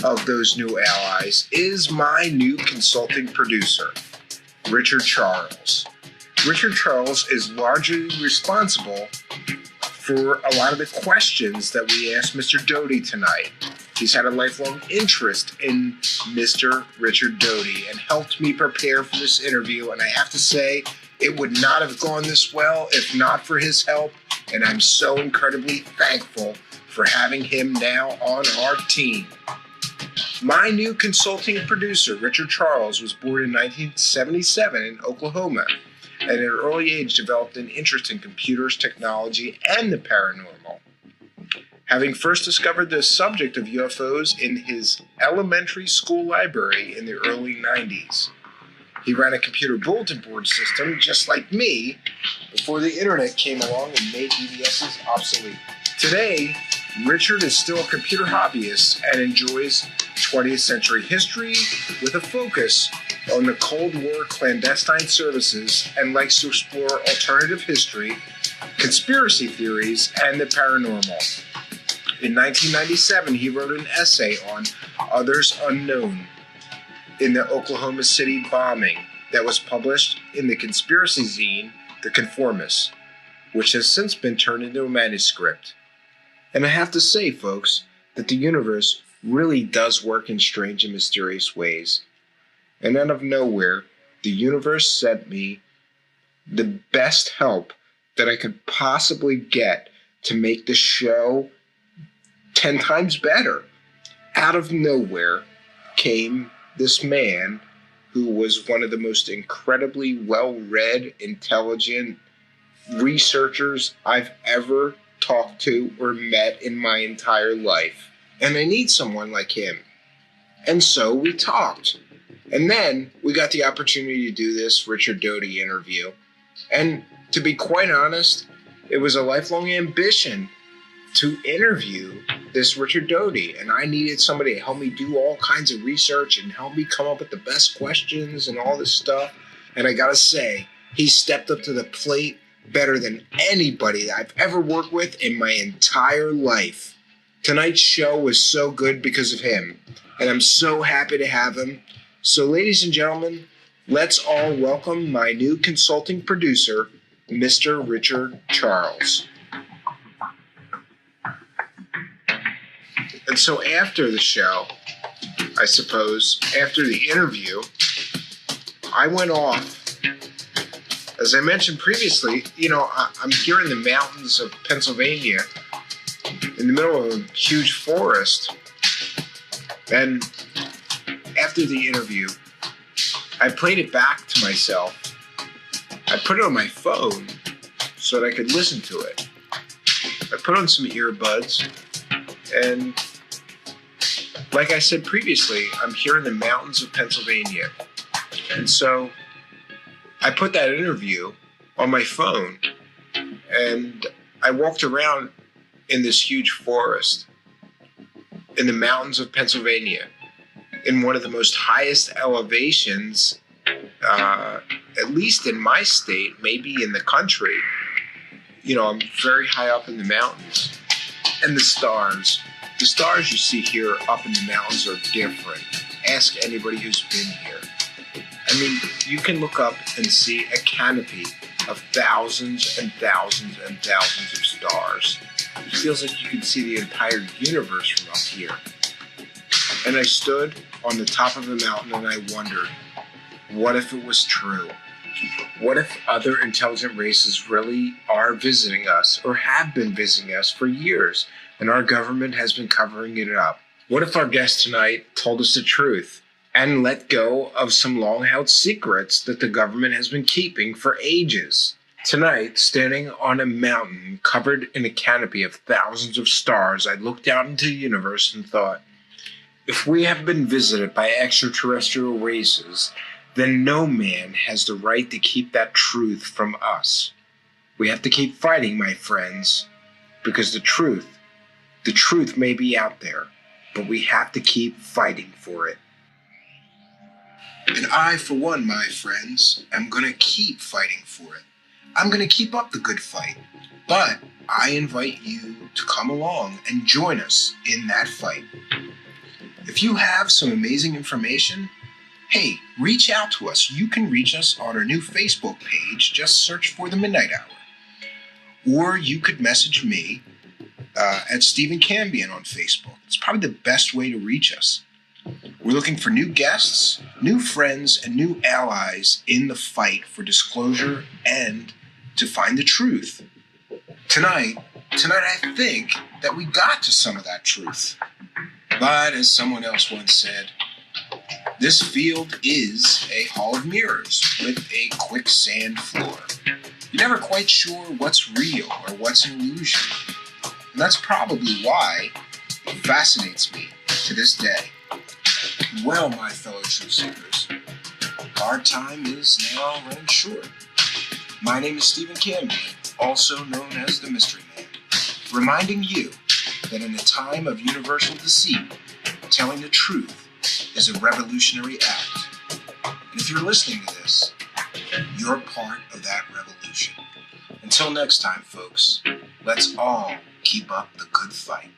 of those new allies is my new consulting producer, Richard Charles. Richard Charles is largely responsible for a lot of the questions that we asked Mr. Doty tonight. He's had a lifelong interest in Mr. Richard Doty and helped me prepare for this interview. And I have to say, it would not have gone this well if not for his help. And I'm so incredibly thankful for having him now on our team. My new consulting producer, Richard Charles, was born in 1977 in Oklahoma. At an early age, developed an interest in computers, technology, and the paranormal. Having first discovered the subject of UFOs in his elementary school library in the early 90s. He ran a computer bulletin board system, just like me, before the internet came along and made BBSs obsolete. Today, Richard is still a computer hobbyist and enjoys 20th century history with a focus on the Cold War clandestine services and likes to explore alternative history, conspiracy theories, and the paranormal. In 1997, he wrote an essay on Others Unknown in the Oklahoma City bombing that was published in the conspiracy zine, The Conformists, which has since been turned into a manuscript. And I have to say, folks, that the universe really does work in strange and mysterious ways. And out of nowhere, the universe sent me the best help that I could possibly get to make the show 10 times better. Out of nowhere came this man who was one of the most incredibly well-read, intelligent researchers I've ever talked to or met in my entire life. And I need someone like him. And so we talked. And then we got the opportunity to do this Richard Doty interview. And to be quite honest, it was a lifelong ambition to interview this Richard Doty. And I needed somebody to help me do all kinds of research and help me come up with the best questions and all this stuff. And I gotta say, he stepped up to the plate better than anybody I've ever worked with in my entire life. Tonight's show was so good because of him. And I'm so happy to have him. So, ladies and gentlemen, let's all welcome my new consulting producer, Mr. Richard Charles. And so after the show, I suppose, after the interview, I went off. As I mentioned previously, I'm here in the mountains of Pennsylvania, in the middle of a huge forest. And after the interview, I played it back to myself. I put it on my phone so that I could listen to it. I put on some earbuds, and like I said previously, I'm here in the mountains of Pennsylvania. And so I put that interview on my phone, and I walked around in this huge forest in the mountains of Pennsylvania, in one of the most highest elevations, at least in my state, maybe in the country. I'm very high up in the mountains. And the stars you see here up in the mountains are different. Ask anybody who's been here. I mean, you can look up and see a canopy of thousands and thousands and thousands of stars. It feels like you can see the entire universe from up here. And I stood on the top of the mountain and I wondered, what if it was true? What if other intelligent races really are visiting us or have been visiting us for years and our government has been covering it up? What if our guest tonight told us the truth and let go of some long-held secrets that the government has been keeping for ages? Tonight, standing on a mountain covered in a canopy of thousands of stars, I looked out into the universe and thought, if we have been visited by extraterrestrial races, then no man has the right to keep that truth from us. We have to keep fighting, my friends, because the truth may be out there, but we have to keep fighting for it. And I, for one, my friends, am going to keep fighting for it. I'm going to keep up the good fight. But I invite you to come along and join us in that fight. If you have some amazing information, hey, reach out to us. You can reach us on our new Facebook page. Just search for The Midnight Hour. Or you could message me at Stephen Cambion on Facebook. It's probably the best way to reach us. We're looking for new guests, new friends, and new allies in the fight for disclosure and to find the truth. Tonight, I think that we got to some of that truth. But as someone else once said, this field is a hall of mirrors with a quicksand floor. You're never quite sure what's real or what's an illusion. And that's probably why it fascinates me to this day. Well, my fellow truth seekers, our time is now running short. My name is Stephen Cambion, also known as the Mystery Man, reminding you that in a time of universal deceit, telling the truth is a revolutionary act. And if you're listening to this, you're part of that revolution. Until next time, folks, let's all keep up the good fight.